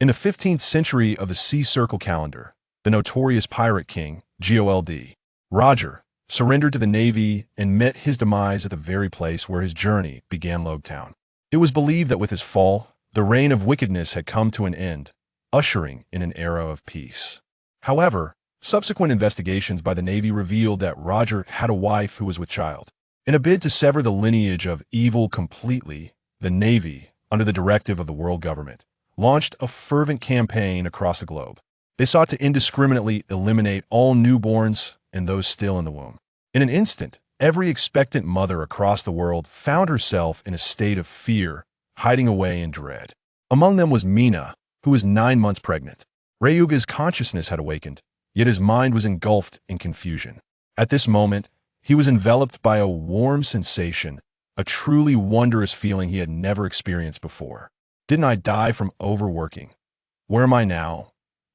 In the 15th century of the Sea Circle calendar, the notorious pirate king, Gold, Roger, surrendered to the Navy and met his demise at the very place where his journey began. Logtown. It was believed that with his fall, the reign of wickedness had come to an end, ushering in an era of peace. However, subsequent investigations by the Navy revealed that Roger had a wife who was with child. In a bid to sever the lineage of evil completely, the Navy, under the directive of the world government, launched a fervent campaign across the globe. They sought to indiscriminately eliminate all newborns and those still in the womb. In an instant, every expectant mother across the world found herself in a state of fear, hiding away in dread. Among them was Mina, who was 9 months pregnant. Ryuga's consciousness had awakened, yet his mind was engulfed in confusion. At this moment, he was enveloped by a warm sensation, a truly wondrous feeling he had never experienced before. Didn't I die from overworking? Where am I now?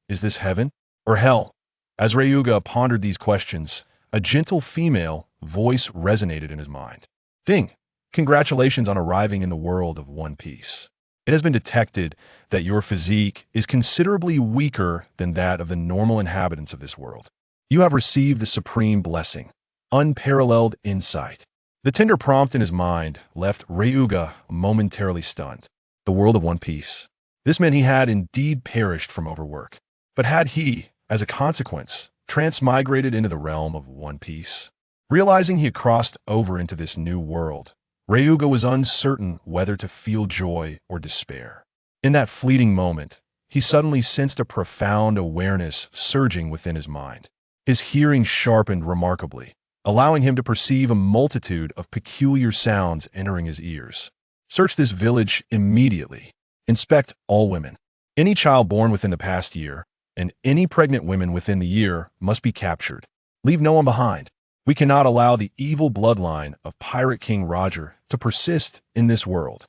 Is this heaven or hell? As Ryuga pondered these questions, a gentle female voice resonated in his mind. Ding! Congratulations on arriving in the world of One Piece. It has been detected that your physique is considerably weaker than that of the normal inhabitants of this world. You have received the supreme blessing, unparalleled insight. The tender prompt in his mind left Ryuga momentarily stunned. The world of One Piece. This meant he had indeed perished from overwork. But had he, as a consequence, transmigrated into the realm of One Piece? Realizing he had crossed over into this new world, Ryuga was uncertain whether to feel joy or despair. In that fleeting moment, he suddenly sensed a profound awareness surging within his mind. His hearing sharpened remarkably, allowing him to perceive a multitude of peculiar sounds entering his ears. Search this village immediately. Inspect all women. Any child born within the past year, and any pregnant women within the year must be captured. Leave no one behind. We cannot allow the evil bloodline of Pirate King Roger to persist in this world.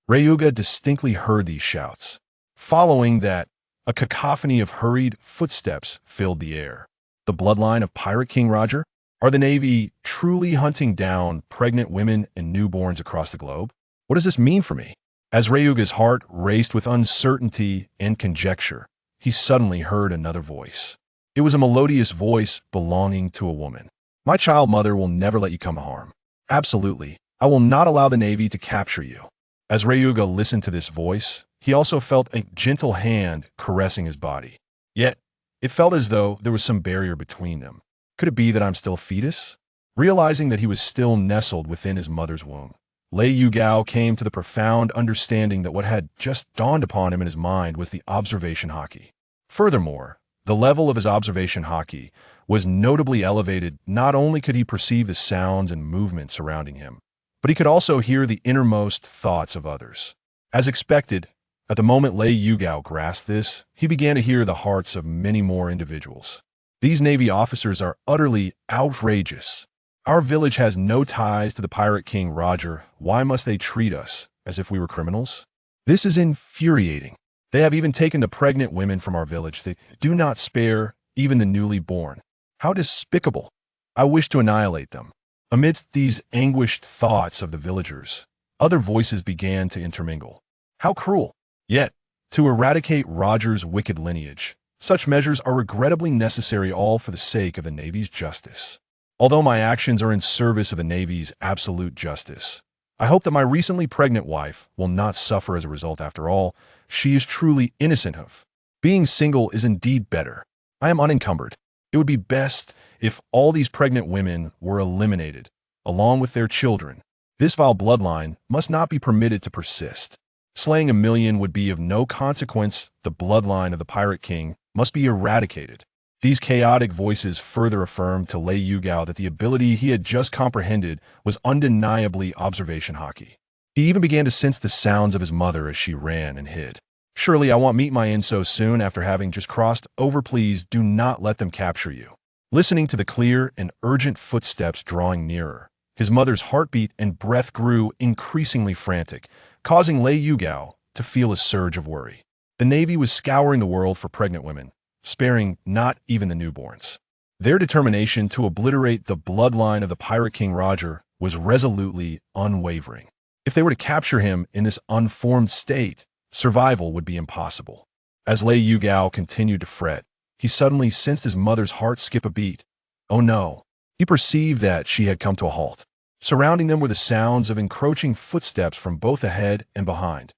Ryuga distinctly heard these shouts. Following that, a cacophony of hurried footsteps filled the air. The bloodline of Pirate King Roger? Are the Navy truly hunting down pregnant women and newborns across the globe? What does this mean for me? As Ryuga's heart raced with uncertainty and conjecture, he suddenly heard another voice. It was a melodious voice belonging to a woman. My child mother will never let you come harm. Absolutely, I will not allow the Navy to capture you. As Ryuga listened to this voice, he also felt a gentle hand caressing his body. Yet, it felt as though there was some barrier between them. Could it be that I'm still a fetus? Realizing that he was still nestled within his mother's womb, Ryuga came to the profound understanding that what had just dawned upon him in his mind was the observation Haki. Furthermore, the level of his observation Haki was notably elevated. Not only could he perceive the sounds and movements surrounding him, but he could also hear the innermost thoughts of others. As expected, at the moment Ryuga grasped this, he began to hear the hearts of many more individuals. These Navy officers are utterly outrageous. Our village has no ties to the Pirate King Roger. Why must they treat us as if we were criminals? This is infuriating. They have even taken the pregnant women from our village. They do not spare even the newly born. How despicable. I wish to annihilate them. Amidst these anguished thoughts of the villagers, other voices began to intermingle. How cruel. Yet, to eradicate Roger's wicked lineage, such measures are regrettably necessary, all for the sake of the Navy's justice. Although my actions are in service of the Navy's absolute justice, I hope that my recently pregnant wife will not suffer as a result. After all, she is truly innocent of. Being single is indeed better. I am unencumbered. It would be best if all these pregnant women were eliminated, along with their children. This vile bloodline must not be permitted to persist. Slaying 1,000,000 would be of no consequence. The bloodline of the Pirate King must be eradicated. These chaotic voices further affirmed to Ryuga that the ability he had just comprehended was undeniably observation Haki. He even began to sense the sounds of his mother as she ran and hid. Surely I won't meet my end so soon after having just crossed over. Please do not let them capture you. Listening to the clear and urgent footsteps drawing nearer, his mother's heartbeat and breath grew increasingly frantic, causing Ryuga to feel a surge of worry. The Navy was scouring the world for pregnant women, sparing not even the newborns. Their determination to obliterate the bloodline of the Pirate King Roger was resolutely unwavering. If they were to capture him in this unformed state, survival would be impossible. As Lei Yugao continued to fret, he suddenly sensed his mother's heart skip a beat. Oh no! He perceived that she had come to a halt. Surrounding them were the sounds of encroaching footsteps from both ahead and behind.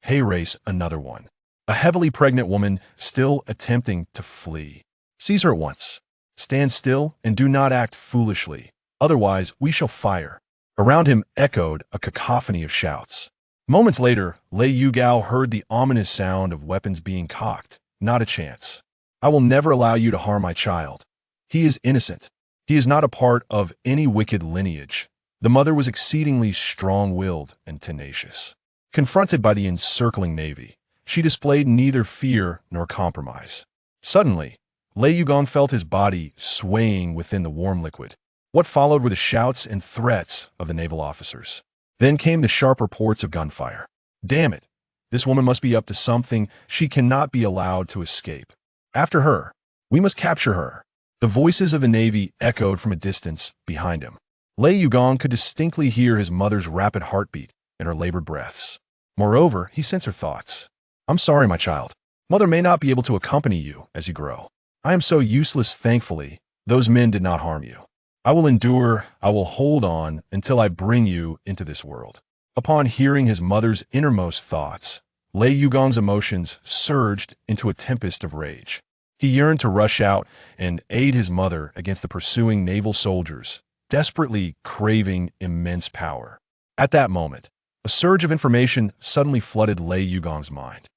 Hey race, another one. A heavily pregnant woman still attempting to flee. Seize her at once. Stand still and do not act foolishly. Otherwise, we shall fire. Around him echoed a cacophony of shouts. Moments later, Lei Yugao heard the ominous sound of weapons being cocked. Not a chance. I will never allow you to harm my child. He is innocent. He is not a part of any wicked lineage. The mother was exceedingly strong-willed and tenacious. Confronted by the encircling navy, she displayed neither fear nor compromise. Suddenly, Lei Yugong felt his body swaying within the warm liquid. What followed were the shouts and threats of the naval officers. Then came the sharp reports of gunfire. Damn it! This woman must be up to something. She cannot be allowed to escape. After her. We must capture her. The voices of the Navy echoed from a distance behind him. Lei Yugong could distinctly hear his mother's rapid heartbeat and her labored breaths. Moreover, he sensed her thoughts. I'm sorry, my child. Mother may not be able to accompany you as you grow. I am so useless. Thankfully, those men did not harm you. I will endure, I will hold on until I bring you into this world. Upon hearing his mother's innermost thoughts, Lei Yugong's emotions surged into a tempest of rage. He yearned to rush out and aid his mother against the pursuing naval soldiers, desperately craving immense power. At that moment, a surge of information suddenly flooded Lei Yugong's mind.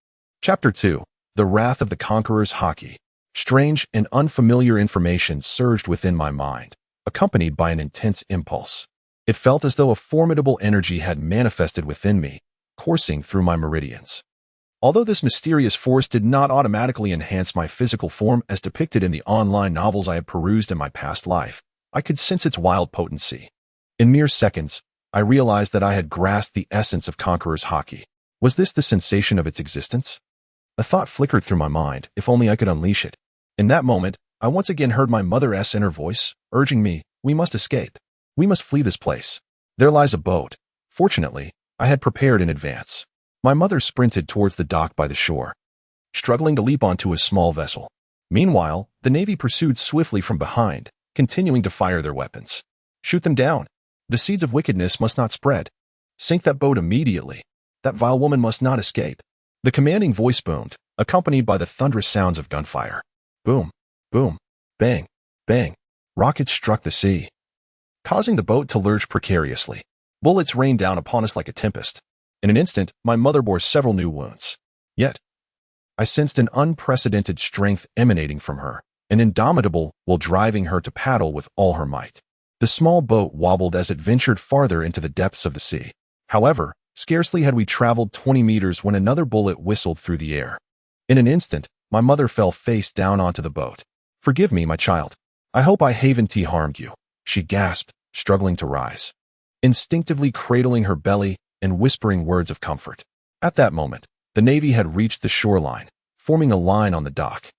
Chapter 2. The Wrath of the Conqueror's Haki. Strange and unfamiliar information surged within my mind, accompanied by an intense impulse. It felt as though a formidable energy had manifested within me, coursing through my meridians. Although this mysterious force did not automatically enhance my physical form as depicted in the online novels I had perused in my past life, I could sense its wild potency. In mere seconds, I realized that I had grasped the essence of Conqueror's Haki. Was this the sensation of its existence? A thought flickered through my mind, if only I could unleash it. In that moment, I once again heard my mother's inner voice, urging me, we must escape. We must flee this place. There lies a boat. Fortunately, I had prepared in advance. My mother sprinted towards the dock by the shore, struggling to leap onto a small vessel. Meanwhile, the Navy pursued swiftly from behind, continuing to fire their weapons. Shoot them down. The seeds of wickedness must not spread. Sink that boat immediately. That vile woman must not escape. The commanding voice boomed, accompanied by the thunderous sounds of gunfire. Boom, boom, bang, bang. Rockets struck the sea, causing the boat to lurch precariously. Bullets rained down upon us like a tempest. In an instant, my mother bore several new wounds. Yet, I sensed an unprecedented strength emanating from her, an indomitable will driving her to paddle with all her might. The small boat wobbled as it ventured farther into the depths of the sea. However, scarcely had we traveled 20 meters when another bullet whistled through the air. In an instant, my mother fell face down onto the boat. Forgive me, my child. I hope I haven't harmed you, she gasped, struggling to rise, instinctively cradling her belly and whispering words of comfort. At that moment, the Navy had reached the shoreline, forming a line on the dock.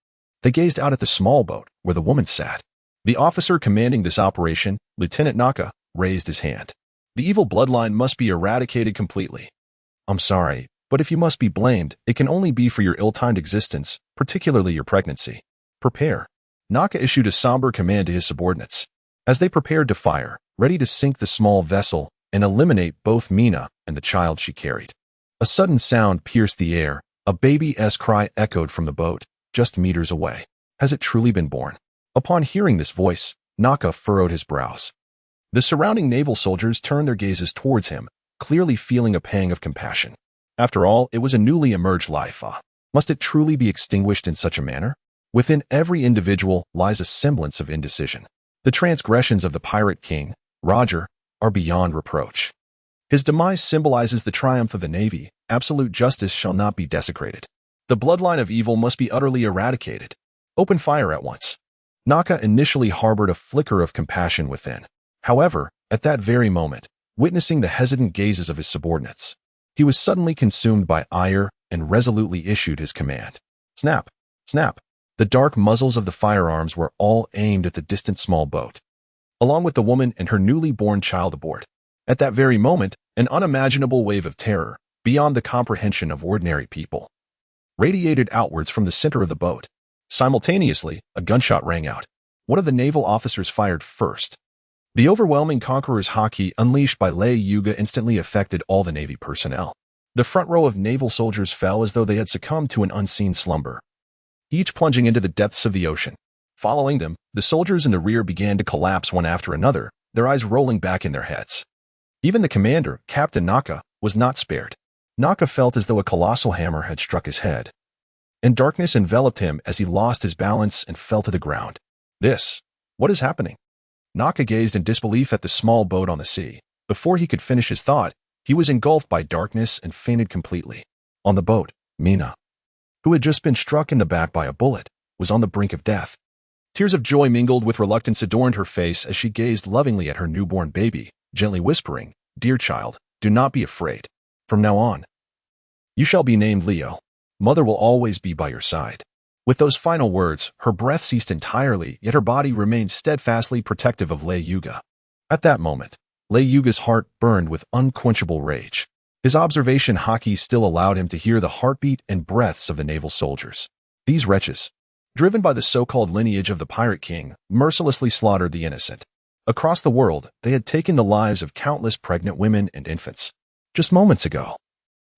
They gazed out at the small boat where the woman sat. The officer commanding this operation, Lieutenant Naka, raised his hand. The evil bloodline must be eradicated completely. I'm sorry, but if you must be blamed, it can only be for your ill-timed existence, particularly your pregnancy. Prepare. Naka issued a somber command to his subordinates. As they prepared to fire, ready to sink the small vessel and eliminate both Mina and the child she carried. A sudden sound pierced the air. A baby's cry echoed from the boat, just meters away. Has it truly been born? Upon hearing this voice, Naka furrowed his brows. The surrounding naval soldiers turned their gazes towards him, clearly feeling a pang of compassion. After all, it was a newly emerged life. Must it truly be extinguished in such a manner? Within every individual lies a semblance of indecision. The transgressions of the pirate king, Roger, are beyond reproach. His demise symbolizes the triumph of the Navy. Absolute justice shall not be desecrated. The bloodline of evil must be utterly eradicated. Open fire at once. Naka initially harbored a flicker of compassion within. However, at that very moment, witnessing the hesitant gazes of his subordinates, he was suddenly consumed by ire and resolutely issued his command. Snap! Snap! The dark muzzles of the firearms were all aimed at the distant small boat, along with the woman and her newly born child aboard. At that very moment, an unimaginable wave of terror, beyond the comprehension of ordinary people, radiated outwards from the center of the boat. Simultaneously, a gunshot rang out. One of the naval officers fired first. The overwhelming conqueror's Haki unleashed by Lei Yuga instantly affected all the Navy personnel. The front row of naval soldiers fell as though they had succumbed to an unseen slumber, each plunging into the depths of the ocean. Following them, the soldiers in the rear began to collapse one after another, their eyes rolling back in their heads. Even the commander, Captain Naka, was not spared. Naka felt as though a colossal hammer had struck his head, and darkness enveloped him as he lost his balance and fell to the ground. What is happening? Naka gazed in disbelief at the small boat on the sea. Before he could finish his thought, he was engulfed by darkness and fainted completely. On the boat, Mina, who had just been struck in the back by a bullet, was on the brink of death. Tears of joy mingled with reluctance adorned her face as she gazed lovingly at her newborn baby, gently whispering, "Dear child, do not be afraid. From now on, you shall be named Leo. Mother will always be by your side." With those final words, her breath ceased entirely, yet her body remained steadfastly protective of Lei Yuga. At that moment, Lei Yuga's heart burned with unquenchable rage. His observation Haki still allowed him to hear the heartbeat and breaths of the naval soldiers. These wretches, driven by the so-called lineage of the Pirate King, mercilessly slaughtered the innocent. Across the world, they had taken the lives of countless pregnant women and infants. Just moments ago,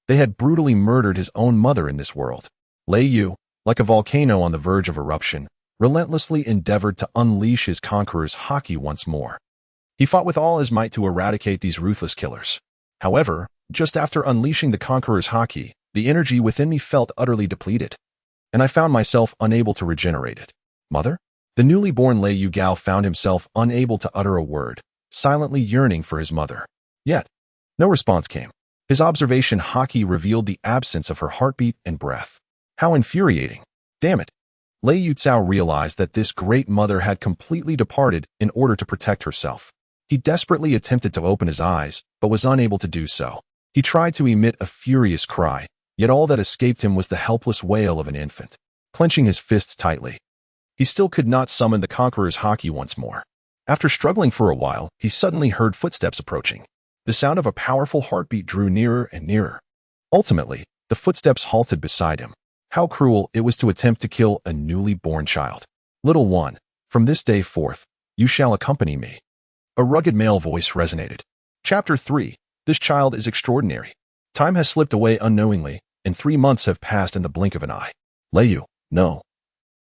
they had brutally murdered his own mother in this world. Lei Yu, like a volcano on the verge of eruption, relentlessly endeavored to unleash his conqueror's Haki once more. He fought with all his might to eradicate these ruthless killers. However, just after unleashing the conqueror's Haki, the energy within me felt utterly depleted, and I found myself unable to regenerate it. Mother? The newly born Lei Yu Gao found himself unable to utter a word, silently yearning for his mother. Yet, no response came. His observation Haki revealed the absence of her heartbeat and breath. How infuriating. Damn it. Lei Yu Cao realized that this great mother had completely departed in order to protect herself. He desperately attempted to open his eyes, but was unable to do so. He tried to emit a furious cry, yet all that escaped him was the helpless wail of an infant. Clenching his fists tightly, he still could not summon the conqueror's Haki once more. After struggling for a while, he suddenly heard footsteps approaching. The sound of a powerful heartbeat drew nearer and nearer. Ultimately, the footsteps halted beside him. How cruel it was to attempt to kill a newly born child. "Little one, from this day forth, you shall accompany me." A rugged male voice resonated. Chapter 3. This child is extraordinary. Time has slipped away unknowingly, and 3 months have passed in the blink of an eye. Lei, no.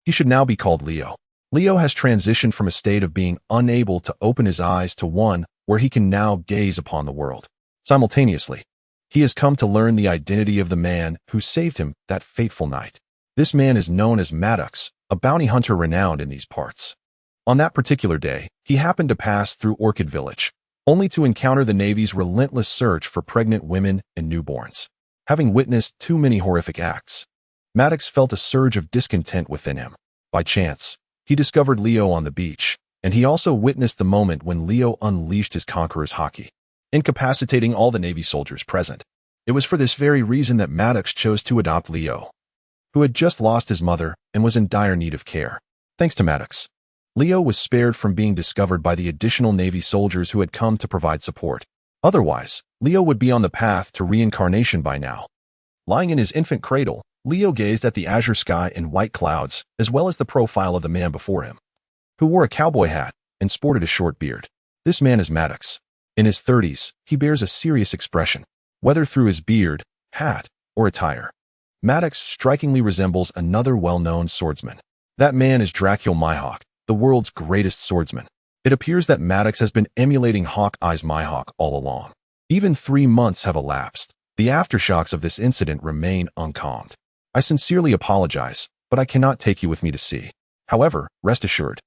He should now be called Leo. Leo has transitioned from a state of being unable to open his eyes to one where he can now gaze upon the world. Simultaneously, he has come to learn the identity of the man who saved him that fateful night. This man is known as Maddox, a bounty hunter renowned in these parts. On that particular day, he happened to pass through Orchid Village, only to encounter the Navy's relentless search for pregnant women and newborns. Having witnessed too many horrific acts, Maddox felt a surge of discontent within him. By chance, he discovered Leo on the beach, and he also witnessed the moment when Leo unleashed his conqueror's Haki, incapacitating all the Navy soldiers present. It was for this very reason that Maddox chose to adopt Leo, who had just lost his mother and was in dire need of care. Thanks to Maddox, Leo was spared from being discovered by the additional Navy soldiers who had come to provide support. Otherwise, Leo would be on the path to reincarnation by now. Lying in his infant cradle, Leo gazed at the azure sky and white clouds, as well as the profile of the man before him, who wore a cowboy hat and sported a short beard. This man is Maddox. In his 30s, he bears a serious expression, whether through his beard, hat, or attire. Maddox strikingly resembles another well-known swordsman. That man is Dracul Mihawk, the world's greatest swordsman. It appears that Maddox has been emulating Hawkeye's Mihawk all along. Even 3 months have elapsed. The aftershocks of this incident remain uncalmed. I sincerely apologize, but I cannot take you with me to sea. However, rest assured,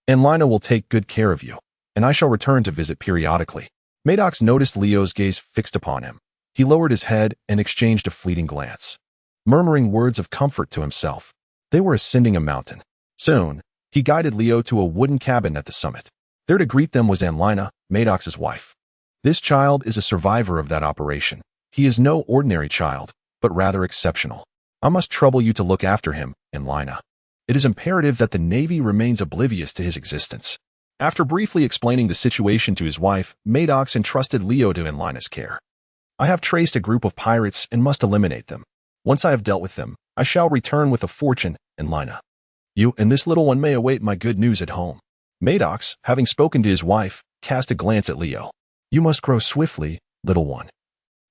Anlina will take good care of you, and I shall return to visit periodically. Maddox noticed Leo's gaze fixed upon him. He lowered his head and exchanged a fleeting glance, murmuring words of comfort to himself. They were ascending a mountain. Soon, he guided Leo to a wooden cabin at the summit. There to greet them was Anlina, Maddox's wife. This child is a survivor of that operation. He is no ordinary child, but rather exceptional. I must trouble you to look after him, Anlina. It is imperative that the Navy remains oblivious to his existence. After briefly explaining the situation to his wife, Maddox entrusted Leo to Anlina's care. I have traced a group of pirates and must eliminate them. Once I have dealt with them, I shall return with a fortune in Lina. You and this little one may await my good news at home. Maddox, having spoken to his wife, cast a glance at Leo. You must grow swiftly, little one,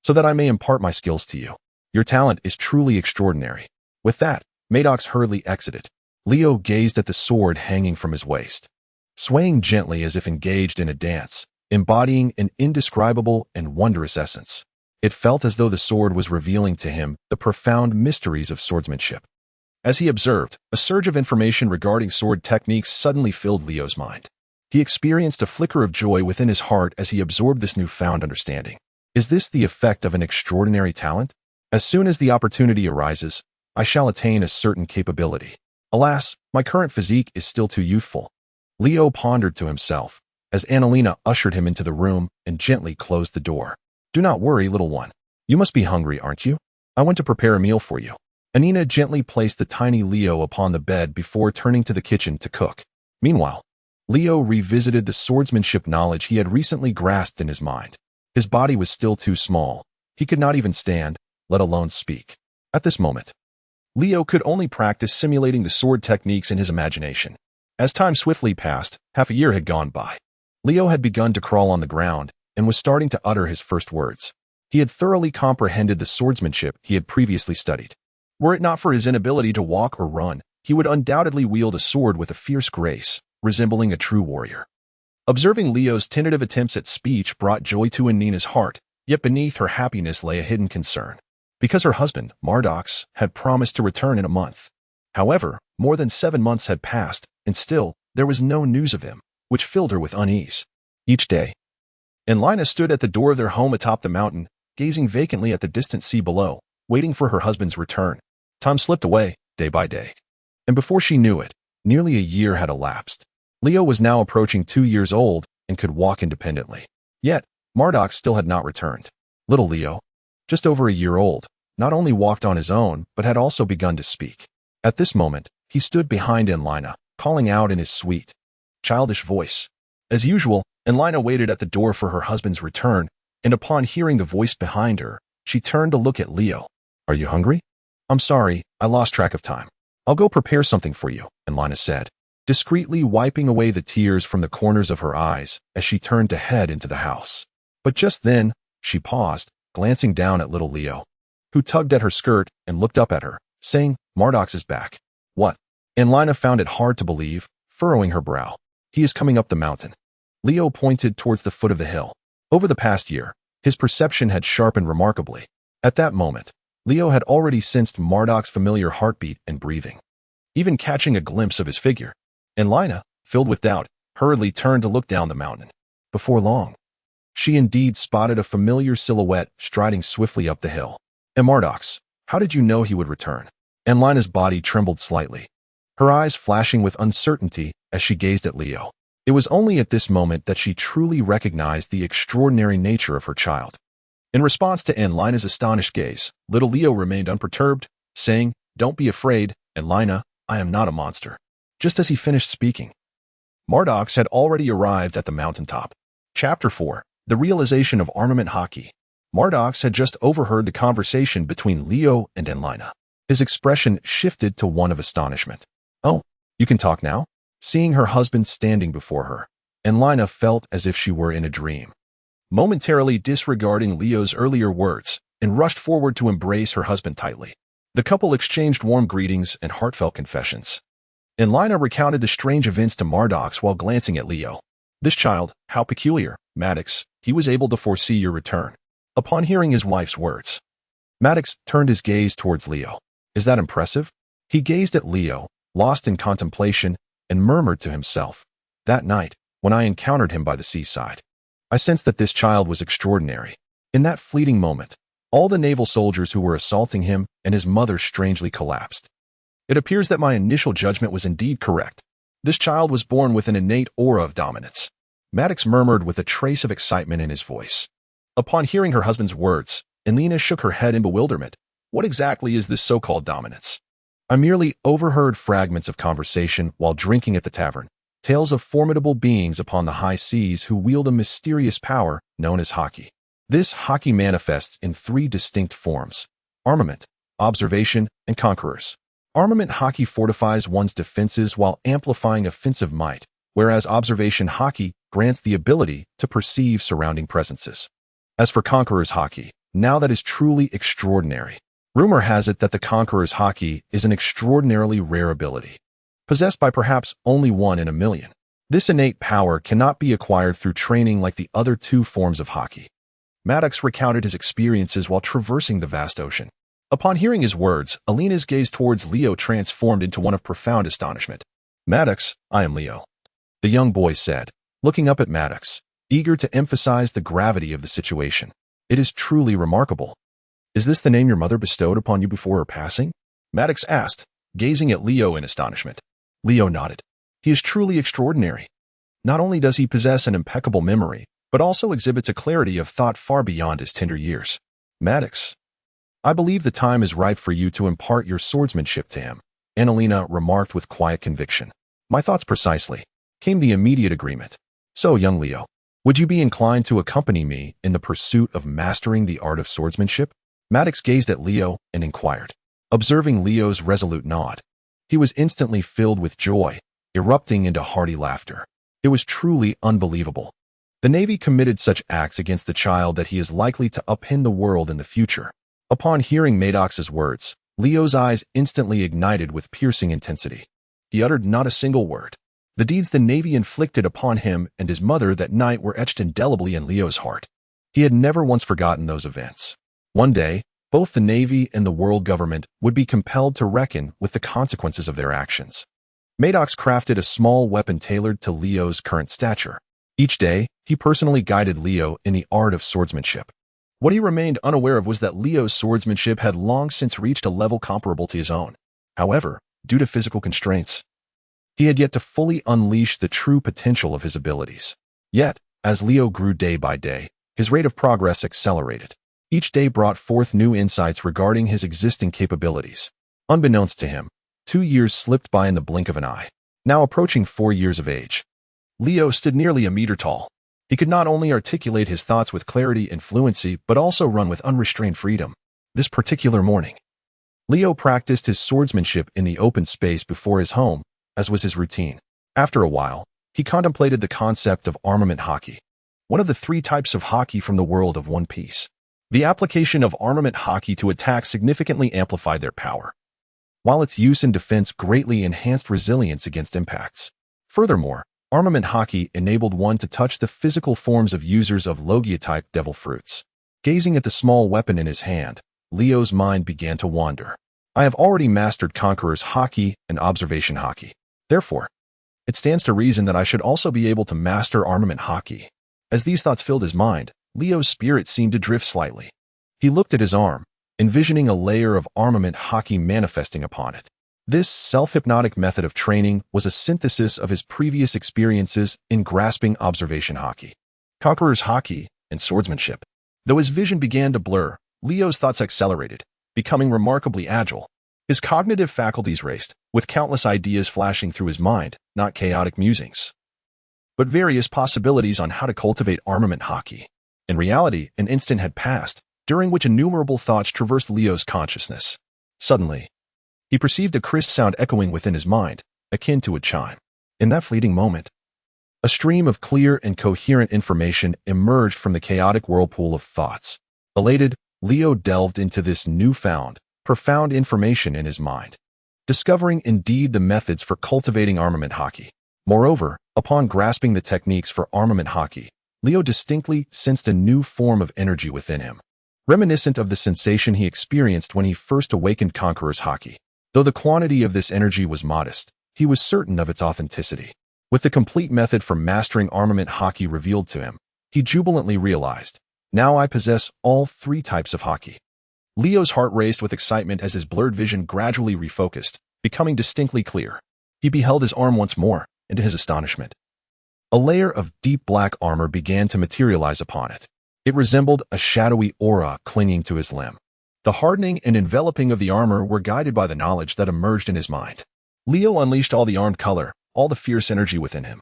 so that I may impart my skills to you. Your talent is truly extraordinary. With that, Maddox hurriedly exited. Leo gazed at the sword hanging from his waist, swaying gently as if engaged in a dance, embodying an indescribable and wondrous essence. It felt as though the sword was revealing to him the profound mysteries of swordsmanship. As he observed, a surge of information regarding sword techniques suddenly filled Leo's mind. He experienced a flicker of joy within his heart as he absorbed this newfound understanding. Is this the effect of an extraordinary talent? As soon as the opportunity arises, I shall attain a certain capability. Alas, my current physique is still too youthful. Leo pondered to himself, as Annalena ushered him into the room and gently closed the door. Do not worry, little one. You must be hungry, aren't you? I want to prepare a meal for you. Anina gently placed the tiny Leo upon the bed before turning to the kitchen to cook. Meanwhile, Leo revisited the swordsmanship knowledge he had recently grasped in his mind. His body was still too small. He could not even stand, let alone speak. At this moment, Leo could only practice simulating the sword techniques in his imagination. As time swiftly passed, half a year had gone by. Leo had begun to crawl on the ground and was starting to utter his first words. He had thoroughly comprehended the swordsmanship he had previously studied. Were it not for his inability to walk or run, he would undoubtedly wield a sword with a fierce grace, resembling a true warrior. Observing Leo's tentative attempts at speech brought joy to Anina's heart, yet beneath her happiness lay a hidden concern. Because her husband, Mardox, had promised to return in a month. However, more than 7 months had passed, and still, there was no news of him, which filled her with unease. Each day, Lina stood at the door of their home atop the mountain, gazing vacantly at the distant sea below, waiting for her husband's return. Time slipped away, day by day. And before she knew it, nearly a year had elapsed. Leo was now approaching 2 years old and could walk independently. Yet, Mardox still had not returned. Little Leo, just over a year old, not only walked on his own, but had also begun to speak. At this moment, he stood behind Lina, calling out in his sweet, childish voice. As usual, Lina waited at the door for her husband's return, and upon hearing the voice behind her, she turned to look at Leo. Are you hungry? I'm sorry, I lost track of time. I'll go prepare something for you, Lina said, discreetly wiping away the tears from the corners of her eyes as she turned to head into the house. But just then, she paused, glancing down at little Leo, who tugged at her skirt and looked up at her, saying, Mardox is back. What? Lina found it hard to believe, furrowing her brow. He is coming up the mountain. Leo pointed towards the foot of the hill. Over the past year, his perception had sharpened remarkably. At that moment, Leo had already sensed Mardox's familiar heartbeat and breathing, even catching a glimpse of his figure. Lina, filled with doubt, hurriedly turned to look down the mountain. Before long, she indeed spotted a familiar silhouette striding swiftly up the hill. Mardox, how did you know he would return? Lina's body trembled slightly, her eyes flashing with uncertainty as she gazed at Leo. It was only at this moment that she truly recognized the extraordinary nature of her child. In response to Lina's astonished gaze, little Leo remained unperturbed, saying, Don't be afraid, Lina, I am not a monster. Just as he finished speaking, Mardox had already arrived at the mountaintop. Chapter 4. The Realization of Armament Haki. Mardox had just overheard the conversation between Leo and Lina. His expression shifted to one of astonishment. Oh, you can talk now? Seeing her husband standing before her, Lina felt as if she were in a dream. Momentarily disregarding Leo's earlier words, and rushed forward to embrace her husband tightly. The couple exchanged warm greetings and heartfelt confessions. Lina recounted the strange events to Mardox while glancing at Leo. This child, how peculiar, Maddox, he was able to foresee your return. Upon hearing his wife's words, Maddox turned his gaze towards Leo. Is that impressive? He gazed at Leo, lost in contemplation, and murmured to himself, That night, when I encountered him by the seaside, I sensed that this child was extraordinary. In that fleeting moment, all the naval soldiers who were assaulting him and his mother strangely collapsed. It appears that my initial judgment was indeed correct. This child was born with an innate aura of dominance. Maddox murmured with a trace of excitement in his voice. Upon hearing her husband's words, Lina shook her head in bewilderment. What exactly is this so-called dominance? I merely overheard fragments of conversation while drinking at the tavern, tales of formidable beings upon the high seas who wield a mysterious power known as Haki. This Haki manifests in 3 distinct forms: armament, observation, and conquerors. Armament Haki fortifies one's defenses while amplifying offensive might, whereas observation Haki grants the ability to perceive surrounding presences. As for Conqueror's Haki, now that is truly extraordinary. Rumor has it that the Conqueror's Haki is an extraordinarily rare ability, possessed by perhaps only one in a million. This innate power cannot be acquired through training like the other two forms of Haki. Maddox recounted his experiences while traversing the vast ocean. Upon hearing his words, Alina's gaze towards Leo transformed into one of profound astonishment. "Maddox, I am Leo," the young boy said, looking up at Maddox, eager to emphasize the gravity of the situation. "It is truly remarkable. Is this the name your mother bestowed upon you before her passing?" Maddox asked, gazing at Leo in astonishment. Leo nodded. "He is truly extraordinary. Not only does he possess an impeccable memory, but also exhibits a clarity of thought far beyond his tender years. Maddox, I believe the time is ripe for you to impart your swordsmanship to him," Annalena remarked with quiet conviction. "My thoughts precisely," came the immediate agreement. "So, young Leo, would you be inclined to accompany me in the pursuit of mastering the art of swordsmanship?" Maddox gazed at Leo and inquired. Observing Leo's resolute nod, he was instantly filled with joy, erupting into hearty laughter. It was truly unbelievable. The Navy committed such acts against the child that he is likely to upend the world in the future. Upon hearing Maddox's words, Leo's eyes instantly ignited with piercing intensity. He uttered not a single word. The deeds the Navy inflicted upon him and his mother that night were etched indelibly in Leo's heart. He had never once forgotten those events. One day, both the Navy and the world government would be compelled to reckon with the consequences of their actions. Maddox crafted a small weapon tailored to Leo's current stature. Each day, he personally guided Leo in the art of swordsmanship. What he remained unaware of was that Leo's swordsmanship had long since reached a level comparable to his own. However, due to physical constraints, he had yet to fully unleash the true potential of his abilities. Yet, as Leo grew day by day, his rate of progress accelerated. Each day brought forth new insights regarding his existing capabilities. Unbeknownst to him, 2 years slipped by in the blink of an eye. Now approaching 4 years of age, Leo stood nearly a meter tall. He could not only articulate his thoughts with clarity and fluency, but also run with unrestrained freedom. This particular morning, Leo practiced his swordsmanship in the open space before his home, as was his routine. After a while, he contemplated the concept of armament Haki, one of the 3 types of Haki from the world of One Piece. The application of armament Haki to attack significantly amplified their power, while its use in defense greatly enhanced resilience against impacts. Furthermore, armament Haki enabled one to touch the physical forms of users of Logia-type devil fruits. Gazing at the small weapon in his hand, Leo's mind began to wander. "I have already mastered Conqueror's Haki and Observation Haki. Therefore, it stands to reason that I should also be able to master armament Haki." As these thoughts filled his mind, Leo's spirit seemed to drift slightly. He looked at his arm, envisioning a layer of armament Haki manifesting upon it. This self-hypnotic method of training was a synthesis of his previous experiences in grasping observation Haki, Conqueror's Haki, and swordsmanship. Though his vision began to blur, Leo's thoughts accelerated, becoming remarkably agile. His cognitive faculties raced, with countless ideas flashing through his mind, not chaotic musings, but various possibilities on how to cultivate armament Haki. In reality, an instant had passed, during which innumerable thoughts traversed Leo's consciousness. Suddenly, he perceived a crisp sound echoing within his mind, akin to a chime. In that fleeting moment, a stream of clear and coherent information emerged from the chaotic whirlpool of thoughts. Elated, Leo delved into this newfound, profound information in his mind, discovering indeed the methods for cultivating armament Haki. Moreover, upon grasping the techniques for armament Haki, Leo distinctly sensed a new form of energy within him, reminiscent of the sensation he experienced when he first awakened Conqueror's Haki. Though the quantity of this energy was modest, he was certain of its authenticity. With the complete method for mastering armament Haki revealed to him, he jubilantly realized, "Now I possess all 3 types of Haki." Leo's heart raced with excitement as his blurred vision gradually refocused, becoming distinctly clear. He beheld his arm once more, and to his astonishment, a layer of deep black armor began to materialize upon it. It resembled a shadowy aura clinging to his limb. The hardening and enveloping of the armor were guided by the knowledge that emerged in his mind. Leo unleashed all the armed color, all the fierce energy within him,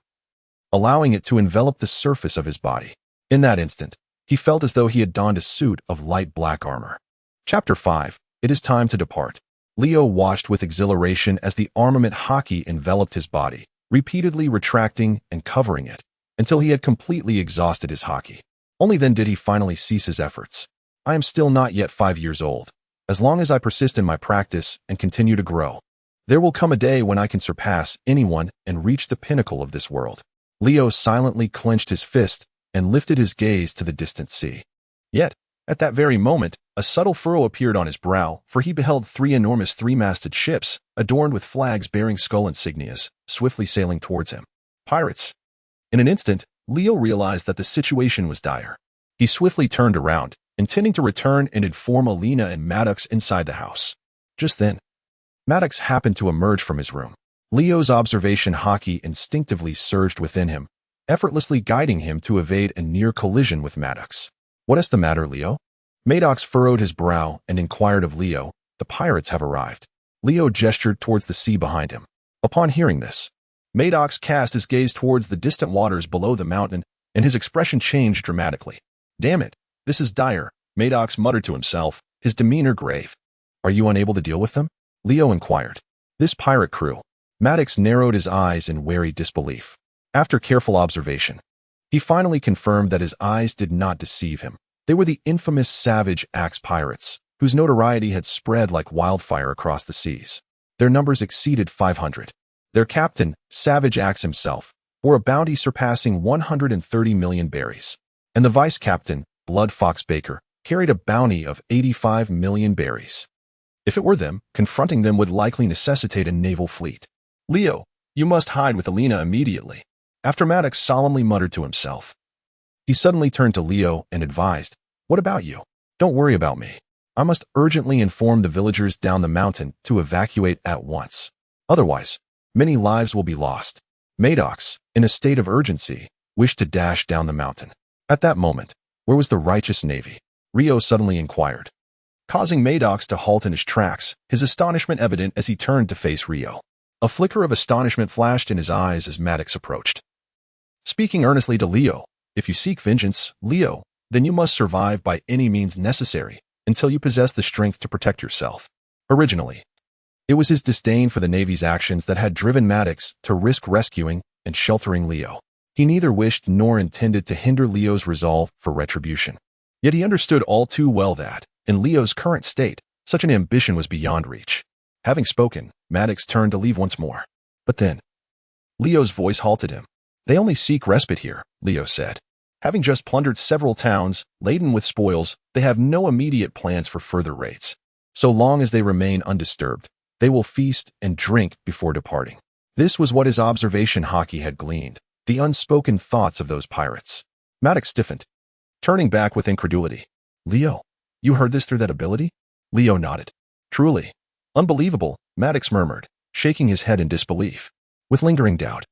allowing it to envelop the surface of his body. In that instant, he felt as though he had donned a suit of light black armor. Chapter 5. It is time to depart. Leo watched with exhilaration as the armament Haki enveloped his body, repeatedly retracting and covering it, until he had completely exhausted his Haki. Only then did he finally cease his efforts. I am still not yet 5 years old. As long as I persist in my practice and continue to grow, there will come a day when I can surpass anyone and reach the pinnacle of this world. Leo silently clenched his fist and lifted his gaze to the distant sea. Yet, at that very moment, a subtle furrow appeared on his brow, for he beheld 3 enormous 3-masted ships, adorned with flags bearing skull insignias, swiftly sailing towards him. Pirates. In an instant, Leo realized that the situation was dire. He swiftly turned around, intending to return and inform Alina and Maddox inside the house. Just then, Maddox happened to emerge from his room. Leo's observation Haki instinctively surged within him, effortlessly guiding him to evade a near collision with Maddox. What is the matter, Leo? Maddox furrowed his brow and inquired of Leo. The pirates have arrived. Leo gestured towards the sea behind him. Upon hearing this, Maddox cast his gaze towards the distant waters below the mountain, and his expression changed dramatically. Damn it, this is dire, Maddox muttered to himself, his demeanor grave. Are you unable to deal with them? Leo inquired. This pirate crew. Maddox narrowed his eyes in wary disbelief. After careful observation, he finally confirmed that his eyes did not deceive him. They were the infamous Savage Axe pirates, whose notoriety had spread like wildfire across the seas. Their numbers exceeded 500. Their captain, Savage Axe himself, bore a bounty surpassing 130 million berries, and the vice-captain, Blood Fox Baker, carried a bounty of 85 million berries. If it were them, confronting them would likely necessitate a naval fleet. Leo, you must hide with Alina immediately. After Maddox solemnly muttered to himself, he suddenly turned to Leo and advised, What about you? Don't worry about me. I must urgently inform the villagers down the mountain to evacuate at once. Otherwise, many lives will be lost. Maddox, in a state of urgency, wished to dash down the mountain. At that moment, where was the righteous navy? Rio suddenly inquired, causing Maddox to halt in his tracks, his astonishment evident as he turned to face Rio. A flicker of astonishment flashed in his eyes as Maddox approached. Speaking earnestly to Leo, if you seek vengeance, Leo, then you must survive by any means necessary until you possess the strength to protect yourself. Originally, it was his disdain for the Navy's actions that had driven Maddox to risk rescuing and sheltering Leo. He neither wished nor intended to hinder Leo's resolve for retribution. Yet he understood all too well that, in Leo's current state, such an ambition was beyond reach. Having spoken, Maddox turned to leave once more. But then, Leo's voice halted him. They only seek respite here, Leo said. Having just plundered several towns, laden with spoils, they have no immediate plans for further raids. So long as they remain undisturbed, they will feast and drink before departing. This was what his observation Haki had gleaned, the unspoken thoughts of those pirates. Maddox stiffened, turning back with incredulity. Leo, you heard this through that ability? Leo nodded. Truly. Unbelievable, Maddox murmured, shaking his head in disbelief. With lingering doubt,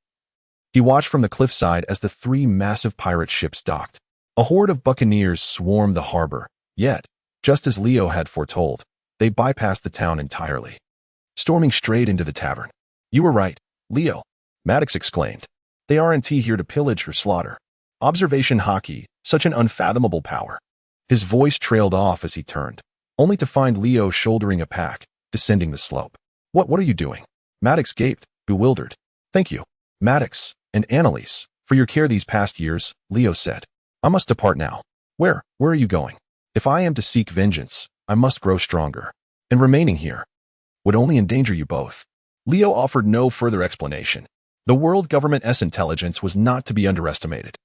he watched from the cliffside as the 3 massive pirate ships docked. A horde of buccaneers swarmed the harbor, yet, just as Leo had foretold, they bypassed the town entirely, storming straight into the tavern. You were right, Leo, Maddox exclaimed. They aren't here to pillage or slaughter. Observation Haki, such an unfathomable power. His voice trailed off as he turned, only to find Leo shouldering a pack, descending the slope. What are you doing? Maddox gaped, bewildered. Thank you, Maddox and Annalise, for your care these past years, Leo said. I must depart now. Where are you going? If I am to seek vengeance, I must grow stronger, and remaining here would only endanger you both. Leo offered no further explanation. The world government's intelligence was not to be underestimated.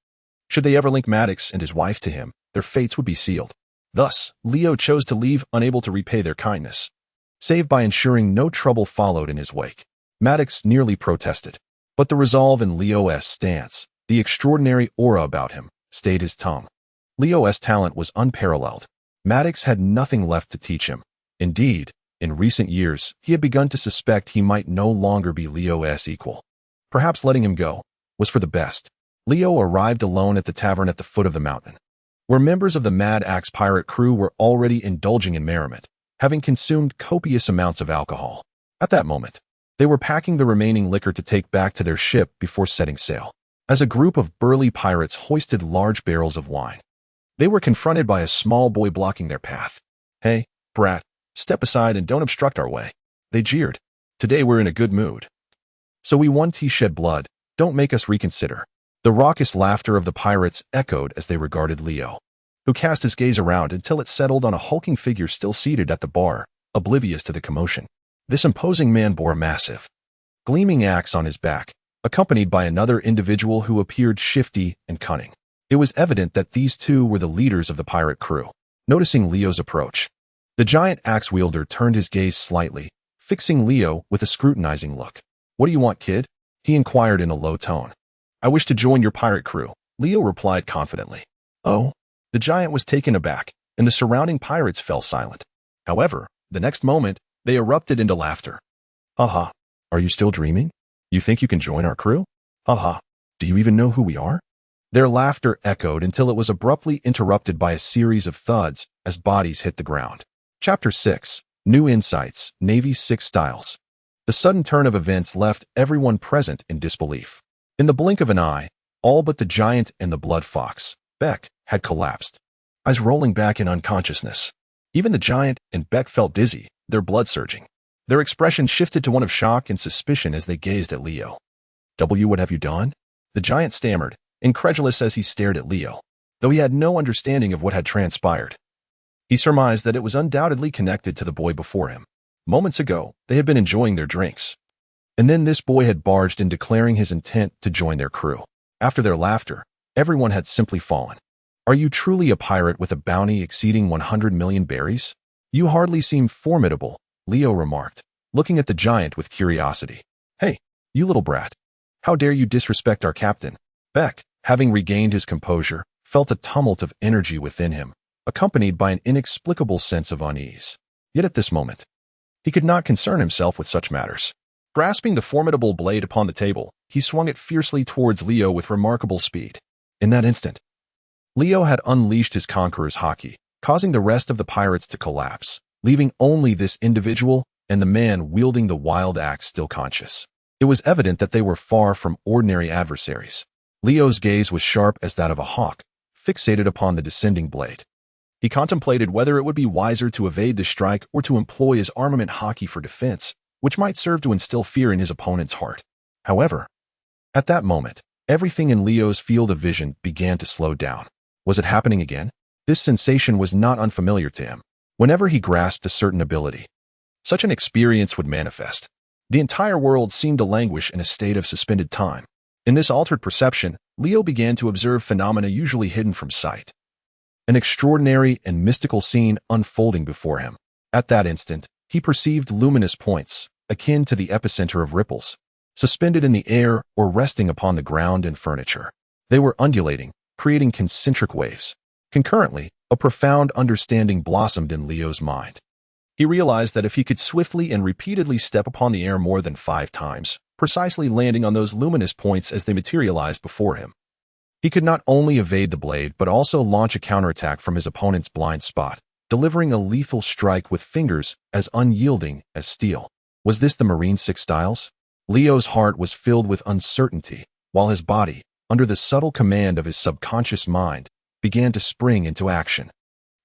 Should they ever link Maddox and his wife to him, their fates would be sealed. Thus, Leo chose to leave unable to repay their kindness, save by ensuring no trouble followed in his wake. Maddox nearly protested, but the resolve in Leo's stance, the extraordinary aura about him, stayed his tongue. Leo's talent was unparalleled. Maddox had nothing left to teach him. Indeed, in recent years, he had begun to suspect he might no longer be Leo's equal. Perhaps letting him go was for the best. Leo arrived alone at the tavern at the foot of the mountain, where members of the Mad Axe pirate crew were already indulging in merriment, having consumed copious amounts of alcohol. At that moment, they were packing the remaining liquor to take back to their ship before setting sail. As a group of burly pirates hoisted large barrels of wine, they were confronted by a small boy blocking their path. Hey, brat, Step aside and don't obstruct our way. They jeered. Today we're in a good mood. So we won. He shed blood. Don't make us reconsider. The raucous laughter of the pirates echoed as they regarded Leo, who cast his gaze around until it settled on a hulking figure still seated at the bar, oblivious to the commotion. This imposing man bore a massive, gleaming axe on his back, accompanied by another individual who appeared shifty and cunning. It was evident that these two were the leaders of the pirate crew. Noticing Leo's approach, the giant axe wielder turned his gaze slightly, fixing Leo with a scrutinizing look. What do you want, kid? He inquired in a low tone. I wish to join your pirate crew, Leo replied confidently. Oh? The giant was taken aback, and the surrounding pirates fell silent. However, the next moment, they erupted into laughter. Haha, are you still dreaming? You think you can join our crew? Haha, do you even know who we are? Their laughter echoed until it was abruptly interrupted by a series of thuds as bodies hit the ground. Chapter 6. New Insights, Navy's 6 Styles. The sudden turn of events left everyone present in disbelief. In the blink of an eye, all but the giant and the blood fox, Beck, had collapsed, eyes rolling back in unconsciousness. Even the giant and Beck felt dizzy, their blood surging. Their expression shifted to one of shock and suspicion as they gazed at Leo. What have you done? The giant stammered, incredulous as he stared at Leo, though he had no understanding of what had transpired. He surmised that it was undoubtedly connected to the boy before him. Moments ago, they had been enjoying their drinks. And then this boy had barged in declaring his intent to join their crew. After their laughter, everyone had simply fallen. Are you truly a pirate with a bounty exceeding 100 million berries? You hardly seem formidable, Leo remarked, looking at the giant with curiosity. Hey, you little brat. How dare you disrespect our captain? Beck, having regained his composure, felt a tumult of energy within him, accompanied by an inexplicable sense of unease. Yet at this moment, he could not concern himself with such matters. Grasping the formidable blade upon the table, he swung it fiercely towards Leo with remarkable speed. In that instant, Leo had unleashed his conqueror's Haki, causing the rest of the pirates to collapse, leaving only this individual and the man wielding the wild axe still conscious. It was evident that they were far from ordinary adversaries. Leo's gaze was sharp as that of a hawk, fixated upon the descending blade. He contemplated whether it would be wiser to evade the strike or to employ his armament Haki for defense, which might serve to instill fear in his opponent's heart. However, at that moment, everything in Leo's field of vision began to slow down. Was it happening again? This sensation was not unfamiliar to him. Whenever he grasped a certain ability, such an experience would manifest. The entire world seemed to languish in a state of suspended time. In this altered perception, Leo began to observe phenomena usually hidden from sight. An extraordinary and mystical scene unfolding before him. At that instant, he perceived luminous points, akin to the epicenter of ripples, suspended in the air or resting upon the ground and furniture. They were undulating, creating concentric waves. Concurrently, a profound understanding blossomed in Leo's mind. He realized that if he could swiftly and repeatedly step upon the air more than 5 times, precisely landing on those luminous points as they materialized before him, he could not only evade the blade but also launch a counterattack from his opponent's blind spot, delivering a lethal strike with fingers as unyielding as steel. Was this the Marine 6 Styles? Leo's heart was filled with uncertainty, while his body, under the subtle command of his subconscious mind, began to spring into action.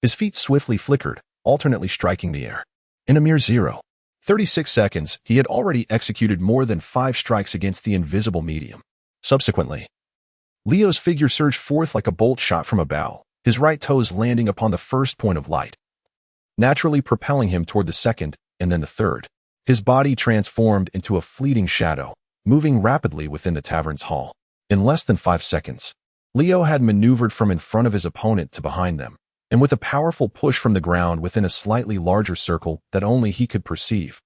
His feet swiftly flickered, alternately striking the air. In a mere 0.36 seconds, he had already executed more than 5 strikes against the invisible medium. Subsequently, Leo's figure surged forth like a bolt shot from a bow, his right toes landing upon the first point of light, naturally propelling him toward the second and then the third. His body transformed into a fleeting shadow, moving rapidly within the tavern's hall. In less than 5 seconds, Leo had maneuvered from in front of his opponent to behind them, and with a powerful push from the ground within a slightly larger circle that only he could perceive,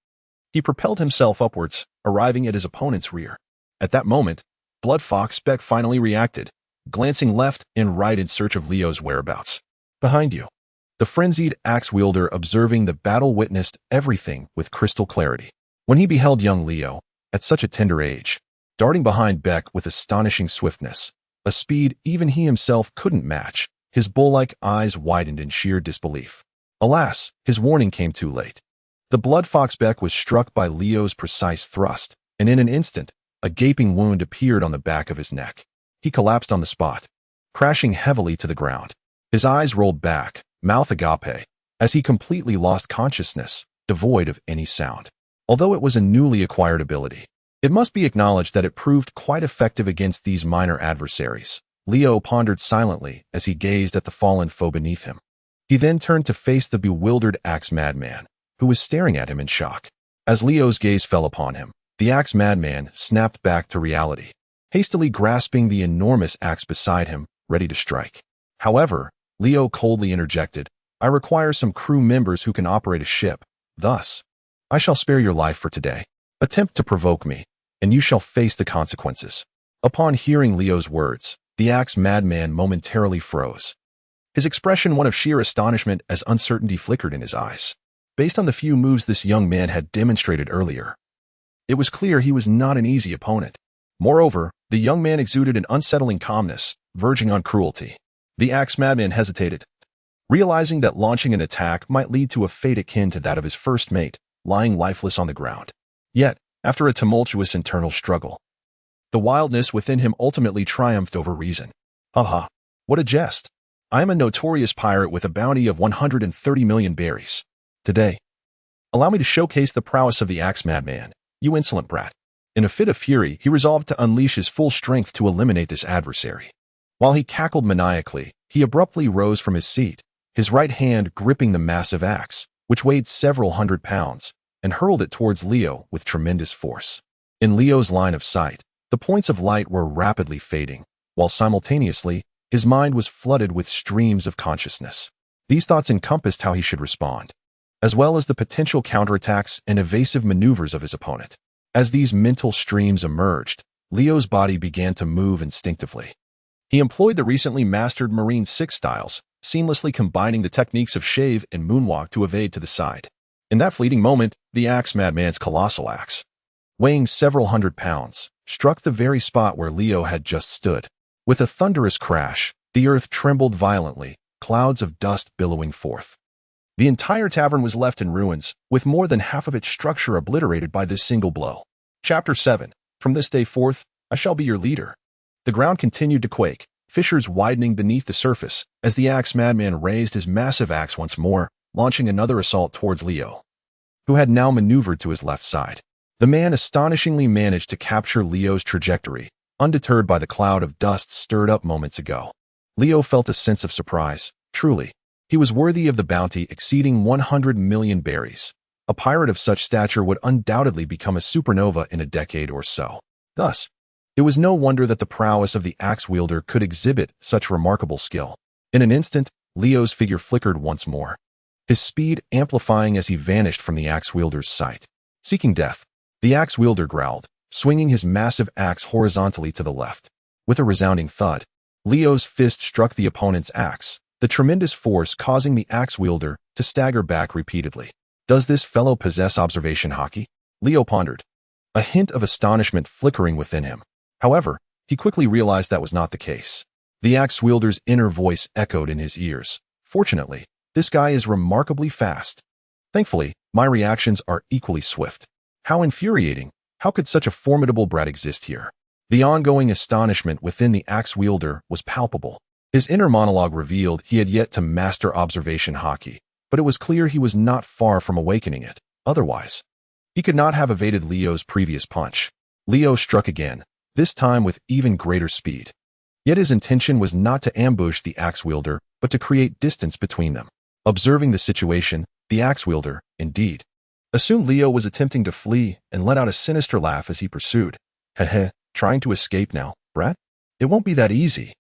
he propelled himself upwards, arriving at his opponent's rear. At that moment, Blood Fox Beck finally reacted, glancing left and right in search of Leo's whereabouts. Behind you. The frenzied axe wielder observing the battle witnessed everything with crystal clarity. When he beheld young Leo, at such a tender age, darting behind Beck with astonishing swiftness, a speed even he himself couldn't match, his bull-like eyes widened in sheer disbelief. Alas, his warning came too late. The Blood Fox Beck was struck by Leo's precise thrust, and in an instant, a gaping wound appeared on the back of his neck. He collapsed on the spot, crashing heavily to the ground. His eyes rolled back, mouth agape, as he completely lost consciousness, devoid of any sound. Although it was a newly acquired ability, it must be acknowledged that it proved quite effective against these minor adversaries. Leo pondered silently as he gazed at the fallen foe beneath him. He then turned to face the bewildered axe madman, who was staring at him in shock. As Leo's gaze fell upon him, the axe madman snapped back to reality, hastily grasping the enormous axe beside him, ready to strike. However, Leo coldly interjected, "I require some crew members who can operate a ship. Thus, I shall spare your life for today. Attempt to provoke me, and you shall face the consequences." Upon hearing Leo's words, the axe madman momentarily froze, his expression one of sheer astonishment as uncertainty flickered in his eyes. Based on the few moves this young man had demonstrated earlier, it was clear he was not an easy opponent. Moreover, the young man exuded an unsettling calmness, verging on cruelty. The axe madman hesitated, realizing that launching an attack might lead to a fate akin to that of his first mate, lying lifeless on the ground. Yet, after a tumultuous internal struggle, the wildness within him ultimately triumphed over reason. Haha, what a jest. I am a notorious pirate with a bounty of 130 million berries. Today, allow me to showcase the prowess of the axe madman, you insolent brat. In a fit of fury, he resolved to unleash his full strength to eliminate this adversary. While he cackled maniacally, he abruptly rose from his seat, his right hand gripping the massive axe, which weighed several hundred pounds, and hurled it towards Leo with tremendous force. In Leo's line of sight, the points of light were rapidly fading, while simultaneously, his mind was flooded with streams of consciousness. These thoughts encompassed how he should respond, as well as the potential counterattacks and evasive maneuvers of his opponent. As these mental streams emerged, Leo's body began to move instinctively. He employed the recently mastered Marine 6 styles, seamlessly combining the techniques of shave and moonwalk to evade to the side. In that fleeting moment, the axe madman's colossal axe, weighing several hundred pounds, struck the very spot where Leo had just stood. With a thunderous crash, the earth trembled violently, clouds of dust billowing forth. The entire tavern was left in ruins, with more than half of its structure obliterated by this single blow. Chapter 7. From this day forth, I shall be your leader. The ground continued to quake, fissures widening beneath the surface, as the axe madman raised his massive axe once more, launching another assault towards Leo, who had now maneuvered to his left side. The man astonishingly managed to capture Leo's trajectory, undeterred by the cloud of dust stirred up moments ago. Leo felt a sense of surprise. Truly, he was worthy of the bounty exceeding 100 million berries. A pirate of such stature would undoubtedly become a supernova in a decade or so. Thus, it was no wonder that the prowess of the axe wielder could exhibit such remarkable skill. In an instant, Leo's figure flickered once more, his speed amplifying as he vanished from the axe wielder's sight. Seeking death, the axe wielder growled, swinging his massive axe horizontally to the left. With a resounding thud, Leo's fist struck the opponent's axe, the tremendous force causing the axe wielder to stagger back repeatedly. Does this fellow possess observation Haki? Leo pondered, a hint of astonishment flickering within him. However, he quickly realized that was not the case. The axe wielder's inner voice echoed in his ears. Fortunately, this guy is remarkably fast. Thankfully, my reactions are equally swift. How infuriating! How could such a formidable brat exist here? The ongoing astonishment within the axe wielder was palpable. His inner monologue revealed he had yet to master observation Haki, but it was clear he was not far from awakening it. Otherwise, he could not have evaded Leo's previous punch. Leo struck again, this time with even greater speed. Yet his intention was not to ambush the axe wielder, but to create distance between them. Observing the situation, the axe wielder, indeed, assumed Leo was attempting to flee and let out a sinister laugh as he pursued. Heh, trying to escape now, brat? It won't be that easy.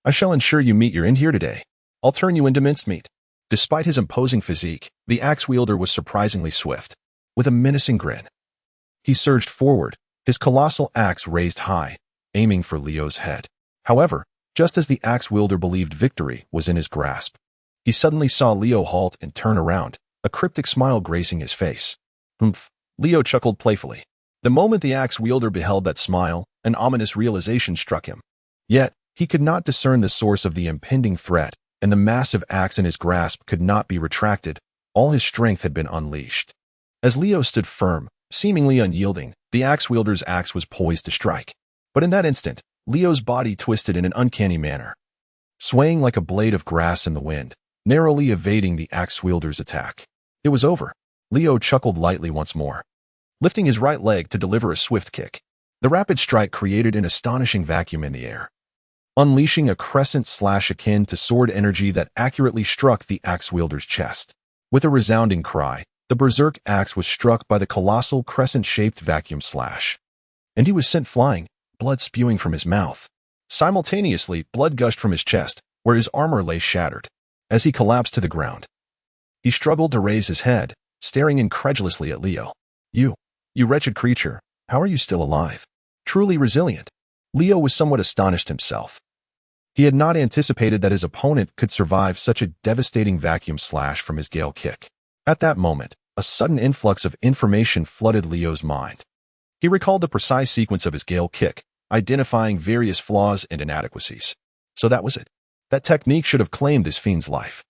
I shall ensure you meet your end here today. I'll turn you into mincemeat. Despite his imposing physique, the axe wielder was surprisingly swift. With a menacing grin, he surged forward, his colossal axe raised high, aiming for Leo's head. However, just as the axe wielder believed victory was in his grasp, he suddenly saw Leo halt and turn around, a cryptic smile gracing his face. Humph, Leo chuckled playfully. The moment the axe wielder beheld that smile, an ominous realization struck him. Yet, he could not discern the source of the impending threat, and the massive axe in his grasp could not be retracted. All his strength had been unleashed. As Leo stood firm, seemingly unyielding, the axe wielder's axe was poised to strike. But in that instant, Leo's body twisted in an uncanny manner. Swaying like a blade of grass in the wind, narrowly evading the axe-wielder's attack. It was over. Leo chuckled lightly once more, lifting his right leg to deliver a swift kick. The rapid strike created an astonishing vacuum in the air, unleashing a crescent slash akin to sword energy that accurately struck the axe-wielder's chest. With a resounding cry, the berserk axe was struck by the colossal crescent-shaped vacuum slash, and he was sent flying, blood spewing from his mouth. Simultaneously, blood gushed from his chest, where his armor lay shattered. As he collapsed to the ground, he struggled to raise his head, staring incredulously at Leo. You wretched creature, how are you still alive? Truly resilient. Leo was somewhat astonished himself. He had not anticipated that his opponent could survive such a devastating vacuum slash from his gale kick. At that moment, a sudden influx of information flooded Leo's mind. He recalled the precise sequence of his gale kick, identifying various flaws and inadequacies. So that was it. That technique should have claimed this fiend's life.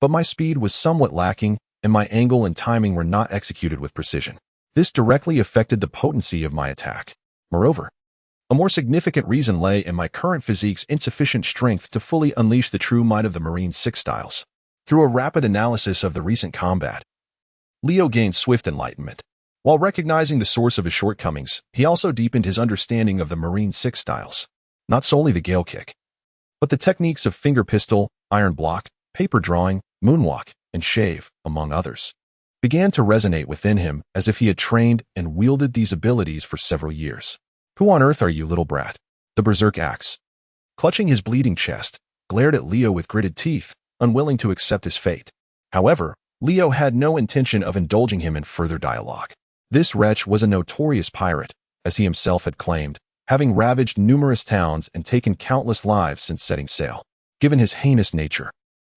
But my speed was somewhat lacking, and my angle and timing were not executed with precision. This directly affected the potency of my attack. Moreover, a more significant reason lay in my current physique's insufficient strength to fully unleash the true might of the Marine 6 styles. Through a rapid analysis of the recent combat, Leo gained swift enlightenment. While recognizing the source of his shortcomings, he also deepened his understanding of the Marine 6 styles. Not solely the gale kick, but the techniques of finger pistol, iron block, paper drawing, moonwalk, and shave, among others, began to resonate within him as if he had trained and wielded these abilities for several years. Who on earth are you, little brat? The berserk axe, clutching his bleeding chest, glared at Leo with gritted teeth, unwilling to accept his fate. However, Leo had no intention of indulging him in further dialogue. This wretch was a notorious pirate, as he himself had claimed, having ravaged numerous towns and taken countless lives since setting sail. Given his heinous nature,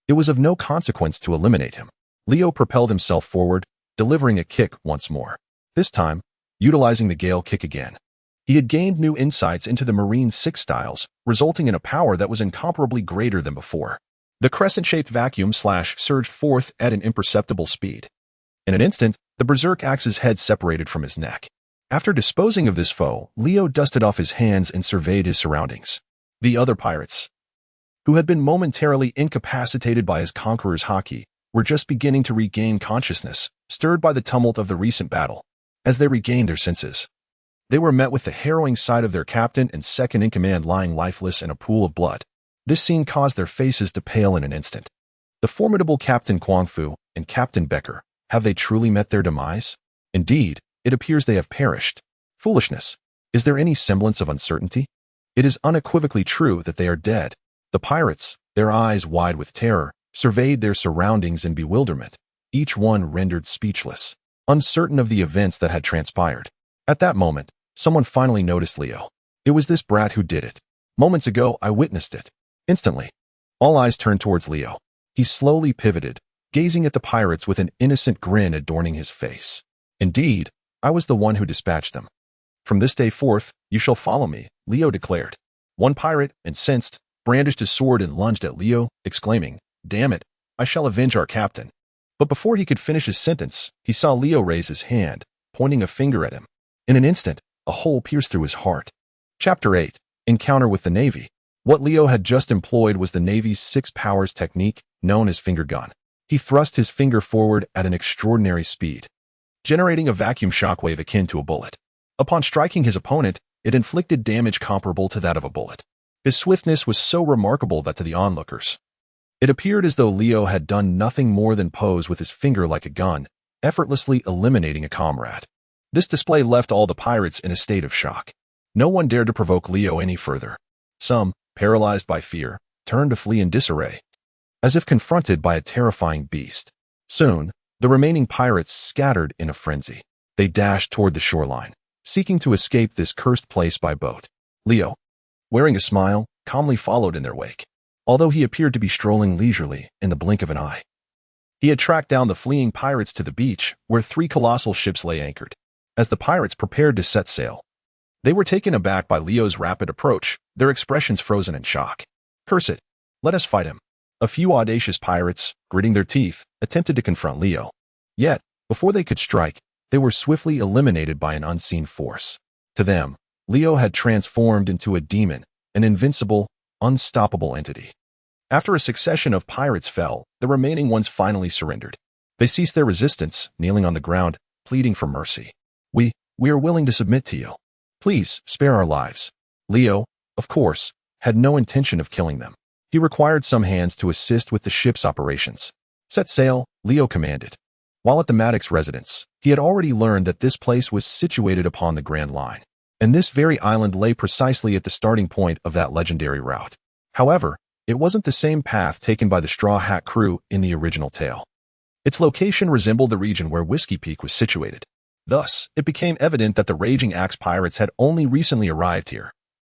it was of no consequence to eliminate him. Leo propelled himself forward, delivering a kick once more. This time, utilizing the gale kick again. He had gained new insights into the Marine 6 styles, resulting in a power that was incomparably greater than before. The crescent-shaped vacuum slash surged forth at an imperceptible speed. In an instant, the berserk axe's head separated from his neck. After disposing of this foe, Leo dusted off his hands and surveyed his surroundings. The other pirates, who had been momentarily incapacitated by his conqueror's Haki, were just beginning to regain consciousness, stirred by the tumult of the recent battle. As they regained their senses, they were met with the harrowing sight of their captain and second-in-command lying lifeless in a pool of blood. This scene caused their faces to pale in an instant. The formidable Captain Kwangfu and Captain Becker, have they truly met their demise? Indeed, it appears they have perished. Foolishness. Is there any semblance of uncertainty? It is unequivocally true that they are dead. The pirates, their eyes wide with terror, surveyed their surroundings in bewilderment, each one rendered speechless, uncertain of the events that had transpired. At that moment, someone finally noticed Leo. It was this brat who did it. Moments ago, I witnessed it. Instantly, all eyes turned towards Leo. He slowly pivoted, gazing at the pirates with an innocent grin adorning his face. Indeed, I was the one who dispatched them. From this day forth, you shall follow me, Leo declared. One pirate, incensed, brandished his sword and lunged at Leo, exclaiming, "Damn it, I shall avenge our captain." But before he could finish his sentence, he saw Leo raise his hand, pointing a finger at him. In an instant, a hole pierced through his heart. Chapter 8. Encounter with the Navy. What Leo had just employed was the Navy's 6 powers technique, known as finger gun. He thrust his finger forward at an extraordinary speed, generating a vacuum shockwave akin to a bullet. Upon striking his opponent, it inflicted damage comparable to that of a bullet. His swiftness was so remarkable that to the onlookers, it appeared as though Leo had done nothing more than pose with his finger like a gun, effortlessly eliminating a comrade. This display left all the pirates in a state of shock. No one dared to provoke Leo any further. Some, paralyzed by fear, turned to flee in disarray, as if confronted by a terrifying beast. Soon, the remaining pirates scattered in a frenzy. They dashed toward the shoreline, seeking to escape this cursed place by boat. Leo, wearing a smile, calmly followed in their wake, although he appeared to be strolling leisurely in the blink of an eye. He had tracked down the fleeing pirates to the beach, where 3 colossal ships lay anchored. As the pirates prepared to set sail, they were taken aback by Leo's rapid approach, their expressions frozen in shock. "Curse it, let us fight him." A few audacious pirates, gritting their teeth, attempted to confront Leo. Yet, before they could strike, they were swiftly eliminated by an unseen force. To them, Leo had transformed into a demon, an invincible, unstoppable entity. After a succession of pirates fell, the remaining ones finally surrendered. They ceased their resistance, kneeling on the ground, pleading for mercy. We are willing to submit to you. Please, spare our lives. Leo, of course, had no intention of killing them. He required some hands to assist with the ship's operations. Set sail, Leo commanded. While at the Maddox residence, he had already learned that this place was situated upon the Grand Line, and this very island lay precisely at the starting point of that legendary route. However, it wasn't the same path taken by the Straw Hat crew in the original tale. Its location resembled the region where Whiskey Peak was situated. Thus, it became evident that the Raging Axe pirates had only recently arrived here,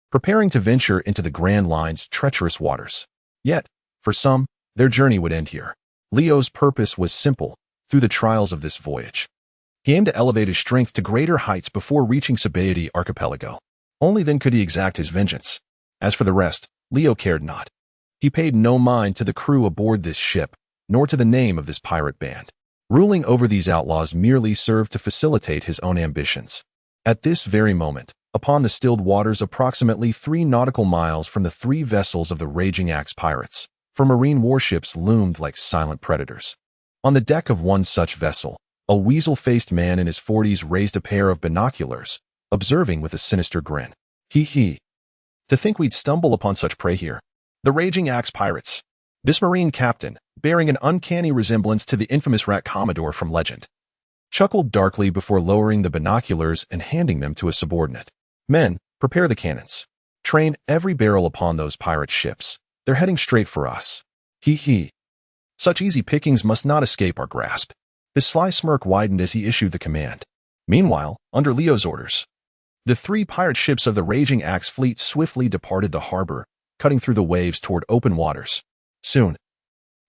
preparing to venture into the Grand Line's treacherous waters. Yet, for some, their journey would end here. Leo's purpose was simple. Through the trials of this voyage, he aimed to elevate his strength to greater heights before reaching Sabaody Archipelago. Only then could he exact his vengeance. As for the rest, Leo cared not. He paid no mind to the crew aboard this ship, nor to the name of this pirate band. Ruling over these outlaws merely served to facilitate his own ambitions. At this very moment, upon the stilled waters approximately 3 nautical miles from the 3 vessels of the Raging Axe pirates, for marine warships loomed like silent predators. On the deck of one such vessel, a weasel-faced man in his 40s raised a pair of binoculars, observing with a sinister grin. He. To think we'd stumble upon such prey here. The Raging Axe pirates. This marine captain, bearing an uncanny resemblance to the infamous Rat Commodore from legend, chuckled darkly before lowering the binoculars and handing them to a subordinate. Men, prepare the cannons. Train every barrel upon those pirate ships. They're heading straight for us. He. Such easy pickings must not escape our grasp. His sly smirk widened as he issued the command. Meanwhile, under Leo's orders, the 3 pirate ships of the Raging Axe fleet swiftly departed the harbor, cutting through the waves toward open waters. Soon,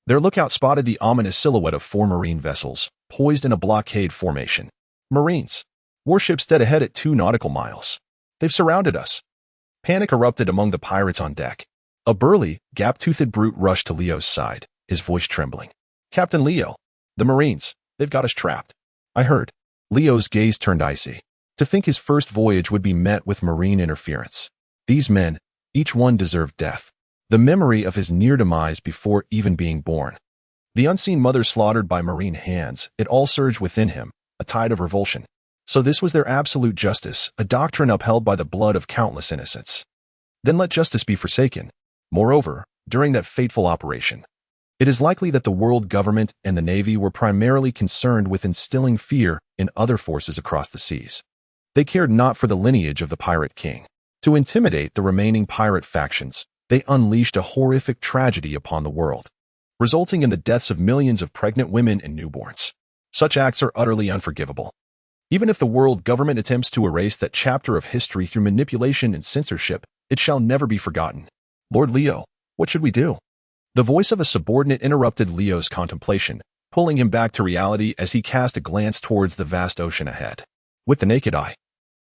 their lookout spotted the ominous silhouette of 4 marine vessels, poised in a blockade formation. Marines. Warships dead ahead at 2 nautical miles. They've surrounded us. Panic erupted among the pirates on deck. A burly, gap-toothed brute rushed to Leo's side, his voice trembling. Captain Leo, the Marines, they've got us trapped. I heard. Leo's gaze turned icy. To think his first voyage would be met with marine interference. These men, each one deserved death. The memory of his near demise before even being born. The unseen mother slaughtered by marine hands, it all surged within him, a tide of revulsion. So this was their absolute justice, a doctrine upheld by the blood of countless innocents. Then let justice be forsaken. Moreover, during that fateful operation, it is likely that the world government and the Navy were primarily concerned with instilling fear in other forces across the seas. They cared not for the lineage of the pirate king. To intimidate the remaining pirate factions, they unleashed a horrific tragedy upon the world, resulting in the deaths of millions of pregnant women and newborns. Such acts are utterly unforgivable. Even if the world government attempts to erase that chapter of history through manipulation and censorship, it shall never be forgotten. Lord Leo, what should we do? The voice of a subordinate interrupted Leo's contemplation, pulling him back to reality as he cast a glance towards the vast ocean ahead. With the naked eye,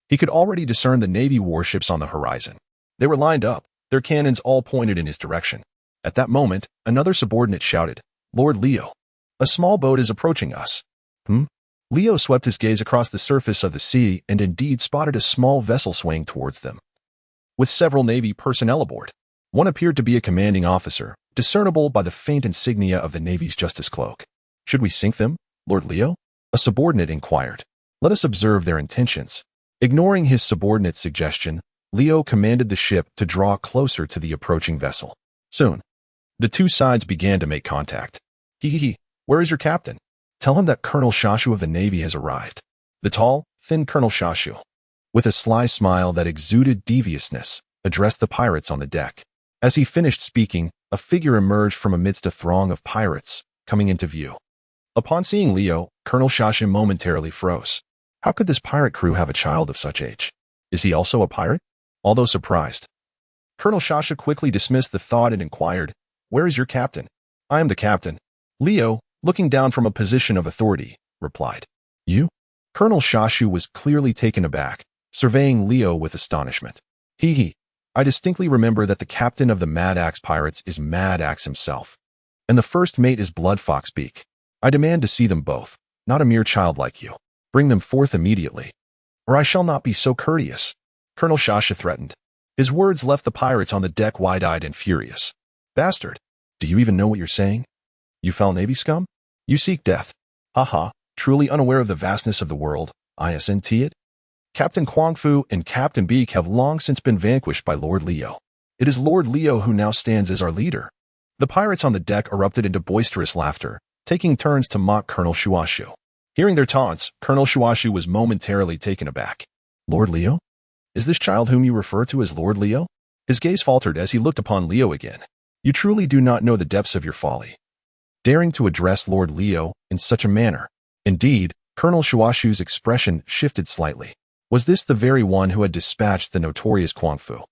he could already discern the Navy warships on the horizon. They were lined up, their cannons all pointed in his direction. At that moment, another subordinate shouted, Lord Leo, a small boat is approaching us. Leo swept his gaze across the surface of the sea and indeed spotted a small vessel swaying towards them, with several Navy personnel aboard. One appeared to be a commanding officer, discernible by the faint insignia of the Navy's Justice Cloak. Should we sink them, Lord Leo? A subordinate inquired. Let us observe their intentions. Ignoring his subordinate's suggestion, Leo commanded the ship to draw closer to the approaching vessel. Soon, the 2 sides began to make contact. Where is your captain? Tell him that Colonel Shashu of the Navy has arrived. The tall, thin Colonel Shashu, with a sly smile that exuded deviousness, addressed the pirates on the deck. As he finished speaking, a figure emerged from amidst a throng of pirates, coming into view. Upon seeing Leo, Colonel Shashu momentarily froze. How could this pirate crew have a child of such age? Is he also a pirate? Although surprised, Colonel Shashu quickly dismissed the thought and inquired, Where is your captain? I am the captain. Leo, looking down from a position of authority, replied. You? Colonel Shashu was clearly taken aback, surveying Leo with astonishment. I distinctly remember that the captain of the Mad Axe pirates is Mad Axe himself, and the first mate is Blood Fox Beak. I demand to see them both, not a mere child like you. Bring them forth immediately, or I shall not be so courteous. Colonel Shashu threatened. His words left the pirates on the deck wide-eyed and furious. Bastard! Do you even know what you're saying? You foul Navy scum? You seek death. Haha, truly unaware of the vastness of the world, isn't it? Captain Kwang Fu and Captain Beak have long since been vanquished by Lord Leo. It is Lord Leo who now stands as our leader. The pirates on the deck erupted into boisterous laughter, taking turns to mock Colonel Shuashu. Hearing their taunts, Colonel Shuashu was momentarily taken aback. Lord Leo? Is this child whom you refer to as Lord Leo? His gaze faltered as he looked upon Leo again. You truly do not know the depths of your folly. Daring to address Lord Leo in such a manner. Indeed, Colonel Shuashu's expression shifted slightly. Was this the very one who had dispatched the notorious Kwang Fu,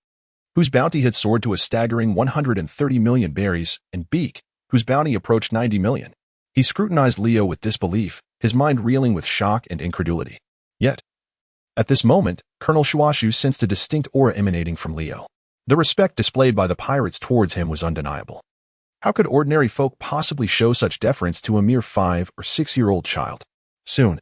whose bounty had soared to a staggering 130 million berries, and Beak, whose bounty approached 90 million? He scrutinized Leo with disbelief, his mind reeling with shock and incredulity. Yet, at this moment, Colonel Shuashu sensed a distinct aura emanating from Leo. The respect displayed by the pirates towards him was undeniable. How could ordinary folk possibly show such deference to a mere 5 or 6-year-old child? Soon,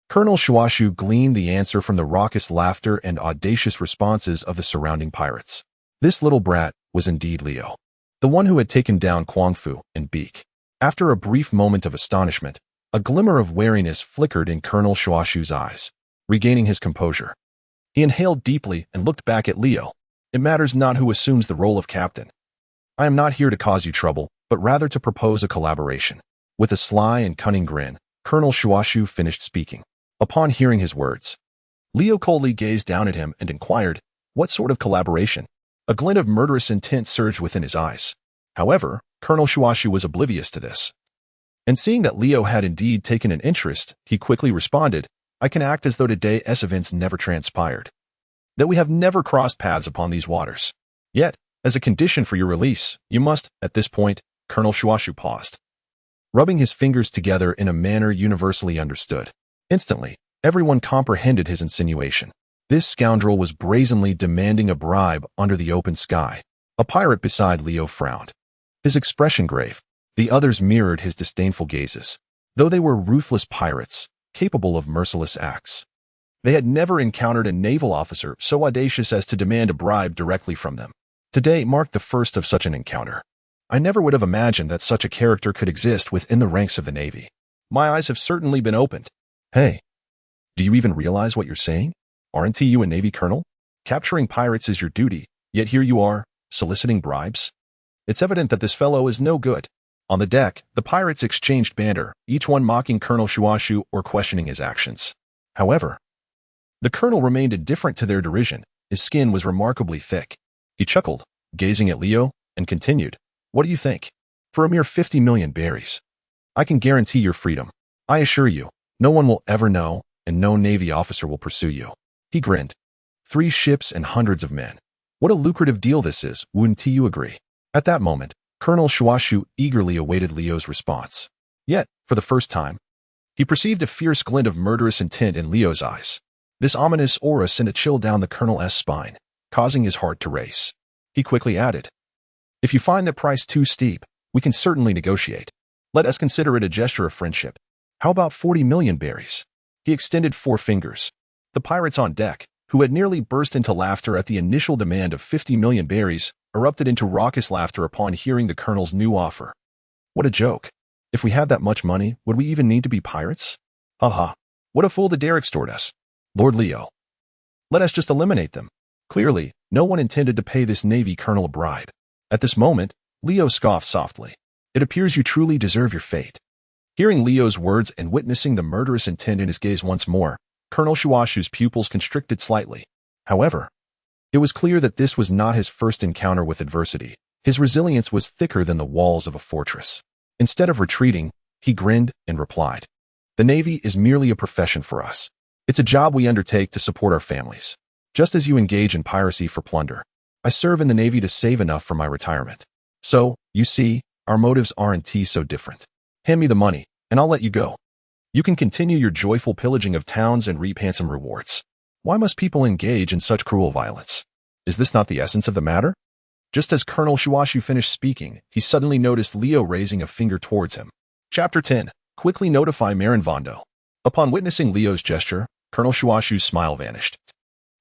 Colonel Shuashu gleaned the answer from the raucous laughter and audacious responses of the surrounding pirates. This little brat was indeed Leo, the one who had taken down Kwang Fu and Beak. After a brief moment of astonishment, a glimmer of wariness flickered in Colonel Shuashu's eyes. Regaining his composure, he inhaled deeply and looked back at Leo. It matters not who assumes the role of captain. I am not here to cause you trouble, but rather to propose a collaboration. With a sly and cunning grin, Colonel Shuashu finished speaking. Upon hearing his words, Leo coldly gazed down at him and inquired, what sort of collaboration? A glint of murderous intent surged within his eyes. However, Colonel Shuashu was oblivious to this. And seeing that Leo had indeed taken an interest, he quickly responded, I can act as though today's events never transpired, that we have never crossed paths upon these waters. Yet, as a condition for your release, you must, at this point, Colonel Shuashu paused, rubbing his fingers together in a manner universally understood. Instantly, everyone comprehended his insinuation. This scoundrel was brazenly demanding a bribe under the open sky. A pirate beside Leo frowned, his expression grave. The others mirrored his disdainful gazes. Though they were ruthless pirates, capable of merciless acts, they had never encountered a naval officer so audacious as to demand a bribe directly from them. Today marked the first of such an encounter. I never would have imagined that such a character could exist within the ranks of the Navy. My eyes have certainly been opened. Hey, do you even realize what you're saying? Aren't you a Navy colonel? Capturing pirates is your duty, yet here you are, soliciting bribes? It's evident that this fellow is no good. On the deck, the pirates exchanged banter, each one mocking Colonel Shuashu or questioning his actions. However, the colonel remained indifferent to their derision. His skin was remarkably thick. He chuckled, gazing at Leo, and continued, what do you think? For a mere 50 million berries, I can guarantee your freedom. I assure you, no one will ever know, and no Navy officer will pursue you. He grinned. 3 ships and hundreds of men. What a lucrative deal this is, wouldn't you agree? At that moment, Colonel Shuashu eagerly awaited Leo's response. Yet, for the first time, he perceived a fierce glint of murderous intent in Leo's eyes. This ominous aura sent a chill down the colonel's spine, causing his heart to race. He quickly added, if you find that price too steep, we can certainly negotiate. Let us consider it a gesture of friendship. How about 40 million berries? He extended 4 fingers. The pirates on deck, who had nearly burst into laughter at the initial demand of 50 million berries, erupted into raucous laughter upon hearing the colonel's new offer. What a joke. If we had that much money, would we even need to be pirates? Haha. What a fool to dare extort us. Lord Leo. Let us just eliminate them. Clearly, no one intended to pay this Navy colonel a bribe. At this moment, Leo scoffed softly. It appears you truly deserve your fate. Hearing Leo's words and witnessing the murderous intent in his gaze once more, Colonel Shuashu's pupils constricted slightly. However, it was clear that this was not his first encounter with adversity. His resilience was thicker than the walls of a fortress. Instead of retreating, he grinned and replied, the Navy is merely a profession for us. It's a job we undertake to support our families. Just as you engage in piracy for plunder, I serve in the Navy to save enough for my retirement. So, you see, our motives aren't so different. Hand me the money, and I'll let you go. You can continue your joyful pillaging of towns and reap handsome rewards. Why must people engage in such cruel violence? Is this not the essence of the matter? Just as Colonel Shuashu finished speaking, he suddenly noticed Leo raising a finger towards him. Chapter 10. Quickly notify Marin Vondo. Upon witnessing Leo's gesture, Colonel Shuashu's smile vanished,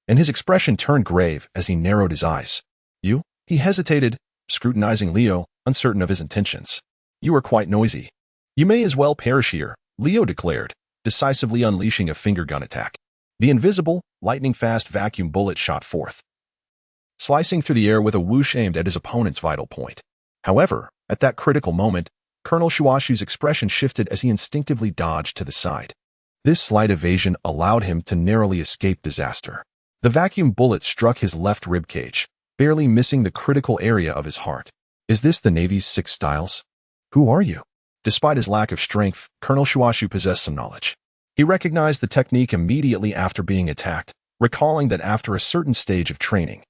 and his expression turned grave as he narrowed his eyes. You? He hesitated, scrutinizing Leo, uncertain of his intentions. "You are quite noisy. You may as well perish here," Leo declared, decisively unleashing a finger gun attack. The invisible, lightning-fast vacuum bullet shot forth, slicing through the air with a whoosh aimed at his opponent's vital point. However, at that critical moment, Colonel Shuashu's expression shifted as he instinctively dodged to the side. This slight evasion allowed him to narrowly escape disaster. The vacuum bullet struck his left rib cage, barely missing the critical area of his heart. "Is this the Navy's 6 styles? Who are you?" Despite his lack of strength, Colonel Shuashu possessed some knowledge. He recognized the technique immediately after being attacked, recalling that after a certain stage of training,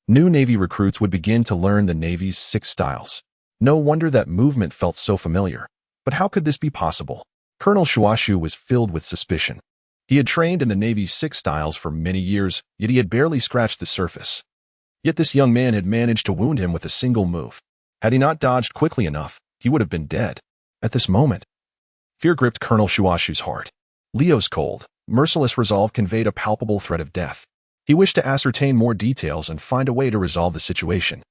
new Navy recruits would begin to learn the Navy's 6 styles. No wonder that movement felt so familiar. But how could this be possible? Colonel Shuashu was filled with suspicion. He had trained in the Navy's 6 styles for many years, yet he had barely scratched the surface. Yet this young man had managed to wound him with a single move. Had he not dodged quickly enough, he would have been dead. At this moment, fear gripped Colonel Shuashu's heart. Leo's cold, merciless resolve conveyed a palpable threat of death. He wished to ascertain more details and find a way to resolve the situation.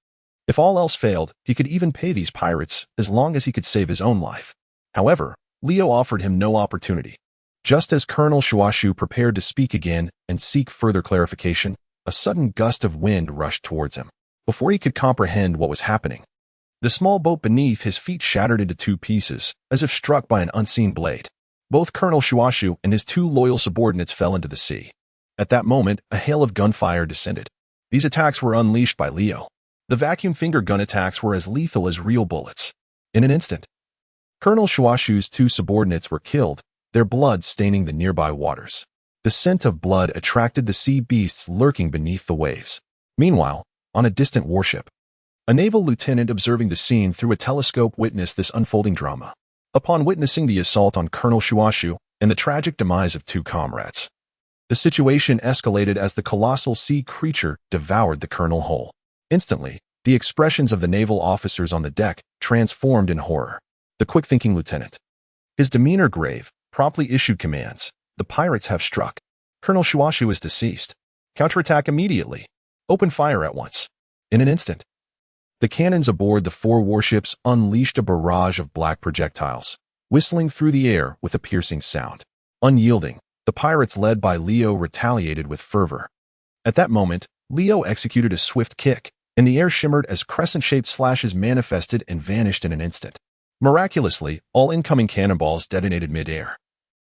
If all else failed, he could even pay these pirates as long as he could save his own life. However, Leo offered him no opportunity. Just as Colonel Shuashu prepared to speak again and seek further clarification, a sudden gust of wind rushed towards him. Before he could comprehend what was happening, the small boat beneath his feet shattered into 2 pieces, as if struck by an unseen blade. Both Colonel Shuashu and his 2 loyal subordinates fell into the sea. At that moment, a hail of gunfire descended. These attacks were unleashed by Leo. The vacuum finger gun attacks were as lethal as real bullets. In an instant, Colonel Shuashu's 2 subordinates were killed, their blood staining the nearby waters. The scent of blood attracted the sea beasts lurking beneath the waves. Meanwhile, on a distant warship, a naval lieutenant observing the scene through a telescope witnessed this unfolding drama. Upon witnessing the assault on Colonel Shuashu and the tragic demise of 2 comrades, the situation escalated as the colossal sea creature devoured the colonel whole. Instantly, the expressions of the naval officers on the deck transformed in horror. The quick-thinking lieutenant, his demeanor grave, promptly issued commands. "The pirates have struck. Colonel Shuashu is deceased. Counterattack immediately. Open fire at once." In an instant, the cannons aboard the 4 warships unleashed a barrage of black projectiles, whistling through the air with a piercing sound. Unyielding, the pirates led by Leo retaliated with fervor. At that moment, Leo executed a swift kick, and the air shimmered as crescent-shaped slashes manifested and vanished in an instant. Miraculously, all incoming cannonballs detonated mid-air,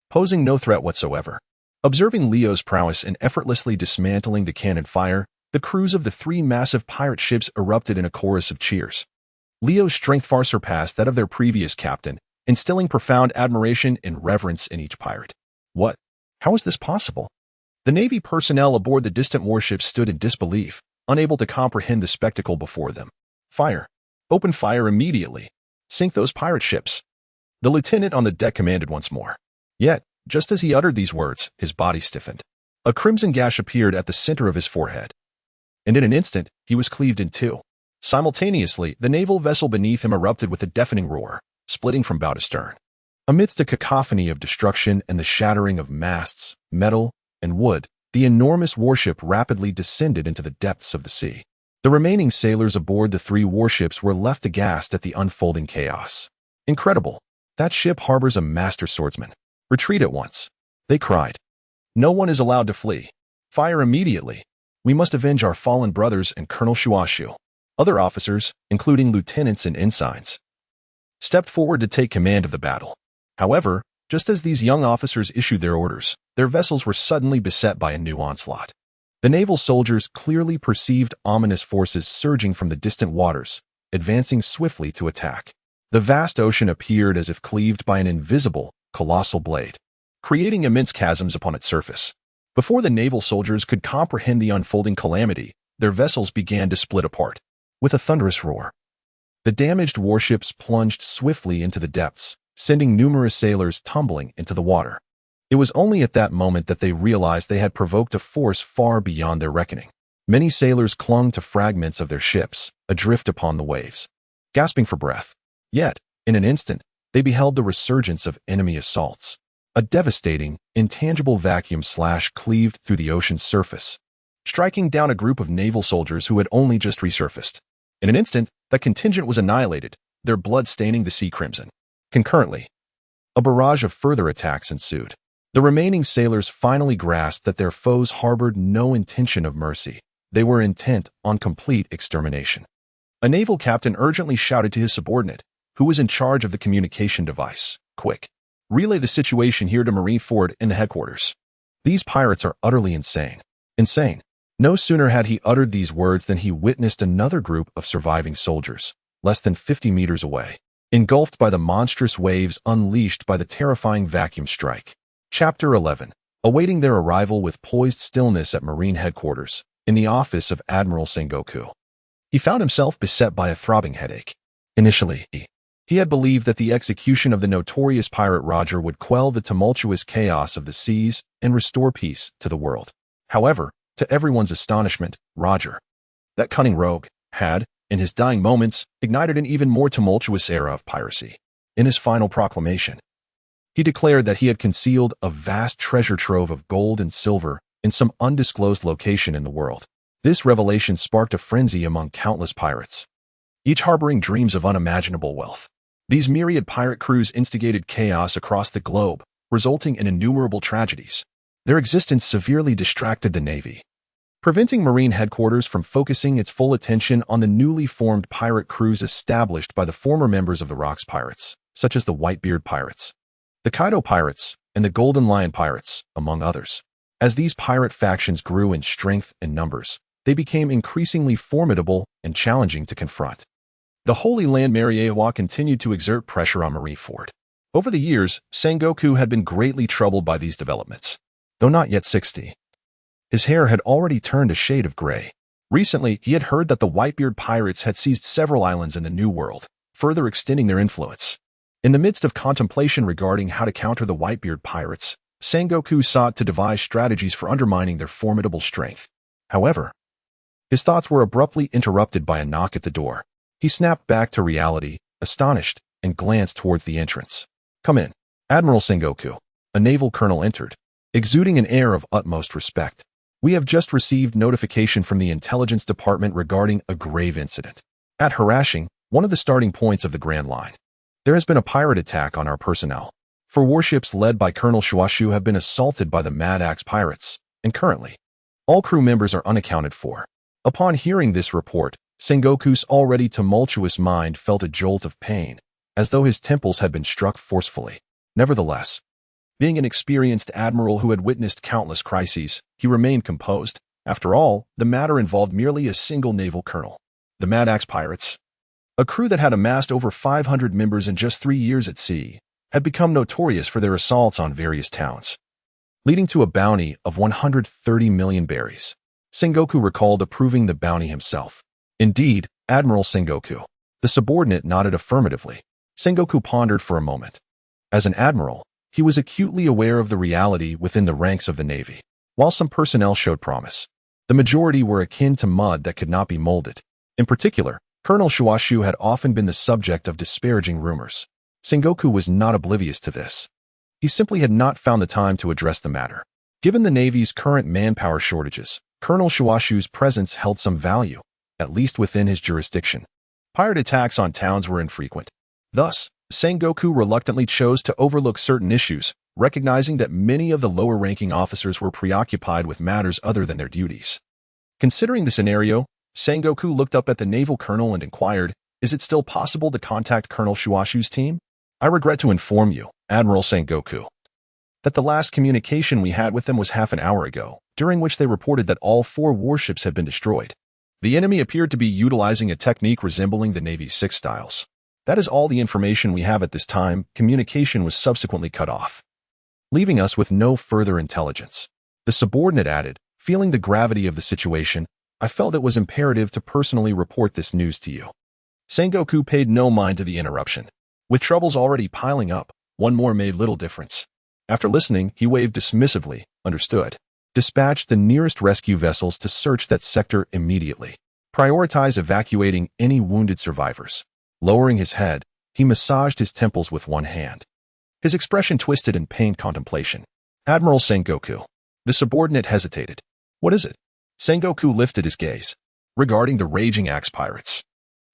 posing no threat whatsoever. Observing Leo's prowess in effortlessly dismantling the cannon fire, the crews of the 3 massive pirate ships erupted in a chorus of cheers. Leo's strength far surpassed that of their previous captain, instilling profound admiration and reverence in each pirate. What? How is this possible? The Navy personnel aboard the distant warships stood in disbelief, unable to comprehend the spectacle before them. "Fire! Open fire immediately! Sink those pirate ships!" The lieutenant on the deck commanded once more. Yet, just as he uttered these words, his body stiffened. A crimson gash appeared at the center of his forehead, and in an instant, he was cleaved in 2. Simultaneously, the naval vessel beneath him erupted with a deafening roar, splitting from bow to stern. Amidst a cacophony of destruction and the shattering of masts, metal, and wood, the enormous warship rapidly descended into the depths of the sea. The remaining sailors aboard the 3 warships were left aghast at the unfolding chaos. "Incredible! That ship harbors a master swordsman. Retreat at once," they cried. "No one is allowed to flee. Fire immediately. We must avenge our fallen brothers and Colonel Shuashu." Other officers, including lieutenants and ensigns, stepped forward to take command of the battle. However, just as these young officers issued their orders, their vessels were suddenly beset by a new onslaught. The naval soldiers clearly perceived ominous forces surging from the distant waters, advancing swiftly to attack. The vast ocean appeared as if cleaved by an invisible, colossal blade, creating immense chasms upon its surface. Before the naval soldiers could comprehend the unfolding calamity, their vessels began to split apart. With a thunderous roar, the damaged warships plunged swiftly into the depths, sending numerous sailors tumbling into the water. It was only at that moment that they realized they had provoked a force far beyond their reckoning. Many sailors clung to fragments of their ships, adrift upon the waves, gasping for breath. Yet, in an instant, they beheld the resurgence of enemy assaults. A devastating, intangible vacuum slash cleaved through the ocean's surface, striking down a group of naval soldiers who had only just resurfaced. In an instant, that contingent was annihilated, their blood staining the sea crimson. Concurrently, a barrage of further attacks ensued. The remaining sailors finally grasped that their foes harbored no intention of mercy. They were intent on complete extermination. A naval captain urgently shouted to his subordinate, who was in charge of the communication device, "Quick, relay the situation here to Marineford in the headquarters. These pirates are utterly insane." Insane. No sooner had he uttered these words than he witnessed another group of surviving soldiers, less than 50 meters away, engulfed by the monstrous waves unleashed by the terrifying vacuum strike. Chapter 11. Awaiting their arrival with poised stillness at Marine headquarters, in the office of Admiral Sengoku. He found himself beset by a throbbing headache. Initially, he had believed that the execution of the notorious pirate Roger would quell the tumultuous chaos of the seas and restore peace to the world. However, to everyone's astonishment, Roger, that cunning rogue, had, in his dying moments, ignited an even more tumultuous era of piracy. In his final proclamation, he declared that he had concealed a vast treasure trove of gold and silver in some undisclosed location in the world. This revelation sparked a frenzy among countless pirates, each harboring dreams of unimaginable wealth. These myriad pirate crews instigated chaos across the globe, resulting in innumerable tragedies. Their existence severely distracted the Navy, preventing Marine headquarters from focusing its full attention on the newly formed pirate crews established by the former members of the Rocks Pirates, such as the Whitebeard Pirates, the Kaido Pirates, and the Golden Lion Pirates, among others. As these pirate factions grew in strength and numbers, they became increasingly formidable and challenging to confront. The Holy Land Mariewa continued to exert pressure on Marineford. Over the years, Sengoku had been greatly troubled by these developments. Though not yet 60, his hair had already turned a shade of gray. Recently, he had heard that the Whitebeard Pirates had seized several islands in the New World, further extending their influence. In the midst of contemplation regarding how to counter the Whitebeard Pirates, Sengoku sought to devise strategies for undermining their formidable strength. However, his thoughts were abruptly interrupted by a knock at the door. He snapped back to reality, astonished, and glanced towards the entrance. "Come in." Admiral Sengoku, a naval colonel, entered, exuding an air of utmost respect. "We have just received notification from the intelligence department regarding a grave incident at Harashing, one of the starting points of the Grand Line. There has been a pirate attack on our personnel. 4 warships led by Colonel Shuashu have been assaulted by the Mad Axe pirates, and currently, all crew members are unaccounted for." Upon hearing this report, Sengoku's already tumultuous mind felt a jolt of pain, as though his temples had been struck forcefully. Nevertheless, being an experienced admiral who had witnessed countless crises, he remained composed. After all, the matter involved merely a single naval colonel. The Mad Axe Pirates, a crew that had amassed over 500 members in just 3 years at sea, had become notorious for their assaults on various towns, leading to a bounty of 130 million berries. Sengoku recalled approving the bounty himself. "Indeed, Admiral Sengoku." The subordinate nodded affirmatively. Sengoku pondered for a moment. As an admiral, he was acutely aware of the reality within the ranks of the Navy. While some personnel showed promise, the majority were akin to mud that could not be molded. In particular, Colonel Shuashu had often been the subject of disparaging rumors. Sengoku was not oblivious to this. He simply had not found the time to address the matter. Given the Navy's current manpower shortages, Colonel Shuashu's presence held some value, at least within his jurisdiction. Pirate attacks on towns were infrequent. Thus, Sengoku reluctantly chose to overlook certain issues, recognizing that many of the lower-ranking officers were preoccupied with matters other than their duties. Considering the scenario, Sengoku looked up at the naval colonel and inquired, "Is it still possible to contact Colonel Shuashu's team?" "I regret to inform you, Admiral Sengoku, that the last communication we had with them was half an hour ago, during which they reported that all 4 warships had been destroyed. The enemy appeared to be utilizing a technique resembling the Navy's 6 styles. That is all the information we have at this time." Communication was subsequently cut off, leaving us with no further intelligence. The subordinate added, "Feeling the gravity of the situation, I felt it was imperative to personally report this news to you." Sengoku paid no mind to the interruption. With troubles already piling up, one more made little difference. After listening, he waved dismissively, "Understood. Dispatch the nearest rescue vessels to search that sector immediately. Prioritize evacuating any wounded survivors." Lowering his head, he massaged his temples with one hand. His expression twisted in pained contemplation. "Admiral Sengoku." The subordinate hesitated. "What is it?" Sengoku lifted his gaze. "Regarding the raging Axe Pirates.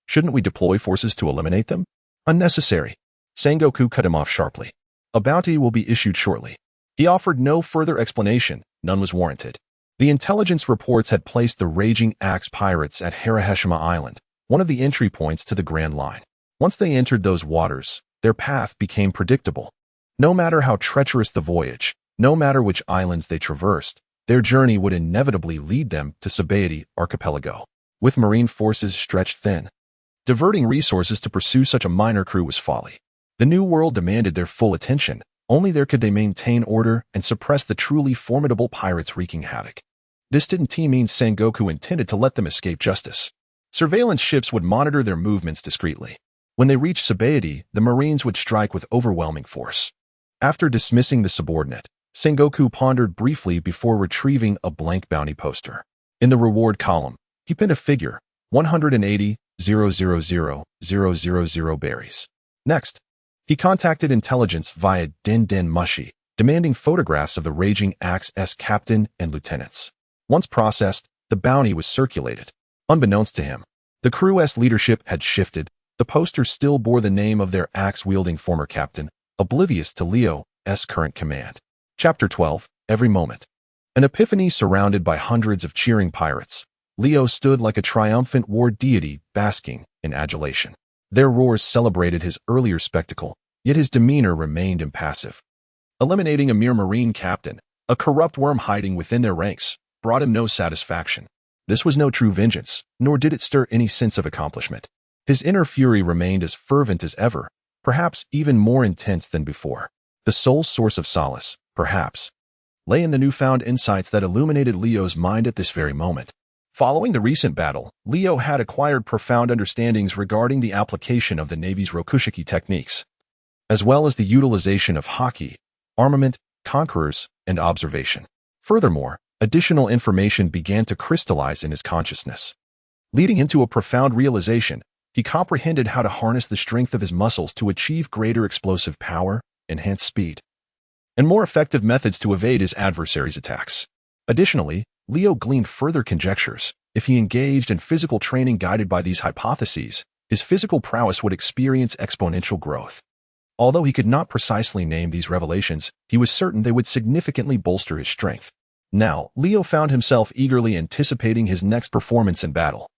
Shouldn't we deploy forces to eliminate them? Unnecessary. Sengoku cut him off sharply. A bounty will be issued shortly. He offered no further explanation. None was warranted. The intelligence reports had placed the Raging Axe pirates at Haraheshima Island, one of the entry points to the Grand Line. Once they entered those waters, their path became predictable. No matter how treacherous the voyage, no matter which islands they traversed, their journey would inevitably lead them to Sabaody Archipelago. With marine forces stretched thin, diverting resources to pursue such a minor crew was folly. The New World demanded their full attention. Only there could they maintain order and suppress the truly formidable pirates wreaking havoc. This didn't mean Sengoku intended to let them escape justice. Surveillance ships would monitor their movements discreetly. When they reached Sabaody, the Marines would strike with overwhelming force. After dismissing the subordinate, Sengoku pondered briefly before retrieving a blank bounty poster. In the reward column, he pinned a figure, 180,000,000 berries. Next, he contacted intelligence via Den Mushi, demanding photographs of the Raging Axe's captain and lieutenants. Once processed, the bounty was circulated. Unbeknownst to him, the crew's leadership had shifted. The poster still bore the name of their axe-wielding former captain, oblivious to Leo's current command. Chapter 12, Every Moment. An epiphany surrounded by hundreds of cheering pirates. Leo stood like a triumphant war deity basking in adulation. Their roars celebrated his earlier spectacle, yet his demeanor remained impassive. Eliminating a mere marine captain, a corrupt worm hiding within their ranks, brought him no satisfaction. This was no true vengeance, nor did it stir any sense of accomplishment. His inner fury remained as fervent as ever, perhaps even more intense than before. The sole source of solace, perhaps, lay in the newfound insights that illuminated Leo's mind at this very moment. Following the recent battle, Leo had acquired profound understandings regarding the application of the Navy's Rokushiki techniques, as well as the utilization of Haki, armament, conquerors, and observation. Furthermore, additional information began to crystallize in his consciousness. Leading into a profound realization, he comprehended how to harness the strength of his muscles to achieve greater explosive power, enhanced speed, and more effective methods to evade his adversaries' attacks. Additionally, Leo gleaned further conjectures. If he engaged in physical training guided by these hypotheses, his physical prowess would experience exponential growth. Although he could not precisely name these revelations, he was certain they would significantly bolster his strength. Now, Leo found himself eagerly anticipating his next performance in battle.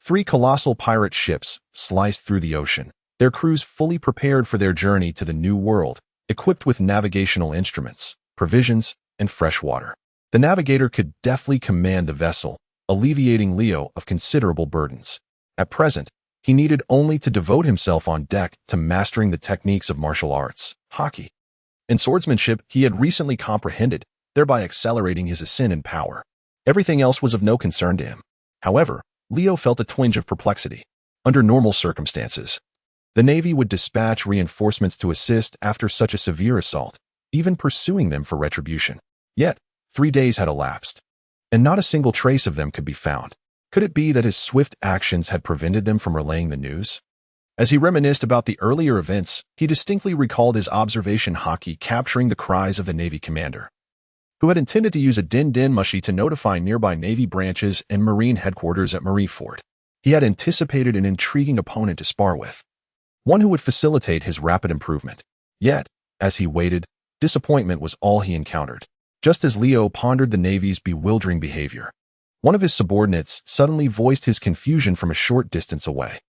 3 colossal pirate ships sliced through the ocean, their crews fully prepared for their journey to the New World, equipped with navigational instruments, provisions, and fresh water. The navigator could deftly command the vessel, alleviating Leo of considerable burdens. At present, he needed only to devote himself on deck to mastering the techniques of martial arts, Haki, and swordsmanship he had recently comprehended, thereby accelerating his ascent in power. Everything else was of no concern to him. However, Leo felt a twinge of perplexity. Under normal circumstances, the Navy would dispatch reinforcements to assist after such a severe assault, even pursuing them for retribution. Yet, 3 days had elapsed, and not a single trace of them could be found. Could it be that his swift actions had prevented them from relaying the news? As he reminisced about the earlier events, he distinctly recalled his observation Haki capturing the cries of the Navy commander, who had intended to use a Den Mushi to notify nearby Navy branches and Marine headquarters at Marineford. He had anticipated an intriguing opponent to spar with, one who would facilitate his rapid improvement. Yet, as he waited, disappointment was all he encountered. Just as Leo pondered the Navy's bewildering behavior, one of his subordinates suddenly voiced his confusion from a short distance away.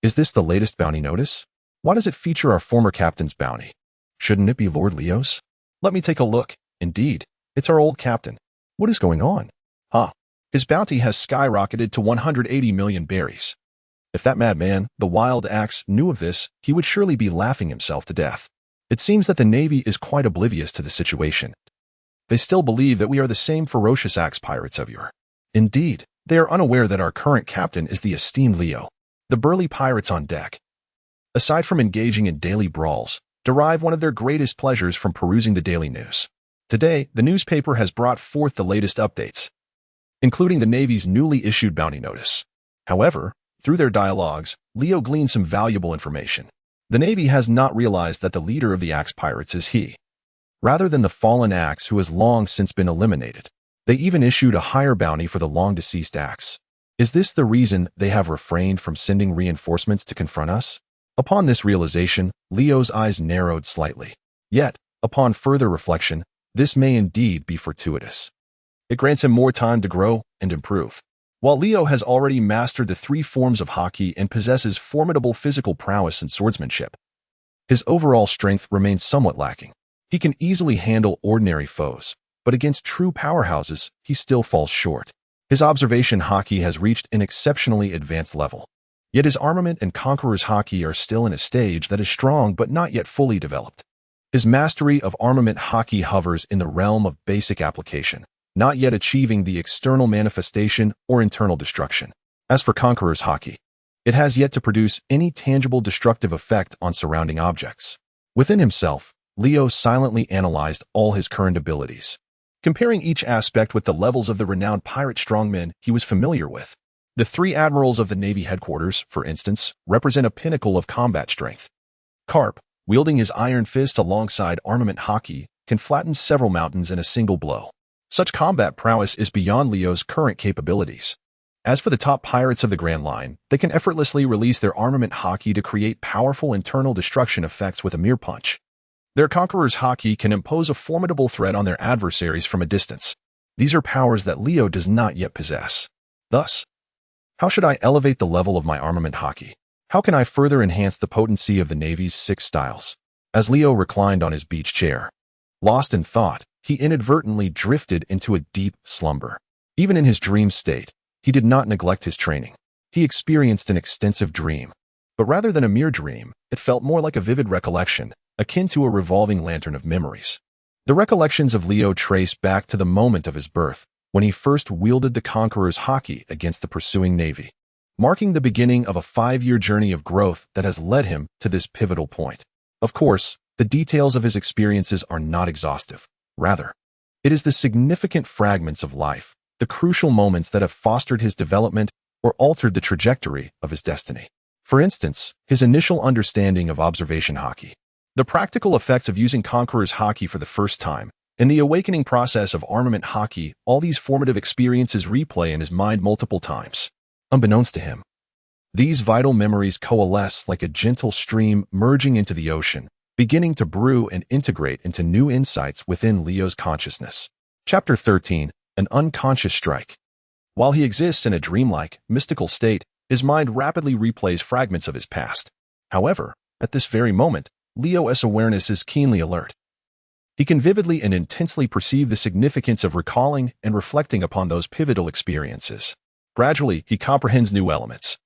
Is this the latest bounty notice? Why does it feature our former captain's bounty? Shouldn't it be Lord Leo's? Let me take a look. Indeed, it's our old captain. What is going on? His bounty has skyrocketed to 180 million berries. If that madman, the Wild Axe, knew of this, he would surely be laughing himself to death. It seems that the Navy is quite oblivious to the situation. They still believe that we are the same ferocious axe pirates of yore. Indeed, they are unaware that our current captain is the esteemed Leo. The burly pirates on deck, aside from engaging in daily brawls, derive one of their greatest pleasures from perusing the daily news. Today, the newspaper has brought forth the latest updates, including the Navy's newly issued bounty notice. However, through their dialogues, Leo gleaned some valuable information. The Navy has not realized that the leader of the axe pirates is he, rather than the fallen axe who has long since been eliminated. They even issued a higher bounty for the long-deceased axe. Is this the reason they have refrained from sending reinforcements to confront us? Upon this realization, Leo's eyes narrowed slightly. Yet, upon further reflection, this may indeed be fortuitous. It grants him more time to grow and improve. While Leo has already mastered the 3 forms of Haki and possesses formidable physical prowess and swordsmanship, his overall strength remains somewhat lacking. He can easily handle ordinary foes, but against true powerhouses, he still falls short. His observation Haki has reached an exceptionally advanced level. Yet his armament and conqueror's Haki are still in a stage that is strong but not yet fully developed. His mastery of armament Haki hovers in the realm of basic application, not yet achieving the external manifestation or internal destruction. As for conqueror's Haki, it has yet to produce any tangible destructive effect on surrounding objects. Within himself, Leo silently analyzed all his current abilities, comparing each aspect with the levels of the renowned pirate strongmen he was familiar with. The 3 admirals of the Navy headquarters, for instance, represent a pinnacle of combat strength. Carp, wielding his iron fist alongside armament Haki, can flatten several mountains in a single blow. Such combat prowess is beyond Leo's current capabilities. As for the top pirates of the Grand Line, they can effortlessly release their armament Haki to create powerful internal destruction effects with a mere punch. Their conqueror's Haki can impose a formidable threat on their adversaries from a distance. These are powers that Leo does not yet possess. Thus, how should I elevate the level of my armament Haki? How can I further enhance the potency of the Navy's 6 styles? As Leo reclined on his beach chair, lost in thought, he inadvertently drifted into a deep slumber. Even in his dream state, he did not neglect his training. He experienced an extensive dream. But rather than a mere dream, it felt more like a vivid recollection, akin to a revolving lantern of memories. The recollections of Leo trace back to the moment of his birth, when he first wielded the conqueror's Haki against the pursuing Navy, marking the beginning of a 5-year journey of growth that has led him to this pivotal point. Of course, the details of his experiences are not exhaustive. Rather, it is the significant fragments of life, the crucial moments that have fostered his development or altered the trajectory of his destiny. For instance, his initial understanding of observation Haki, the practical effects of using conqueror's Haki for the first time, and the awakening process of armament Haki, all these formative experiences replay in his mind multiple times. Unbeknownst to him, these vital memories coalesce like a gentle stream merging into the ocean, beginning to brew and integrate into new insights within Leo's consciousness. Chapter 13. An Unconscious Strike. While he exists in a dreamlike, mystical state, his mind rapidly replays fragments of his past. However, at this very moment, Leo's awareness is keenly alert. He can vividly and intensely perceive the significance of recalling and reflecting upon those pivotal experiences. Gradually, he comprehends new elements,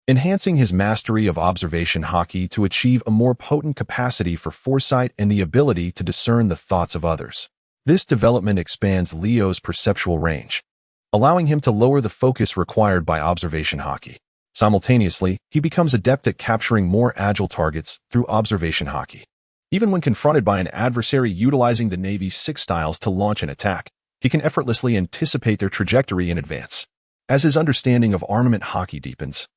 enhancing his mastery of observation Haki to achieve a more potent capacity for foresight and the ability to discern the thoughts of others. This development expands Leo's perceptual range, allowing him to lower the focus required by observation Haki. Simultaneously, he becomes adept at capturing more agile targets through observation Haki. Even when confronted by an adversary utilizing the Navy's 6 styles to launch an attack, he can effortlessly anticipate their trajectory in advance. As his understanding of armament Haki deepens,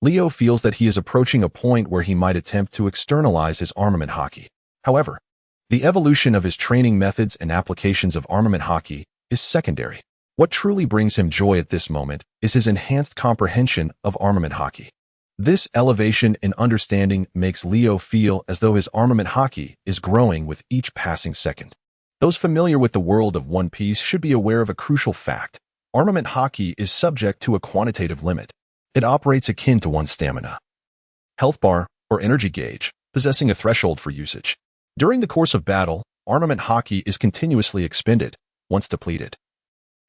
Leo feels that he is approaching a point where he might attempt to externalize his armament Haki. However, the evolution of his training methods and applications of armament Haki is secondary. What truly brings him joy at this moment is his enhanced comprehension of armament Haki. This elevation in understanding makes Leo feel as though his armament Haki is growing with each passing second. Those familiar with the world of One Piece should be aware of a crucial fact. Armament Haki is subject to a quantitative limit. It operates akin to one's stamina, health bar, or energy gauge, possessing a threshold for usage. During the course of battle, armament Haki is continuously expended. Once depleted,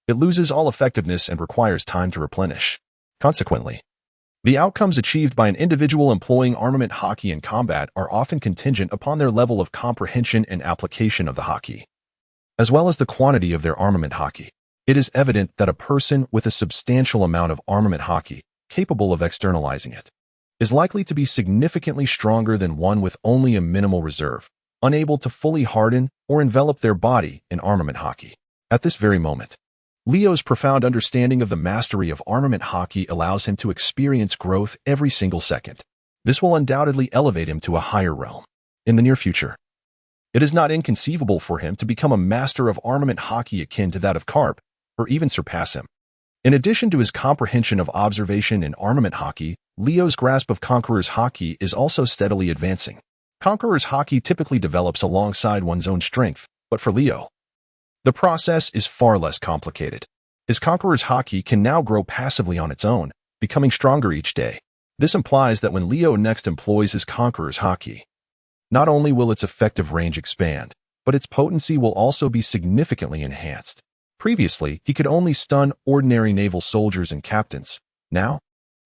it loses all effectiveness and requires time to replenish. Consequently, the outcomes achieved by an individual employing armament Haki in combat are often contingent upon their level of comprehension and application of the Haki, as well as the quantity of their armament Haki. It is evident that a person with a substantial amount of armament Haki, capable of externalizing it, is likely to be significantly stronger than one with only a minimal reserve, unable to fully harden or envelop their body in armament Haki. At this very moment, Leo's profound understanding of the mastery of armament Haki allows him to experience growth every single second. This will undoubtedly elevate him to a higher realm. In the near future, it is not inconceivable for him to become a master of armament Haki akin to that of Carp, or even surpass him. In addition to his comprehension of observation and armament Haki, Leo's grasp of Conqueror's Haki is also steadily advancing. Conqueror's Haki typically develops alongside one's own strength, but for Leo, the process is far less complicated. His Conqueror's Haki can now grow passively on its own, becoming stronger each day. This implies that when Leo next employs his Conqueror's Haki, not only will its effective range expand, but its potency will also be significantly enhanced. Previously, he could only stun ordinary naval soldiers and captains. Now,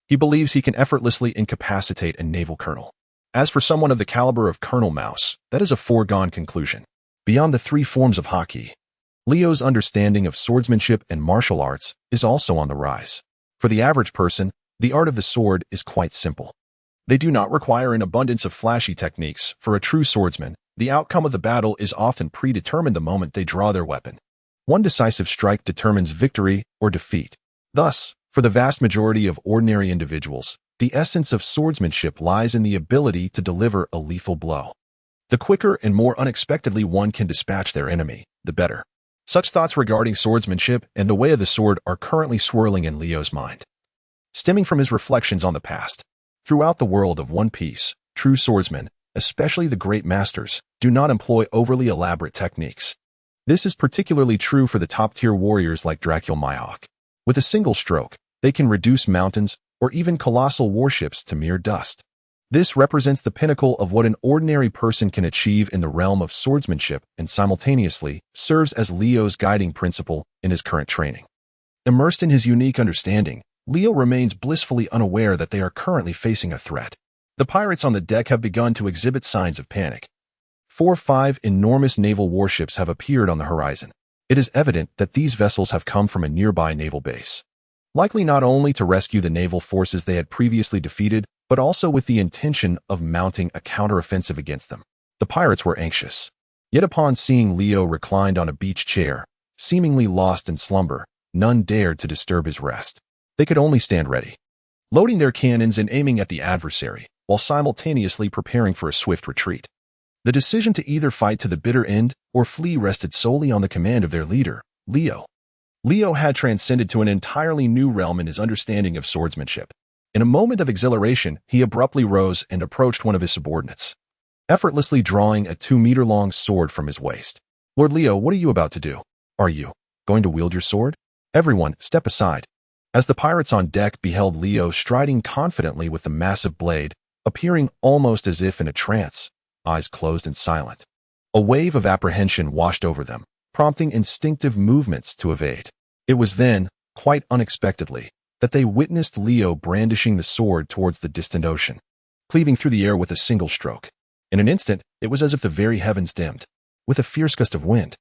he believes he can effortlessly incapacitate a naval colonel. As for someone of the caliber of Colonel Mouse, that is a foregone conclusion. Beyond the three forms of Haki, Leo's understanding of swordsmanship and martial arts is also on the rise. For the average person, the art of the sword is quite simple. They do not require an abundance of flashy techniques. For a true swordsman, the outcome of the battle is often predetermined the moment they draw their weapon. One decisive strike determines victory or defeat. Thus, for the vast majority of ordinary individuals, the essence of swordsmanship lies in the ability to deliver a lethal blow. The quicker and more unexpectedly one can dispatch their enemy, the better. Such thoughts regarding swordsmanship and the way of the sword are currently swirling in Leo's mind, stemming from his reflections on the past. Throughout the world of One Piece, true swordsmen, especially the great masters, do not employ overly elaborate techniques. This is particularly true for the top-tier warriors like Dracula Mihawk. With a single stroke, they can reduce mountains or even colossal warships to mere dust. This represents the pinnacle of what an ordinary person can achieve in the realm of swordsmanship and simultaneously serves as Leo's guiding principle in his current training. Immersed in his unique understanding, Leo remains blissfully unaware that they are currently facing a threat. The pirates on the deck have begun to exhibit signs of panic. 4 or 5 enormous naval warships have appeared on the horizon. It is evident that these vessels have come from a nearby naval base, likely not only to rescue the naval forces they had previously defeated, but also with the intention of mounting a counteroffensive against them. The pirates were anxious. Yet upon seeing Leo reclined on a beach chair, seemingly lost in slumber, none dared to disturb his rest. They could only stand ready, loading their cannons and aiming at the adversary, while simultaneously preparing for a swift retreat. The decision to either fight to the bitter end or flee rested solely on the command of their leader, Leo. Leo had transcended to an entirely new realm in his understanding of swordsmanship. In a moment of exhilaration, he abruptly rose and approached one of his subordinates, effortlessly drawing a 2-meter-long sword from his waist. "Lord Leo, what are you about to do? Are you going to wield your sword? Everyone, step aside." As the pirates on deck beheld Leo striding confidently with the massive blade, appearing almost as if in a trance, eyes closed and silent, a wave of apprehension washed over them, prompting instinctive movements to evade. It was then, quite unexpectedly, that they witnessed Leo brandishing the sword towards the distant ocean, cleaving through the air with a single stroke. In an instant, it was as if the very heavens dimmed. With a fierce gust of wind,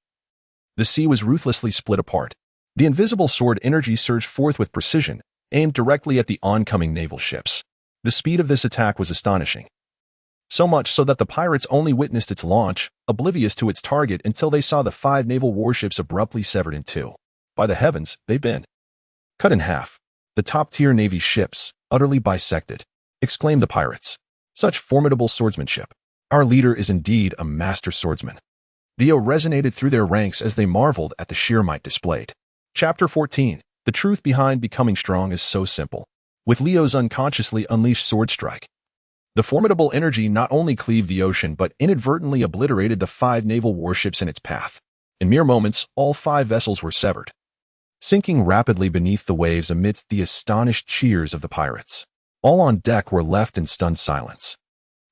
the sea was ruthlessly split apart. The invisible sword energy surged forth with precision, aimed directly at the oncoming naval ships. The speed of this attack was astonishing. So much so that the pirates only witnessed its launch, oblivious to its target until they saw the 5 naval warships abruptly severed in two. By the heavens, they've been cut in half. The top-tier Navy ships, utterly bisected, exclaimed the pirates. Such formidable swordsmanship. Our leader is indeed a master swordsman. Leo resonated through their ranks as they marveled at the sheer might displayed. Chapter 14. The truth behind becoming strong is so simple. With Leo's unconsciously unleashed sword strike, the formidable energy not only cleaved the ocean but inadvertently obliterated the 5 naval warships in its path. In mere moments, all 5 vessels were severed, sinking rapidly beneath the waves amidst the astonished cheers of the pirates. All on deck were left in stunned silence,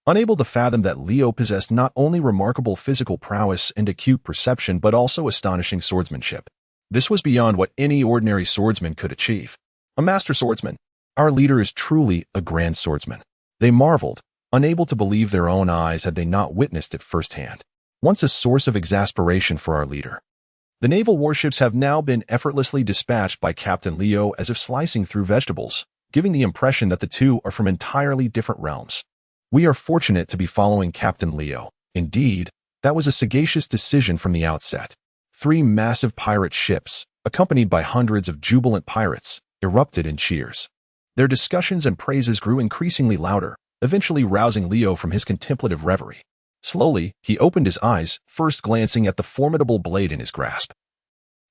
unable to fathom that Leo possessed not only remarkable physical prowess and acute perception but also astonishing swordsmanship. This was beyond what any ordinary swordsman could achieve. A master swordsman. Our leader is truly a grand swordsman. They marveled, unable to believe their own eyes had they not witnessed it firsthand. Once a source of exasperation for our leader, the naval warships have now been effortlessly dispatched by Captain Leo as if slicing through vegetables, giving the impression that the two are from entirely different realms. We are fortunate to be following Captain Leo. Indeed, that was a sagacious decision from the outset. 3 massive pirate ships, accompanied by hundreds of jubilant pirates, erupted in cheers. Their discussions and praises grew increasingly louder, eventually rousing Leo from his contemplative reverie. Slowly, he opened his eyes, first glancing at the formidable blade in his grasp,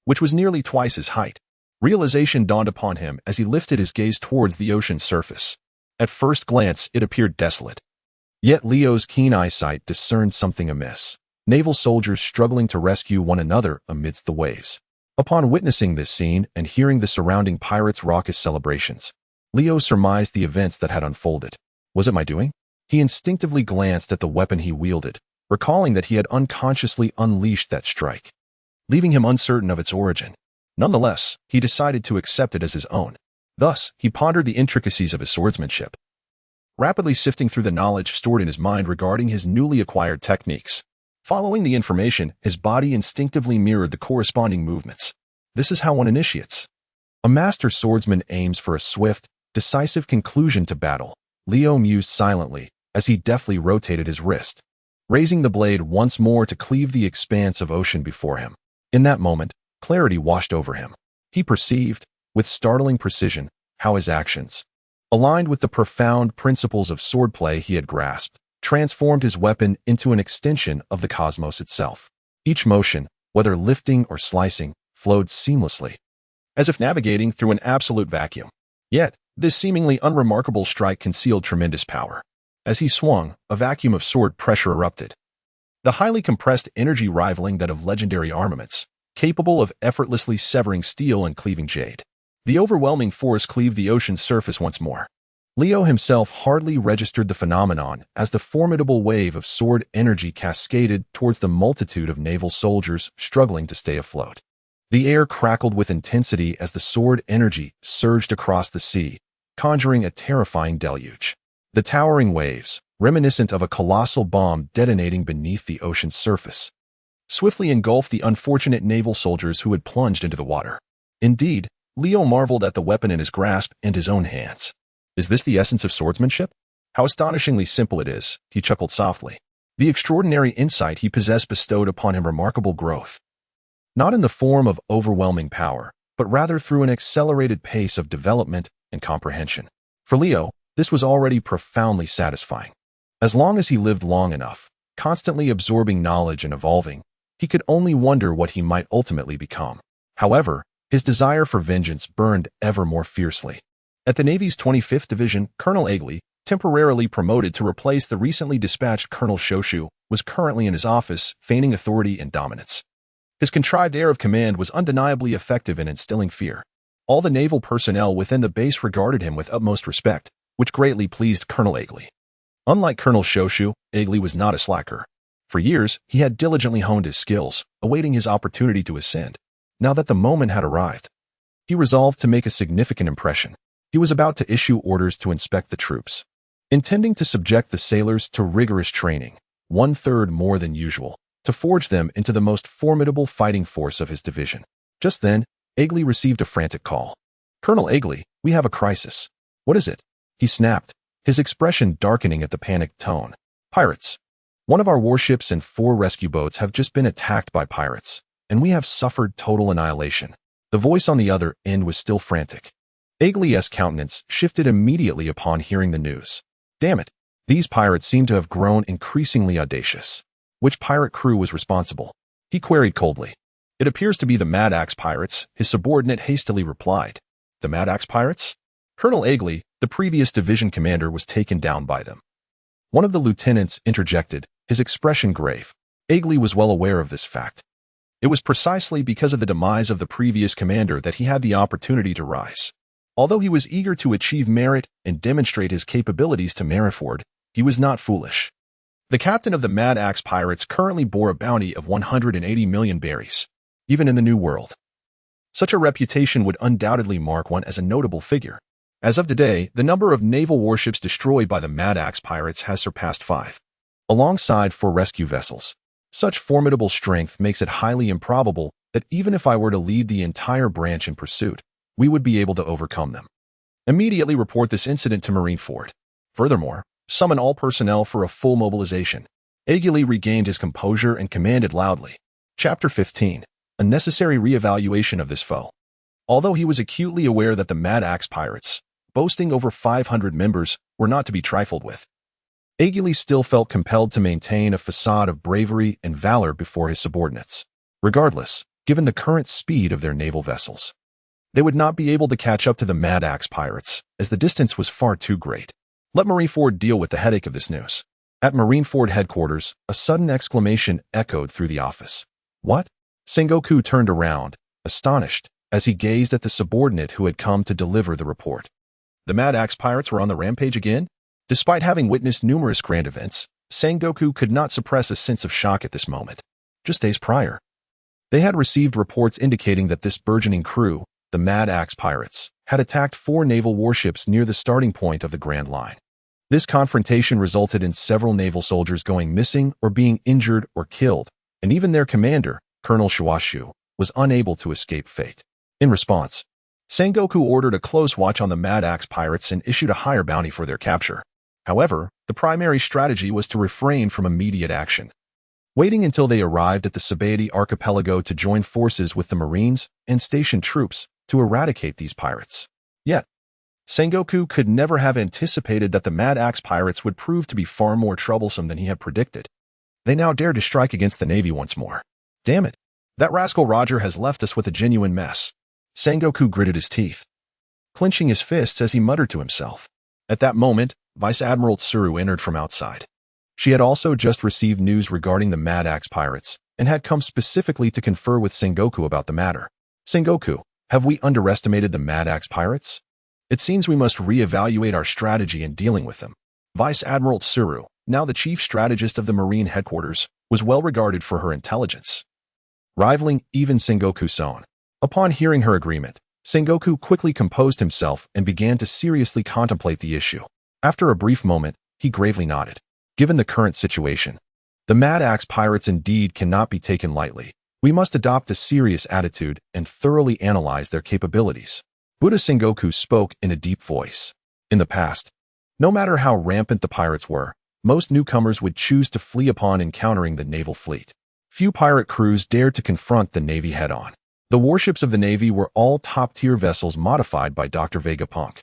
which was nearly twice his height. Realization dawned upon him as he lifted his gaze towards the ocean's surface. At first glance, it appeared desolate. Yet Leo's keen eyesight discerned something amiss. Naval soldiers struggling to rescue one another amidst the waves. Upon witnessing this scene and hearing the surrounding pirates' raucous celebrations, Leo surmised the events that had unfolded. Was it my doing? He instinctively glanced at the weapon he wielded, recalling that he had unconsciously unleashed that strike, leaving him uncertain of its origin. Nonetheless, he decided to accept it as his own. Thus, he pondered the intricacies of his swordsmanship, rapidly sifting through the knowledge stored in his mind regarding his newly acquired techniques. Following the information, his body instinctively mirrored the corresponding movements. This is how one initiates. A master swordsman aims for a swift, decisive conclusion to battle. Leo mused silently as he deftly rotated his wrist, raising the blade once more to cleave the expanse of ocean before him. In that moment, clarity washed over him. He perceived, with startling precision, how his actions, aligned with the profound principles of swordplay he had grasped, transformed his weapon into an extension of the cosmos itself. Each motion, whether lifting or slicing, flowed seamlessly, as if navigating through an absolute vacuum. Yet, this seemingly unremarkable strike concealed tremendous power. As he swung, a vacuum of sword pressure erupted, the highly compressed energy rivaling that of legendary armaments, capable of effortlessly severing steel and cleaving jade. The overwhelming force cleaved the ocean's surface once more. Leo himself hardly registered the phenomenon as the formidable wave of sword energy cascaded towards the multitude of naval soldiers struggling to stay afloat. The air crackled with intensity as the sword energy surged across the sea, conjuring a terrifying deluge. The towering waves, reminiscent of a colossal bomb detonating beneath the ocean's surface, swiftly engulfed the unfortunate naval soldiers who had plunged into the water. Indeed, Leo marveled at the weapon in his grasp and his own hands. Is this the essence of swordsmanship? How astonishingly simple it is, he chuckled softly. The extraordinary insight he possessed bestowed upon him remarkable growth, not in the form of overwhelming power, but rather through an accelerated pace of development and comprehension. For Leo, this was already profoundly satisfying. As long as he lived long enough, constantly absorbing knowledge and evolving, he could only wonder what he might ultimately become. However, his desire for vengeance burned ever more fiercely. At the Navy's 25th Division, Colonel Agley, temporarily promoted to replace the recently dispatched Colonel Shoshu, was currently in his office, feigning authority and dominance. His contrived air of command was undeniably effective in instilling fear. All the naval personnel within the base regarded him with utmost respect, which greatly pleased Colonel Agley. Unlike Colonel Shoshu, Agley was not a slacker. For years, he had diligently honed his skills, awaiting his opportunity to ascend. Now that the moment had arrived, he resolved to make a significant impression. He was about to issue orders to inspect the troops, intending to subject the sailors to rigorous training, 1/3 more than usual, to forge them into the most formidable fighting force of his division. Just then, Agley received a frantic call. "Colonel Agley, we have a crisis." "What is it?" he snapped, his expression darkening at the panicked tone. "Pirates. One of our warships and 4 rescue boats have just been attacked by pirates, and we have suffered total annihilation." The voice on the other end was still frantic. Agley's countenance shifted immediately upon hearing the news. Damn it, these pirates seem to have grown increasingly audacious. Which pirate crew was responsible? He queried coldly. "It appears to be the Mad Axe pirates," his subordinate hastily replied. "The Mad Axe pirates?" Colonel Agley, the previous division commander, was taken down by them. One of the lieutenants interjected, his expression grave. Agley was well aware of this fact. It was precisely because of the demise of the previous commander that he had the opportunity to rise. Although he was eager to achieve merit and demonstrate his capabilities to Mariford, he was not foolish. The captain of the Mad Axe pirates currently bore a bounty of 180 million berries, even in the New World. Such a reputation would undoubtedly mark one as a notable figure. As of today, the number of naval warships destroyed by the Mad Axe pirates has surpassed 5. Alongside 4 rescue vessels. Such formidable strength makes it highly improbable that even if I were to lead the entire branch in pursuit, we would be able to overcome them. Immediately report this incident to Marineford. Furthermore, summon all personnel for a full mobilization. Agley regained his composure and commanded loudly. Chapter 15. A necessary re-evaluation of this foe. Although he was acutely aware that the Mad Axe pirates, boasting over 500 members, were not to be trifled with, Agley still felt compelled to maintain a facade of bravery and valor before his subordinates, regardless, given the current speed of their naval vessels. They would not be able to catch up to the Mad Axe pirates, as the distance was far too great. Let Marineford deal with the headache of this news. At Marineford headquarters, a sudden exclamation echoed through the office. What? Sengoku turned around, astonished, as he gazed at the subordinate who had come to deliver the report. The Mad Axe pirates were on the rampage again? Despite having witnessed numerous grand events, Sengoku could not suppress a sense of shock at this moment. Just days prior, they had received reports indicating that this burgeoning crew, the Mad Axe pirates, had attacked 4 naval warships near the starting point of the Grand Line. This confrontation resulted in several naval soldiers going missing or being injured or killed, and even their commander, Colonel Shuashu, was unable to escape fate. In response, Sengoku ordered a close watch on the Mad Axe pirates and issued a higher bounty for their capture. However, the primary strategy was to refrain from immediate action, waiting until they arrived at the Sabaody archipelago to join forces with the Marines and station troops to eradicate these pirates. Yet, Sengoku could never have anticipated that the Mad Axe pirates would prove to be far more troublesome than he had predicted. They now dared to strike against the Navy once more. Damn it, that rascal Roger has left us with a genuine mess. Sengoku gritted his teeth, clenching his fists as he muttered to himself. At that moment, Vice Admiral Tsuru entered from outside. She had also just received news regarding the Mad Axe pirates and had come specifically to confer with Sengoku about the matter. Sengoku, have we underestimated the Mad Axe pirates? It seems we must reevaluate our strategy in dealing with them. Vice Admiral Tsuru, now the chief strategist of the Marine headquarters, was well regarded for her intelligence, rivaling even Sengoku's own. Upon hearing her agreement, Sengoku quickly composed himself and began to seriously contemplate the issue. After a brief moment, he gravely nodded. Given the current situation, the Mad Axe pirates indeed cannot be taken lightly. We must adopt a serious attitude and thoroughly analyze their capabilities. Buddha Sengoku spoke in a deep voice. In the past, no matter how rampant the pirates were, most newcomers would choose to flee upon encountering the naval fleet. Few pirate crews dared to confront the Navy head-on. The warships of the Navy were all top-tier vessels modified by Dr. Vegapunk,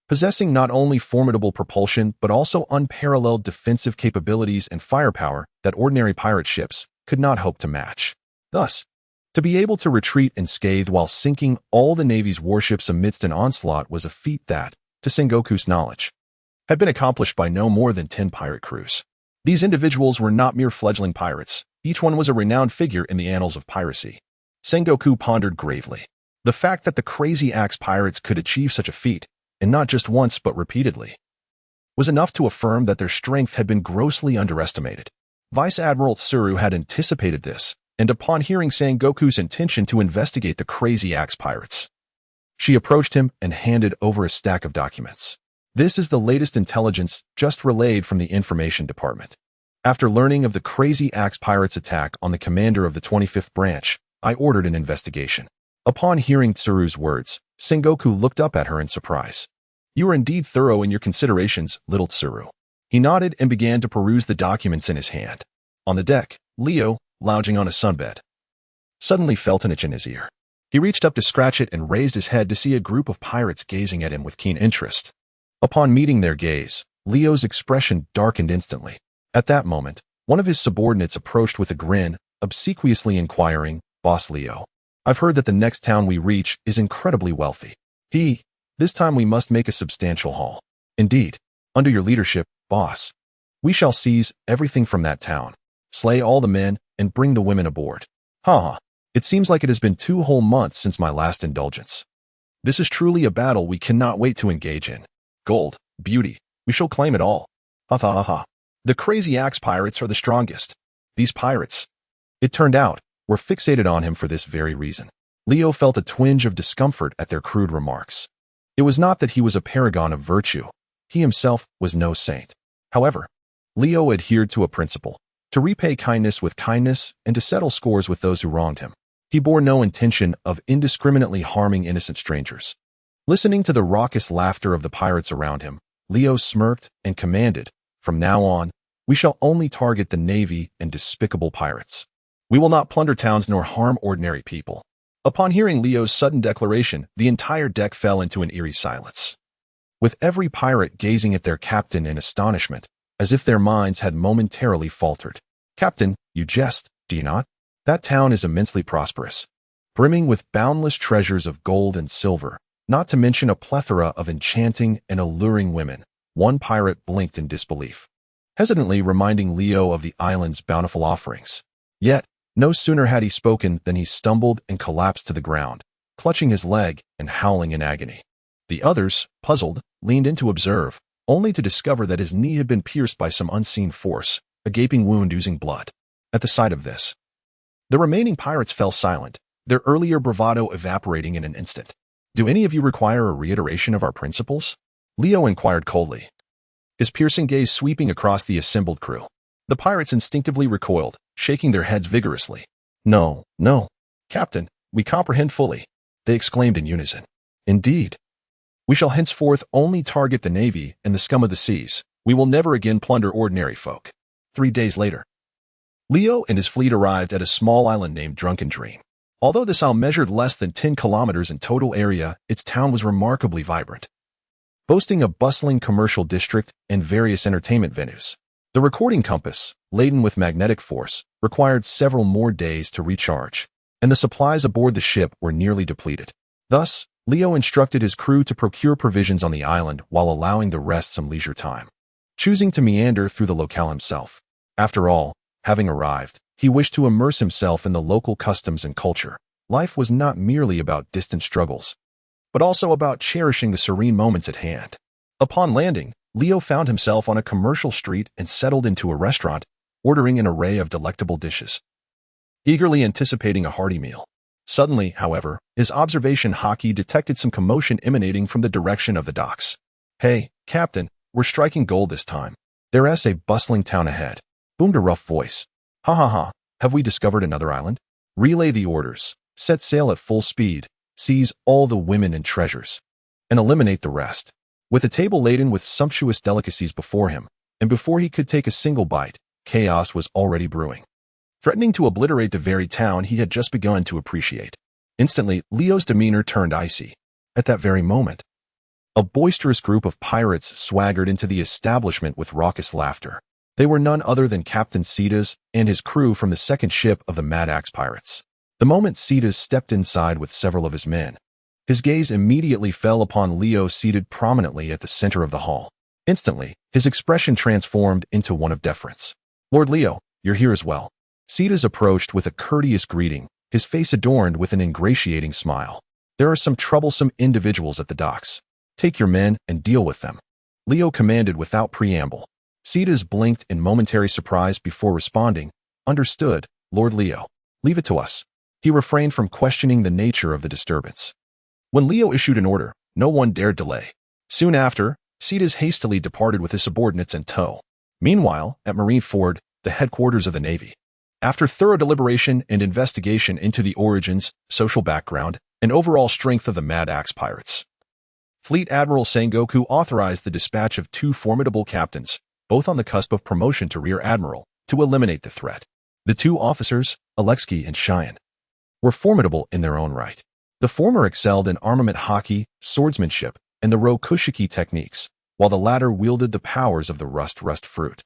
possessing not only formidable propulsion but also unparalleled defensive capabilities and firepower that ordinary pirate ships could not hope to match. Thus, to be able to retreat unscathed while sinking all the Navy's warships amidst an onslaught was a feat that, to Sengoku's knowledge, had been accomplished by no more than 10 pirate crews. These individuals were not mere fledgling pirates. Each one was a renowned figure in the annals of piracy. Sengoku pondered gravely. The fact that the Crazy Axe pirates could achieve such a feat, and not just once but repeatedly, was enough to affirm that their strength had been grossly underestimated. Vice Admiral Tsuru had anticipated this, and upon hearing Sengoku's intention to investigate the Crazy Axe pirates, she approached him and handed over a stack of documents. This is the latest intelligence just relayed from the Information Department. After learning of the Crazy Axe pirates' attack on the commander of the 25th branch, I ordered an investigation. Upon hearing Tsuru's words, Sengoku looked up at her in surprise. You are indeed thorough in your considerations, little Tsuru. He nodded and began to peruse the documents in his hand. On the deck, Leo, lounging on a sunbed, suddenly felt an itch in his ear. He reached up to scratch it and raised his head to see a group of pirates gazing at him with keen interest. Upon meeting their gaze, Leo's expression darkened instantly. At that moment, one of his subordinates approached with a grin, obsequiously inquiring, Boss Leo, I've heard that the next town we reach is incredibly wealthy. This time we must make a substantial haul. Indeed, under your leadership, boss, we shall seize everything from that town, slay all the men, and bring the women aboard. It seems like it has been 2 whole months since my last indulgence. This is truly a battle we cannot wait to engage in. Gold, beauty, we shall claim it all. The Crazy Axe pirates are the strongest. These pirates, it turned out, were fixated on him for this very reason. Leo felt a twinge of discomfort at their crude remarks. It was not that he was a paragon of virtue. He himself was no saint. However, Leo adhered to a principle: to repay kindness with kindness and to settle scores with those who wronged him. He bore no intention of indiscriminately harming innocent strangers. Listening to the raucous laughter of the pirates around him, Leo smirked and commanded, from now on, we shall only target the Navy and despicable pirates. We will not plunder towns nor harm ordinary people. Upon hearing Leo's sudden declaration, the entire deck fell into an eerie silence, with every pirate gazing at their captain in astonishment, as if their minds had momentarily faltered. Captain, you jest, do you not? That town is immensely prosperous. brimming with boundless treasures of gold and silver, not to mention a plethora of enchanting and alluring women. One pirate blinked in disbelief, hesitantly reminding Leo of the island's bountiful offerings. Yet, no sooner had he spoken than he stumbled and collapsed to the ground, clutching his leg and howling in agony. The others, puzzled, leaned in to observe, only to discover that his knee had been pierced by some unseen force, a gaping wound oozing blood. At the sight of this, the remaining pirates fell silent, their earlier bravado evaporating in an instant. "Do any of you require a reiteration of our principles?" Leo inquired coldly, his piercing gaze sweeping across the assembled crew. The pirates instinctively recoiled, shaking their heads vigorously. "No, no, Captain, we comprehend fully," they exclaimed in unison. "Indeed. We shall henceforth only target the navy and the scum of the seas. We will never again plunder ordinary folk." 3 days later, Leo and his fleet arrived at a small island named Drunken Dream. Although this isle measured less than 10 kilometers in total area, its town was remarkably vibrant, boasting a bustling commercial district and various entertainment venues. The recording compass, laden with magnetic force, required several more days to recharge, and the supplies aboard the ship were nearly depleted. Thus, Leo instructed his crew to procure provisions on the island while allowing the rest some leisure time, choosing to meander through the locale himself. After all, having arrived, he wished to immerse himself in the local customs and culture. Life was not merely about distant struggles, but also about cherishing the serene moments at hand. Upon landing, Leo found himself on a commercial street and settled into a restaurant, ordering an array of delectable dishes, eagerly anticipating a hearty meal. Suddenly, however, his observation Haki detected some commotion emanating from the direction of the docks. "Hey, Captain, we're striking gold this time. There's a bustling town ahead," boomed a rough voice. "Ha ha ha, have we discovered another island? Relay the orders, set sail at full speed, seize all the women and treasures, and eliminate the rest." With a table laden with sumptuous delicacies before him, and before he could take a single bite, chaos was already brewing, threatening to obliterate the very town he had just begun to appreciate. Instantly, Leo's demeanor turned icy. At that very moment, a boisterous group of pirates swaggered into the establishment with raucous laughter. They were none other than Captain Cetas and his crew from the second ship of the Mad Axe pirates. The moment Cetas stepped inside with several of his men, his gaze immediately fell upon Leo seated prominently at the center of the hall. Instantly, his expression transformed into one of deference. "Lord Leo, you're here as well." Cetas approached with a courteous greeting, his face adorned with an ingratiating smile. "There are some troublesome individuals at the docks. Take your men and deal with them," Leo commanded without preamble. Cetas blinked in momentary surprise before responding, "Understood, Lord Leo. Leave it to us." He refrained from questioning the nature of the disturbance. When Leo issued an order, no one dared delay. Soon after, Cetas hastily departed with his subordinates in tow. Meanwhile, at Marineford, the headquarters of the Navy, after thorough deliberation and investigation into the origins, social background, and overall strength of the Mad Axe pirates, Fleet Admiral Sengoku authorized the dispatch of 2 formidable captains, both on the cusp of promotion to Rear Admiral, to eliminate the threat. The 2 officers, Alexei and Cheyenne, were formidable in their own right. The former excelled in armament Haki, swordsmanship, and the Rokushiki techniques, while the latter wielded the powers of the rust fruit,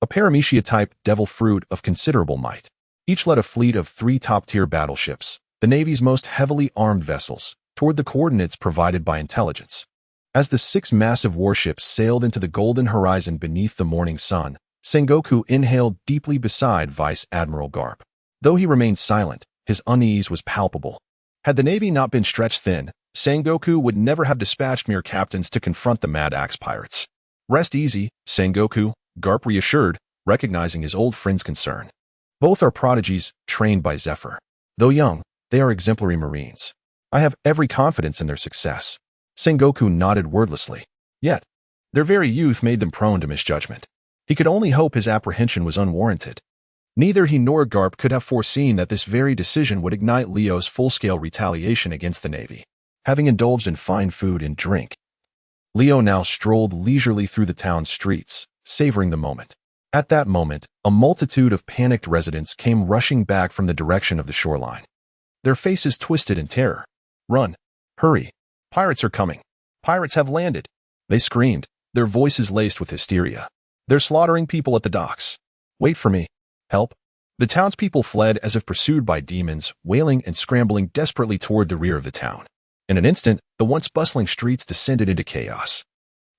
a paramecia-type devil fruit of considerable might. Each led a fleet of 3 top-tier battleships, the Navy's most heavily armed vessels, toward the coordinates provided by intelligence. As the 6 massive warships sailed into the golden horizon beneath the morning sun, Sengoku inhaled deeply beside Vice Admiral Garp. Though he remained silent, his unease was palpable. Had the Navy not been stretched thin, Sengoku would never have dispatched mere captains to confront the Mad Axe pirates. "Rest easy, Sengoku," Garp reassured, recognizing his old friend's concern. "Both are prodigies, trained by Zephyr. Though young, they are exemplary Marines. I have every confidence in their success." Sengoku nodded wordlessly. Yet, their very youth made them prone to misjudgment. He could only hope his apprehension was unwarranted. Neither he nor Garp could have foreseen that this very decision would ignite Leo's full-scale retaliation against the Navy. Having indulged in fine food and drink, Leo now strolled leisurely through the town's streets, savoring the moment. At that moment, a multitude of panicked residents came rushing back from the direction of the shoreline, their faces twisted in terror. "Run! Hurry! Pirates are coming! Pirates have landed!" they screamed, their voices laced with hysteria. "They're slaughtering people at the docks. Wait for me. Help! The townspeople fled as if pursued by demons, wailing and scrambling desperately toward the rear of the town. In an instant, the once bustling streets descended into chaos.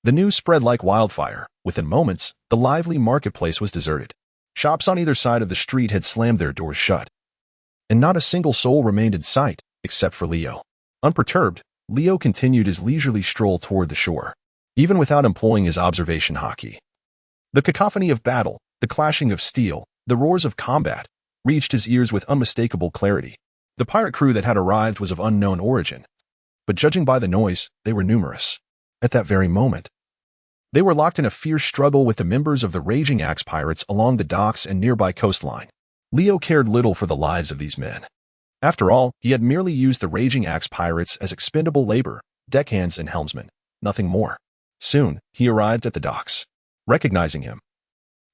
The news spread like wildfire. Within moments, the lively marketplace was deserted. Shops on either side of the street had slammed their doors shut, and not a single soul remained in sight, except for Leo. Unperturbed, Leo continued his leisurely stroll toward the shore, even without employing his observation Haki. The cacophony of battle, the clashing of steel, the roars of combat, reached his ears with unmistakable clarity. The pirate crew that had arrived was of unknown origin, but judging by the noise, they were numerous. At that very moment, they were locked in a fierce struggle with the members of the Raging Axe pirates along the docks and nearby coastline. Leo cared little for the lives of these men. After all, he had merely used the Raging Axe pirates as expendable labor, deckhands and helmsmen, nothing more. Soon, he arrived at the docks. Recognizing him,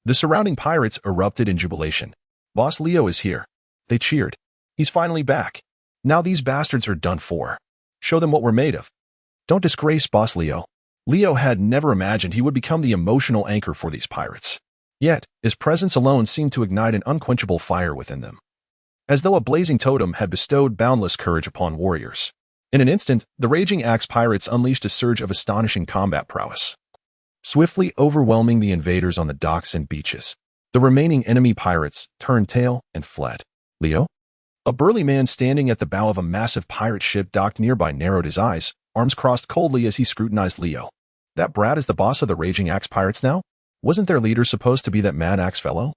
the surrounding pirates erupted in jubilation. "Boss Leo is here," they cheered. "He's finally back. Now these bastards are done for. Show them what we're made of." "Don't disgrace Boss Leo." Leo had never imagined he would become the emotional anchor for these pirates. Yet, his presence alone seemed to ignite an unquenchable fire within them, as though a blazing totem had bestowed boundless courage upon warriors. In an instant, the Raging Axe pirates unleashed a surge of astonishing combat prowess, swiftly overwhelming the invaders on the docks and beaches. The remaining enemy pirates turned tail and fled. Leo, a burly man standing at the bow of a massive pirate ship docked nearby, narrowed his eyes, arms crossed coldly as he scrutinized Leo. "That brat is the boss of the Raging Axe pirates now? Wasn't their leader supposed to be that mad axe fellow?"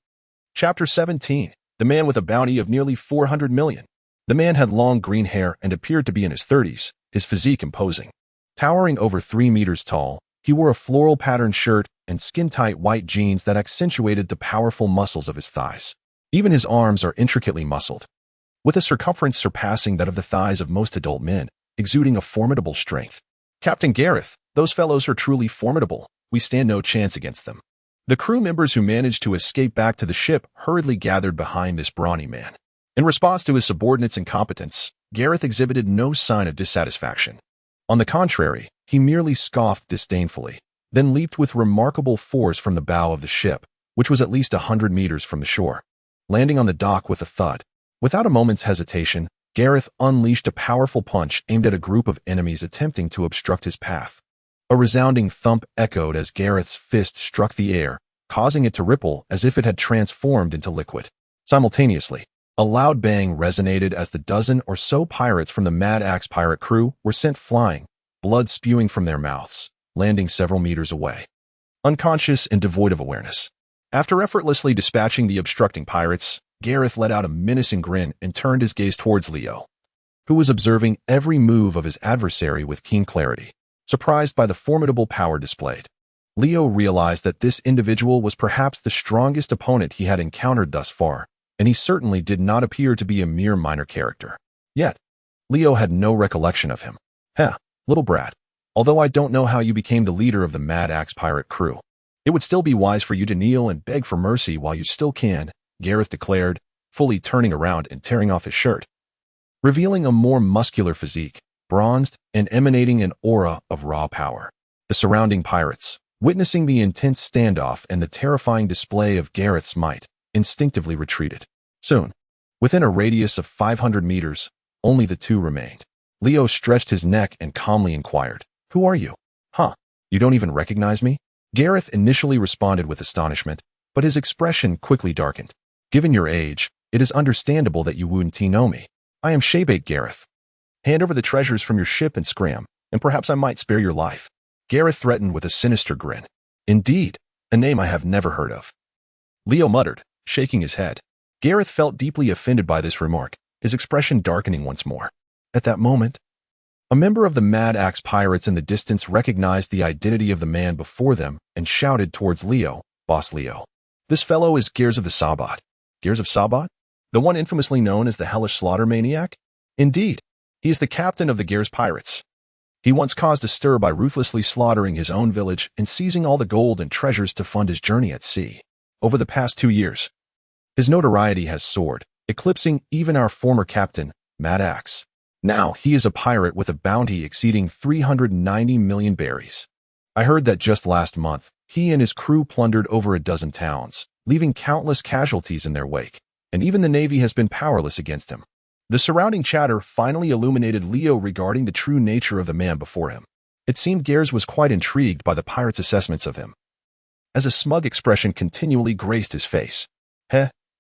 Chapter 17. The man with a bounty of nearly 400 million. The man had long green hair and appeared to be in his 30s, his physique imposing. Towering over 3 meters tall, he wore a floral patterned shirt and skin-tight white jeans that accentuated the powerful muscles of his thighs. Even his arms are intricately muscled, with a circumference surpassing that of the thighs of most adult men, exuding a formidable strength. "Captain Gareth, those fellows are truly formidable. We stand no chance against them." The crew members who managed to escape back to the ship hurriedly gathered behind this brawny man. In response to his subordinates' incompetence, Gareth exhibited no sign of dissatisfaction. On the contrary, he merely scoffed disdainfully, then leaped with remarkable force from the bow of the ship, which was at least 100 meters from the shore, landing on the dock with a thud. Without a moment's hesitation, Gareth unleashed a powerful punch aimed at a group of enemies attempting to obstruct his path. A resounding thump echoed as Gareth's fist struck the air, causing it to ripple as if it had transformed into liquid. Simultaneously, a loud bang resonated as the dozen or so pirates from the Mad Axe pirate crew were sent flying, blood spewing from their mouths, landing several meters away, unconscious and devoid of awareness. After effortlessly dispatching the obstructing pirates, Gareth let out a menacing grin and turned his gaze towards Leo, who was observing every move of his adversary with keen clarity. Surprised by the formidable power displayed, Leo realized that this individual was perhaps the strongest opponent he had encountered thus far, and he certainly did not appear to be a mere minor character. Yet, Leo had no recollection of him. "Heh, little brat, although I don't know how you became the leader of the Mad Axe pirate crew, it would still be wise for you to kneel and beg for mercy while you still can," Gareth declared, fully turning around and tearing off his shirt, revealing a more muscular physique, bronzed and emanating an aura of raw power. The surrounding pirates, witnessing the intense standoff and the terrifying display of Gareth's might, instinctively retreated. Soon, within a radius of 500 meters, only the two remained. Leo stretched his neck and calmly inquired, "Who are you?" "Huh, you don't even recognize me?" Gareth initially responded with astonishment, but his expression quickly darkened. "Given your age, it is understandable that you wouldn't know me. I am Shaybait Gareth. Hand over the treasures from your ship and scram, and perhaps I might spare your life." Gareth threatened with a sinister grin. "Indeed, a name I have never heard of," Leo muttered, shaking his head. Gareth felt deeply offended by this remark, his expression darkening once more. At that moment, a member of the Mad Axe pirates in the distance recognized the identity of the man before them and shouted towards Leo, "Boss Leo, this fellow is Gears of the Sabbat." "Gears of Sabbat? The one infamously known as the Hellish Slaughter Maniac?" "Indeed. He is the captain of the Gears pirates. He once caused a stir by ruthlessly slaughtering his own village and seizing all the gold and treasures to fund his journey at sea. Over the past 2 years, his notoriety has soared, eclipsing even our former captain, Mad Axe. Now he is a pirate with a bounty exceeding 390 million berries. I heard that just last month, he and his crew plundered over a dozen towns, leaving countless casualties in their wake. and even the Navy has been powerless against him. The surrounding chatter finally illuminated Leo regarding the true nature of the man before him. It seemed Gears was quite intrigued by the pirate's assessments of him, as a smug expression continually graced his face.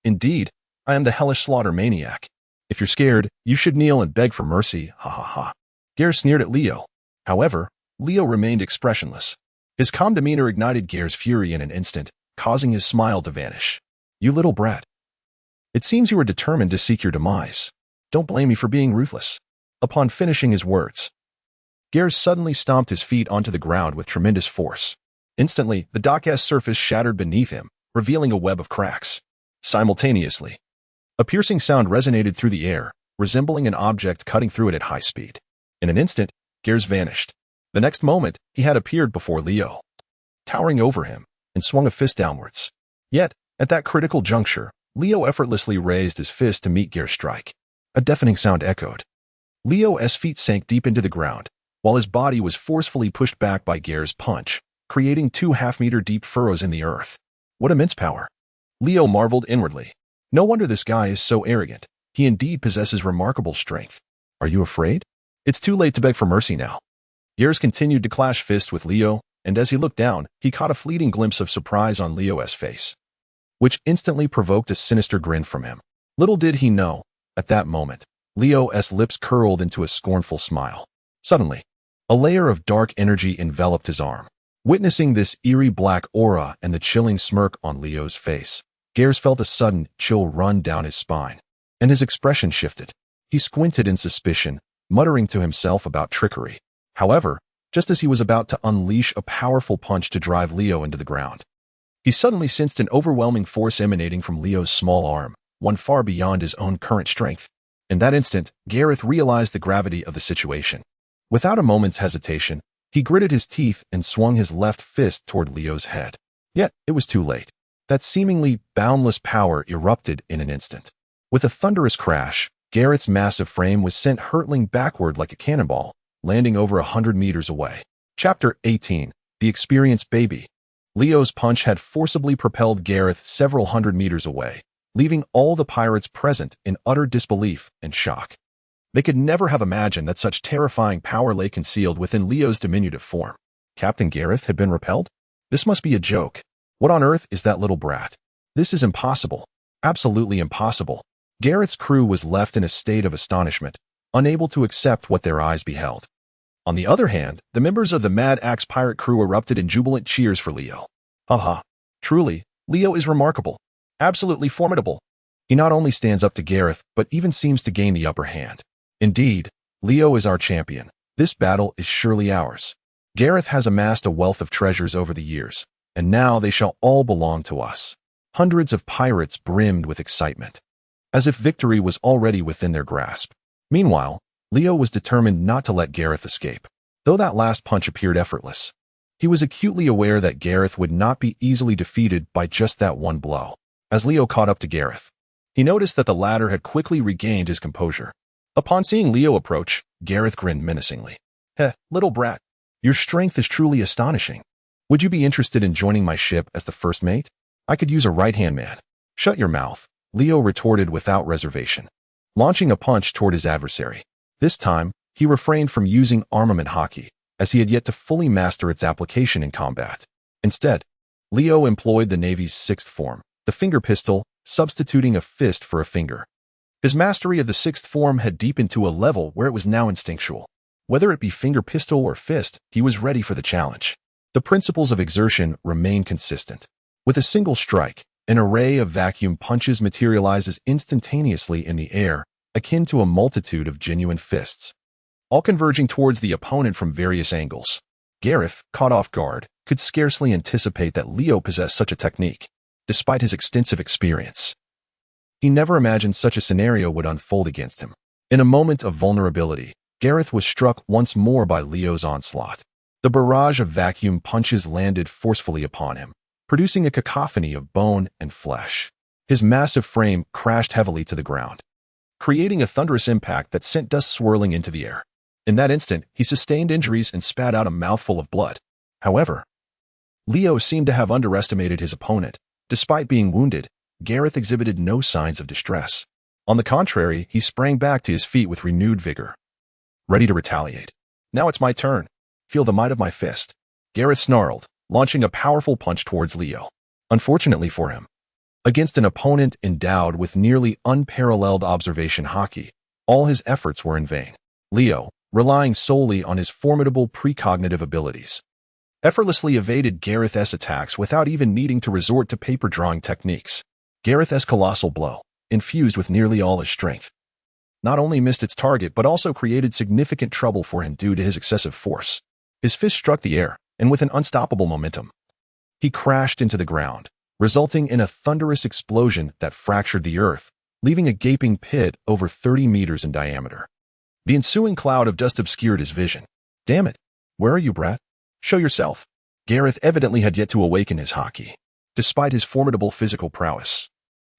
Indeed, I am the hellish slaughter maniac. If you're scared, you should kneel and beg for mercy, ha ha ha. Gears sneered at Leo. However, Leo remained expressionless. His calm demeanor ignited Gears' fury in an instant, causing his smile to vanish. You little brat. It seems you are determined to seek your demise. Don't blame me for being ruthless. Upon finishing his words, Gears suddenly stomped his feet onto the ground with tremendous force. Instantly, the dock-S surface shattered beneath him, revealing a web of cracks. Simultaneously, a piercing sound resonated through the air, resembling an object cutting through it at high speed. In an instant, Gears vanished. The next moment, he had appeared before Leo, towering over him, and swung a fist downwards. Yet, at that critical juncture, Leo effortlessly raised his fist to meet Gears' strike. A deafening sound echoed. Leo's feet sank deep into the ground, while his body was forcefully pushed back by Gears' punch, creating 2 half-meter deep furrows in the earth. What immense power! Leo marveled inwardly. No wonder this guy is so arrogant. He indeed possesses remarkable strength. Are you afraid? It's too late to beg for mercy now. Gears continued to clash fists with Leo, and as he looked down, he caught a fleeting glimpse of surprise on Leo's face, which instantly provoked a sinister grin from him. Little did he know, at that moment, Leo's lips curled into a scornful smile. Suddenly, a layer of dark energy enveloped his arm. Witnessing this eerie black aura and the chilling smirk on Leo's face, Gears felt a sudden chill run down his spine, and his expression shifted. He squinted in suspicion, muttering to himself about trickery. However, just as he was about to unleash a powerful punch to drive Leo into the ground, he suddenly sensed an overwhelming force emanating from Leo's small arm, one far beyond his own current strength. In that instant, Gareth realized the gravity of the situation. Without a moment's hesitation, he gritted his teeth and swung his left fist toward Leo's head. Yet, it was too late. That seemingly boundless power erupted in an instant. With a thunderous crash, Gareth's massive frame was sent hurtling backward like a cannonball, landing over 100 meters away. Chapter 18. The Experienced Baby. Leo's punch had forcibly propelled Gareth several hundred meters away, leaving all the pirates present in utter disbelief and shock. They could never have imagined that such terrifying power lay concealed within Leo's diminutive form. Captain Gareth had been repelled? This must be a joke. What on earth is that little brat? This is impossible. Absolutely impossible. Gareth's crew was left in a state of astonishment, unable to accept what their eyes beheld. On the other hand, the members of the Mad Axe pirate crew erupted in jubilant cheers for Leo. Haha. Truly, Leo is remarkable. Absolutely formidable. He not only stands up to Gareth, but even seems to gain the upper hand. Indeed, Leo is our champion. This battle is surely ours. Gareth has amassed a wealth of treasures over the years, and now they shall all belong to us. Hundreds of pirates brimmed with excitement, as if victory was already within their grasp. Meanwhile, Leo was determined not to let Gareth escape. Though that last punch appeared effortless, he was acutely aware that Gareth would not be easily defeated by just that one blow. As Leo caught up to Gareth, he noticed that the latter had quickly regained his composure. Upon seeing Leo approach, Gareth grinned menacingly. Little brat, your strength is truly astonishing. Would you be interested in joining my ship as the first mate? I could use a right-hand man. Shut your mouth, Leo retorted without reservation, launching a punch toward his adversary. This time, he refrained from using armament Haki, as he had yet to fully master its application in combat. Instead, Leo employed the Navy's sixth form, the finger pistol, substituting a fist for a finger. His mastery of the sixth form had deepened to a level where it was now instinctual. Whether it be finger pistol or fist, he was ready for the challenge. The principles of exertion remain consistent. With a single strike, an array of vacuum punches materializes instantaneously in the air, akin to a multitude of genuine fists, all converging towards the opponent from various angles. Gareth, caught off guard, could scarcely anticipate that Leo possessed such a technique, despite his extensive experience. He never imagined such a scenario would unfold against him. In a moment of vulnerability, Gareth was struck once more by Leo's onslaught. The barrage of vacuum punches landed forcefully upon him, producing a cacophony of bone and flesh. His massive frame crashed heavily to the ground, creating a thunderous impact that sent dust swirling into the air. In that instant, he sustained injuries and spat out a mouthful of blood. However, Leo seemed to have underestimated his opponent. Despite being wounded, Gareth exhibited no signs of distress. On the contrary, he sprang back to his feet with renewed vigor, ready to retaliate. Now it's my turn. Feel the might of my fist. Gareth snarled, launching a powerful punch towards Leo. Unfortunately for him, against an opponent endowed with nearly unparalleled observation Haki, all his efforts were in vain. Leo, relying solely on his formidable precognitive abilities, effortlessly evaded Gareth's attacks without even needing to resort to paper-drawing techniques. Gareth's colossal blow, infused with nearly all his strength, not only missed its target but also created significant trouble for him due to his excessive force. His fist struck the air, and with an unstoppable momentum, he crashed into the ground, resulting in a thunderous explosion that fractured the earth, leaving a gaping pit over 30 meters in diameter. The ensuing cloud of dust obscured his vision. Damn it! Where are you, brat? Show yourself. Gareth evidently had yet to awaken his Haki. Despite his formidable physical prowess,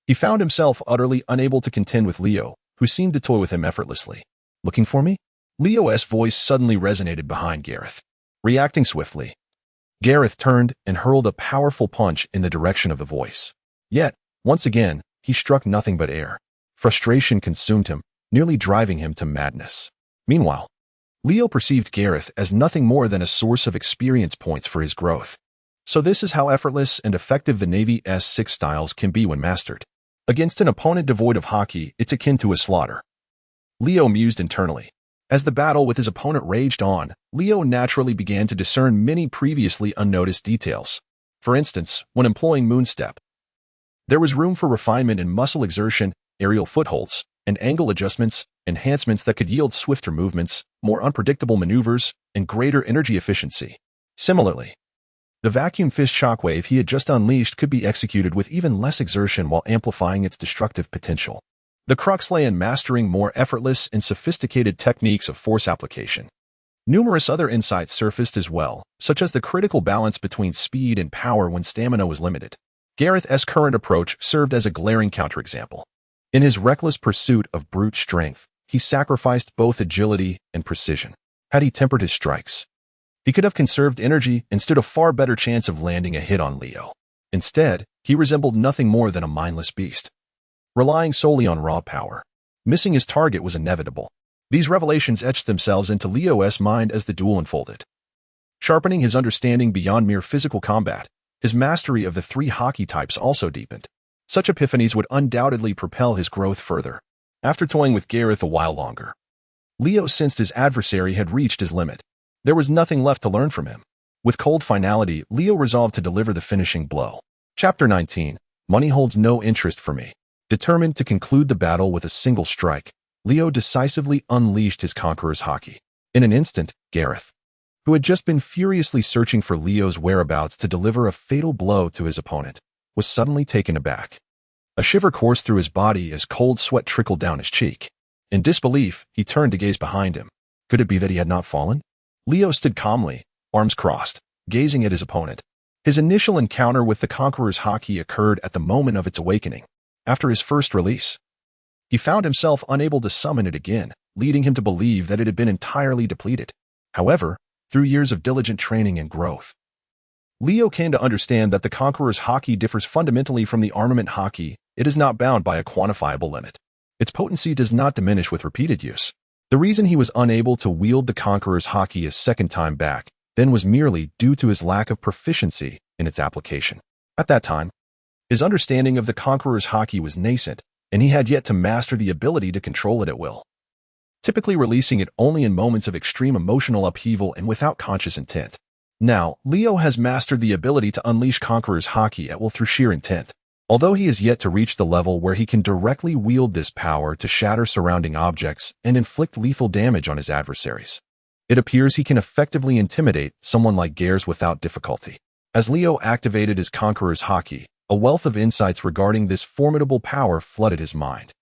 he found himself utterly unable to contend with Leo, who seemed to toy with him effortlessly. Looking for me? Leo's voice suddenly resonated behind Gareth. Reacting swiftly, Gareth turned and hurled a powerful punch in the direction of the voice. Yet, once again, he struck nothing but air. Frustration consumed him, nearly driving him to madness. Meanwhile, Leo perceived Gareth as nothing more than a source of experience points for his growth. So this is how effortless and effective the Navy's 6 styles can be when mastered. Against an opponent devoid of Haki, it's akin to a slaughter. Leo mused internally. As the battle with his opponent raged on, Leo naturally began to discern many previously unnoticed details. For instance, when employing Moonstep, there was room for refinement in muscle exertion, aerial footholds, and angle adjustments, enhancements that could yield swifter movements, more unpredictable maneuvers, and greater energy efficiency. Similarly, the vacuum fist shockwave he had just unleashed could be executed with even less exertion while amplifying its destructive potential. The crux lay in mastering more effortless and sophisticated techniques of force application. Numerous other insights surfaced as well, such as the critical balance between speed and power when stamina was limited. Gareth's current approach served as a glaring counterexample. In his reckless pursuit of brute strength, he sacrificed both agility and precision. Had he tempered his strikes, he could have conserved energy and stood a far better chance of landing a hit on Leo. Instead, he resembled nothing more than a mindless beast, relying solely on raw power. Missing his target was inevitable. These revelations etched themselves into Leo's mind as the duel unfolded. Sharpening his understanding beyond mere physical combat, his mastery of the 3 Haki types also deepened. Such epiphanies would undoubtedly propel his growth further. After toying with Gareth a while longer, Leo sensed his adversary had reached his limit. There was nothing left to learn from him. With cold finality, Leo resolved to deliver the finishing blow. Chapter 19. Money holds no interest for me. Determined to conclude the battle with a single strike, Leo decisively unleashed his Conqueror's Haki. In an instant, Gareth, who had just been furiously searching for Leo's whereabouts to deliver a fatal blow to his opponent, was suddenly taken aback. A shiver coursed through his body as cold sweat trickled down his cheek. In disbelief, he turned to gaze behind him. Could it be that he had not fallen? Leo stood calmly, arms crossed, gazing at his opponent. His initial encounter with the Conqueror's Haki occurred at the moment of its awakening. After his first release, he found himself unable to summon it again, leading him to believe that it had been entirely depleted. However, through years of diligent training and growth, Leo came to understand that the Conqueror's Haki differs fundamentally from the armament Haki. It is not bound by a quantifiable limit. Its potency does not diminish with repeated use. The reason he was unable to wield the Conqueror's Haki a second time back then was merely due to his lack of proficiency in its application. At that time, his understanding of the Conqueror's Haki was nascent, and he had yet to master the ability to control it at will, typically releasing it only in moments of extreme emotional upheaval and without conscious intent. Now, Leo has mastered the ability to unleash Conqueror's Haki at will through sheer intent. Although he is yet to reach the level where he can directly wield this power to shatter surrounding objects and inflict lethal damage on his adversaries, it appears he can effectively intimidate someone like Gareth without difficulty. As Leo activated his Conqueror's Haki, a wealth of insights regarding this formidable power flooded his mind.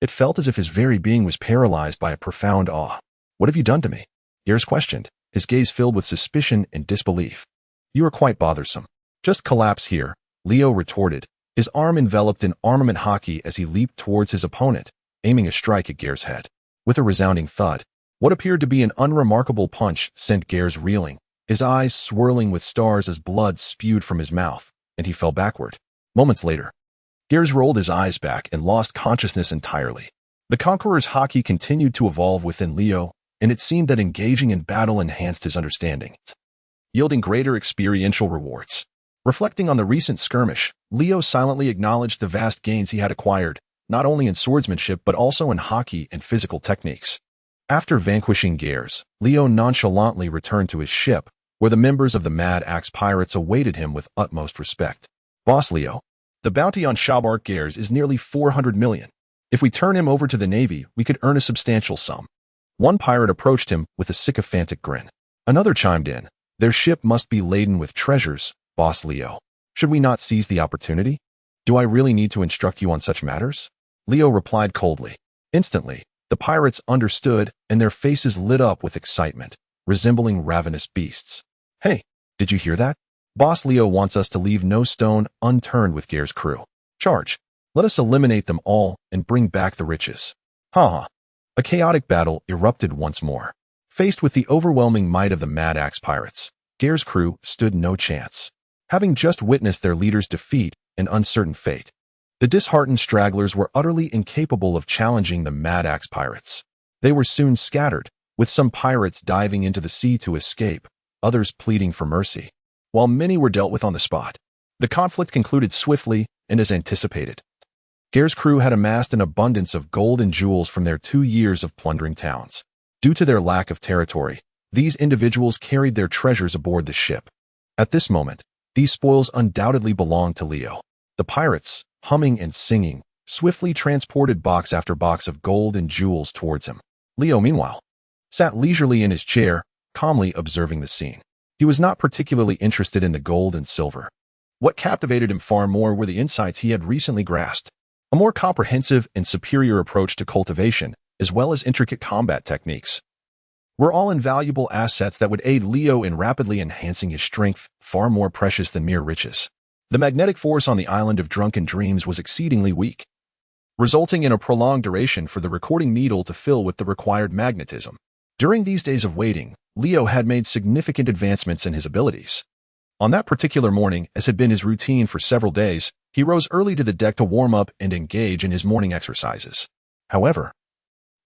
It felt as if his very being was paralyzed by a profound awe. What have you done to me? Gareth questioned, his gaze filled with suspicion and disbelief. You are quite bothersome. Just collapse here, Leo retorted, his arm enveloped in armament Haki as he leaped towards his opponent, aiming a strike at Gareth's head. With a resounding thud, what appeared to be an unremarkable punch sent Gareth reeling, his eyes swirling with stars as blood spewed from his mouth, and he fell backward. Moments later, Gears rolled his eyes back and lost consciousness entirely. The Conqueror's Haki continued to evolve within Leo, and it seemed that engaging in battle enhanced his understanding, yielding greater experiential rewards. Reflecting on the recent skirmish, Leo silently acknowledged the vast gains he had acquired, not only in swordsmanship but also in Haki and physical techniques. After vanquishing Gears, Leo nonchalantly returned to his ship, where the members of the Mad Axe Pirates awaited him with utmost respect. Boss Leo, the bounty on Shabark Gears is nearly 400 million. If we turn him over to the Navy, we could earn a substantial sum. One pirate approached him with a sycophantic grin. Another chimed in. Their ship must be laden with treasures, Boss Leo. Should we not seize the opportunity? Do I really need to instruct you on such matters? Leo replied coldly. Instantly, the pirates understood, and their faces lit up with excitement, resembling ravenous beasts. Hey, did you hear that? Boss Leo wants us to leave no stone unturned with Gears' crew. Charge. Let us eliminate them all and bring back the riches. Ha. A chaotic battle erupted once more. Faced with the overwhelming might of the Mad Axe Pirates, Gears' crew stood no chance. Having just witnessed their leader's defeat and uncertain fate, the disheartened stragglers were utterly incapable of challenging the Mad Axe Pirates. They were soon scattered, with some pirates diving into the sea to escape, others pleading for mercy, while many were dealt with on the spot. The conflict concluded swiftly and as anticipated. Gears' crew had amassed an abundance of gold and jewels from their 2 years of plundering towns. Due to their lack of territory, these individuals carried their treasures aboard the ship. At this moment, these spoils undoubtedly belonged to Leo. The pirates, humming and singing, swiftly transported box after box of gold and jewels towards him. Leo, meanwhile, sat leisurely in his chair, calmly observing the scene. He was not particularly interested in the gold and silver. What captivated him far more were the insights he had recently grasped. A more comprehensive and superior approach to cultivation, as well as intricate combat techniques, were all invaluable assets that would aid Leo in rapidly enhancing his strength, far more precious than mere riches. The magnetic force on the island of Drunken Dreams was exceedingly weak, resulting in a prolonged duration for the recording needle to fill with the required magnetism. During these days of waiting, Leo had made significant advancements in his abilities. On that particular morning, as had been his routine for several days, he rose early to the deck to warm up and engage in his morning exercises. However,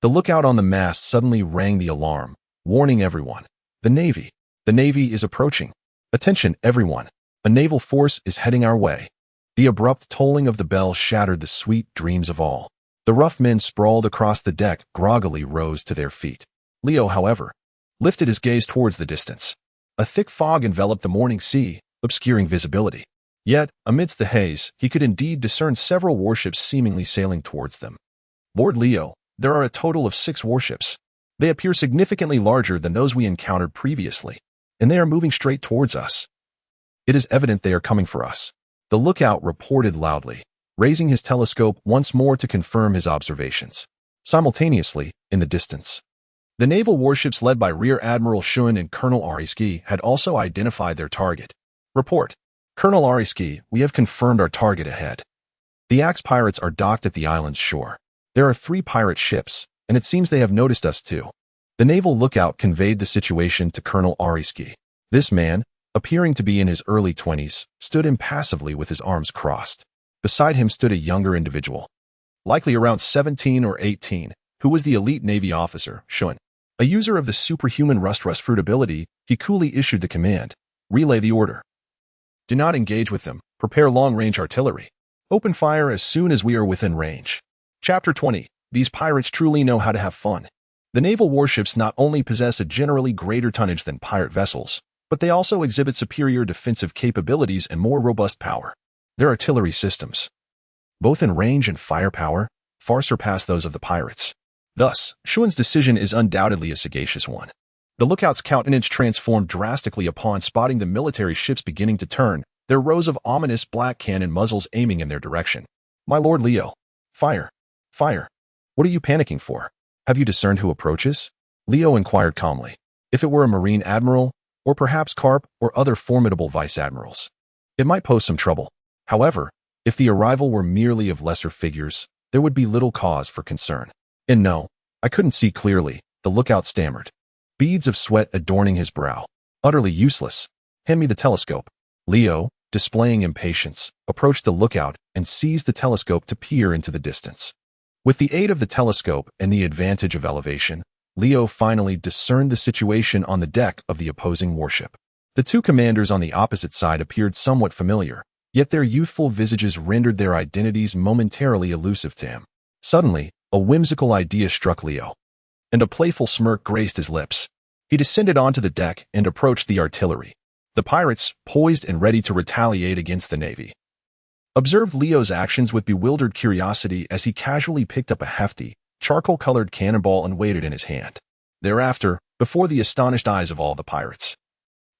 the lookout on the mast suddenly rang the alarm, warning everyone. The Navy is approaching. Attention, everyone. A naval force is heading our way. The abrupt tolling of the bell shattered the sweet dreams of all. The rough men sprawled across the deck groggily rose to their feet. Leo, however, lifted his gaze towards the distance. A thick fog enveloped the morning sea, obscuring visibility. Yet, amidst the haze, he could indeed discern several warships seemingly sailing towards them. Lord Leo, there are a total of 6 warships. They appear significantly larger than those we encountered previously, and they are moving straight towards us. It is evident they are coming for us. The lookout reported loudly, raising his telescope once more to confirm his observations. Simultaneously, in the distance, the naval warships led by Rear Admiral Shun and Colonel Ariski had also identified their target. Report. Colonel Ariski, we have confirmed our target ahead. The Axe Pirates are docked at the island's shore. There are 3 pirate ships, and it seems they have noticed us too. The naval lookout conveyed the situation to Colonel Ariski. This man, appearing to be in his early 20s, stood impassively with his arms crossed. Beside him stood a younger individual, likely around 17 or 18, who was the elite Navy officer, Shun. A user of the superhuman rust fruit ability, he coolly issued the command. Relay the order. Do not engage with them. Prepare long-range artillery. Open fire as soon as we are within range. Chapter 20. These pirates truly know how to have fun. The naval warships not only possess a generally greater tonnage than pirate vessels, but they also exhibit superior defensive capabilities and more robust power. Their artillery systems, both in range and firepower, far surpass those of the pirates. Thus, Shun's decision is undoubtedly a sagacious one. The lookout's countenance transformed drastically upon spotting the military ships beginning to turn, their rows of ominous black cannon muzzles aiming in their direction. My Lord Leo, fire! Fire! What are you panicking for? Have you discerned who approaches? Leo inquired calmly. If it were a Marine Admiral, or perhaps Carp or other formidable Vice Admirals, it might pose some trouble. However, if the arrival were merely of lesser figures, there would be little cause for concern. And no, I couldn't see clearly, the lookout stammered, beads of sweat adorning his brow. Utterly useless. Hand me the telescope. Leo, displaying impatience, approached the lookout and seized the telescope to peer into the distance. With the aid of the telescope and the advantage of elevation, Leo finally discerned the situation on the deck of the opposing warship. The two commanders on the opposite side appeared somewhat familiar, yet their youthful visages rendered their identities momentarily elusive to him. Suddenly, a whimsical idea struck Leo, and a playful smirk graced his lips. He descended onto the deck and approached the artillery, the pirates poised and ready to retaliate against the Navy. Observed Leo's actions with bewildered curiosity as he casually picked up a hefty, charcoal-colored cannonball and weighed it in his hand. Thereafter, before the astonished eyes of all the pirates,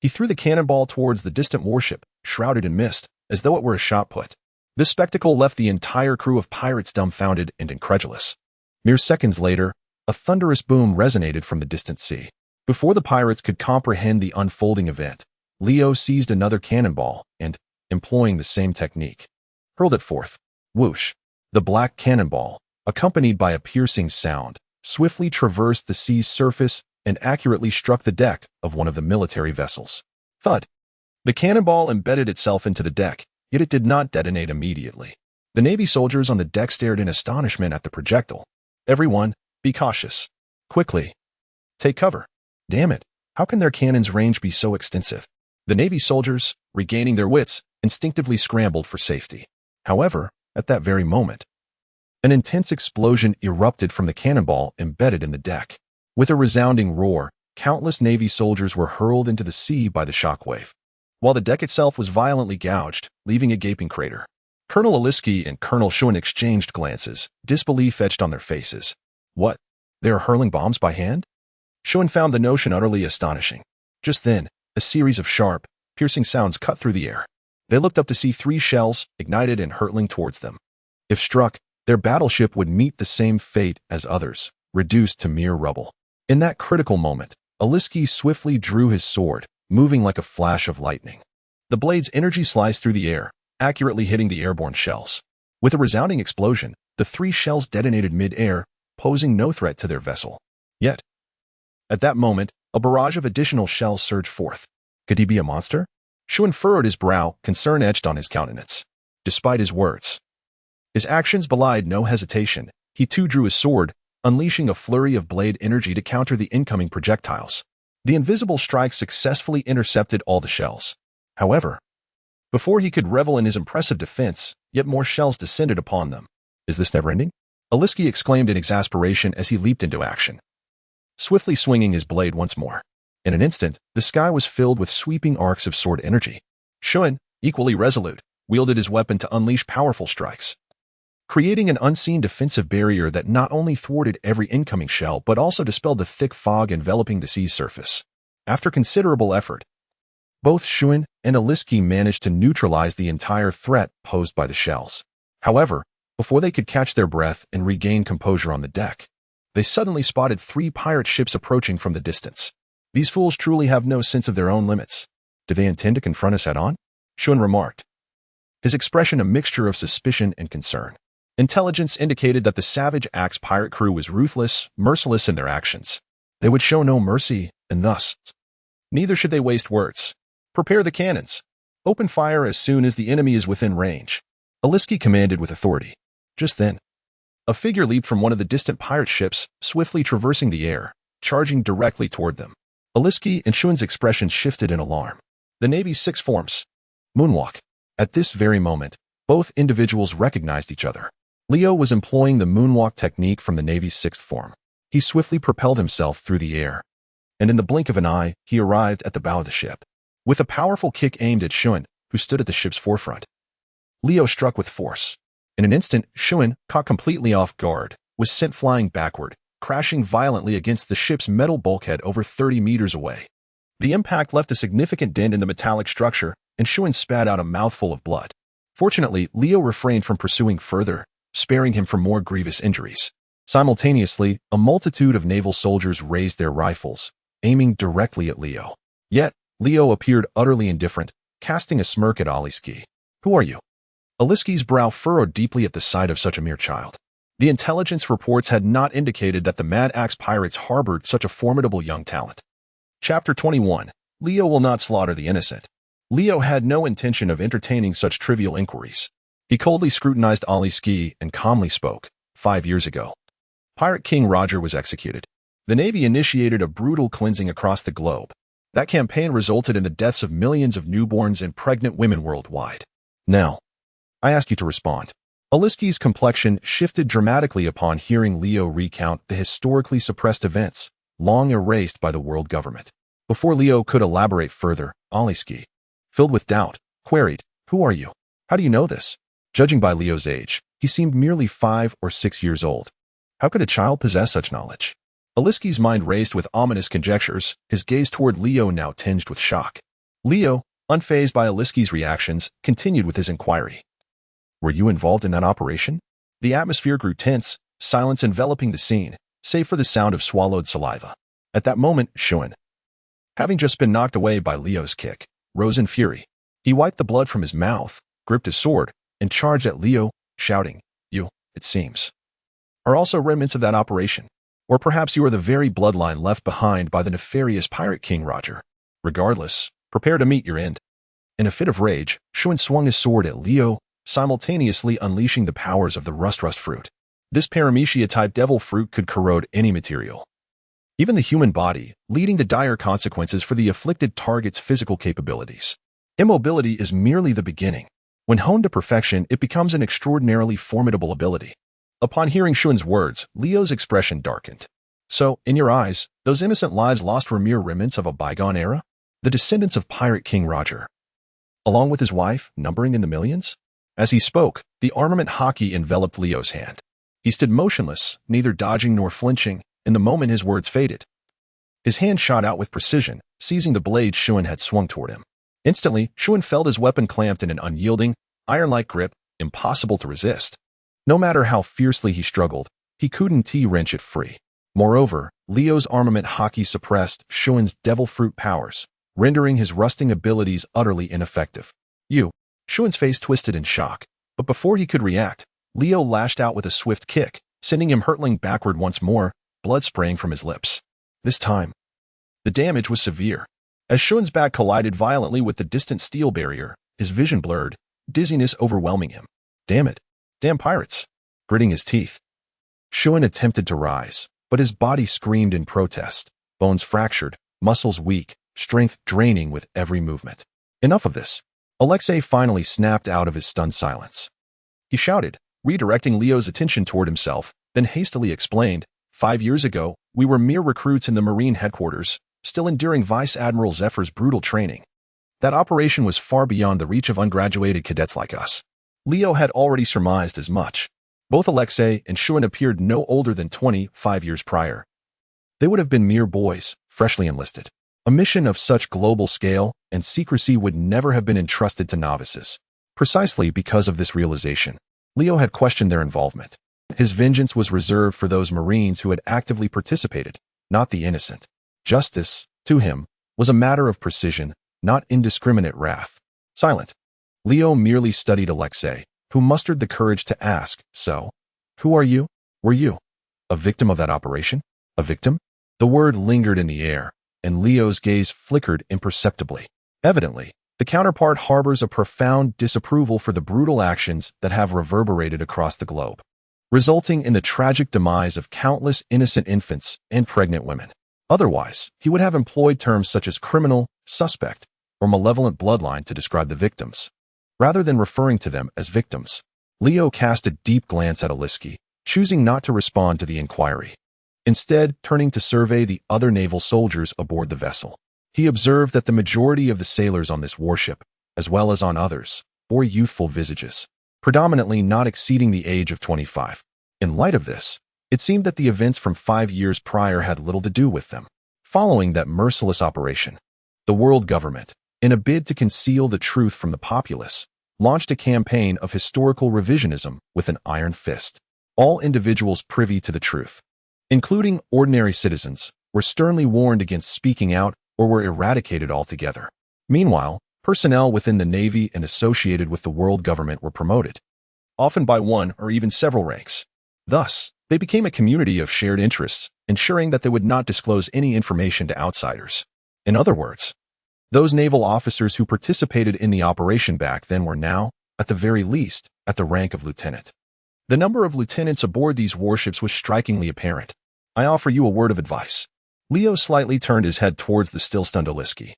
he threw the cannonball towards the distant warship, shrouded in mist, as though it were a shot put. This spectacle left the entire crew of pirates dumbfounded and incredulous. Mere seconds later, a thunderous boom resonated from the distant sea. Before the pirates could comprehend the unfolding event, Leo seized another cannonball and, employing the same technique, hurled it forth. Whoosh! The black cannonball, accompanied by a piercing sound, swiftly traversed the sea's surface and accurately struck the deck of one of the military vessels. Thud! The cannonball embedded itself into the deck, yet it did not detonate immediately. The Navy soldiers on the deck stared in astonishment at the projectile. Everyone, be cautious. Quickly. Take cover. Damn it, how can their cannons' range be so extensive? The Navy soldiers, regaining their wits, instinctively scrambled for safety. However, at that very moment, an intense explosion erupted from the cannonball embedded in the deck. With a resounding roar, countless Navy soldiers were hurled into the sea by the shockwave, while the deck itself was violently gouged, leaving a gaping crater. Colonel Aliski and Colonel Schuen exchanged glances, disbelief etched on their faces. What? They are hurling bombs by hand? Schuen found the notion utterly astonishing. Just then, a series of sharp, piercing sounds cut through the air. They looked up to see 3 shells, ignited and hurtling towards them. If struck, their battleship would meet the same fate as others, reduced to mere rubble. In that critical moment, Aliski swiftly drew his sword, moving like a flash of lightning. The blade's energy sliced through the air, accurately hitting the airborne shells. With a resounding explosion, the 3 shells detonated mid-air, posing no threat to their vessel. Yet, at that moment, a barrage of additional shells surged forth. Could he be a monster? Schuen furrowed his brow, concern etched on his countenance. Despite his words, his actions belied no hesitation. He too drew his sword, unleashing a flurry of blade energy to counter the incoming projectiles. The invisible strike successfully intercepted all the shells. However, before he could revel in his impressive defense, yet more shells descended upon them. Is this never-ending? Aliski exclaimed in exasperation as he leaped into action, swiftly swinging his blade once more. In an instant, the sky was filled with sweeping arcs of sword energy. Schuen, equally resolute, wielded his weapon to unleash powerful strikes, creating an unseen defensive barrier that not only thwarted every incoming shell but also dispelled the thick fog enveloping the sea's surface. After considerable effort, both Schuen and Aliski managed to neutralize the entire threat posed by the shells. However, before they could catch their breath and regain composure on the deck, they suddenly spotted 3 pirate ships approaching from the distance. These fools truly have no sense of their own limits. Do they intend to confront us head-on? Schuen remarked, his expression a mixture of suspicion and concern. Intelligence indicated that the savage Axe pirate crew was ruthless, merciless in their actions. They would show no mercy, and thus, neither should they waste words. Prepare the cannons. Open fire as soon as the enemy is within range. Aliski commanded with authority. Just then, a figure leaped from one of the distant pirate ships, swiftly traversing the air, charging directly toward them. Aliski and Schuen's expression shifted in alarm. The Navy's 6 forms. Moonwalk. At this very moment, both individuals recognized each other. Leo was employing the moonwalk technique from the Navy's 6th form. He swiftly propelled himself through the air, and in the blink of an eye, he arrived at the bow of the ship. With a powerful kick aimed at Schuen, who stood at the ship's forefront, Leo struck with force. In an instant, Schuen, caught completely off guard, was sent flying backward, crashing violently against the ship's metal bulkhead over 30 meters away. The impact left a significant dent in the metallic structure, and Schuen spat out a mouthful of blood. Fortunately, Leo refrained from pursuing further, sparing him from more grievous injuries. Simultaneously, a multitude of naval soldiers raised their rifles, aiming directly at Leo. Yet, Leo appeared utterly indifferent, casting a smirk at Aliski. Who are you? Aliski's brow furrowed deeply at the sight of such a mere child. The intelligence reports had not indicated that the Mad Axe pirates harbored such a formidable young talent. Chapter 21. Leo will not slaughter the innocent. Leo had no intention of entertaining such trivial inquiries. He coldly scrutinized Ollie's ski and calmly spoke. 5 years ago, Pirate King Roger was executed. The Navy initiated a brutal cleansing across the globe. That campaign resulted in the deaths of millions of newborns and pregnant women worldwide. Now, I ask you to respond. Aliski's complexion shifted dramatically upon hearing Leo recount the historically suppressed events, long erased by the world government. Before Leo could elaborate further, Aliski, filled with doubt, queried, "Who are you? How do you know this?" Judging by Leo's age, he seemed merely 5 or 6 years old. How could a child possess such knowledge? Aliski's mind raced with ominous conjectures, his gaze toward Leo now tinged with shock. Leo, unfazed by Aliski's reactions, continued with his inquiry. "Were you involved in that operation?" The atmosphere grew tense, silence enveloping the scene, save for the sound of swallowed saliva. At that moment, Shun, having just been knocked away by Leo's kick, rose in fury. He wiped the blood from his mouth, gripped his sword, and charged at Leo, shouting, "You, it seems, are also remnants of that operation. Or perhaps you are the very bloodline left behind by the nefarious Pirate King Roger. Regardless, prepare to meet your end." In a fit of rage, Shun swung his sword at Leo, simultaneously unleashing the powers of the rust fruit. This paramecia-type devil fruit could corrode any material, even the human body, leading to dire consequences for the afflicted target's physical capabilities. Immobility is merely the beginning. When honed to perfection, it becomes an extraordinarily formidable ability. Upon hearing Shun's words, Leo's expression darkened. "So, in your eyes, those innocent lives lost were mere remnants of a bygone era? The descendants of Pirate King Roger, along with his wife, numbering in the millions?" As he spoke, the armament Haki enveloped Leo's hand. He stood motionless, neither dodging nor flinching, in the moment his words faded. His hand shot out with precision, seizing the blade Shun had swung toward him. Instantly, Shun felt his weapon clamped in an unyielding, iron-like grip, impossible to resist. No matter how fiercely he struggled, he couldn't wrench it free. Moreover, Leo's armament Haki suppressed Shun's devil fruit powers, rendering his rusting abilities utterly ineffective. Shun's face twisted in shock, but before he could react, Leo lashed out with a swift kick, sending him hurtling backward once more, blood spraying from his lips. This time, the damage was severe. As Shun's back collided violently with the distant steel barrier, his vision blurred, dizziness overwhelming him. "Damn it. Damn pirates." Gritting his teeth, Shun attempted to rise, but his body screamed in protest, bones fractured, muscles weak, strength draining with every movement. Enough of this. Alexei finally snapped out of his stunned silence. He shouted, redirecting Leo's attention toward himself, then hastily explained, 5 years ago, we were mere recruits in the Marine headquarters, still enduring Vice Admiral Zephyr's brutal training. That operation was far beyond the reach of ungraduated cadets like us." Leo had already surmised as much. Both Alexei and Shun appeared no older than 25 years prior. They would have been mere boys, freshly enlisted. A mission of such global scale and secrecy would never have been entrusted to novices. Precisely because of this realization, Leo had questioned their involvement. His vengeance was reserved for those Marines who had actively participated, not the innocent. Justice, to him, was a matter of precision, not indiscriminate wrath. Silent, Leo merely studied Alexei, who mustered the courage to ask, "So, who are you? Were you a victim of that operation? A victim?" The word lingered in the air, and Leo's gaze flickered imperceptibly. Evidently, the counterpart harbors a profound disapproval for the brutal actions that have reverberated across the globe, resulting in the tragic demise of countless innocent infants and pregnant women. Otherwise, he would have employed terms such as criminal, suspect, or malevolent bloodline to describe the victims. Rather than referring to them as victims, Leo cast a deep glance at Aliski, choosing not to respond to the inquiry. Instead, turning to survey the other naval soldiers aboard the vessel. He observed that the majority of the sailors on this warship, as well as on others, bore youthful visages, predominantly not exceeding the age of 25. In light of this, it seemed that the events from 5 years prior had little to do with them. Following that merciless operation, the world government, in a bid to conceal the truth from the populace, launched a campaign of historical revisionism with an iron fist. All individuals privy to the truth, including ordinary citizens, were sternly warned against speaking out or were eradicated altogether. Meanwhile, personnel within the Navy and associated with the world government were promoted, often by one or even several ranks. Thus, they became a community of shared interests, ensuring that they would not disclose any information to outsiders. In other words, Those naval officers who participated in the operation back then were now, at the very least, at the rank of lieutenant. The number of lieutenants aboard these warships was strikingly apparent. I offer you a word of advice. Leo slightly turned his head towards the still-stunned Aliski.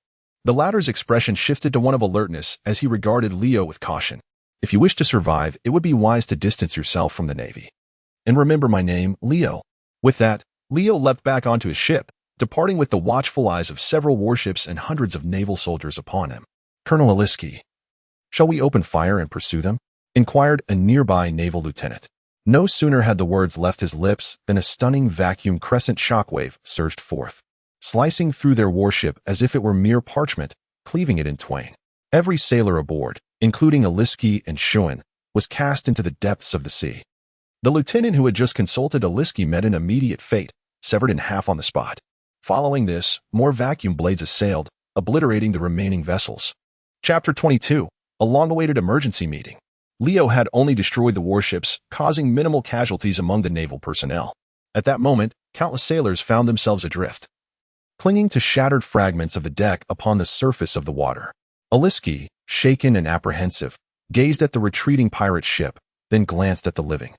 The latter's expression shifted to one of alertness as he regarded Leo with caution. If you wish to survive, it would be wise to distance yourself from the Navy. And remember my name, Leo. With that, Leo leapt back onto his ship, departing with the watchful eyes of several warships and hundreds of naval soldiers upon him. Colonel Aliski, shall we open fire and pursue them? Inquired a nearby naval lieutenant. No sooner had the words left his lips than a stunning vacuum crescent shockwave surged forth, slicing through their warship as if it were mere parchment, cleaving it in twain. Every sailor aboard, including Aliski and Shuan, was cast into the depths of the sea. The lieutenant who had just consulted Aliski met an immediate fate, severed in half on the spot. Following this, more vacuum blades assailed, obliterating the remaining vessels. Chapter 22. A long-awaited emergency meeting. Leo had only destroyed the warships, causing minimal casualties among the naval personnel. At that moment, countless sailors found themselves adrift, clinging to shattered fragments of the deck upon the surface of the water. Aliski, shaken and apprehensive, gazed at the retreating pirate ship, then glanced at the living,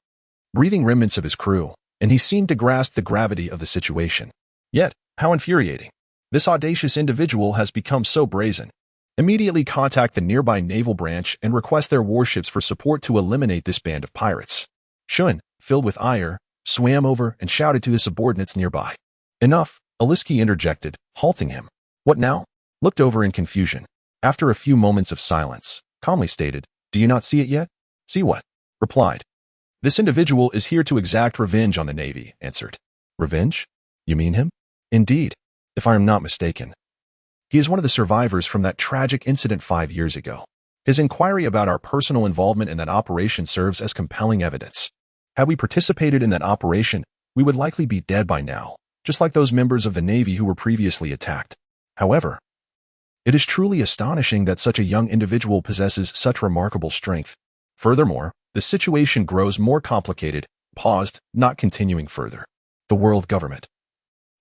breathing remnants of his crew, and he seemed to grasp the gravity of the situation. Yet, how infuriating. This audacious individual has become so brazen. Immediately contact the nearby naval branch and request their warships for support to eliminate this band of pirates. Shun, filled with ire, swam over and shouted to his subordinates nearby. Enough, Aliski interjected, halting him. What now? Looked over in confusion. After a few moments of silence, calmly stated, Do you not see it yet? See what? Replied. This individual is here to exact revenge on the Navy, answered. Revenge? You mean him? Indeed, if I am not mistaken. He is one of the survivors from that tragic incident 5 years ago. His inquiry about our personal involvement in that operation serves as compelling evidence. Had we participated in that operation, we would likely be dead by now, just like those members of the Navy who were previously attacked. However, it is truly astonishing that such a young individual possesses such remarkable strength. Furthermore, the situation grows more complicated, paused, not continuing further. The world government,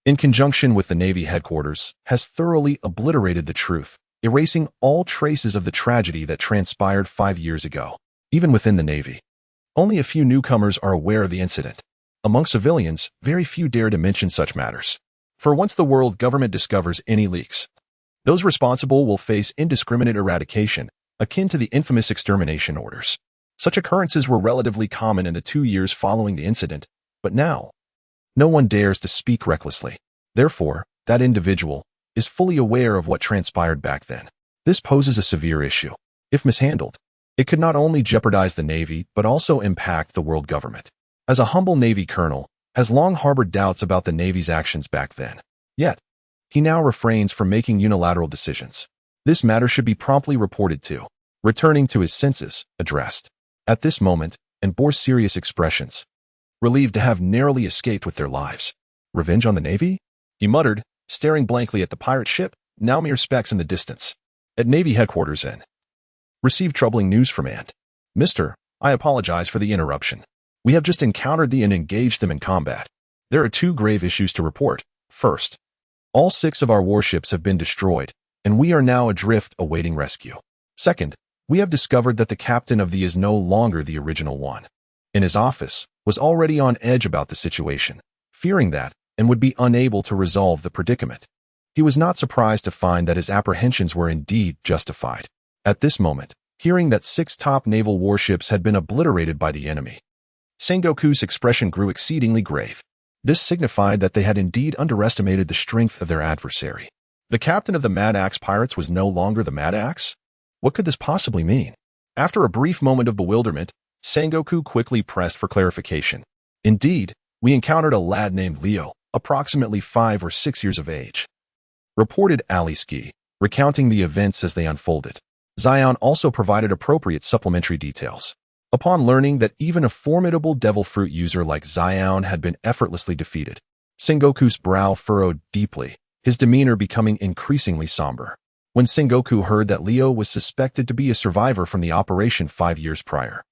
in conjunction with the Navy headquarters, has thoroughly obliterated the truth, erasing all traces of the tragedy that transpired 5 years ago. Even within the Navy, only a few newcomers are aware of the incident. Among civilians, very few dare to mention such matters. For once the world government discovers any leaks, those responsible will face indiscriminate eradication, akin to the infamous extermination orders. Such occurrences were relatively common in the 2 years following the incident, but now, no one dares to speak recklessly. Therefore, that individual is fully aware of what transpired back then. This poses a severe issue. If mishandled, it could not only jeopardize the Navy, but also impact the world government. As a humble Navy colonel, has long harbored doubts about the Navy's actions back then. Yet, he now refrains from making unilateral decisions. This matter should be promptly reported to, returning to his senses, addressed. At this moment, and bore serious expressions, relieved to have narrowly escaped with their lives. Revenge on the Navy? He muttered, staring blankly at the pirate ship, now mere specks in the distance. At Navy headquarters in. Received troubling news from And. Mister, I apologize for the interruption. We have just encountered and engaged them in combat. There are 2 grave issues to report. First, all 6 of our warships have been destroyed, and we are now adrift awaiting rescue. Second, we have discovered that the captain of the is no longer the original one. In his office, was already on edge about the situation, fearing that, and would be unable to resolve the predicament. He was not surprised to find that his apprehensions were indeed justified. At this moment, hearing that 6 top naval warships had been obliterated by the enemy, Sengoku's expression grew exceedingly grave. This signified that they had indeed underestimated the strength of their adversary. The captain of the Mad Axe pirates was no longer the Mad Axe? What could this possibly mean? After a brief moment of bewilderment, Sengoku quickly pressed for clarification. Indeed, we encountered a lad named Leo, approximately 5 or 6 years of age. Reported Aliski, recounting the events as they unfolded. Zion also provided appropriate supplementary details. Upon learning that even a formidable devil fruit user like Zion had been effortlessly defeated, Sengoku's brow furrowed deeply, his demeanor becoming increasingly somber. When Sengoku heard that Leo was suspected to be a survivor from the operation 5 years prior,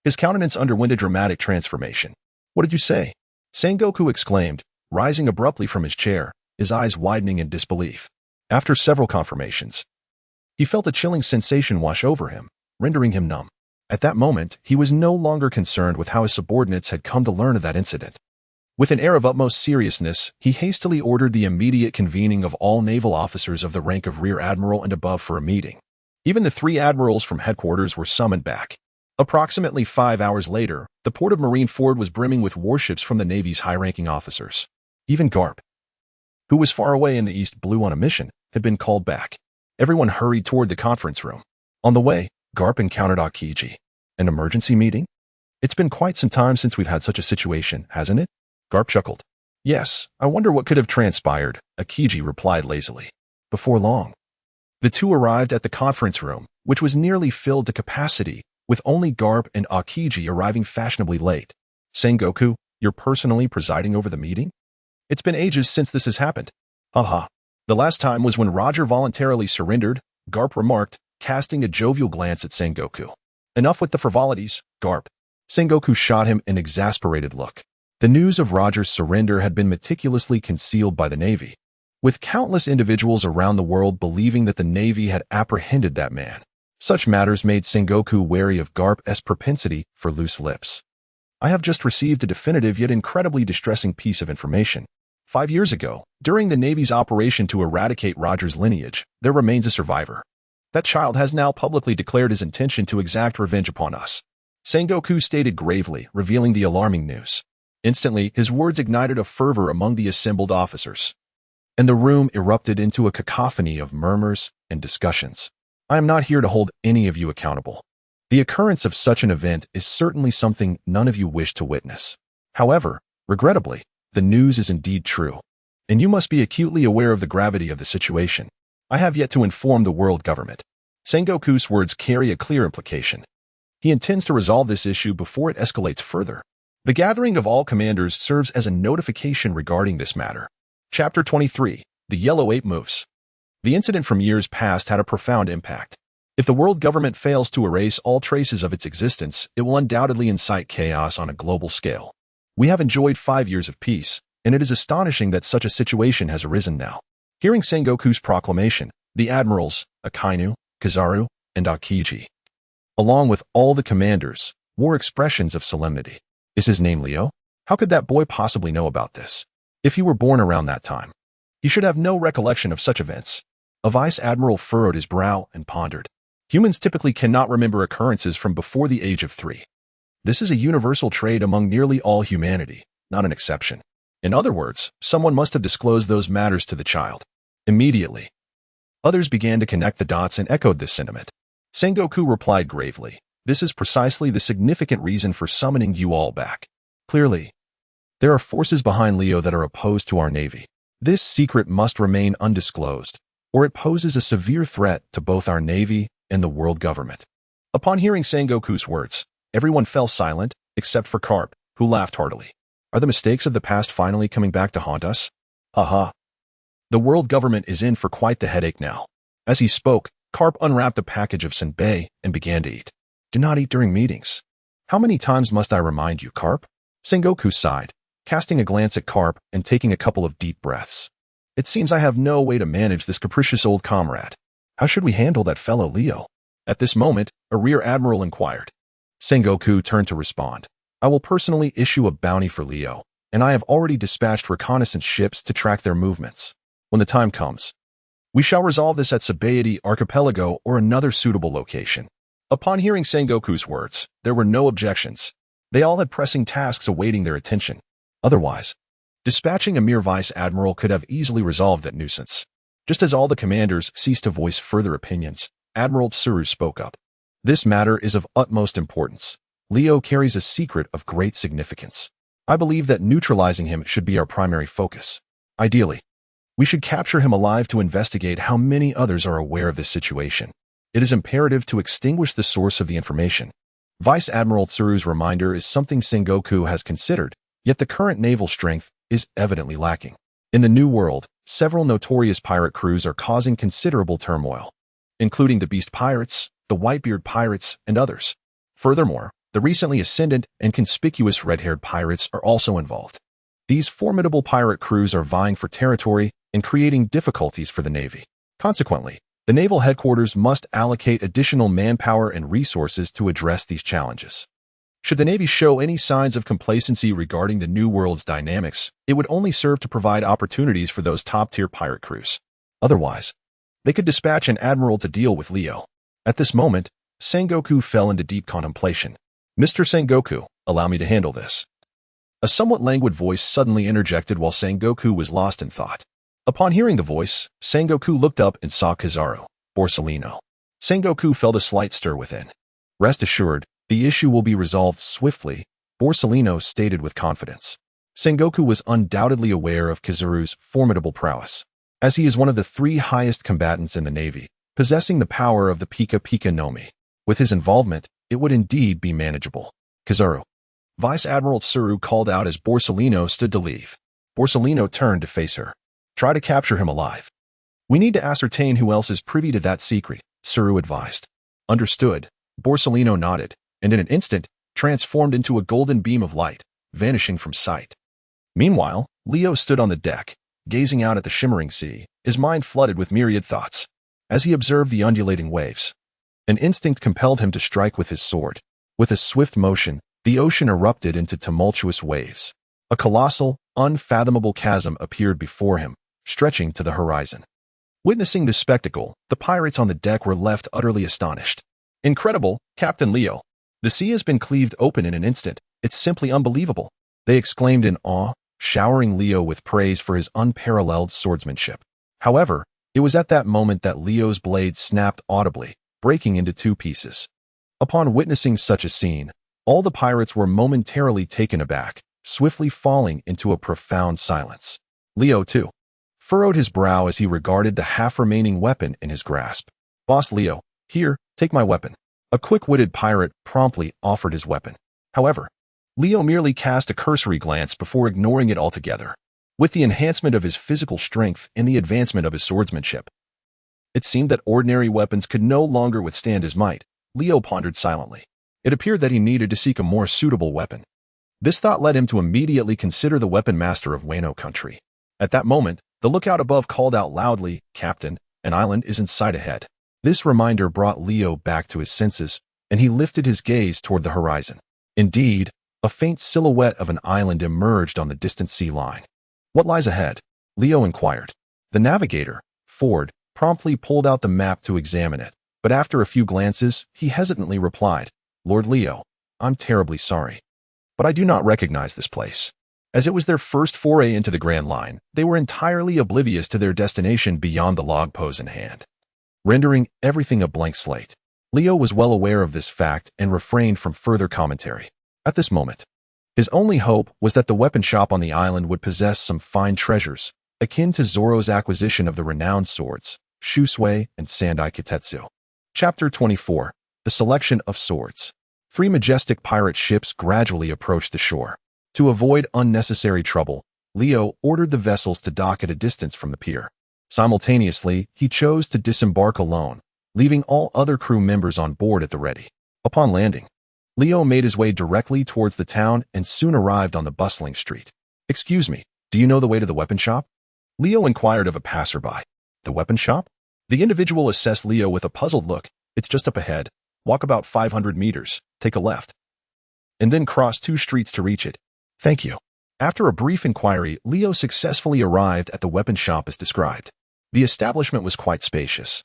his countenance underwent a dramatic transformation. What did you say? Sengoku exclaimed, rising abruptly from his chair, his eyes widening in disbelief. After several confirmations, he felt a chilling sensation wash over him, rendering him numb. At that moment, he was no longer concerned with how his subordinates had come to learn of that incident. With an air of utmost seriousness, he hastily ordered the immediate convening of all naval officers of the rank of Rear Admiral and above for a meeting. Even the 3 admirals from headquarters were summoned back. Approximately 5 hours later, the port of Marineford was brimming with warships from the Navy's high-ranking officers. Even Garp, who was far away in the East Blue on a mission, had been called back. Everyone hurried toward the conference room. On the way, Garp encountered Haki. An emergency meeting? It's been quite some time since we've had such a situation, hasn't it? Garp chuckled. Yes, I wonder what could have transpired, Haki replied lazily. Before long, the two arrived at the conference room, which was nearly filled to capacity, with only Garp and Haki arriving fashionably late. Sengoku, you're personally presiding over the meeting? It's been ages since this has happened. Haha. The last time was when Roger voluntarily surrendered, Garp remarked, casting a jovial glance at Sengoku. Enough with the frivolities, Garp. Sengoku shot him an exasperated look. The news of Roger's surrender had been meticulously concealed by the Navy, with countless individuals around the world believing that the Navy had apprehended that man. Such matters made Sengoku wary of Garp's propensity for loose lips. I have just received a definitive yet incredibly distressing piece of information. 5 years ago, during the Navy's operation to eradicate Roger's lineage, there remains a survivor. That child has now publicly declared his intention to exact revenge upon us. Sengoku stated gravely, revealing the alarming news. Instantly, his words ignited a fervor among the assembled officers, and the room erupted into a cacophony of murmurs and discussions. I am not here to hold any of you accountable. The occurrence of such an event is certainly something none of you wish to witness. However, regrettably, the news is indeed true, and you must be acutely aware of the gravity of the situation. I have yet to inform the world government. Sengoku's words carry a clear implication. He intends to resolve this issue before it escalates further. The gathering of all commanders serves as a notification regarding this matter. Chapter 23. The Yellow Ape Moves. The incident from years past had a profound impact. If the world government fails to erase all traces of its existence, it will undoubtedly incite chaos on a global scale. We have enjoyed 5 years of peace, and it is astonishing that such a situation has arisen now. Hearing Sengoku's proclamation, the admirals, Akainu, Kizaru, and Haki, along with all the commanders, wore expressions of solemnity. Is his name Leo? How could that boy possibly know about this? If he were born around that time, he should have no recollection of such events. A vice admiral furrowed his brow and pondered. Humans typically cannot remember occurrences from before the age of 3. This is a universal trait among nearly all humanity, not an exception. In other words, someone must have disclosed those matters to the child. Immediately, others began to connect the dots and echoed this sentiment. Sengoku replied gravely, "This is precisely the significant reason for summoning you all back. Clearly, there are forces behind Leo that are opposed to our Navy. This secret must remain undisclosed, or it poses a severe threat to both our Navy and the world government." Upon hearing Sengoku's words, everyone fell silent, except for Garp, who laughed heartily. Are the mistakes of the past finally coming back to haunt us? Haha. The world government is in for quite the headache now. As he spoke, Garp unwrapped a package of senbei and began to eat. Do not eat during meetings. How many times must I remind you, Garp? Sengoku sighed, casting a glance at Garp and taking a couple of deep breaths. It seems I have no way to manage this capricious old comrade. How should we handle that fellow Leo? At this moment, a rear admiral inquired. Sengoku turned to respond. I will personally issue a bounty for Leo, and I have already dispatched reconnaissance ships to track their movements. When the time comes, we shall resolve this at Sabaody Archipelago or another suitable location. Upon hearing Sengoku's words, there were no objections. They all had pressing tasks awaiting their attention. Otherwise, dispatching a mere vice admiral could have easily resolved that nuisance. Just as all the commanders ceased to voice further opinions, Admiral Tsuru spoke up. This matter is of utmost importance. Leo carries a secret of great significance. I believe that neutralizing him should be our primary focus. Ideally, we should capture him alive to investigate how many others are aware of this situation. It is imperative to extinguish the source of the information. Vice Admiral Tsuru's reminder is something Sengoku has considered, yet the current naval strength is evidently lacking. In the New World, several notorious pirate crews are causing considerable turmoil, including the Beast Pirates, the Whitebeard Pirates, and others. Furthermore, the recently ascendant and conspicuous red-haired pirates are also involved. These formidable pirate crews are vying for territory and creating difficulties for the Navy. Consequently, the naval headquarters must allocate additional manpower and resources to address these challenges. Should the Navy show any signs of complacency regarding the New World's dynamics, it would only serve to provide opportunities for those top-tier pirate crews. Otherwise, they could dispatch an admiral to deal with Leo. At this moment, Sengoku fell into deep contemplation. "Mr. Sengoku, allow me to handle this." A somewhat languid voice suddenly interjected while Sengoku was lost in thought. Upon hearing the voice, Sengoku looked up and saw Kizaru, Borsalino. Sengoku felt a slight stir within. "Rest assured, the issue will be resolved swiftly," Borsalino stated with confidence. Sengoku was undoubtedly aware of Kizaru's formidable prowess, as he is one of the 3 highest combatants in the Navy, possessing the power of the Pika Pika no Mi. With his involvement, it would indeed be manageable. "Kizaru." Vice Admiral Tsuru called out as Borsalino stood to leave. Borsalino turned to face her. "Try to capture him alive. We need to ascertain who else is privy to that secret," Tsuru advised. "Understood." Borsalino nodded, and in an instant, transformed into a golden beam of light, vanishing from sight. Meanwhile, Leo stood on the deck, gazing out at the shimmering sea, his mind flooded with myriad thoughts. As he observed the undulating waves, an instinct compelled him to strike with his sword. With a swift motion, the ocean erupted into tumultuous waves. A colossal, unfathomable chasm appeared before him, stretching to the horizon. Witnessing this spectacle, the pirates on the deck were left utterly astonished. "Incredible, Captain Leo. The sea has been cleaved open in an instant. It's simply unbelievable," they exclaimed in awe, showering Leo with praise for his unparalleled swordsmanship. However, it was at that moment that Leo's blade snapped audibly, breaking into 2 pieces. Upon witnessing such a scene, all the pirates were momentarily taken aback, swiftly falling into a profound silence. Leo, too, furrowed his brow as he regarded the half-remaining weapon in his grasp. "Boss Leo, here, take my weapon." A quick-witted pirate promptly offered his weapon. However, Leo merely cast a cursory glance before ignoring it altogether. With the enhancement of his physical strength and the advancement of his swordsmanship, it seemed that ordinary weapons could no longer withstand his might. Leo pondered silently. It appeared that he needed to seek a more suitable weapon. This thought led him to immediately consider the weapon master of Wano country. At that moment, the lookout above called out loudly, "Captain, an island is in sight ahead." This reminder brought Leo back to his senses, and he lifted his gaze toward the horizon. Indeed, a faint silhouette of an island emerged on the distant sea line. "What lies ahead?" Leo inquired. The navigator, Ford, promptly pulled out the map to examine it, but after a few glances, he hesitantly replied, "Lord Leo, I'm terribly sorry, but I do not recognize this place." As it was their first foray into the Grand Line, they were entirely oblivious to their destination beyond the log pose in hand, rendering everything a blank slate. Leo was well aware of this fact and refrained from further commentary. At this moment, his only hope was that the weapon shop on the island would possess some fine treasures, akin to Zoro's acquisition of the renowned swords, Shusui and Sandai Kitetsu. Chapter 24. The Selection of Swords. 3 majestic pirate ships gradually approached the shore. To avoid unnecessary trouble, Leo ordered the vessels to dock at a distance from the pier. Simultaneously, he chose to disembark alone, leaving all other crew members on board at the ready. Upon landing, Leo made his way directly towards the town and soon arrived on the bustling street. "Excuse me, do you know the way to the weapon shop?" Leo inquired of a passerby. "The weapon shop?" The individual assessed Leo with a puzzled look. "It's just up ahead. Walk about 500 meters, take a left, and then cross 2 streets to reach it." "Thank you." After a brief inquiry, Leo successfully arrived at the weapon shop as described. The establishment was quite spacious,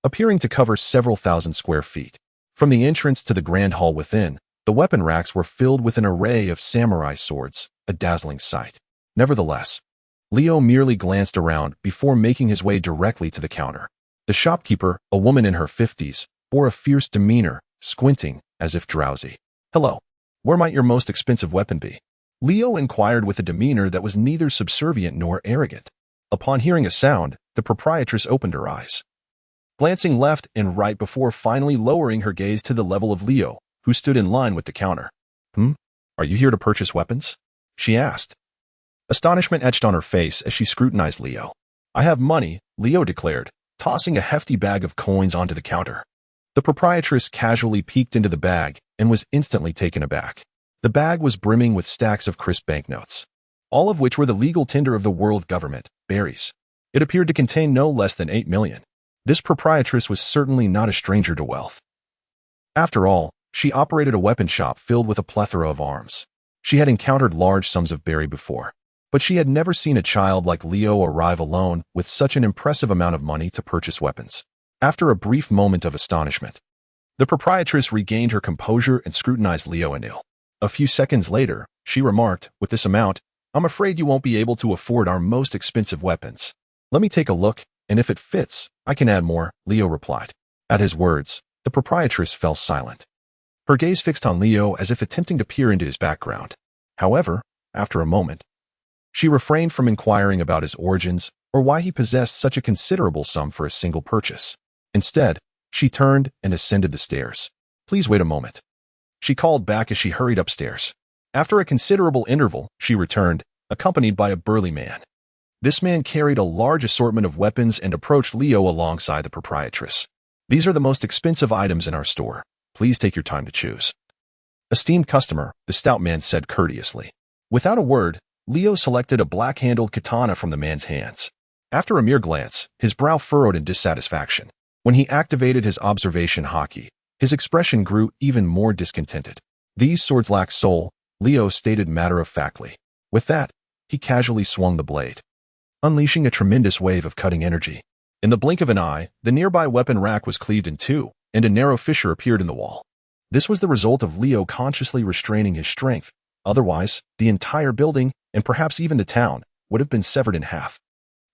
appearing to cover several thousand square feet. From the entrance to the grand hall within, the weapon racks were filled with an array of samurai swords, a dazzling sight. Nevertheless, Leo merely glanced around before making his way directly to the counter. The shopkeeper, a woman in her 50s, bore a fierce demeanor, squinting as if drowsy. "Hello. Where might your most expensive weapon be?" Leo inquired with a demeanor that was neither subservient nor arrogant. Upon hearing a sound, the proprietress opened her eyes, glancing left and right before finally lowering her gaze to the level of Leo, who stood in line with the counter. Are you here to purchase weapons?" she asked. Astonishment etched on her face as she scrutinized Leo. "I have money," Leo declared, tossing a hefty bag of coins onto the counter. The proprietress casually peeked into the bag and was instantly taken aback. The bag was brimming with stacks of crisp banknotes, all of which were the legal tender of the world government, berries. It appeared to contain no less than 8 million. This proprietress was certainly not a stranger to wealth. After all, she operated a weapon shop filled with a plethora of arms. She had encountered large sums of berry before, but she had never seen a child like Leo arrive alone with such an impressive amount of money to purchase weapons. After a brief moment of astonishment, the proprietress regained her composure and scrutinized Leo anew. A few seconds later, she remarked, "With this amount, I'm afraid you won't be able to afford our most expensive weapons. Let me take a look, and if it fits, I can add more," Leo replied. At his words, the proprietress fell silent. Her gaze fixed on Leo as if attempting to peer into his background. However, after a moment, she refrained from inquiring about his origins or why he possessed such a considerable sum for a single purchase. Instead, she turned and ascended the stairs. "Please wait a moment," she called back as she hurried upstairs. After a considerable interval, she returned, accompanied by a burly man. This man carried a large assortment of weapons and approached Leo alongside the proprietress. "These are the most expensive items in our store. Please take your time to choose." "Esteemed customer," the stout man said courteously. Without a word, Leo selected a black-handled katana from the man's hands. After a mere glance, his brow furrowed in dissatisfaction. When he activated his observation Haki, his expression grew even more discontented. "These swords lack soul," Leo stated matter-of-factly. With that, he casually swung the blade, unleashing a tremendous wave of cutting energy. In the blink of an eye, the nearby weapon rack was cleaved in two, and a narrow fissure appeared in the wall. This was the result of Leo consciously restraining his strength. Otherwise, the entire building, and perhaps even the town, would have been severed in half.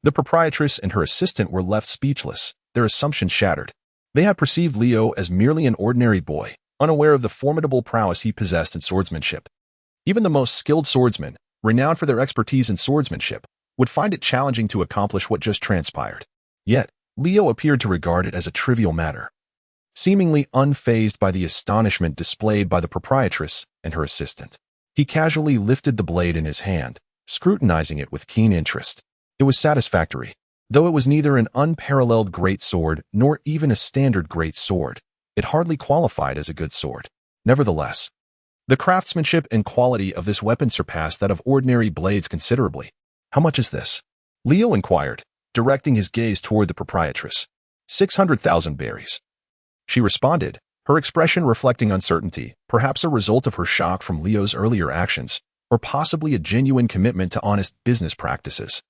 The proprietress and her assistant were left speechless, their assumptions shattered. They had perceived Leo as merely an ordinary boy, unaware of the formidable prowess he possessed in swordsmanship. Even the most skilled swordsmen, renowned for their expertise in swordsmanship, would find it challenging to accomplish what just transpired. Yet, Leo appeared to regard it as a trivial matter, seemingly unfazed by the astonishment displayed by the proprietress and her assistant. He casually lifted the blade in his hand, scrutinizing it with keen interest. It was satisfactory. Though it was neither an unparalleled great sword nor even a standard great sword, it hardly qualified as a good sword. Nevertheless, the craftsmanship and quality of this weapon surpassed that of ordinary blades considerably. "How much is this?" Leo inquired, directing his gaze toward the proprietress. 600,000 berries. She responded, her expression reflecting uncertainty, perhaps a result of her shock from Leo's earlier actions, or possibly a genuine commitment to honest business practices.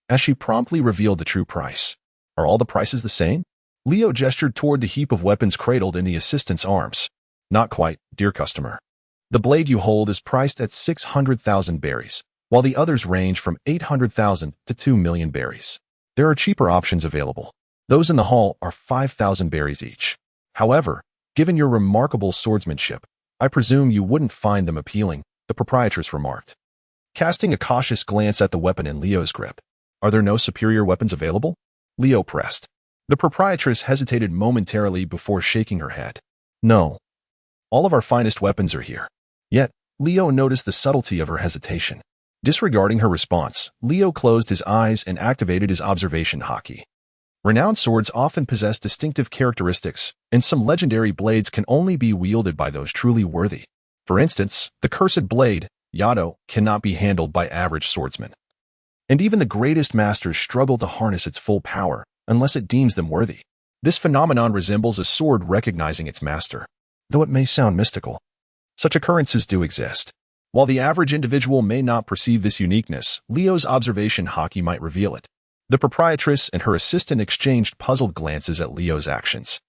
As she promptly revealed the true price. "Are all the prices the same?" Leo gestured toward the heap of weapons cradled in the assistant's arms. "Not quite, dear customer. The blade you hold is priced at 600,000 berries, while the others range from 800,000 to 2 million berries. There are cheaper options available. Those in the hall are 5,000 berries each. However, given your remarkable swordsmanship, I presume you wouldn't find them appealing," the proprietress remarked, casting a cautious glance at the weapon in Leo's grip. "Are there no superior weapons available?" Leo pressed. The proprietress hesitated momentarily before shaking her head. "No. All of our finest weapons are here." Yet, Leo noticed the subtlety of her hesitation. Disregarding her response, Leo closed his eyes and activated his observation Haki. Renowned swords often possess distinctive characteristics, and some legendary blades can only be wielded by those truly worthy. For instance, the cursed blade, Yado, cannot be handled by average swordsmen. And even the greatest masters struggle to harness its full power, unless it deems them worthy. This phenomenon resembles a sword recognizing its master. Though it may sound mystical, such occurrences do exist. While the average individual may not perceive this uniqueness, Leo's observation Haki might reveal it. The proprietress and her assistant exchanged puzzled glances at Leo's actions.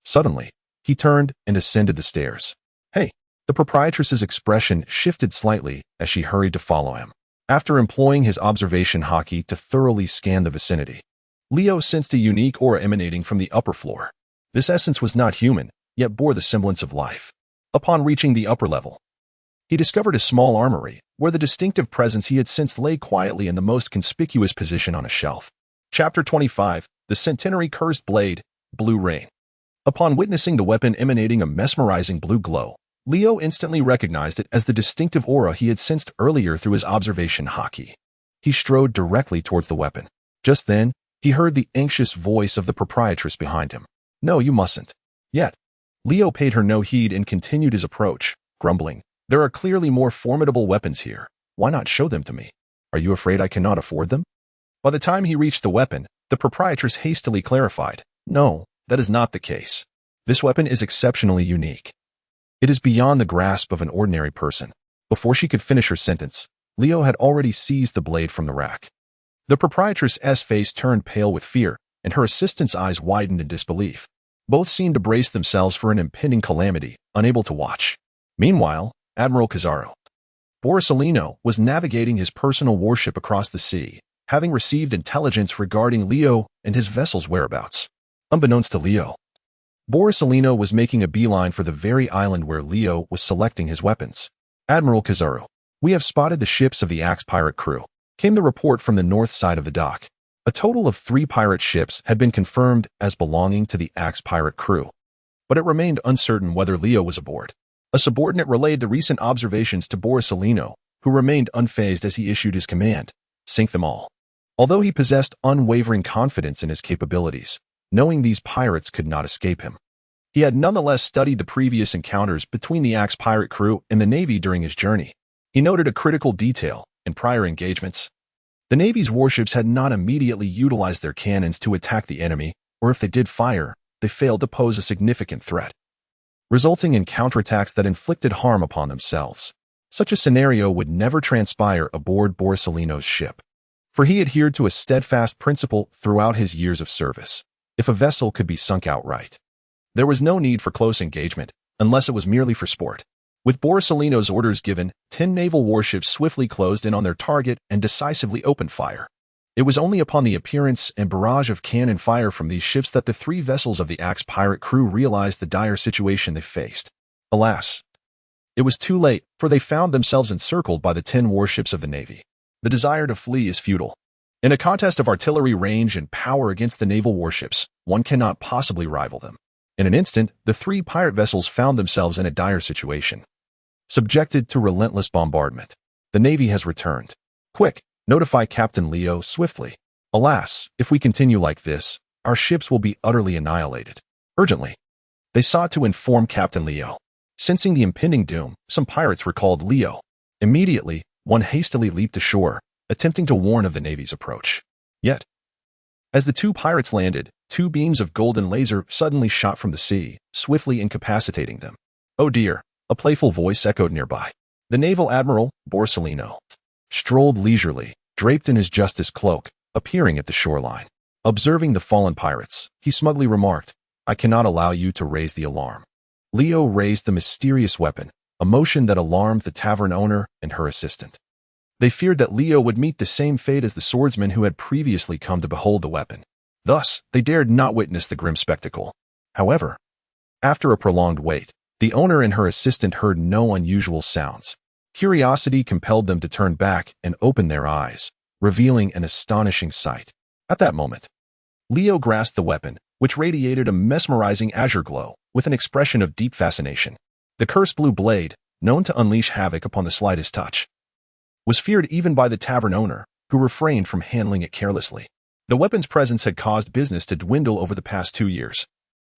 Suddenly, he turned and ascended the stairs. "Hey!" The proprietress's expression shifted slightly as she hurried to follow him. After employing his observation Haki to thoroughly scan the vicinity, Leo sensed a unique aura emanating from the upper floor. This essence was not human, yet bore the semblance of life. Upon reaching the upper level, he discovered a small armory, where the distinctive presence he had sensed lay quietly in the most conspicuous position on a shelf. Chapter 25, The Centenary Cursed Blade, Blue Rain. Upon witnessing the weapon emanating a mesmerizing blue glow, Leo instantly recognized it as the distinctive aura he had sensed earlier through his observation Haki. He strode directly towards the weapon. Just then, he heard the anxious voice of the proprietress behind him. "No, you mustn't." Yet, Leo paid her no heed and continued his approach, grumbling, "There are clearly more formidable weapons here. Why not show them to me? Are you afraid I cannot afford them?" By the time he reached the weapon, the proprietress hastily clarified, "No, that is not the case. This weapon is exceptionally unique. It is beyond the grasp of an ordinary person." Before she could finish her sentence, Leo had already seized the blade from the rack. The proprietress's face turned pale with fear, and her assistant's eyes widened in disbelief. Both seemed to brace themselves for an impending calamity, unable to watch. Meanwhile, Admiral Kizaru Borsalino was navigating his personal warship across the sea, having received intelligence regarding Leo and his vessel's whereabouts. Unbeknownst to Leo, Borsalino was making a beeline for the very island where Leo was selecting his weapons. "Admiral Kizaru, we have spotted the ships of the Axe pirate crew," came the report from the north side of the dock. A total of 3 pirate ships had been confirmed as belonging to the Axe pirate crew, but it remained uncertain whether Leo was aboard. A subordinate relayed the recent observations to Borsalino, who remained unfazed as he issued his command: "Sink them all." Although he possessed unwavering confidence in his capabilities, knowing these pirates could not escape him, he had nonetheless studied the previous encounters between the Axe pirate crew and the Navy during his journey. He noted a critical detail: in prior engagements, the Navy's warships had not immediately utilized their cannons to attack the enemy, or if they did fire, they failed to pose a significant threat, resulting in counterattacks that inflicted harm upon themselves. Such a scenario would never transpire aboard Borsalino's ship, for he adhered to a steadfast principle throughout his years of service: if a vessel could be sunk outright, there was no need for close engagement, unless it was merely for sport. With Borsalino's orders given, 10 naval warships swiftly closed in on their target and decisively opened fire. It was only upon the appearance and barrage of cannon fire from these ships that the 3 vessels of the Axe pirate crew realized the dire situation they faced. Alas, it was too late, for they found themselves encircled by the 10 warships of the Navy. The desire to flee is futile. In a contest of artillery range and power against the naval warships, one cannot possibly rival them. In an instant, the 3 pirate vessels found themselves in a dire situation, subjected to relentless bombardment. "The Navy has returned. Quick, notify Captain Leo swiftly. Alas, if we continue like this, our ships will be utterly annihilated. Urgently." They sought to inform Captain Leo. Sensing the impending doom, some pirates recalled Leo. Immediately, one hastily leaped ashore, attempting to warn of the Navy's approach. Yet, as the 2 pirates landed, 2 beams of golden laser suddenly shot from the sea, swiftly incapacitating them. "Oh dear," a playful voice echoed nearby. The naval admiral, Borsalino, strolled leisurely, draped in his justice cloak, appearing at the shoreline. Observing the fallen pirates, he smugly remarked, "I cannot allow you to raise the alarm." Leo raised the mysterious weapon, a motion that alarmed the tavern owner and her assistant. They feared that Leo would meet the same fate as the swordsman who had previously come to behold the weapon. Thus, they dared not witness the grim spectacle. However, after a prolonged wait, the owner and her assistant heard no unusual sounds. Curiosity compelled them to turn back and open their eyes, revealing an astonishing sight. At that moment, Leo grasped the weapon, which radiated a mesmerizing azure glow, with an expression of deep fascination. The cursed blue blade, known to unleash havoc upon the slightest touch, was feared even by the tavern owner, who refrained from handling it carelessly. The weapon's presence had caused business to dwindle over the past 2 years,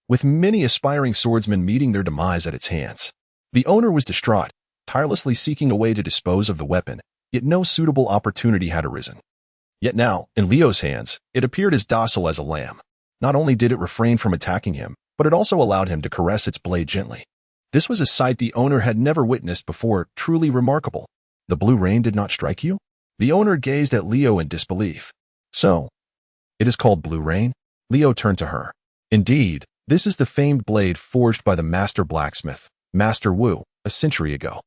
with many aspiring swordsmen meeting their demise at its hands. The owner was distraught, tirelessly seeking a way to dispose of the weapon, yet no suitable opportunity had arisen. Yet now, in Leo's hands, it appeared as docile as a lamb. Not only did it refrain from attacking him, but it also allowed him to caress its blade gently. This was a sight the owner had never witnessed before, truly remarkable. "The blue rain did not strike you?" The owner gazed at Leo in disbelief. "So, it is called blue rain?" Leo turned to her. "Indeed, this is the famed blade forged by the master blacksmith, Master Wu, a century ago.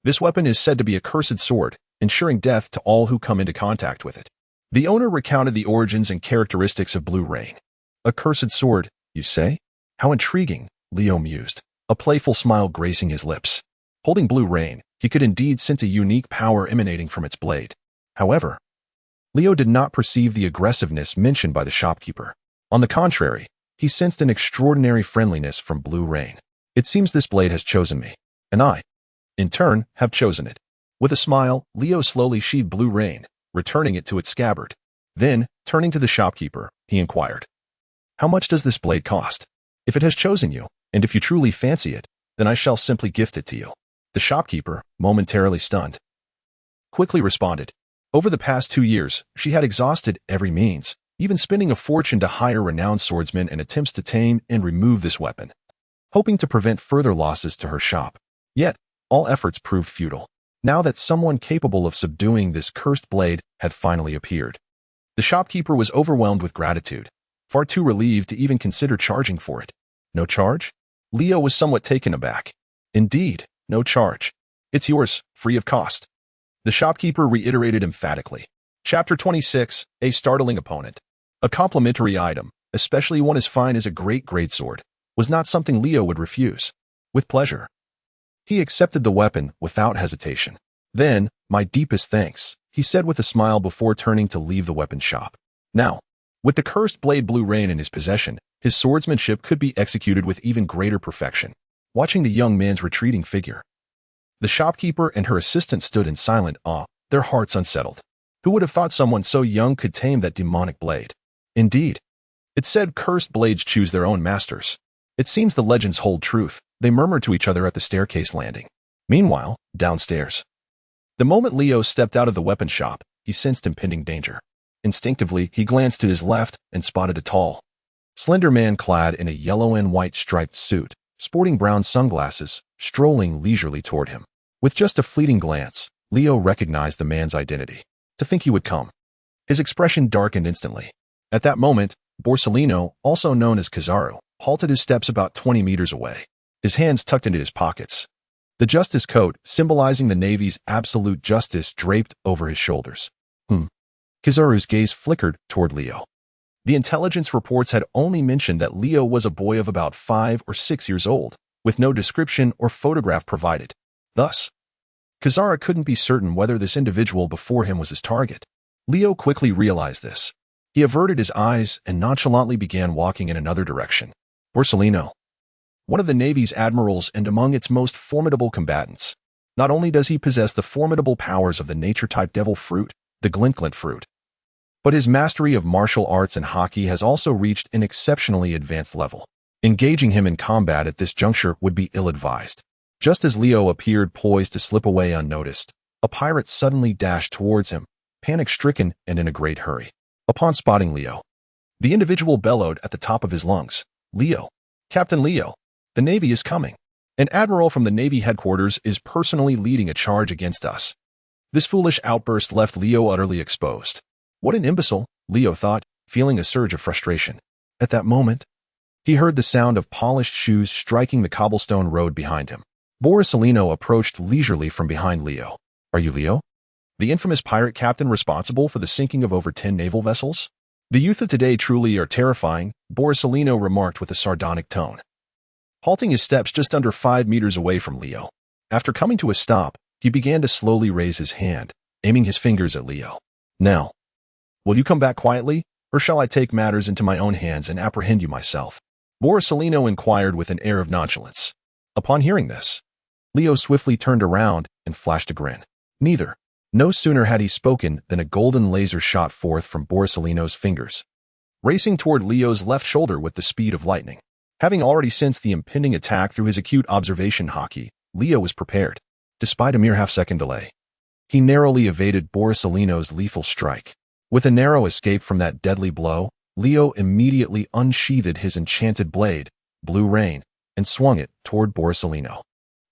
This weapon is said to be a cursed sword, ensuring death to all who come into contact with it." The owner recounted the origins and characteristics of blue rain. "A cursed sword, you say? How intriguing," Leo mused, a playful smile gracing his lips. Holding blue rain, he could indeed sense a unique power emanating from its blade. However, Leo did not perceive the aggressiveness mentioned by the shopkeeper. On the contrary, he sensed an extraordinary friendliness from blue rain. "It seems this blade has chosen me, and I, in turn, have chosen it." With a smile, Leo slowly sheathed blue rain, returning it to its scabbard. Then, turning to the shopkeeper, he inquired, "How much does this blade cost? If it has chosen you, and if you truly fancy it, then I shall simply gift it to you." The shopkeeper, momentarily stunned, quickly responded, Over the past 2 years, she had exhausted every means, even spending a fortune to hire renowned swordsmen and attempts to tame and remove this weapon, hoping to prevent further losses to her shop. Yet, all efforts proved futile. Now that someone capable of subduing this cursed blade had finally appeared, the shopkeeper was overwhelmed with gratitude, far too relieved to even consider charging for it. No charge? Leo was somewhat taken aback. Indeed, no charge. It's yours, free of cost. The shopkeeper reiterated emphatically. Chapter 26, A Startling Opponent. A complimentary item, especially one as fine as a great greatsword, was not something Leo would refuse. With pleasure, he accepted the weapon without hesitation. Then, my deepest thanks, he said with a smile before turning to leave the weapon shop. Now, with the cursed blade Blue Rain in his possession, his swordsmanship could be executed with even greater perfection. Watching the young man's retreating figure, the shopkeeper and her assistant stood in silent awe, their hearts unsettled. Who would have thought someone so young could tame that demonic blade? Indeed, it said cursed blades choose their own masters. It seems the legends hold truth, they murmured to each other at the staircase landing. Meanwhile, downstairs, the moment Leo stepped out of the weapon shop, he sensed impending danger. Instinctively, he glanced to his left and spotted a tall, slender man clad in a yellow and white striped suit, sporting brown sunglasses, strolling leisurely toward him. With just a fleeting glance, Leo recognized the man's identity. To think he would come. His expression darkened instantly. At that moment, Borsellino, also known as Kizaru, halted his steps about 20 meters away, his hands tucked into his pockets. The justice coat, symbolizing the Navy's absolute justice, draped over his shoulders. Kizaru's gaze flickered toward Leo. The intelligence reports had only mentioned that Leo was a boy of about 5 or 6 years old, with no description or photograph provided. Thus, Kizaru couldn't be certain whether this individual before him was his target. Leo quickly realized this. He averted his eyes and nonchalantly began walking in another direction. Borsellino, one of the Navy's admirals and among its most formidable combatants. Not only does he possess the formidable powers of the nature-type devil fruit, the glint fruit, but his mastery of martial arts and Haki has also reached an exceptionally advanced level. Engaging him in combat at this juncture would be ill-advised. Just as Leo appeared poised to slip away unnoticed, a pirate suddenly dashed towards him, panic-stricken and in a great hurry. Upon spotting Leo, the individual bellowed at the top of his lungs, "Leo! Captain Leo! The Navy is coming! An admiral from the Navy headquarters is personally leading a charge against us." This foolish outburst left Leo utterly exposed. What an imbecile, Leo thought, feeling a surge of frustration. At that moment, he heard the sound of polished shoes striking the cobblestone road behind him. Borsellino approached leisurely from behind Leo. "Are you Leo? The infamous pirate captain responsible for the sinking of over 10 naval vessels? The youth of today truly are terrifying," Borsellino remarked with a sardonic tone, halting his steps just under 5 meters away from Leo. After coming to a stop, he began to slowly raise his hand, aiming his fingers at Leo. "Now, will you come back quietly, or shall I take matters into my own hands and apprehend you myself?" Borsellino inquired with an air of nonchalance. Upon hearing this, Leo swiftly turned around and flashed a grin. Neither. No sooner had he spoken than a golden laser shot forth from Borsellino's fingers, racing toward Leo's left shoulder with the speed of lightning. Having already sensed the impending attack through his acute observation Haki, Leo was prepared. Despite a mere half-second delay, he narrowly evaded Borsellino's lethal strike. With a narrow escape from that deadly blow, Leo immediately unsheathed his enchanted blade, Blue Rain, and swung it toward Borsellino.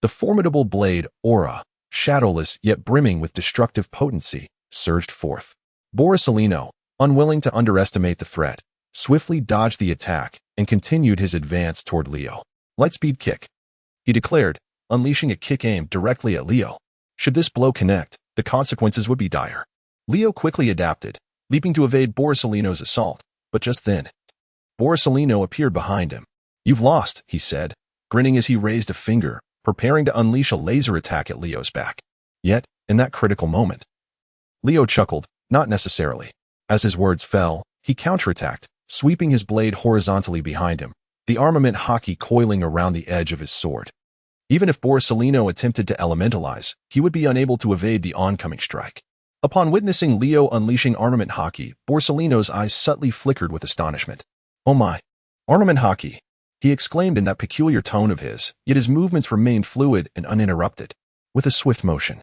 The formidable blade, aura, shadowless yet brimming with destructive potency, surged forth. Borsellino, unwilling to underestimate the threat, swiftly dodged the attack and continued his advance toward Leo. "Lightspeed kick," he declared, unleashing a kick aimed directly at Leo. Should this blow connect, the consequences would be dire. Leo quickly adapted, leaping to evade Borsellino's assault, but just then, Borsellino appeared behind him. "You've lost," he said, grinning as he raised a finger, preparing to unleash a laser attack at Leo's back. Yet, in that critical moment, Leo chuckled, not necessarily. As his words fell, he counterattacked, sweeping his blade horizontally behind him, the armament Haki coiling around the edge of his sword. Even if Borsellino attempted to elementalize, he would be unable to evade the oncoming strike. Upon witnessing Leo unleashing armament Haki, Borsellino's eyes subtly flickered with astonishment. "Oh my! Armament Haki!" he exclaimed in that peculiar tone of his, yet his movements remained fluid and uninterrupted. With a swift motion,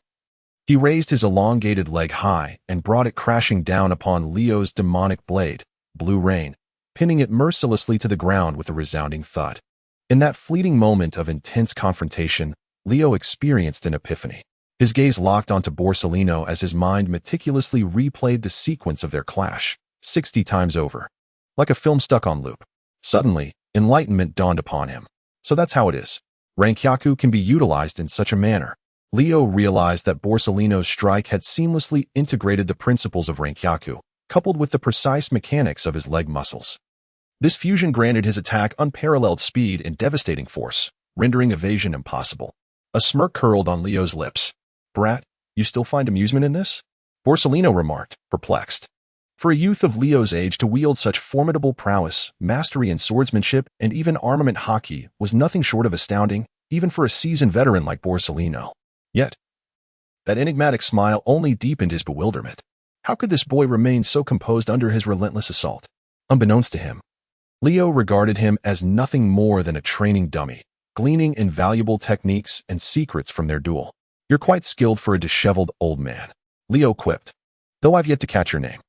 He raised his elongated leg high and brought it crashing down upon Leo's demonic blade, Blue Rain, pinning it mercilessly to the ground with a resounding thud. In that fleeting moment of intense confrontation, Leo experienced an epiphany. His gaze locked onto Borsellino as his mind meticulously replayed the sequence of their clash, 60 times over. Like a film stuck on loop. Suddenly, enlightenment dawned upon him. So that's how it is. Rankyaku can be utilized in such a manner. Leo realized that Borsellino's strike had seamlessly integrated the principles of Rankyaku, coupled with the precise mechanics of his leg muscles. This fusion granted his attack unparalleled speed and devastating force, rendering evasion impossible. A smirk curled on Leo's lips. "Brat, you still find amusement in this?" Borsellino remarked, perplexed. For a youth of Leo's age to wield such formidable prowess, mastery in swordsmanship, and even armament Haki was nothing short of astounding, even for a seasoned veteran like Borsellino. Yet, that enigmatic smile only deepened his bewilderment. How could this boy remain so composed under his relentless assault? Unbeknownst to him, Leo regarded him as nothing more than a training dummy, gleaning invaluable techniques and secrets from their duel. "You're quite skilled for a disheveled old man," Leo quipped, "though I've yet to catch your name."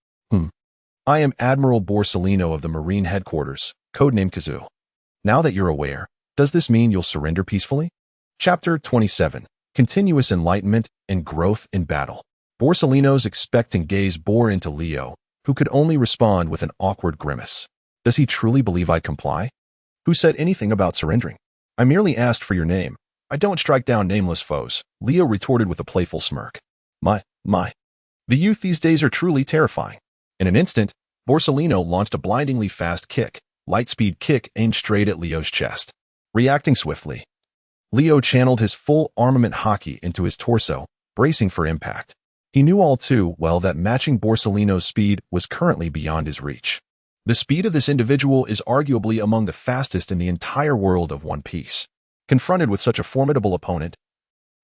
"I am Admiral Borsellino of the Marine Headquarters, codenamed Kazoo. Now that you're aware, does this mean you'll surrender peacefully?" Chapter 27. Continuous Enlightenment and Growth in Battle. Borsellino's expectant gaze bore into Leo, who could only respond with an awkward grimace. "Does he truly believe I'd comply? Who said anything about surrendering? I merely asked for your name. I don't strike down nameless foes," Leo retorted with a playful smirk. My. The youth these days are truly terrifying." In an instant, Borsellino launched a blindingly fast kick, light-speed kick aimed straight at Leo's chest. Reacting swiftly, Leo channeled his full armament Haki into his torso, bracing for impact. He knew all too well that matching Borsellino's speed was currently beyond his reach. The speed of this individual is arguably among the fastest in the entire world of One Piece. Confronted with such a formidable opponent,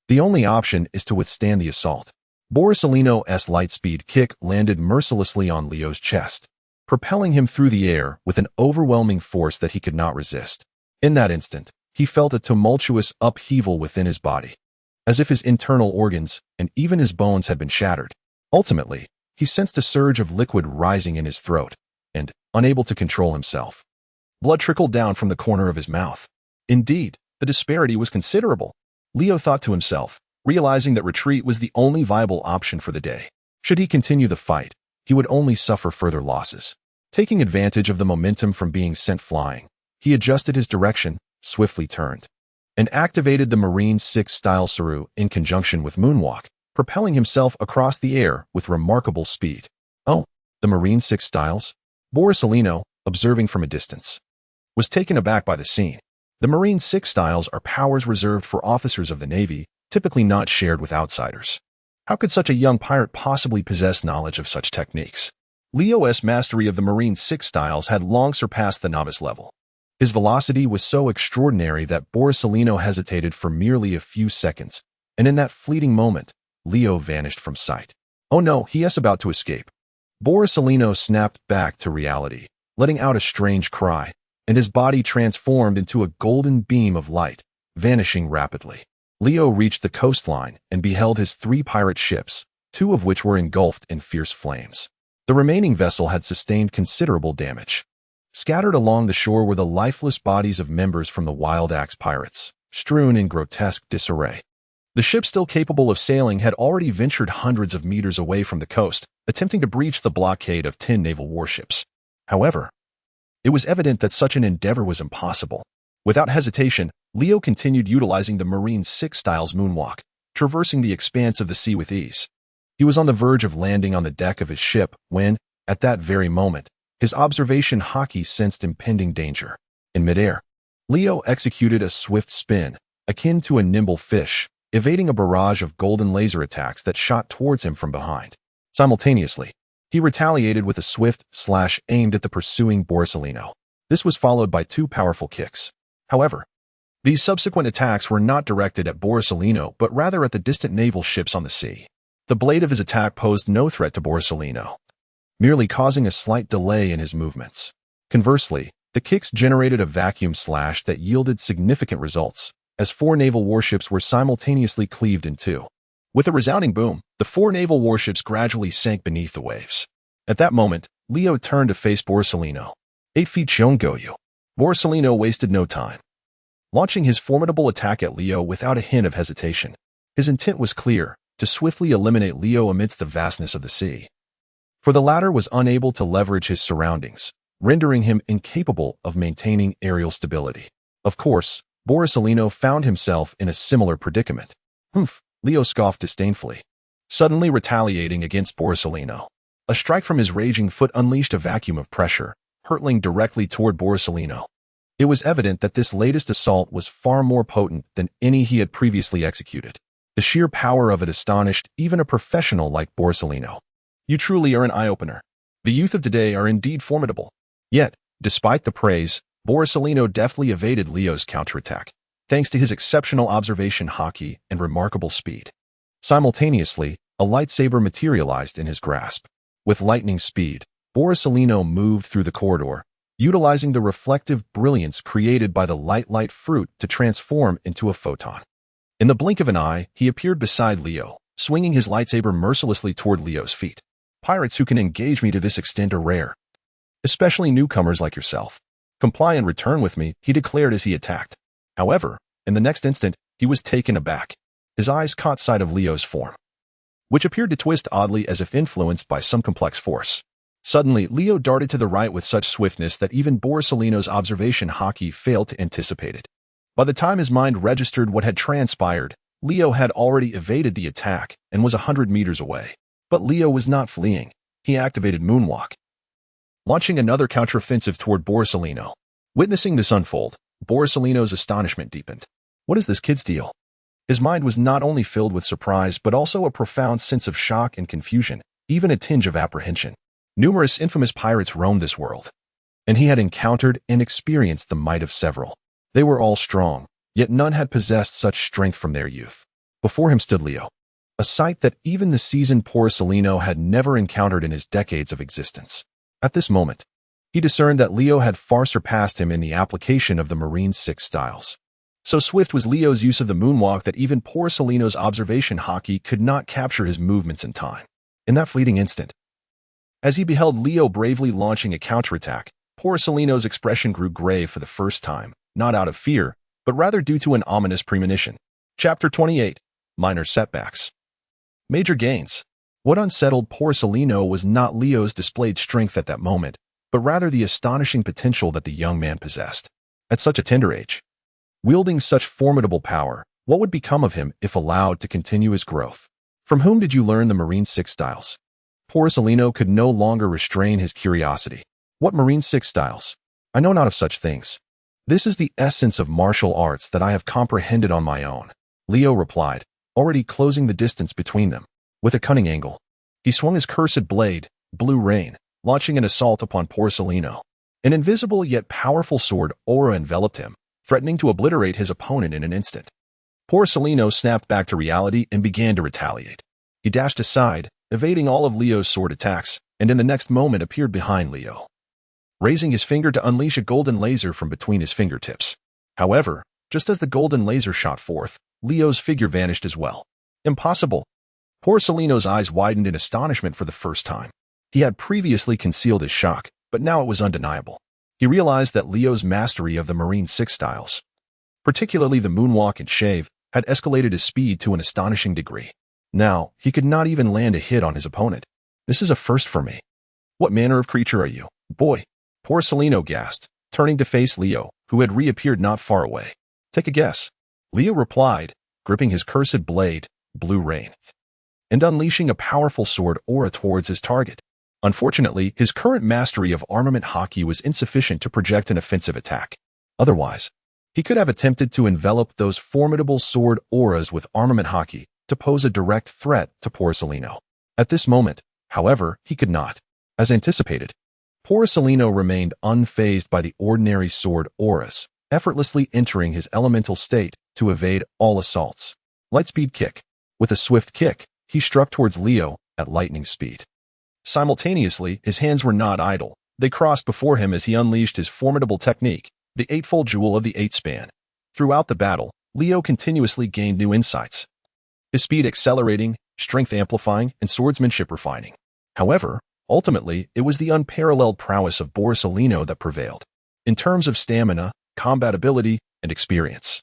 the only option is to withstand the assault. Borsellino's light-speed kick landed mercilessly on Leo's chest, propelling him through the air with an overwhelming force that he could not resist. In that instant, he felt a tumultuous upheaval within his body, as if his internal organs and even his bones had been shattered. Ultimately, he sensed a surge of liquid rising in his throat, and, unable to control himself, blood trickled down from the corner of his mouth. Indeed, the disparity was considerable, Leo thought to himself, realizing that retreat was the only viable option for the day. Should he continue the fight, he would only suffer further losses. Taking advantage of the momentum from being sent flying, he adjusted his direction, swiftly turned, and activated the Marine 6 style Saru in conjunction with Moonwalk, propelling himself across the air with remarkable speed. "Oh, the Marine 6 styles?" Borsellino, observing from a distance, was taken aback by the scene. The Marine 6 styles are powers reserved for officers of the Navy, typically not shared with outsiders. How could such a young pirate possibly possess knowledge of such techniques? Leo's mastery of the Marine 6 styles had long surpassed the novice level. His velocity was so extraordinary that Borsellino hesitated for merely a few seconds, and in that fleeting moment, Leo vanished from sight. "Oh no, he is about to escape." Borsellino snapped back to reality, letting out a strange cry, and his body transformed into a golden beam of light, vanishing rapidly. Leo reached the coastline and beheld his 3 pirate ships, 2 of which were engulfed in fierce flames. The remaining vessel had sustained considerable damage. Scattered along the shore were the lifeless bodies of members from the Wild Axe pirates, strewn in grotesque disarray. The ship still capable of sailing had already ventured hundreds of meters away from the coast, attempting to breach the blockade of 10 naval warships. However, it was evident that such an endeavor was impossible. Without hesitation, Leo continued utilizing the Marine 6 styles Moonwalk, traversing the expanse of the sea with ease. He was on the verge of landing on the deck of his ship when, at that very moment, his observation Haki sensed impending danger. In midair, Leo executed a swift spin, akin to a nimble fish, evading a barrage of golden laser attacks that shot towards him from behind. Simultaneously, he retaliated with a swift slash aimed at the pursuing Borsellino. This was followed by 2 powerful kicks. However, these subsequent attacks were not directed at Borsellino, but rather at the distant naval ships on the sea. The blade of his attack posed no threat to Borsellino, merely causing a slight delay in his movements. Conversely, the kicks generated a vacuum slash that yielded significant results, as 4 naval warships were simultaneously cleaved in 2. With a resounding boom, the 4 naval warships gradually sank beneath the waves. At that moment, Leo turned to face Borsalino. 8 feet Shongoyu. Borsalino wasted no time, launching his formidable attack at Leo without a hint of hesitation. His intent was clear, to swiftly eliminate Leo amidst the vastness of the sea. For the latter was unable to leverage his surroundings, rendering him incapable of maintaining aerial stability. Of course, Borsalino found himself in a similar predicament. Humph, Leo scoffed disdainfully, suddenly retaliating against Borsalino. A strike from his raging foot unleashed a vacuum of pressure, hurtling directly toward Borsalino. It was evident that this latest assault was far more potent than any he had previously executed. The sheer power of it astonished even a professional like Borsalino. You truly are an eye-opener. The youth of today are indeed formidable. Yet, despite the praise, Borsalino deftly evaded Leo's counterattack, thanks to his exceptional observation Haki and remarkable speed. Simultaneously, a lightsaber materialized in his grasp. With lightning speed, Borsalino moved through the corridor, utilizing the reflective brilliance created by the light fruit to transform into a photon. In the blink of an eye, he appeared beside Leo, swinging his lightsaber mercilessly toward Leo's feet. Pirates who can engage me to this extent are rare, especially newcomers like yourself. Comply and return with me, he declared as he attacked. However, in the next instant, he was taken aback. His eyes caught sight of Leo's form, which appeared to twist oddly as if influenced by some complex force. Suddenly, Leo darted to the right with such swiftness that even Borsalino's observation Haki failed to anticipate it. By the time his mind registered what had transpired, Leo had already evaded the attack and was 100 meters away. But Leo was not fleeing. He activated Moonwalk, launching another counteroffensive toward Borsalino. Witnessing this unfold, Borsalino's astonishment deepened. What is this kid's deal? His mind was not only filled with surprise but also a profound sense of shock and confusion, even a tinge of apprehension. Numerous infamous pirates roamed this world, and he had encountered and experienced the might of several. They were all strong, yet none had possessed such strength from their youth. Before him stood Leo, a sight that even the seasoned Borsalino had never encountered in his decades of existence. At this moment, he discerned that Leo had far surpassed him in the application of the Marine 6 styles. So swift was Leo's use of the moonwalk that even Borsalino's observation Haki could not capture his movements in time. In that fleeting instant, as he beheld Leo bravely launching a counterattack, Borsalino's expression grew grave for the first time, not out of fear, but rather due to an ominous premonition. Chapter 28. Minor Setbacks. Major Gains. What unsettled Borsalino was not Leo's displayed strength at that moment, but rather the astonishing potential that the young man possessed. At such a tender age, wielding such formidable power, what would become of him if allowed to continue his growth? From whom did you learn the Marine 6 styles? Borsalino could no longer restrain his curiosity. What Marine 6 styles? I know not of such things. This is the essence of martial arts that I have comprehended on my own, Leo replied, already closing the distance between them. With a cunning angle, he swung his cursed blade, Blue Rain, launching an assault upon Borsalino. An invisible yet powerful sword aura enveloped him, threatening to obliterate his opponent in an instant. Borsalino snapped back to reality and began to retaliate. He dashed aside, evading all of Leo's sword attacks, and in the next moment appeared behind Leo, raising his finger to unleash a golden laser from between his fingertips. However, just as the golden laser shot forth, Leo's figure vanished as well. Impossible! Borsalino's eyes widened in astonishment for the first time. He had previously concealed his shock, but now it was undeniable. He realized that Leo's mastery of the Marine 6 styles, particularly the moonwalk and shave, had escalated his speed to an astonishing degree. Now, he could not even land a hit on his opponent. This is a first for me. What manner of creature are you, boy? Borsalino gasped, turning to face Leo, who had reappeared not far away. Take a guess. Leo replied, gripping his cursed blade, Blue Rain, and unleashing a powerful sword aura towards his target. Unfortunately, his current mastery of armament Haki was insufficient to project an offensive attack. Otherwise, he could have attempted to envelop those formidable sword auras with armament Haki to pose a direct threat to Borsalino. At this moment, however, he could not. As anticipated, Borsalino remained unfazed by the ordinary sword auras, effortlessly entering his elemental state to evade all assaults. Lightspeed kick. With a swift kick, he struck towards Leo at lightning speed. Simultaneously, his hands were not idle. They crossed before him as he unleashed his formidable technique, the Eightfold Jewel of the Eight Span. Throughout the battle, Leo continuously gained new insights, his speed accelerating, strength amplifying, and swordsmanship refining. However, ultimately, it was the unparalleled prowess of Borsalino that prevailed. In terms of stamina, combat ability, and experience,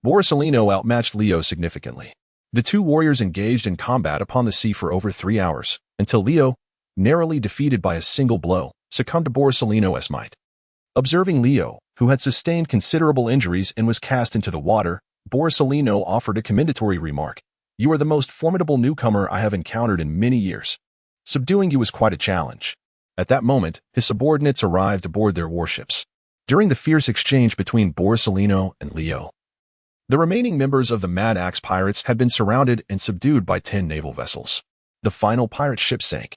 Borsalino outmatched Leo significantly. The two warriors engaged in combat upon the sea for over 3 hours, until Leo, narrowly defeated by a single blow, succumbed to Borsalino's might. Observing Leo, who had sustained considerable injuries and was cast into the water, Borsalino offered a commendatory remark. "You are the most formidable newcomer I have encountered in many years. Subduing you was quite a challenge." At that moment, his subordinates arrived aboard their warships. During the fierce exchange between Borsalino and Leo, the remaining members of the Mad Axe pirates had been surrounded and subdued by 10 naval vessels. The final pirate ship sank.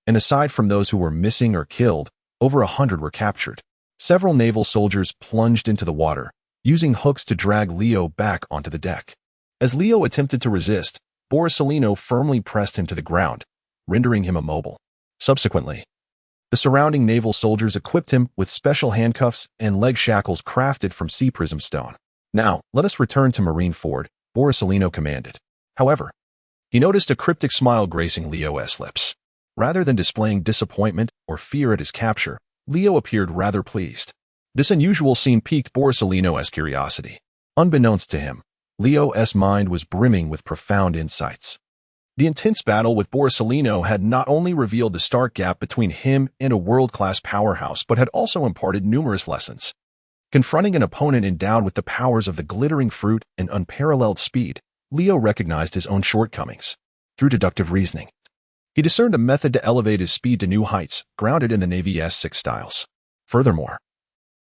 And aside from those who were missing or killed, over 100 were captured. Several naval soldiers plunged into the water, using hooks to drag Leo back onto the deck. As Leo attempted to resist, Borsalino firmly pressed him to the ground, rendering him immobile. Subsequently, the surrounding naval soldiers equipped him with special handcuffs and leg shackles crafted from sea prism stone. "Now, let us return to Marineford," Borsalino commanded. However, he noticed a cryptic smile gracing Leo's lips. Rather than displaying disappointment or fear at his capture, Leo appeared rather pleased. This unusual scene piqued Borsalino's curiosity. Unbeknownst to him, Leo's mind was brimming with profound insights. The intense battle with Borsalino had not only revealed the stark gap between him and a world-class powerhouse, but had also imparted numerous lessons. Confronting an opponent endowed with the powers of the glittering fruit and unparalleled speed, Leo recognized his own shortcomings. Through deductive reasoning, he discerned a method to elevate his speed to new heights, grounded in the Navy's 6 styles. Furthermore,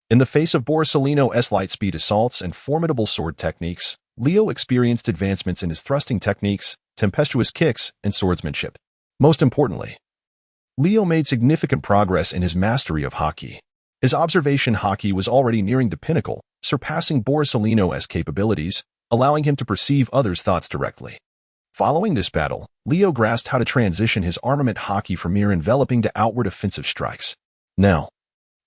in the face of Borsalino's light-speed assaults and formidable sword techniques, Leo experienced advancements in his thrusting techniques, tempestuous kicks, and swordsmanship. Most importantly, Leo made significant progress in his mastery of Haki. His observation Haki was already nearing the pinnacle, surpassing Borsalino's capabilities, allowing him to perceive others' thoughts directly. Following this battle, Leo grasped how to transition his armament Haki from mere enveloping to outward offensive strikes. Now,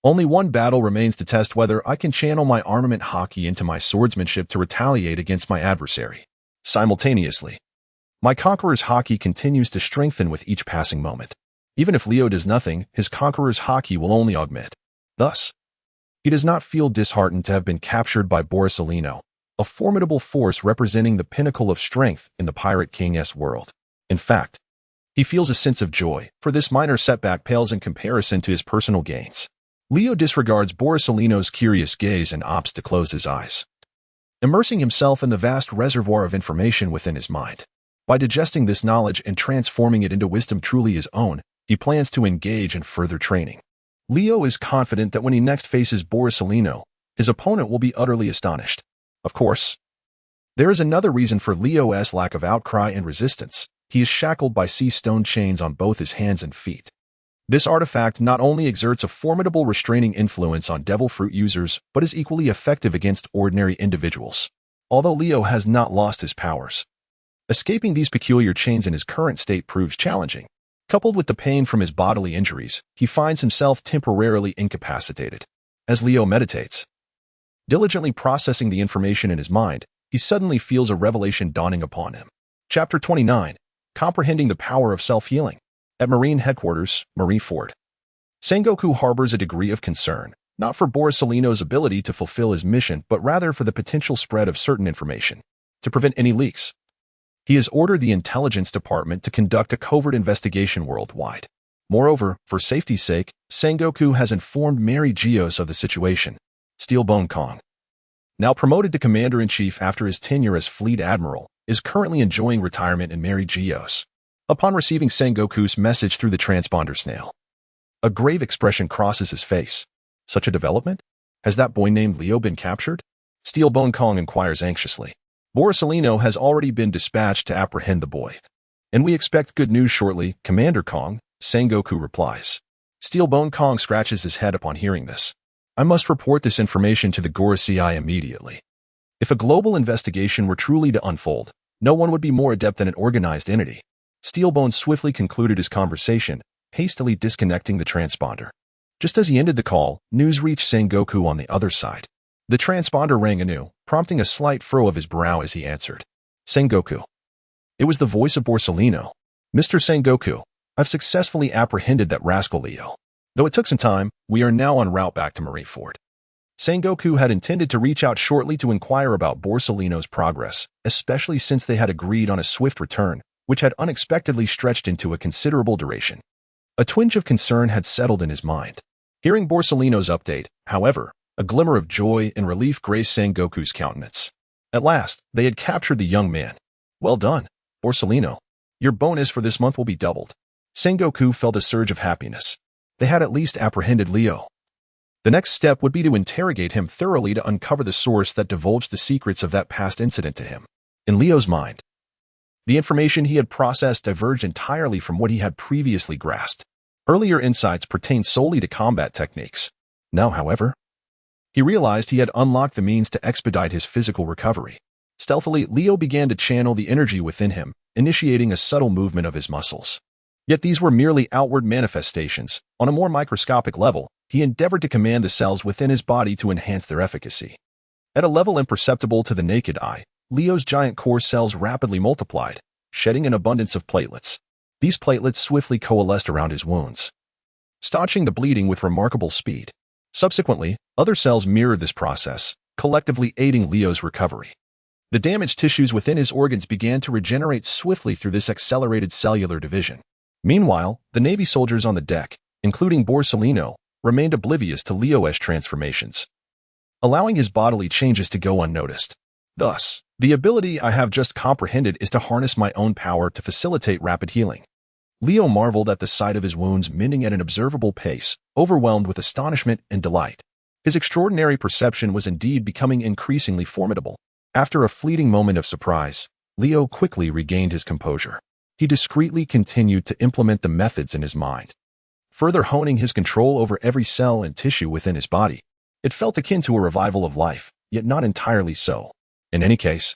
only one battle remains to test whether I can channel my armament Haki into my swordsmanship to retaliate against my adversary. Simultaneously, my conqueror's Haki continues to strengthen with each passing moment. Even if Leo does nothing, his conqueror's Haki will only augment. Thus, he does not feel disheartened to have been captured by Borsalino, a formidable force representing the pinnacle of strength in the Pirate King's world. In fact, he feels a sense of joy, for this minor setback pales in comparison to his personal gains. Leo disregards Borsalino's curious gaze and opts to close his eyes, immersing himself in the vast reservoir of information within his mind. By digesting this knowledge and transforming it into wisdom truly his own, he plans to engage in further training. Leo is confident that when he next faces Borsalino, his opponent will be utterly astonished. Of course, there is another reason for Leo's lack of outcry and resistance. He is shackled by sea stone chains on both his hands and feet. This artifact not only exerts a formidable restraining influence on devil fruit users, but is equally effective against ordinary individuals. Although Leo has not lost his powers, escaping these peculiar chains in his current state proves challenging. Coupled with the pain from his bodily injuries, he finds himself temporarily incapacitated. As Leo meditates, diligently processing the information in his mind, he suddenly feels a revelation dawning upon him. Chapter 29. Comprehending the Power of Self-Healing. At Marine Headquarters, Marineford, Sengoku harbors a degree of concern, not for Borsalino's ability to fulfill his mission, but rather for the potential spread of certain information. To prevent any leaks, he has ordered the intelligence department to conduct a covert investigation worldwide. Moreover, for safety's sake, Sengoku has informed Mary Geos of the situation. Steelbone Kong, now promoted to commander-in-chief after his tenure as fleet admiral, is currently enjoying retirement in Mary Geos. Upon receiving Sengoku's message through the transponder snail, a grave expression crosses his face. Such a development? Has that boy named Leo been captured? Steelbone Kong inquires anxiously. Borsalino has already been dispatched to apprehend the boy, and we expect good news shortly, Commander Kong, Sengoku replies. Steelbone Kong scratches his head upon hearing this. I must report this information to the Gorosei immediately. If a global investigation were truly to unfold, no one would be more adept than an organized entity. Steelbone swiftly concluded his conversation, hastily disconnecting the transponder. Just as he ended the call, news reached Sengoku on the other side. The transponder rang anew, prompting a slight furrow of his brow as he answered. Sengoku, It was the voice of Borsalino. "Mr. Sengoku, I've successfully apprehended that rascal Leo. Though it took some time, we are now en route back to Marineford." Sengoku had intended to reach out shortly to inquire about Borsalino's progress, especially since they had agreed on a swift return, which had unexpectedly stretched into a considerable duration. A twinge of concern had settled in his mind. Hearing Borsalino's update, however, a glimmer of joy and relief graced Sengoku's countenance. At last, they had captured the young man. "Well done, Borsalino. Your bonus for this month will be doubled." Sengoku felt a surge of happiness. They had at least apprehended Leo. The next step would be to interrogate him thoroughly to uncover the source that divulged the secrets of that past incident to him. In Leo's mind, the information he had processed diverged entirely from what he had previously grasped. Earlier insights pertained solely to combat techniques. Now, however, he realized he had unlocked the means to expedite his physical recovery. Stealthily, Leo began to channel the energy within him, initiating a subtle movement of his muscles. Yet these were merely outward manifestations. On a more microscopic level, he endeavored to command the cells within his body to enhance their efficacy. At a level imperceptible to the naked eye, Leo's giant core cells rapidly multiplied, shedding an abundance of platelets. These platelets swiftly coalesced around his wounds, staunching the bleeding with remarkable speed. Subsequently, other cells mirrored this process, collectively aiding Leo's recovery. The damaged tissues within his organs began to regenerate swiftly through this accelerated cellular division. Meanwhile, the Navy soldiers on the deck, including Borsalino, remained oblivious to Leo's transformations, allowing his bodily changes to go unnoticed. Thus, the ability I have just comprehended is to harness my own power to facilitate rapid healing. Leo marveled at the sight of his wounds mending at an observable pace, overwhelmed with astonishment and delight. His extraordinary perception was indeed becoming increasingly formidable. After a fleeting moment of surprise, Leo quickly regained his composure. He discreetly continued to implement the methods in his mind, further honing his control over every cell and tissue within his body. It felt akin to a revival of life, yet not entirely so. In any case,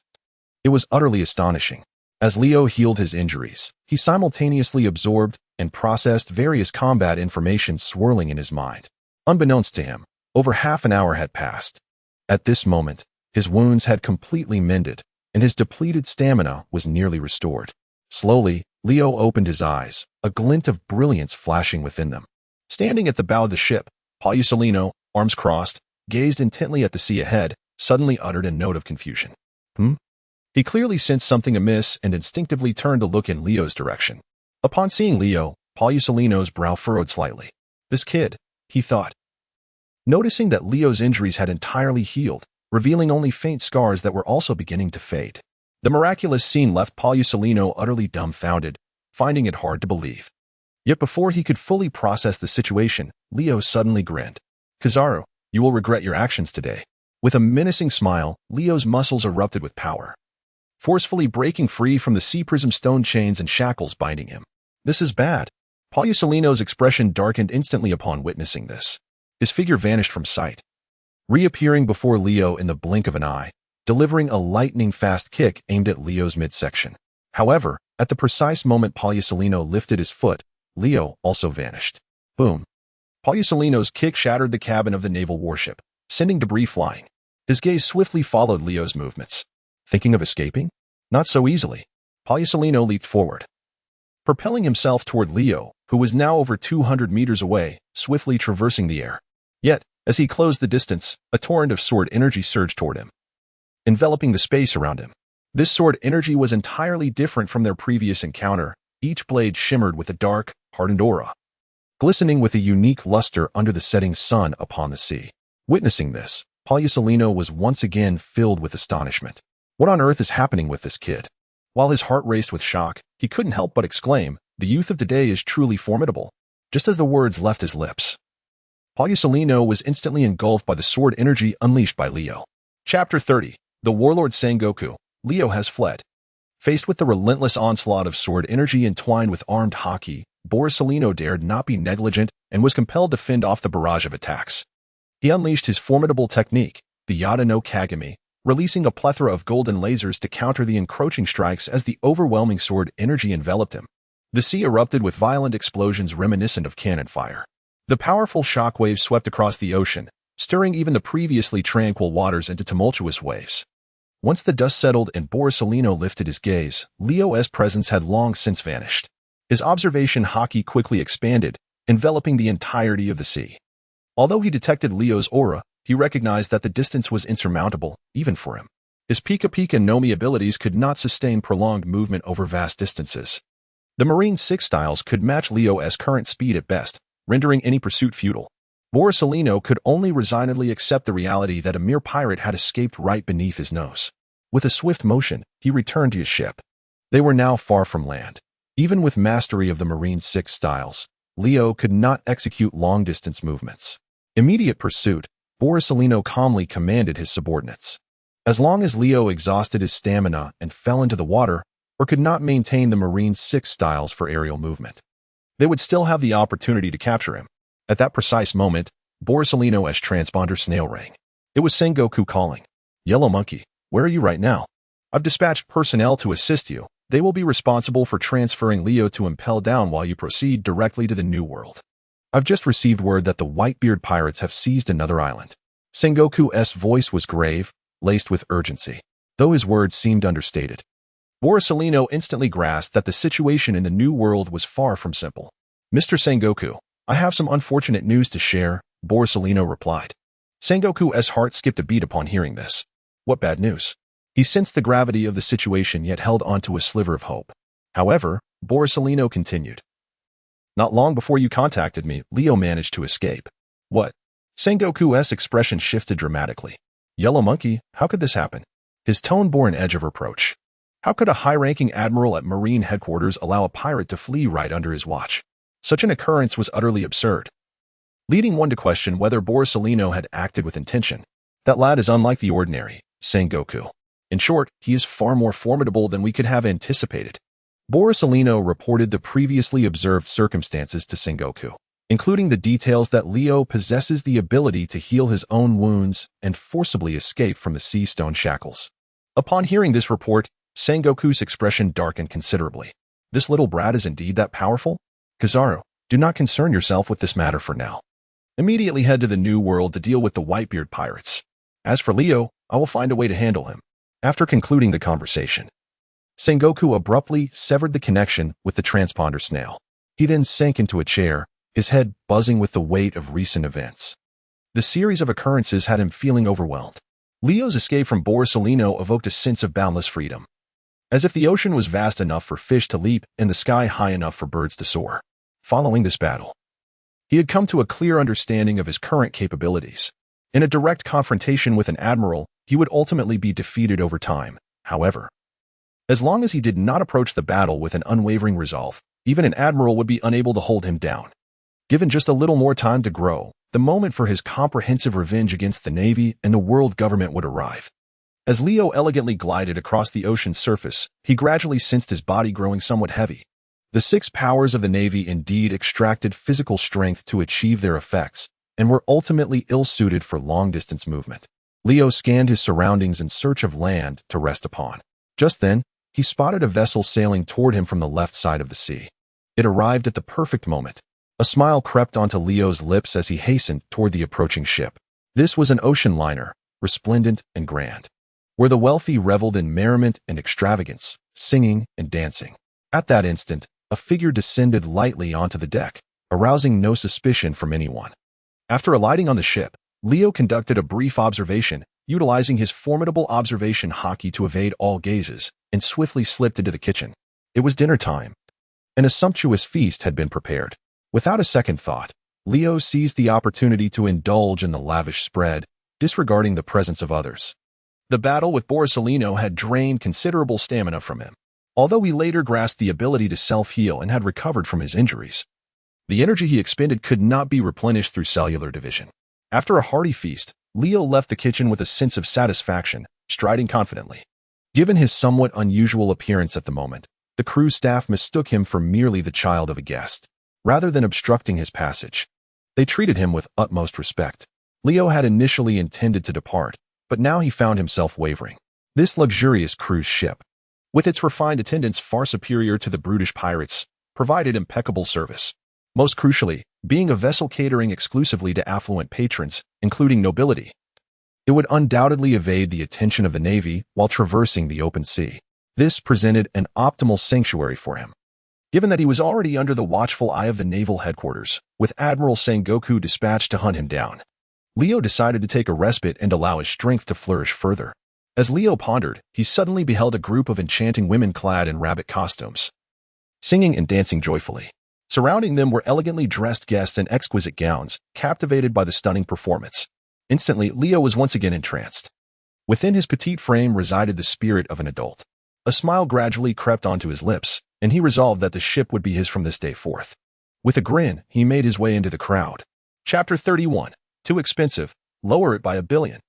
it was utterly astonishing. As Leo healed his injuries, he simultaneously absorbed and processed various combat information swirling in his mind. Unbeknownst to him, over half an hour had passed. At this moment, his wounds had completely mended, and his depleted stamina was nearly restored. Slowly, Leo opened his eyes, a glint of brilliance flashing within them. Standing at the bow of the ship, Borsalino, arms crossed, gazed intently at the sea ahead, suddenly uttered a note of confusion. He clearly sensed something amiss and instinctively turned to look in Leo's direction. Upon seeing Leo, Borsalino's brow furrowed slightly. This kid, he thought. Noticing that Leo's injuries had entirely healed, revealing only faint scars that were also beginning to fade. The miraculous scene left Borsalino utterly dumbfounded, finding it hard to believe. Yet before he could fully process the situation, Leo suddenly grinned. "Kizaru, you will regret your actions today." With a menacing smile, Leo's muscles erupted with power, forcefully breaking free from the sea prism stone chains and shackles binding him. "This is bad." Borsalino's expression darkened instantly upon witnessing this. His figure vanished from sight, reappearing before Leo in the blink of an eye, delivering a lightning-fast kick aimed at Leo's midsection. However, at the precise moment Borsalino lifted his foot, Leo also vanished. Boom. Borsalino's kick shattered the cabin of the naval warship, sending debris flying. His gaze swiftly followed Leo's movements. Thinking of escaping? Not so easily. Borsalino leaped forward, propelling himself toward Leo, who was now over 200 meters away, swiftly traversing the air. Yet, as he closed the distance, a torrent of sword energy surged toward him, enveloping the space around him. This sword energy was entirely different from their previous encounter. Each blade shimmered with a dark, hardened aura, glistening with a unique luster under the setting sun upon the sea. Witnessing this, Borsalino was once again filled with astonishment. What on earth is happening with this kid? While his heart raced with shock, he couldn't help but exclaim, "The youth of today is truly formidable." Just as the words left his lips, Borsalino was instantly engulfed by the sword energy unleashed by Leo. Chapter 30. The Warlord Sengoku. Leo has fled. Faced with the relentless onslaught of sword energy entwined with armed Haki, Borsalino dared not be negligent and was compelled to fend off the barrage of attacks. He unleashed his formidable technique, the Yada no Kagami, releasing a plethora of golden lasers to counter the encroaching strikes as the overwhelming sword energy enveloped him. The sea erupted with violent explosions reminiscent of cannon fire. The powerful shockwaves swept across the ocean, stirring even the previously tranquil waters into tumultuous waves. Once the dust settled and Borsalino lifted his gaze, Leo's presence had long since vanished. His observation Haki quickly expanded, enveloping the entirety of the sea. Although he detected Leo's aura, he recognized that the distance was insurmountable, even for him. His Pika Pika Nomi abilities could not sustain prolonged movement over vast distances. The Marine 6 styles could match Leo's current speed at best, rendering any pursuit futile. Borsalino could only resignedly accept the reality that a mere pirate had escaped right beneath his nose. With a swift motion, he returned to his ship. They were now far from land. Even with mastery of the Marine 6 styles, Leo could not execute long-distance movements. Immediate pursuit, Borsalino calmly commanded his subordinates. As long as Leo exhausted his stamina and fell into the water, or could not maintain the Marine 6 styles for aerial movement, they would still have the opportunity to capture him. At that precise moment, Borsalino's transponder snail rang. It was Sengoku calling. "Yellow Monkey, where are you right now? I've dispatched personnel to assist you. They will be responsible for transferring Leo to Impel Down while you proceed directly to the New World. I've just received word that the Whitebeard pirates have seized another island." Sengoku's voice was grave, laced with urgency, though his words seemed understated. Borsalino instantly grasped that the situation in the New World was far from simple. "Mr. Sengoku, I have some unfortunate news to share," Borsalino replied. Sengoku's heart skipped a beat upon hearing this. What bad news? He sensed the gravity of the situation yet held onto a sliver of hope. However, Borsalino continued. "Not long before you contacted me, Leo managed to escape." "What?" Sengoku's expression shifted dramatically. "Yellow Monkey, how could this happen?" His tone bore an edge of reproach. How could a high-ranking admiral at Marine headquarters allow a pirate to flee right under his watch? Such an occurrence was utterly absurd, leading one to question whether Borsalino had acted with intention. "That lad is unlike the ordinary, Sengoku. In short, he is far more formidable than we could have anticipated." Borsalino reported the previously observed circumstances to Sengoku, including the details that Leo possesses the ability to heal his own wounds and forcibly escape from the sea stone shackles. Upon hearing this report, Sengoku's expression darkened considerably. "This little brat is indeed that powerful? Kizaru, do not concern yourself with this matter for now. Immediately head to the New World to deal with the Whitebeard pirates. As for Leo, I will find a way to handle him." After concluding the conversation, Sengoku abruptly severed the connection with the transponder snail. He then sank into a chair, his head buzzing with the weight of recent events. The series of occurrences had him feeling overwhelmed. Leo's escape from Borsalino evoked a sense of boundless freedom, as if the ocean was vast enough for fish to leap and the sky high enough for birds to soar. Following this battle, he had come to a clear understanding of his current capabilities. In a direct confrontation with an admiral, he would ultimately be defeated over time. However, as long as he did not approach the battle with an unwavering resolve, even an admiral would be unable to hold him down. Given just a little more time to grow, the moment for his comprehensive revenge against the Navy and the world government would arrive. As Leo elegantly glided across the ocean's surface, he gradually sensed his body growing somewhat heavy. The 6 powers of the Navy indeed extracted physical strength to achieve their effects, and were ultimately ill-suited for long-distance movement. Leo scanned his surroundings in search of land to rest upon. Just then, he spotted a vessel sailing toward him from the left side of the sea. It arrived at the perfect moment. A smile crept onto Leo's lips as he hastened toward the approaching ship. This was an ocean liner, resplendent and grand, where the wealthy reveled in merriment and extravagance, singing and dancing. At that instant, a figure descended lightly onto the deck, arousing no suspicion from anyone. After alighting on the ship, Leo conducted a brief observation, utilizing his formidable observation Haki to evade all gazes, and swiftly slipped into the kitchen. It was dinner time, and a sumptuous feast had been prepared. Without a second thought, Leo seized the opportunity to indulge in the lavish spread, disregarding the presence of others. The battle with Borsalino had drained considerable stamina from him. Although he later grasped the ability to self-heal and had recovered from his injuries, the energy he expended could not be replenished through cellular division. After a hearty feast, Leo left the kitchen with a sense of satisfaction, striding confidently. Given his somewhat unusual appearance at the moment, the crew staff mistook him for merely the child of a guest. Rather than obstructing his passage, they treated him with utmost respect. Leo had initially intended to depart, but now he found himself wavering. This luxurious cruise ship, with its refined attendants far superior to the brutish pirates, provided impeccable service. Most crucially, being a vessel catering exclusively to affluent patrons, including nobility. It would undoubtedly evade the attention of the Navy while traversing the open sea. This presented an optimal sanctuary for him. Given that he was already under the watchful eye of the naval headquarters, with Admiral Sengoku dispatched to hunt him down, Leo decided to take a respite and allow his strength to flourish further. As Leo pondered, he suddenly beheld a group of enchanting women clad in rabbit costumes, singing and dancing joyfully. Surrounding them were elegantly dressed guests in exquisite gowns, captivated by the stunning performance. Instantly, Leo was once again entranced. Within his petite frame resided the spirit of an adult. A smile gradually crept onto his lips, and he resolved that the ship would be his from this day forth. With a grin, he made his way into the crowd. Chapter 31. Too expensive. Lower it by $1 billion.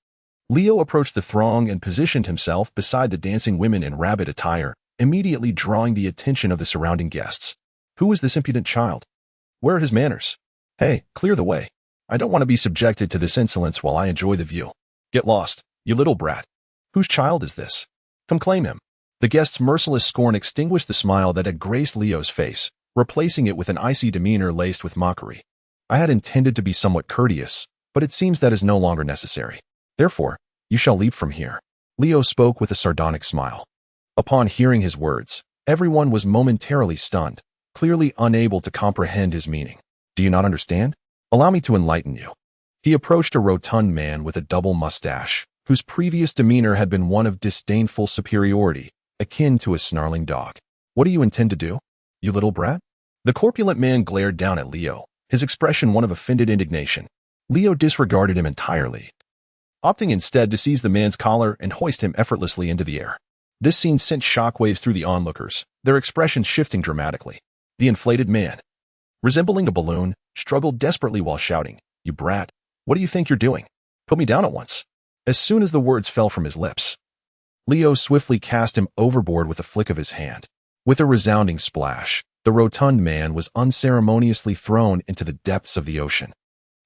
Leo approached the throng and positioned himself beside the dancing women in rabbit attire, immediately drawing the attention of the surrounding guests. Who is this impudent child? Where are his manners? Hey, clear the way. I don't want to be subjected to this insolence while I enjoy the view. Get lost, you little brat. Whose child is this? Come claim him. The guest's merciless scorn extinguished the smile that had graced Leo's face, replacing it with an icy demeanor laced with mockery. I had intended to be somewhat courteous, but it seems that is no longer necessary. Therefore, you shall leap from here. Leo spoke with a sardonic smile. Upon hearing his words, everyone was momentarily stunned, clearly unable to comprehend his meaning. Do you not understand? Allow me to enlighten you. He approached a rotund man with a double mustache, whose previous demeanor had been one of disdainful superiority, akin to a snarling dog. What do you intend to do, you little brat? The corpulent man glared down at Leo, his expression one of offended indignation. Leo disregarded him entirely, opting instead to seize the man's collar and hoist him effortlessly into the air. This scene sent shockwaves through the onlookers, their expressions shifting dramatically. The inflated man, resembling a balloon, struggled desperately while shouting, "You brat, what do you think you're doing? Put me down at once." As soon as the words fell from his lips, Leo swiftly cast him overboard with a flick of his hand. With a resounding splash, the rotund man was unceremoniously thrown into the depths of the ocean.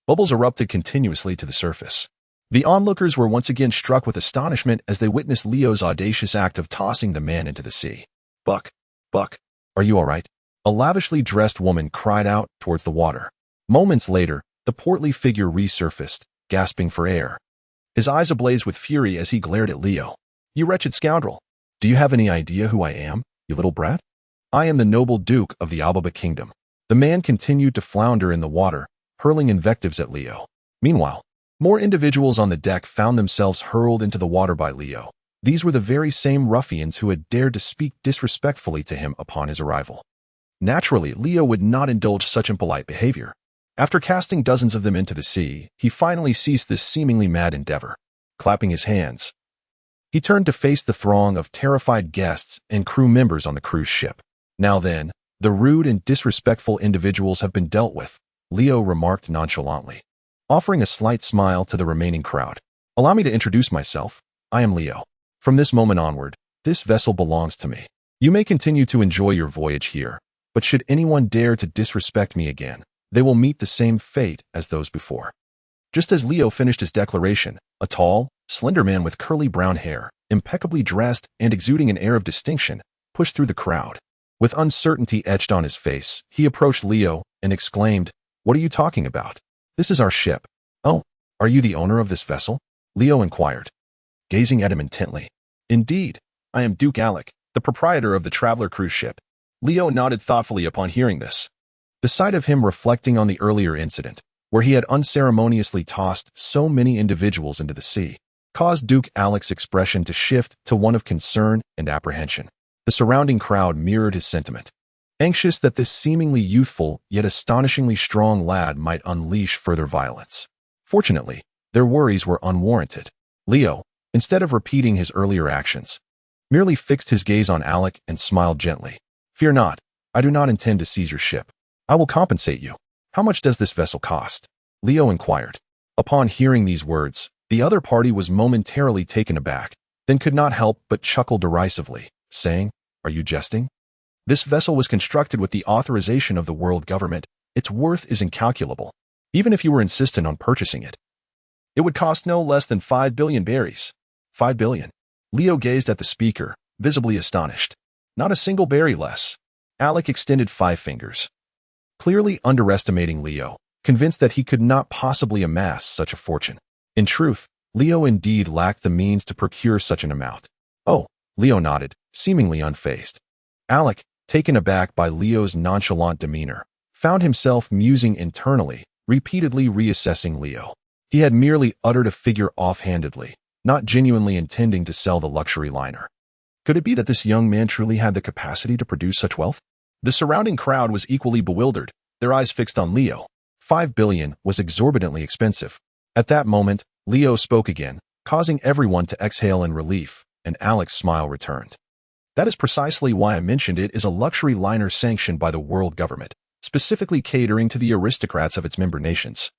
Bubbles erupted continuously to the surface. The onlookers were once again struck with astonishment as they witnessed Leo's audacious act of tossing the man into the sea. Buck, are you all right?" A lavishly dressed woman cried out towards the water. Moments later, the portly figure resurfaced, gasping for air, his eyes ablaze with fury as he glared at Leo. "You wretched scoundrel! Do you have any idea who I am, you little brat? I am the noble Duke of the Ababa Kingdom." The man continued to flounder in the water, hurling invectives at Leo. Meanwhile, more individuals on the deck found themselves hurled into the water by Leo. These were the very same ruffians who had dared to speak disrespectfully to him upon his arrival. Naturally, Leo would not indulge such impolite behavior. After casting dozens of them into the sea, he finally ceased this seemingly mad endeavor. Clapping his hands, he turned to face the throng of terrified guests and crew members on the cruise ship. "Now then, the rude and disrespectful individuals have been dealt with," Leo remarked nonchalantly, offering a slight smile to the remaining crowd. "Allow me to introduce myself. I am Leo. From this moment onward, this vessel belongs to me. You may continue to enjoy your voyage here, but should anyone dare to disrespect me again, they will meet the same fate as those before." Just as Leo finished his declaration, a tall, slender man with curly brown hair, impeccably dressed and exuding an air of distinction, pushed through the crowd. With uncertainty etched on his face, he approached Leo and exclaimed, "What are you talking about? This is our ship." "Oh, are you the owner of this vessel?" Leo inquired, gazing at him intently. "Indeed, I am Duke Alec, the proprietor of the traveler cruise ship." Leo nodded thoughtfully upon hearing this. The sight of him reflecting on the earlier incident, where he had unceremoniously tossed so many individuals into the sea, caused Duke Alec's expression to shift to one of concern and apprehension. The surrounding crowd mirrored his sentiment, anxious that this seemingly youthful yet astonishingly strong lad might unleash further violence. Fortunately, their worries were unwarranted. Leo, instead of repeating his earlier actions, merely fixed his gaze on Alec and smiled gently. "Fear not, I do not intend to seize your ship. I will compensate you." "How much does this vessel cost?" Leo inquired. Upon hearing these words, the other party was momentarily taken aback, then could not help but chuckle derisively, saying, "Are you jesting? This vessel was constructed with the authorization of the world government. Its worth is incalculable. Even if you were insistent on purchasing it, it would cost no less than 5 billion berries." 5 billion. Leo gazed at the speaker, visibly astonished. "Not a single berry less." Alec extended 5 fingers, clearly underestimating Leo, convinced that he could not possibly amass such a fortune. In truth, Leo indeed lacked the means to procure such an amount. Oh, Leo nodded, seemingly unfazed. Alec, taken aback by Leo's nonchalant demeanor, found himself musing internally, repeatedly reassessing Leo. He had merely uttered a figure offhandedly, not genuinely intending to sell the luxury liner. Could it be that this young man truly had the capacity to produce such wealth? The surrounding crowd was equally bewildered, their eyes fixed on Leo. 5 billion was exorbitantly expensive. At that moment, Leo spoke again, causing everyone to exhale in relief, and Alec's smile returned. That is precisely why I mentioned it is a luxury liner sanctioned by the world government, specifically catering to the aristocrats of its member nations.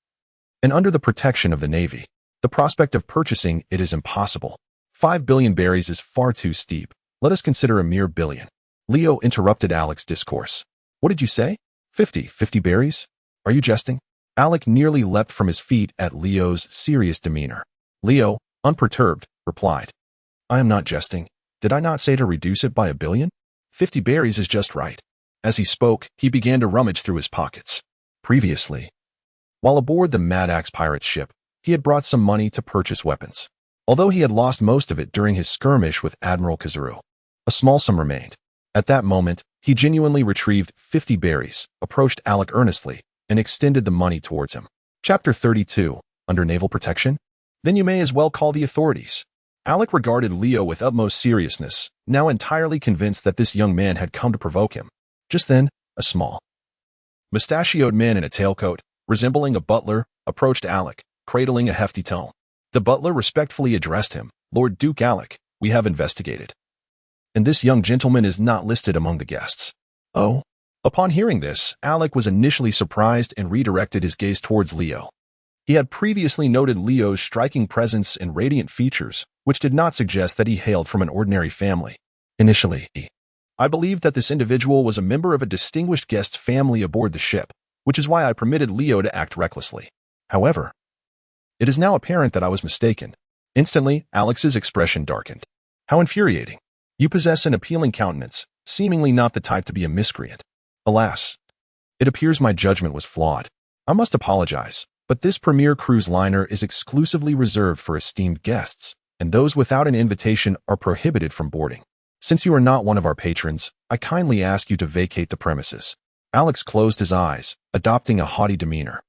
And under the protection of the Navy, the prospect of purchasing it is impossible. 5 billion berries is far too steep. Let us consider a mere billion. Leo interrupted Alec's discourse. What did you say? 50 berries? Are you jesting? Alec nearly leapt from his feet at Leo's serious demeanor. Leo, unperturbed, replied, I am not jesting. Did I not say to reduce it by 1 billion? 50 berries is just right. As he spoke, he began to rummage through his pockets. Previously, while aboard the Mad Axe pirate ship, he had brought some money to purchase weapons. Although he had lost most of it during his skirmish with Admiral Kazuru, a small sum remained. At that moment, he genuinely retrieved 50 berries, approached Alec earnestly, and extended the money towards him. Chapter 32, Under Naval Protection? Then you may as well call the authorities. Alec regarded Leo with utmost seriousness, now entirely convinced that this young man had come to provoke him. Just then, a small, mustachioed man in a tailcoat, resembling a butler, approached Alec, cradling a hefty tone. The butler respectfully addressed him, Lord Duke Alec, we have investigated, and this young gentleman is not listed among the guests. Oh? Upon hearing this, Alec was initially surprised and redirected his gaze towards Leo. He had previously noted Leo's striking presence and radiant features, which did not suggest that he hailed from an ordinary family. Initially, I believed that this individual was a member of a distinguished guest family aboard the ship, which is why I permitted Leo to act recklessly. However, it is now apparent that I was mistaken. Instantly, Alex's expression darkened. How infuriating. You possess an appealing countenance, seemingly not the type to be a miscreant. Alas, it appears my judgment was flawed. I must apologize, but this premier cruise liner is exclusively reserved for esteemed guests, and those without an invitation are prohibited from boarding. Since you are not one of our patrons, I kindly ask you to vacate the premises. Alex closed his eyes, adopting a haughty demeanor.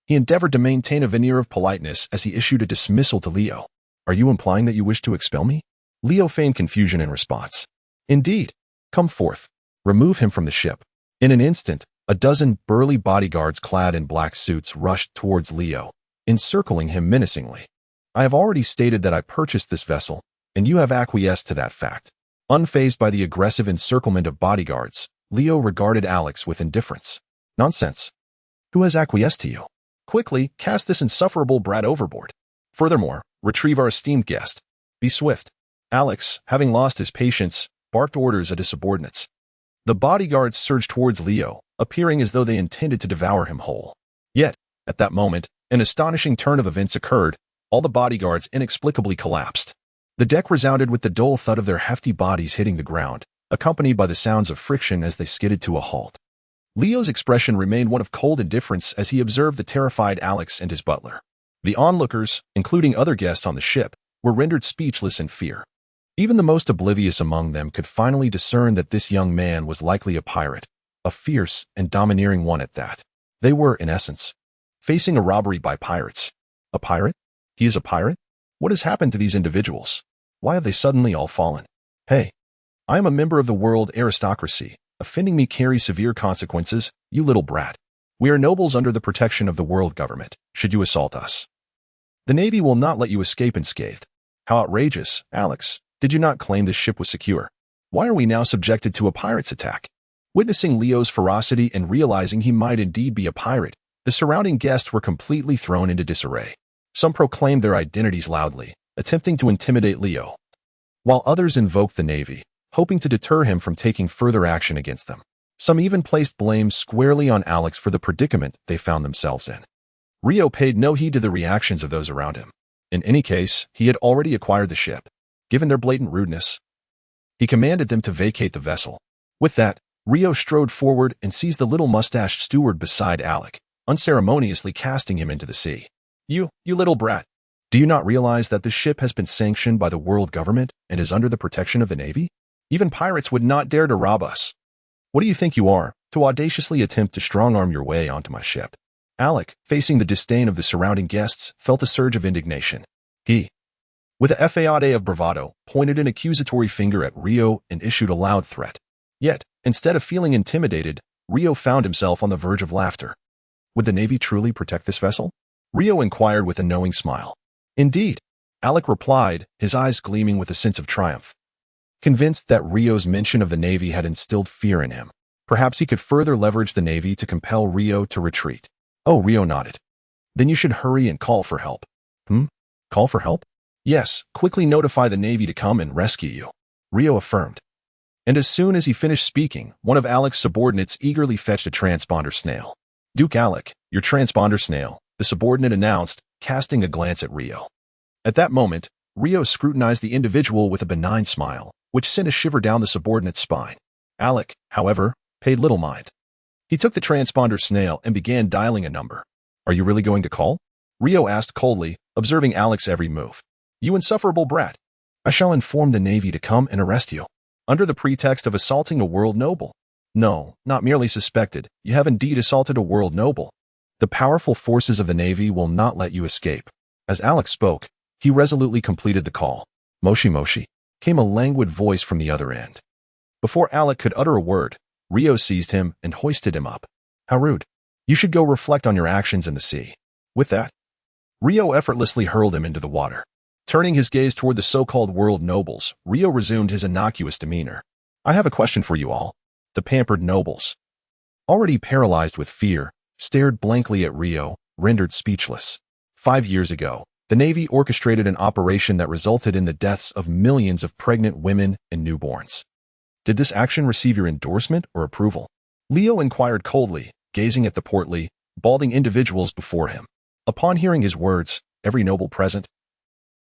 He endeavored to maintain a veneer of politeness as he issued a dismissal to Leo. Are you implying that you wish to expel me? Leo feigned confusion in response. Indeed. Come forth. Remove him from the ship. In an instant, a dozen burly bodyguards clad in black suits rushed towards Leo, encircling him menacingly. I have already stated that I purchased this vessel, and you have acquiesced to that fact. Unfazed by the aggressive encirclement of bodyguards, Leo regarded Alex with indifference. Nonsense. Who has acquiesced to you? Quickly, cast this insufferable brat overboard. Furthermore, retrieve our esteemed guest. Be swift. Alex, having lost his patience, barked orders at his subordinates. The bodyguards surged towards Leo, appearing as though they intended to devour him whole. Yet, at that moment, an astonishing turn of events occurred. All the bodyguards inexplicably collapsed. The deck resounded with the dull thud of their hefty bodies hitting the ground, accompanied by the sounds of friction as they skidded to a halt. Leo's expression remained one of cold indifference as he observed the terrified Alex and his butler. The onlookers, including other guests on the ship, were rendered speechless in fear. Even the most oblivious among them could finally discern that this young man was likely a pirate, a fierce and domineering one at that. They were, in essence, facing a robbery by pirates. A pirate? He is a pirate? What has happened to these individuals? Why have they suddenly all fallen? Hey, I am a member of the world aristocracy. Offending me carries severe consequences, you little brat. We are nobles under the protection of the world government, should you assault us. The Navy will not let you escape unscathed. How outrageous, Alex. Did you not claim this ship was secure? Why are we now subjected to a pirate's attack? Witnessing Leo's ferocity and realizing he might indeed be a pirate, the surrounding guests were completely thrown into disarray. Some proclaimed their identities loudly, attempting to intimidate Leo, while others invoked the Navy, hoping to deter him from taking further action against them. Some even placed blame squarely on Alex for the predicament they found themselves in. Rio paid no heed to the reactions of those around him. In any case, he had already acquired the ship. Given their blatant rudeness, he commanded them to vacate the vessel. With that, Rio strode forward and seized the little mustached steward beside Alec, unceremoniously casting him into the sea. You little brat. Do you not realize that this ship has been sanctioned by the world government and is under the protection of the Navy? Even pirates would not dare to rob us. What do you think you are, to audaciously attempt to strong-arm your way onto my ship? Alec, facing the disdain of the surrounding guests, felt a surge of indignation. He, with a fade of bravado, pointed an accusatory finger at Rio and issued a loud threat. Yet, instead of feeling intimidated, Rio found himself on the verge of laughter. Would the Navy truly protect this vessel? Rio inquired with a knowing smile. Indeed, Alec replied, his eyes gleaming with a sense of triumph. Convinced that Rio's mention of the Navy had instilled fear in him, perhaps he could further leverage the Navy to compel Rio to retreat. Oh, Rio nodded. Then you should hurry and call for help. Call for help? Yes, quickly notify the Navy to come and rescue you, Rio affirmed. And as soon as he finished speaking, one of Alec's subordinates eagerly fetched a transponder snail. Duke Alec, your transponder snail, the subordinate announced, casting a glance at Rio. At that moment, Rio scrutinized the individual with a benign smile, which sent a shiver down the subordinate's spine. Alec, however, paid little mind. He took the transponder snail and began dialing a number. Are you really going to call? Rio asked coldly, observing Alec's every move. You insufferable brat. I shall inform the Navy to come and arrest you, under the pretext of assaulting a world noble. No, not merely suspected, you have indeed assaulted a world noble. The powerful forces of the Navy will not let you escape. As Alec spoke, he resolutely completed the call. Moshi Moshi, came a languid voice from the other end. Before Alec could utter a word, Rio seized him and hoisted him up. How rude. You should go reflect on your actions in the sea. With that, Rio effortlessly hurled him into the water. Turning his gaze toward the so-called world nobles, Rio resumed his innocuous demeanor. I have a question for you all. The pampered nobles, already paralyzed with fear, stared blankly at Rio, rendered speechless. 5 years ago, the Navy orchestrated an operation that resulted in the deaths of millions of pregnant women and newborns. Did this action receive your endorsement or approval? Leo inquired coldly, gazing at the portly, balding individuals before him. Upon hearing his words, every noble present,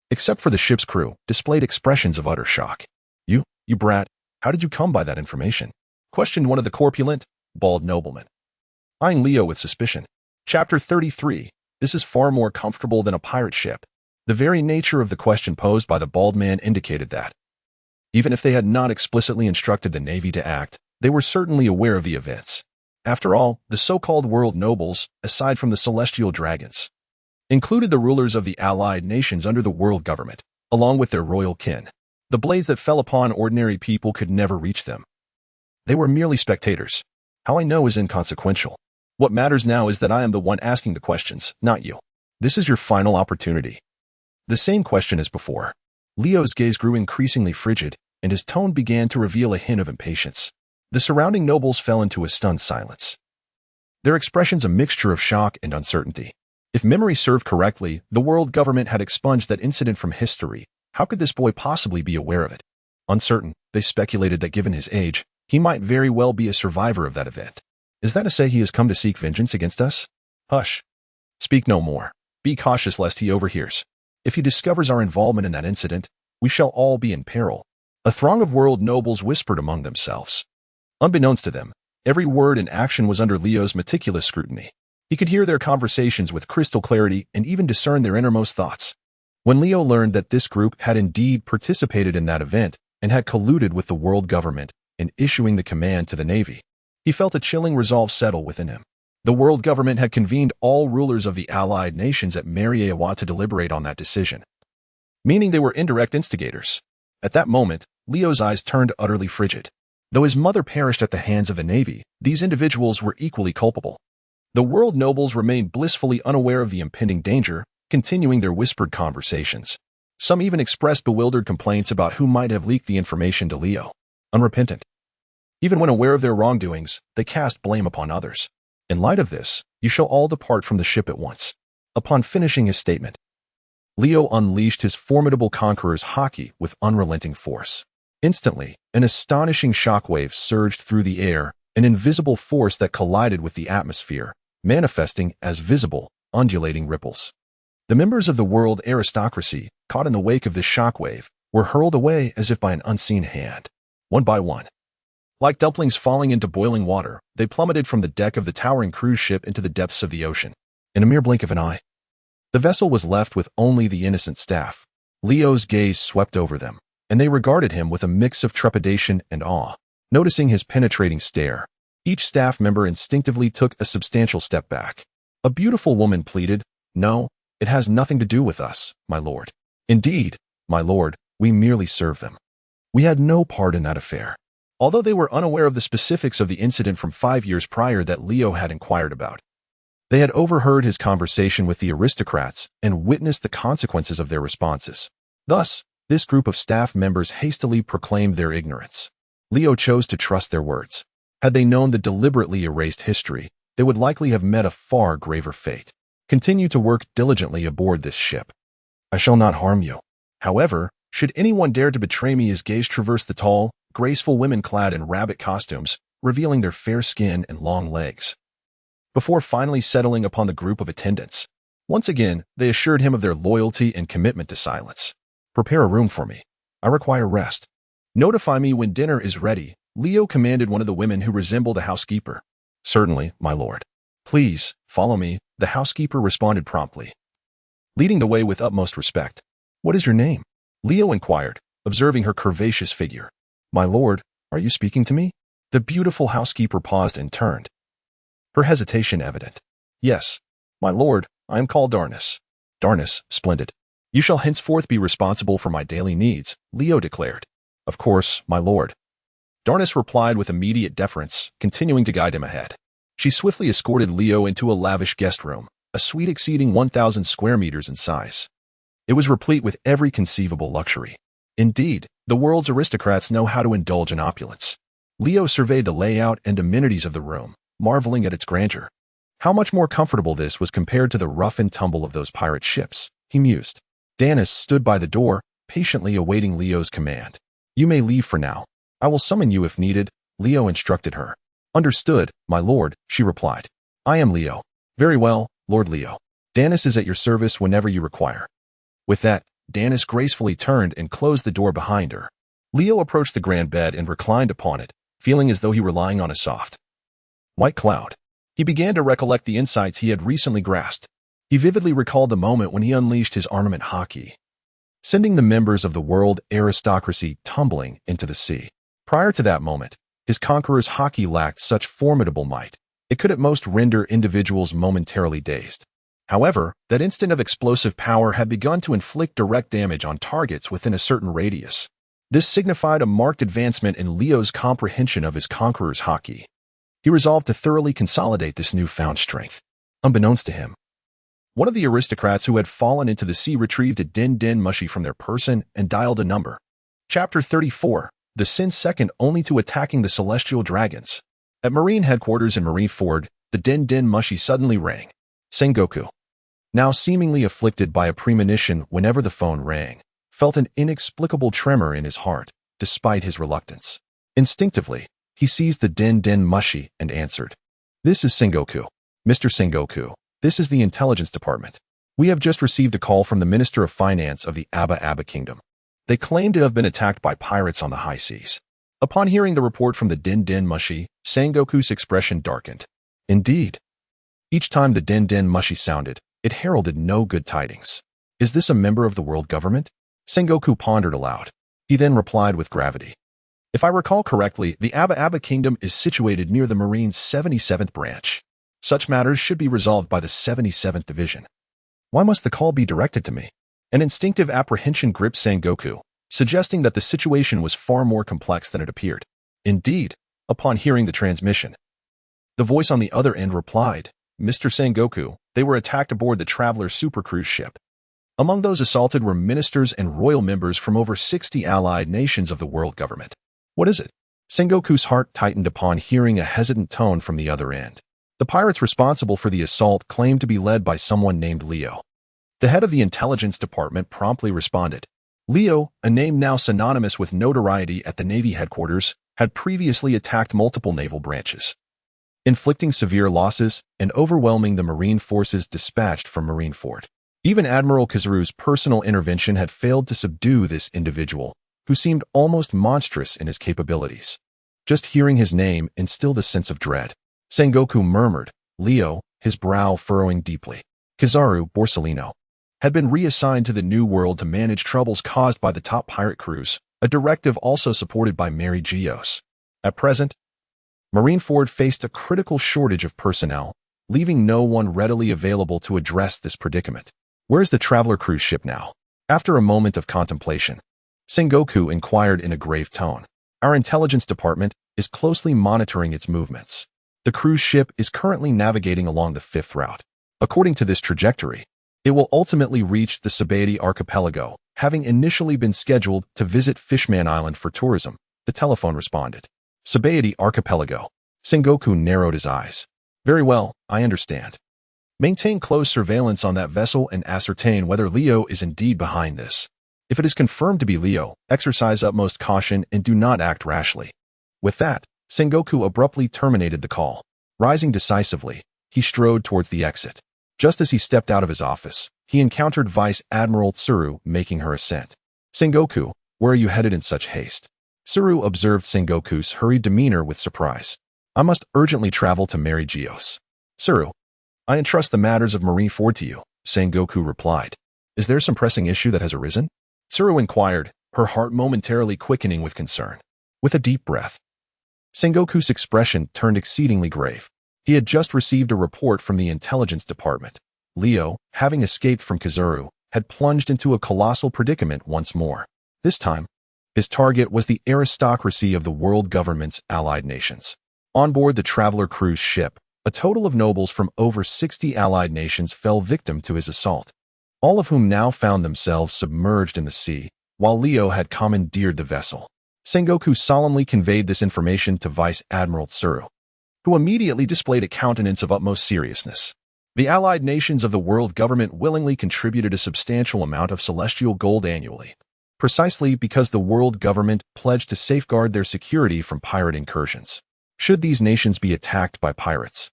except for the ship's crew, displayed expressions of utter shock. You brat, how did you come by that information? Questioned one of the corpulent, bald noblemen, eyeing Leo with suspicion. Chapter 33. This is far more comfortable than a pirate ship. The very nature of the question posed by the bald man indicated that, even if they had not explicitly instructed the Navy to act, they were certainly aware of the events. After all, the so-called world nobles, aside from the celestial dragons, included the rulers of the allied nations under the world government, along with their royal kin. The blades that fell upon ordinary people could never reach them. They were merely spectators. How I know is inconsequential. What matters now is that I am the one asking the questions, not you. This is your final opportunity. The same question as before. Leo's gaze grew increasingly frigid, and his tone began to reveal a hint of impatience. The surrounding nobles fell into a stunned silence, their expressions a mixture of shock and uncertainty. If memory served correctly, the world government had expunged that incident from history. How could this boy possibly be aware of it? Uncertain, they speculated that given his age, he might very well be a survivor of that event. Is that to say he has come to seek vengeance against us? Hush. Speak no more. Be cautious lest he overhears. If he discovers our involvement in that incident, we shall all be in peril. A throng of world nobles whispered among themselves. Unbeknownst to them, every word and action was under Leo's meticulous scrutiny. He could hear their conversations with crystal clarity and even discern their innermost thoughts. When Leo learned that this group had indeed participated in that event and had colluded with the world government in issuing the command to the Navy, he felt a chilling resolve settle within him. The world government had convened all rulers of the allied nations at Mariewa to deliberate on that decision, meaning they were indirect instigators. At that moment, Leo's eyes turned utterly frigid. Though his mother perished at the hands of the Navy, these individuals were equally culpable. The world nobles remained blissfully unaware of the impending danger, continuing their whispered conversations. Some even expressed bewildered complaints about who might have leaked the information to Leo. Unrepentant. Even when aware of their wrongdoings, they cast blame upon others. In light of this, you shall all depart from the ship at once. Upon finishing his statement, Leo unleashed his formidable conqueror's Haki with unrelenting force. Instantly, an astonishing shockwave surged through the air, an invisible force that collided with the atmosphere, manifesting as visible, undulating ripples. The members of the world aristocracy, caught in the wake of this shockwave, were hurled away as if by an unseen hand. One by one, like dumplings falling into boiling water, they plummeted from the deck of the towering cruise ship into the depths of the ocean. In a mere blink of an eye, The vessel was left with only the innocent staff. Leo's gaze swept over them, and they regarded him with a mix of trepidation and awe. Noticing his penetrating stare, each staff member instinctively took a substantial step back. A beautiful woman pleaded, "No, it has nothing to do with us, my lord. Indeed, my lord, we merely serve them. We had no part in that affair." Although they were unaware of the specifics of the incident from 5 years prior that Leo had inquired about, they had overheard his conversation with the aristocrats and witnessed the consequences of their responses. Thus, this group of staff members hastily proclaimed their ignorance. Leo chose to trust their words. Had they known the deliberately erased history, they would likely have met a far graver fate. Continue to work diligently aboard this ship. I shall not harm you. However, should anyone dare to betray me, his gaze traversed the tall, graceful women clad in rabbit costumes, revealing their fair skin and long legs. Before finally settling upon the group of attendants, once again, they assured him of their loyalty and commitment to silence. Prepare a room for me. I require rest. Notify me when dinner is ready, Leo commanded one of the women who resembled a housekeeper. Certainly, my lord. Please, follow me, the housekeeper responded promptly, leading the way with utmost respect. What is your name? Leo inquired, observing her curvaceous figure. My lord, are you speaking to me? The beautiful housekeeper paused and turned, her hesitation evident. Yes, my lord, I am called Darnus. Darnus, splendid. You shall henceforth be responsible for my daily needs, Leo declared. Of course, my lord. Darnus replied with immediate deference, continuing to guide him ahead. She swiftly escorted Leo into a lavish guest room, a suite exceeding 1,000 square meters in size. It was replete with every conceivable luxury. Indeed, the world's aristocrats know how to indulge in opulence. Leo surveyed the layout and amenities of the room, marveling at its grandeur. How much more comfortable this was compared to the rough and tumble of those pirate ships, he mused. Darnus stood by the door, patiently awaiting Leo's command. You may leave for now. I will summon you if needed, Leo instructed her. Understood, my lord, she replied. I am Leo. Very well, Lord Leo. Darnus is at your service whenever you require. With that, Darnus gracefully turned and closed the door behind her. Leo approached the grand bed and reclined upon it, feeling as though he were lying on a soft white cloud. He began to recollect the insights he had recently grasped. He vividly recalled the moment when he unleashed his armament Haki, sending the members of the world aristocracy tumbling into the sea. Prior to that moment, his conqueror's Haki lacked such formidable might. It could at most render individuals momentarily dazed. However, that instant of explosive power had begun to inflict direct damage on targets within a certain radius. This signified a marked advancement in Leo's comprehension of his conqueror's Haki. He resolved to thoroughly consolidate this newfound strength. Unbeknownst to him, one of the aristocrats who had fallen into the sea retrieved a din mushy from their person and dialed a number. Chapter 34. The sin second only to attacking the celestial dragons. At Marine headquarters in Marineford, the din mushy suddenly rang. Sengoku, now seemingly afflicted by a premonition whenever the phone rang, felt an inexplicable tremor in his heart, despite his reluctance. Instinctively, he seized the din mushy and answered. This is Sengoku. Mr. Sengoku, this is the intelligence department. We have just received a call from the Minister of Finance of the Aba Kingdom. They claim to have been attacked by pirates on the high seas. Upon hearing the report from the din mushy, Sengoku's expression darkened. Indeed. Each time the din mushy sounded, it heralded no good tidings. Is this a member of the world government? Sengoku pondered aloud. He then replied with gravity. If I recall correctly, the Aba Kingdom is situated near the Marine's 77th branch. Such matters should be resolved by the 77th Division. Why must the call be directed to me? An instinctive apprehension gripped Sengoku, suggesting that the situation was far more complex than it appeared. Indeed, upon hearing the transmission, the voice on the other end replied, Mr. Sengoku, they were attacked aboard the Traveler supercruise ship. Among those assaulted were ministers and royal members from over 60 allied nations of the world government. What is it? Sengoku's heart tightened upon hearing a hesitant tone from the other end. The pirates responsible for the assault claimed to be led by someone named Leo. The head of the intelligence department promptly responded. Leo, a name now synonymous with notoriety at the Navy headquarters, had previously attacked multiple naval branches, inflicting severe losses and overwhelming the Marine forces dispatched from Marineford. Even Admiral Kizaru's personal intervention had failed to subdue this individual, who seemed almost monstrous in his capabilities. Just hearing his name instilled a sense of dread. Sengoku murmured, Leo, his brow furrowing deeply. Kizaru Borsellino. had been reassigned to the New World to manage troubles caused by the top pirate crews, a directive also supported by Mary Geos. At present, Marineford faced a critical shortage of personnel, leaving no one readily available to address this predicament. Where's the traveler cruise ship now? After a moment of contemplation, Sengoku inquired in a grave tone. Our intelligence department is closely monitoring its movements. The cruise ship is currently navigating along the 5th route. According to this trajectory, it will ultimately reach the Sabaody archipelago, having initially been scheduled to visit Fishman Island for tourism, the telephone responded. Sabaody archipelago. Sengoku narrowed his eyes. Very well, I understand. Maintain close surveillance on that vessel and ascertain whether Leo is indeed behind this. If it is confirmed to be Leo, exercise utmost caution and do not act rashly. With that, Sengoku abruptly terminated the call. Rising decisively, he strode towards the exit. Just as he stepped out of his office, he encountered Vice Admiral Tsuru making her ascent. Sengoku, where are you headed in such haste? Tsuru observed Sengoku's hurried demeanor with surprise. I must urgently travel to Mary Geos. Tsuru, I entrust the matters of Marineford to you, Sengoku replied. Is there some pressing issue that has arisen? Tsuru inquired, her heart momentarily quickening with concern. With a deep breath, Sengoku's expression turned exceedingly grave. He had just received a report from the intelligence department. Leo, having escaped from Kazuru, had plunged into a colossal predicament once more. This time, his target was the aristocracy of the world government's allied nations. On board the traveler cruise ship, a total of nobles from over 60 allied nations fell victim to his assault, all of whom now found themselves submerged in the sea, while Leo had commandeered the vessel. Sengoku solemnly conveyed this information to Vice Admiral Tsuru, who immediately displayed a countenance of utmost seriousness. The allied nations of the world government willingly contributed a substantial amount of celestial gold annually, precisely because the world government pledged to safeguard their security from pirate incursions. Should these nations be attacked by pirates,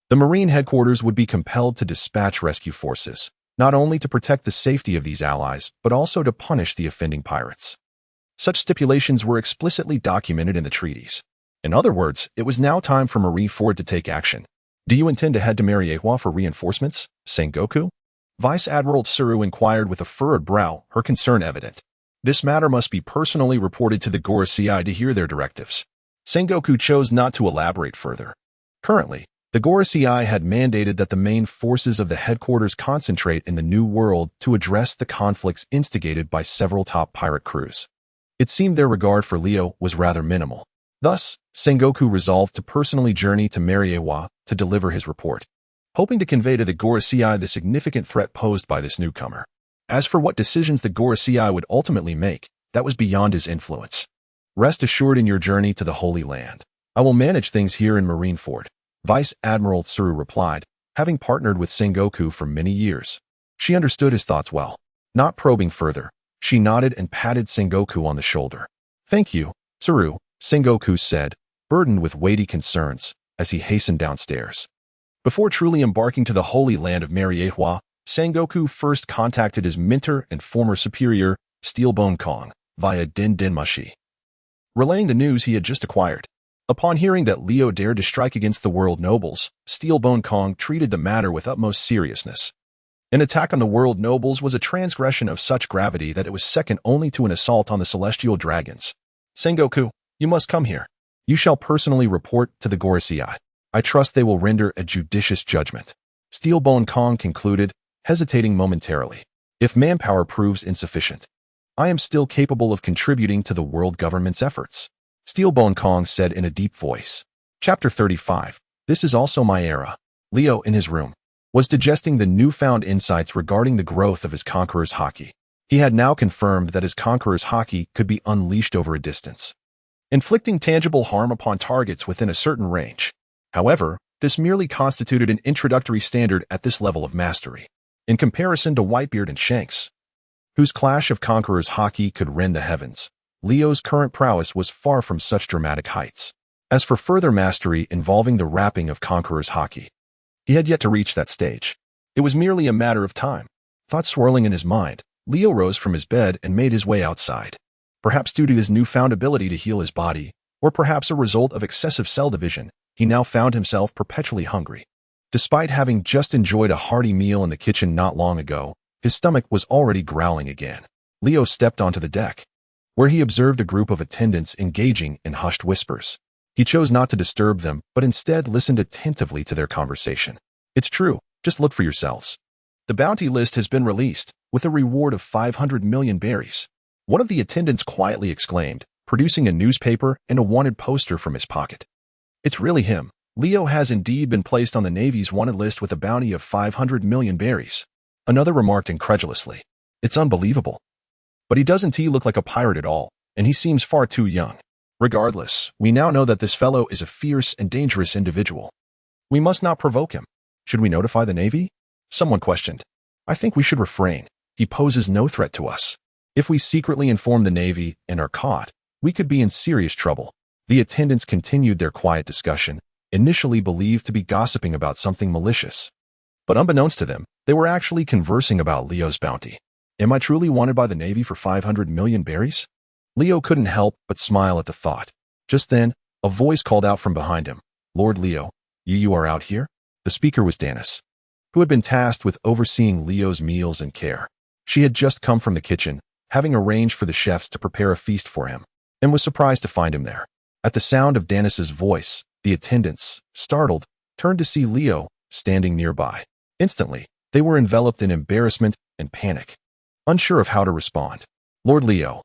the Marine headquarters would be compelled to dispatch rescue forces, not only to protect the safety of these allies, but also to punish the offending pirates. Such stipulations were explicitly documented in the treaties. In other words, it was now time for Marineford to take action. Do you intend to head to Mariewa for reinforcements, Sengoku? Vice Admiral Tsuru inquired with a furrowed brow, her concern evident. This matter must be personally reported to the Gorosei to hear their directives. Sengoku chose not to elaborate further. Currently, the Gorosei had mandated that the main forces of the headquarters concentrate in the New World to address the conflicts instigated by several top pirate crews. It seemed their regard for Leo was rather minimal. Thus, Sengoku resolved to personally journey to Mariewa to deliver his report, hoping to convey to the Gorosei the significant threat posed by this newcomer. As for what decisions the Gorosei would ultimately make, that was beyond his influence. Rest assured in your journey to the Holy Land. I will manage things here in Marineford, Vice Admiral Tsuru replied, having partnered with Sengoku for many years. She understood his thoughts well. Not probing further, she nodded and patted Sengoku on the shoulder. Thank you, Tsuru, Sengoku said, burdened with weighty concerns, as he hastened downstairs. Before truly embarking to the Holy Land of Mariewa, Sengoku first contacted his mentor and former superior, Steelbone Kong, via Denmashi, relaying the news he had just acquired. Upon hearing that Leo dared to strike against the world nobles, Steelbone Kong treated the matter with utmost seriousness. An attack on the world nobles was a transgression of such gravity that it was second only to an assault on the celestial dragons. Sengoku, you must come here. You shall personally report to the Gorosei. I trust they will render a judicious judgment. Steelbone Kong concluded, hesitating momentarily. If manpower proves insufficient, I am still capable of contributing to the world government's efforts. Steelbone Kong said in a deep voice. Chapter 35. This is also my era. Leo, in his room, was digesting the newfound insights regarding the growth of his Conqueror's Haki. He had now confirmed that his Conqueror's Haki could be unleashed over a distance, inflicting tangible harm upon targets within a certain range. However, this merely constituted an introductory standard at this level of mastery. In comparison to Whitebeard and Shanks, whose clash of Conqueror's Haki could rend the heavens, Leo's current prowess was far from such dramatic heights. As for further mastery involving the wrapping of Conqueror's Haki, he had yet to reach that stage. It was merely a matter of time. Thoughts swirling in his mind, Leo rose from his bed and made his way outside. Perhaps due to his newfound ability to heal his body, or perhaps a result of excessive cell division, he now found himself perpetually hungry. Despite having just enjoyed a hearty meal in the kitchen not long ago, His stomach was already growling again. Leo stepped onto the deck, where he observed a group of attendants engaging in hushed whispers. He chose not to disturb them, but instead listened attentively to their conversation. It's true, just look for yourselves. The bounty list has been released, with a reward of 500 million berries. One of the attendants quietly exclaimed, producing a newspaper and a wanted poster from his pocket. It's really him. Leo has indeed been placed on the Navy's wanted list with a bounty of 500 million berries. Another remarked incredulously. It's unbelievable. But he doesn't look like a pirate at all, and he seems far too young. Regardless, we now know that this fellow is a fierce and dangerous individual. We must not provoke him. Should we notify the Navy? Someone questioned. I think we should refrain. He poses no threat to us. If we secretly inform the Navy and are caught, we could be in serious trouble. The attendants continued their quiet discussion, initially believed to be gossiping about something malicious. But unbeknownst to them, they were actually conversing about Leo's bounty. Am I truly wanted by the Navy for 500 million berries? Leo couldn't help but smile at the thought. Just then, a voice called out from behind him. Lord Leo, you are out here? The speaker was Danis, who had been tasked with overseeing Leo's meals and care. She had just come from the kitchen, having arranged for the chefs to prepare a feast for him, and was surprised to find him there. At the sound of Danis's voice, the attendants, startled, turned to see Leo standing nearby. Instantly, they were enveloped in embarrassment and panic, unsure of how to respond. Lord Leo,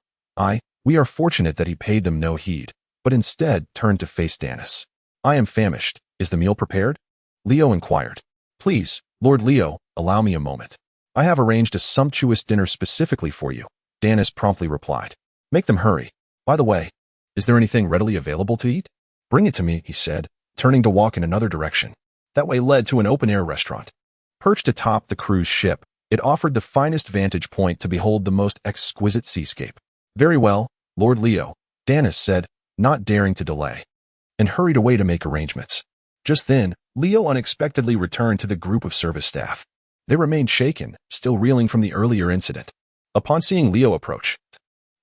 we are fortunate that he paid them no heed, but instead turned to face Danis. I am famished. Is the meal prepared? Leo inquired. Please, Lord Leo, allow me a moment. I have arranged a sumptuous dinner specifically for you, Danis promptly replied. Make them hurry. By the way, is there anything readily available to eat? Bring it to me, he said, turning to walk in another direction. That way led to an open-air restaurant. Perched atop the cruise ship, it offered the finest vantage point to behold the most exquisite seascape. Very well, Lord Leo, Danis said, not daring to delay, and hurried away to make arrangements. Just then, Leo unexpectedly returned to the group of service staff. They remained shaken, still reeling from the earlier incident. Upon seeing Leo approach,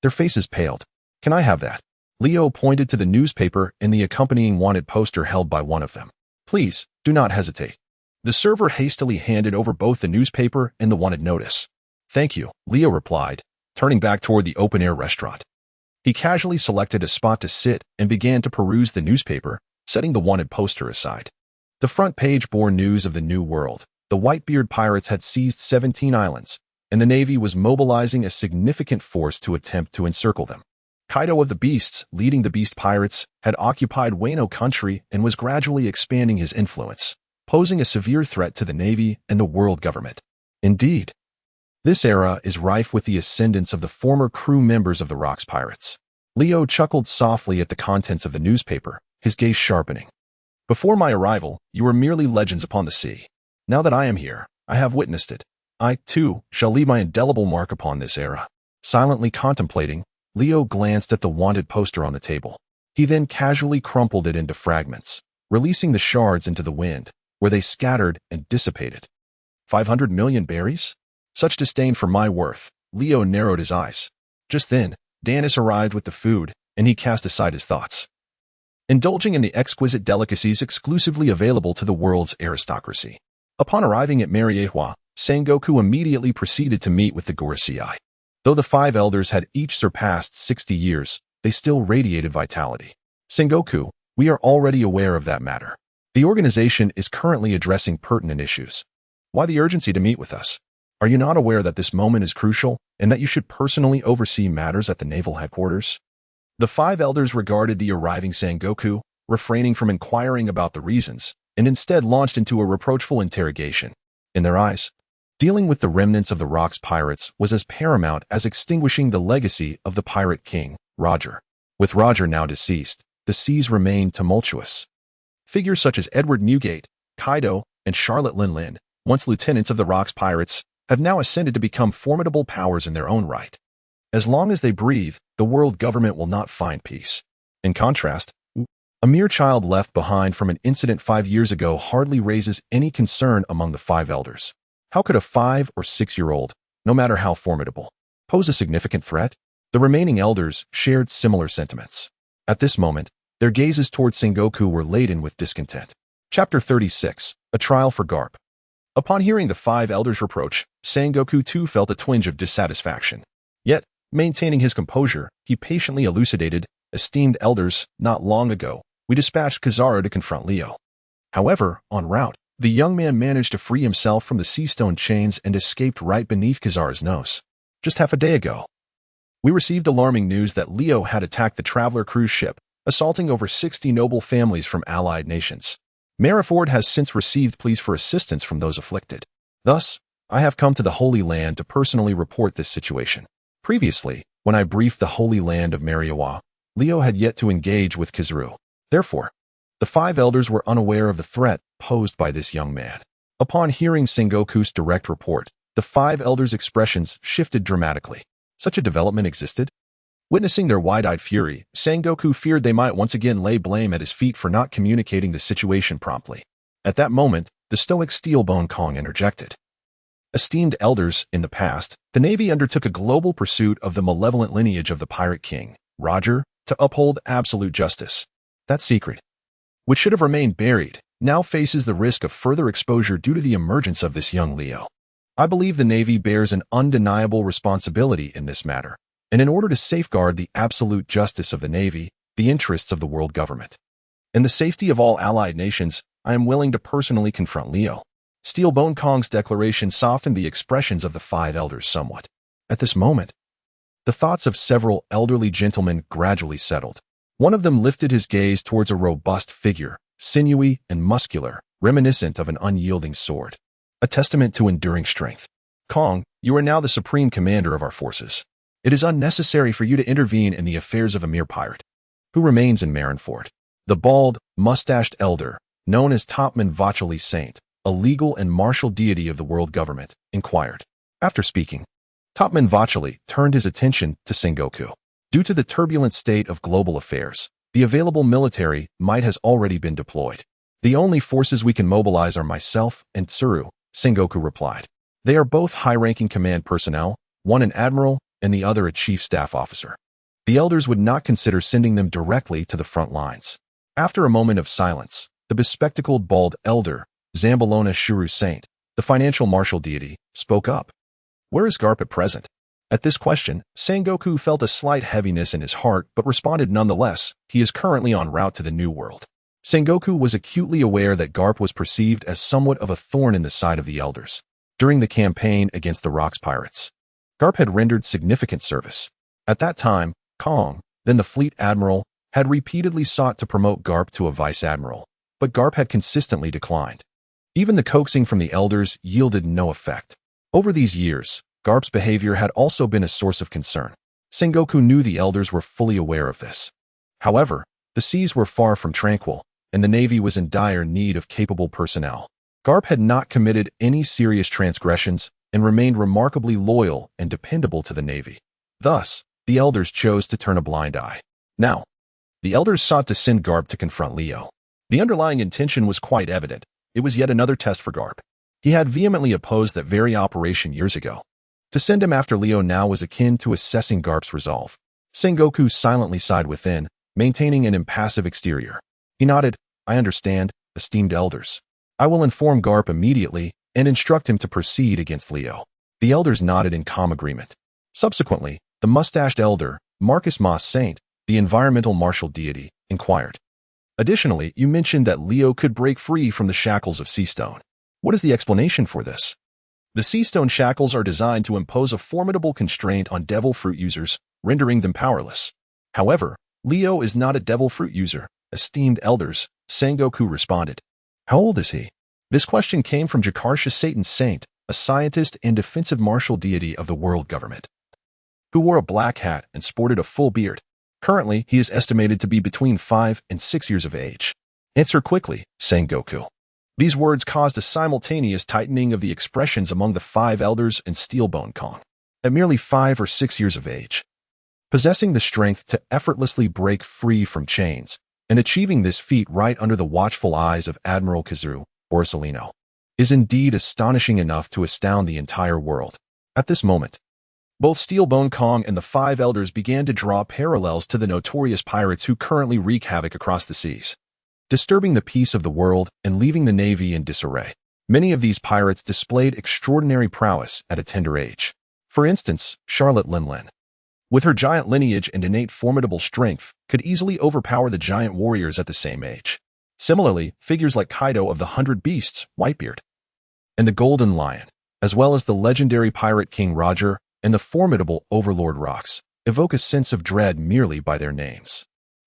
their faces paled. Can I have that? Leo pointed to the newspaper and the accompanying wanted poster held by one of them. Please, do not hesitate. The server hastily handed over both the newspaper and the wanted notice. Thank you, Leo replied, turning back toward the open-air restaurant. He casually selected a spot to sit and began to peruse the newspaper, setting the wanted poster aside. The front page bore news of the New World. The Whitebeard pirates had seized 17 islands, and the Navy was mobilizing a significant force to attempt to encircle them. Kaido of the Beasts, leading the Beast Pirates, had occupied Wano country and was gradually expanding his influence, posing a severe threat to the Navy and the world government. Indeed, this era is rife with the ascendance of the former crew members of the Rocks Pirates. Leo chuckled softly at the contents of the newspaper, his gaze sharpening. Before my arrival, you were merely legends upon the sea. Now that I am here, I have witnessed it. I, too, shall leave my indelible mark upon this era. Silently contemplating, Leo glanced at the wanted poster on the table. He then casually crumpled it into fragments, releasing the shards into the wind, where they scattered and dissipated. 500 million berries? Such disdain for my worth. Leo narrowed his eyes. Just then, Danis arrived with the food, and he cast aside his thoughts. Indulging in the exquisite delicacies exclusively available to the world's aristocracy. Upon arriving at Mariehua, Sengoku immediately proceeded to meet with the Gorosei. Though the 5 elders had each surpassed 60 years, they still radiated vitality. Sengoku, we are already aware of that matter. The organization is currently addressing pertinent issues. Why the urgency to meet with us? Are you not aware that this moment is crucial and that you should personally oversee matters at the naval headquarters? The 5 elders regarded the arriving Sengoku, refraining from inquiring about the reasons, and instead launched into a reproachful interrogation. In their eyes, dealing with the remnants of the Rocks Pirates was as paramount as extinguishing the legacy of the pirate king, Roger. With Roger now deceased, the seas remained tumultuous. Figures such as Edward Newgate, Kaido, and Charlotte Lin, once lieutenants of the Rocks Pirates, have now ascended to become formidable powers in their own right. As long as they breathe, the world government will not find peace. In contrast, a mere child left behind from an incident 5 years ago hardly raises any concern among the 5 elders. How could a 5 or 6-year-old, no matter how formidable, pose a significant threat? The remaining elders shared similar sentiments. At this moment, their gazes toward Sengoku were laden with discontent. Chapter 36, A Trial for Garp. Upon hearing the five elders' reproach, Sengoku too felt a twinge of dissatisfaction. Yet, maintaining his composure, he patiently elucidated, "Esteemed elders, not long ago, we dispatched Kizaru to confront Leo. However, en route, the young man managed to free himself from the sea stone chains and escaped right beneath Kizaru's nose. Just half a day ago, we received alarming news that Leo had attacked the Traveler cruise ship, assaulting over 60 noble families from allied nations. Mariford has since received pleas for assistance from those afflicted. Thus, I have come to the Holy Land to personally report this situation. Previously, when I briefed the Holy Land of Mariawa, Leo had yet to engage with Kizaru. Therefore, the five elders were unaware of the threat posed by this young man." Upon hearing Sengoku's direct report, the five elders' expressions shifted dramatically. Such a development existed? Witnessing their wide-eyed fury, Sengoku feared they might once again lay blame at his feet for not communicating the situation promptly. At that moment, the stoic Steelbone Kong interjected. "Esteemed elders, in the past, the Navy undertook a global pursuit of the malevolent lineage of the Pirate King, Roger, to uphold absolute justice. That secret, which should have remained buried, now faces the risk of further exposure due to the emergence of this young Leo. I believe the Navy bears an undeniable responsibility in this matter, and in order to safeguard the absolute justice of the Navy, the interests of the world government, and the safety of all allied nations, I am willing to personally confront Leo." Steelbone Kong's declaration softened the expressions of the five elders somewhat. At this moment, the thoughts of several elderly gentlemen gradually settled. One of them lifted his gaze towards a robust figure, sinewy and muscular, reminiscent of an unyielding sword, a testament to enduring strength. "Kong, you are now the supreme commander of our forces. It is unnecessary for you to intervene in the affairs of a mere pirate who remains in Marineford." The bald, mustached elder, known as Topman Vachali Saint, a legal and martial deity of the world government, inquired. After speaking, Topman Vachali turned his attention to Sengoku. Due to the turbulent state of global affairs, the available military might has already been deployed. "The only forces we can mobilize are myself and Tsuru," Sengoku replied. "They are both high-ranking command personnel, one an admiral and the other a chief staff officer. The elders would not consider sending them directly to the front lines." After a moment of silence, the bespectacled bald elder, Zambalona Shuru Saint, the financial martial deity, spoke up. "Where is Garp at present?" At this question, Sengoku felt a slight heaviness in his heart but responded nonetheless, "He is currently en route to the New World." Sengoku was acutely aware that Garp was perceived as somewhat of a thorn in the side of the elders. During the campaign against the Rocks Pirates, Garp had rendered significant service. At that time, Kong, then the fleet admiral, had repeatedly sought to promote Garp to a vice admiral, but Garp had consistently declined. Even the coaxing from the elders yielded no effect. Over these years, Garp's behavior had also been a source of concern. Sengoku knew the elders were fully aware of this. However, the seas were far from tranquil, and the Navy was in dire need of capable personnel. Garp had not committed any serious transgressions and remained remarkably loyal and dependable to the Navy. Thus, the elders chose to turn a blind eye. Now, the elders sought to send Garp to confront Leo. The underlying intention was quite evident. It was yet another test for Garp. He had vehemently opposed that very operation years ago. To send him after Leo now was akin to assessing Garp's resolve. Sengoku silently sighed within, maintaining an impassive exterior. He nodded, "I understand, esteemed elders. I will inform Garp immediately and instruct him to proceed against Leo." The elders nodded in calm agreement. Subsequently, the mustached elder, Marcus Moss Saint, the environmental martial deity, inquired. "Additionally, you mentioned that Leo could break free from the shackles of Seastone. What is the explanation for this?" "The Seastone shackles are designed to impose a formidable constraint on devil fruit users, rendering them powerless. However, Leo is not a devil fruit user, esteemed elders," Sengoku responded. "How old is he?" This question came from Jakarsha Satan Saint, a scientist and defensive martial deity of the world government, who wore a black hat and sported a full beard. Currently, he is estimated to be between 5 and 6 years of age. "Answer quickly," Sengoku. These words caused a simultaneous tightening of the expressions among the five elders and Steelbone Kong. At merely 5 or 6 years of age, possessing the strength to effortlessly break free from chains, and achieving this feat right under the watchful eyes of Admiral Kizaru Borsalino, is indeed astonishing enough to astound the entire world. At this moment, both Steelbone Kong and the five elders began to draw parallels to the notorious pirates who currently wreak havoc across the seas, disturbing the peace of the world and leaving the Navy in disarray. Many of these pirates displayed extraordinary prowess at a tender age. For instance, Charlotte Linlin, with her giant lineage and innate formidable strength, could easily overpower the giant warriors at the same age. Similarly, figures like Kaido of the 100 Beasts, Whitebeard, and the Golden Lion, as well as the legendary pirate King Roger and the formidable Overlord Rocks, evoke a sense of dread merely by their names.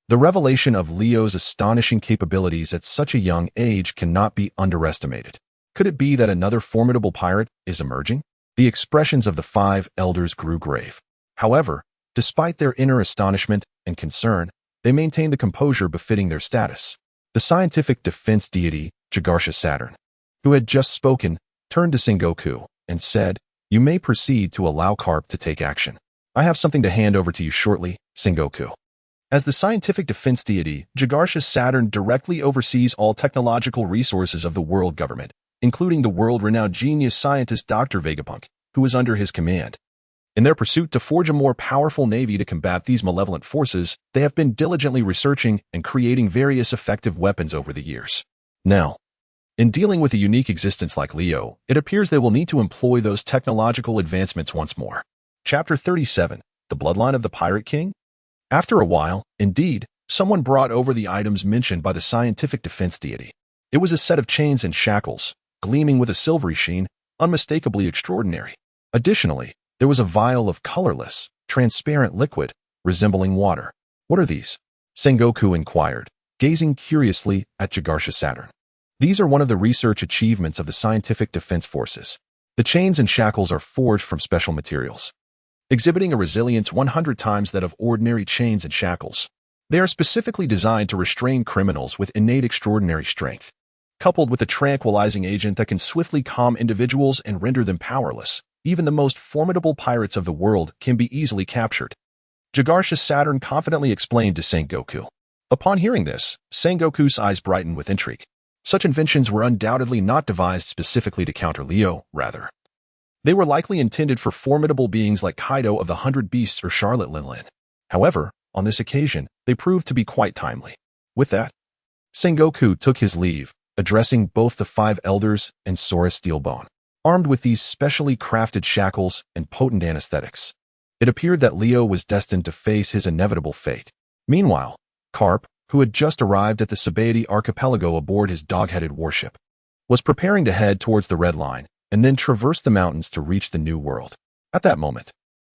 The revelation of Leo's astonishing capabilities at such a young age cannot be underestimated. Could it be that another formidable pirate is emerging? The expressions of the 5 elders grew grave. However, despite their inner astonishment and concern, they maintained the composure befitting their status. The scientific defense deity, Jagarsha Saturn, who had just spoken, turned to Sengoku and said, "You may proceed to allow Carp to take action. I have something to hand over to you shortly, Sengoku." As the scientific defense deity, Jagarsha Saturn directly oversees all technological resources of the world government, including the world-renowned genius scientist Dr. Vegapunk, who is under his command. In their pursuit to forge a more powerful navy to combat these malevolent forces, they have been diligently researching and creating various effective weapons over the years. Now, in dealing with a unique existence like Leo, it appears they will need to employ those technological advancements once more. Chapter 37, The Bloodline of the Pirate King? After a while, indeed, someone brought over the items mentioned by the scientific defense deity. It was a set of chains and shackles, gleaming with a silvery sheen, unmistakably extraordinary. Additionally, there was a vial of colorless, transparent liquid, resembling water. "What are these?" Sengoku inquired, gazing curiously at Jagarsha Saturn. "These are one of the research achievements of the scientific defense forces. The chains and shackles are forged from special materials, exhibiting a resilience 100 times that of ordinary chains and shackles. They are specifically designed to restrain criminals with innate extraordinary strength, coupled with a tranquilizing agent that can swiftly calm individuals and render them powerless. Even the most formidable pirates of the world can be easily captured," Jagarsha Saturn confidently explained to Sengoku. Upon hearing this, Sengoku's eyes brightened with intrigue. Such inventions were undoubtedly not devised specifically to counter Leo, rather. They were likely intended for formidable beings like Kaido of the 100 Beasts or Charlotte Linlin. However, on this occasion, they proved to be quite timely. With that, Sengoku took his leave, addressing both the 5 elders and Sora Steelbone. Armed with these specially crafted shackles and potent anesthetics, it appeared that Leo was destined to face his inevitable fate. Meanwhile, Carp, who had just arrived at the Sabaody archipelago aboard his dog-headed warship, was preparing to head towards the Red Line and then traverse the mountains to reach the New World. At that moment,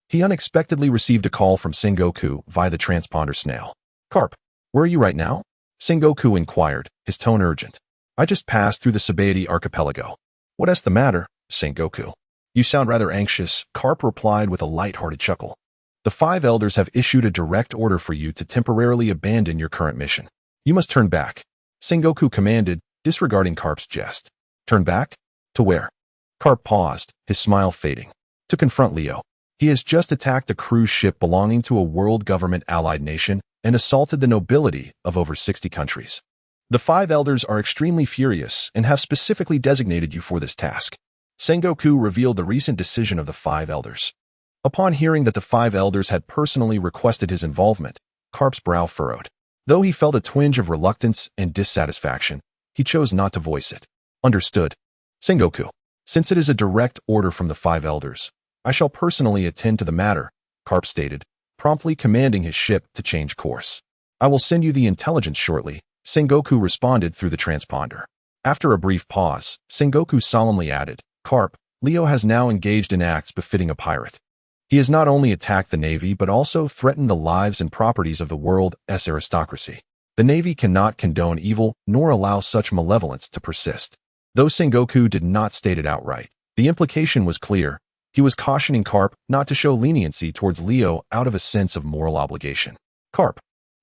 he unexpectedly received a call from Sengoku via the transponder snail. "Carp, where are you right now?" Sengoku inquired, his tone urgent. "I just passed through the Sabaody archipelago." "What is the matter, Sengoku? You sound rather anxious," Carp replied with a light-hearted chuckle. "The 5 elders have issued a direct order for you to temporarily abandon your current mission. You must turn back," Sengoku commanded, disregarding Carp's jest. "Turn back? To where?" Carp paused, his smile fading. "To confront Leo. He has just attacked a cruise ship belonging to a world government allied nation and assaulted the nobility of over 60 countries. The 5 elders are extremely furious and have specifically designated you for this task." Sengoku revealed the recent decision of the 5 elders. Upon hearing that the 5 elders had personally requested his involvement, Carp's brow furrowed. Though he felt a twinge of reluctance and dissatisfaction, he chose not to voice it. "Understood, Sengoku. Since it is a direct order from the 5 elders, I shall personally attend to the matter," Carp stated, promptly commanding his ship to change course. "I will send you the intelligence shortly," Sengoku responded through the transponder. After a brief pause, Sengoku solemnly added, "Carp, Leo has now engaged in acts befitting a pirate. He has not only attacked the Navy but also threatened the lives and properties of the world's aristocracy. The Navy cannot condone evil nor allow such malevolence to persist." Though Sengoku did not state it outright, the implication was clear. He was cautioning Carp not to show leniency towards Leo out of a sense of moral obligation. Carp,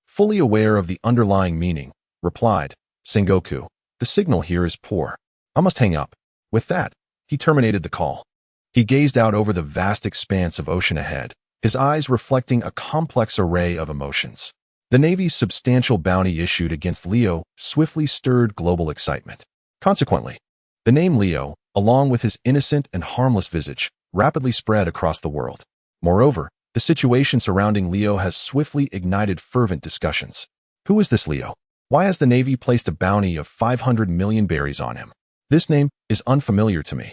fully aware of the underlying meaning, replied, "Sengoku, the signal here is poor. I must hang up." With that, he terminated the call. He gazed out over the vast expanse of ocean ahead, his eyes reflecting a complex array of emotions. The Navy's substantial bounty issued against Leo swiftly stirred global excitement. Consequently, the name Leo, along with his innocent and harmless visage, rapidly spread across the world. Moreover, the situation surrounding Leo has swiftly ignited fervent discussions. Who is this Leo? Why has the Navy placed a bounty of 500 million berries on him? This name is unfamiliar to me,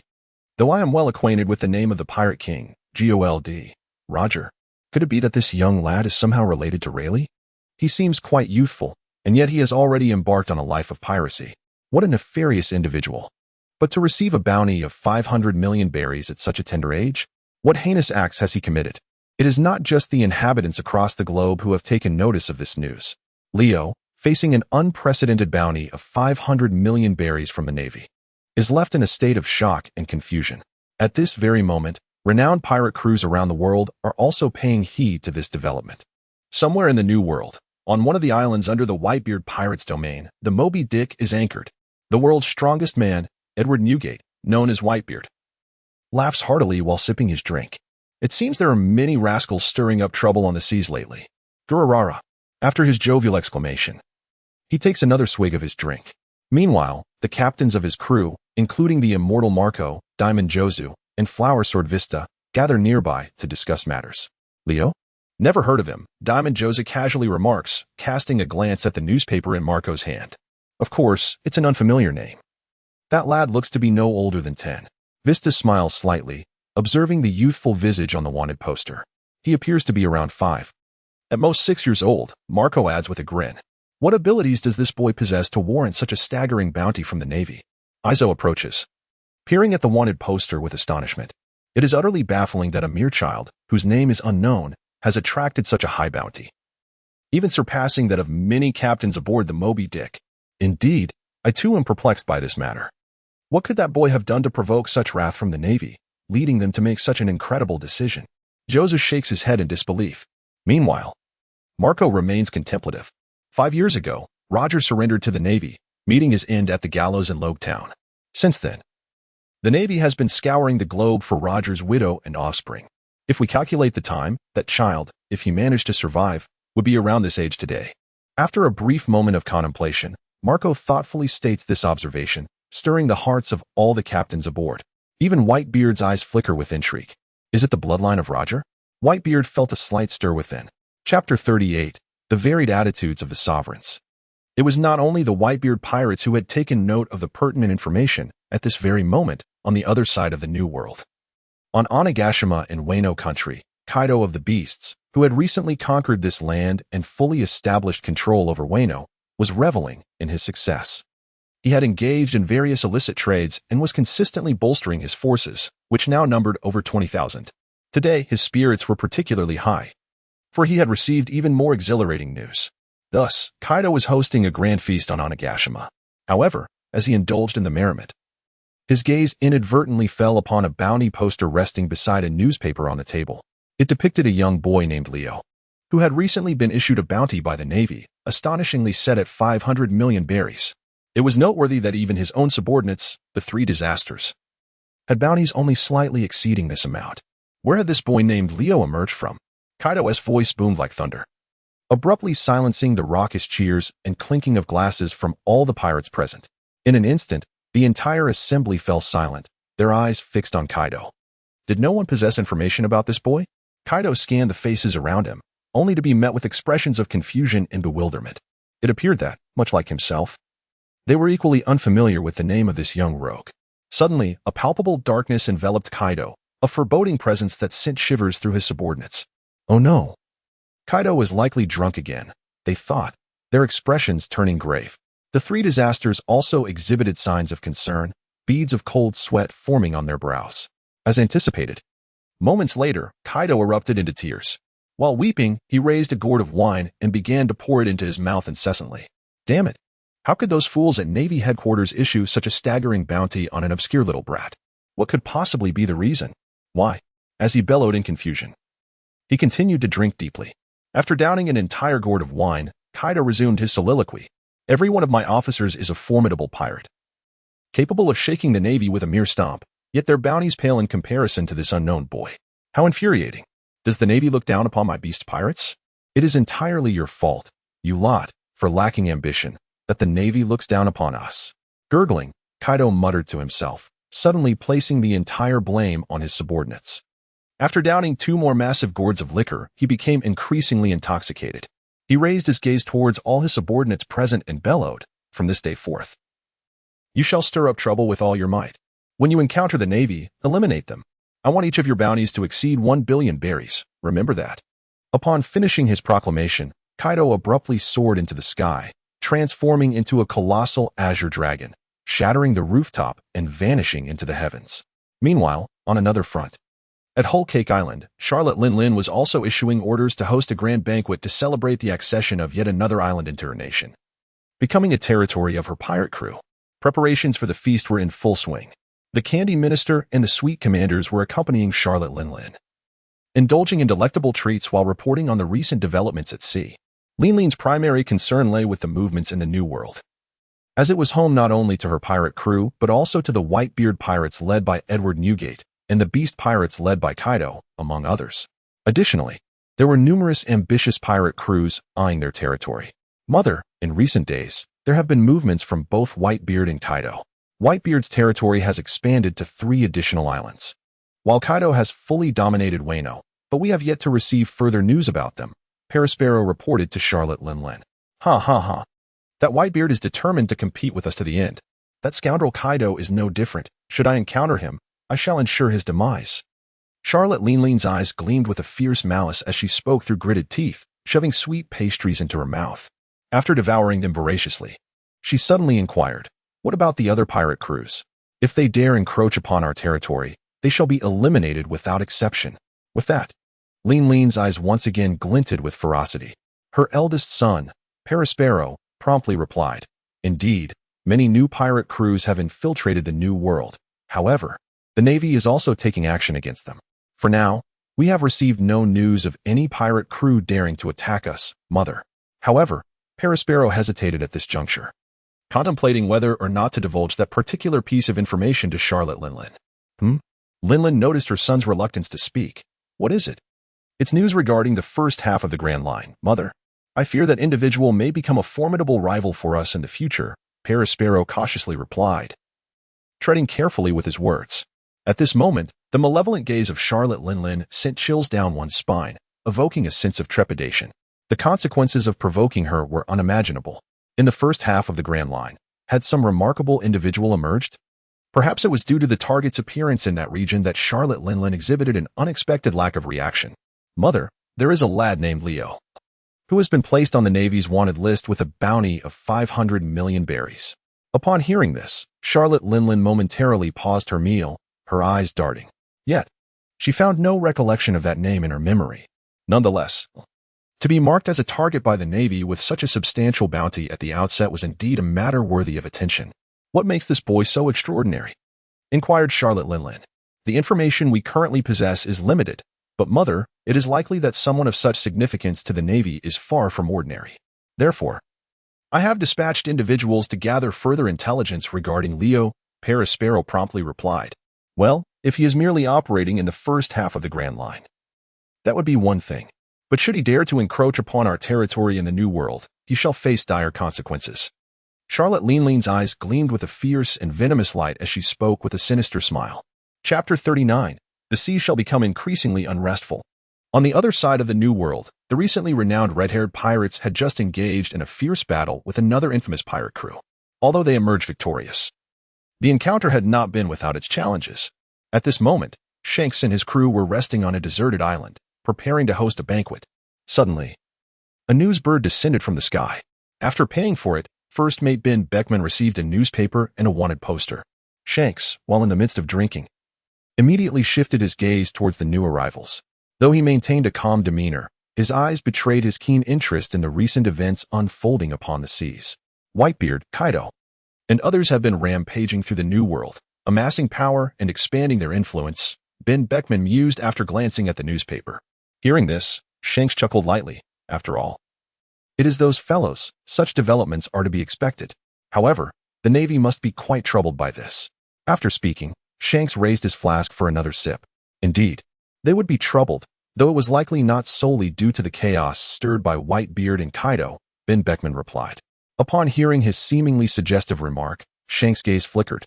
though I am well acquainted with the name of the pirate king, Gold. Roger. Could it be that this young lad is somehow related to Rayleigh? He seems quite youthful, and yet he has already embarked on a life of piracy. What a nefarious individual. But to receive a bounty of 500 million berries at such a tender age? What heinous acts has he committed? It is not just the inhabitants across the globe who have taken notice of this news. Leo, facing an unprecedented bounty of 500 million berries from the Navy, is left in a state of shock and confusion. At this very moment, renowned pirate crews around the world are also paying heed to this development. Somewhere in the New World, on one of the islands under the Whitebeard pirates' domain, the Moby Dick is anchored. The world's strongest man, Edward Newgate, known as Whitebeard, laughs heartily while sipping his drink. It seems there are many rascals stirring up trouble on the seas lately. Gururara. After his jovial exclamation, he takes another swig of his drink. Meanwhile, the captains of his crew, including the immortal Marco, Diamond Jozu, and Flower Sword Vista, gather nearby to discuss matters. Leo? Never heard of him, Diamond Jozu casually remarks, casting a glance at the newspaper in Marco's hand. Of course, it's an unfamiliar name. That lad looks to be no older than 10. Vista smiles slightly, observing the youthful visage on the wanted poster. He appears to be around 5. At most 6 years old, Marco adds with a grin. What abilities does this boy possess to warrant such a staggering bounty from the Navy? Izo approaches, peering at the wanted poster with astonishment. It is utterly baffling that a mere child, whose name is unknown, has attracted such a high bounty, even surpassing that of many captains aboard the Moby Dick. Indeed, I too am perplexed by this matter. What could that boy have done to provoke such wrath from the Navy, leading them to make such an incredible decision? Joseph shakes his head in disbelief. Meanwhile, Marco remains contemplative. 5 years ago, Roger surrendered to the Navy, meeting his end at the gallows in Logtown. Since then, the Navy has been scouring the globe for Roger's widow and offspring. If we calculate the time, that child, if he managed to survive, would be around this age today. After a brief moment of contemplation, Marco thoughtfully states this observation, stirring the hearts of all the captains aboard. Even Whitebeard's eyes flicker with intrigue. Is it the bloodline of Roger? Whitebeard felt a slight stir within. Chapter 38. The varied attitudes of the sovereigns. It was not only the Whitebeard pirates who had taken note of the pertinent information at this very moment on the other side of the New World. On Onigashima in Wano country, Kaido of the Beasts, who had recently conquered this land and fully established control over Wano, was reveling in his success. He had engaged in various illicit trades and was consistently bolstering his forces, which now numbered over 20,000. Today, his spirits were particularly high, for he had received even more exhilarating news. Thus, Kaido was hosting a grand feast on Onigashima. However, as he indulged in the merriment, his gaze inadvertently fell upon a bounty poster resting beside a newspaper on the table. It depicted a young boy named Leo, who had recently been issued a bounty by the Navy, astonishingly set at 500 million berries. It was noteworthy that even his own subordinates, the Three Disasters, had bounties only slightly exceeding this amount. Where had this boy named Leo emerged from? Kaido's voice boomed like thunder, abruptly silencing the raucous cheers and clinking of glasses from all the pirates present. In an instant, the entire assembly fell silent, their eyes fixed on Kaido. Did no one possess information about this boy? Kaido scanned the faces around him, only to be met with expressions of confusion and bewilderment. It appeared that, much like himself, they were equally unfamiliar with the name of this young rogue. Suddenly, a palpable darkness enveloped Kaido, a foreboding presence that sent shivers through his subordinates. Oh no. Kaido was likely drunk again, they thought, their expressions turning grave. The Three Disasters also exhibited signs of concern, beads of cold sweat forming on their brows. As anticipated, moments later, Kaido erupted into tears. While weeping, he raised a gourd of wine and began to pour it into his mouth incessantly. Damn it. How could those fools at Navy headquarters issue such a staggering bounty on an obscure little brat? What could possibly be the reason? Why? As he bellowed in confusion, he continued to drink deeply. After downing an entire gourd of wine, Kaido resumed his soliloquy. Every one of my officers is a formidable pirate, capable of shaking the Navy with a mere stomp, yet their bounties pale in comparison to this unknown boy. How infuriating. Does the Navy look down upon my beast pirates? It is entirely your fault, you lot, for lacking ambition, that the Navy looks down upon us. Gurgling, Kaido muttered to himself, suddenly placing the entire blame on his subordinates. After downing 2 more massive gourds of liquor, he became increasingly intoxicated. He raised his gaze towards all his subordinates present and bellowed, from this day forth, You shall stir up trouble with all your might. When you encounter the Navy, eliminate them. I want each of your bounties to exceed 1 billion berries. Remember that." Upon finishing his proclamation, Kaido abruptly soared into the sky, transforming into a colossal azure dragon, shattering the rooftop and vanishing into the heavens. Meanwhile, on another front, at Whole Cake Island, Charlotte Linlin was also issuing orders to host a grand banquet to celebrate the accession of yet another island into her nation, becoming a territory of her pirate crew. Preparations for the feast were in full swing. The Candy Minister and the Sweet Commanders were accompanying Charlotte Linlin, indulging in delectable treats while reporting on the recent developments at sea. Linlin's primary concern lay with the movements in the New World, as it was home not only to her pirate crew but also to the Whitebeard pirates led by Edward Newgate and the Beast pirates led by Kaido, among others. Additionally, there were numerous ambitious pirate crews eyeing their territory. Mother, in recent days, there have been movements from both Whitebeard and Kaido. Whitebeard's territory has expanded to 3 additional islands, while Kaido has fully dominated Wano, but we have yet to receive further news about them, Perispero reported to Charlotte Linlin. Ha ha ha. That Whitebeard is determined to compete with us to the end. That scoundrel Kaido is no different. Should I encounter him, I shall ensure his demise. Charlotte Linlin's eyes gleamed with a fierce malice as she spoke through gritted teeth, shoving sweet pastries into her mouth. After devouring them voraciously, she suddenly inquired, "What about the other pirate crews? If they dare encroach upon our territory, they shall be eliminated without exception." With that, Linlin's eyes once again glinted with ferocity. Her eldest son, Perispero, promptly replied, "Indeed, many new pirate crews have infiltrated the New World. However, the Navy is also taking action against them. For now, we have received no news of any pirate crew daring to attack us, Mother." However, Perispero hesitated at this juncture, contemplating whether or not to divulge that particular piece of information to Charlotte Linlin. Linlin noticed her son's reluctance to speak. "What is it?" "It's news regarding the first half of the Grand Line, Mother. I fear that individual may become a formidable rival for us in the future," Perispero cautiously replied, treading carefully with his words. At this moment, the malevolent gaze of Charlotte Linlin sent chills down one's spine, evoking a sense of trepidation. The consequences of provoking her were unimaginable. In the first half of the Grand Line, had some remarkable individual emerged? Perhaps it was due to the target's appearance in that region that Charlotte Linlin exhibited an unexpected lack of reaction. "Mother, there is a lad named Leo, who has been placed on the Navy's wanted list with a bounty of 500 million berries." Upon hearing this, Charlotte Linlin momentarily paused her meal, her eyes darting. Yet, she found no recollection of that name in her memory. Nonetheless, to be marked as a target by the Navy with such a substantial bounty at the outset was indeed a matter worthy of attention. "What makes this boy so extraordinary?" inquired Charlotte Linlin. "The information we currently possess is limited, but Mother, it is likely that someone of such significance to the Navy is far from ordinary. Therefore, I have dispatched individuals to gather further intelligence regarding Leo," Perispero promptly replied. "Well, if he is merely operating in the first half of the Grand Line, that would be one thing. But should he dare to encroach upon our territory in the New World, he shall face dire consequences." Charlotte Linlin's eyes gleamed with a fierce and venomous light as she spoke with a sinister smile. Chapter 39. The sea shall become increasingly unrestful. On the other side of the New World, the recently renowned red-haired pirates had just engaged in a fierce battle with another infamous pirate crew. Although they emerged victorious, the encounter had not been without its challenges. At this moment, Shanks and his crew were resting on a deserted island, preparing to host a banquet. Suddenly, a news bird descended from the sky. After paying for it, First Mate Ben Beckman received a newspaper and a wanted poster. Shanks, while in the midst of drinking, immediately shifted his gaze towards the new arrivals. Though he maintained a calm demeanor, his eyes betrayed his keen interest in the recent events unfolding upon the seas. Whitebeard, Kaido, and others have been rampaging through the New World, amassing power and expanding their influence, Ben Beckman mused after glancing at the newspaper. Hearing this, Shanks chuckled lightly. After all, it is those fellows, such developments are to be expected. However, the Navy must be quite troubled by this. After speaking, Shanks raised his flask for another sip. Indeed, they would be troubled, though it was likely not solely due to the chaos stirred by Whitebeard and Kaido, Ben Beckman replied. Upon hearing his seemingly suggestive remark, Shanks' gaze flickered,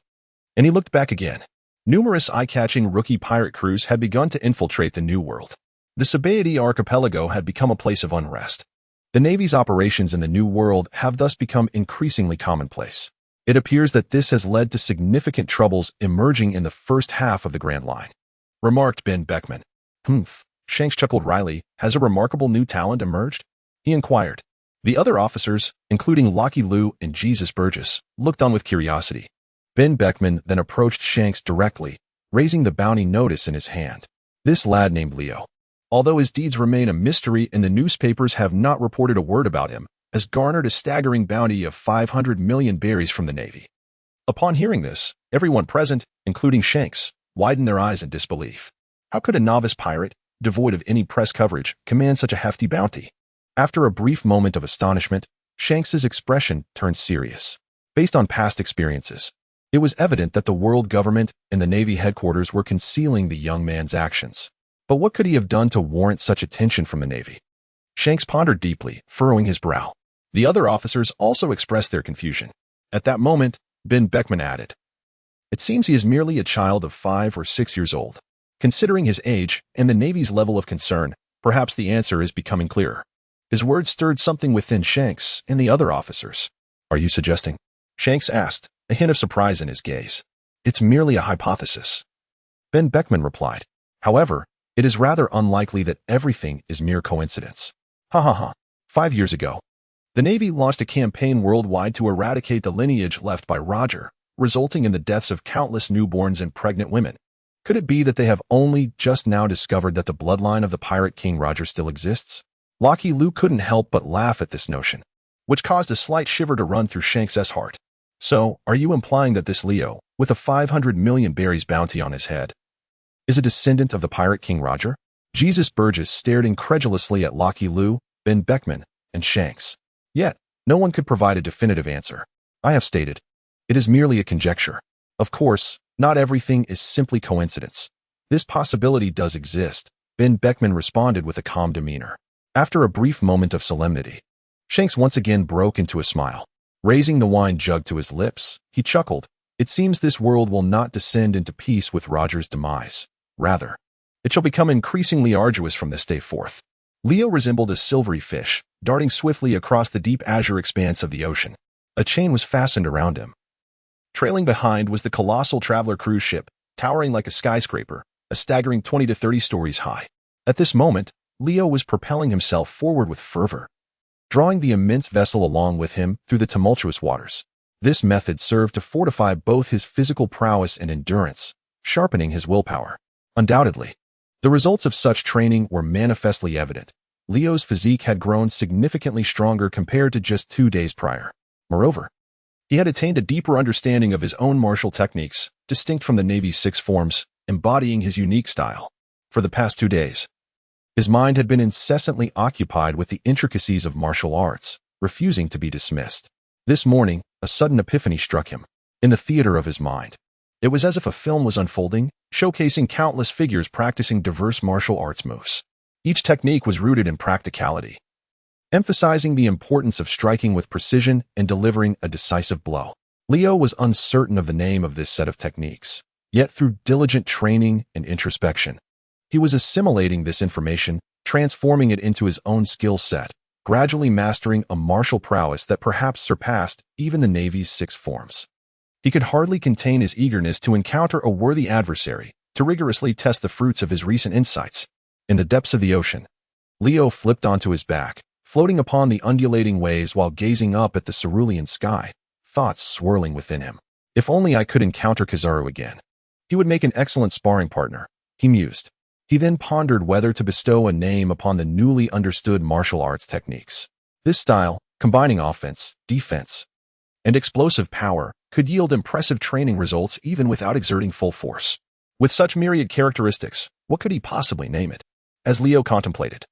and he looked back again. Numerous eye-catching rookie pirate crews had begun to infiltrate the New World. The Sabaody archipelago had become a place of unrest. The Navy's operations in the New World have thus become increasingly commonplace. It appears that this has led to significant troubles emerging in the first half of the Grand Line, remarked Ben Beckman. Humph, Shanks chuckled wryly. Has a remarkable new talent emerged? He inquired. The other officers, including Lockie Lou and Jesus Burgess, looked on with curiosity. Ben Beckman then approached Shanks directly, raising the bounty notice in his hand. This lad named Leo, although his deeds remain a mystery and the newspapers have not reported a word about him, has garnered a staggering bounty of 500 million berries from the Navy. Upon hearing this, everyone present, including Shanks, widened their eyes in disbelief. How could a novice pirate, devoid of any press coverage, command such a hefty bounty? After a brief moment of astonishment, Shanks's expression turned serious. Based on past experiences, it was evident that the world government and the Navy headquarters were concealing the young man's actions. But what could he have done to warrant such attention from the Navy? Shanks pondered deeply, furrowing his brow. The other officers also expressed their confusion. At that moment, Ben Beckman added, "It seems he is merely a child of 5 or 6 years old. Considering his age and the Navy's level of concern, perhaps the answer is becoming clearer." His words stirred something within Shanks and the other officers. "Are you suggesting?" Shanks asked, a hint of surprise in his gaze. "It's merely a hypothesis," Ben Beckman replied. "However, it is rather unlikely that everything is mere coincidence." Ha ha ha. 5 years ago, the Navy launched a campaign worldwide to eradicate the lineage left by Roger, resulting in the deaths of countless newborns and pregnant women. Could it be that they have only just now discovered that the bloodline of the pirate king Roger still exists? Lockie Lou couldn't help but laugh at this notion, which caused a slight shiver to run through Shanks' heart. "So, are you implying that this Leo, with a 500 million berries bounty on his head, is a descendant of the pirate king Roger?" Jesus Burgess stared incredulously at Lockie Lou, Ben Beckman, and Shanks. Yet, no one could provide a definitive answer. "I have stated, it is merely a conjecture. Of course, not everything is simply coincidence. This possibility does exist," Ben Beckman responded with a calm demeanor. After a brief moment of solemnity, Shanks once again broke into a smile. Raising the wine jug to his lips, he chuckled. "It seems this world will not descend into peace with Roger's demise. Rather, it shall become increasingly arduous from this day forth." Leo resembled a silvery fish, darting swiftly across the deep azure expanse of the ocean. A chain was fastened around him. Trailing behind was the colossal traveler cruise ship, towering like a skyscraper, a staggering 20 to 30 stories high. At this moment, Leo was propelling himself forward with fervor, drawing the immense vessel along with him through the tumultuous waters. This method served to fortify both his physical prowess and endurance, sharpening his willpower. Undoubtedly, the results of such training were manifestly evident. Leo's physique had grown significantly stronger compared to just 2 days prior. Moreover, he had attained a deeper understanding of his own martial techniques, distinct from the Navy's 6 forms, embodying his unique style. For the past 2 days, his mind had been incessantly occupied with the intricacies of martial arts, refusing to be dismissed. This morning, a sudden epiphany struck him. In the theater of his mind, it was as if a film was unfolding, showcasing countless figures practicing diverse martial arts moves. Each technique was rooted in practicality, emphasizing the importance of striking with precision and delivering a decisive blow. Leo was uncertain of the name of this set of techniques, yet through diligent training and introspection, he was assimilating this information, transforming it into his own skill set, gradually mastering a martial prowess that perhaps surpassed even the Navy's 6 forms. He could hardly contain his eagerness to encounter a worthy adversary, to rigorously test the fruits of his recent insights. In the depths of the ocean, Leo flipped onto his back, floating upon the undulating waves while gazing up at the cerulean sky, thoughts swirling within him. If only I could encounter Kizaru again. He would make an excellent sparring partner, he mused. He then pondered whether to bestow a name upon the newly understood martial arts techniques. This style, combining offense, defense, and explosive power, could yield impressive training results even without exerting full force. With such myriad characteristics, what could he possibly name it? As Leo contemplated,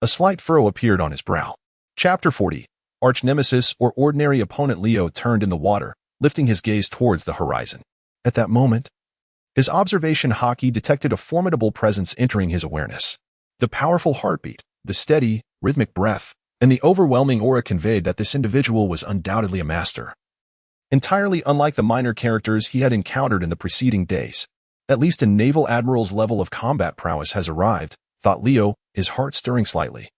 a slight furrow appeared on his brow. Chapter 40. Arch Nemesis or Ordinary Opponent. Leo turned in the water, lifting his gaze towards the horizon. At that moment, his observation Haki detected a formidable presence entering his awareness. The powerful heartbeat, the steady, rhythmic breath, and the overwhelming aura conveyed that this individual was undoubtedly a master. Entirely unlike the minor characters he had encountered in the preceding days. At least a naval admiral's level of combat prowess has arrived, thought Leo, his heart stirring slightly.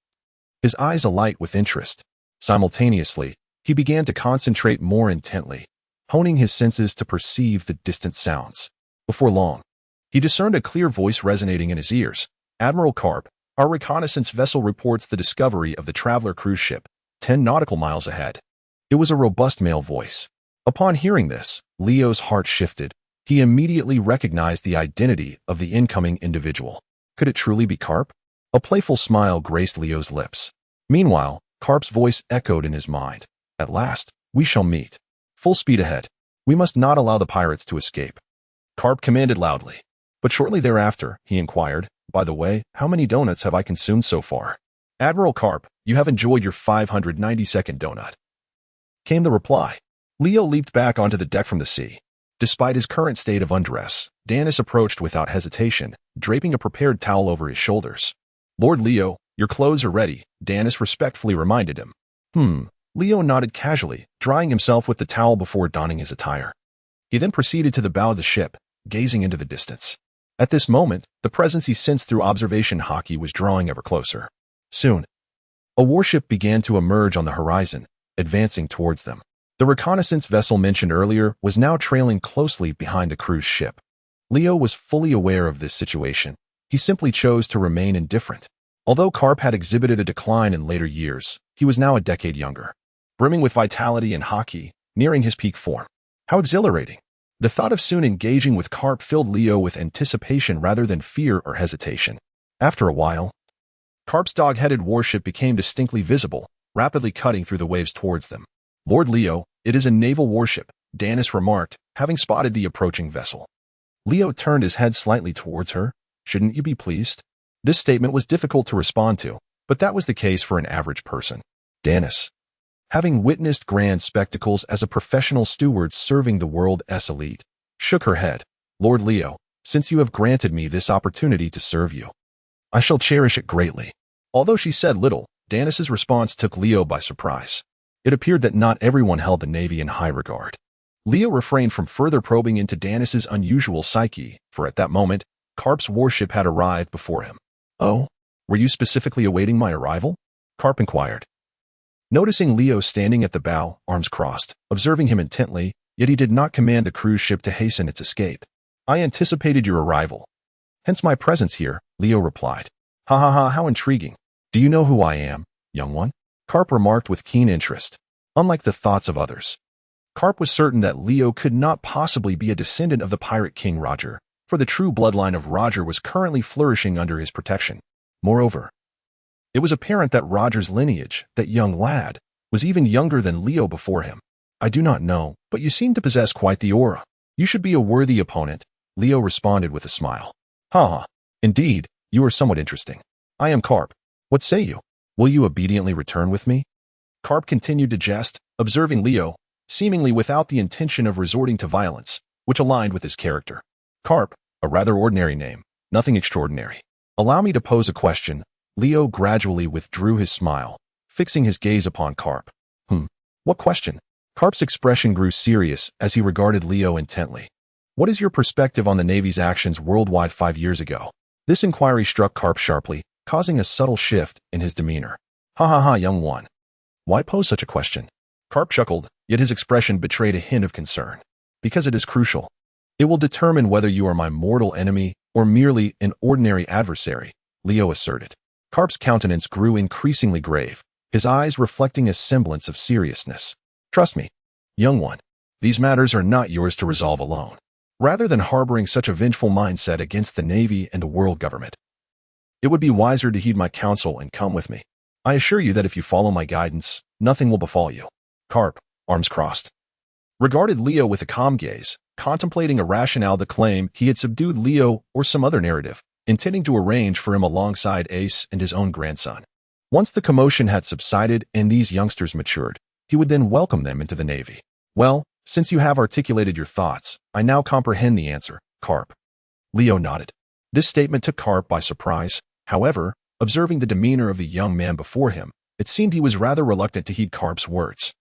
His eyes alight with interest. Simultaneously, he began to concentrate more intently, honing his senses to perceive the distant sounds. Before long, he discerned a clear voice resonating in his ears. "Admiral Karp, our reconnaissance vessel reports the discovery of the traveler cruise ship, 10 nautical miles ahead." It was a robust male voice. Upon hearing this, Leo's heart shifted. He immediately recognized the identity of the incoming individual. Could it truly be Karp? A playful smile graced Leo's lips. Meanwhile, Karp's voice echoed in his mind. "At last, we shall meet. Full speed ahead. We must not allow the pirates to escape." Karp commanded loudly. But shortly thereafter, he inquired, "By the way, how many donuts have I consumed so far?" "Admiral Karp, you have enjoyed your 592nd donut," came the reply. Leo leaped back onto the deck from the sea. Despite his current state of undress, Danis approached without hesitation, draping a prepared towel over his shoulders. "Lord Leo, your clothes are ready," Danis respectfully reminded him. Leo nodded casually, drying himself with the towel before donning his attire. He then proceeded to the bow of the ship, gazing into the distance. At this moment, the presence he sensed through observation Haki was drawing ever closer. Soon, a warship began to emerge on the horizon, advancing towards them. The reconnaissance vessel mentioned earlier was now trailing closely behind a cruise ship. Leo was fully aware of this situation. He simply chose to remain indifferent. Although Karp had exhibited a decline in later years, he was now a decade younger, brimming with vitality and Haki, nearing his peak form. How exhilarating! The thought of soon engaging with Karp filled Leo with anticipation rather than fear or hesitation. After a while, Karp's dog-headed warship became distinctly visible, rapidly cutting through the waves towards them. "Lord Leo, it is a naval warship," Danis remarked, having spotted the approaching vessel. Leo turned his head slightly towards her. "Shouldn't you be pleased?" This statement was difficult to respond to, but that was the case for an average person. Danis, having witnessed grand spectacles as a professional steward serving the world's elite, shook her head. "Lord Leo, since you have granted me this opportunity to serve you, I shall cherish it greatly." Although she said little, Danis's response took Leo by surprise. It appeared that not everyone held the Navy in high regard. Leo refrained from further probing into Danis's unusual psyche, for at that moment, Karp's warship had arrived before him. "Oh, were you specifically awaiting my arrival?" Karp inquired. Noticing Leo standing at the bow, arms crossed, observing him intently, yet he did not command the cruise ship to hasten its escape. "I anticipated your arrival, hence my presence here," Leo replied. "Ha ha ha, how intriguing. Do you know who I am, young one?" Karp remarked with keen interest. Unlike the thoughts of others, Karp was certain that Leo could not possibly be a descendant of the pirate king Roger, for the true bloodline of Roger was currently flourishing under his protection. Moreover, it was apparent that Roger's lineage, that young lad, was even younger than Leo before him. "I do not know, but you seem to possess quite the aura. You should be a worthy opponent," Leo responded with a smile. "Ha! Indeed, you are somewhat interesting. I am Karp. What say you? Will you obediently return with me?" Karp continued to jest, observing Leo, seemingly without the intention of resorting to violence, which aligned with his character. "Karp, a rather ordinary name, nothing extraordinary. Allow me to pose a question." Leo gradually withdrew his smile, fixing his gaze upon Karp. What question?" Karp's expression grew serious as he regarded Leo intently. "What is your perspective on the Navy's actions worldwide 5 years ago?" This inquiry struck Karp sharply, causing a subtle shift in his demeanor. "Ha ha ha, young one. Why pose such a question?" Karp chuckled, yet his expression betrayed a hint of concern. "Because it is crucial. It will determine whether you are my mortal enemy or merely an ordinary adversary," Leo asserted. Karp's countenance grew increasingly grave, his eyes reflecting a semblance of seriousness. "Trust me, young one, these matters are not yours to resolve alone. Rather than harboring such a vengeful mindset against the Navy and the world government, it would be wiser to heed my counsel and come with me. I assure you that if you follow my guidance, nothing will befall you." Karp, arms crossed, regarded Leo with a calm gaze, contemplating a rationale to claim he had subdued Leo or some other narrative, intending to arrange for him alongside Ace and his own grandson. Once the commotion had subsided and these youngsters matured, he would then welcome them into the Navy. "Well, since you have articulated your thoughts, I now comprehend the answer, Karp." Leo nodded. This statement took Karp by surprise. However, observing the demeanor of the young man before him, it seemed he was rather reluctant to heed Karp's words.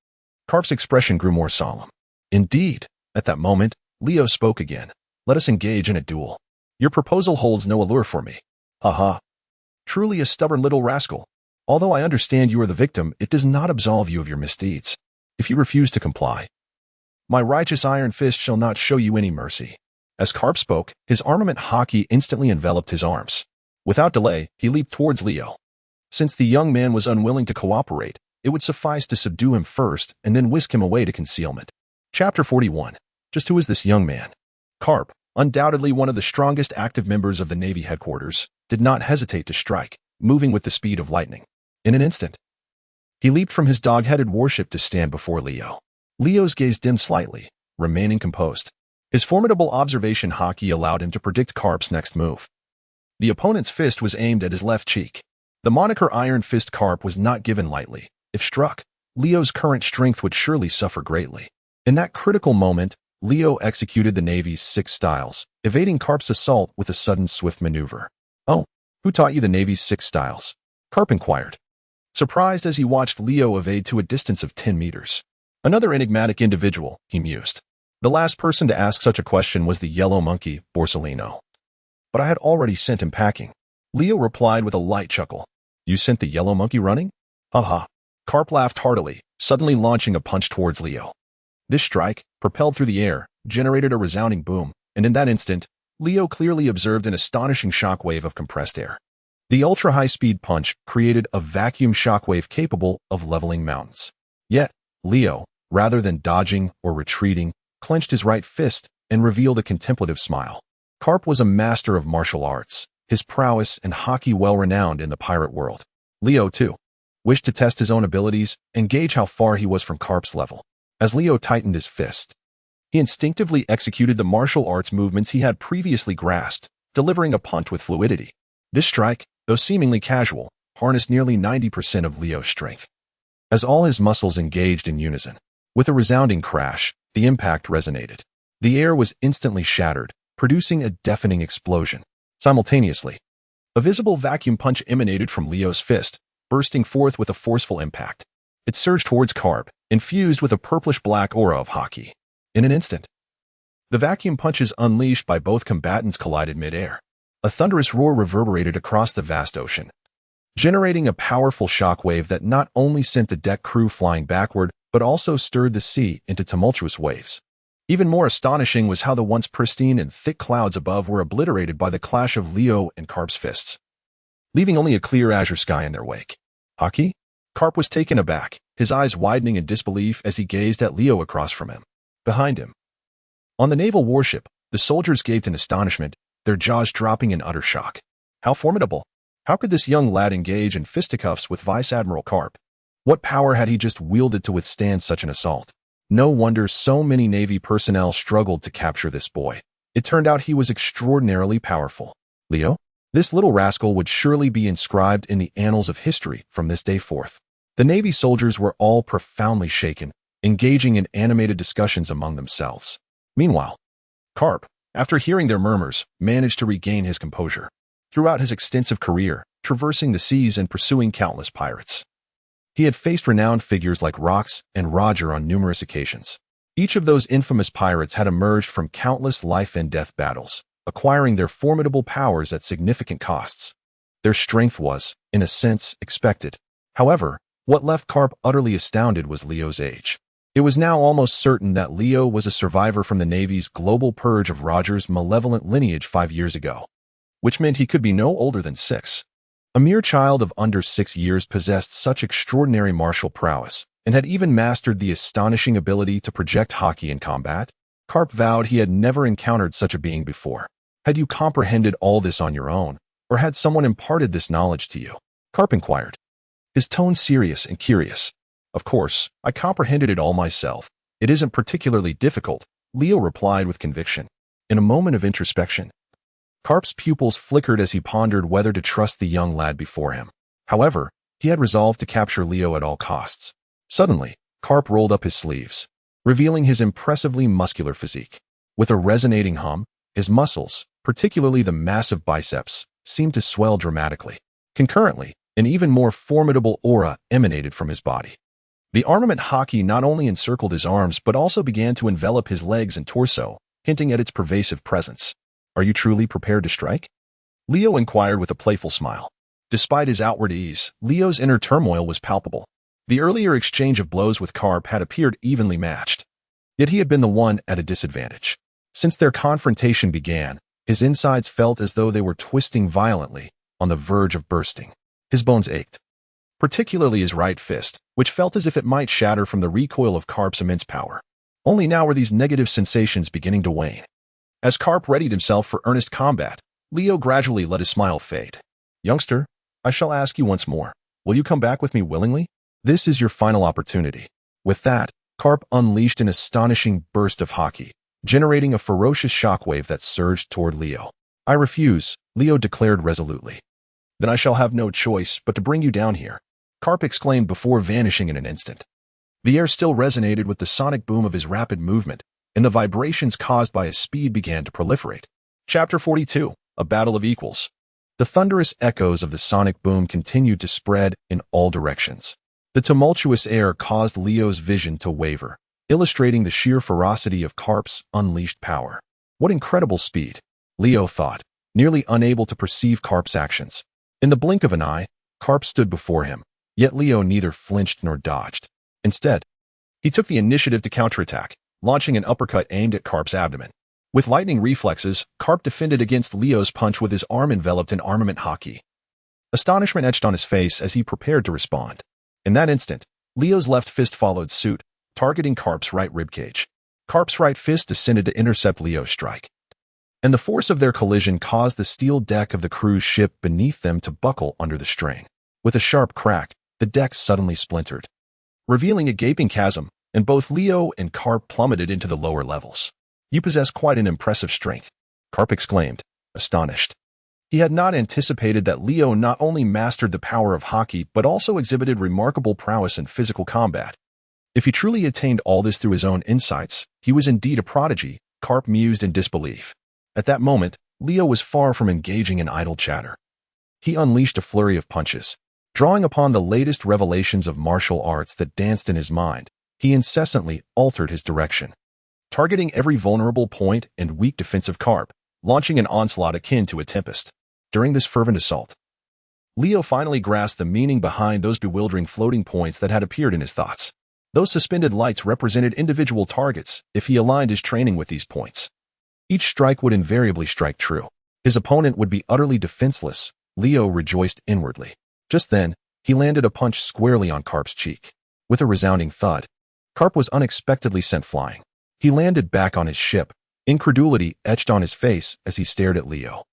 Karp's expression grew more solemn. "Indeed." At that moment, Leo spoke again. "Let us engage in a duel. Your proposal holds no allure for me." "Ha ha. Truly a stubborn little rascal. Although I understand you are the victim, it does not absolve you of your misdeeds. If you refuse to comply, My righteous iron fist shall not show you any mercy. As Carp spoke, his armament Haki instantly enveloped his arms. Without delay, he leaped towards Leo. Since the young man was unwilling to cooperate, it would suffice to subdue him first and then whisk him away to concealment. Chapter 41. Just who is this young man? Carp, undoubtedly one of the strongest active members of the Navy headquarters, did not hesitate to strike, moving with the speed of lightning. In an instant, he leaped from his dog-headed warship to stand before Leo. Leo's gaze dimmed slightly, remaining composed. His formidable observation Haki allowed him to predict Carp's next move. The opponent's fist was aimed at his left cheek. The moniker Iron Fist Carp was not given lightly. If struck, Leo's current strength would surely suffer greatly. In that critical moment, Leo executed the Navy's 6 styles, evading Carp's assault with a sudden swift maneuver. Oh, who taught you the Navy's 6 styles? Carp inquired, surprised as he watched Leo evade to a distance of 10 meters. Another enigmatic individual, he mused. The last person to ask such a question was the yellow monkey, Borsellino. But I had already sent him packing. Leo replied with a light chuckle. You sent the yellow monkey running? Ha. Carp laughed heartily, suddenly launching a punch towards Leo. This strike, propelled through the air, generated a resounding boom, and in that instant, Leo clearly observed an astonishing shockwave of compressed air. The ultra-high-speed punch created a vacuum shockwave capable of leveling mountains. Yet, Leo, rather than dodging or retreating, clenched his right fist and revealed a contemplative smile. Carp was a master of martial arts, his prowess and Haki well-renowned in the pirate world. Leo, too, wished to test his own abilities and gauge how far he was from Carp's level. As Leo tightened his fist, he instinctively executed the martial arts movements he had previously grasped, delivering a punch with fluidity. This strike, though seemingly casual, harnessed nearly 90% of Leo's strength. As all his muscles engaged in unison, with a resounding crash, the impact resonated. The air was instantly shattered, producing a deafening explosion. Simultaneously, a visible vacuum punch emanated from Leo's fist, bursting forth with a forceful impact. It surged towards Carp, infused with a purplish-black aura of Haki. In an instant, the vacuum punches unleashed by both combatants collided mid-air. A thunderous roar reverberated across the vast ocean, generating a powerful shockwave that not only sent the deck crew flying backward, but also stirred the sea into tumultuous waves. Even more astonishing was how the once pristine and thick clouds above were obliterated by the clash of Leo and Carp's fists, leaving only a clear azure sky in their wake. Haki? Carp was taken aback, his eyes widening in disbelief as he gazed at Leo across from him. Behind him, on the naval warship, the soldiers gaped in astonishment, their jaws dropping in utter shock. How formidable! How could this young lad engage in fisticuffs with Vice Admiral Carp? What power had he just wielded to withstand such an assault? No wonder so many Navy personnel struggled to capture this boy. It turned out he was extraordinarily powerful. Leo? This little rascal would surely be inscribed in the annals of history from this day forth. The Navy soldiers were all profoundly shaken, engaging in animated discussions among themselves. Meanwhile, Carp, after hearing their murmurs, managed to regain his composure. Throughout his extensive career, traversing the seas and pursuing countless pirates, he had faced renowned figures like Rox and Roger on numerous occasions. Each of those infamous pirates had emerged from countless life-and-death battles, acquiring their formidable powers at significant costs. Their strength was, in a sense, expected. However, what left Carp utterly astounded was Leo's age. It was now almost certain that Leo was a survivor from the Navy's global purge of Roger's malevolent lineage 5 years ago, which meant he could be no older than 6. A mere child of under 6 years possessed such extraordinary martial prowess, and had even mastered the astonishing ability to project Haki in combat. Carp vowed he had never encountered such a being before. Had you comprehended all this on your own, or had someone imparted this knowledge to you? Carp inquired, his tone serious and curious. Of course, I comprehended it all myself. It isn't particularly difficult, Leo replied with conviction. In a moment of introspection, Carp's pupils flickered as he pondered whether to trust the young lad before him. However, he had resolved to capture Leo at all costs. Suddenly, Carp rolled up his sleeves, revealing his impressively muscular physique. With a resonating hum, his muscles, particularly the massive biceps, seemed to swell dramatically. Concurrently, an even more formidable aura emanated from his body. The armament Haki not only encircled his arms but also began to envelop his legs and torso, hinting at its pervasive presence. Are you truly prepared to strike? Leo inquired with a playful smile. Despite his outward ease, Leo's inner turmoil was palpable. The earlier exchange of blows with Carp had appeared evenly matched. Yet he had been the one at a disadvantage. Since their confrontation began, his insides felt as though they were twisting violently, on the verge of bursting. His bones ached, particularly his right fist, which felt as if it might shatter from the recoil of Karp's immense power. Only now were these negative sensations beginning to wane. As Karp readied himself for earnest combat, Leo gradually let his smile fade. "Youngster, I shall ask you once more. Will you come back with me willingly? This is your final opportunity." With that, Karp unleashed an astonishing burst of Haki, generating a ferocious shockwave that surged toward Leo. "I refuse," Leo declared resolutely. "Then I shall have no choice but to bring you down here," Karp exclaimed before vanishing in an instant. The air still resonated with the sonic boom of his rapid movement, and the vibrations caused by his speed began to proliferate. Chapter 42, A Battle of Equals. The thunderous echoes of the sonic boom continued to spread in all directions. The tumultuous air caused Leo's vision to waver, illustrating the sheer ferocity of Karp's unleashed power. What incredible speed, Leo thought, nearly unable to perceive Karp's actions. In the blink of an eye, Karp stood before him, yet Leo neither flinched nor dodged. Instead, he took the initiative to counterattack, launching an uppercut aimed at Karp's abdomen. With lightning reflexes, Karp defended against Leo's punch with his arm enveloped in armament Haki. Astonishment etched on his face as he prepared to respond. In that instant, Leo's left fist followed suit, targeting Karp's right ribcage. Karp's right fist descended to intercept Leo's strike, and the force of their collision caused the steel deck of the cruise ship beneath them to buckle under the strain. With a sharp crack, the deck suddenly splintered, revealing a gaping chasm, and both Leo and Karp plummeted into the lower levels. "You possess quite an impressive strength," Karp exclaimed, astonished. He had not anticipated that Leo not only mastered the power of Haki but also exhibited remarkable prowess in physical combat. If he truly attained all this through his own insights, he was indeed a prodigy, Karp mused in disbelief. At that moment, Leo was far from engaging in idle chatter. He unleashed a flurry of punches. Drawing upon the latest revelations of martial arts that danced in his mind, he incessantly altered his direction, targeting every vulnerable point and weak defensive Karp, launching an onslaught akin to a tempest. During this fervent assault, Leo finally grasped the meaning behind those bewildering floating points that had appeared in his thoughts. Those suspended lights represented individual targets if he aligned his training with these points. Each strike would invariably strike true. His opponent would be utterly defenseless, Leo rejoiced inwardly. Just then, he landed a punch squarely on Karp's cheek. With a resounding thud, Karp was unexpectedly sent flying. He landed back on his ship, incredulity etched on his face as he stared at Leo.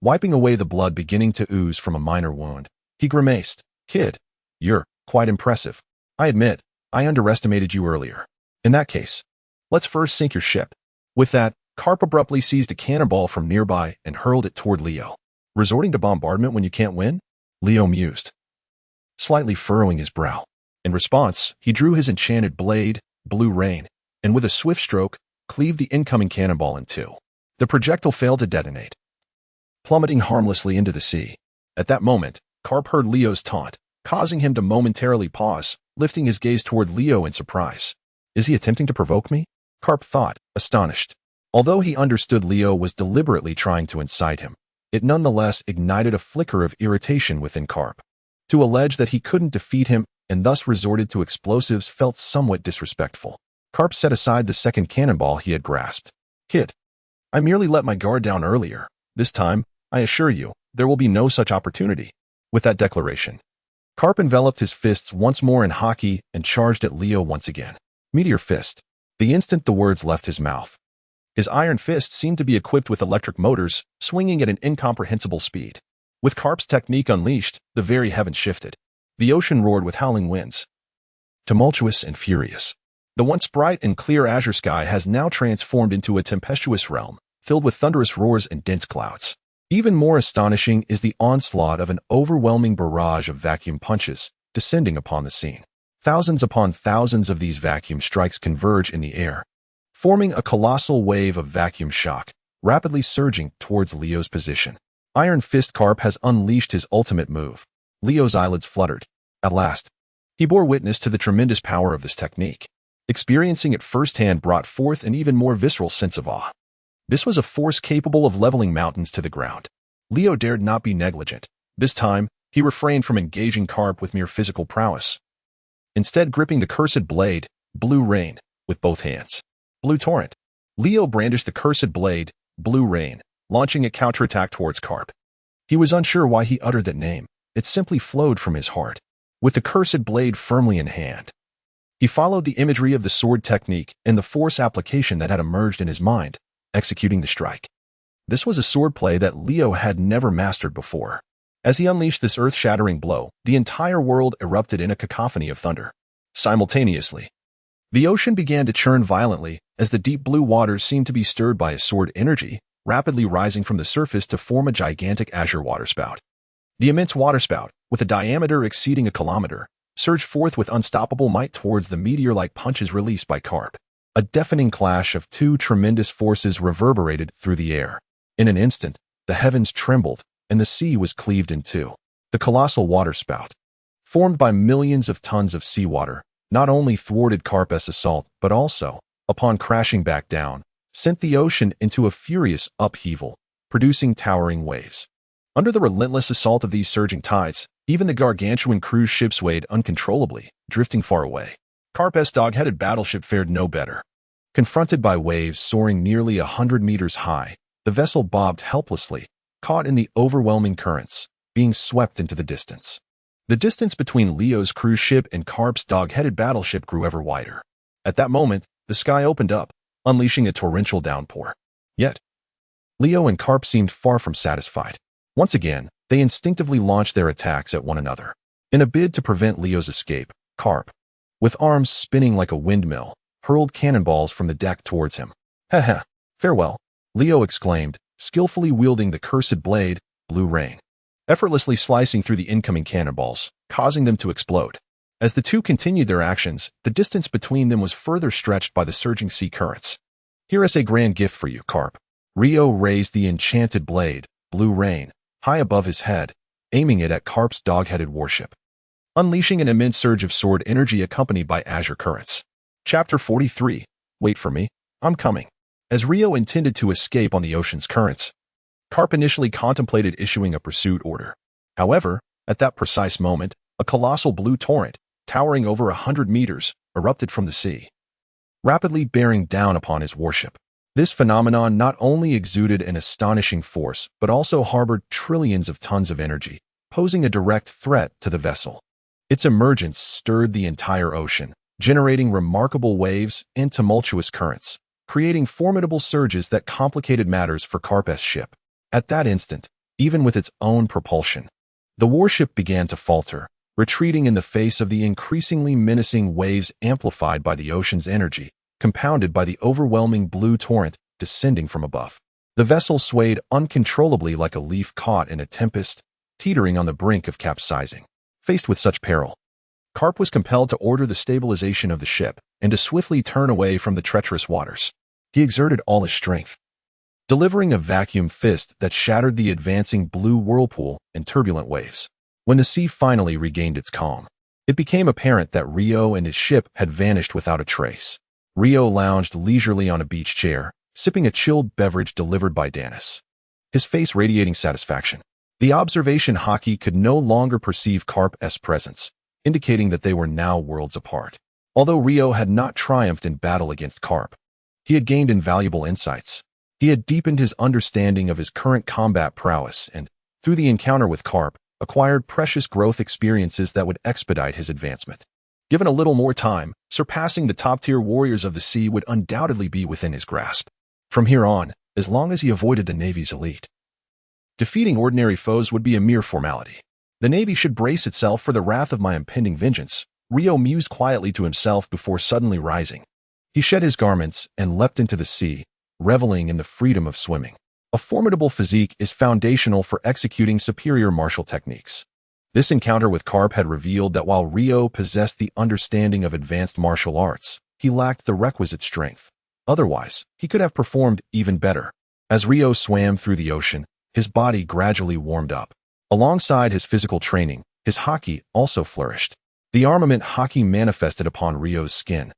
Wiping away the blood beginning to ooze from a minor wound, he grimaced. "Kid, you're quite impressive. I admit, I underestimated you earlier. In that case, let's first sink your ship." With that, Karp abruptly seized a cannonball from nearby and hurled it toward Leo. "Resorting to bombardment when you can't win?" Leo mused, slightly furrowing his brow. In response, he drew his enchanted blade, Blue Rain, and with a swift stroke, cleaved the incoming cannonball in two. The projectile failed to detonate, plummeting harmlessly into the sea. At that moment, Karp heard Leo's taunt, causing him to momentarily pause, lifting his gaze toward Leo in surprise. "Is he attempting to provoke me?" Karp thought, astonished. Although he understood Leo was deliberately trying to incite him, it nonetheless ignited a flicker of irritation within Karp. To allege that he couldn't defeat him and thus resorted to explosives felt somewhat disrespectful. Karp set aside the second cannonball he had grasped. "Kid, I merely let my guard down earlier. This time, I assure you, there will be no such opportunity." With that declaration, Karp enveloped his fists once more in Haki and charged at Leo once again. Meteor fist. The instant the words left his mouth, his iron fist seemed to be equipped with electric motors, swinging at an incomprehensible speed. With Karp's technique unleashed, the very heavens shifted. The ocean roared with howling winds, tumultuous and furious. The once bright and clear azure sky has now transformed into a tempestuous realm, filled with thunderous roars and dense clouds. Even more astonishing is the onslaught of an overwhelming barrage of vacuum punches descending upon the scene. Thousands upon thousands of these vacuum strikes converge in the air, forming a colossal wave of vacuum shock, rapidly surging towards Leo's position. Iron Fist Karp has unleashed his ultimate move. Leo's eyelids fluttered. At last, he bore witness to the tremendous power of this technique. Experiencing it firsthand brought forth an even more visceral sense of awe. This was a force capable of leveling mountains to the ground. Leo dared not be negligent. This time, he refrained from engaging Karp with mere physical prowess, instead gripping the cursed blade, Blue Rain, with both hands. Blue Torrent. Leo brandished the cursed blade, Blue Rain, launching a counterattack towards Carp. He was unsure why he uttered that name. It simply flowed from his heart. With the cursed blade firmly in hand, he followed the imagery of the sword technique and the force application that had emerged in his mind, executing the strike. This was a swordplay that Leo had never mastered before. As he unleashed this earth-shattering blow, the entire world erupted in a cacophony of thunder. Simultaneously, the ocean began to churn violently as the deep blue waters seemed to be stirred by a sword energy, rapidly rising from the surface to form a gigantic azure waterspout. The immense waterspout, with a diameter exceeding a kilometer, surged forth with unstoppable might towards the meteor-like punches released by Carp. A deafening clash of two tremendous forces reverberated through the air. In an instant, the heavens trembled, and the sea was cleaved in two. The colossal waterspout, formed by millions of tons of seawater, not only thwarted Carp's assault, but also, upon crashing back down, sent the ocean into a furious upheaval, producing towering waves. Under the relentless assault of these surging tides, even the gargantuan cruise ship swayed uncontrollably, drifting far away. Carp's dog-headed battleship fared no better. Confronted by waves soaring nearly 100 meters high, the vessel bobbed helplessly, caught in the overwhelming currents, being swept into the distance. The distance between Leo's cruise ship and Carp's dog-headed battleship grew ever wider. At that moment, the sky opened up, unleashing a torrential downpour. Yet, Leo and Carp seemed far from satisfied. Once again, they instinctively launched their attacks at one another. In a bid to prevent Leo's escape, Carp, with arms spinning like a windmill, hurled cannonballs from the deck towards him. "Ha! Farewell," Leo exclaimed, skillfully wielding the cursed blade, Blue Rain, effortlessly slicing through the incoming cannonballs, causing them to explode. As the two continued their actions, the distance between them was further stretched by the surging sea currents. "Here is a grand gift for you, Carp." Rio raised the enchanted blade, Blue Rain, high above his head, aiming it at Carp's dog-headed warship, unleashing an immense surge of sword energy accompanied by azure currents. Chapter 43. Wait for me, I'm coming. As Rio intended to escape on the ocean's currents, Carp initially contemplated issuing a pursuit order. However, at that precise moment, a colossal blue torrent, towering over 100 meters, erupted from the sea, rapidly bearing down upon his warship. This phenomenon not only exuded an astonishing force, but also harbored trillions of tons of energy, posing a direct threat to the vessel. Its emergence stirred the entire ocean, generating remarkable waves and tumultuous currents, creating formidable surges that complicated matters for Carp's ship. At that instant, even with its own propulsion, the warship began to falter, retreating in the face of the increasingly menacing waves amplified by the ocean's energy, compounded by the overwhelming blue torrent descending from above. The vessel swayed uncontrollably like a leaf caught in a tempest, teetering on the brink of capsizing. Faced with such peril, Carp was compelled to order the stabilization of the ship and to swiftly turn away from the treacherous waters. He exerted all his strength, delivering a vacuum fist that shattered the advancing blue whirlpool and turbulent waves. When the sea finally regained its calm, it became apparent that Rio and his ship had vanished without a trace. Rio lounged leisurely on a beach chair, sipping a chilled beverage delivered by Danis, his face radiating satisfaction. The observation Haki could no longer perceive Carp's presence, indicating that they were now worlds apart. Although Rio had not triumphed in battle against Carp, he had gained invaluable insights. He had deepened his understanding of his current combat prowess and, through the encounter with Carp, acquired precious growth experiences that would expedite his advancement. Given a little more time, surpassing the top-tier warriors of the sea would undoubtedly be within his grasp. From here on, as long as he avoided the Navy's elite, defeating ordinary foes would be a mere formality. The Navy should brace itself for the wrath of my impending vengeance, Rio mused quietly to himself before suddenly rising. He shed his garments and leapt into the sea, reveling in the freedom of swimming. A formidable physique is foundational for executing superior martial techniques. This encounter with Carp had revealed that while Rio possessed the understanding of advanced martial arts, he lacked the requisite strength. Otherwise, he could have performed even better. As Rio swam through the ocean, his body gradually warmed up. Alongside his physical training, his Haki also flourished. The armament Haki manifested upon Rio's skin,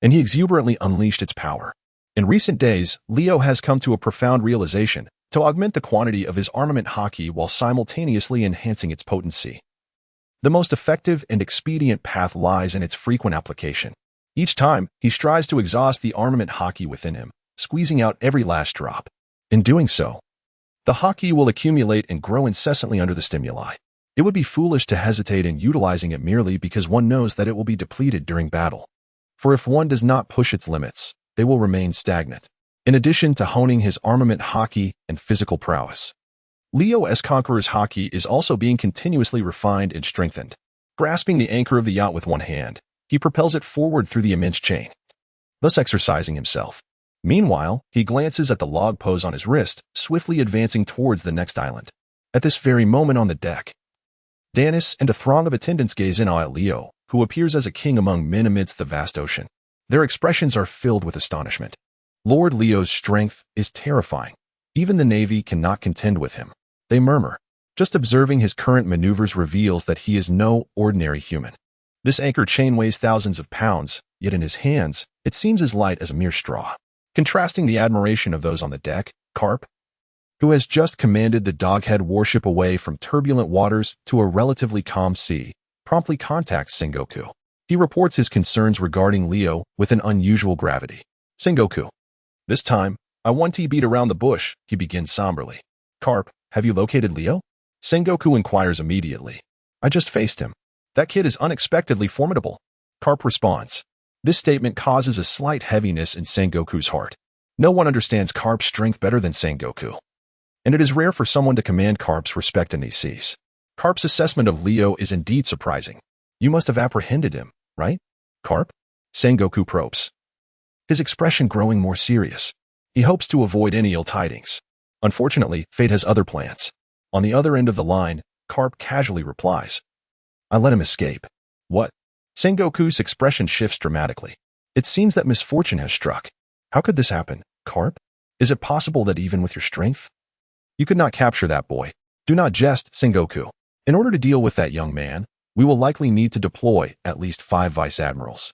and he exuberantly unleashed its power. In recent days, Leo has come to a profound realization: to augment the quantity of his armament Haki while simultaneously enhancing its potency. The most effective and expedient path lies in its frequent application. Each time, he strives to exhaust the armament Haki within him, squeezing out every last drop. In doing so, the Haki will accumulate and grow incessantly under the stimuli. It would be foolish to hesitate in utilizing it merely because one knows that it will be depleted during battle. For if one does not push its limits, they will remain stagnant. In addition to honing his armament Haki and physical prowess, Leo S. Conqueror's Haki is also being continuously refined and strengthened. Grasping the anchor of the yacht with one hand, he propels it forward through the immense chain, thus exercising himself. Meanwhile, he glances at the log pose on his wrist, swiftly advancing towards the next island. At this very moment on the deck, Danis and a throng of attendants gaze in awe at Leo, who appears as a king among men amidst the vast ocean. Their expressions are filled with astonishment. Lord Leo's strength is terrifying. Even the Navy cannot contend with him. They murmur. Just observing his current maneuvers reveals that he is no ordinary human. This anchor chain weighs thousands of pounds, yet in his hands, it seems as light as a mere straw. Contrasting the admiration of those on the deck, Carp, who has just commanded the Doghead warship away from turbulent waters to a relatively calm sea, promptly contacts Sengoku. He reports his concerns regarding Leo with an unusual gravity. Sengoku. This time, I want to beat around the bush, he begins somberly. Carp, have you located Leo? Sengoku inquires immediately. I just faced him. That kid is unexpectedly formidable. Carp responds. This statement causes a slight heaviness in Sengoku's heart. No one understands Carp's strength better than Sengoku, and it is rare for someone to command Carp's respect in these seas. Carp's assessment of Leo is indeed surprising. You must have apprehended him, right, Carp? Sengoku probes, his expression growing more serious. He hopes to avoid any ill tidings. Unfortunately, fate has other plans. On the other end of the line, Carp casually replies, I let him escape. What? Sengoku's expression shifts dramatically. It seems that misfortune has struck. How could this happen, Carp? Is it possible that even with your strength, you could not capture that boy? Do not jest, Sengoku. In order to deal with that young man, we will likely need to deploy at least 5 vice-admirals,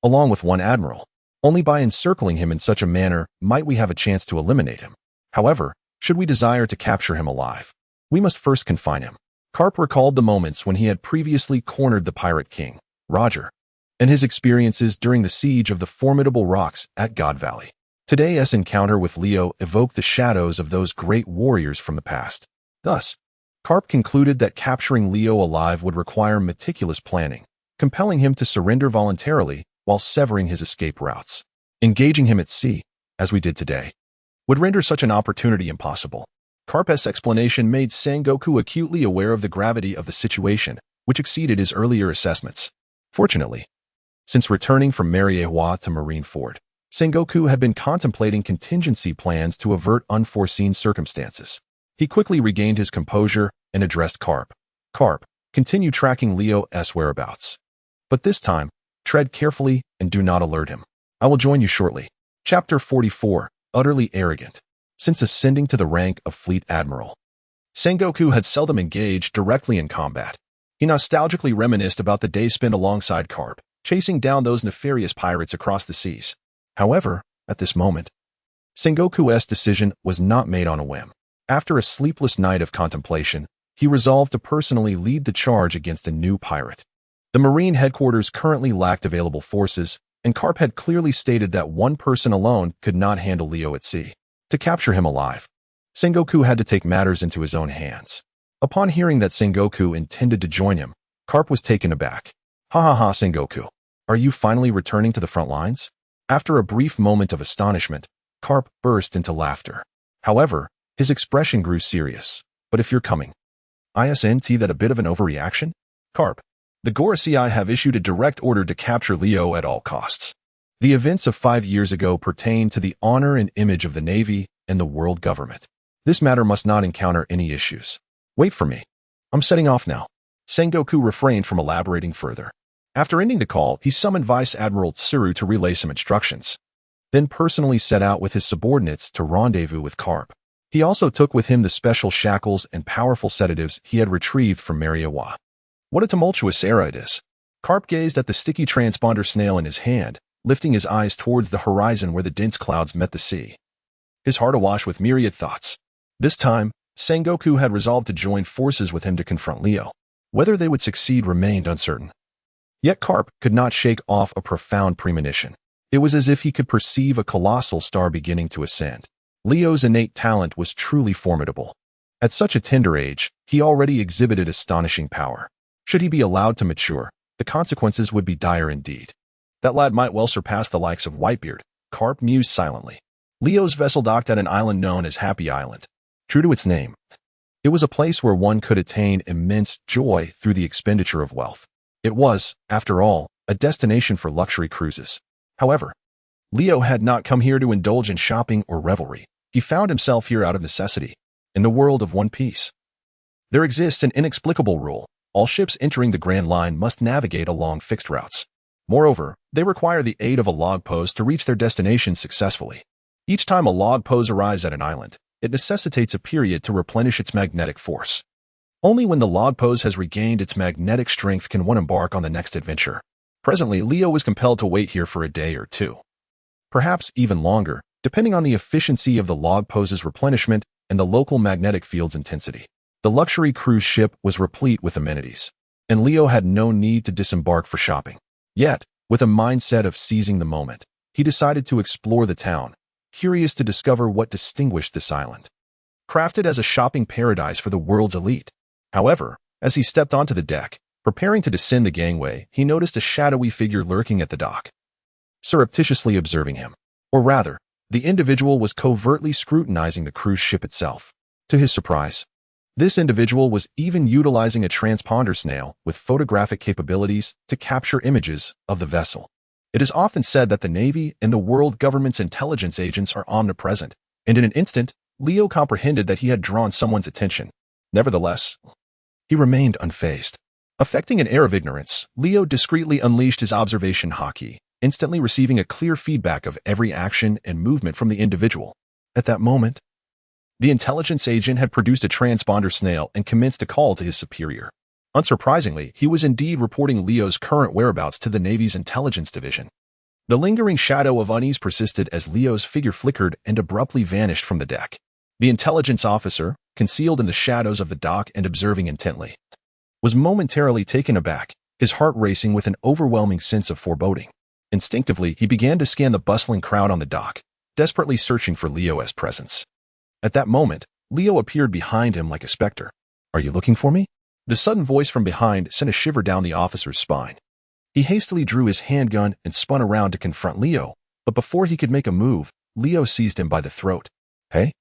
along with 1 admiral. Only by encircling him in such a manner might we have a chance to eliminate him. However, should we desire to capture him alive, we must first confine him. Carp recalled the moments when he had previously cornered the pirate king, Roger, and his experiences during the siege of the formidable rocks at God Valley. Today's encounter with Leo evoked the shadows of those great warriors from the past. Thus, Carp concluded that capturing Leo alive would require meticulous planning, compelling him to surrender voluntarily while severing his escape routes. Engaging him at sea, as we did today, would render such an opportunity impossible. Carp's explanation made Sengoku acutely aware of the gravity of the situation, which exceeded his earlier assessments. Fortunately, since returning from Mariewa to Marineford, Sengoku had been contemplating contingency plans to avert unforeseen circumstances. He quickly regained his composure and addressed Carp. Carp, continue tracking Leo's whereabouts. But this time, tread carefully and do not alert him. I will join you shortly. Chapter 44, Utterly Arrogant. Since ascending to the rank of Fleet Admiral, Sengoku had seldom engaged directly in combat. He nostalgically reminisced about the days spent alongside Carp, chasing down those nefarious pirates across the seas. However, at this moment, Sengoku's decision was not made on a whim. After a sleepless night of contemplation, he resolved to personally lead the charge against a new pirate. The Marine headquarters currently lacked available forces, and Carp had clearly stated that one person alone could not handle Leo at sea. To capture him alive, Sengoku had to take matters into his own hands. Upon hearing that Sengoku intended to join him, Carp was taken aback. Ha ha ha, Sengoku. Are you finally returning to the front lines? After a brief moment of astonishment, Carp burst into laughter. However, his expression grew serious. But if you're coming, isn't that a bit of an overreaction? Carp, the Gorosei have issued a direct order to capture Leo at all costs. The events of 5 years ago pertain to the honor and image of the Navy and the world government. This matter must not encounter any issues. Wait for me. I'm setting off now. Sengoku refrained from elaborating further. After ending the call, he summoned Vice Admiral Tsuru to relay some instructions, then personally set out with his subordinates to rendezvous with Carp. He also took with him the special shackles and powerful sedatives he had retrieved from Mariewa. What a tumultuous era it is. Carp gazed at the sticky transponder snail in his hand, lifting his eyes towards the horizon where the dense clouds met the sea, his heart awash with myriad thoughts. This time, Sengoku had resolved to join forces with him to confront Leo. Whether they would succeed remained uncertain. Yet Karp could not shake off a profound premonition. It was as if he could perceive a colossal star beginning to ascend. Leo's innate talent was truly formidable. At such a tender age, he already exhibited astonishing power. Should he be allowed to mature, the consequences would be dire indeed. That lad might well surpass the likes of Whitebeard, Karp mused silently. Leo's vessel docked at an island known as Happy Island. True to its name, it was a place where one could attain immense joy through the expenditure of wealth. It was, after all, a destination for luxury cruises. However, Leo had not come here to indulge in shopping or revelry. He found himself here out of necessity, in the world of One Piece. There exists an inexplicable rule. All ships entering the Grand Line must navigate along fixed routes. Moreover, they require the aid of a log pose to reach their destination successfully. Each time a log pose arrives at an island, it necessitates a period to replenish its magnetic force. Only when the log pose has regained its magnetic strength can one embark on the next adventure. Presently, Leo was compelled to wait here for a day or two. Perhaps even longer, depending on the efficiency of the log pose's replenishment and the local magnetic field's intensity. The luxury cruise ship was replete with amenities, and Leo had no need to disembark for shopping. Yet, with a mindset of seizing the moment, he decided to explore the town, curious to discover what distinguished this island. Crafted as a shopping paradise for the world's elite. However, as he stepped onto the deck, preparing to descend the gangway, he noticed a shadowy figure lurking at the dock, surreptitiously observing him. Or rather, the individual was covertly scrutinizing the cruise ship itself. To his surprise, this individual was even utilizing a transponder snail with photographic capabilities to capture images of the vessel. It is often said that the Navy and the world government's intelligence agents are omnipresent, and in an instant, Leo comprehended that he had drawn someone's attention. Nevertheless, he remained unfazed. Affecting an air of ignorance, Leo discreetly unleashed his observation Haki, instantly receiving a clear feedback of every action and movement from the individual. At that moment, the intelligence agent had produced a transponder snail and commenced a call to his superior. Unsurprisingly, he was indeed reporting Leo's current whereabouts to the Navy's intelligence division. The lingering shadow of unease persisted as Leo's figure flickered and abruptly vanished from the deck. The intelligence officer, concealed in the shadows of the dock and observing intently, was momentarily taken aback, his heart racing with an overwhelming sense of foreboding. Instinctively, he began to scan the bustling crowd on the dock, desperately searching for Leo's presence. At that moment, Leo appeared behind him like a specter. "Are you looking for me?" The sudden voice from behind sent a shiver down the officer's spine. He hastily drew his handgun and spun around to confront Leo, but before he could make a move, Leo seized him by the throat. Hey,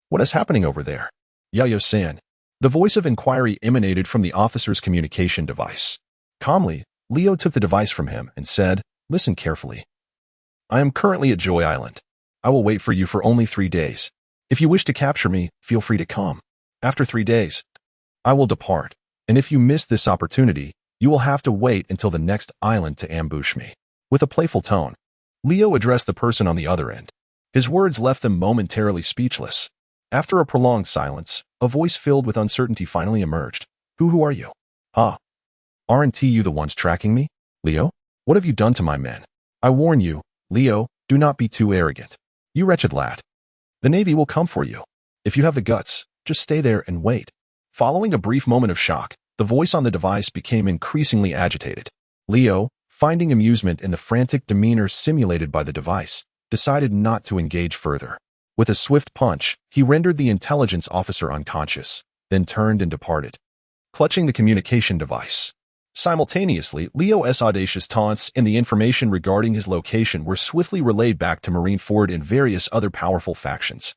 what is happening over there?" "Yayo-san." The voice of inquiry emanated from the officer's communication device. Calmly, Leo took the device from him and said, "Listen carefully. I am currently at Joy Island. I will wait for you for only 3 days. If you wish to capture me, feel free to come. After 3 days, I will depart, and if you miss this opportunity, you will have to wait until the next island to ambush me." With a playful tone, Leo addressed the person on the other end. His words left them momentarily speechless. After a prolonged silence, a voice filled with uncertainty finally emerged. Who are you?" "Ah, aren't you the ones tracking me, Leo? What have you done to my men?" "I warn you, Leo, do not be too arrogant. You wretched lad. The Navy will come for you. If you have the guts, just stay there and wait." Following a brief moment of shock, the voice on the device became increasingly agitated. Leo, finding amusement in the frantic demeanor simulated by the device, decided not to engage further. With a swift punch, he rendered the intelligence officer unconscious, then turned and departed, clutching the communication device. Simultaneously, Leo's audacious taunts and the information regarding his location were swiftly relayed back to Marineford and various other powerful factions.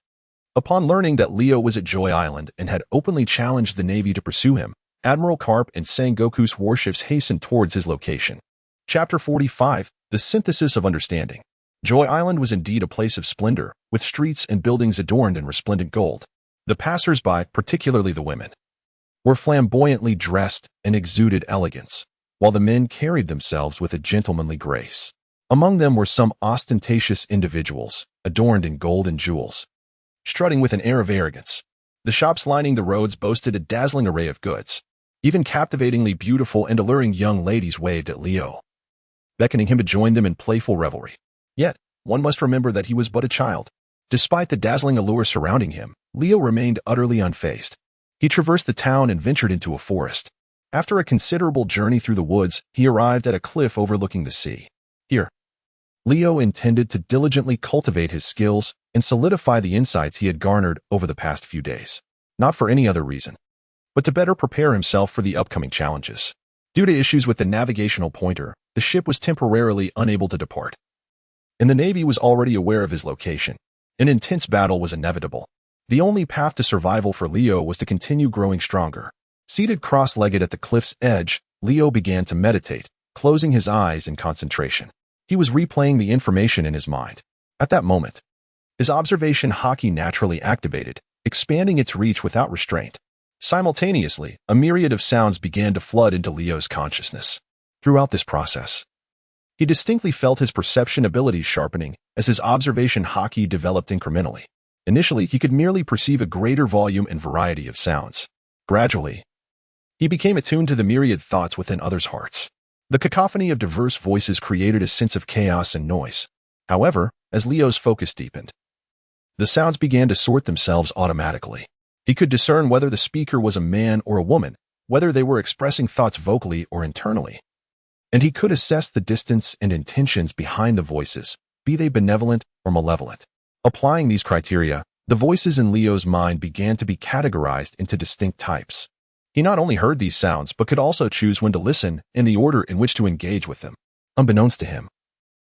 Upon learning that Leo was at Joy Island and had openly challenged the Navy to pursue him, Admiral Karp and Sengoku's warships hastened towards his location. Chapter 45, The Synthesis of Understanding. Joy Island was indeed a place of splendor, with streets and buildings adorned in resplendent gold. The passers-by, particularly the women, were flamboyantly dressed and exuded elegance, while the men carried themselves with a gentlemanly grace. Among them were some ostentatious individuals, adorned in gold and jewels, strutting with an air of arrogance. The shops lining the roads boasted a dazzling array of goods. Even captivatingly beautiful and alluring young ladies waved at Leo, beckoning him to join them in playful revelry. Yet, one must remember that he was but a child. Despite the dazzling allure surrounding him, Leo remained utterly unfazed. He traversed the town and ventured into a forest. After a considerable journey through the woods, he arrived at a cliff overlooking the sea. Here, Leo intended to diligently cultivate his skills and solidify the insights he had garnered over the past few days. Not for any other reason, but to better prepare himself for the upcoming challenges. Due to issues with the navigational pointer, the ship was temporarily unable to depart, and the Navy was already aware of his location. An intense battle was inevitable. The only path to survival for Leo was to continue growing stronger. Seated cross-legged at the cliff's edge, Leo began to meditate, closing his eyes in concentration. He was replaying the information in his mind. At that moment, his observation Haki naturally activated, expanding its reach without restraint. Simultaneously, a myriad of sounds began to flood into Leo's consciousness. Throughout this process, he distinctly felt his perception abilities sharpening as his observation Haki developed incrementally. Initially, he could merely perceive a greater volume and variety of sounds. Gradually, he became attuned to the myriad thoughts within others' hearts. The cacophony of diverse voices created a sense of chaos and noise. However, as Leo's focus deepened, the sounds began to sort themselves automatically. He could discern whether the speaker was a man or a woman, whether they were expressing thoughts vocally or internally. And he could assess the distance and intentions behind the voices, be they benevolent or malevolent. Applying these criteria, the voices in Leo's mind began to be categorized into distinct types. He not only heard these sounds, but could also choose when to listen and the order in which to engage with them. Unbeknownst to him,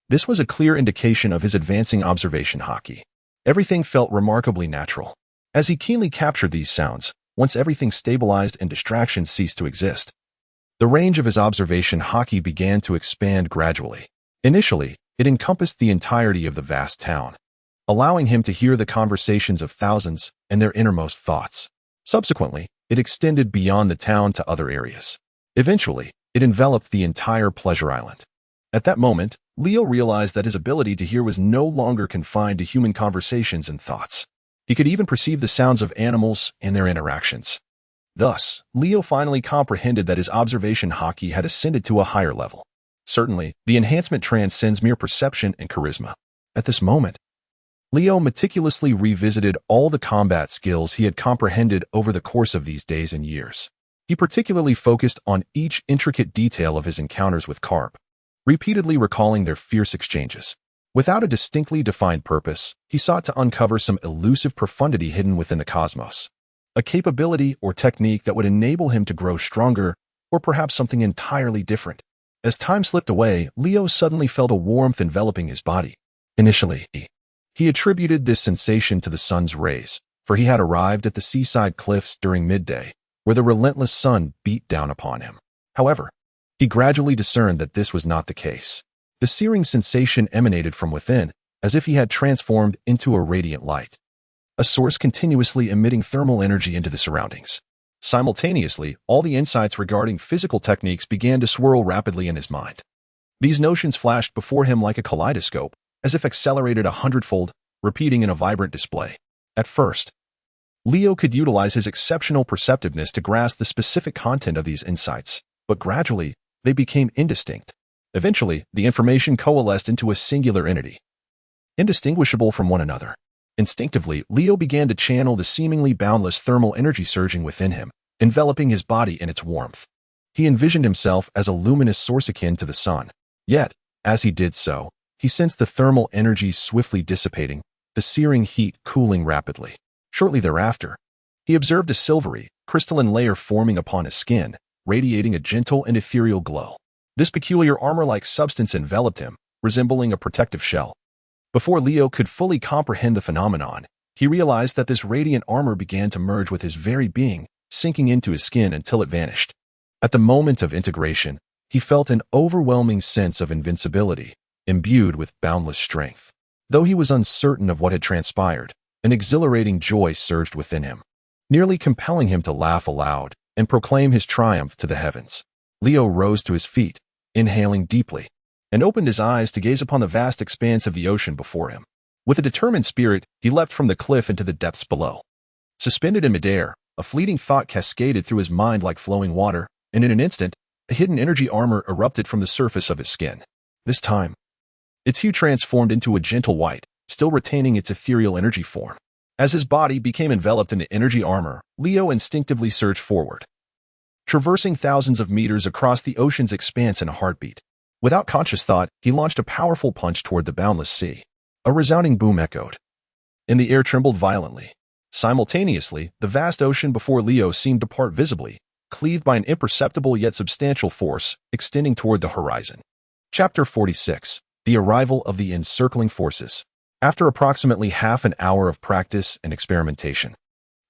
this was a clear indication of his advancing observation Haki. Everything felt remarkably natural. As he keenly captured these sounds, once everything stabilized and distractions ceased to exist, the range of his observation Haki began to expand gradually. Initially, it encompassed the entirety of the vast town, allowing him to hear the conversations of thousands and their innermost thoughts. Subsequently, it extended beyond the town to other areas. Eventually, it enveloped the entire pleasure island. At that moment, Leo realized that his ability to hear was no longer confined to human conversations and thoughts. He could even perceive the sounds of animals and their interactions. Thus, Leo finally comprehended that his observation Haki had ascended to a higher level. Certainly, the enhancement transcends mere perception and charisma. At this moment, Leo meticulously revisited all the combat skills he had comprehended over the course of these days and years. He particularly focused on each intricate detail of his encounters with Carp, repeatedly recalling their fierce exchanges. Without a distinctly defined purpose, he sought to uncover some elusive profundity hidden within the cosmos, a capability or technique that would enable him to grow stronger, or perhaps something entirely different. As time slipped away, Leo suddenly felt a warmth enveloping his body. Initially, he attributed this sensation to the sun's rays, for he had arrived at the seaside cliffs during midday, where the relentless sun beat down upon him. However, he gradually discerned that this was not the case. The searing sensation emanated from within, as if he had transformed into a radiant light, a source continuously emitting thermal energy into the surroundings. Simultaneously, all the insights regarding physical techniques began to swirl rapidly in his mind. These notions flashed before him like a kaleidoscope, as if accelerated 100-fold, repeating in a vibrant display. At first, Leo could utilize his exceptional perceptiveness to grasp the specific content of these insights, but gradually, they became indistinct. Eventually, the information coalesced into a singular entity, indistinguishable from one another. Instinctively, Leo began to channel the seemingly boundless thermal energy surging within him, enveloping his body in its warmth. He envisioned himself as a luminous source akin to the sun. Yet, as he did so, he sensed the thermal energy swiftly dissipating, the searing heat cooling rapidly. Shortly thereafter, he observed a silvery, crystalline layer forming upon his skin, radiating a gentle and ethereal glow. This peculiar armor-like substance enveloped him, resembling a protective shell. Before Leo could fully comprehend the phenomenon, he realized that this radiant armor began to merge with his very being, sinking into his skin until it vanished. At the moment of integration, he felt an overwhelming sense of invincibility, imbued with boundless strength. Though he was uncertain of what had transpired, an exhilarating joy surged within him, nearly compelling him to laugh aloud and proclaim his triumph to the heavens. Leo rose to his feet, inhaling deeply, and opened his eyes to gaze upon the vast expanse of the ocean before him. With a determined spirit, he leapt from the cliff into the depths below. Suspended in midair, a fleeting thought cascaded through his mind like flowing water, and in an instant, a hidden energy armor erupted from the surface of his skin. This time, its hue transformed into a gentle white, still retaining its ethereal energy form. As his body became enveloped in the energy armor, Leo instinctively surged forward, traversing thousands of meters across the ocean's expanse in a heartbeat. Without conscious thought, he launched a powerful punch toward the boundless sea. A resounding boom echoed, and the air trembled violently. Simultaneously, the vast ocean before Leo seemed to part visibly, cleaved by an imperceptible yet substantial force extending toward the horizon. Chapter 46. The Arrival of the Encircling Forces. After approximately half an hour of practice and experimentation,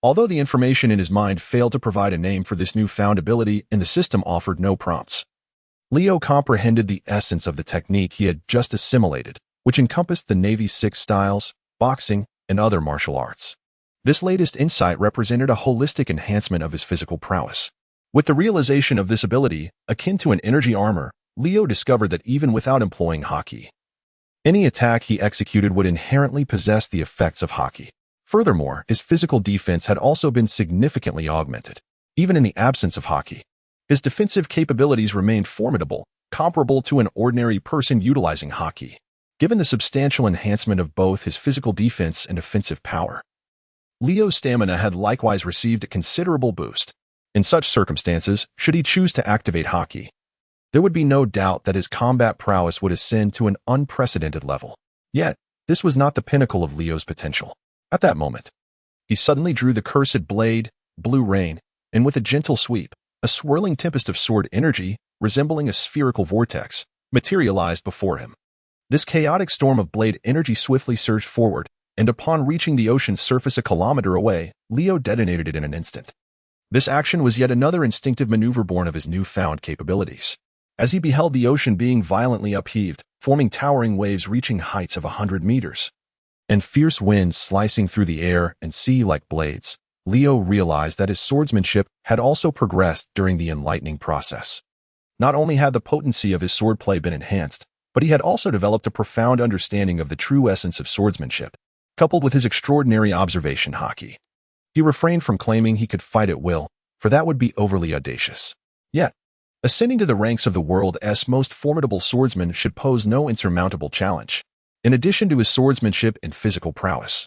although the information in his mind failed to provide a name for this newfound ability and the system offered no prompts, Leo comprehended the essence of the technique he had just assimilated, which encompassed the Navy's 6 styles, boxing, and other martial arts. This latest insight represented a holistic enhancement of his physical prowess. With the realization of this ability, akin to an energy armor, Leo discovered that even without employing Haki, any attack he executed would inherently possess the effects of Haki. Furthermore, his physical defense had also been significantly augmented. Even in the absence of Haki, his defensive capabilities remained formidable, comparable to an ordinary person utilizing Haki. Given the substantial enhancement of both his physical defense and offensive power, Leo's stamina had likewise received a considerable boost. In such circumstances, should he choose to activate Haki, there would be no doubt that his combat prowess would ascend to an unprecedented level. Yet, this was not the pinnacle of Leo's potential. At that moment, he suddenly drew the cursed blade, Blue Rain, and with a gentle sweep, a swirling tempest of sword energy, resembling a spherical vortex, materialized before him. This chaotic storm of blade energy swiftly surged forward, and upon reaching the ocean's surface a kilometer away, Leo detonated it in an instant. This action was yet another instinctive maneuver born of his newfound capabilities. As he beheld the ocean being violently upheaved, forming towering waves reaching heights of 100 meters, and fierce winds slicing through the air and sea like blades, Leo realized that his swordsmanship had also progressed during the enlightening process. Not only had the potency of his swordplay been enhanced, but he had also developed a profound understanding of the true essence of swordsmanship, coupled with his extraordinary observation Haki. He refrained from claiming he could fight at will, for that would be overly audacious. Yet, ascending to the ranks of the world's most formidable swordsman should pose no insurmountable challenge. In addition to his swordsmanship and physical prowess,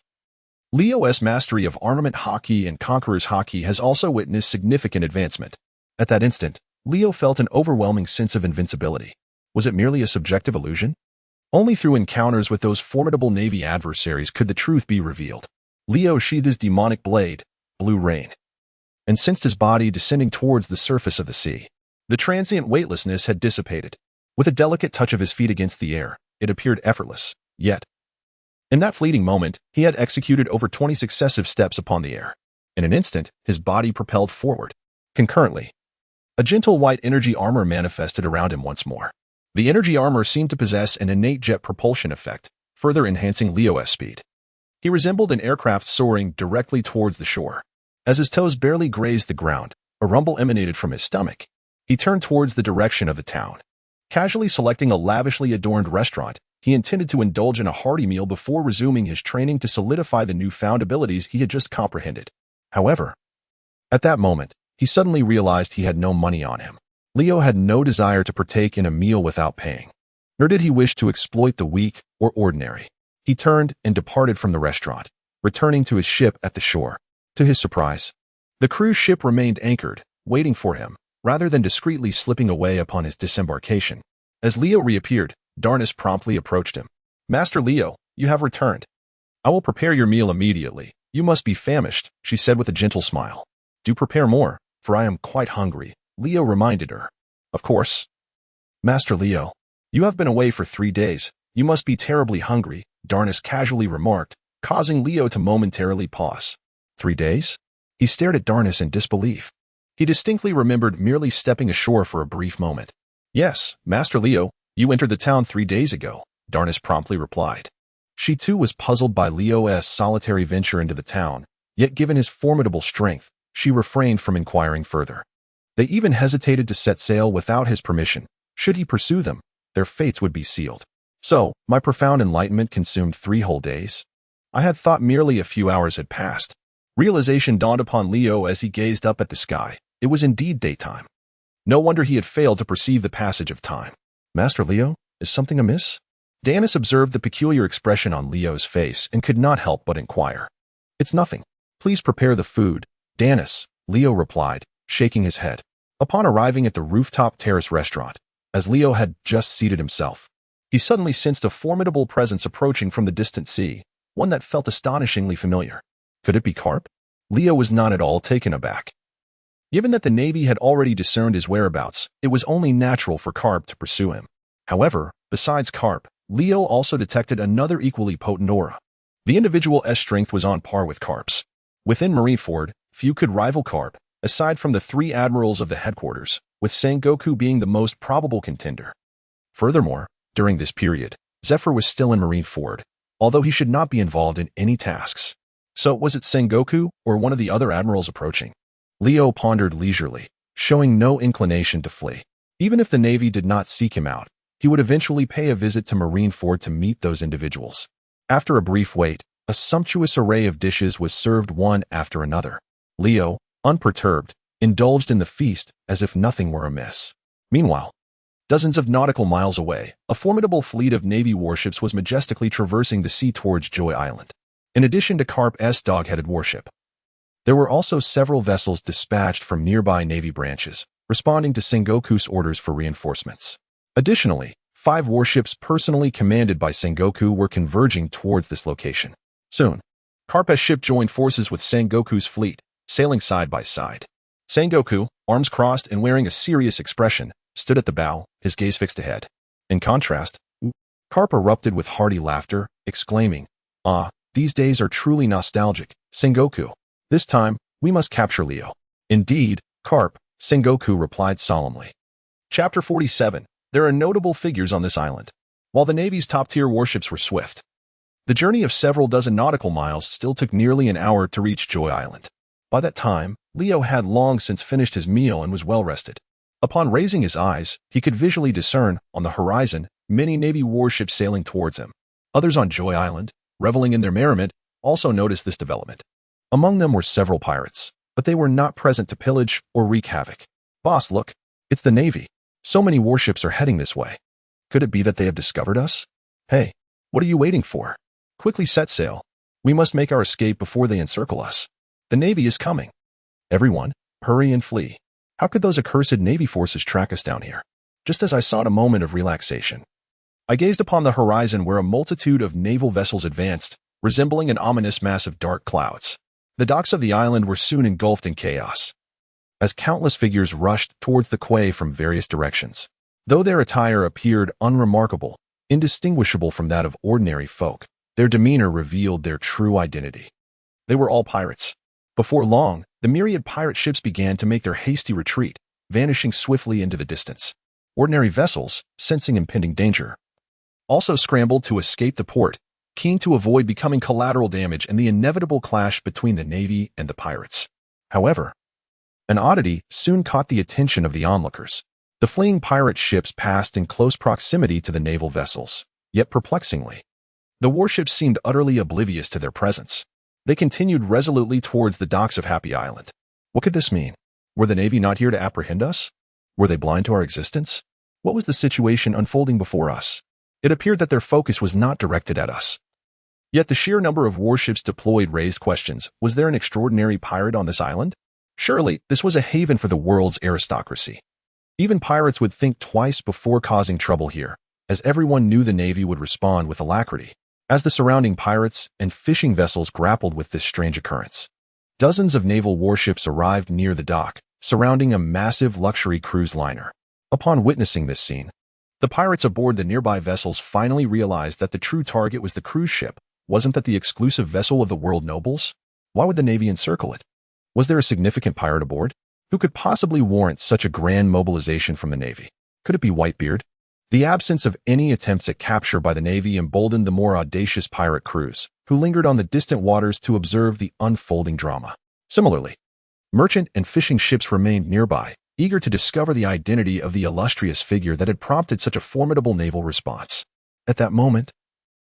Leo's mastery of armament Haki and conqueror's Haki has also witnessed significant advancement. At that instant, Leo felt an overwhelming sense of invincibility. Was it merely a subjective illusion? Only through encounters with those formidable Navy adversaries could the truth be revealed. Leo sheathed his demonic blade, Blue Rain, and sensed his body descending towards the surface of the sea. The transient weightlessness had dissipated. With a delicate touch of his feet against the air, it appeared effortless. Yet, in that fleeting moment, he had executed over 20 successive steps upon the air. In an instant, his body propelled forward. Concurrently, a gentle white energy armor manifested around him once more. The energy armor seemed to possess an innate jet propulsion effect, further enhancing Leo's speed. He resembled an aircraft soaring directly towards the shore. As his toes barely grazed the ground, a rumble emanated from his stomach. He turned towards the direction of the town. Casually selecting a lavishly adorned restaurant, he intended to indulge in a hearty meal before resuming his training to solidify the newfound abilities he had just comprehended. However, at that moment, he suddenly realized he had no money on him. Leo had no desire to partake in a meal without paying, nor did he wish to exploit the weak or ordinary. He turned and departed from the restaurant, returning to his ship at the shore. To his surprise, the cruise ship remained anchored, waiting for him, rather than discreetly slipping away upon his disembarkation. As Leo reappeared, Darnus promptly approached him. "Master Leo, you have returned. I will prepare your meal immediately. You must be famished," she said with a gentle smile. "Do prepare more, for I am quite hungry," Leo reminded her. "Of course. Master Leo, you have been away for 3 days. You must be terribly hungry," Darnus casually remarked, causing Leo to momentarily pause. 3 days? He stared at Darnus in disbelief. He distinctly remembered merely stepping ashore for a brief moment. "Yes, Master Leo, you entered the town 3 days ago," Darnus promptly replied. She too was puzzled by Leo's solitary venture into the town, yet given his formidable strength, she refrained from inquiring further. They even hesitated to set sail without his permission. Should he pursue them, their fates would be sealed. So, my profound enlightenment consumed 3 whole days? I had thought merely a few hours had passed. Realization dawned upon Leo as he gazed up at the sky. It was indeed daytime. No wonder he had failed to perceive the passage of time. "Master Leo, is something amiss?" Darnus observed the peculiar expression on Leo's face and could not help but inquire. "It's nothing. Please prepare the food." "Darnus," Leo replied, shaking his head. Upon arriving at the rooftop terrace restaurant, as Leo had just seated himself, he suddenly sensed a formidable presence approaching from the distant sea, one that felt astonishingly familiar. Could it be Carp? Leo was not at all taken aback. Given that the Navy had already discerned his whereabouts, it was only natural for Carp to pursue him. However, besides Carp, Leo also detected another equally potent aura. The individual's strength was on par with Carp's. Within Marineford, few could rival Carp, aside from the three admirals of the headquarters, with Sengoku being the most probable contender. Furthermore, during this period, Zephyr was still in Marineford, although he should not be involved in any tasks. So was it Sengoku or one of the other admirals approaching? Leo pondered leisurely, showing no inclination to flee. Even if the Navy did not seek him out, he would eventually pay a visit to Marineford to meet those individuals. After a brief wait, a sumptuous array of dishes was served one after another. Leo, unperturbed, indulged in the feast as if nothing were amiss. Meanwhile, dozens of nautical miles away, a formidable fleet of Navy warships was majestically traversing the sea towards Joy Island. In addition to Carp's dog-headed warship, there were also several vessels dispatched from nearby Navy branches, responding to Sengoku's orders for reinforcements. Additionally, 5 warships personally commanded by Sengoku were converging towards this location. Soon, Carp's ship joined forces with Sengoku's fleet, sailing side by side. Sengoku, arms crossed and wearing a serious expression, stood at the bow, his gaze fixed ahead. In contrast, Carp erupted with hearty laughter, exclaiming, "Ah, these days are truly nostalgic, Sengoku. This time, we must capture Leo." "Indeed, Carp," Sengoku replied solemnly. Chapter 47. There are notable figures on this island. While the Navy's top-tier warships were swift, the journey of several dozen nautical miles still took nearly an hour to reach Joy Island. By that time, Leo had long since finished his meal and was well-rested. Upon raising his eyes, he could visually discern, on the horizon, many Navy warships sailing towards him. Others on Joy Island, reveling in their merriment, also noticed this development. Among them were several pirates, but they were not present to pillage or wreak havoc. "Boss, look, it's the Navy. So many warships are heading this way. Could it be that they have discovered us? Hey, what are you waiting for? Quickly set sail. We must make our escape before they encircle us. The Navy is coming. Everyone, hurry and flee. How could those accursed Navy forces track us down here?" Just as I sought a moment of relaxation, I gazed upon the horizon where a multitude of naval vessels advanced, resembling an ominous mass of dark clouds. The docks of the island were soon engulfed in chaos, as countless figures rushed towards the quay from various directions. Though their attire appeared unremarkable, indistinguishable from that of ordinary folk, their demeanor revealed their true identity. They were all pirates. Before long, the myriad pirate ships began to make their hasty retreat, vanishing swiftly into the distance. Ordinary vessels, sensing impending danger, also scrambled to escape the port, keen to avoid becoming collateral damage and the inevitable clash between the Navy and the pirates. However, an oddity soon caught the attention of the onlookers. The fleeing pirate ships passed in close proximity to the naval vessels, yet perplexingly, the warships seemed utterly oblivious to their presence. They continued resolutely towards the docks of Happy Island. What could this mean? Were the Navy not here to apprehend us? Were they blind to our existence? What was the situation unfolding before us? It appeared that their focus was not directed at us. Yet the sheer number of warships deployed raised questions. Was there an extraordinary pirate on this island? Surely, this was a haven for the world's aristocracy. Even pirates would think twice before causing trouble here, as everyone knew the Navy would respond with alacrity. As the surrounding pirates and fishing vessels grappled with this strange occurrence, dozens of naval warships arrived near the dock, surrounding a massive luxury cruise liner. Upon witnessing this scene, the pirates aboard the nearby vessels finally realized that the true target was the cruise ship. Wasn't that the exclusive vessel of the world nobles? Why would the Navy encircle it? Was there a significant pirate aboard? Who could possibly warrant such a grand mobilization from the Navy? Could it be Whitebeard? The absence of any attempts at capture by the Navy emboldened the more audacious pirate crews, who lingered on the distant waters to observe the unfolding drama. Similarly, merchant and fishing ships remained nearby, eager to discover the identity of the illustrious figure that had prompted such a formidable naval response. At that moment,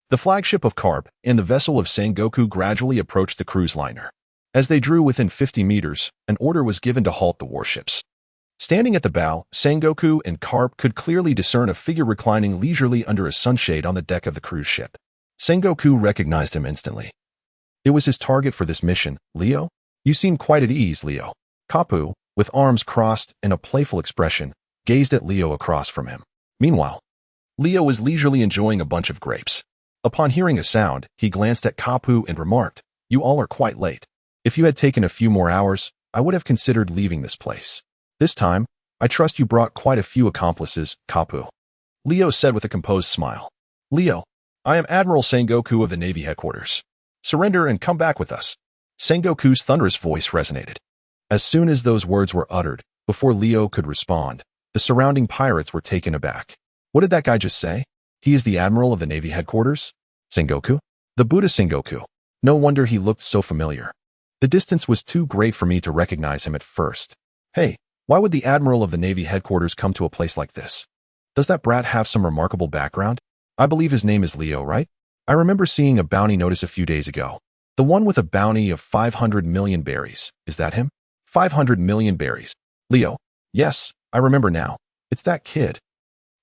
the flagship of Carp and the vessel of Sengoku gradually approached the cruise liner. As they drew within 50 meters, an order was given to halt the warships. Standing at the bow, Sengoku and Carp could clearly discern a figure reclining leisurely under a sunshade on the deck of the cruise ship. Sengoku recognized him instantly. It was his target for this mission. "Leo? You seem quite at ease, Leo." "Kapu, with arms crossed and a playful expression, gazed at Leo across from him. Meanwhile, Leo was leisurely enjoying a bunch of grapes. Upon hearing a sound, he glanced at Kapu and remarked, "You all are quite late. If you had taken a few more hours, I would have considered leaving this place. This time, I trust you brought quite a few accomplices, Kapu," Leo said with a composed smile. "Leo, I am Admiral Sengoku of the Navy headquarters. Surrender and come back with us." Sengoku's thunderous voice resonated. As soon as those words were uttered, before Leo could respond, the surrounding pirates were taken aback. What did that guy just say? He is the Admiral of the Navy headquarters? Sengoku? The Buddha Sengoku. No wonder he looked so familiar. The distance was too great for me to recognize him at first. Hey, why would the Admiral of the Navy headquarters come to a place like this? Does that brat have some remarkable background? I believe his name is Leo, right? I remember seeing a bounty notice a few days ago. The one with a bounty of 500 million berries. Is that him? 500 million berries. Leo. Yes, I remember now. It's that kid.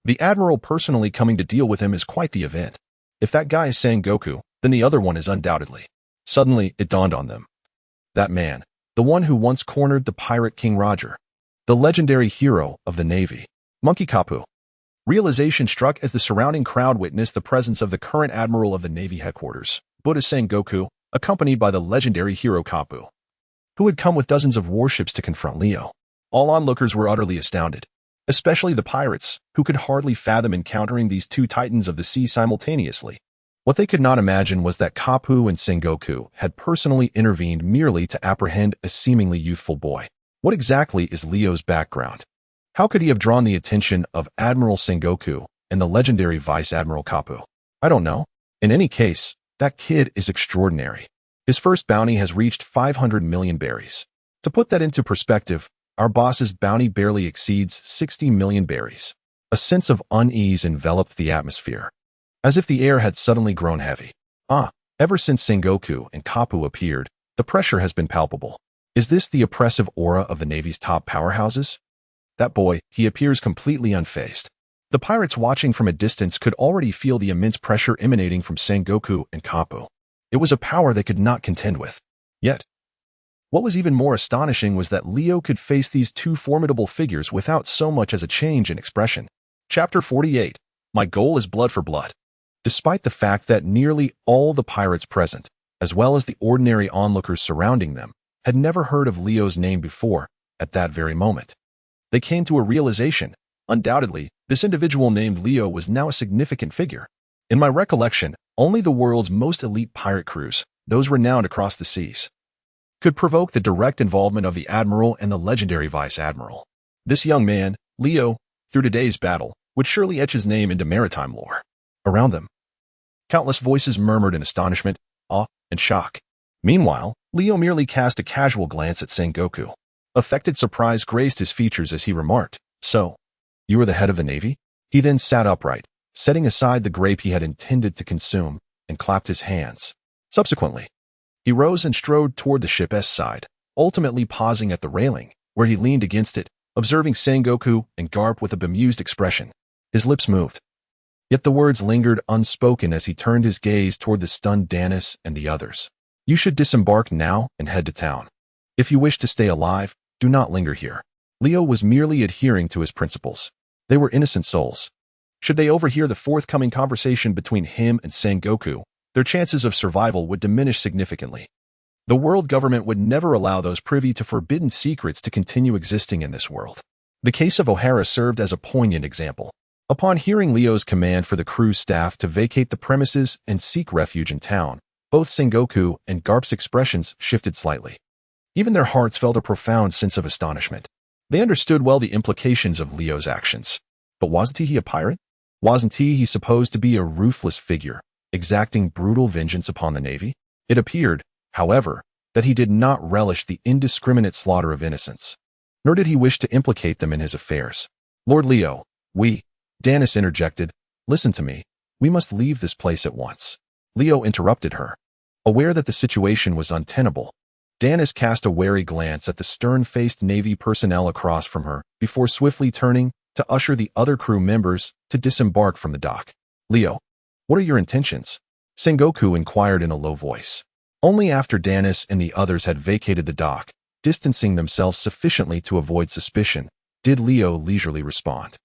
The Admiral personally coming to deal with him is quite the event. If that guy is Sengoku, then the other one is undoubtedly. Suddenly, it dawned on them. That man, the one who once cornered the pirate King Roger, the legendary hero of the Navy, Monkey Kapu. Realization struck as the surrounding crowd witnessed the presence of the current Admiral of the Navy headquarters, Buddha Sengoku, accompanied by the legendary hero Kapu, who had come with dozens of warships to confront Leo. All onlookers were utterly astounded, especially the pirates, who could hardly fathom encountering these two titans of the sea simultaneously. What they could not imagine was that Kapu and Sengoku had personally intervened merely to apprehend a seemingly youthful boy. What exactly is Leo's background? How could he have drawn the attention of Admiral Sengoku and the legendary Vice Admiral Kapu? I don't know. In any case, that kid is extraordinary. His first bounty has reached 500 million berries. To put that into perspective, our boss's bounty barely exceeds 60 million berries. A sense of unease enveloped the atmosphere, as if the air had suddenly grown heavy. Ever since Sengoku and Kapu appeared, the pressure has been palpable. Is this the oppressive aura of the Navy's top powerhouses? That boy, he appears completely unfazed. The pirates watching from a distance could already feel the immense pressure emanating from Sengoku and Kapu. It was a power they could not contend with. Yet, what was even more astonishing was that Leo could face these two formidable figures without so much as a change in expression. Chapter 48. My goal is blood for blood. Despite the fact that nearly all the pirates present, as well as the ordinary onlookers surrounding them, had never heard of Leo's name before, at that very moment, they came to a realization. Undoubtedly, this individual named Leo was now a significant figure. In my recollection, only the world's most elite pirate crews, those renowned across the seas, could provoke the direct involvement of the Admiral and the legendary Vice Admiral. This young man, Leo, through today's battle, would surely etch his name into maritime lore. Around them, countless voices murmured in astonishment, awe, and shock. Meanwhile, Leo merely cast a casual glance at Sengoku. Affected surprise graced his features as he remarked, "So, you are the head of the Navy?" He then sat upright, setting aside the grape he had intended to consume, and clapped his hands. Subsequently, he rose and strode toward the ship's side, ultimately pausing at the railing, where he leaned against it, observing Sengoku and Garp with a bemused expression. His lips moved, yet the words lingered unspoken as he turned his gaze toward the stunned Danis and the others. "You should disembark now and head to town. If you wish to stay alive, do not linger here." Leo was merely adhering to his principles. They were innocent souls. Should they overhear the forthcoming conversation between him and Sengoku, their chances of survival would diminish significantly. The world government would never allow those privy to forbidden secrets to continue existing in this world. The case of O'Hara served as a poignant example. Upon hearing Leo's command for the crew's staff to vacate the premises and seek refuge in town, both Sengoku and Garp's expressions shifted slightly. Even their hearts felt a profound sense of astonishment. They understood well the implications of Leo's actions. But wasn't he a pirate? Wasn't he supposed to be a ruthless figure, exacting brutal vengeance upon the Navy? It appeared, however, that he did not relish the indiscriminate slaughter of innocents, nor did he wish to implicate them in his affairs. "Lord Leo, Danis interjected, "listen to me. We must leave this place at once." Leo interrupted her. Aware that the situation was untenable, Danis cast a wary glance at the stern-faced Navy personnel across from her before swiftly turning to usher the other crew members to disembark from the dock. "Leo, what are your intentions?" Sengoku inquired in a low voice. Only after Danis and the others had vacated the dock distancing themselves sufficiently to avoid suspicion, did Leo leisurely respond.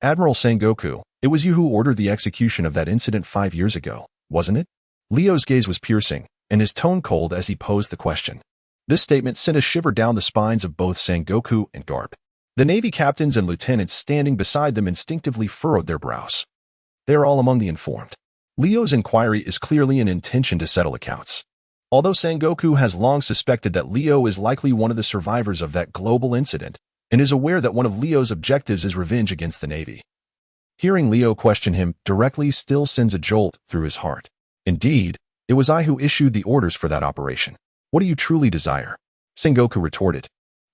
Admiral Sengoku, it was you who ordered the execution of that incident 5 years ago, wasn't it? Leo's gaze was piercing, and his tone cold as he posed the question. This statement sent a shiver down the spines of both Sengoku and Garp. The Navy captains and lieutenants standing beside them instinctively furrowed their brows. They are all among the informed. Leo's inquiry is clearly an intention to settle accounts. Although Sengoku has long suspected that Leo is likely one of the survivors of that global incident, and is aware that one of Leo's objectives is revenge against the Navy. Hearing Leo question him directly still sends a jolt through his heart. Indeed, it was I who issued the orders for that operation. What do you truly desire? Sengoku retorted,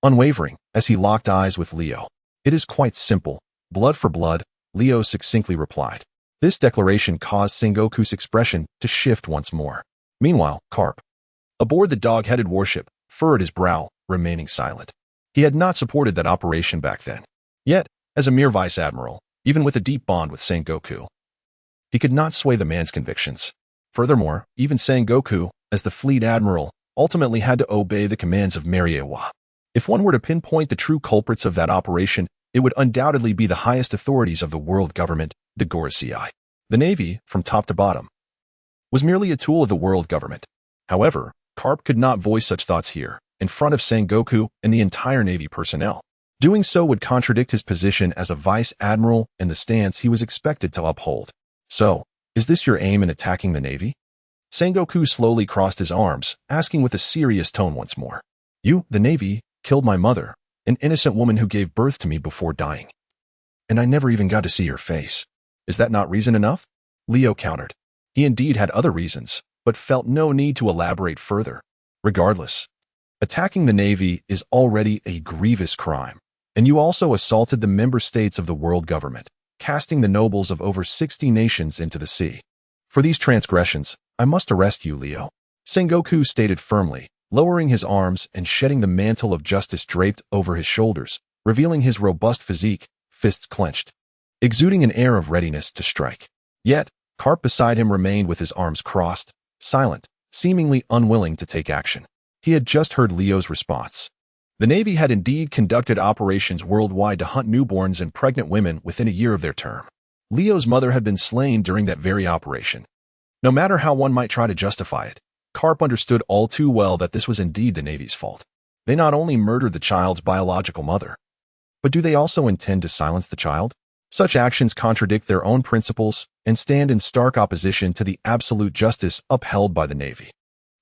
unwavering, as he locked eyes with Leo. It is quite simple. Blood for blood, Leo succinctly replied. This declaration caused Sengoku's expression to shift once more. Meanwhile, Karp, aboard the dog-headed warship, furrowed his brow, remaining silent. He had not supported that operation back then. Yet, as a mere vice-admiral, even with a deep bond with Sengoku, he could not sway the man's convictions. Furthermore, even Sengoku, as the fleet admiral, ultimately had to obey the commands of Mariewa. If one were to pinpoint the true culprits of that operation, it would undoubtedly be the highest authorities of the world government, the Gorosei. The Navy, from top to bottom, was merely a tool of the world government. However, Karp could not voice such thoughts here, in front of Sengoku and the entire Navy personnel. Doing so would contradict his position as a vice-admiral and the stance he was expected to uphold. So, is this your aim in attacking the Navy? Sengoku slowly crossed his arms, asking with a serious tone once more. You, the Navy, killed my mother, an innocent woman who gave birth to me before dying. And I never even got to see her face. Is that not reason enough? Leo countered. He indeed had other reasons, but felt no need to elaborate further. Regardless, attacking the Navy is already a grievous crime, and you also assaulted the member states of the world government, casting the nobles of over 60 nations into the sea. For these transgressions, I must arrest you, Leo. Sengoku stated firmly, lowering his arms and shedding the mantle of justice draped over his shoulders, revealing his robust physique, fists clenched, exuding an air of readiness to strike. Yet, Karp beside him remained with his arms crossed, silent, seemingly unwilling to take action. He had just heard Leo's response. The Navy had indeed conducted operations worldwide to hunt newborns and pregnant women within a year of their term. Leo's mother had been slain during that very operation. No matter how one might try to justify it, Karp understood all too well that this was indeed the Navy's fault. They not only murdered the child's biological mother, but do they also intend to silence the child? Such actions contradict their own principles and stand in stark opposition to the absolute justice upheld by the Navy.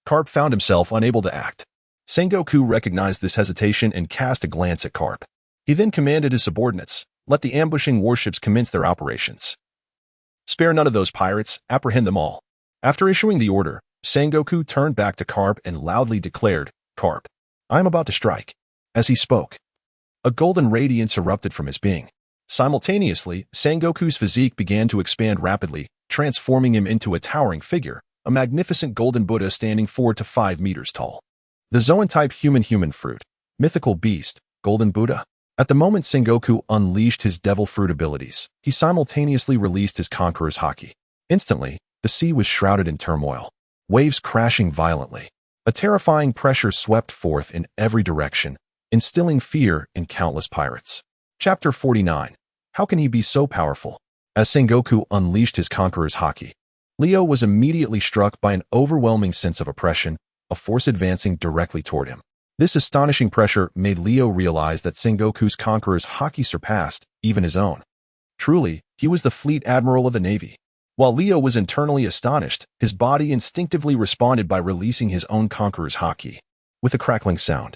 Karp found himself unable to act. Sengoku recognized this hesitation and cast a glance at Karp. He then commanded his subordinates, let the ambushing warships commence their operations. Spare none of those pirates, apprehend them all. After issuing the order, Sengoku turned back to Karp and loudly declared, Karp, I am about to strike. As he spoke, a golden radiance erupted from his being. Simultaneously, Sengoku's physique began to expand rapidly, transforming him into a towering figure, a magnificent golden Buddha standing 4 to 5 meters tall. The Zoan-type human fruit, mythical beast, golden Buddha. At the moment Sengoku unleashed his devil fruit abilities, he simultaneously released his conqueror's Haki. Instantly, the sea was shrouded in turmoil, waves crashing violently. A terrifying pressure swept forth in every direction, instilling fear in countless pirates. Chapter 49. How can he be so powerful? As Sengoku unleashed his conqueror's Haki, Leo was immediately struck by an overwhelming sense of oppression, a force advancing directly toward him. This astonishing pressure made Leo realize that Sengoku's conqueror's Haki surpassed even his own. Truly, he was the fleet admiral of the Navy. While Leo was internally astonished, his body instinctively responded by releasing his own conqueror's Haki. With a crackling sound,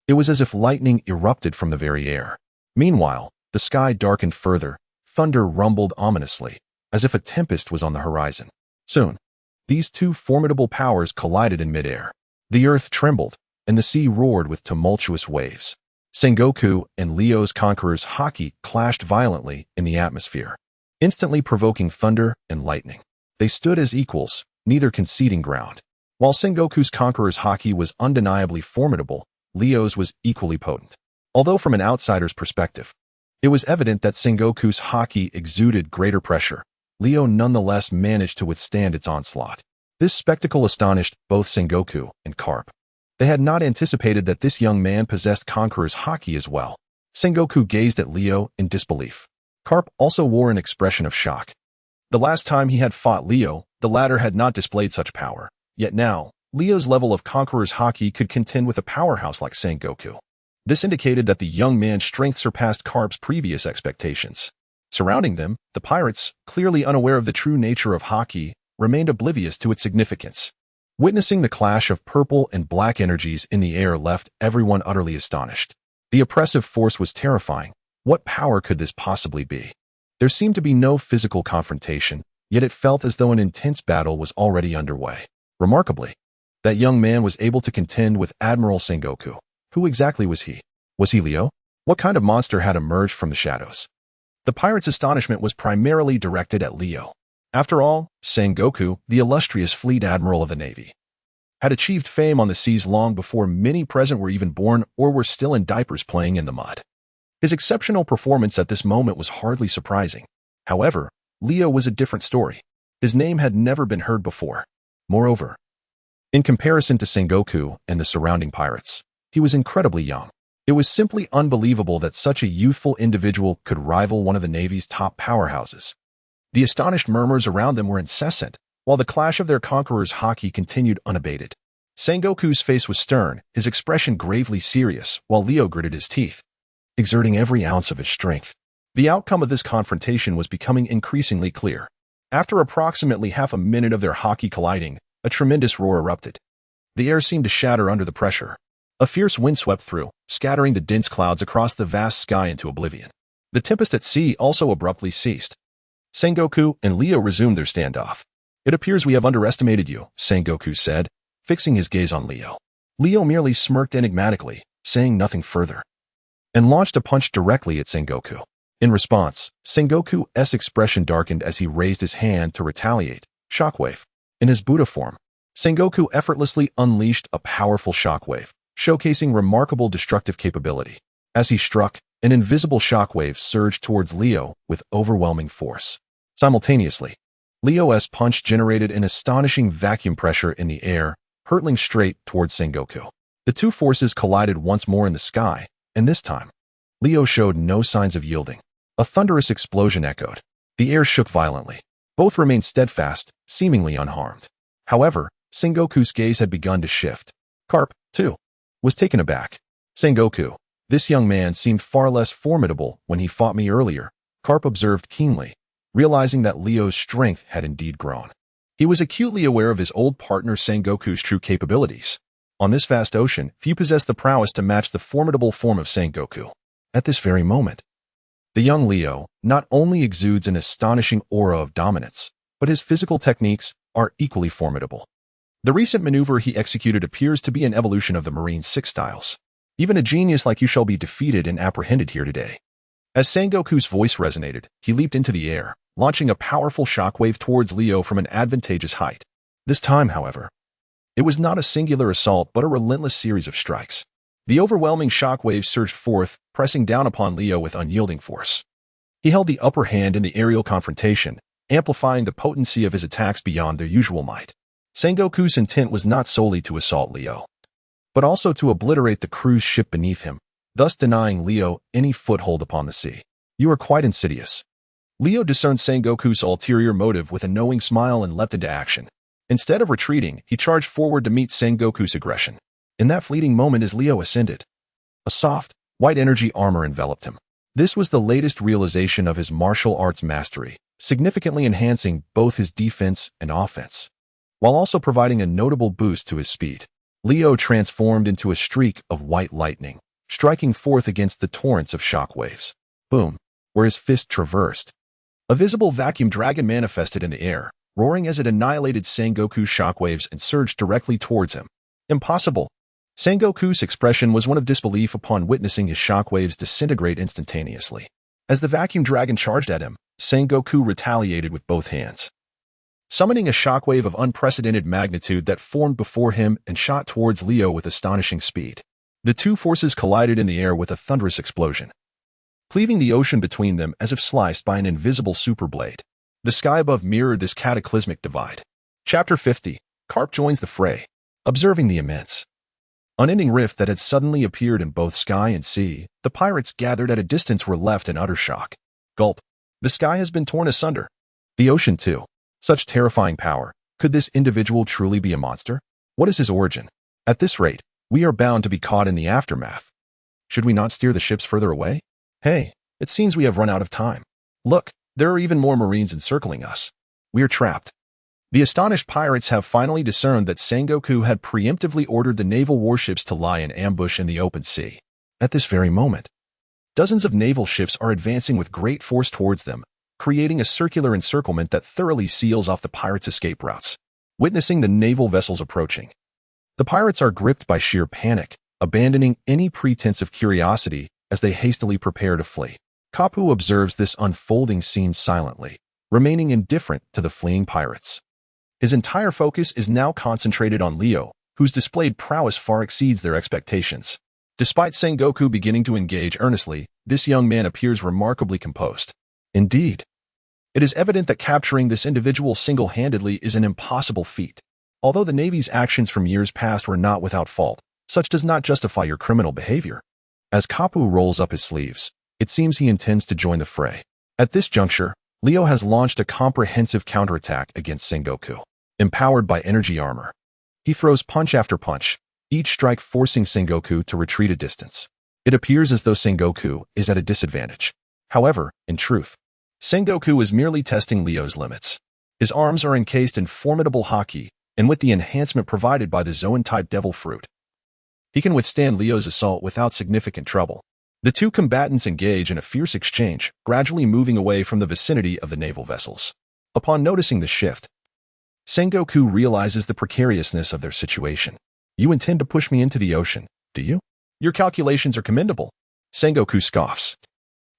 it was as if lightning erupted from the very air. Meanwhile, the sky darkened further, thunder rumbled ominously, as if a tempest was on the horizon. Soon, these two formidable powers collided in midair. The earth trembled, and the sea roared with tumultuous waves. Sengoku and Leo's conqueror's Haki clashed violently in the atmosphere, instantly provoking thunder and lightning. They stood as equals, neither conceding ground. While Sengoku's conqueror's Haki was undeniably formidable, Leo's was equally potent. Although from an outsider's perspective, it was evident that Sengoku's Haki exuded greater pressure, Leo nonetheless managed to withstand its onslaught. This spectacle astonished both Sengoku and Karp. They had not anticipated that this young man possessed Conqueror's Haki as well. Sengoku gazed at Leo in disbelief. Carp also wore an expression of shock. The last time he had fought Leo, the latter had not displayed such power. Yet now, Leo's level of Conqueror's Haki could contend with a powerhouse like Sengoku. This indicated that the young man's strength surpassed Carp's previous expectations. Surrounding them, the pirates, clearly unaware of the true nature of Haki, remained oblivious to its significance. Witnessing the clash of purple and black energies in the air left everyone utterly astonished. The oppressive force was terrifying. What power could this possibly be? There seemed to be no physical confrontation, yet it felt as though an intense battle was already underway. Remarkably, that young man was able to contend with Admiral Sengoku. Who exactly was he? Was he Leo? What kind of monster had emerged from the shadows? The pirates' astonishment was primarily directed at Leo. After all, Sengoku, the illustrious fleet admiral of the Navy, had achieved fame on the seas long before many present were even born or were still in diapers playing in the mud. His exceptional performance at this moment was hardly surprising. However, Leo was a different story. His name had never been heard before. Moreover, in comparison to Sengoku and the surrounding pirates, he was incredibly young. It was simply unbelievable that such a youthful individual could rival one of the Navy's top powerhouses. The astonished murmurs around them were incessant, while the clash of their conqueror's Haki continued unabated. Sengoku's face was stern, his expression gravely serious, while Leo gritted his teeth, exerting every ounce of his strength. The outcome of this confrontation was becoming increasingly clear. After approximately half a minute of their Haki colliding, a tremendous roar erupted. The air seemed to shatter under the pressure. A fierce wind swept through, scattering the dense clouds across the vast sky into oblivion. The tempest at sea also abruptly ceased. Sengoku and Leo resumed their standoff. "It appears we have underestimated you," Sengoku said, fixing his gaze on Leo. Leo merely smirked enigmatically, saying nothing further, and launched a punch directly at Sengoku. In response, Sengoku's expression darkened as he raised his hand to retaliate. Shockwave. In his Buddha form, Sengoku effortlessly unleashed a powerful shockwave, showcasing remarkable destructive capability. As he struck, an invisible shockwave surged towards Leo with overwhelming force. Simultaneously, Leo's punch generated an astonishing vacuum pressure in the air, hurtling straight towards Sengoku. The two forces collided once more in the sky, and this time, Leo showed no signs of yielding. A thunderous explosion echoed. The air shook violently. Both remained steadfast, seemingly unharmed. However, Sengoku's gaze had begun to shift. Carp, too, was taken aback. "Sengoku, this young man seemed far less formidable when he fought me earlier," Carp observed keenly, realizing that Leo's strength had indeed grown. He was acutely aware of his old partner Sengoku's true capabilities. On this vast ocean, few possessed the prowess to match the formidable form of Sengoku. At this very moment, the young Leo not only exudes an astonishing aura of dominance, but his physical techniques are equally formidable. The recent maneuver he executed appears to be an evolution of the Marine Six styles. Even a genius like you shall be defeated and apprehended here today. As Sengoku's voice resonated, he leaped into the air, launching a powerful shockwave towards Leo from an advantageous height. This time, however, it was not a singular assault but a relentless series of strikes. The overwhelming shockwave surged forth, pressing down upon Leo with unyielding force. He held the upper hand in the aerial confrontation, amplifying the potency of his attacks beyond their usual might. Sengoku's intent was not solely to assault Leo, but also to obliterate the cruise ship beneath him, thus denying Leo any foothold upon the sea. "You are quite insidious." Leo discerned Sengoku's ulterior motive with a knowing smile and leapt into action. Instead of retreating, he charged forward to meet Sengoku's aggression. In that fleeting moment as Leo ascended, a soft, white energy armor enveloped him. This was the latest realization of his martial arts mastery, significantly enhancing both his defense and offense, while also providing a notable boost to his speed. Leo transformed into a streak of white lightning, striking forth against the torrents of shockwaves. Boom! Where his fist traversed, a visible vacuum dragon manifested in the air, roaring as it annihilated Sengoku's shockwaves and surged directly towards him. Impossible! Sengoku's expression was one of disbelief upon witnessing his shockwaves disintegrate instantaneously. As the vacuum dragon charged at him, Sengoku retaliated with both hands, summoning a shockwave of unprecedented magnitude that formed before him and shot towards Leo with astonishing speed. The two forces collided in the air with a thunderous explosion, cleaving the ocean between them as if sliced by an invisible superblade. The sky above mirrored this cataclysmic divide. Chapter 50. Carp joins the fray. Observing the immense unending rift that had suddenly appeared in both sky and sea. The pirates gathered at a distance were left in utter shock. Gulp. The sky has been torn asunder. The ocean too. Such terrifying power. Could this individual truly be a monster? What is his origin? At this rate, we are bound to be caught in the aftermath. Should we not steer the ships further away? Hey, it seems we have run out of time. Look, there are even more Marines encircling us. We are trapped. The astonished pirates have finally discerned that Sengoku had preemptively ordered the naval warships to lie in ambush in the open sea. At this very moment, dozens of naval ships are advancing with great force towards them, creating a circular encirclement that thoroughly seals off the pirates' escape routes. Witnessing the naval vessels approaching, the pirates are gripped by sheer panic, abandoning any pretense of curiosity as they hastily prepare to flee. Kapu observes this unfolding scene silently, remaining indifferent to the fleeing pirates. His entire focus is now concentrated on Leo, whose displayed prowess far exceeds their expectations. Despite Sengoku beginning to engage earnestly, this young man appears remarkably composed. Indeed, it is evident that capturing this individual single-handedly is an impossible feat. Although the Navy's actions from years past were not without fault, such does not justify your criminal behavior. As Kapu rolls up his sleeves, it seems he intends to join the fray. At this juncture, Leo has launched a comprehensive counterattack against Sengoku. Empowered by energy armor, he throws punch after punch, each strike forcing Sengoku to retreat a distance. It appears as though Sengoku is at a disadvantage. However, in truth, Sengoku is merely testing Leo's limits. His arms are encased in formidable Haki, and with the enhancement provided by the Zoan-type devil fruit, he can withstand Leo's assault without significant trouble. The two combatants engage in a fierce exchange, gradually moving away from the vicinity of the naval vessels. Upon noticing the shift, Sengoku realizes the precariousness of their situation. You intend to push me into the ocean, do you? Your calculations are commendable. Sengoku scoffs,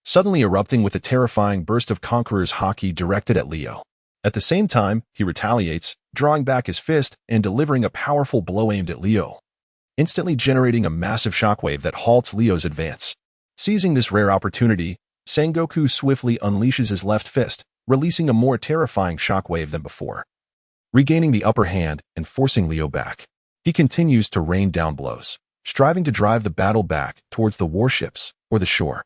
suddenly erupting with a terrifying burst of Conqueror's Haki directed at Leo. At the same time, he retaliates, drawing back his fist and delivering a powerful blow aimed at Leo, instantly generating a massive shockwave that halts Leo's advance. Seizing this rare opportunity, Sengoku swiftly unleashes his left fist, releasing a more terrifying shockwave than before. Regaining the upper hand and forcing Leo back, he continues to rain down blows, striving to drive the battle back towards the warships or the shore.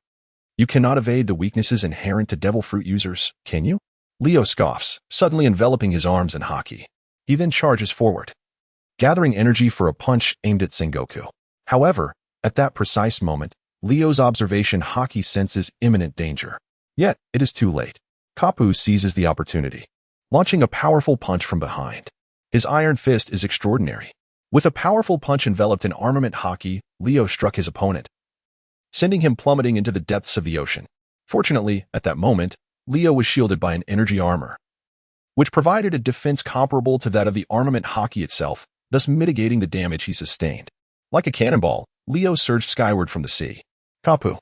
You cannot evade the weaknesses inherent to devil fruit users, can you? Leo scoffs, suddenly enveloping his arms in Haki. He then charges forward, gathering energy for a punch aimed at Sengoku. However, at that precise moment, Leo's observation Haki senses imminent danger. Yet, it is too late. Kapu seizes the opportunity, launching a powerful punch from behind. His iron fist is extraordinary. With a powerful punch enveloped in armament Haki, Leo struck his opponent, sending him plummeting into the depths of the ocean. Fortunately, at that moment, Leo was shielded by an energy armor, which provided a defense comparable to that of the armament Haki itself, thus mitigating the damage he sustained. Like a cannonball, Leo surged skyward from the sea. Kapu,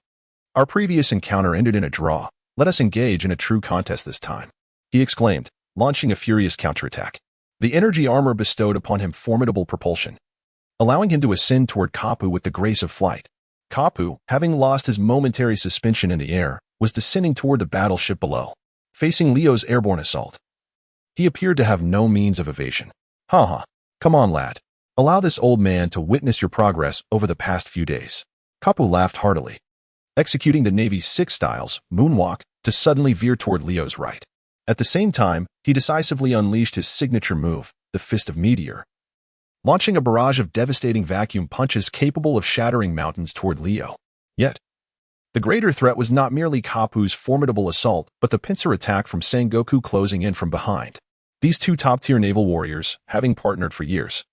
our previous encounter ended in a draw. Let us engage in a true contest this time, he exclaimed, launching a furious counterattack. The energy armor bestowed upon him formidable propulsion, allowing him to ascend toward Kapu with the grace of flight. Kapu, having lost his momentary suspension in the air, was descending toward the battleship below, facing Leo's airborne assault. He appeared to have no means of evasion. Ha. Come on, lad. Allow this old man to witness your progress over the past few days. Kapu laughed heartily, executing the Navy's 6 styles, moonwalk, to suddenly veer toward Leo's right. At the same time, he decisively unleashed his signature move, the Fist of Meteor, launching a barrage of devastating vacuum punches capable of shattering mountains toward Leo. Yet, the greater threat was not merely Kapu's formidable assault, but the pincer attack from Sengoku closing in from behind. These two top-tier naval warriors, having partnered for years,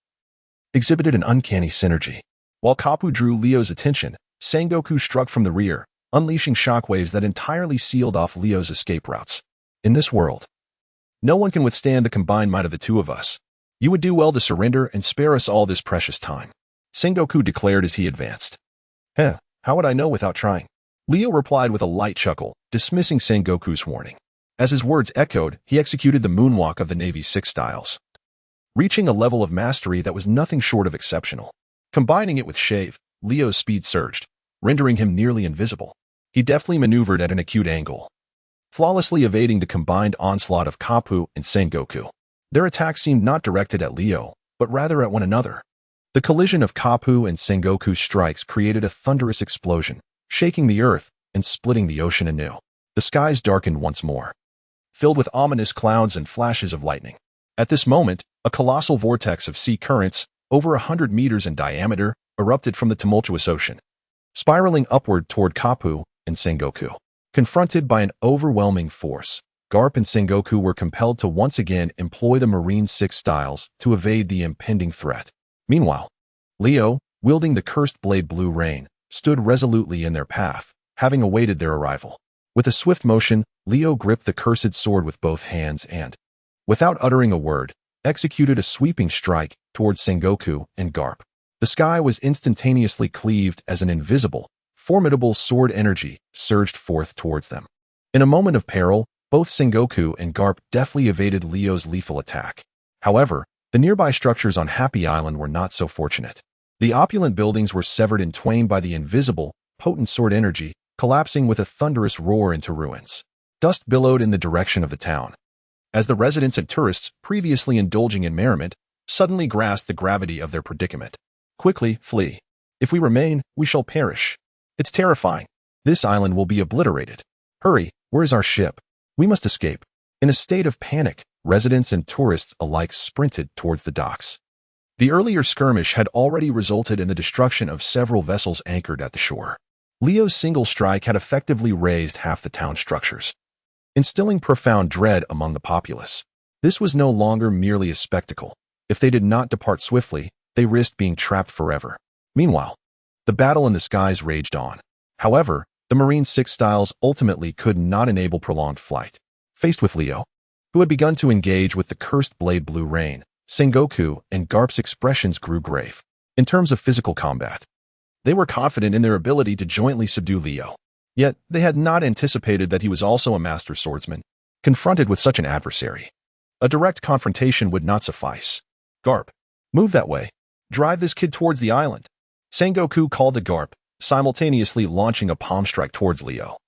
exhibited an uncanny synergy. While Kapu drew Leo's attention, Sengoku struck from the rear, unleashing shockwaves that entirely sealed off Leo's escape routes. In this world, no one can withstand the combined might of the two of us. You would do well to surrender and spare us all this precious time, Sengoku declared as he advanced. How would I know without trying? Leo replied with a light chuckle, dismissing Sengoku's warning. As his words echoed, he executed the moonwalk of the Navy's 6 styles, reaching a level of mastery that was nothing short of exceptional. Combining it with shave, Leo's speed surged, rendering him nearly invisible. He deftly maneuvered at an acute angle, flawlessly evading the combined onslaught of Kapu and Sengoku. Their attack seemed not directed at Leo, but rather at one another. The collision of Kapu and Sengoku's strikes created a thunderous explosion, shaking the earth and splitting the ocean anew. The skies darkened once more, filled with ominous clouds and flashes of lightning. At this moment, a colossal vortex of sea currents, over 100 meters in diameter, erupted from the tumultuous ocean, spiraling upward toward Kapu and Sengoku. Confronted by an overwhelming force, Garp and Sengoku were compelled to once again employ the Marine Six Styles to evade the impending threat. Meanwhile, Leo, wielding the cursed blade Blue Rain, stood resolutely in their path, having awaited their arrival. With a swift motion, Leo gripped the cursed sword with both hands and, without uttering a word, executed a sweeping strike towards Sengoku and Garp. The sky was instantaneously cleaved as an invisible, formidable sword energy surged forth towards them. In a moment of peril, both Sengoku and Garp deftly evaded Leo's lethal attack. However, the nearby structures on Happy Island were not so fortunate. The opulent buildings were severed in twain by the invisible, potent sword energy, collapsing with a thunderous roar into ruins. Dust billowed in the direction of the town, as the residents and tourists, previously indulging in merriment, suddenly grasped the gravity of their predicament. Quickly, flee. If we remain, we shall perish. It's terrifying. This island will be obliterated. Hurry, where is our ship? We must escape. In a state of panic, residents and tourists alike sprinted towards the docks. The earlier skirmish had already resulted in the destruction of several vessels anchored at the shore. Leo's single strike had effectively razed half the town structures, instilling profound dread among the populace. This was no longer merely a spectacle. If they did not depart swiftly, they risked being trapped forever. Meanwhile, the battle in the skies raged on. However, the Marine Six Styles ultimately could not enable prolonged flight. Faced with Leo, who had begun to engage with the cursed blade Blue Rain, Sengoku and Garp's expressions grew grave. In terms of physical combat, they were confident in their ability to jointly subdue Leo. Yet, they had not anticipated that he was also a master swordsman. Confronted with such an adversary, a direct confrontation would not suffice. Garp, move that way. Drive this kid towards the island. Sengoku called to Garp, simultaneously launching a palm strike towards Leo,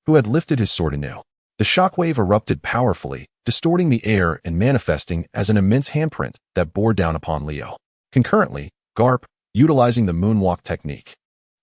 who had lifted his sword anew. The shockwave erupted powerfully, distorting the air and manifesting as an immense handprint that bore down upon Leo. Concurrently, Garp, utilizing the moonwalk technique,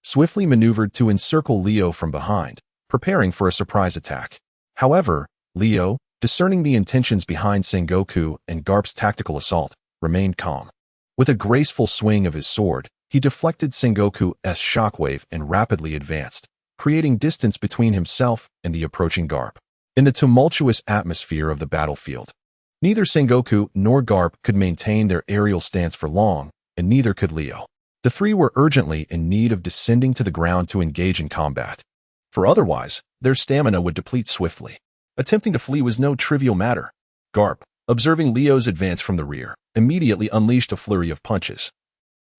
swiftly maneuvered to encircle Leo from behind, preparing for a surprise attack. However, Leo, discerning the intentions behind Sengoku and Garp's tactical assault, remained calm. With a graceful swing of his sword, he deflected Sengoku's shockwave and rapidly advanced, creating distance between himself and the approaching Garp. In the tumultuous atmosphere of the battlefield, neither Sengoku nor Garp could maintain their aerial stance for long, and neither could Leo. The three were urgently in need of descending to the ground to engage in combat, for otherwise, their stamina would deplete swiftly. Attempting to flee was no trivial matter. Garp, observing Leo's advance from the rear, immediately unleashed a flurry of punches,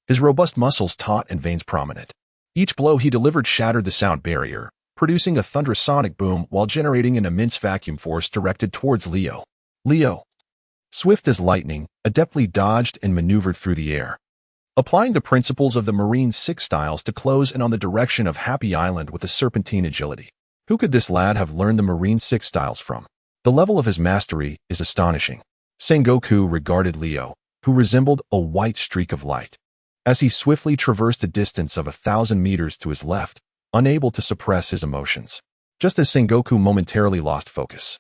his robust muscles taut and veins prominent. Each blow he delivered shattered the sound barrier, producing a thunderous sonic boom while generating an immense vacuum force directed towards Leo. Leo, swift as lightning, adeptly dodged and maneuvered through the air, applying the principles of the Marine Six Styles to close in on the direction of Happy Island with a serpentine agility. Who could this lad have learned the Marine Six Styles from? The level of his mastery is astonishing. Sengoku regarded Leo, who resembled a white streak of light, as he swiftly traversed a distance of 1,000 meters to his left, unable to suppress his emotions. Just as Sengoku momentarily lost focus,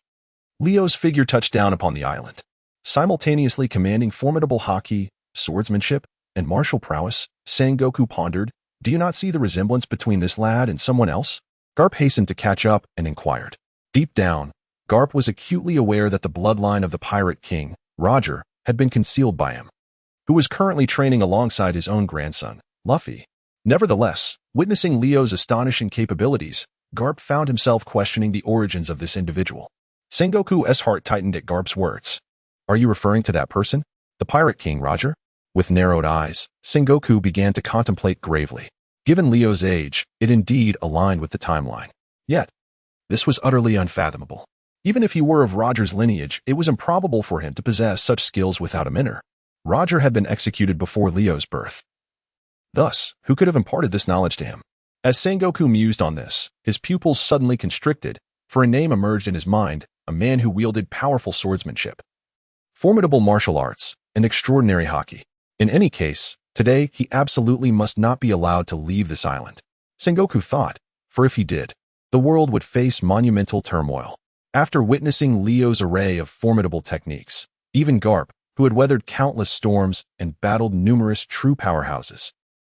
Leo's figure touched down upon the island, simultaneously commanding formidable Haki, swordsmanship, and martial prowess. Sengoku pondered, "Do you not see the resemblance between this lad and someone else?" Garp hastened to catch up and inquired. Deep down, Garp was acutely aware that the bloodline of the pirate king, Roger, had been concealed by him, who was currently training alongside his own grandson, Luffy. Nevertheless, witnessing Leo's astonishing capabilities, Garp found himself questioning the origins of this individual. Sengoku's heart tightened at Garp's words. "Are you referring to that person? The pirate king, Roger?" With narrowed eyes, Sengoku began to contemplate gravely. Given Leo's age, it indeed aligned with the timeline. Yet, this was utterly unfathomable. Even if he were of Roger's lineage, it was improbable for him to possess such skills without a mentor. Roger had been executed before Leo's birth. Thus, who could have imparted this knowledge to him? As Sengoku mused on this, his pupils suddenly constricted, for a name emerged in his mind, a man who wielded powerful swordsmanship, formidable martial arts, and extraordinary Haki. In any case, Today, he absolutely must not be allowed to leave this island. Sengoku thought, for if he did, the world would face monumental turmoil. After witnessing Leo's array of formidable techniques, even Garp, who had weathered countless storms and battled numerous true powerhouses,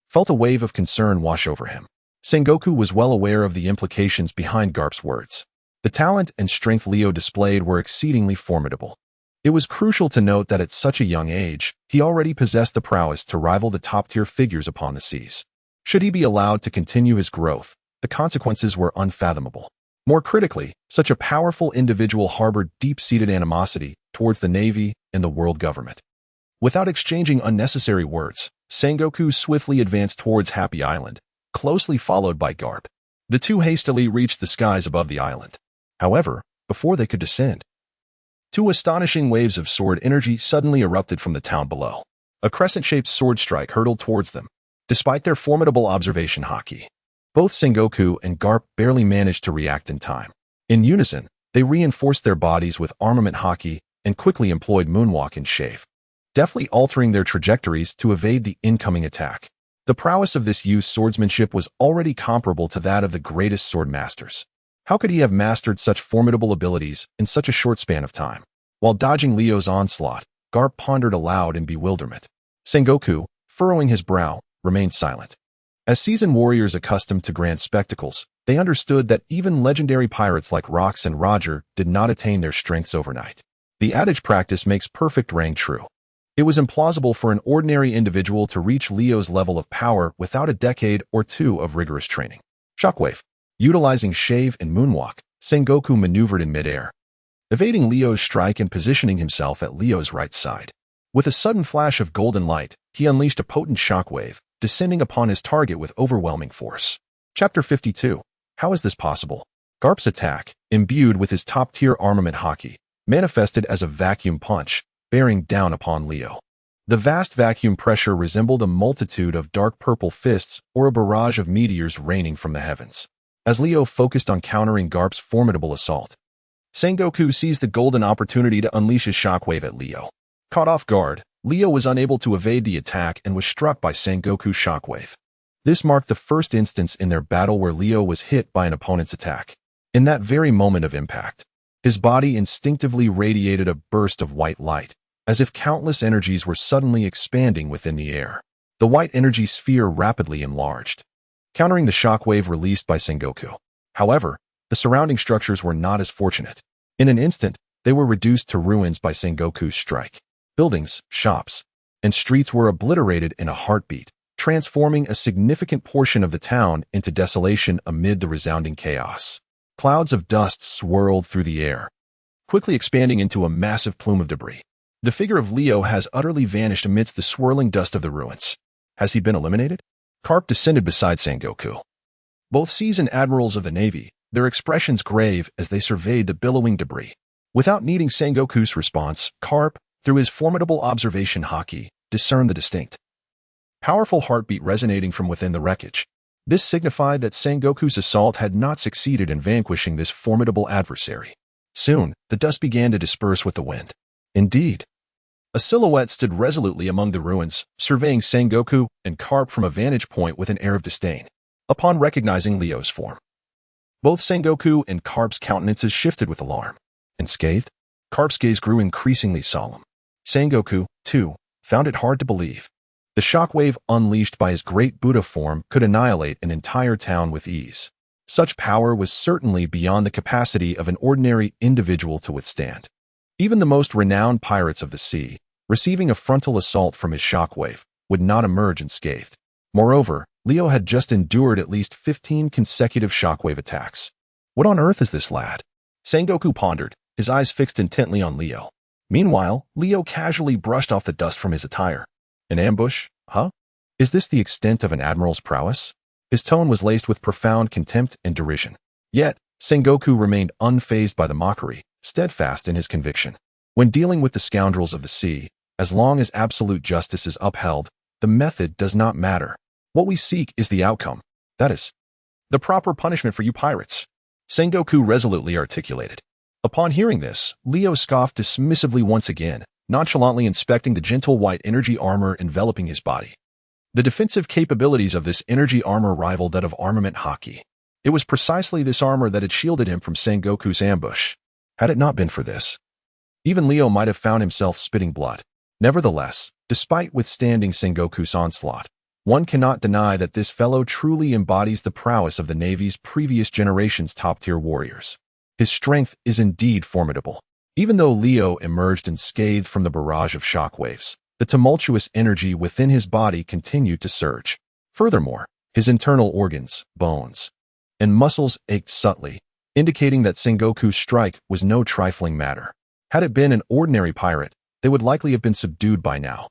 felt a wave of concern wash over him. Sengoku was well aware of the implications behind Garp's words. The talent and strength Leo displayed were exceedingly formidable. It was crucial to note that at such a young age, he already possessed the prowess to rival the top-tier figures upon the seas. Should he be allowed to continue his growth, the consequences were unfathomable. More critically, such a powerful individual harbored deep-seated animosity towards the Navy and the world government. Without exchanging unnecessary words, Sengoku swiftly advanced towards Happy Island, closely followed by Garp. The two hastily reached the skies above the island. However, before they could descend, two astonishing waves of sword energy suddenly erupted from the town below. A crescent-shaped sword strike hurtled towards them. Despite their formidable observation Haki, both Sengoku and Garp barely managed to react in time. In unison, they reinforced their bodies with armament Haki and quickly employed moonwalk and shave, deftly altering their trajectories to evade the incoming attack. The prowess of this youth's swordsmanship was already comparable to that of the greatest sword masters. How could he have mastered such formidable abilities in such a short span of time? While dodging Leo's onslaught, Garp pondered aloud in bewilderment. Sengoku, furrowing his brow, remained silent. As seasoned warriors accustomed to grand spectacles, they understood that even legendary pirates like Rox and Roger did not attain their strengths overnight. The adage practice makes perfect rang true. It was implausible for an ordinary individual to reach Leo's level of power without a decade or two of rigorous training. Shockwave. Utilizing shave and moonwalk, Sengoku maneuvered in midair, evading Leo's strike and positioning himself at Leo's right side. With a sudden flash of golden light, he unleashed a potent shockwave, descending upon his target with overwhelming force. Chapter 52. How is this possible? Garp's attack, imbued with his top-tier armament Haki, manifested as a vacuum punch, bearing down upon Leo. The vast vacuum pressure resembled a multitude of dark purple fists or a barrage of meteors raining from the heavens. As Leo focused on countering Garp's formidable assault, Sengoku seized the golden opportunity to unleash his shockwave at Leo. Caught off guard, Leo was unable to evade the attack and was struck by Sengoku's shockwave. This marked the first instance in their battle where Leo was hit by an opponent's attack. In that very moment of impact, his body instinctively radiated a burst of white light, as if countless energies were suddenly expanding within the air. The white energy sphere rapidly enlarged, countering the shockwave released by Sengoku. However, the surrounding structures were not as fortunate. In an instant, they were reduced to ruins by Sengoku's strike. Buildings, shops, and streets were obliterated in a heartbeat, transforming a significant portion of the town into desolation amid the resounding chaos. Clouds of dust swirled through the air, quickly expanding into a massive plume of debris. The figure of Leo has utterly vanished amidst the swirling dust of the ruins. Has he been eliminated? Garp descended beside Sengoku. Both seasoned admirals of the Navy, their expressions grave as they surveyed the billowing debris. Without needing Sengoku's response, Garp, through his formidable observation Haki, discerned the distinct, powerful heartbeat resonating from within the wreckage. This signified that Sengoku's assault had not succeeded in vanquishing this formidable adversary. Soon, the dust began to disperse with the wind. Indeed, a silhouette stood resolutely among the ruins, surveying Sengoku and Garp from a vantage point with an air of disdain. Upon recognizing Leo's form, both Sengoku and Garp's countenances shifted with alarm. Unscathed, Garp's gaze grew increasingly solemn. Sengoku, too, found it hard to believe. The shockwave unleashed by his great Buddha form could annihilate an entire town with ease. Such power was certainly beyond the capacity of an ordinary individual to withstand. Even the most renowned pirates of the sea, receiving a frontal assault from his shockwave, would not emerge unscathed. Moreover, Leo had just endured at least 15 consecutive shockwave attacks. What on earth is this lad? Sengoku pondered, his eyes fixed intently on Leo. Meanwhile, Leo casually brushed off the dust from his attire. An ambush, huh? Is this the extent of an admiral's prowess? His tone was laced with profound contempt and derision. Yet, Sengoku remained unfazed by the mockery, steadfast in his conviction. When dealing with the scoundrels of the sea, as long as absolute justice is upheld, the method does not matter. What we seek is the outcome. That is, the proper punishment for you pirates. Sengoku resolutely articulated. Upon hearing this, Leo scoffed dismissively once again, nonchalantly inspecting the gentle white energy armor enveloping his body. The defensive capabilities of this energy armor rivaled that of armament Haki. It was precisely this armor that had shielded him from Sengoku's ambush. Had it not been for this, even Leo might have found himself spitting blood. Nevertheless, despite withstanding Sengoku's onslaught, one cannot deny that this fellow truly embodies the prowess of the Navy's previous generation's top-tier warriors. His strength is indeed formidable. Even though Leo emerged unscathed from the barrage of shockwaves, the tumultuous energy within his body continued to surge. Furthermore, his internal organs, bones, and muscles ached subtly, indicating that Sengoku's strike was no trifling matter. Had it been an ordinary pirate, they would likely have been subdued by now.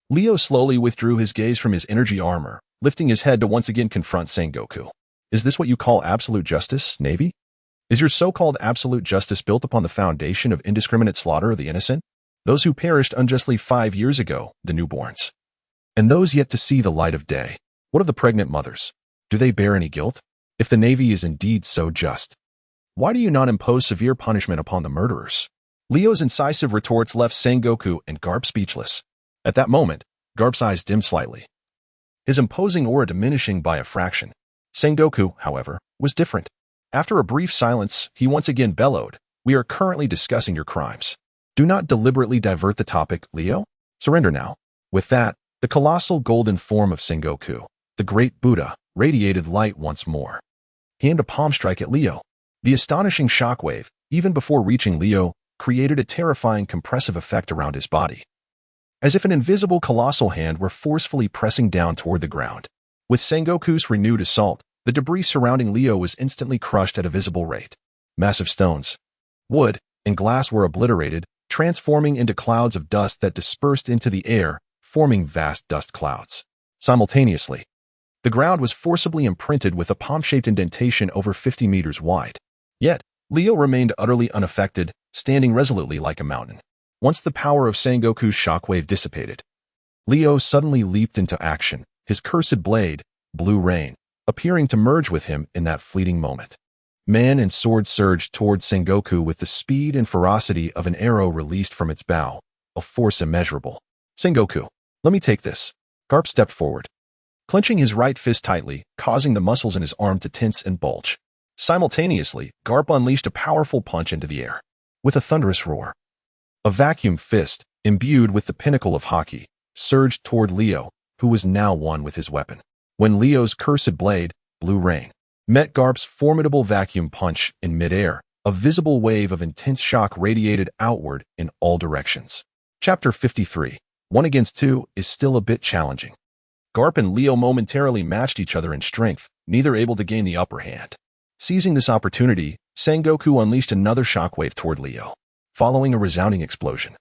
Leo slowly withdrew his gaze from his energy armor, lifting his head to once again confront Sengoku. Is this what you call absolute justice, Navy? Is your so-called absolute justice built upon the foundation of indiscriminate slaughter of the innocent? Those who perished unjustly 5 years ago, the newborns. And those yet to see the light of day. What of the pregnant mothers? Do they bear any guilt? If the Navy is indeed so just, why do you not impose severe punishment upon the murderers? Leo's incisive retorts left Sengoku and Garp speechless. At that moment, Garp's eyes dimmed slightly, his imposing aura diminishing by a fraction. Sengoku, however, was different. After a brief silence, he once again bellowed, "We are currently discussing your crimes. Do not deliberately divert the topic, Leo. Surrender now." With that, the colossal golden form of Sengoku, the great Buddha, radiated light once more. He aimed a palm strike at Leo. The astonishing shockwave, even before reaching Leo, created a terrifying compressive effect around his body, as if an invisible colossal hand were forcefully pressing down toward the ground. With Sengoku's renewed assault, the debris surrounding Leo was instantly crushed at a visible rate. Massive stones, wood, and glass were obliterated, transforming into clouds of dust that dispersed into the air, forming vast dust clouds. Simultaneously, the ground was forcibly imprinted with a palm-shaped indentation over 50 meters wide. Yet, Leo remained utterly unaffected, standing resolutely like a mountain. Once the power of Sengoku's shockwave dissipated, Leo suddenly leaped into action, his cursed blade, Blue Rain, appearing to merge with him in that fleeting moment. Man and sword surged toward Sengoku with the speed and ferocity of an arrow released from its bow, a force immeasurable. "Sengoku, let me take this." Garp stepped forward, clenching his right fist tightly, causing the muscles in his arm to tense and bulge. Simultaneously, Garp unleashed a powerful punch into the air. With a thunderous roar, a vacuum fist, imbued with the pinnacle of Haki, surged toward Leo, who was now one with his weapon. When Leo's cursed blade, Blue Rain, met Garp's formidable vacuum punch in midair, a visible wave of intense shock radiated outward in all directions. Chapter 53. 1 against 2 is still a bit challenging. Garp and Leo momentarily matched each other in strength, neither able to gain the upper hand. Seizing this opportunity, Sengoku unleashed another shockwave toward Leo, following a resounding explosion.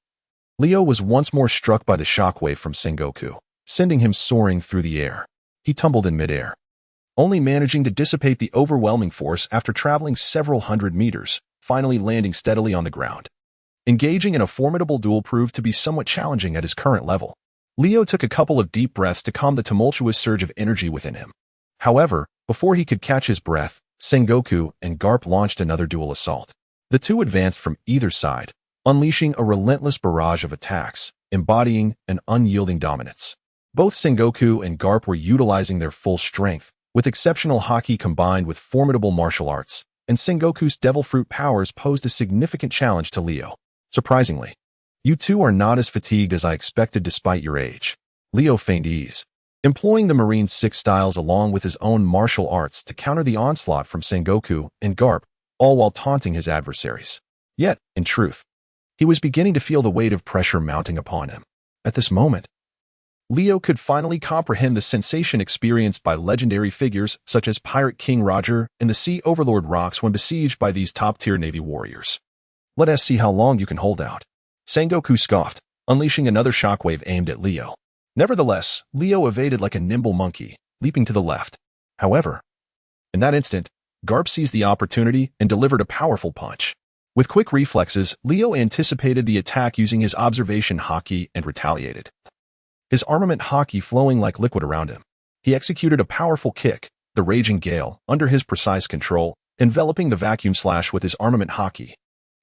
Leo was once more struck by the shockwave from Sengoku, sending him soaring through the air. He tumbled in midair, only managing to dissipate the overwhelming force after traveling several hundred meters, finally landing steadily on the ground. Engaging in a formidable duel proved to be somewhat challenging at his current level. Leo took a couple of deep breaths to calm the tumultuous surge of energy within him. However, before he could catch his breath, Sengoku and Garp launched another dual assault. The two advanced from either side, unleashing a relentless barrage of attacks, embodying an unyielding dominance. Both Sengoku and Garp were utilizing their full strength, with exceptional Haki combined with formidable martial arts, and Sengoku's devil fruit powers posed a significant challenge to Leo. Surprisingly, you two are not as fatigued as I expected despite your age. Leo feigned ease, employing the Marine Six styles along with his own martial arts to counter the onslaught from Sengoku and Garp, all while taunting his adversaries. Yet, in truth, he was beginning to feel the weight of pressure mounting upon him. At this moment, Leo could finally comprehend the sensation experienced by legendary figures such as Pirate King Roger and the Sea Overlord Rocks when besieged by these top-tier Navy warriors. "Let us see how long you can hold out." Sengoku scoffed, unleashing another shockwave aimed at Leo. Nevertheless, Leo evaded like a nimble monkey, leaping to the left. However, in that instant, Garp seized the opportunity and delivered a powerful punch. With quick reflexes, Leo anticipated the attack using his observation Haki and retaliated, his armament Haki flowing like liquid around him. He executed a powerful kick, the Raging Gale, under his precise control, enveloping the vacuum slash with his armament Haki.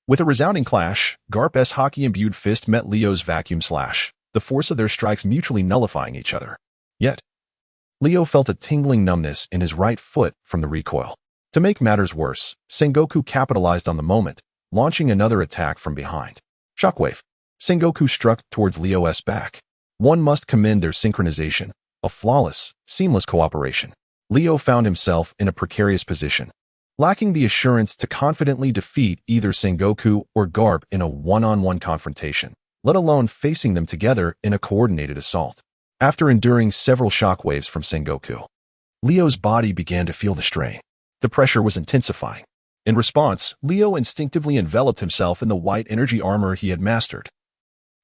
With a resounding clash, Garp's Haki-imbued fist met Leo's vacuum slash, the force of their strikes mutually nullifying each other. Yet, Leo felt a tingling numbness in his right foot from the recoil. To make matters worse, Sengoku capitalized on the moment, launching another attack from behind. Shockwave. Sengoku struck towards Leo's back. One must commend their synchronization, a flawless, seamless cooperation. Leo found himself in a precarious position, lacking the assurance to confidently defeat either Sengoku or Garp in a one-on-one confrontation, let alone facing them together in a coordinated assault. After enduring several shockwaves from Sengoku, Leo's body began to feel the strain. The pressure was intensifying. In response, Leo instinctively enveloped himself in the white energy armor he had mastered,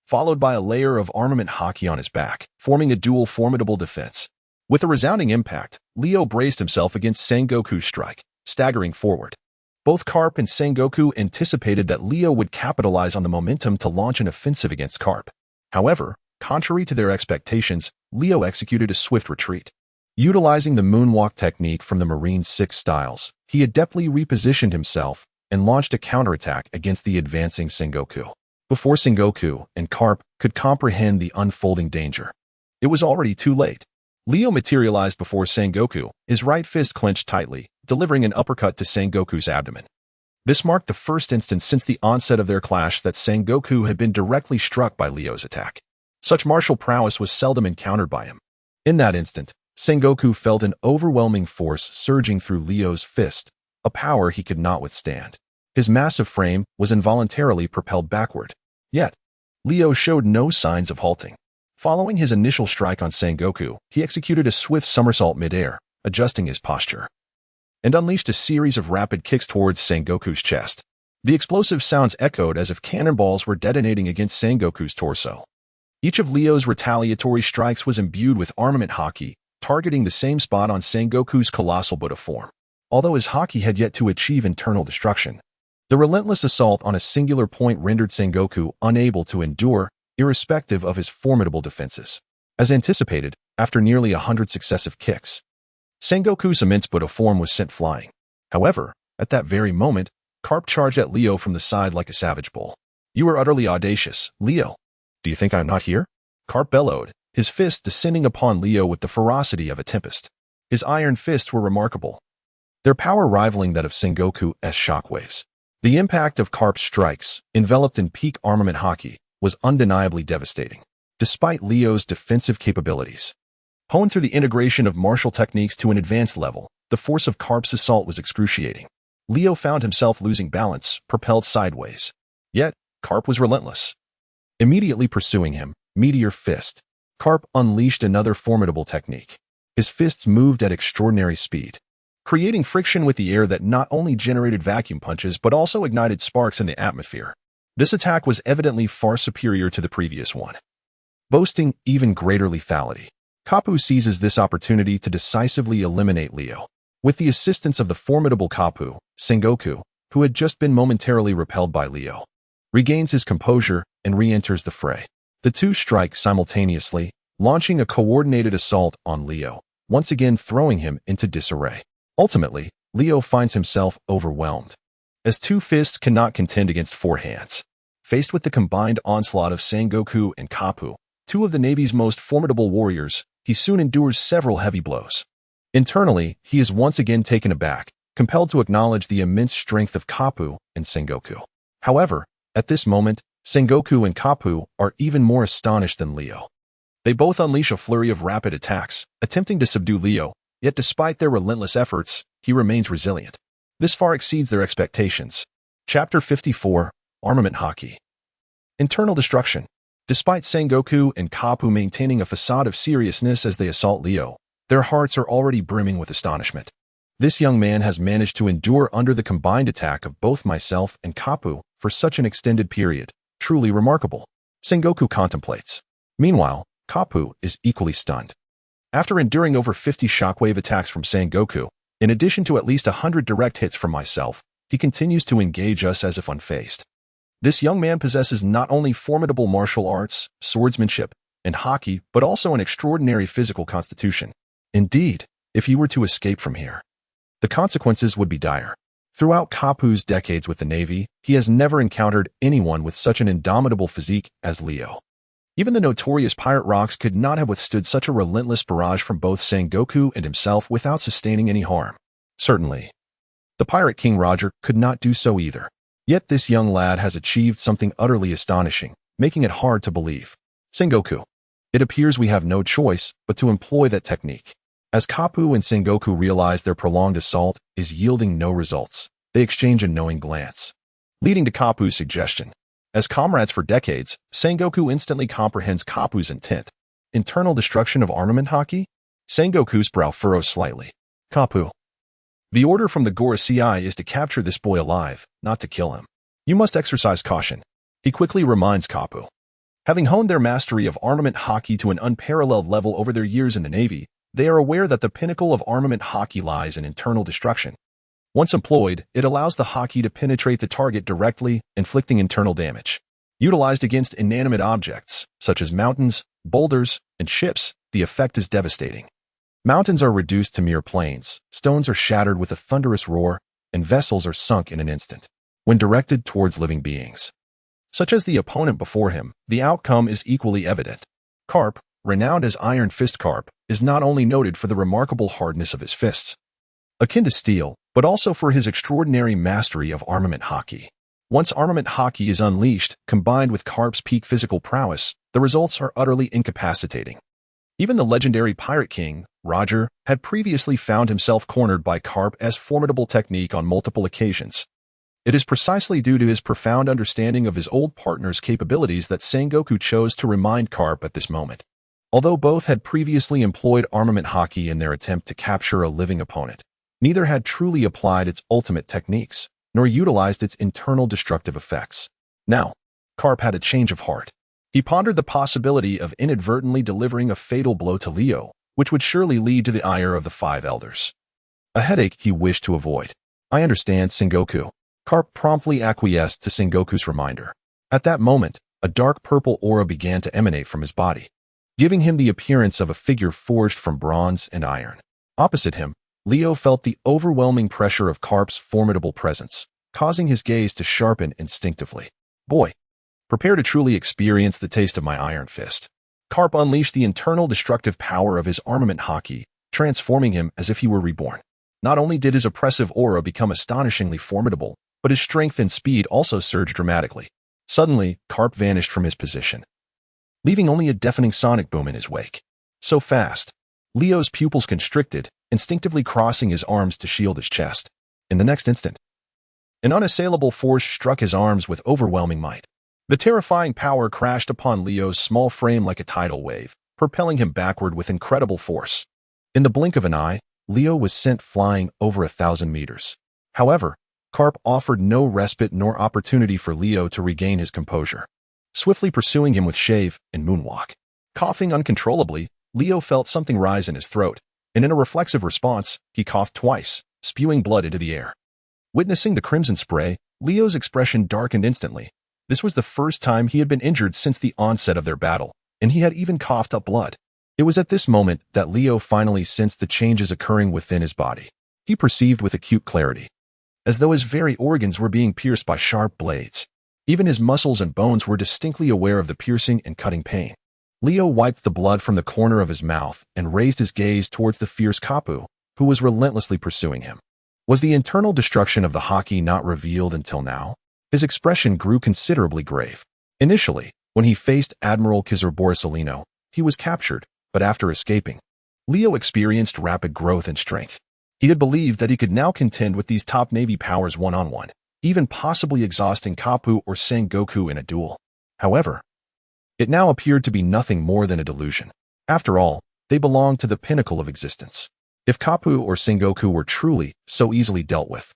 followed by a layer of armament Haki on his back, forming a dual formidable defense. With a resounding impact, Leo braced himself against Sengoku's strike, staggering forward. Both Garp and Sengoku anticipated that Leo would capitalize on the momentum to launch an offensive against Garp. However, contrary to their expectations, Leo executed a swift retreat. Utilizing the moonwalk technique from the Marine 6 styles, he adeptly repositioned himself and launched a counterattack against the advancing Sengoku. Before Sengoku and Garp could comprehend the unfolding danger, it was already too late. Leo materialized before Sengoku, his right fist clenched tightly, delivering an uppercut to Sengoku's abdomen. This marked the first instance since the onset of their clash that Sengoku had been directly struck by Leo's attack. Such martial prowess was seldom encountered by him. In that instant, Sengoku felt an overwhelming force surging through Leo's fist, a power he could not withstand. His massive frame was involuntarily propelled backward. Yet, Leo showed no signs of halting. Following his initial strike on Sengoku, he executed a swift somersault midair, adjusting his posture, and unleashed a series of rapid kicks towards Sengoku's chest. The explosive sounds echoed as if cannonballs were detonating against Sengoku's torso. Each of Leo's retaliatory strikes was imbued with armament Haki, targeting the same spot on Sengoku's colossal Buddha form. Although his Haki had yet to achieve internal destruction, the relentless assault on a singular point rendered Sengoku unable to endure, irrespective of his formidable defenses. As anticipated, after nearly 100 successive kicks, Sengoku's immense Buddha form was sent flying. However, at that very moment, Garp charged at Leo from the side like a savage bull. "You are utterly audacious, Leo. Do you think I am not here?" Garp bellowed, his fist descending upon Leo with the ferocity of a tempest. His iron fists were remarkable, their power rivaling that of Sengoku's shockwaves. The impact of Garp's strikes, enveloped in peak armament Haki, was undeniably devastating. Despite Leo's defensive capabilities, honed through the integration of martial techniques to an advanced level, the force of Garp's assault was excruciating. Leo found himself losing balance, propelled sideways. Yet, Garp was relentless. Immediately pursuing him, Meteor Fist, Garp unleashed another formidable technique. His fists moved at extraordinary speed, creating friction with the air that not only generated vacuum punches but also ignited sparks in the atmosphere. This attack was evidently far superior to the previous one, boasting even greater lethality. Kapu seizes this opportunity to decisively eliminate Leo. With the assistance of the formidable Kapu, Sengoku, who had just been momentarily repelled by Leo, regains his composure and re-enters the fray. The two strike simultaneously, launching a coordinated assault on Leo, once again throwing him into disarray. Ultimately, Leo finds himself overwhelmed, as two fists cannot contend against four hands. Faced with the combined onslaught of Sengoku and Kapu, two of the Navy's most formidable warriors, he soon endures several heavy blows. Internally, he is once again taken aback, compelled to acknowledge the immense strength of Kapu and Sengoku. However, at this moment, Sengoku and Kapu are even more astonished than Leo. They both unleash a flurry of rapid attacks, attempting to subdue Leo, yet despite their relentless efforts, he remains resilient. This far exceeds their expectations. Chapter 54, Armament Haki. Internal Destruction. Despite Sengoku and Kapu maintaining a facade of seriousness as they assault Leo, their hearts are already brimming with astonishment. This young man has managed to endure under the combined attack of both myself and Kapu for such an extended period. Truly remarkable. Sengoku contemplates. Meanwhile, Kapu is equally stunned. After enduring over 50 shockwave attacks from Sengoku, in addition to at least 100 direct hits from myself, he continues to engage us as if unfazed. This young man possesses not only formidable martial arts, swordsmanship, and Haki, but also an extraordinary physical constitution. Indeed, if he were to escape from here, the consequences would be dire. Throughout Kapu's decades with the Navy, he has never encountered anyone with such an indomitable physique as Leo. Even the notorious pirate rocks could not have withstood such a relentless barrage from both Sengoku and himself without sustaining any harm. Certainly, the Pirate King Roger could not do so either. Yet this young lad has achieved something utterly astonishing, making it hard to believe. Sengoku. It appears we have no choice but to employ that technique. As Kapu and Sengoku realize their prolonged assault is yielding no results, they exchange a knowing glance, leading to Kapu's suggestion. As comrades for decades, Sengoku instantly comprehends Kapu's intent. Internal destruction of armament Haki? Sengoku's brow furrows slightly. Kapu. The order from the Gorosei is to capture this boy alive, not to kill him. You must exercise caution. He quickly reminds Kapu. Having honed their mastery of armament Haki to an unparalleled level over their years in the Navy, they are aware that the pinnacle of armament Haki lies in internal destruction. Once employed, it allows the Haki to penetrate the target directly, inflicting internal damage. Utilized against inanimate objects, such as mountains, boulders, and ships, the effect is devastating. Mountains are reduced to mere plains, stones are shattered with a thunderous roar, and vessels are sunk in an instant. When directed towards living beings, such as the opponent before him, the outcome is equally evident. Carp, renowned as Iron Fist Carp, is not only noted for the remarkable hardness of his fists, akin to steel, but also for his extraordinary mastery of armament Haki. Once armament Haki is unleashed, combined with Carp's peak physical prowess, the results are utterly incapacitating. Even the legendary Pirate King, Roger, had previously found himself cornered by Carp's formidable technique on multiple occasions. It is precisely due to his profound understanding of his old partner's capabilities that Sengoku chose to remind Carp at this moment. Although both had previously employed armament Haki in their attempt to capture a living opponent, neither had truly applied its ultimate techniques, nor utilized its internal destructive effects. Now, Carp had a change of heart. He pondered the possibility of inadvertently delivering a fatal blow to Leo, which would surely lead to the ire of the five elders. A headache he wished to avoid. I understand, Sengoku. Carp promptly acquiesced to Sengoku's reminder. At that moment, a dark purple aura began to emanate from his body, giving him the appearance of a figure forged from bronze and iron. Opposite him, Leo felt the overwhelming pressure of Carp's formidable presence, causing his gaze to sharpen instinctively. Boy, prepare to truly experience the taste of my iron fist. Carp unleashed the internal destructive power of his armament Haki, transforming him as if he were reborn. Not only did his oppressive aura become astonishingly formidable, but his strength and speed also surged dramatically. Suddenly, Carp vanished from his position, leaving only a deafening sonic boom in his wake. So fast, Leo's pupils constricted, instinctively crossing his arms to shield his chest. In the next instant, an unassailable force struck his arms with overwhelming might. The terrifying power crashed upon Leo's small frame like a tidal wave, propelling him backward with incredible force. In the blink of an eye, Leo was sent flying over 1,000 meters. However, Carp offered no respite nor opportunity for Leo to regain his composure, swiftly pursuing him with shave and moonwalk. Coughing uncontrollably, Leo felt something rise in his throat, and in a reflexive response, he coughed twice, spewing blood into the air. Witnessing the crimson spray, Leo's expression darkened instantly. This was the first time he had been injured since the onset of their battle, and he had even coughed up blood. It was at this moment that Leo finally sensed the changes occurring within his body. He perceived with acute clarity, as though his very organs were being pierced by sharp blades. Even his muscles and bones were distinctly aware of the piercing and cutting pain. Leo wiped the blood from the corner of his mouth and raised his gaze towards the fierce Kapu, who was relentlessly pursuing him. Was the internal destruction of the Haki not revealed until now? His expression grew considerably grave. Initially, when he faced Admiral Kizar Borisolino, he was captured, but after escaping, Leo experienced rapid growth and strength. He had believed that he could now contend with these top Navy powers one-on-one, even possibly exhausting Kapu or Sengoku in a duel. However, it now appeared to be nothing more than a delusion. After all, they belonged to the pinnacle of existence. If Kapu or Sengoku were truly so easily dealt with,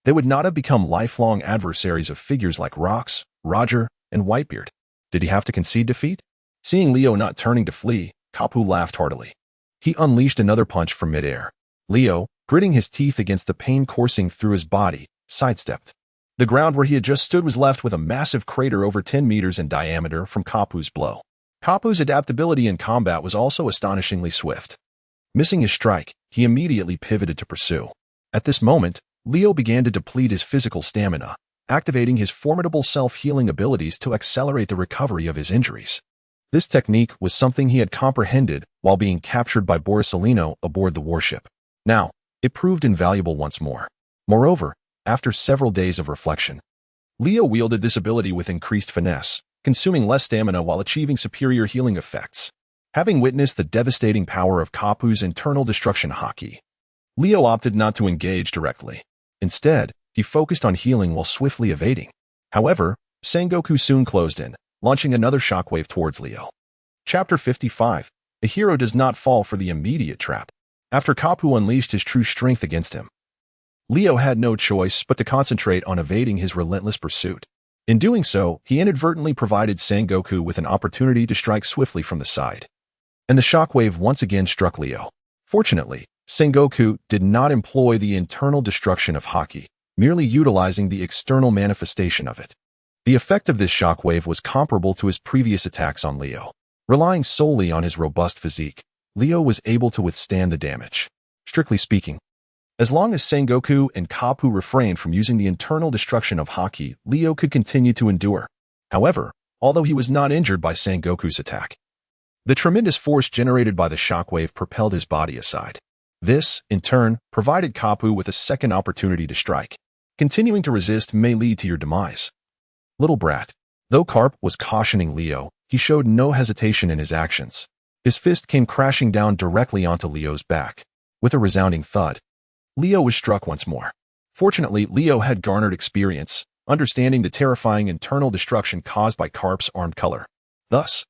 they would not have become lifelong adversaries of figures like Rocks, Roger, and Whitebeard. Did he have to concede defeat? Seeing Leo not turning to flee, Kapu laughed heartily. He unleashed another punch from midair. Leo, gritting his teeth against the pain coursing through his body, sidestepped. The ground where he had just stood was left with a massive crater over 10 meters in diameter from Kapu's blow. Kapu's adaptability in combat was also astonishingly swift. Missing his strike, he immediately pivoted to pursue. At this moment, Leo began to deplete his physical stamina, activating his formidable self-healing abilities to accelerate the recovery of his injuries. This technique was something he had comprehended while being captured by Borsalino aboard the warship. Now, it proved invaluable once more. Moreover, after several days of reflection, Leo wielded this ability with increased finesse, consuming less stamina while achieving superior healing effects. Having witnessed the devastating power of Kapu's internal destruction Haki, Leo opted not to engage directly. Instead, he focused on healing while swiftly evading. However, Sengoku soon closed in, launching another shockwave towards Leo. Chapter 55. A hero does not fall for the immediate trap. After Kapu unleashed his true strength against him, Leo had no choice but to concentrate on evading his relentless pursuit. In doing so, he inadvertently provided Sengoku with an opportunity to strike swiftly from the side. And the shockwave once again struck Leo. Fortunately, Sengoku did not employ the internal destruction of Haki, merely utilizing the external manifestation of it. The effect of this shockwave was comparable to his previous attacks on Leo. Relying solely on his robust physique, Leo was able to withstand the damage. Strictly speaking, as long as Sengoku and Kapu refrained from using the internal destruction of Haki, Leo could continue to endure. However, although he was not injured by Sengoku's attack, the tremendous force generated by the shockwave propelled his body aside. This, in turn, provided Kapu with a second opportunity to strike. Continuing to resist may lead to your demise. Little brat. Though Carp was cautioning Leo, he showed no hesitation in his actions. His fist came crashing down directly onto Leo's back. With a resounding thud, Leo was struck once more. Fortunately, Leo had garnered experience, understanding the terrifying internal destruction caused by Carp's armed color. Thus,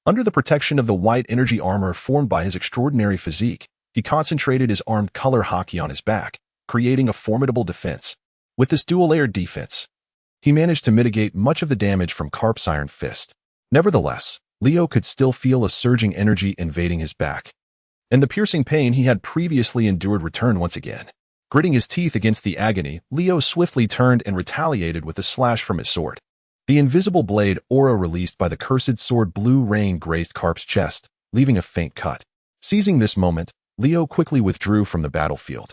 under the protection of the white energy armor formed by his extraordinary physique, he concentrated his armed color Haki on his back, creating a formidable defense. With this dual-layered defense, he managed to mitigate much of the damage from Carp's iron fist. Nevertheless, Leo could still feel a surging energy invading his back, and the piercing pain he had previously endured returned once again. Gritting his teeth against the agony, Leo swiftly turned and retaliated with a slash from his sword. The invisible blade aura released by the cursed sword Blue Rain grazed Carp's chest, leaving a faint cut. Seizing this moment, Leo quickly withdrew from the battlefield,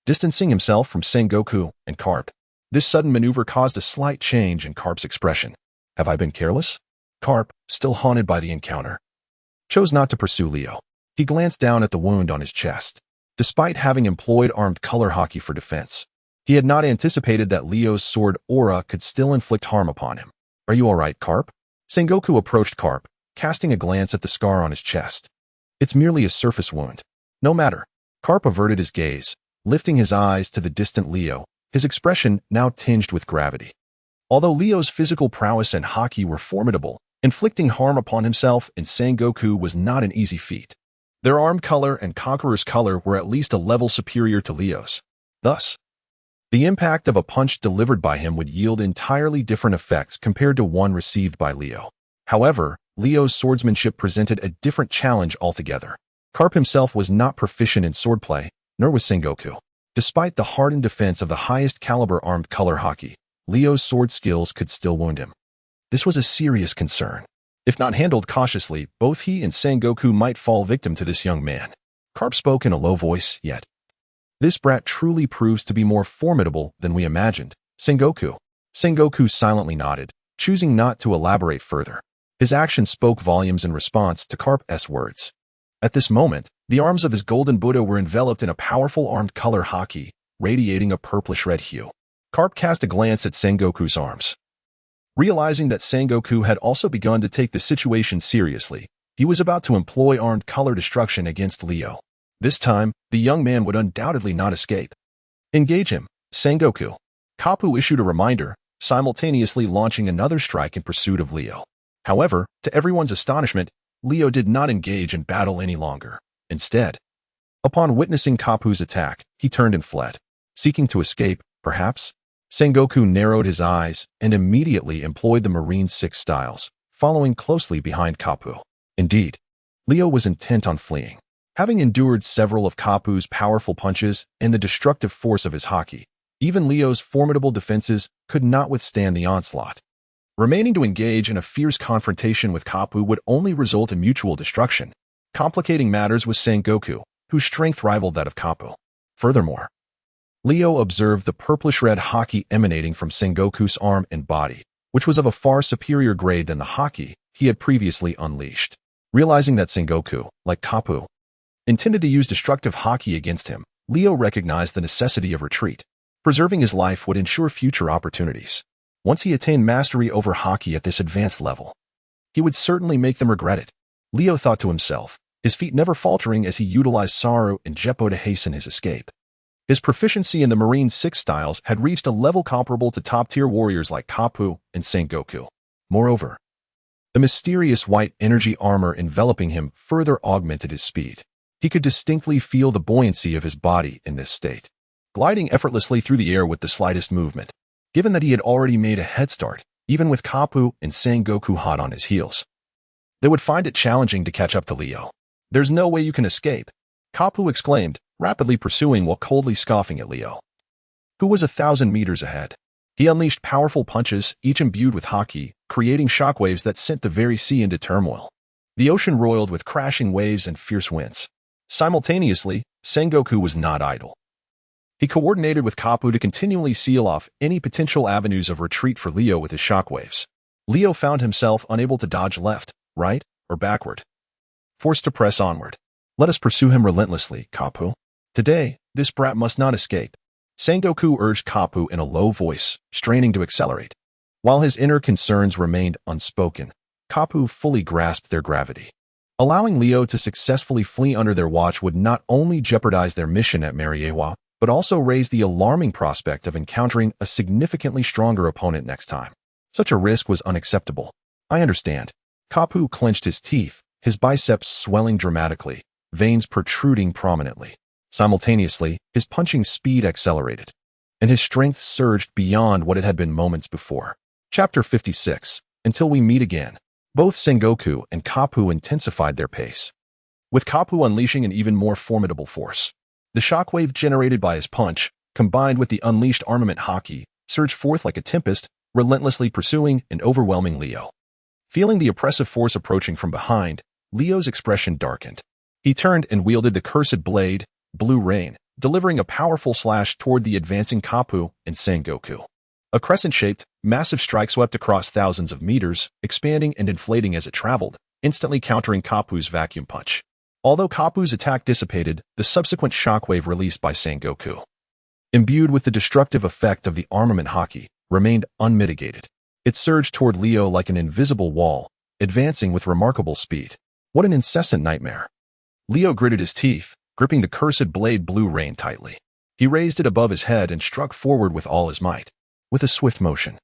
distancing himself from Sengoku and Carp. This sudden maneuver caused a slight change in Carp's expression. Have I been careless? Carp, still haunted by the encounter, chose not to pursue Leo. He glanced down at the wound on his chest. Despite having employed armed color Haki for defense, he had not anticipated that Leo's sword aura could still inflict harm upon him. Are you all right, Carp? Sengoku approached Carp, casting a glance at the scar on his chest. It's merely a surface wound. No matter. Carp averted his gaze, lifting his eyes to the distant Leo, his expression now tinged with gravity. Although Leo's physical prowess and Haki were formidable, inflicting harm upon himself and Sengoku was not an easy feat. Their armed color and Conqueror's color were at least a level superior to Leo's. Thus, the impact of a punch delivered by him would yield entirely different effects compared to one received by Leo. However, Leo's swordsmanship presented a different challenge altogether. Carp himself was not proficient in swordplay, nor was Sengoku. Despite the hardened defense of the highest caliber armed color Haki, Leo's sword skills could still wound him. This was a serious concern. If not handled cautiously, both he and Sengoku might fall victim to this young man. Carp spoke in a low voice, yet this brat truly proves to be more formidable than we imagined. Sengoku. Sengoku silently nodded, choosing not to elaborate further. His actions spoke volumes in response to Carp's words. At this moment, the arms of his golden Buddha were enveloped in a powerful armed color Haki, radiating a purplish-red hue. Carp cast a glance at Sengoku's arms. Realizing that Sengoku had also begun to take the situation seriously, he was about to employ armed color destruction against Leo. This time, the young man would undoubtedly not escape. Engage him, Sengoku. Kapu issued a reminder, simultaneously launching another strike in pursuit of Leo. However, to everyone's astonishment, Leo did not engage in battle any longer. Instead, upon witnessing Kapu's attack, he turned and fled. Seeking to escape, perhaps? Sengoku narrowed his eyes and immediately employed the Marine 6 styles, following closely behind Kapu. Indeed, Leo was intent on fleeing. Having endured several of Kapu's powerful punches and the destructive force of his Haki, even Leo's formidable defenses could not withstand the onslaught. Remaining to engage in a fierce confrontation with Kapu would only result in mutual destruction. Complicating matters was Sengoku, whose strength rivaled that of Kapu. Furthermore, Leo observed the purplish-red Haki emanating from Sengoku's arm and body, which was of a far superior grade than the Haki he had previously unleashed. Realizing that Sengoku, like Kapu, intended to use destructive Haki against him, Leo recognized the necessity of retreat. Preserving his life would ensure future opportunities. Once he attained mastery over Haki at this advanced level, he would certainly make them regret it. Leo thought to himself, his feet never faltering as he utilized Saru and Jeppo to hasten his escape. His proficiency in the Marine 6 styles had reached a level comparable to top-tier warriors like Kapu and Sengoku. Moreover, the mysterious white energy armor enveloping him further augmented his speed. He could distinctly feel the buoyancy of his body in this state, gliding effortlessly through the air with the slightest movement. Given that he had already made a head start, even with Kapu and Sengoku hot on his heels, they would find it challenging to catch up to Leo. "There's no way you can escape," Kapu exclaimed, rapidly pursuing while coldly scoffing at Leo, who was 1,000 meters ahead. He unleashed powerful punches, each imbued with Haki, creating shockwaves that sent the very sea into turmoil. The ocean roiled with crashing waves and fierce winds. Simultaneously, Sengoku was not idle. He coordinated with Kapu to continually seal off any potential avenues of retreat for Leo with his shockwaves. Leo found himself unable to dodge left, right, or backward, forced to press onward. "Let us pursue him relentlessly, Kapu. Today, this brat must not escape," Sengoku urged Kapu in a low voice, straining to accelerate. While his inner concerns remained unspoken, Kapu fully grasped their gravity. Allowing Leo to successfully flee under their watch would not only jeopardize their mission at Mariewa, but also raise the alarming prospect of encountering a significantly stronger opponent next time. Such a risk was unacceptable. "I understand." Kapu clenched his teeth, his biceps swelling dramatically, veins protruding prominently. Simultaneously, his punching speed accelerated, and his strength surged beyond what it had been moments before. Chapter 56. Until we meet again. Both Sengoku and Kapu intensified their pace, with Kapu unleashing an even more formidable force. The shockwave generated by his punch, combined with the unleashed armament Haki, surged forth like a tempest, relentlessly pursuing and overwhelming Leo. Feeling the oppressive force approaching from behind, Leo's expression darkened. He turned and wielded the cursed blade, Blue Rain, delivering a powerful slash toward the advancing Kapu and Sengoku. A crescent-shaped, massive strike swept across thousands of meters, expanding and inflating as it traveled, instantly countering Kapu's vacuum punch. Although Kapu's attack dissipated, the subsequent shockwave released by Sengoku, imbued with the destructive effect of the armament Haki, remained unmitigated. It surged toward Leo like an invisible wall, advancing with remarkable speed. What an incessant nightmare. Leo gritted his teeth, gripping the cursed blade Blue Rain tightly. He raised it above his head and struck forward with all his might. With a swift motion,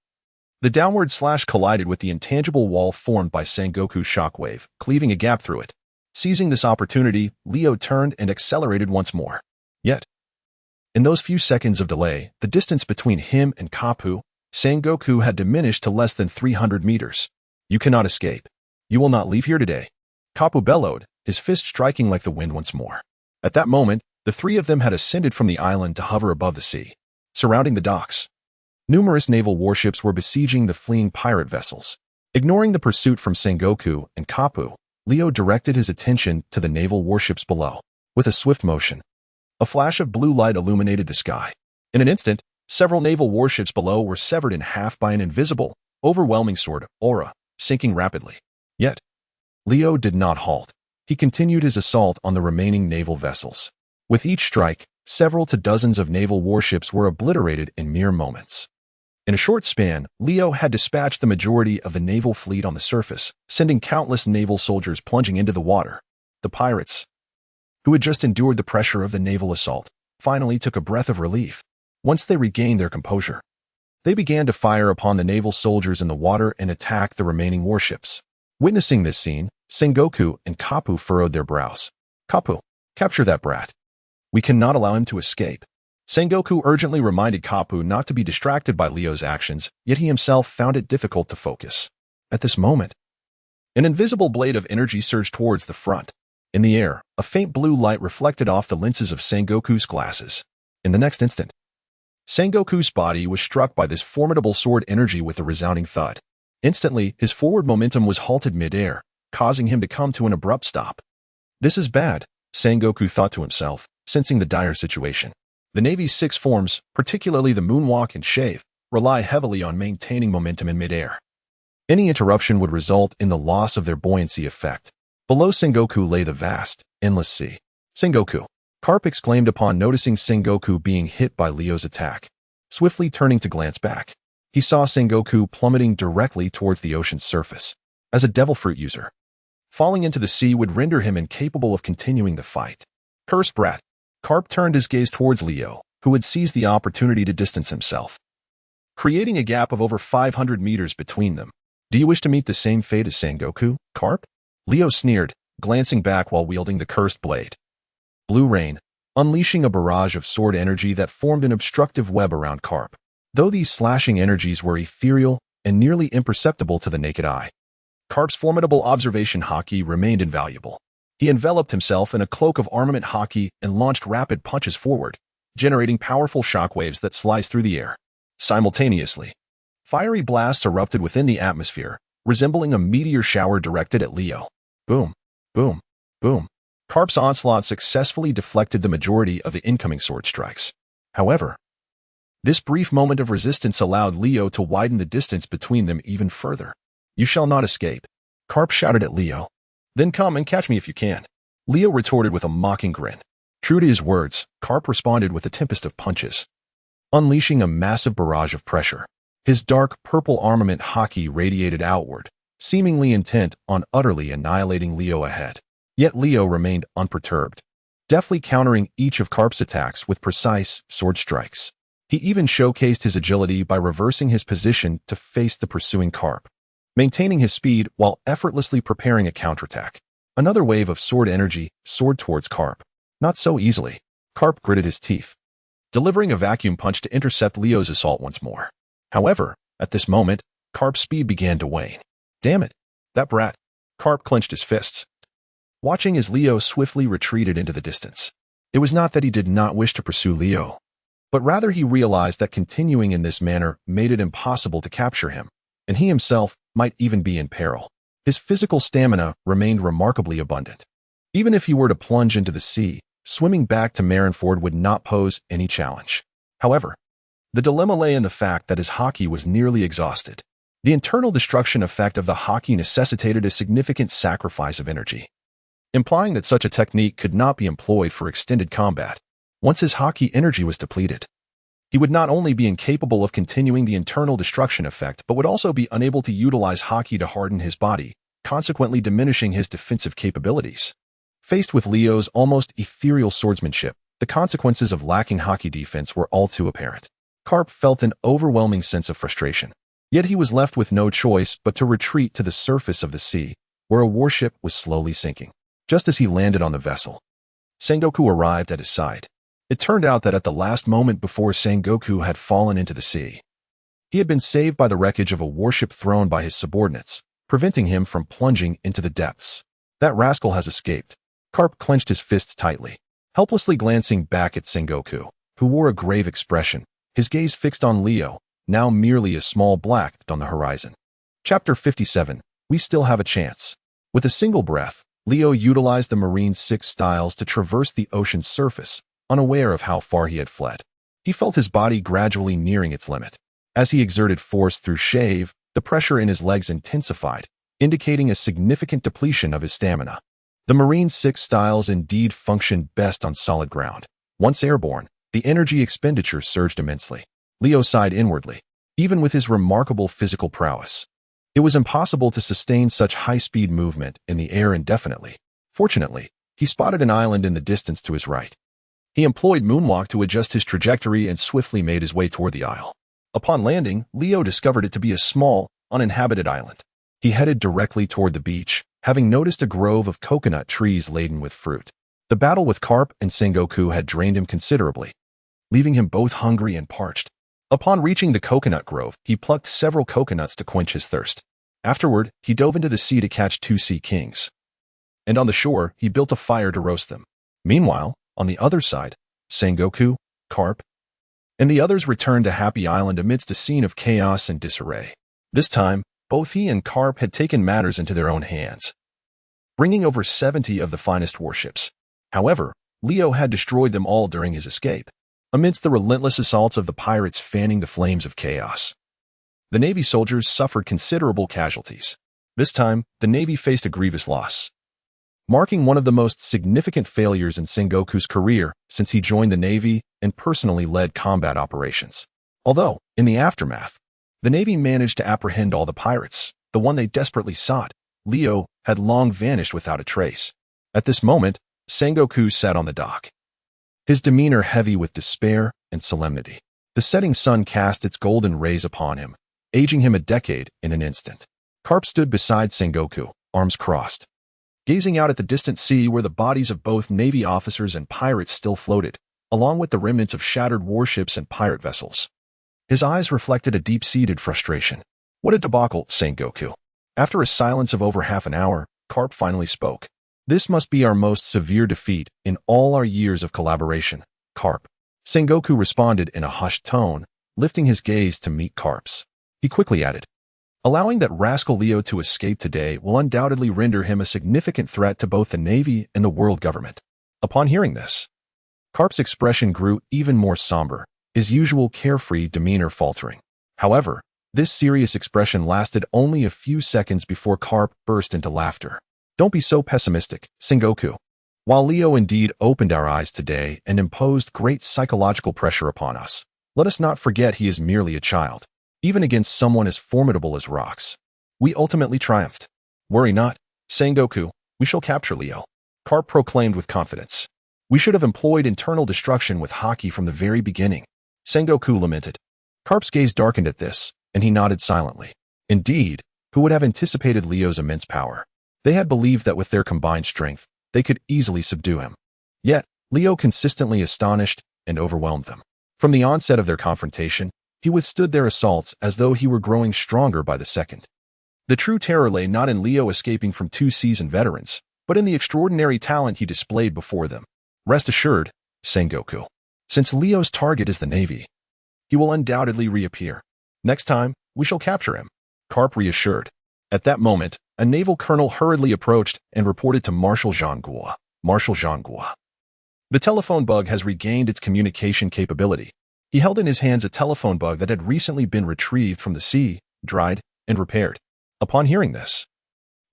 the downward slash collided with the intangible wall formed by Sengoku's shockwave, cleaving a gap through it. Seizing this opportunity, Leo turned and accelerated once more. Yet, in those few seconds of delay, the distance between him and Kapu, Sengoku had diminished to less than 300 meters. "You cannot escape. You will not leave here today," Kapu bellowed, his fist striking like the wind once more. At that moment, the three of them had ascended from the island to hover above the sea, surrounding the docks. Numerous naval warships were besieging the fleeing pirate vessels. Ignoring the pursuit from Sengoku and Kapu, Leo directed his attention to the naval warships below. With a swift motion, a flash of blue light illuminated the sky. In an instant, several naval warships below were severed in half by an invisible, overwhelming sword aura, sinking rapidly. Yet, Leo did not halt. He continued his assault on the remaining naval vessels. With each strike, several to dozens of naval warships were obliterated in mere moments. In a short span, Leo had dispatched the majority of the naval fleet on the surface, sending countless naval soldiers plunging into the water. The pirates, who had just endured the pressure of the naval assault, finally took a breath of relief. Once they regained their composure, they began to fire upon the naval soldiers in the water and attack the remaining warships. Witnessing this scene, Sengoku and Kapu furrowed their brows. "Kapu, capture that brat. We cannot allow him to escape." Sengoku urgently reminded Kapu not to be distracted by Leo's actions, yet he himself found it difficult to focus. At this moment, an invisible blade of energy surged towards the front. In the air, a faint blue light reflected off the lenses of Sengoku's glasses. In the next instant, Sengoku's body was struck by this formidable sword energy with a resounding thud. Instantly, his forward momentum was halted mid-air, causing him to come to an abrupt stop. "This is bad," Sengoku thought to himself, sensing the dire situation. The Navy's 6 forms, particularly the moonwalk and shave, rely heavily on maintaining momentum in mid-air. Any interruption would result in the loss of their buoyancy effect. Below Sengoku lay the vast, endless sea. Sengoku. Carp exclaimed upon noticing Sengoku being hit by Leo's attack. Swiftly turning to glance back, he saw Sengoku plummeting directly towards the ocean's surface. As a devil fruit user, falling into the sea would render him incapable of continuing the fight. Cursed brat. Carp turned his gaze towards Leo, who had seized the opportunity to distance himself, creating a gap of over 500 meters between them. Do you wish to meet the same fate as Sengoku, Carp? Leo sneered, glancing back while wielding the cursed blade. Blue rain, unleashing a barrage of sword energy that formed an obstructive web around Carp. Though these slashing energies were ethereal and nearly imperceptible to the naked eye, Carp's formidable observation Haki remained invaluable. He enveloped himself in a cloak of armament Haki and launched rapid punches forward, generating powerful shockwaves that sliced through the air. Simultaneously, fiery blasts erupted within the atmosphere, resembling a meteor shower directed at Leo. Boom, boom, boom. Carp's onslaught successfully deflected the majority of the incoming sword strikes. However, this brief moment of resistance allowed Leo to widen the distance between them even further. You shall not escape, Carp shouted at Leo. Then come and catch me if you can. Leo retorted with a mocking grin. True to his words, Carp responded with a tempest of punches, unleashing a massive barrage of pressure. His dark purple armament Haki radiated outward, seemingly intent on utterly annihilating Leo ahead. Yet Leo remained unperturbed, deftly countering each of Carp's attacks with precise sword strikes. He even showcased his agility by reversing his position to face the pursuing Carp, maintaining his speed while effortlessly preparing a counterattack. Another wave of sword energy soared towards Carp. Not so easily. Carp gritted his teeth, delivering a vacuum punch to intercept Leo's assault once more. However, at this moment, Carp's speed began to wane. Damn it, that brat. Carp clenched his fists, watching as Leo swiftly retreated into the distance. It was not that he did not wish to pursue Leo, but rather he realized that continuing in this manner made it impossible to capture him, and he himself might even be in peril. His physical stamina remained remarkably abundant. Even if he were to plunge into the sea, swimming back to Marineford would not pose any challenge. However, the dilemma lay in the fact that his Haki was nearly exhausted. The internal destruction effect of the Haki necessitated a significant sacrifice of energy, implying that such a technique could not be employed for extended combat. Once his Haki energy was depleted, he would not only be incapable of continuing the internal destruction effect, but would also be unable to utilize Haki to harden his body, consequently diminishing his defensive capabilities. Faced with Leo's almost ethereal swordsmanship, the consequences of lacking Haki defense were all too apparent. Carp felt an overwhelming sense of frustration. Yet he was left with no choice but to retreat to the surface of the sea, where a warship was slowly sinking. Just as he landed on the vessel, Sengoku arrived at his side. It turned out that at the last moment before Sengoku had fallen into the sea, he had been saved by the wreckage of a warship thrown by his subordinates, preventing him from plunging into the depths. That rascal has escaped. Carp clenched his fists tightly, helplessly glancing back at Sengoku, who wore a grave expression, his gaze fixed on Leo, now merely a small black dot on the horizon. Chapter 57. We still have a chance. With a single breath, Leo utilized the Marine's 6 styles to traverse the ocean's surface, unaware of how far he had fled. He felt his body gradually nearing its limit. As he exerted force through shave, the pressure in his legs intensified, indicating a significant depletion of his stamina. The Marine's 6 styles indeed functioned best on solid ground. Once airborne, the energy expenditure surged immensely. Leo sighed inwardly. Even with his remarkable physical prowess, it was impossible to sustain such high-speed movement in the air indefinitely. Fortunately, he spotted an island in the distance to his right. He employed moonwalk to adjust his trajectory and swiftly made his way toward the isle. Upon landing, Leo discovered it to be a small, uninhabited island. He headed directly toward the beach, having noticed a grove of coconut trees laden with fruit. The battle with Carp and Sengoku had drained him considerably, leaving him both hungry and parched. Upon reaching the coconut grove, he plucked several coconuts to quench his thirst. Afterward, he dove into the sea to catch 2 sea kings, and on the shore, he built a fire to roast them. Meanwhile, on the other side, Sengoku, Carp, and the others returned to Happy Island amidst a scene of chaos and disarray. This time, both he and Carp had taken matters into their own hands, bringing over 70 of the finest warships. However, Leo had destroyed them all during his escape, amidst the relentless assaults of the pirates fanning the flames of chaos. the Navy soldiers suffered considerable casualties. This time, the Navy faced a grievous loss, marking one of the most significant failures in Sengoku's career since he joined the Navy and personally led combat operations. Although, in the aftermath, the Navy managed to apprehend all the pirates, the one they desperately sought, Leo, had long vanished without a trace. At this moment, Sengoku sat on the dock, his demeanor heavy with despair and solemnity. The setting sun cast its golden rays upon him, aging him a decade in an instant. Carp stood beside Sengoku, arms crossed, gazing out at the distant sea where the bodies of both Navy officers and pirates still floated, along with the remnants of shattered warships and pirate vessels. His eyes reflected a deep-seated frustration. What a debacle, Sengoku. After a silence of over half an hour, Carp finally spoke. This must be our most severe defeat in all our years of collaboration, Carp. Sengoku responded in a hushed tone, lifting his gaze to meet Carp's. He quickly added, allowing that rascal Leo to escape today will undoubtedly render him a significant threat to both the Navy and the world government. Upon hearing this, Carp's expression grew even more somber, his usual carefree demeanor faltering. However, this serious expression lasted only a few seconds before Carp burst into laughter. Don't be so pessimistic, Sengoku. While Leo indeed opened our eyes today and imposed great psychological pressure upon us, let us not forget he is merely a child. Even against someone as formidable as rocks, we ultimately triumphed. Worry not, Sengoku, we shall capture Leo, Carp proclaimed with confidence. We should have employed internal destruction with Haki from the very beginning, Sengoku lamented. Carp's gaze darkened at this, and he nodded silently. Indeed, who would have anticipated Leo's immense power? They had believed that with their combined strength, they could easily subdue him. Yet, Leo consistently astonished and overwhelmed them. From the onset of their confrontation, he withstood their assaults as though he were growing stronger by the second. The true terror lay not in Leo escaping from two seasoned veterans, but in the extraordinary talent he displayed before them. Rest assured, Sengoku, since Leo's target is the Navy, he will undoubtedly reappear. Next time, we shall capture him, Carp reassured. At that moment, a naval colonel hurriedly approached and reported to Marshal Zhangguo. Marshal Zhangguo. The telephone bug has regained its communication capability. He held in his hands a telephone bug that had recently been retrieved from the sea, dried, and repaired. Upon hearing this,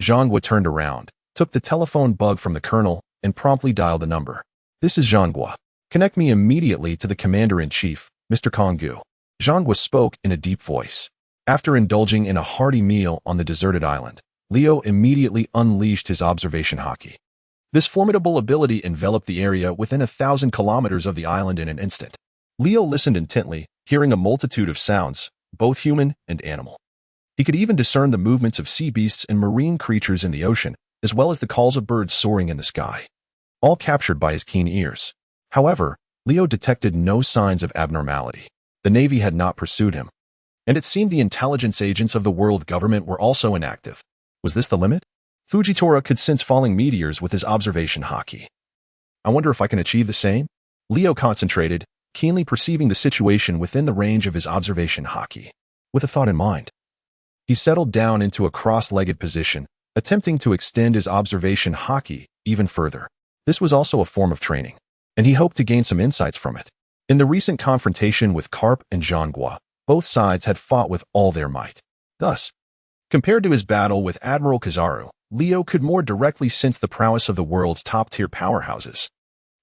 Zhangguo turned around, took the telephone bug from the colonel, and promptly dialed the number. This is Zhangguo. Connect me immediately to the Commander-in-Chief, Mr. Konggu. Zhangguo spoke in a deep voice. After indulging in a hearty meal on the deserted island, Leo immediately unleashed his observation Haki. This formidable ability enveloped the area within 1,000 kilometers of the island in an instant. Leo listened intently, hearing a multitude of sounds, both human and animal. He could even discern the movements of sea beasts and marine creatures in the ocean, as well as the calls of birds soaring in the sky, all captured by his keen ears. However, Leo detected no signs of abnormality. The Navy had not pursued him, and it seemed the intelligence agents of the world government were also inactive. Was this the limit? Fujitora could sense falling meteors with his observation Haki. I wonder if I can achieve the same? Leo concentrated, keenly perceiving the situation within the range of his observation Haki. With a thought in mind, he settled down into a cross-legged position, attempting to extend his observation Haki even further. This was also a form of training, and he hoped to gain some insights from it. In the recent confrontation with Carp and Zhangguo, both sides had fought with all their might. Thus, compared to his battle with Admiral Kizaru, Leo could more directly sense the prowess of the world's top-tier powerhouses.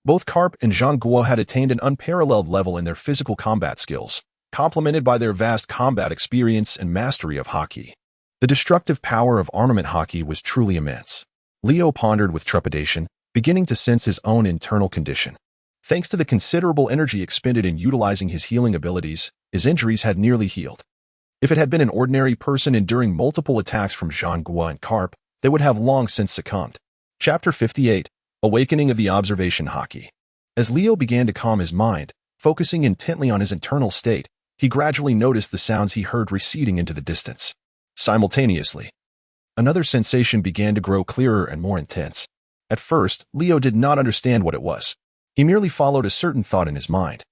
Both Carp and Zhangguo had attained an unparalleled level in their physical combat skills, complemented by their vast combat experience and mastery of Haki. The destructive power of armament Haki was truly immense. Leo pondered with trepidation, beginning to sense his own internal condition. Thanks to the considerable energy expended in utilizing his healing abilities, his injuries had nearly healed. If it had been an ordinary person enduring multiple attacks from Zhangguo and Carp, they would have long since succumbed. Chapter 58, Awakening of the Observation Haki. As Leo began to calm his mind, focusing intently on his internal state, he gradually noticed the sounds he heard receding into the distance. Simultaneously, another sensation began to grow clearer and more intense. At first, Leo did not understand what it was. He merely followed a certain thought in his mind,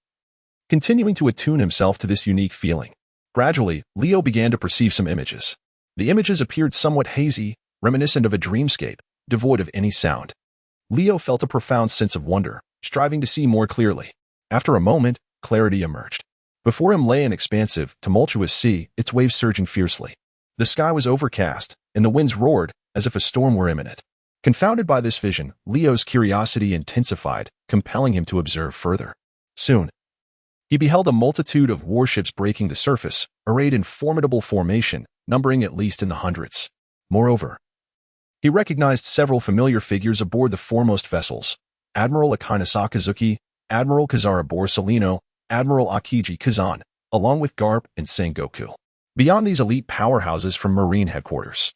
continuing to attune himself to this unique feeling. Gradually, Leo began to perceive some images. The images appeared somewhat hazy, reminiscent of a dreamscape, devoid of any sound. Leo felt a profound sense of wonder, striving to see more clearly. After a moment, clarity emerged. Before him lay an expansive, tumultuous sea, its waves surging fiercely. The sky was overcast, and the winds roared as if a storm were imminent. Confounded by this vision, Leo's curiosity intensified, compelling him to observe further. Soon, he beheld a multitude of warships breaking the surface, arrayed in formidable formation, numbering at least in the hundreds. Moreover, he recognized several familiar figures aboard the foremost vessels: Admiral Akina Sakazuki, Admiral Kazara Borsalino, Admiral Akiji Kazan, along with Garp and Sengoku. Beyond these elite powerhouses from Marine headquarters,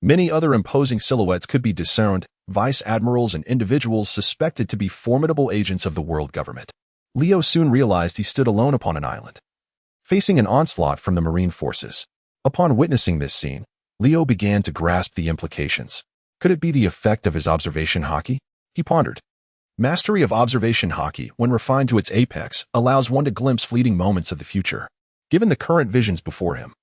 many other imposing silhouettes could be discerned, vice admirals and individuals suspected to be formidable agents of the world government. Leo soon realized he stood alone upon an island, facing an onslaught from the Marine forces. Upon witnessing this scene, Leo began to grasp the implications. Could it be the effect of his observation Haki? He pondered. Mastery of observation Haki, when refined to its apex, allows one to glimpse fleeting moments of the future. Given the current visions before him,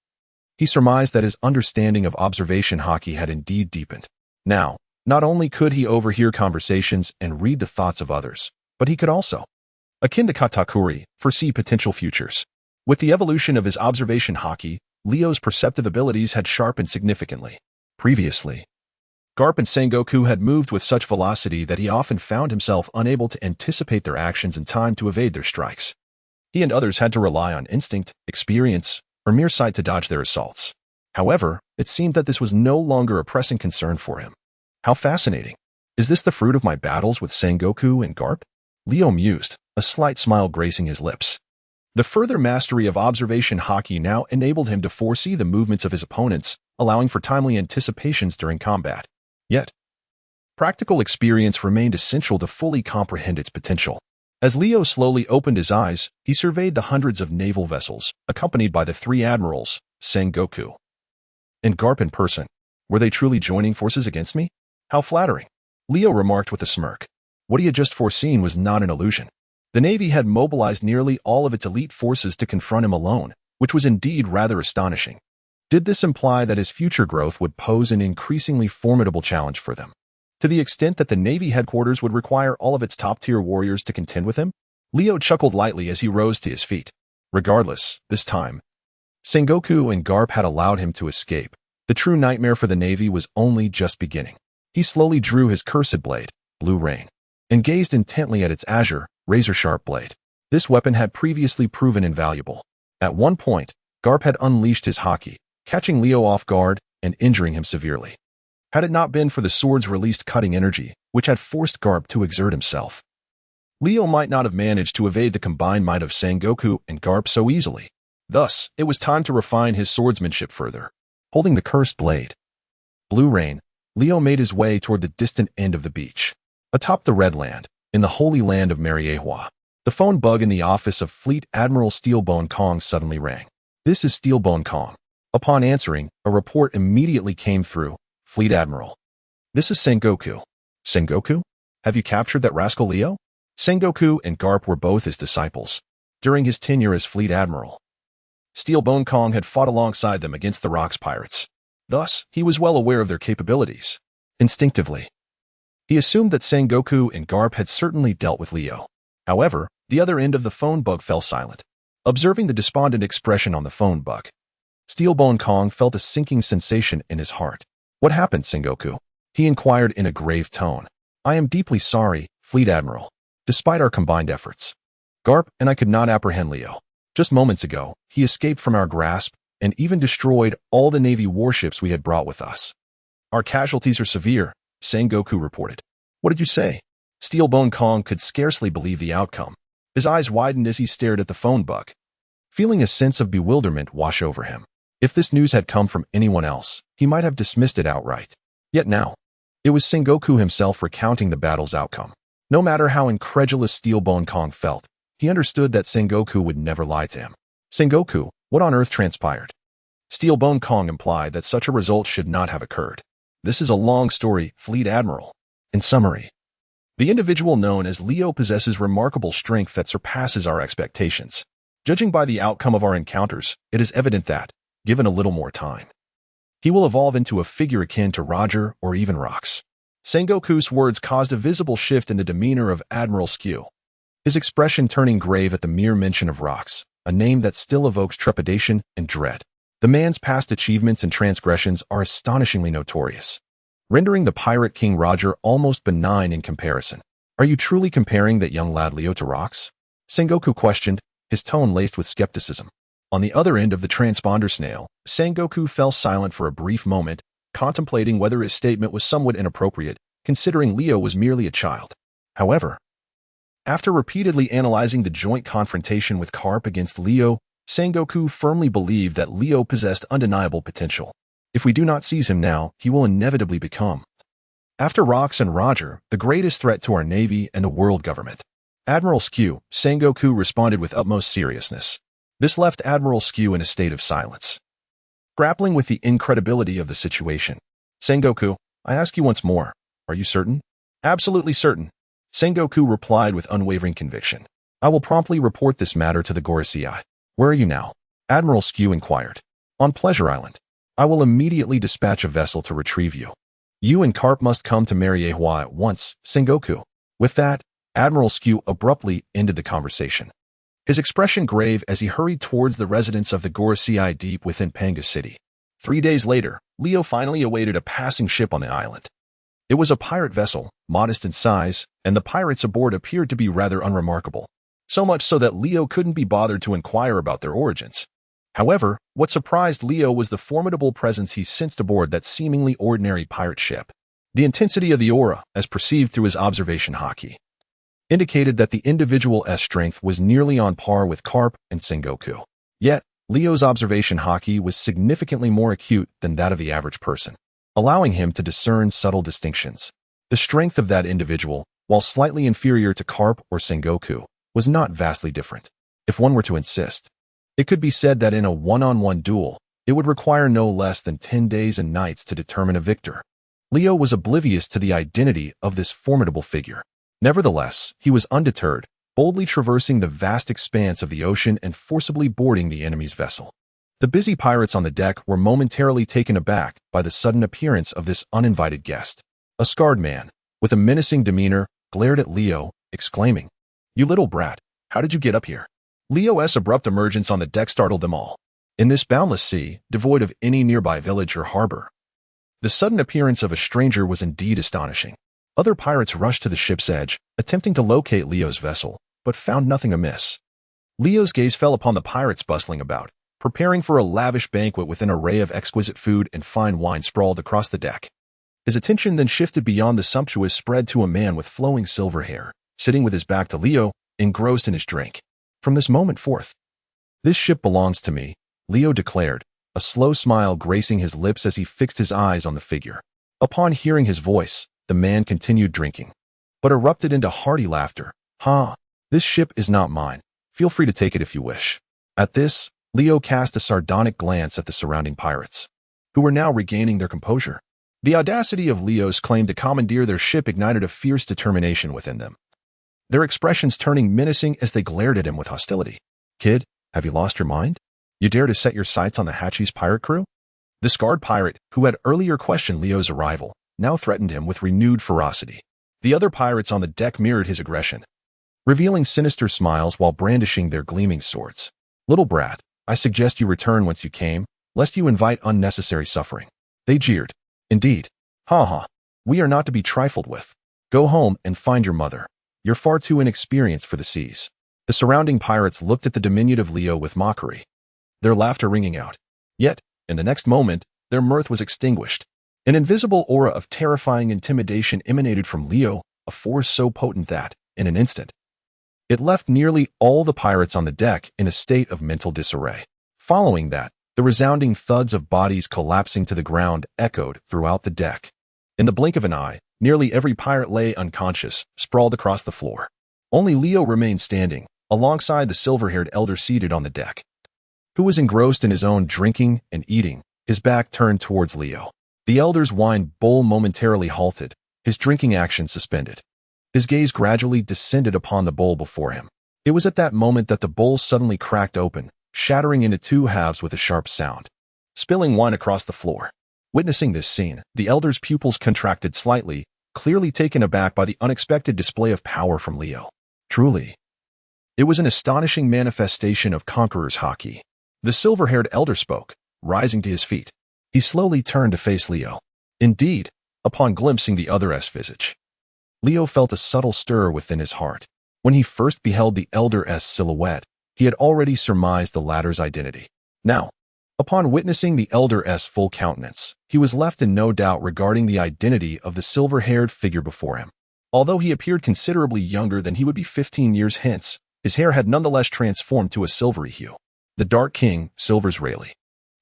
he surmised that his understanding of observation Haki had indeed deepened. Now, not only could he overhear conversations and read the thoughts of others, but he could also, akin to katakuri, foresee potential futures. With the evolution of his observation Haki, Leo's perceptive abilities had sharpened significantly. Previously, Garp and Sengoku had moved with such velocity that he often found himself unable to anticipate their actions in time to evade their strikes. He and others had to rely on instinct, experience, or mere sight to dodge their assaults. However, it seemed that this was no longer a pressing concern for him. How fascinating. Is this the fruit of my battles with Sengoku and Garp? Leo mused, a slight smile gracing his lips. The further mastery of observation Haki now enabled him to foresee the movements of his opponents, allowing for timely anticipations during combat. Yet, practical experience remained essential to fully comprehend its potential. As Leo slowly opened his eyes, he surveyed the hundreds of naval vessels, accompanied by the three admirals, Sengoku and Garp in person. Were they truly joining forces against me? How flattering, Leo remarked with a smirk. What he had just foreseen was not an illusion. The Navy had mobilized nearly all of its elite forces to confront him alone, which was indeed rather astonishing. Did this imply that his future growth would pose an increasingly formidable challenge for them? To the extent that the Navy headquarters would require all of its top-tier warriors to contend with him? Leo chuckled lightly as he rose to his feet. Regardless, this time, Sengoku and Garp had allowed him to escape. The true nightmare for the Navy was only just beginning. He slowly drew his cursed blade, Blue Rain, and gazed intently at its azure, razor-sharp blade. This weapon had previously proven invaluable. At one point, Garp had unleashed his Haki, catching Leo off guard and injuring him severely. Had it not been for the sword's released cutting energy, which had forced Garp to exert himself, Leo might not have managed to evade the combined might of Sengoku and Garp so easily. Thus, it was time to refine his swordsmanship further. Holding the cursed blade, Blue Rain, Leo made his way toward the distant end of the beach. Atop the Red Land, in the holy land of Mariehua, the phone bug in the office of Fleet Admiral Steelbone Kong suddenly rang. This is Steelbone Kong. Upon answering, a report immediately came through. Fleet Admiral. This is Sengoku. Sengoku? Have you captured that rascal Leo? Sengoku and Garp were both his disciples. During his tenure as Fleet Admiral, Steelbone Kong had fought alongside them against the Rocks pirates. Thus, he was well aware of their capabilities. Instinctively, he assumed that Sengoku and Garp had certainly dealt with Leo. However, the other end of the phone bug fell silent. Observing the despondent expression on the phone bug, Steelbone Kong felt a sinking sensation in his heart. What happened, Sengoku? He inquired in a grave tone. I am deeply sorry, Fleet Admiral. Despite our combined efforts, Garp and I could not apprehend Leo. Just moments ago, he escaped from our grasp and even destroyed all the Navy warships we had brought with us. Our casualties are severe, Sengoku reported. What did you say? Steelbone Kong could scarcely believe the outcome. His eyes widened as he stared at the phone bug, feeling a sense of bewilderment wash over him. If this news had come from anyone else, he might have dismissed it outright. Yet now, it was Sengoku himself recounting the battle's outcome. No matter how incredulous Steelbone Kong felt, he understood that Sengoku would never lie to him. Sengoku, what on earth transpired? Steelbone Kong implied that such a result should not have occurred. This is a long story, Fleet Admiral. In summary, the individual known as Leo possesses remarkable strength that surpasses our expectations. Judging by the outcome of our encounters, it is evident that, given a little more time, he will evolve into a figure akin to Roger or even Rocks. Sengoku's words caused a visible shift in the demeanor of Admiral Skew, his expression turning grave at the mere mention of Rocks, a name that still evokes trepidation and dread. The man's past achievements and transgressions are astonishingly notorious, rendering the Pirate King Roger almost benign in comparison. Are you truly comparing that young lad Leo to rocks? Sengoku questioned, his tone laced with skepticism. On the other end of the transponder snail, Sengoku fell silent for a brief moment, contemplating whether his statement was somewhat inappropriate, considering Leo was merely a child. However, after repeatedly analyzing the joint confrontation with Carp against Leo, Sengoku firmly believed that Leo possessed undeniable potential. If we do not seize him now, he will inevitably become, after Rocks and Roger, the greatest threat to our navy and the world government. Admiral Skew, Sengoku responded with utmost seriousness. This left Admiral Skew in a state of silence, grappling with the incredibility of the situation. Sengoku, I ask you once more, are you certain? Absolutely certain. Sengoku replied with unwavering conviction. I will promptly report this matter to the Gorosei. Where are you now? Admiral Skew inquired. On Pleasure Island. I will immediately dispatch a vessel to retrieve you. You and Carp must come to Mariewa at once, Sengoku. With that, Admiral Skew abruptly ended the conversation, his expression grave as he hurried towards the residence of the Gorosei deep within Panga City. 3 days later, Leo finally awaited a passing ship on the island. It was a pirate vessel, modest in size, and the pirates aboard appeared to be rather unremarkable, so much so that Leo couldn't be bothered to inquire about their origins. However, what surprised Leo was the formidable presence he sensed aboard that seemingly ordinary pirate ship. The intensity of the aura, as perceived through his observation Haki, indicated that the individual's strength was nearly on par with Carp and Sengoku. Yet, Leo's observation Haki was significantly more acute than that of the average person, allowing him to discern subtle distinctions. The strength of that individual, while slightly inferior to Carp or Sengoku, was not vastly different. If one were to insist, it could be said that in a one-on-one duel, it would require no less than 10 days and nights to determine a victor. Leo was oblivious to the identity of this formidable figure. Nevertheless, he was undeterred, boldly traversing the vast expanse of the ocean and forcibly boarding the enemy's vessel. The busy pirates on the deck were momentarily taken aback by the sudden appearance of this uninvited guest. A scarred man, with a menacing demeanor, glared at Leo, exclaiming, "You little brat, how did you get up here?" Leo's abrupt emergence on the deck startled them all. In this boundless sea, devoid of any nearby village or harbor, the sudden appearance of a stranger was indeed astonishing. Other pirates rushed to the ship's edge, attempting to locate Leo's vessel, but found nothing amiss. Leo's gaze fell upon the pirates bustling about, preparing for a lavish banquet with an array of exquisite food and fine wine sprawled across the deck. His attention then shifted beyond the sumptuous spread to a man with flowing silver hair, sitting with his back to Leo, engrossed in his drink. From this moment forth, this ship belongs to me, Leo declared, a slow smile gracing his lips as he fixed his eyes on the figure. Upon hearing his voice, the man continued drinking, but erupted into hearty laughter. This ship is not mine. Feel free to take it if you wish. At this, Leo cast a sardonic glance at the surrounding pirates, who were now regaining their composure. The audacity of Leo's claim to commandeer their ship ignited a fierce determination within them, their expressions turning menacing as they glared at him with hostility. Kid, have you lost your mind? You dare to set your sights on the Hachi's pirate crew? The scarred pirate, who had earlier questioned Leo's arrival, now threatened him with renewed ferocity. The other pirates on the deck mirrored his aggression, revealing sinister smiles while brandishing their gleaming swords. Little brat, I suggest you return whence you came, lest you invite unnecessary suffering. They jeered. Indeed. We are not to be trifled with. Go home and find your mother. You're far too inexperienced for the seas. The surrounding pirates looked at the diminutive Leo with mockery, their laughter ringing out. Yet, in the next moment, their mirth was extinguished. An invisible aura of terrifying intimidation emanated from Leo, a force so potent that, in an instant, it left nearly all the pirates on the deck in a state of mental disarray. Following that, the resounding thuds of bodies collapsing to the ground echoed throughout the deck. In the blink of an eye, nearly every pirate lay unconscious, sprawled across the floor. Only Leo remained standing, alongside the silver-haired elder seated on the deck, who was engrossed in his own drinking and eating, his back turned towards Leo. The elder's wine bowl momentarily halted, his drinking action suspended. His gaze gradually descended upon the bowl before him. It was at that moment that the bowl suddenly cracked open, shattering into two halves with a sharp sound, spilling wine across the floor. Witnessing this scene, the elder's pupils contracted slightly, clearly taken aback by the unexpected display of power from Leo. Truly, It was an astonishing manifestation of Conqueror's Haki. The silver-haired elder spoke, rising to his feet. He slowly turned to face Leo. Indeed, upon glimpsing the other's visage, Leo felt a subtle stir within his heart. When he first beheld the elder's silhouette, he had already surmised the latter's identity. Now, upon witnessing the elder's full countenance, he was left in no doubt regarding the identity of the silver-haired figure before him. Although he appeared considerably younger than he would be 15 years hence, his hair had nonetheless transformed to a silvery hue. The Dark King, Silver's Rayleigh.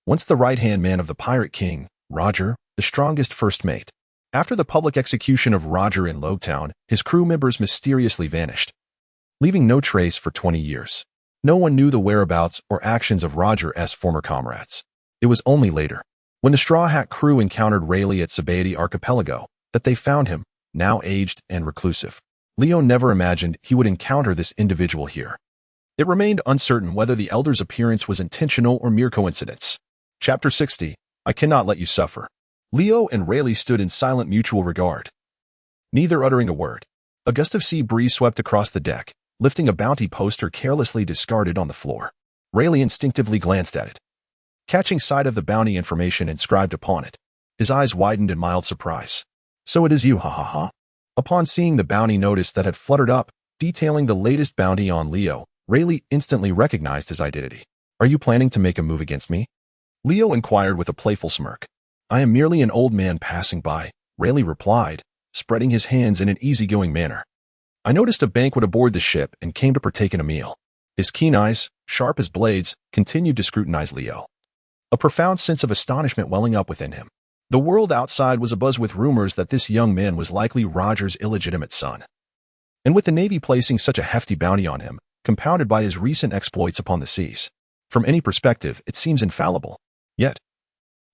Once the right-hand man of the Pirate King, Roger, the strongest first mate. After the public execution of Roger in Logtown, his crew members mysteriously vanished, leaving no trace for 20 years. No one knew the whereabouts or actions of Roger's former comrades. It was only later, when the Straw Hat crew encountered Rayleigh at Sabaody Archipelago, that they found him, now aged and reclusive. Leo never imagined he would encounter this individual here. It remained uncertain whether the elder's appearance was intentional or mere coincidence. Chapter 60. I Cannot Let You Suffer. Leo and Rayleigh stood in silent mutual regard, neither uttering a word. A gust of sea breeze swept across the deck, lifting a bounty poster carelessly discarded on the floor. Rayleigh instinctively glanced at it, catching sight of the bounty information inscribed upon it. His eyes widened in mild surprise. So it is you, ha ha ha. Upon seeing the bounty notice that had fluttered up, detailing the latest bounty on Leo, Rayleigh instantly recognized his identity. Are you planning to make a move against me? Leo inquired with a playful smirk. I am merely an old man passing by, Rayleigh replied, spreading his hands in an easygoing manner. I noticed a banquet aboard the ship and came to partake in a meal. His keen eyes, sharp as blades, continued to scrutinize Leo, a profound sense of astonishment welling up within him. The world outside was abuzz with rumors that this young man was likely Roger's illegitimate son. And with the Navy placing such a hefty bounty on him, compounded by his recent exploits upon the seas, from any perspective, it seems infallible. Yet,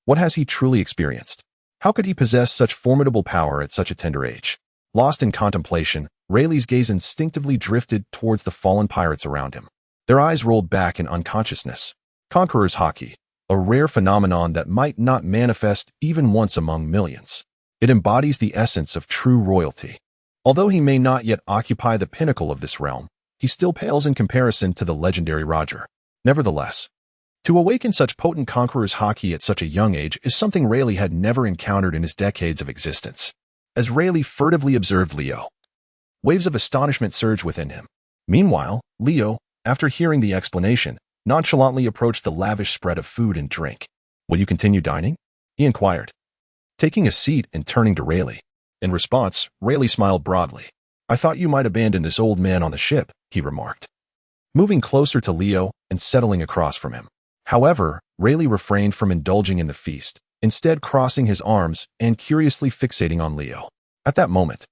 what has he truly experienced? How could he possess such formidable power at such a tender age? Lost in contemplation, Rayleigh's gaze instinctively drifted towards the fallen pirates around him. Their eyes rolled back in unconsciousness. Conqueror's Haki, a rare phenomenon that might not manifest even once among millions. It embodies the essence of true royalty. Although he may not yet occupy the pinnacle of this realm, he still pales in comparison to the legendary Roger. Nevertheless, to awaken such potent Conqueror's Haki at such a young age is something Rayleigh had never encountered in his decades of existence. As Rayleigh furtively observed Leo, waves of astonishment surged within him. Meanwhile, Leo, after hearing the explanation, nonchalantly approached the lavish spread of food and drink. Will you continue dining? He inquired, taking a seat and turning to Rayleigh. In response, Rayleigh smiled broadly. I thought you might abandon this old man on the ship, he remarked, moving closer to Leo and settling across from him. However, Rayleigh refrained from indulging in the feast, instead crossing his arms and curiously fixating on Leo. At that moment,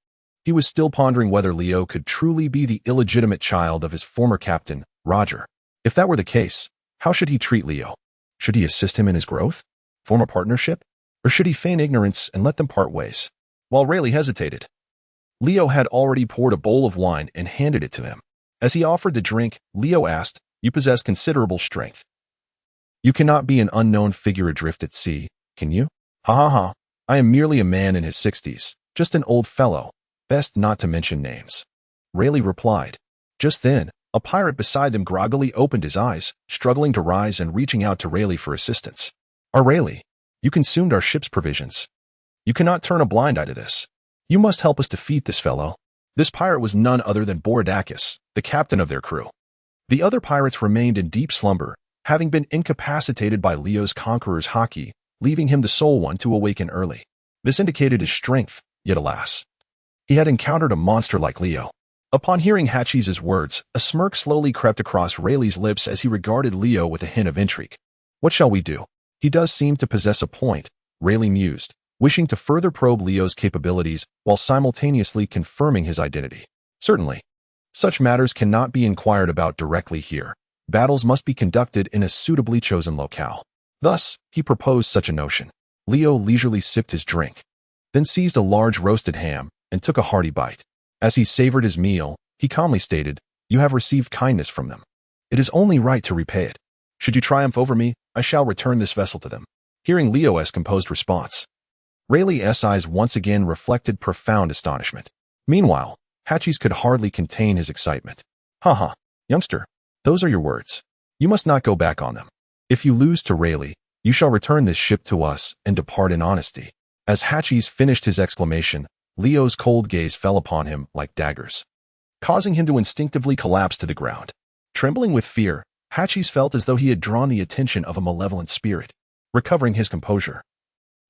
he was still pondering whether Leo could truly be the illegitimate child of his former captain, Roger. If that were the case, how should he treat Leo? Should he assist him in his growth? Form a partnership? Or should he feign ignorance and let them part ways? While Rayleigh hesitated, Leo had already poured a bowl of wine and handed it to him. As he offered the drink, Leo asked, You possess considerable strength. You cannot be an unknown figure adrift at sea, can you? Ha ha ha. I am merely a man in his 60s, just an old fellow, best not to mention names. Rayleigh replied. Just then, a pirate beside them groggily opened his eyes, struggling to rise and reaching out to Rayleigh for assistance. Rayleigh, you consumed our ship's provisions. You cannot turn a blind eye to this. You must help us defeat this fellow. This pirate was none other than Borodakis, the captain of their crew. The other pirates remained in deep slumber, having been incapacitated by Leo's Conqueror's Haki, leaving him the sole one to awaken early. This indicated his strength, yet alas, he had encountered a monster like Leo. Upon hearing Hatchie's words, a smirk slowly crept across Rayleigh's lips as he regarded Leo with a hint of intrigue. What shall we do? He does seem to possess a point, Rayleigh mused, wishing to further probe Leo's capabilities while simultaneously confirming his identity. Certainly, such matters cannot be inquired about directly here. Battles must be conducted in a suitably chosen locale. Thus, he proposed such a notion. Leo leisurely sipped his drink, then seized a large roasted ham and took a hearty bite. As he savored his meal, he calmly stated, You have received kindness from them. It is only right to repay it. Should you triumph over me, I shall return this vessel to them. Hearing Leo's composed response, Rayleigh's eyes once again reflected profound astonishment. Meanwhile, Hatchie's could hardly contain his excitement. Ha ha. Youngster, those are your words. You must not go back on them. If you lose to Rayleigh, you shall return this ship to us and depart in honesty." As Hachis finished his exclamation, Leo's cold gaze fell upon him like daggers, causing him to instinctively collapse to the ground. Trembling with fear, Hachis felt as though he had drawn the attention of a malevolent spirit. Recovering his composure,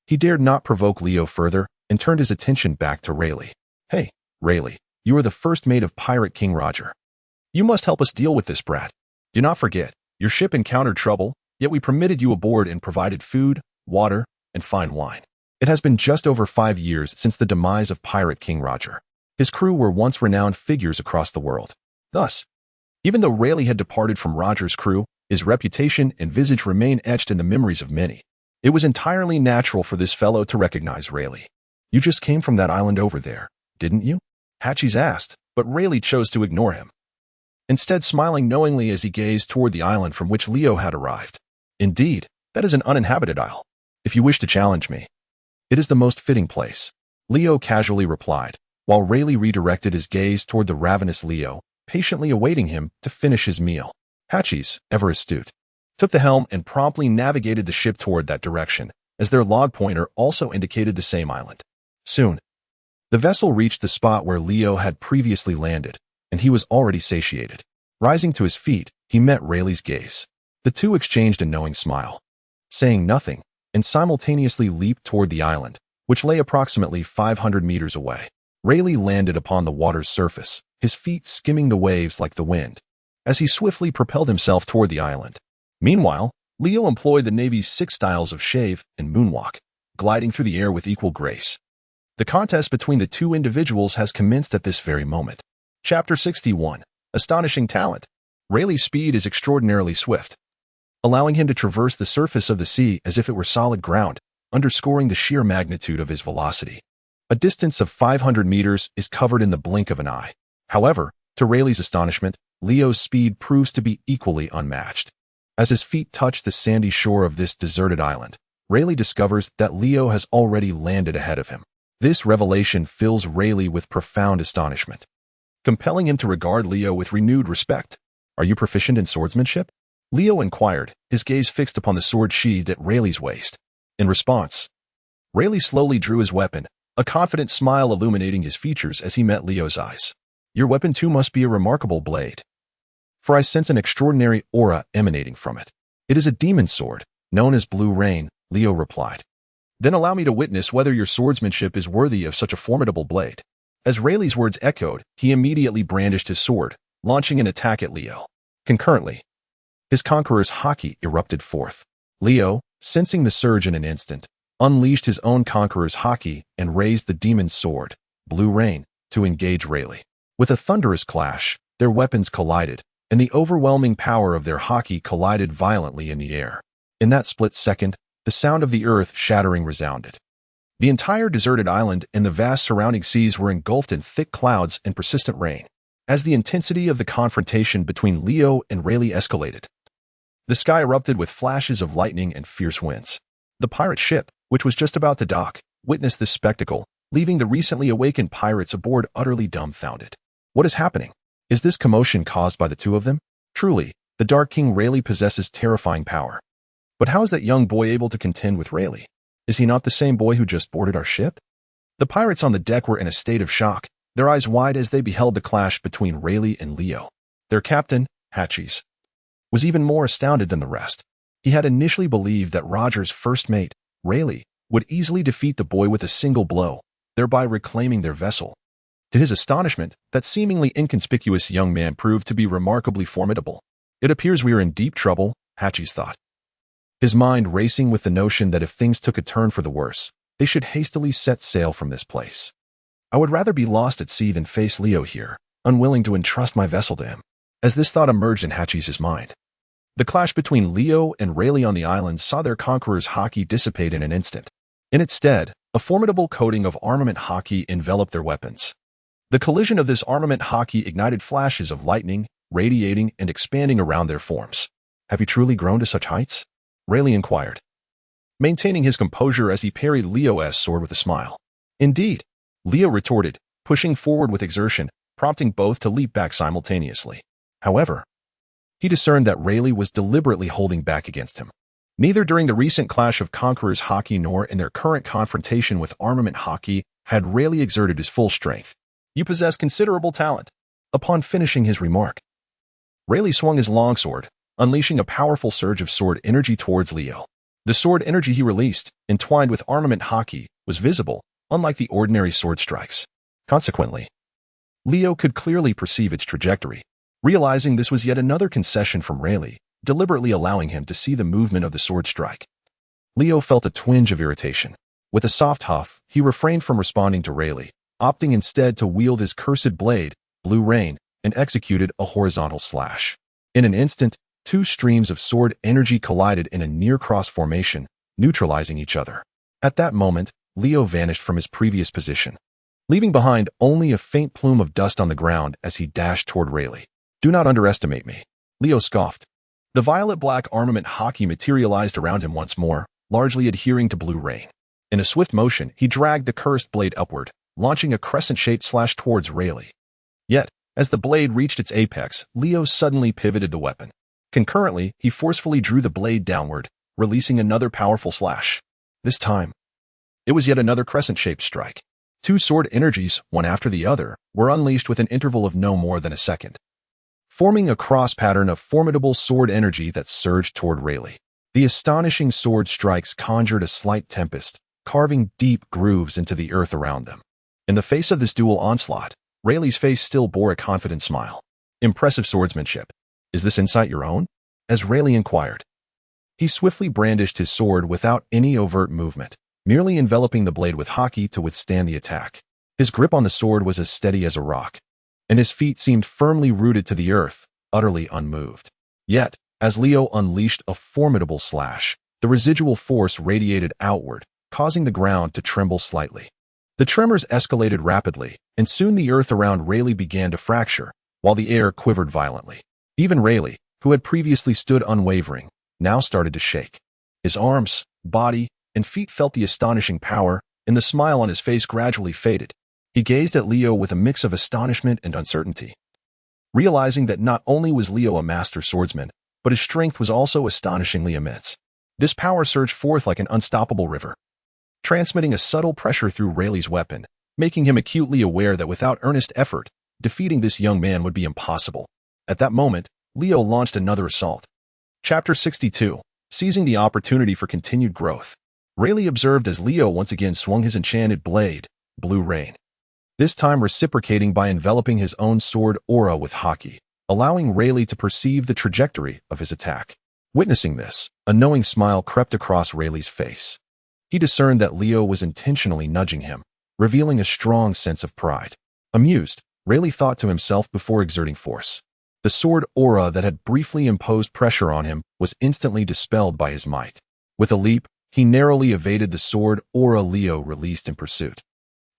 he dared not provoke Leo further and turned his attention back to Rayleigh. "Hey, Rayleigh, you are the first mate of Pirate King Roger. You must help us deal with this brat. Do not forget, your ship encountered trouble, yet we permitted you aboard and provided food, water, and fine wine. It has been just over 5 years since the demise of Pirate King Roger. His crew were once renowned figures across the world. Thus, even though Rayleigh had departed from Roger's crew, his reputation and visage remain etched in the memories of many. It was entirely natural for this fellow to recognize Rayleigh. You just came from that island over there, didn't you?" Hachis asked, but Rayleigh chose to ignore him, instead smiling knowingly as he gazed toward the island from which Leo had arrived. "Indeed, that is an uninhabited isle. If you wish to challenge me, it is the most fitting place," Leo casually replied, while Rayleigh redirected his gaze toward the ravenous Leo, patiently awaiting him to finish his meal. Hachis, ever astute, took the helm and promptly navigated the ship toward that direction, as their log pointer also indicated the same island. Soon, the vessel reached the spot where Leo had previously landed, and he was already satiated. Rising to his feet, he met Rayleigh's gaze. The two exchanged a knowing smile, saying nothing, and simultaneously leaped toward the island, which lay approximately 500 meters away. Rayleigh landed upon the water's surface, his feet skimming the waves like the wind, as he swiftly propelled himself toward the island. Meanwhile, Leo employed the Navy's 6 styles of shave and moonwalk, gliding through the air with equal grace. The contest between the two individuals has commenced at this very moment. Chapter 61. Astonishing Talent. Rayleigh's speed is extraordinarily swift, allowing him to traverse the surface of the sea as if it were solid ground, underscoring the sheer magnitude of his velocity. A distance of 500 meters is covered in the blink of an eye. However, to Rayleigh's astonishment, Leo's speed proves to be equally unmatched. As his feet touch the sandy shore of this deserted island, Rayleigh discovers that Leo has already landed ahead of him. This revelation fills Rayleigh with profound astonishment, compelling him to regard Leo with renewed respect. "Are you proficient in swordsmanship?" Leo inquired, his gaze fixed upon the sword sheathed at Rayleigh's waist. In response, Rayleigh slowly drew his weapon, a confident smile illuminating his features as he met Leo's eyes. "Your weapon too must be a remarkable blade, for I sense an extraordinary aura emanating from it." "It is a demon sword, known as Blue Rain," Leo replied. "Then allow me to witness whether your swordsmanship is worthy of such a formidable blade." As Rayleigh's words echoed, he immediately brandished his sword, launching an attack at Leo. Concurrently, his conqueror's Haki erupted forth. Leo, sensing the surge in an instant, unleashed his own conqueror's Haki and raised the demon's sword, Blue Rain, to engage Rayleigh. With a thunderous clash, their weapons collided, and the overwhelming power of their Haki collided violently in the air. In that split second, the sound of the earth shattering resounded. The entire deserted island and the vast surrounding seas were engulfed in thick clouds and persistent rain. As the intensity of the confrontation between Leo and Rayleigh escalated, the sky erupted with flashes of lightning and fierce winds. The pirate ship, which was just about to dock, witnessed this spectacle, leaving the recently awakened pirates aboard utterly dumbfounded. What is happening? Is this commotion caused by the two of them? Truly, the Dark King Rayleigh possesses terrifying power. But how is that young boy able to contend with Rayleigh? Is he not the same boy who just boarded our ship? The pirates on the deck were in a state of shock, their eyes wide as they beheld the clash between Rayleigh and Leo. Their captain, Hachis, was even more astounded than the rest. He had initially believed that Roger's first mate, Rayleigh, would easily defeat the boy with a single blow, thereby reclaiming their vessel. To his astonishment, that seemingly inconspicuous young man proved to be remarkably formidable. "It appears we are in deep trouble," Hachis thought, his mind racing with the notion that if things took a turn for the worse, they should hastily set sail from this place. "I would rather be lost at sea than face Leo here, unwilling to entrust my vessel to him." As this thought emerged in Hachis' mind, the clash between Leo and Rayleigh on the island saw their conqueror's Haki dissipate in an instant. In its stead, a formidable coating of armament Haki enveloped their weapons. The collision of this armament Haki ignited flashes of lightning, radiating and expanding around their forms. "Have you truly grown to such heights?" Rayleigh inquired, maintaining his composure as he parried Leo's sword with a smile. "Indeed," Leo retorted, pushing forward with exertion, prompting both to leap back simultaneously. However, he discerned that Rayleigh was deliberately holding back against him. Neither during the recent clash of Conquerors Haki nor in their current confrontation with Armament Haki had Rayleigh exerted his full strength. "You possess considerable talent." Upon finishing his remark, Rayleigh swung his longsword, unleashing a powerful surge of sword energy towards Leo. The sword energy he released, entwined with Armament Haki, was visible, unlike the ordinary sword strikes. Consequently, Leo could clearly perceive its trajectory. Realizing this was yet another concession from Rayleigh, deliberately allowing him to see the movement of the sword strike, Leo felt a twinge of irritation. With a soft huff, he refrained from responding to Rayleigh, opting instead to wield his cursed blade, Blue Rain, and executed a horizontal slash. In an instant, two streams of sword energy collided in a near-cross formation, neutralizing each other. At that moment, Leo vanished from his previous position, leaving behind only a faint plume of dust on the ground as he dashed toward Rayleigh. "Do not underestimate me," Leo scoffed. The violet-black Armament Haki materialized around him once more, largely adhering to Blue Rain. In a swift motion, he dragged the cursed blade upward, launching a crescent-shaped slash towards Rayleigh. Yet, as the blade reached its apex, Leo suddenly pivoted the weapon. Concurrently, he forcefully drew the blade downward, releasing another powerful slash. This time, it was yet another crescent-shaped strike. Two sword energies, one after the other, were unleashed with an interval of no more than a second, forming a cross pattern of formidable sword energy that surged toward Rayleigh. The astonishing sword strikes conjured a slight tempest, carving deep grooves into the earth around them. In the face of this dual onslaught, Rayleigh's face still bore a confident smile. "Impressive swordsmanship. Is this insight your own?" as Rayleigh inquired. He swiftly brandished his sword without any overt movement, merely enveloping the blade with Haki to withstand the attack. His grip on the sword was as steady as a rock, and his feet seemed firmly rooted to the earth, utterly unmoved. Yet, as Leo unleashed a formidable slash, the residual force radiated outward, causing the ground to tremble slightly. The tremors escalated rapidly, and soon the earth around Rayleigh began to fracture, while the air quivered violently. Even Rayleigh, who had previously stood unwavering, now started to shake. His arms, body, and feet felt the astonishing power, and the smile on his face gradually faded. He gazed at Leo with a mix of astonishment and uncertainty, realizing that not only was Leo a master swordsman, but his strength was also astonishingly immense. This power surged forth like an unstoppable river, transmitting a subtle pressure through Rayleigh's weapon, making him acutely aware that without earnest effort, defeating this young man would be impossible. At that moment, Leo launched another assault. Chapter 62. Seizing the opportunity for continued growth. Rayleigh observed as Leo once again swung his enchanted blade, Blue Rain, this time reciprocating by enveloping his own sword aura with Haki, allowing Rayleigh to perceive the trajectory of his attack. Witnessing this, a knowing smile crept across Rayleigh's face. He discerned that Leo was intentionally nudging him, revealing a strong sense of pride. Amused, Rayleigh thought to himself before exerting force. The sword aura that had briefly imposed pressure on him was instantly dispelled by his might. With a leap, he narrowly evaded the sword aura Leo released in pursuit.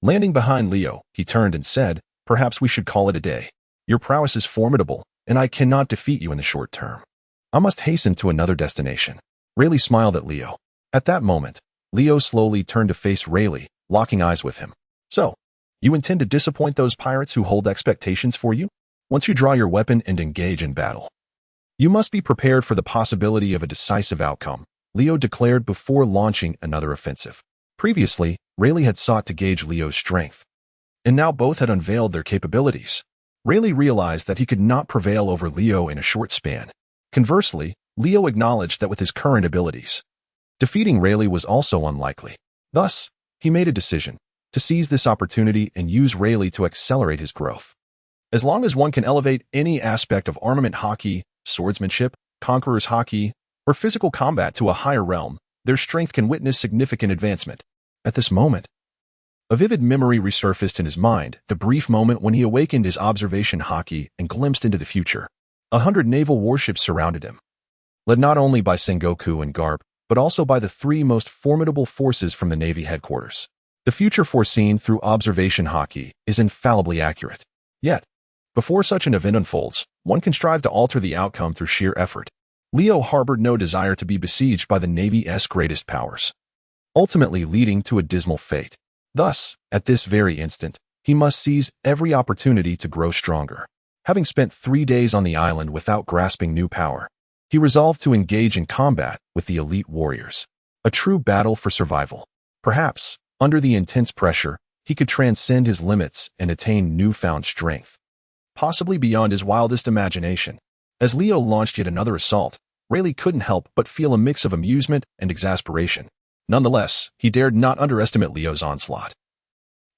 Landing behind Leo, he turned and said, "Perhaps we should call it a day. Your prowess is formidable, and I cannot defeat you in the short term. I must hasten to another destination." Rayleigh smiled at Leo. At that moment, Leo slowly turned to face Rayleigh, locking eyes with him. "So, you intend to disappoint those pirates who hold expectations for you? Once you draw your weapon and engage in battle, you must be prepared for the possibility of a decisive outcome," Leo declared before launching another offensive. Previously, Rayleigh had sought to gauge Leo's strength, and now both had unveiled their capabilities. Rayleigh realized that he could not prevail over Leo in a short span. Conversely, Leo acknowledged that with his current abilities, defeating Rayleigh was also unlikely. Thus, he made a decision to seize this opportunity and use Rayleigh to accelerate his growth. As long as one can elevate any aspect of armament Haki, swordsmanship, conqueror's Haki, or physical combat to a higher realm, their strength can witness significant advancement. At this moment, a vivid memory resurfaced in his mind, the brief moment when he awakened his observation Haki and glimpsed into the future. 100 naval warships surrounded him, led not only by Sengoku and Garp, but also by the three most formidable forces from the Navy headquarters. The future foreseen through observation Haki is infallibly accurate. Yet, before such an event unfolds, one can strive to alter the outcome through sheer effort. Leo harbored no desire to be besieged by the Navy's greatest powers, ultimately leading to a dismal fate. Thus, at this very instant, he must seize every opportunity to grow stronger. Having spent 3 days on the island without grasping new power, he resolved to engage in combat with the elite warriors. A true battle for survival. Perhaps, under the intense pressure, he could transcend his limits and attain newfound strength, possibly beyond his wildest imagination. As Leo launched yet another assault, Rayleigh couldn't help but feel a mix of amusement and exasperation. Nonetheless, he dared not underestimate Leo's onslaught.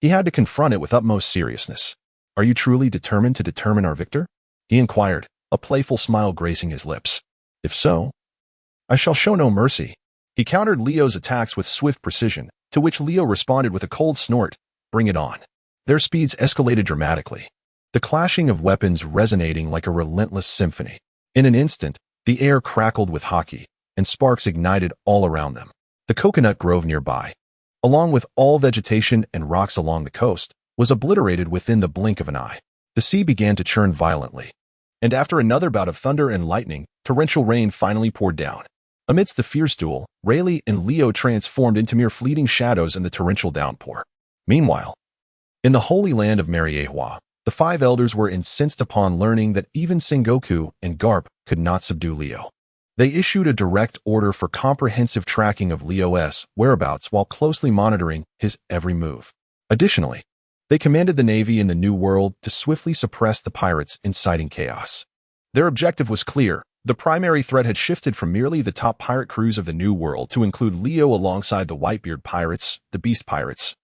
He had to confront it with utmost seriousness. "Are you truly determined to determine our victor?" he inquired, a playful smile gracing his lips. "If so, I shall show no mercy." He countered Leo's attacks with swift precision, to which Leo responded with a cold snort. "Bring it on." Their speeds escalated dramatically, the clashing of weapons resonating like a relentless symphony. In an instant, the air crackled with Haki, and sparks ignited all around them. The coconut grove nearby, along with all vegetation and rocks along the coast, was obliterated within the blink of an eye. The sea began to churn violently, and after another bout of thunder and lightning, torrential rain finally poured down. Amidst the fierce duel, Rayleigh and Leo transformed into mere fleeting shadows in the torrential downpour. Meanwhile, in the holy land of Mariehua, the 5 elders were incensed upon learning that even Sengoku and Garp could not subdue Leo. They issued a direct order for comprehensive tracking of Leo's whereabouts while closely monitoring his every move. Additionally, they commanded the Navy in the New World to swiftly suppress the pirates inciting chaos. Their objective was clear. The primary threat had shifted from merely the top pirate crews of the New World to include Leo alongside the Whitebeard pirates, the Beast pirates,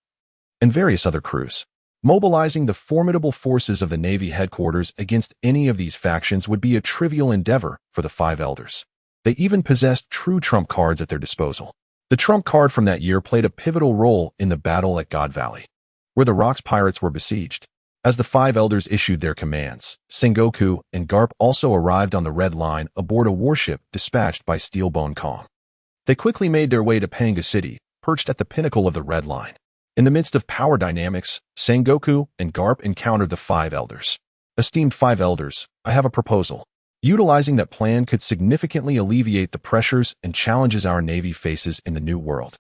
and various other crews. Mobilizing the formidable forces of the Navy headquarters against any of these factions would be a trivial endeavor for the 5 elders. They even possessed true trump cards at their disposal. The trump card from that year played a pivotal role in the battle at God Valley, where the Rocks pirates were besieged. As the 5 elders issued their commands, Sengoku and Garp also arrived on the Red Line aboard a warship dispatched by Steelbone Kong. They quickly made their way to Panga City, perched at the pinnacle of the Red Line. In the midst of power dynamics, Sengoku and Garp encountered the 5 elders. "Esteemed 5 elders, I have a proposal. Utilizing that plan could significantly alleviate the pressures and challenges our Navy faces in the New World.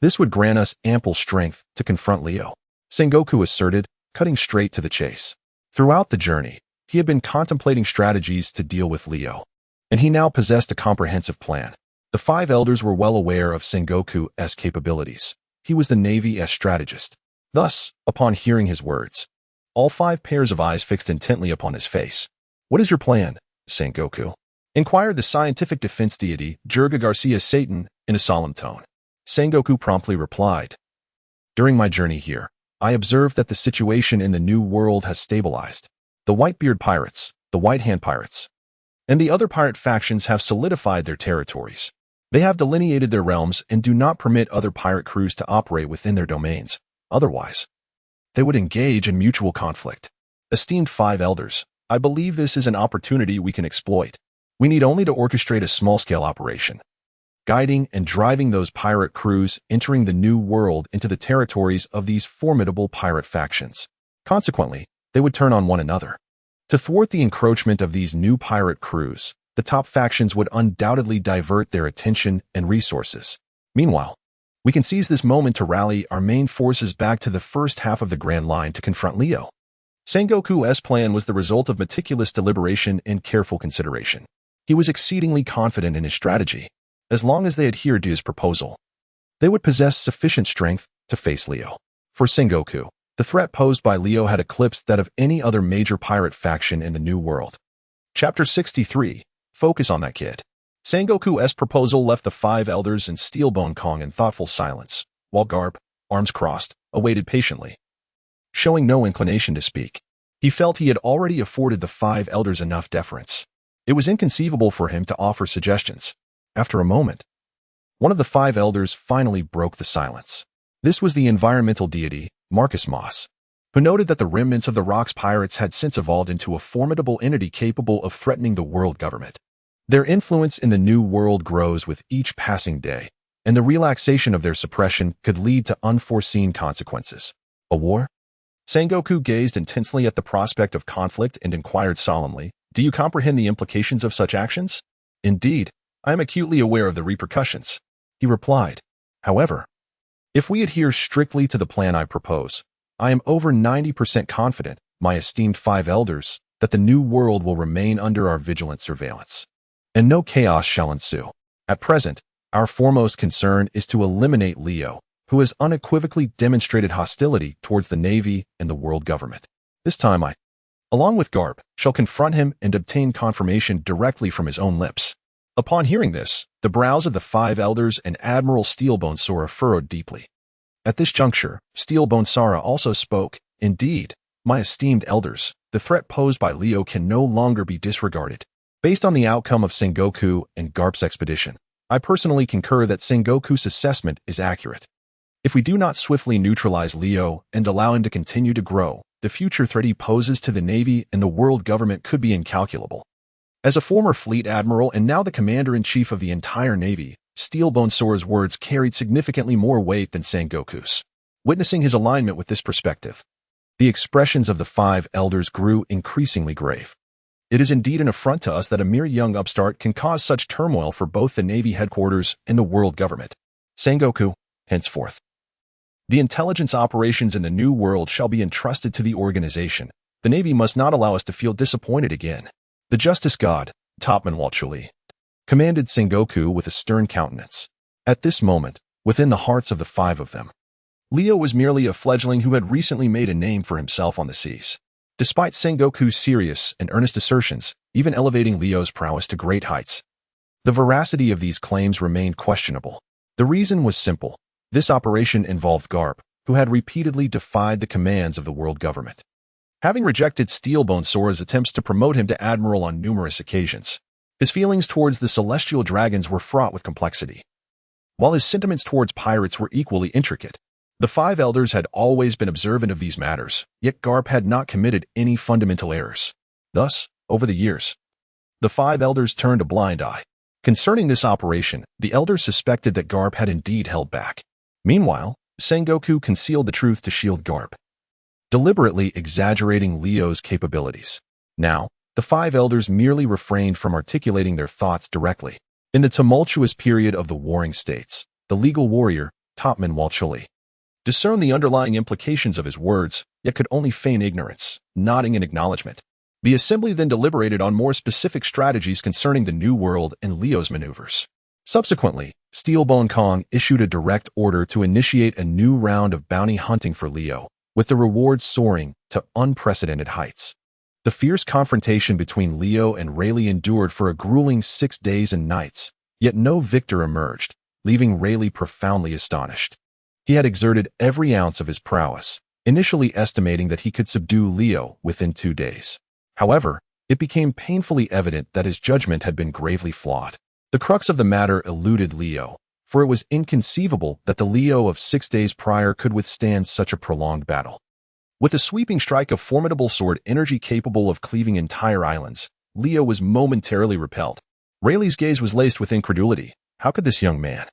This would grant us ample strength to confront Leo," Sengoku asserted, cutting straight to the chase. Throughout the journey, he had been contemplating strategies to deal with Leo, and he now possessed a comprehensive plan. The 5 elders were well aware of Sengoku's capabilities. He was the Navy's strategist. Thus, upon hearing his words, all 5 pairs of eyes fixed intently upon his face. "What is your plan, Sengoku?" inquired the scientific defense deity Jurga Garcia Satan in a solemn tone. Sengoku promptly replied, "During my journey here, I observed that the situation in the New World has stabilized. The Whitebeard pirates, the White Hand pirates, and the other pirate factions have solidified their territories. They have delineated their realms and do not permit other pirate crews to operate within their domains. Otherwise, they would engage in mutual conflict. Esteemed 5 elders, I believe this is an opportunity we can exploit. We need only to orchestrate a small-scale operation, guiding and driving those pirate crews entering the New World into the territories of these formidable pirate factions. Consequently, they would turn on one another. To thwart the encroachment of these new pirate crews, the top factions would undoubtedly divert their attention and resources. Meanwhile, we can seize this moment to rally our main forces back to the first half of the Grand Line to confront Leo." Sengoku's plan was the result of meticulous deliberation and careful consideration. He was exceedingly confident in his strategy. As long as they adhered to his proposal, they would possess sufficient strength to face Leo. For Sengoku, the threat posed by Leo had eclipsed that of any other major pirate faction in the New World. Chapter 63. Focus on that kid. Sengoku's proposal left the 5 elders and Steelbone Kong in thoughtful silence, while Garp, arms crossed, awaited patiently. Showing no inclination to speak, he felt he had already afforded the 5 elders enough deference. It was inconceivable for him to offer suggestions. After a moment, one of the 5 elders finally broke the silence. This was the environmental deity, Marcus Moss, who noted that the remnants of the Rocks pirates had since evolved into a formidable entity capable of threatening the world government. Their influence in the New World grows with each passing day, and the relaxation of their suppression could lead to unforeseen consequences. A war? Sengoku gazed intensely at the prospect of conflict and inquired solemnly, "Do you comprehend the implications of such actions?" "Indeed, I am acutely aware of the repercussions," he replied. "However, if we adhere strictly to the plan I propose, I am over 90% confident, my esteemed 5 elders, that the new world will remain under our vigilant surveillance, and no chaos shall ensue. At present, our foremost concern is to eliminate Leo, who has unequivocally demonstrated hostility towards the Navy and the world government. This time I, along with Garp, shall confront him and obtain confirmation directly from his own lips." Upon hearing this, the brows of the five elders and Admiral Steelbone Sora furrowed deeply. At this juncture, Steelbone Sora also spoke. "Indeed, my esteemed elders, the threat posed by Leo can no longer be disregarded. Based on the outcome of Sengoku and Garp's expedition, I personally concur that Sengoku's assessment is accurate. If we do not swiftly neutralize Leo and allow him to continue to grow, the future threat he poses to the Navy and the world government could be incalculable." As a former fleet admiral and now the commander-in-chief of the entire Navy, Steelbone Sora's words carried significantly more weight than Sengoku's. Witnessing his alignment with this perspective, the expressions of the five elders grew increasingly grave. "It is indeed an affront to us that a mere young upstart can cause such turmoil for both the Navy headquarters and the world government. Sengoku, henceforth, the intelligence operations in the New World shall be entrusted to the organization. The Navy must not allow us to feel disappointed again." The Justice God, Topman Walchuli, commanded Sengoku with a stern countenance. At this moment, within the hearts of the five of them, Leo was merely a fledgling who had recently made a name for himself on the seas. Despite Sengoku's serious and earnest assertions, even elevating Leo's prowess to great heights, the veracity of these claims remained questionable. The reason was simple. This operation involved Garp, who had repeatedly defied the commands of the world government. Having rejected Steelbone Sora's attempts to promote him to admiral on numerous occasions, his feelings towards the celestial dragons were fraught with complexity. While his sentiments towards pirates were equally intricate, the five elders had always been observant of these matters, yet Garp had not committed any fundamental errors. Thus, over the years, the five elders turned a blind eye. Concerning this operation, the elders suspected that Garp had indeed held back. Meanwhile, Sengoku concealed the truth to shield Garp, deliberately exaggerating Leo's capabilities. Now, the five elders merely refrained from articulating their thoughts directly. In the tumultuous period of the warring states, the legal warrior, Topman Walchuli, discerned the underlying implications of his words, yet could only feign ignorance, nodding in acknowledgement. The assembly then deliberated on more specific strategies concerning the New World and Leo's maneuvers. Subsequently, Steelbone Kong issued a direct order to initiate a new round of bounty hunting for Leo, with the rewards soaring to unprecedented heights. The fierce confrontation between Leo and Rayleigh endured for a grueling 6 days and nights, yet no victor emerged, leaving Rayleigh profoundly astonished. He had exerted every ounce of his prowess, initially estimating that he could subdue Leo within 2 days. However, it became painfully evident that his judgment had been gravely flawed. The crux of the matter eluded Leo, for it was inconceivable that the Leo of 6 days prior could withstand such a prolonged battle. With a sweeping strike of formidable sword energy capable of cleaving entire islands, Leo was momentarily repelled. Rayleigh's gaze was laced with incredulity. How could this young man,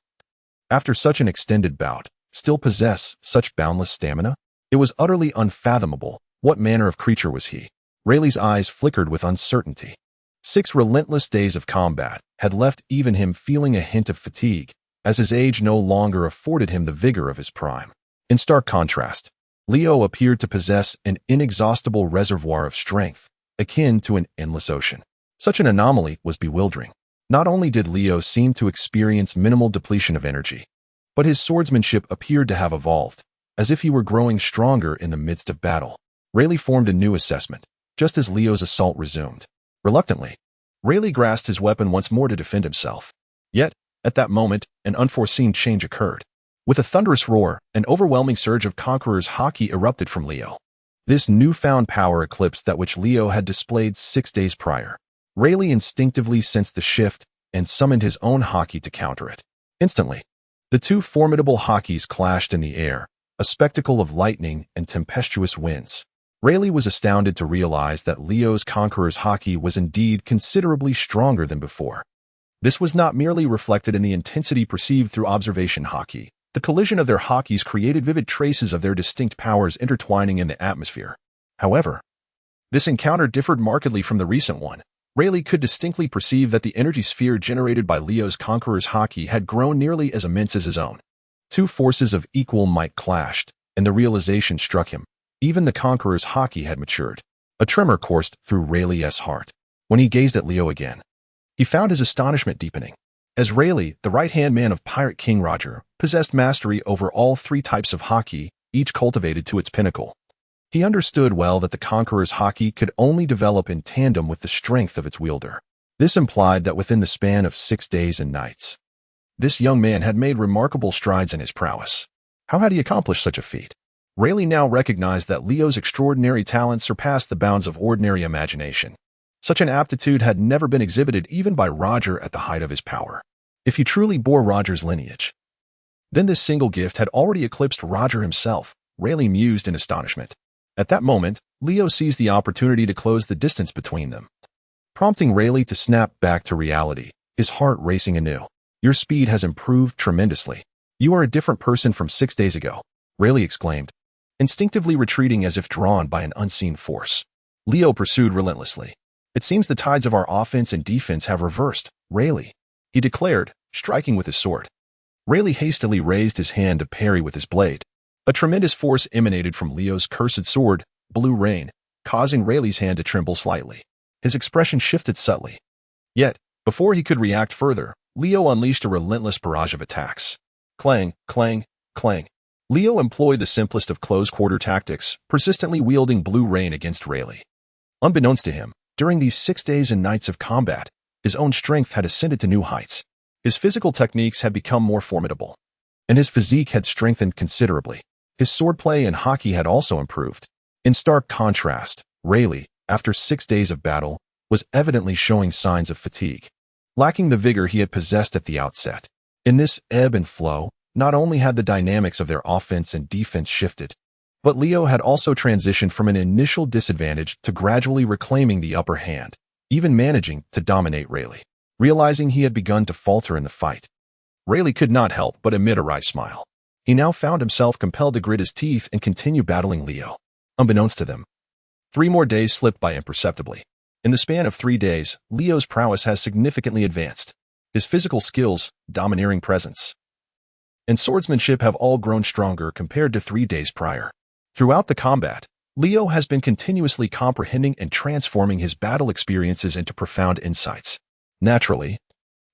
after such an extended bout, still possess such boundless stamina? It was utterly unfathomable. What manner of creature was he? Rayleigh's eyes flickered with uncertainty. 6 relentless days of combat had left even him feeling a hint of fatigue, as his age no longer afforded him the vigor of his prime. In stark contrast, Leo appeared to possess an inexhaustible reservoir of strength, akin to an endless ocean. Such an anomaly was bewildering. Not only did Leo seem to experience minimal depletion of energy, but his swordsmanship appeared to have evolved, as if he were growing stronger in the midst of battle. Rayleigh formed a new assessment, just as Leo's assault resumed. Reluctantly, Rayleigh grasped his weapon once more to defend himself. Yet, at that moment, an unforeseen change occurred. With a thunderous roar, an overwhelming surge of Conqueror's Haki erupted from Leo. This newfound power eclipsed that which Leo had displayed 6 days prior. Rayleigh instinctively sensed the shift and summoned his own Haki to counter it. Instantly, the two formidable Hakis clashed in the air, a spectacle of lightning and tempestuous winds. Rayleigh was astounded to realize that Leo's Conqueror's Haki was indeed considerably stronger than before. This was not merely reflected in the intensity perceived through observation Haki. The collision of their Hakis created vivid traces of their distinct powers intertwining in the atmosphere. However, this encounter differed markedly from the recent one. Rayleigh could distinctly perceive that the energy sphere generated by Leo's Conqueror's Haki had grown nearly as immense as his own. Two forces of equal might clashed, and the realization struck him. Even the Conqueror's Haki had matured. A tremor coursed through Rayleigh's heart. When he gazed at Leo again, he found his astonishment deepening. As Rayleigh, the right-hand man of Pirate King Roger, possessed mastery over all three types of Haki, each cultivated to its pinnacle, he understood well that the Conqueror's Haki could only develop in tandem with the strength of its wielder. This implied that within the span of 6 days and nights, this young man had made remarkable strides in his prowess. How had he accomplished such a feat? Rayleigh now recognized that Leo's extraordinary talent surpassed the bounds of ordinary imagination. Such an aptitude had never been exhibited even by Roger at the height of his power. If he truly bore Roger's lineage, then this single gift had already eclipsed Roger himself, Rayleigh mused in astonishment. At that moment, Leo seized the opportunity to close the distance between them, prompting Rayleigh to snap back to reality, his heart racing anew. Your speed has improved tremendously. You are a different person from 6 days ago, Rayleigh exclaimed, instinctively retreating as if drawn by an unseen force. Leo pursued relentlessly. It seems the tides of our offense and defense have reversed, Rayleigh, he declared, striking with his sword. Rayleigh hastily raised his hand to parry with his blade. A tremendous force emanated from Leo's cursed sword, Blue Rain, causing Rayleigh's hand to tremble slightly. His expression shifted subtly. Yet, before he could react further, Leo unleashed a relentless barrage of attacks. Clang, clang, clang. Leo employed the simplest of close-quarter tactics, persistently wielding Blue Rain against Rayleigh. Unbeknownst to him, during these 6 days and nights of combat, his own strength had ascended to new heights. His physical techniques had become more formidable, and his physique had strengthened considerably. His swordplay and Haki had also improved. In stark contrast, Rayleigh, after 6 days of battle, was evidently showing signs of fatigue, lacking the vigor he had possessed at the outset. In this ebb and flow, not only had the dynamics of their offense and defense shifted, but Leo had also transitioned from an initial disadvantage to gradually reclaiming the upper hand, even managing to dominate Rayleigh. Realizing he had begun to falter in the fight, Rayleigh could not help but emit a wry smile. He now found himself compelled to grit his teeth and continue battling Leo. Unbeknownst to them, 3 more days slipped by imperceptibly. In the span of 3 days, Leo's prowess has significantly advanced. His physical skills, domineering presence, and swordsmanship have all grown stronger compared to 3 days prior. Throughout the combat, Leo has been continuously comprehending and transforming his battle experiences into profound insights. Naturally,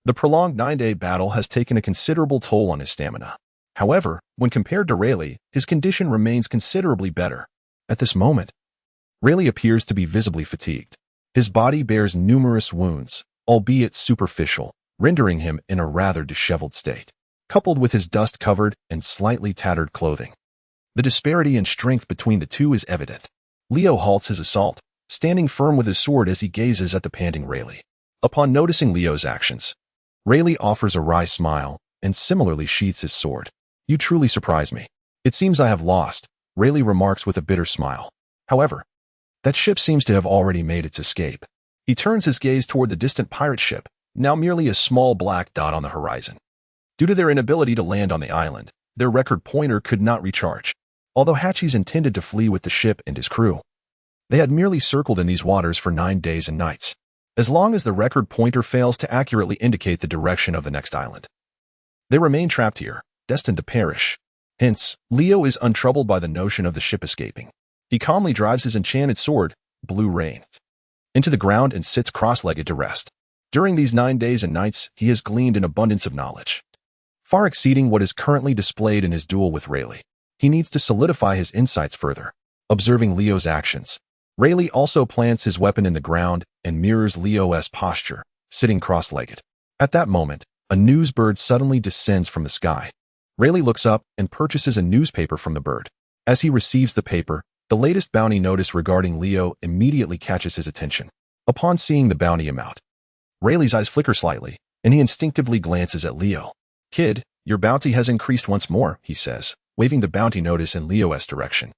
the prolonged 9-day battle has taken a considerable toll on his stamina. However, when compared to Rayleigh, his condition remains considerably better. At this moment, Rayleigh appears to be visibly fatigued. His body bears numerous wounds, albeit superficial, rendering him in a rather disheveled state. Coupled with his dust-covered and slightly tattered clothing, the disparity in strength between the two is evident. Leo halts his assault, standing firm with his sword as he gazes at the panting Rayleigh. Upon noticing Leo's actions, Rayleigh offers a wry smile and similarly sheaths his sword. You truly surprise me. It seems I have lost, Rayleigh remarks with a bitter smile. However, that ship seems to have already made its escape. He turns his gaze toward the distant pirate ship, now merely a small black dot on the horizon. Due to their inability to land on the island, their record pointer could not recharge. Although Hatchies intended to flee with the ship and his crew, they had merely circled in these waters for 9 days and nights. As long as the record pointer fails to accurately indicate the direction of the next island, they remain trapped here, destined to perish. Hence, Leo is untroubled by the notion of the ship escaping. He calmly drives his enchanted sword, Blue Rain, into the ground and sits cross-legged to rest. During these 9 days and nights, he has gleaned an abundance of knowledge, far exceeding what is currently displayed in his duel with Rayleigh. He needs to solidify his insights further. Observing Leo's actions, Rayleigh also plants his weapon in the ground and mirrors Leo's posture, sitting cross-legged. At that moment, a news bird suddenly descends from the sky. Rayleigh looks up and purchases a newspaper from the bird. As he receives the paper, the latest bounty notice regarding Leo immediately catches his attention. Upon seeing the bounty amount, Rayleigh's eyes flicker slightly, and he instinctively glances at Leo. Kid, your bounty has increased once more, he says, waving the bounty notice in Leo's direction.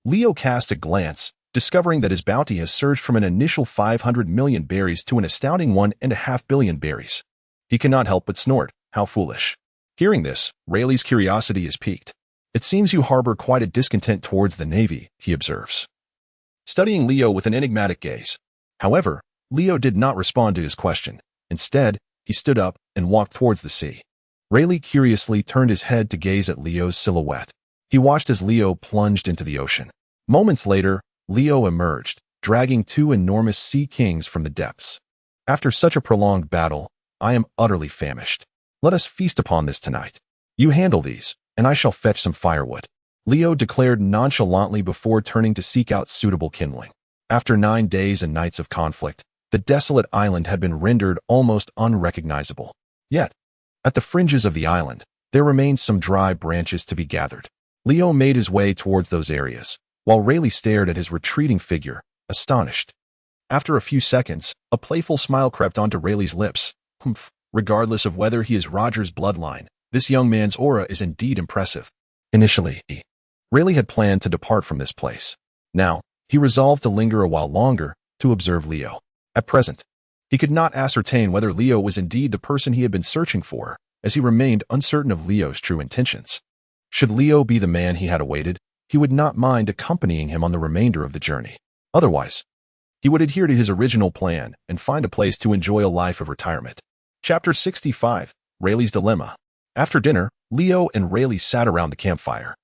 Leo casts a glance, discovering that his bounty has surged from an initial 500 million berries to an astounding 1.5 billion berries. He cannot help but snort. How foolish. Hearing this, Rayleigh's curiosity is piqued. It seems you harbor quite a discontent towards the Navy, he observes, studying Leo with an enigmatic gaze. However, Leo did not respond to his question. Instead, he stood up and walked towards the sea. Rayleigh curiously turned his head to gaze at Leo's silhouette. He watched as Leo plunged into the ocean. Moments later, Leo emerged, dragging two enormous sea kings from the depths. After such a prolonged battle, I am utterly famished. Let us feast upon this tonight. You handle these, and I shall fetch some firewood, Leo declared nonchalantly before turning to seek out suitable kindling. After 9 days and nights of conflict, the desolate island had been rendered almost unrecognizable. Yet, at the fringes of the island, there remained some dry branches to be gathered. Leo made his way towards those areas, while Rayleigh stared at his retreating figure, astonished. After a few seconds, a playful smile crept onto Rayleigh's lips. Humph, regardless of whether he is Roger's bloodline, this young man's aura is indeed impressive. Initially, Rayleigh had planned to depart from this place. Now, he resolved to linger a while longer to observe Leo. At present, he could not ascertain whether Leo was indeed the person he had been searching for, as he remained uncertain of Leo's true intentions. Should Leo be the man he had awaited, he would not mind accompanying him on the remainder of the journey. Otherwise, he would adhere to his original plan and find a place to enjoy a life of retirement. Chapter 65, Rayleigh's Dilemma. After dinner, Leo and Rayleigh sat around the campfire,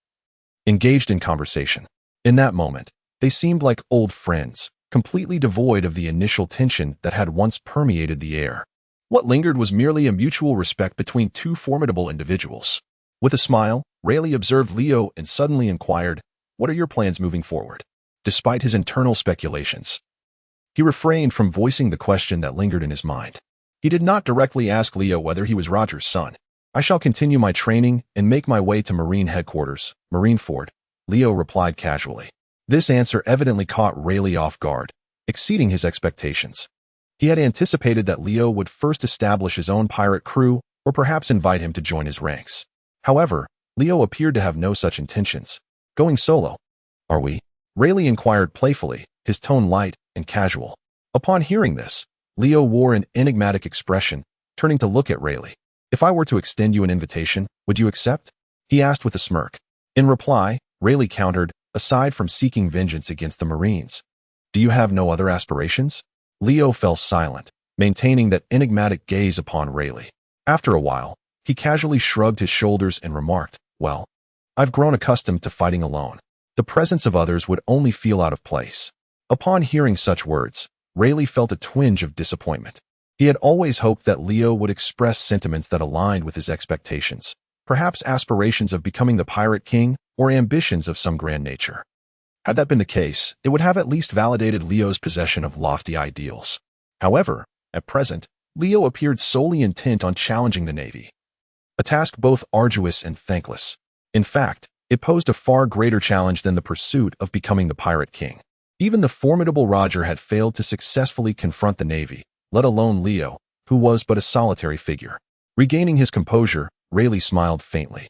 engaged in conversation. In that moment, they seemed like old friends, completely devoid of the initial tension that had once permeated the air. What lingered was merely a mutual respect between two formidable individuals. With a smile, Rayleigh observed Leo and suddenly inquired, "What are your plans moving forward?" Despite his internal speculations, he refrained from voicing the question that lingered in his mind. He did not directly ask Leo whether he was Roger's son. "I shall continue my training and make my way to Marine headquarters, Marineford," Leo replied casually. This answer evidently caught Rayleigh off guard, exceeding his expectations. He had anticipated that Leo would first establish his own pirate crew or perhaps invite him to join his ranks. However, Leo appeared to have no such intentions. "Going solo, are we?" Rayleigh inquired playfully, his tone light and casual. Upon hearing this, Leo wore an enigmatic expression, turning to look at Rayleigh. "If I were to extend you an invitation, would you accept?" he asked with a smirk. In reply, Rayleigh countered, "Aside from seeking vengeance against the Marines, do you have no other aspirations?" Leo fell silent, maintaining that enigmatic gaze upon Rayleigh. After a while, he casually shrugged his shoulders and remarked, "Well, I've grown accustomed to fighting alone. The presence of others would only feel out of place." Upon hearing such words, Rayleigh felt a twinge of disappointment. He had always hoped that Leo would express sentiments that aligned with his expectations, perhaps aspirations of becoming the Pirate King or ambitions of some grand nature. Had that been the case, it would have at least validated Leo's possession of lofty ideals. However, at present, Leo appeared solely intent on challenging the Navy, a task both arduous and thankless. In fact, it posed a far greater challenge than the pursuit of becoming the Pirate King. Even the formidable Roger had failed to successfully confront the Navy, let alone Leo, who was but a solitary figure. Regaining his composure, Rayleigh smiled faintly.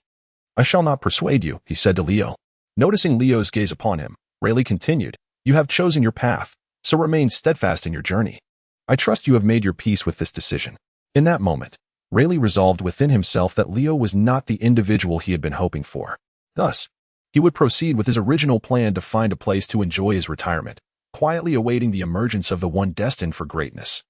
"I shall not persuade you," he said to Leo. Noticing Leo's gaze upon him, Rayleigh continued, "You have chosen your path, so remain steadfast in your journey. I trust you have made your peace with this decision." In that moment, Rayleigh resolved within himself that Leo was not the individual he had been hoping for. Thus, he would proceed with his original plan to find a place to enjoy his retirement, quietly awaiting the emergence of the one destined for greatness.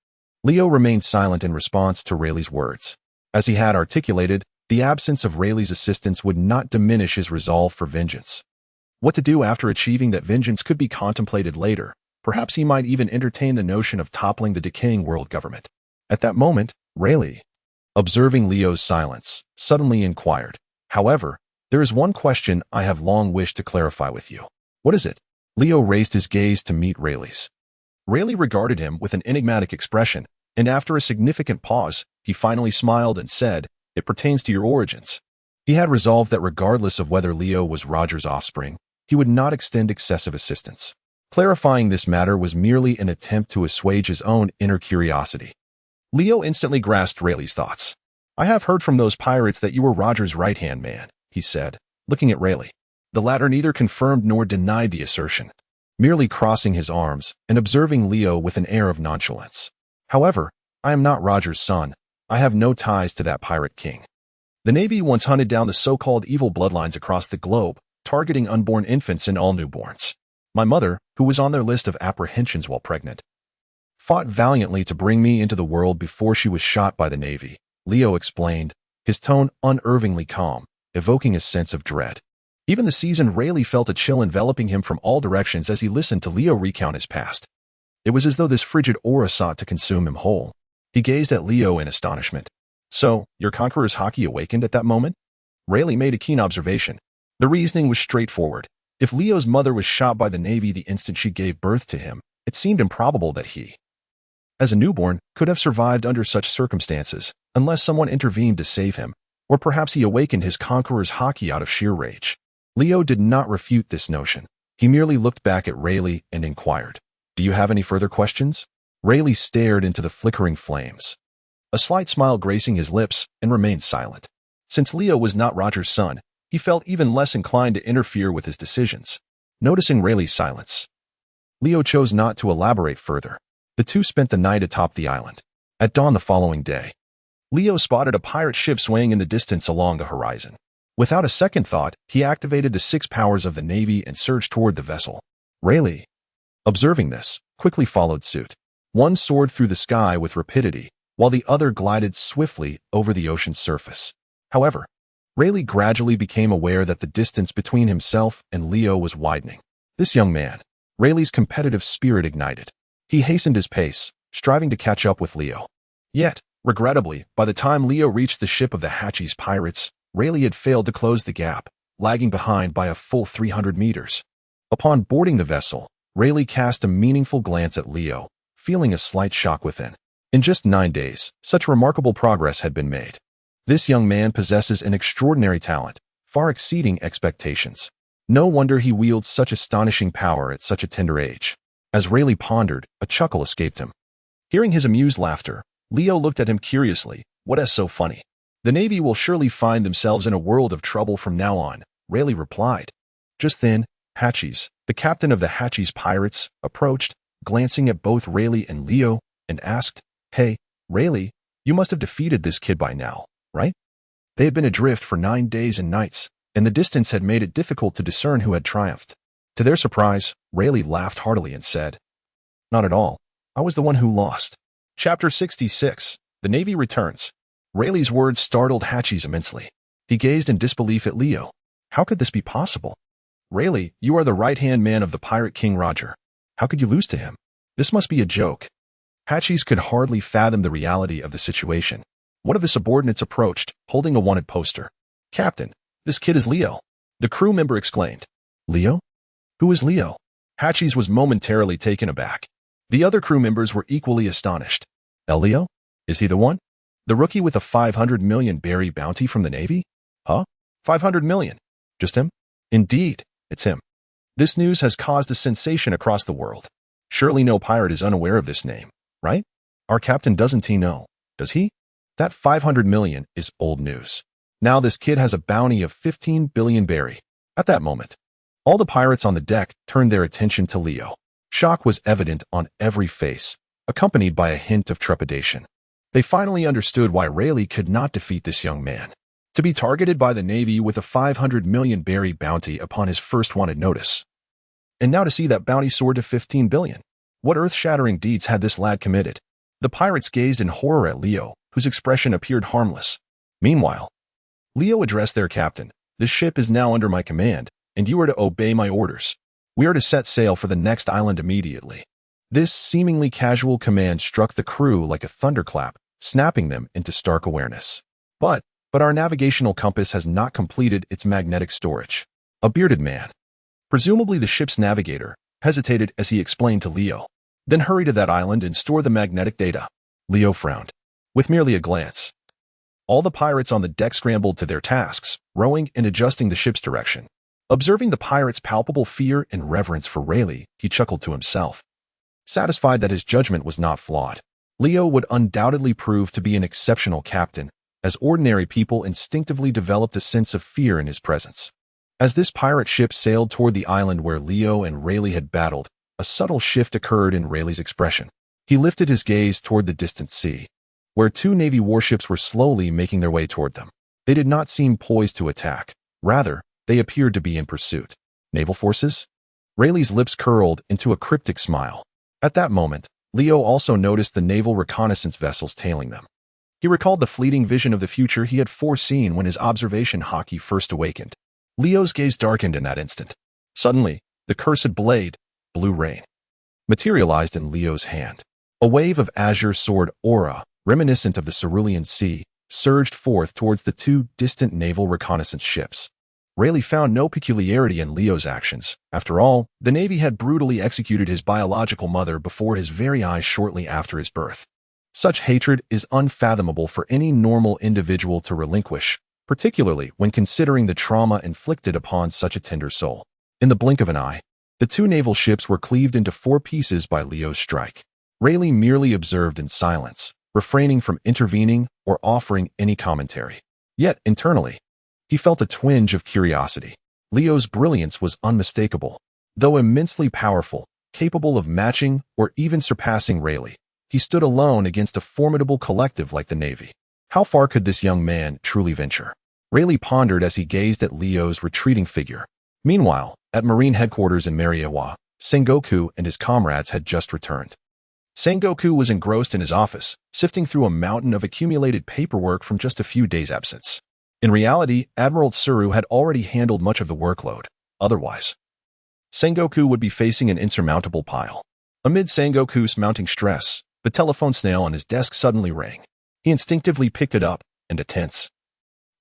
Leo remained silent in response to Rayleigh's words. As he had articulated, the absence of Rayleigh's assistance would not diminish his resolve for vengeance. What to do after achieving that vengeance could be contemplated later. Perhaps he might even entertain the notion of toppling the decaying world government. At that moment, Rayleigh, observing Leo's silence, suddenly inquired, "However, there is one question I have long wished to clarify with you." "What is it?" Leo raised his gaze to meet Rayleigh's. Rayleigh regarded him with an enigmatic expression, and after a significant pause, he finally smiled and said, "It pertains to your origins." He had resolved that regardless of whether Leo was Roger's offspring, he would not extend excessive assistance. Clarifying this matter was merely an attempt to assuage his own inner curiosity. Leo instantly grasped Rayleigh's thoughts. "I have heard from those pirates that you were Roger's right-hand man," he said, looking at Rayleigh. The latter neither confirmed nor denied the assertion, merely crossing his arms and observing Leo with an air of nonchalance. "However, I am not Roger's son. I have no ties to that Pirate King. The Navy once hunted down the so-called evil bloodlines across the globe, targeting unborn infants and all newborns. My mother, who was on their list of apprehensions while pregnant, fought valiantly to bring me into the world before she was shot by the Navy," Leo explained, his tone unervingly calm, evoking a sense of dread. Even the seasoned Rayleigh felt a chill enveloping him from all directions as he listened to Leo recount his past. It was as though this frigid aura sought to consume him whole. He gazed at Leo in astonishment. "So, your conqueror's Haki awakened at that moment?" Rayleigh made a keen observation. The reasoning was straightforward. If Leo's mother was shot by the Navy the instant she gave birth to him, it seemed improbable that he, as a newborn, could have survived under such circumstances, unless someone intervened to save him, or perhaps he awakened his conqueror's Haki out of sheer rage. Leo did not refute this notion. He merely looked back at Rayleigh and inquired, "Do you have any further questions?" Rayleigh stared into the flickering flames, a slight smile gracing his lips, and remained silent. Since Leo was not Roger's son, he felt even less inclined to interfere with his decisions. Noticing Rayleigh's silence, Leo chose not to elaborate further. The two spent the night atop the island. At dawn the following day, Leo spotted a pirate ship swaying in the distance along the horizon. Without a second thought, he activated the 6 powers of the Navy and surged toward the vessel. Rayleigh, observing this, quickly followed suit. One soared through the sky with rapidity, while the other glided swiftly over the ocean's surface. However, Rayleigh gradually became aware that the distance between himself and Leo was widening. This young man, Rayleigh's competitive spirit ignited. He hastened his pace, striving to catch up with Leo. Yet, regrettably, by the time Leo reached the ship of the Hachi's pirates, Rayleigh had failed to close the gap, lagging behind by a full 300 meters. Upon boarding the vessel, Rayleigh cast a meaningful glance at Leo, feeling a slight shock within. In just 9 days, such remarkable progress had been made. This young man possesses an extraordinary talent, far exceeding expectations. No wonder he wields such astonishing power at such a tender age. As Rayleigh pondered, a chuckle escaped him. Hearing his amused laughter, Leo looked at him curiously. "What is so funny?" "The Navy will surely find themselves in a world of trouble from now on," Rayleigh replied. Just then, Hachis, the captain of the Hachi's pirates, approached, glancing at both Rayleigh and Leo, and asked, "Hey, Rayleigh, you must have defeated this kid by now, right?" They had been adrift for 9 days and nights, and the distance had made it difficult to discern who had triumphed. To their surprise, Rayleigh laughed heartily and said, "Not at all. I was the one who lost." Chapter 66. The Navy Returns. Rayleigh's words startled Hachis immensely. He gazed in disbelief at Leo. How could this be possible? "Rayleigh, you are the right-hand man of the pirate king Roger. How could you lose to him? This must be a joke." Hachis could hardly fathom the reality of the situation. One of his subordinates approached, holding a wanted poster. "Captain, this kid is Leo," the crew member exclaimed. "Leo? Who is Leo?" Hachis was momentarily taken aback. The other crew members were equally astonished. "Leo? Is he the one? The rookie with a 500 million berry bounty from the Navy?" "Huh? 500 million? Just him?" "Indeed, it's him." This news has caused a sensation across the world. Surely no pirate is unaware of this name, right? Our captain doesn't he know, does he? That 500 million is old news. Now this kid has a bounty of 15 billion berry. At that moment, all the pirates on the deck turned their attention to Leo. Shock was evident on every face, accompanied by a hint of trepidation. They finally understood why Rayleigh could not defeat this young man. To be targeted by the Navy with a 500 million berry bounty upon his first wanted notice. And now to see that bounty soar to 15 billion. What earth-shattering deeds had this lad committed? The pirates gazed in horror at Leo, whose expression appeared harmless. Meanwhile, Leo addressed their captain. "This ship is now under my command, and you are to obey my orders. We are to set sail for the next island immediately." This seemingly casual command struck the crew like a thunderclap, snapping them into stark awareness. But our navigational compass has not completed its magnetic storage. A bearded man, presumably the ship's navigator, hesitated as he explained to Leo. "Then hurry to that island and store the magnetic data." Leo frowned. With merely a glance, all the pirates on the deck scrambled to their tasks, rowing and adjusting the ship's direction. Observing the pirates' palpable fear and reverence for Rayleigh, he chuckled to himself. Satisfied that his judgment was not flawed, Leo would undoubtedly prove to be an exceptional captain, as ordinary people instinctively developed a sense of fear in his presence. As this pirate ship sailed toward the island where Leo and Rayleigh had battled, a subtle shift occurred in Rayleigh's expression. He lifted his gaze toward the distant sea, where 2 Navy warships were slowly making their way toward them. They did not seem poised to attack. Rather, they appeared to be in pursuit. Naval forces? Rayleigh's lips curled into a cryptic smile. At that moment, Leo also noticed the naval reconnaissance vessels tailing them. He recalled the fleeting vision of the future he had foreseen when his observation Haki first awakened. Leo's gaze darkened in that instant. Suddenly, the cursed blade, blue rain, materialized in Leo's hand. A wave of azure sword aura, reminiscent of the Cerulean Sea, surged forth towards the two distant naval reconnaissance ships. Rayleigh found no peculiarity in Leo's actions. After all, the Navy had brutally executed his biological mother before his very eyes shortly after his birth. Such hatred is unfathomable for any normal individual to relinquish, particularly when considering the trauma inflicted upon such a tender soul. In the blink of an eye, the two naval ships were cleaved into 4 pieces by Leo's strike. Rayleigh merely observed in silence, refraining from intervening or offering any commentary. Yet, internally, he felt a twinge of curiosity. Leo's brilliance was unmistakable. Though immensely powerful, capable of matching or even surpassing Rayleigh, he stood alone against a formidable collective like the Navy. How far could this young man truly venture? Rayleigh pondered as he gazed at Leo's retreating figure. Meanwhile, at Marine headquarters in Mariawa, Sengoku and his comrades had just returned. Sengoku was engrossed in his office, sifting through a mountain of accumulated paperwork from just a few days' absence. In reality, Admiral Tsuru had already handled much of the workload. Otherwise, Sengoku would be facing an insurmountable pile. Amid Sengoku's mounting stress, the telephone snail on his desk suddenly rang. He instinctively picked it up, and a tense,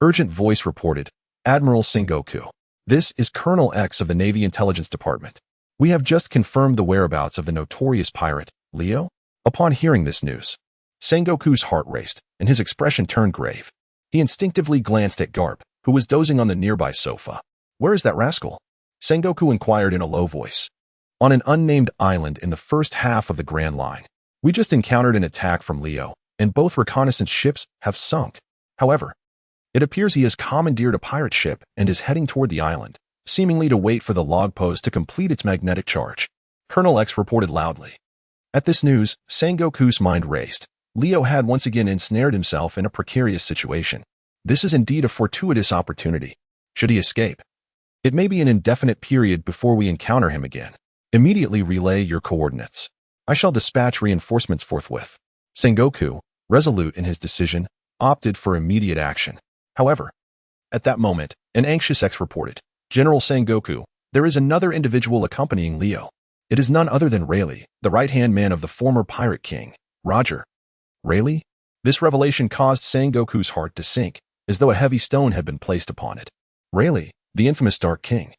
urgent voice reported, "Admiral Sengoku. This is Colonel X of the Navy Intelligence Department. We have just confirmed the whereabouts of the notorious pirate, Leo." Upon hearing this news, Sengoku's heart raced, and his expression turned grave. He instinctively glanced at Garp, who was dozing on the nearby sofa. "Where is that rascal?" Sengoku inquired in a low voice. "On an unnamed island in the first half of the Grand Line. We just encountered an attack from Leo, and both reconnaissance ships have sunk. However, it appears he has commandeered a pirate ship and is heading toward the island, seemingly to wait for the log post to complete its magnetic charge," Colonel X reported loudly. At this news, Sengoku's mind raced. Leo had once again ensnared himself in a precarious situation. This is indeed a fortuitous opportunity. Should he escape, it may be an indefinite period before we encounter him again. Immediately relay your coordinates. I shall dispatch reinforcements forthwith. Sengoku, resolute in his decision, opted for immediate action. However, at that moment, an anxious X reported, "General Sengoku, there is another individual accompanying Leo. It is none other than Rayleigh, the right-hand man of the former pirate king, Roger." Rayleigh? This revelation caused Sengoku's heart to sink, as though a heavy stone had been placed upon it. Rayleigh, the infamous Dark King,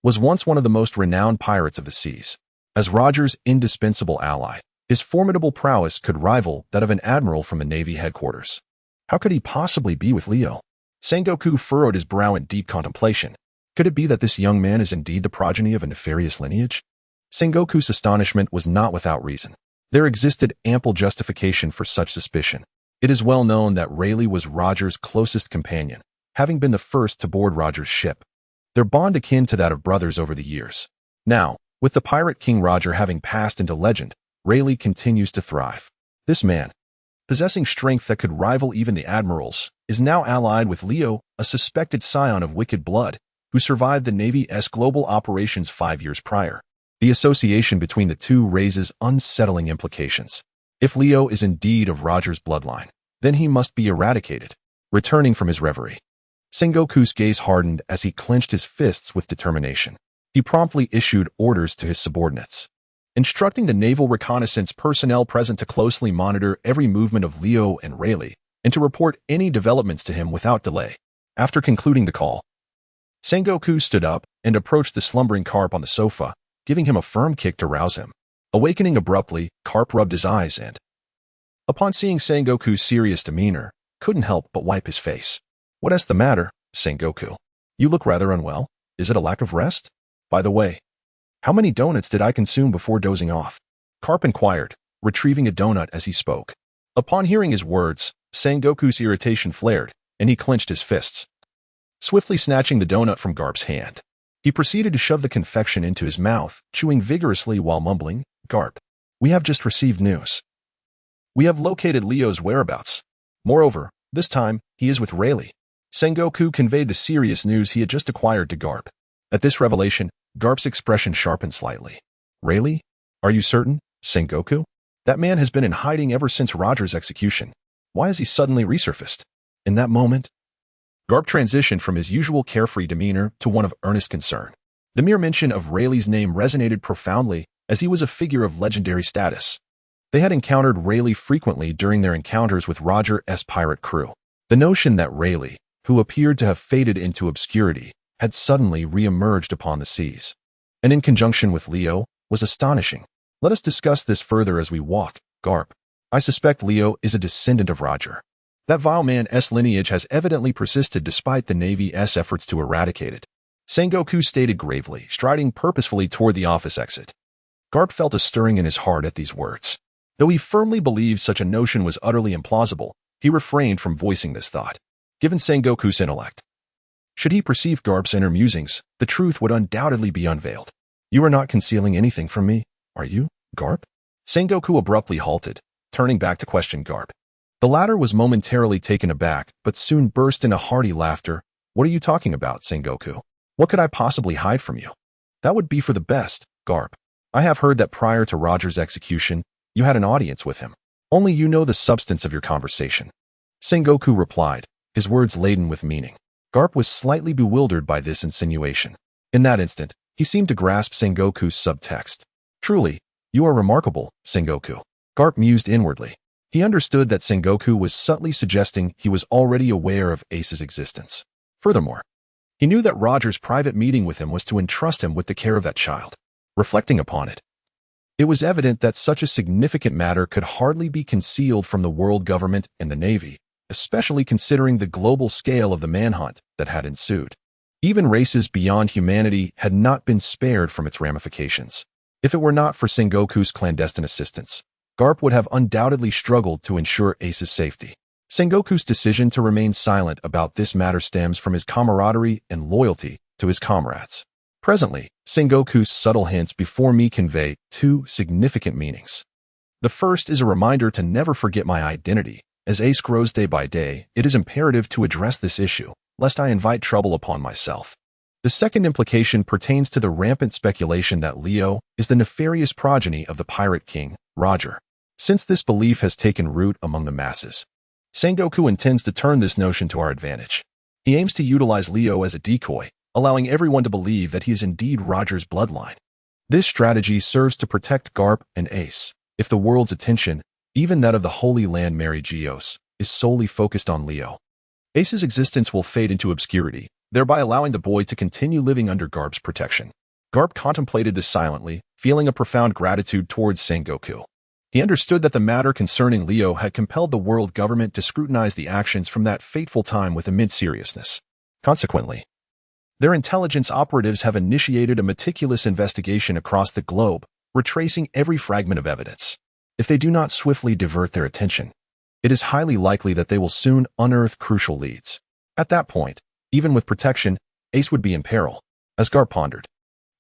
was once one of the most renowned pirates of the seas. As Roger's indispensable ally, his formidable prowess could rival that of an admiral from the Navy headquarters. How could he possibly be with Leo? Sengoku furrowed his brow in deep contemplation. Could it be that this young man is indeed the progeny of a nefarious lineage? Sengoku's astonishment was not without reason. There existed ample justification for such suspicion. It is well known that Rayleigh was Roger's closest companion, having been the first to board Roger's ship. Their bond akin to that of brothers over the years. Now, with the pirate King Roger having passed into legend, Rayleigh continues to thrive. This man, possessing strength that could rival even the admirals, is now allied with Leo, a suspected scion of wicked blood, who survived the Navy's global operations 5 years prior. The association between the two raises unsettling implications. If Leo is indeed of Roger's bloodline, then he must be eradicated. Returning from his reverie, Sengoku's gaze hardened as he clenched his fists with determination. He promptly issued orders to his subordinates, instructing the naval reconnaissance personnel present to closely monitor every movement of Leo and Rayleigh, and to report any developments to him without delay. After concluding the call, Sengoku stood up and approached the slumbering Carp on the sofa, giving him a firm kick to rouse him. Awakening abruptly, Carp rubbed his eyes and, upon seeing Sengoku's serious demeanor, couldn't help but wipe his face. "What is the matter, Sengoku? You look rather unwell. Is it a lack of rest? By the way, how many donuts did I consume before dozing off?" Carp inquired, retrieving a donut as he spoke. Upon hearing his words, Sengoku's irritation flared, and he clenched his fists. Swiftly snatching the donut from Garp's hand, he proceeded to shove the confection into his mouth, chewing vigorously while mumbling, "Garp, we have just received news. We have located Leo's whereabouts. Moreover, this time, he is with Rayleigh." Sengoku conveyed the serious news he had just acquired to Garp. At this revelation, Garp's expression sharpened slightly. "Rayleigh? Are you certain, Sengoku? That man has been in hiding ever since Roger's execution. Why has he suddenly resurfaced?" In that moment, Garp transitioned from his usual carefree demeanor to one of earnest concern. The mere mention of Rayleigh's name resonated profoundly, as he was a figure of legendary status. They had encountered Rayleigh frequently during their encounters with Roger's pirate crew. The notion that Rayleigh, who appeared to have faded into obscurity, had suddenly re-emerged upon the seas, and in conjunction with Leo, was astonishing. Let us discuss this further as we walk, Garp. I suspect Leo is a descendant of Roger. That vile man's lineage has evidently persisted despite the Navy's efforts to eradicate it, Sengoku stated gravely, striding purposefully toward the office exit. Garp felt a stirring in his heart at these words. Though he firmly believed such a notion was utterly implausible, he refrained from voicing this thought. Given Sengoku's intellect, should he perceive Garp's inner musings, the truth would undoubtedly be unveiled. You are not concealing anything from me, are you, Garp? Sengoku abruptly halted, turning back to question Garp. The latter was momentarily taken aback, but soon burst into hearty laughter. What are you talking about, Sengoku? What could I possibly hide from you? That would be for the best, Garp. I have heard that prior to Roger's execution, you had an audience with him. Only you know the substance of your conversation. Sengoku replied, his words laden with meaning. Garp was slightly bewildered by this insinuation. In that instant, he seemed to grasp Sengoku's subtext. Truly, you are remarkable, Sengoku. Garp mused inwardly. He understood that Sengoku was subtly suggesting he was already aware of Ace's existence. Furthermore, he knew that Roger's private meeting with him was to entrust him with the care of that child. Reflecting upon it, it was evident that such a significant matter could hardly be concealed from the world government and the Navy, especially considering the global scale of the manhunt that had ensued. Even races beyond humanity had not been spared from its ramifications. If it were not for Sengoku's clandestine assistance, Garp would have undoubtedly struggled to ensure Ace's safety. Sengoku's decision to remain silent about this matter stems from his camaraderie and loyalty to his comrades. Presently, Sengoku's subtle hints before me convey two significant meanings. The first is a reminder to never forget my identity. As Ace grows day by day, it is imperative to address this issue, lest I invite trouble upon myself. The second implication pertains to the rampant speculation that Leo is the nefarious progeny of the pirate king, Roger. Since this belief has taken root among the masses, Sengoku intends to turn this notion to our advantage. He aims to utilize Leo as a decoy, allowing everyone to believe that he is indeed Roger's bloodline. This strategy serves to protect Garp and Ace. If the world's attention, even that of the Holy Land Mary Geos, is solely focused on Leo, Ace's existence will fade into obscurity, thereby allowing the boy to continue living under Garp's protection. Garp contemplated this silently, feeling a profound gratitude towards Sengoku. He understood that the matter concerning Leo had compelled the world government to scrutinize the actions from that fateful time with immense seriousness. Consequently, their intelligence operatives have initiated a meticulous investigation across the globe, retracing every fragment of evidence. If they do not swiftly divert their attention, it is highly likely that they will soon unearth crucial leads. At that point, even with protection, Ace would be in peril. As Garp pondered,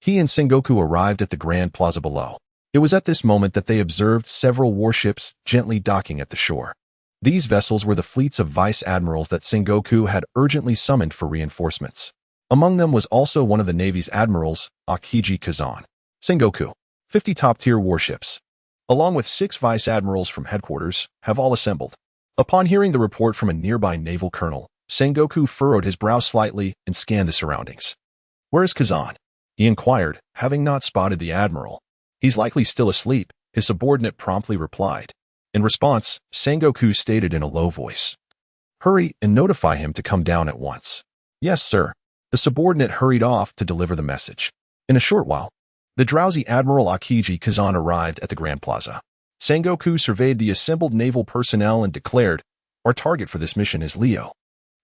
he and Sengoku arrived at the Grand Plaza below. It was at this moment that they observed several warships gently docking at the shore. These vessels were the fleets of vice admirals that Sengoku had urgently summoned for reinforcements. Among them was also one of the Navy's admirals, Haki Kazan. Sengoku, 50 top-tier warships, along with 6 vice admirals from headquarters, have all assembled. Upon hearing the report from a nearby naval colonel, Sengoku furrowed his brow slightly and scanned the surroundings. "Where is Kazan?" he inquired, having not spotted the admiral. "He's likely still asleep," his subordinate promptly replied. In response, Sengoku stated in a low voice, "Hurry and notify him to come down at once." "Yes, sir." The subordinate hurried off to deliver the message. In a short while, the drowsy Admiral Haki Kazan arrived at the Grand Plaza. Sengoku surveyed the assembled naval personnel and declared, "Our target for this mission is Leo.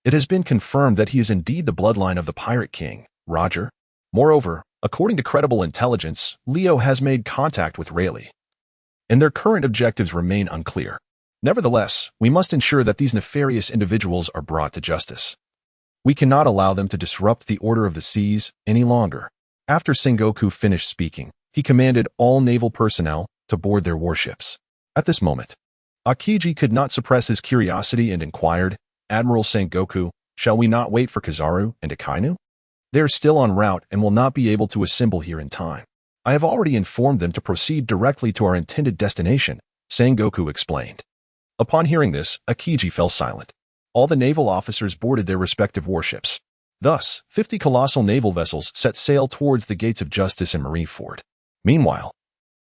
It has been confirmed that he is indeed the bloodline of the Pirate King, Roger. Moreover, according to credible intelligence, Leo has made contact with Rayleigh, and their current objectives remain unclear. Nevertheless, we must ensure that these nefarious individuals are brought to justice. We cannot allow them to disrupt the order of the seas any longer." After Sengoku finished speaking, he commanded all naval personnel to board their warships. At this moment, Haki could not suppress his curiosity and inquired, "Admiral Sengoku, shall we not wait for Kizaru and Akainu? They are still en route and will not be able to assemble here in time. I have already informed them to proceed directly to our intended destination," Sengoku explained. Upon hearing this, Haki fell silent. All the naval officers boarded their respective warships. Thus, 50 colossal naval vessels set sail towards the gates of justice in Marineford. Meanwhile,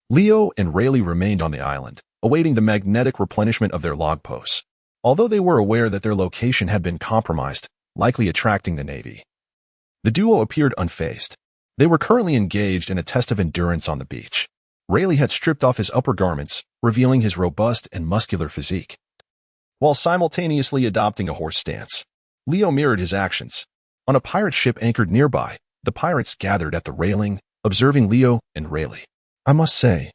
Leo and Rayleigh remained on the island, awaiting the magnetic replenishment of their log posts. Although they were aware that their location had been compromised, likely attracting the Navy, the duo appeared unfazed. They were currently engaged in a test of endurance on the beach. Rayleigh had stripped off his upper garments, revealing his robust and muscular physique. While simultaneously adopting a horse stance, Leo mirrored his actions. On a pirate ship anchored nearby, the pirates gathered at the railing, observing Leo and Rayleigh. I must say,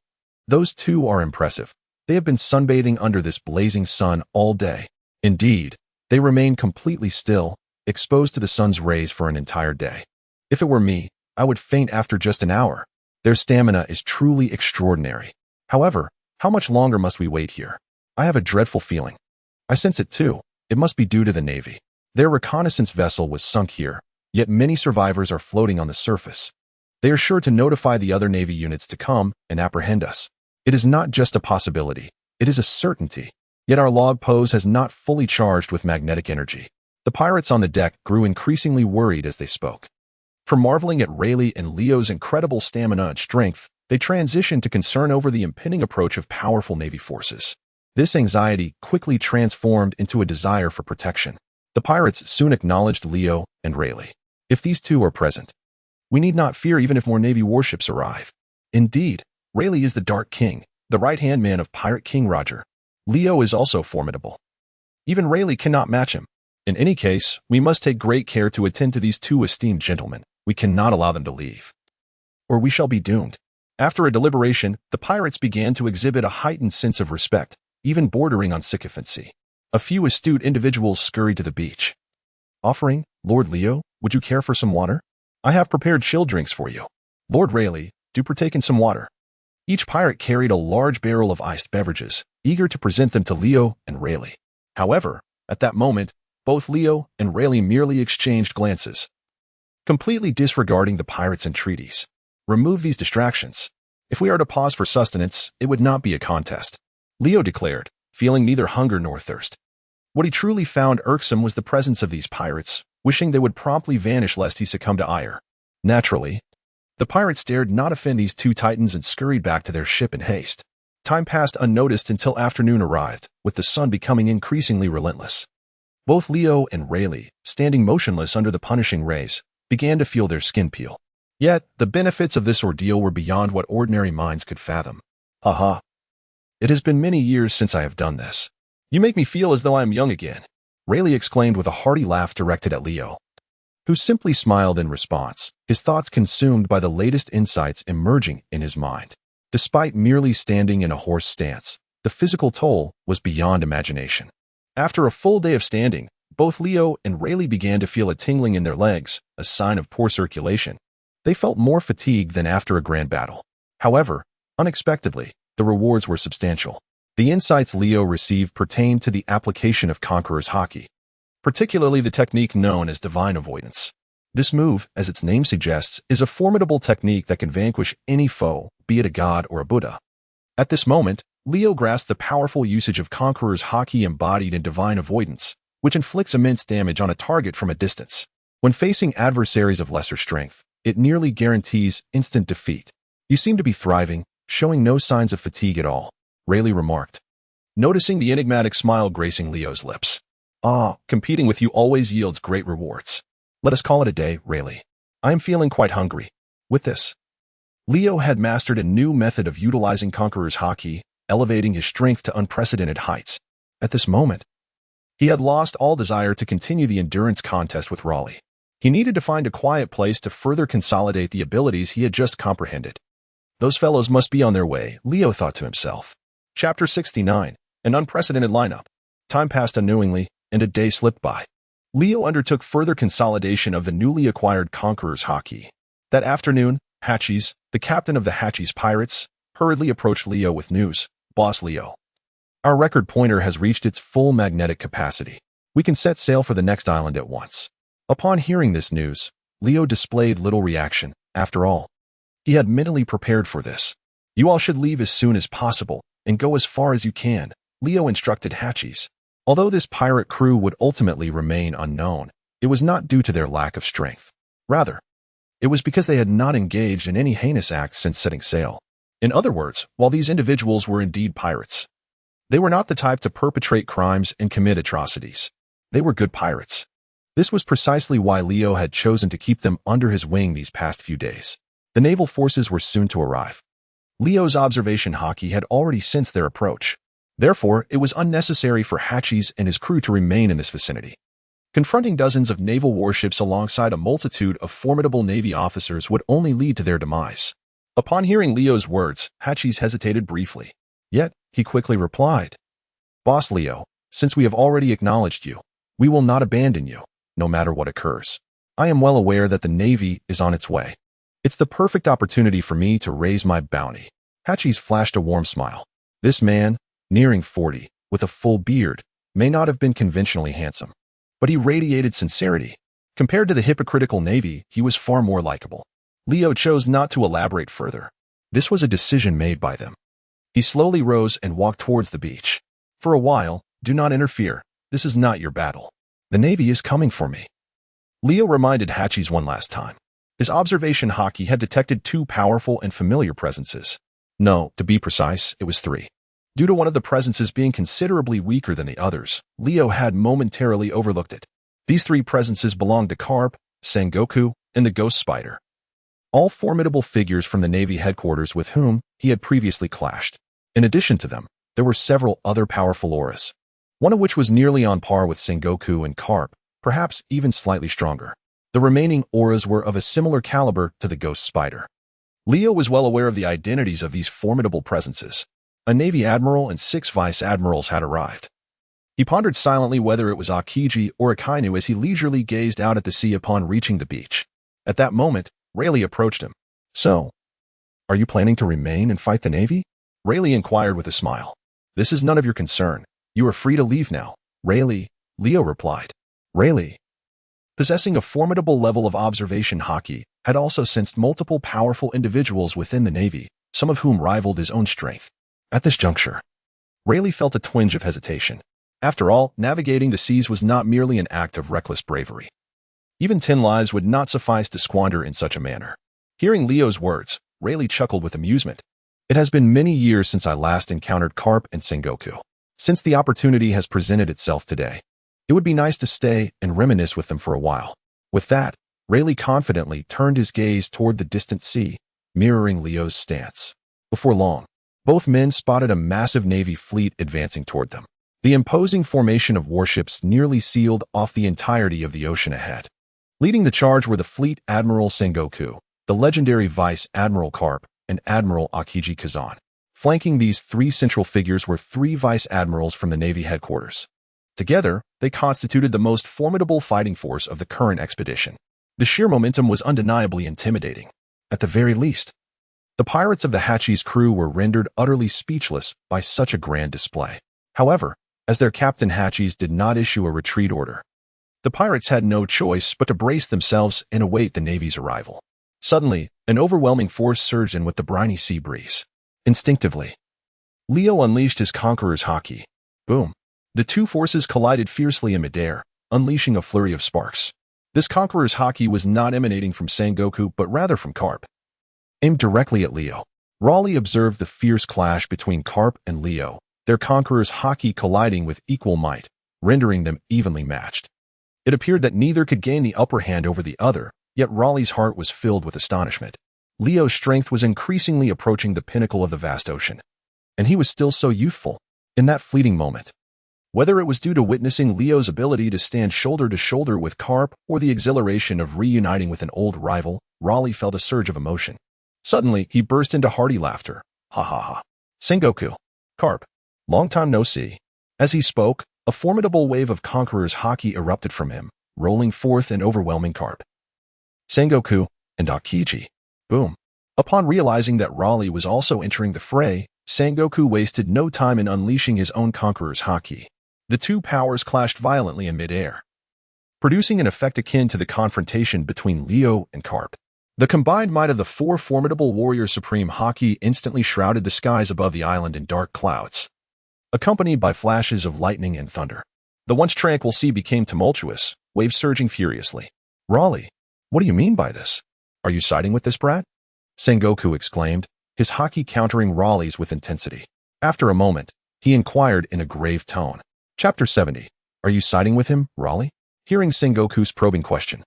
those two are impressive. They have been sunbathing under this blazing sun all day. Indeed, they remain completely still, exposed to the sun's rays for an entire day. If it were me, I would faint after just an hour. Their stamina is truly extraordinary. However, how much longer must we wait here? I have a dreadful feeling. I sense it too. It must be due to the Navy. Their reconnaissance vessel was sunk here, yet many survivors are floating on the surface. They are sure to notify the other Navy units to come and apprehend us. It is not just a possibility, it is a certainty. Yet our log pose has not fully charged with magnetic energy. The pirates on the deck grew increasingly worried as they spoke. From marveling at Rayleigh and Leo's incredible stamina and strength, they transitioned to concern over the impending approach of powerful Navy forces. This anxiety quickly transformed into a desire for protection. The pirates soon acknowledged Leo and Rayleigh. If these two are present, we need not fear even if more Navy warships arrive. Indeed, Rayleigh is the Dark King, the right-hand man of Pirate King Roger. Leo is also formidable. Even Rayleigh cannot match him. In any case, we must take great care to attend to these two esteemed gentlemen. We cannot allow them to leave, or we shall be doomed. After a deliberation, the pirates began to exhibit a heightened sense of respect, even bordering on sycophancy. A few astute individuals scurried to the beach, offering, Lord Leo, would you care for some water? I have prepared chilled drinks for you. Lord Rayleigh, do partake in some water. Each pirate carried a large barrel of iced beverages, eager to present them to Leo and Rayleigh. However, at that moment, both Leo and Rayleigh merely exchanged glances, completely disregarding the pirates' entreaties. Remove these distractions. If we are to pause for sustenance, it would not be a contest, Leo declared, feeling neither hunger nor thirst. What he truly found irksome was the presence of these pirates, wishing they would promptly vanish lest he succumb to ire. Naturally, the pirates dared not offend these two titans and scurried back to their ship in haste. Time passed unnoticed until afternoon arrived, with the sun becoming increasingly relentless. Both Leo and Rayleigh, standing motionless under the punishing rays, began to feel their skin peel. Yet, the benefits of this ordeal were beyond what ordinary minds could fathom. Ha! It has been many years since I have done this. You make me feel as though I am young again, Rayleigh exclaimed with a hearty laugh directed at Leo, who simply smiled in response, his thoughts consumed by the latest insights emerging in his mind. Despite merely standing in a horse stance, the physical toll was beyond imagination. After a full day of standing, both Leo and Rayleigh began to feel a tingling in their legs, a sign of poor circulation. They felt more fatigued than after a grand battle. However, unexpectedly, the rewards were substantial. The insights Leo received pertained to the application of Conqueror's Haki, particularly the technique known as divine avoidance. This move, as its name suggests, is a formidable technique that can vanquish any foe, be it a god or a Buddha. At this moment, Leo grasped the powerful usage of Conqueror's Haki embodied in divine avoidance, which inflicts immense damage on a target from a distance. When facing adversaries of lesser strength, it nearly guarantees instant defeat. You seem to be thriving, showing no signs of fatigue at all, Rayleigh remarked, noticing the enigmatic smile gracing Leo's lips. Competing with you always yields great rewards. Let us call it a day, Rayleigh. I am feeling quite hungry. With this, Leo had mastered a new method of utilizing Conqueror's Haki, elevating his strength to unprecedented heights. At this moment, he had lost all desire to continue the endurance contest with Raleigh. He needed to find a quiet place to further consolidate the abilities he had just comprehended. Those fellows must be on their way, Leo thought to himself. Chapter 69, an unprecedented lineup. Time passed unknowingly, and a day slipped by. Leo undertook further consolidation of the newly acquired Conqueror's Haki. That afternoon, Hatchies, the captain of the Hatchies pirates, hurriedly approached Leo with news. Boss Leo, our record pointer has reached its full magnetic capacity. We can set sail for the next island at once. Upon hearing this news, Leo displayed little reaction. After all, he had mentally prepared for this. You all should leave as soon as possible and go as far as you can, Leo instructed Hatchies. Although this pirate crew would ultimately remain unknown, it was not due to their lack of strength. Rather, it was because they had not engaged in any heinous acts since setting sail. In other words, while these individuals were indeed pirates, they were not the type to perpetrate crimes and commit atrocities. They were good pirates. This was precisely why Leo had chosen to keep them under his wing these past few days. The naval forces were soon to arrive. Leo's observation Haki had already sensed their approach. Therefore, it was unnecessary for Hachis and his crew to remain in this vicinity. Confronting dozens of naval warships alongside a multitude of formidable Navy officers would only lead to their demise. Upon hearing Leo's words, Hachis hesitated briefly. Yet, he quickly replied, "Boss Leo, since we have already acknowledged you, we will not abandon you, no matter what occurs. I am well aware that the Navy is on its way. It's the perfect opportunity for me to raise my bounty." Hachis flashed a warm smile. This man, nearing 40, with a full beard, may not have been conventionally handsome, but he radiated sincerity. Compared to the hypocritical Navy, he was far more likable. Leo chose not to elaborate further. This was a decision made by them. He slowly rose and walked towards the beach. "For a while, do not interfere. This is not your battle. The Navy is coming for me." Leo reminded Hachis one last time. His observation Haki had detected two powerful and familiar presences. No, to be precise, it was three. Due to one of the presences being considerably weaker than the others, Leo had momentarily overlooked it. These three presences belonged to Carp, Sengoku, and the Ghost Spider. All formidable figures from the Navy headquarters with whom he had previously clashed. In addition to them, there were several other powerful auras, one of which was nearly on par with Sengoku and Carp, perhaps even slightly stronger. The remaining auras were of a similar caliber to the Ghost Spider. Leo was well aware of the identities of these formidable presences. A Navy admiral and 6 vice admirals had arrived. He pondered silently whether it was Akiji or Akainu as he leisurely gazed out at the sea upon reaching the beach. At that moment, Rayleigh approached him. "So, are you planning to remain and fight the Navy?" Rayleigh inquired with a smile. "This is none of your concern. You are free to leave now." "Rayleigh," Leo replied. Rayleigh, possessing a formidable level of observation Haki, had also sensed multiple powerful individuals within the Navy, some of whom rivaled his own strength. At this juncture, Rayleigh felt a twinge of hesitation. After all, navigating the seas was not merely an act of reckless bravery. Even 10 lives would not suffice to squander in such a manner. Hearing Leo's words, Rayleigh chuckled with amusement. "It has been many years since I last encountered Carp and Sengoku. Since the opportunity has presented itself today, it would be nice to stay and reminisce with them for a while." With that, Rayleigh confidently turned his gaze toward the distant sea, mirroring Leo's stance. Before long, both men spotted a massive Navy fleet advancing toward them. The imposing formation of warships nearly sealed off the entirety of the ocean ahead. Leading the charge were the Fleet Admiral Sengoku, the legendary Vice Admiral Carp, and Admiral Akiji Kazan. Flanking these 3 central figures were 3 Vice Admirals from the Navy headquarters. Together, they constituted the most formidable fighting force of the current expedition. The sheer momentum was undeniably intimidating. At the very least, the pirates of the Hachis crew were rendered utterly speechless by such a grand display. However, as their captain Hachis did not issue a retreat order, the pirates had no choice but to brace themselves and await the Navy's arrival. Suddenly, an overwhelming force surged in with the briny sea breeze. Instinctively, Leo unleashed his Conqueror's Haki. Boom! The two forces collided fiercely in midair, unleashing a flurry of sparks. This Conqueror's Haki was not emanating from Sengoku but rather from Carp. Aimed directly at Leo, Raleigh observed the fierce clash between Carp and Leo, their Conqueror's Haki colliding with equal might, rendering them evenly matched. It appeared that neither could gain the upper hand over the other, yet Raleigh's heart was filled with astonishment. Leo's strength was increasingly approaching the pinnacle of the vast ocean, and he was still so youthful. In that fleeting moment, whether it was due to witnessing Leo's ability to stand shoulder to shoulder with Carp or the exhilaration of reuniting with an old rival, Raleigh felt a surge of emotion. Suddenly, he burst into hearty laughter. "Ha ha ha. Sengoku, Carp, long time no see." As he spoke, a formidable wave of Conqueror's Haki erupted from him, rolling forth and overwhelming Carp, Sengoku, and Akiji. Boom. Upon realizing that Raleigh was also entering the fray, Sengoku wasted no time in unleashing his own Conqueror's Haki. The two powers clashed violently in midair, producing an effect akin to the confrontation between Leo and Carp. The combined might of the four formidable warriors' supreme Haki instantly shrouded the skies above the island in dark clouds, accompanied by flashes of lightning and thunder. The once tranquil sea became tumultuous, waves surging furiously. Raleigh, what do you mean by this? Are you siding with this brat? Sengoku exclaimed, his Haki countering Raleigh's with intensity. After a moment, he inquired in a grave tone. Chapter 70. Are you siding with him, Raleigh? Hearing Sengoku's probing question,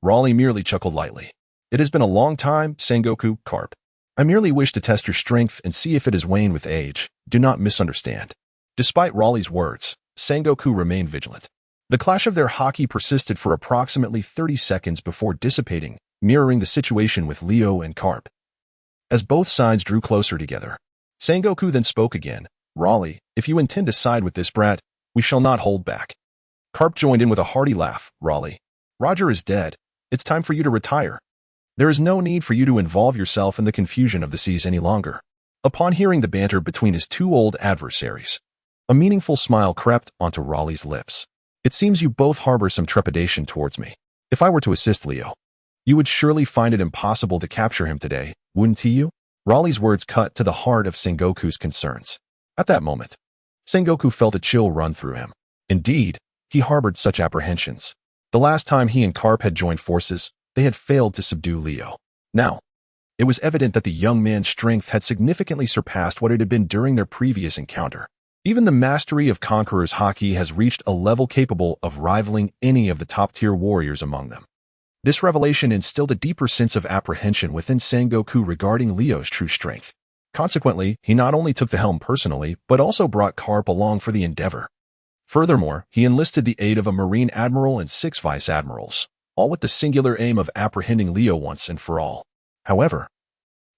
Raleigh merely chuckled lightly. It has been a long time, Sengoku, carp. I merely wish to test your strength and see if it has waned with age. Do not misunderstand. Despite Raleigh's words, Sengoku remained vigilant. The clash of their Haki persisted for approximately 30 seconds before dissipating, mirroring the situation with Leo and Carp. As both sides drew closer together, Sengoku then spoke again. Raleigh, if you intend to side with this brat, we shall not hold back. Carp joined in with a hearty laugh. Raleigh, Roger is dead. It's time for you to retire. There is no need for you to involve yourself in the confusion of the seas any longer. Upon hearing the banter between his two old adversaries, a meaningful smile crept onto Raleigh's lips. It seems you both harbor some trepidation towards me. If I were to assist Leo, you would surely find it impossible to capture him today, wouldn't you? Raleigh's words cut to the heart of Sengoku's concerns. At that moment, Sengoku felt a chill run through him. Indeed, he harbored such apprehensions. The last time he and Carp had joined forces, they had failed to subdue Leo. Now, it was evident that the young man's strength had significantly surpassed what it had been during their previous encounter. Even the mastery of Conqueror's Haki has reached a level capable of rivaling any of the top-tier warriors among them. This revelation instilled a deeper sense of apprehension within Sengoku regarding Leo's true strength. Consequently, he not only took the helm personally, but also brought Carp along for the endeavor. Furthermore, he enlisted the aid of a Marine Admiral and 6 Vice Admirals, all with the singular aim of apprehending Leo once and for all. However,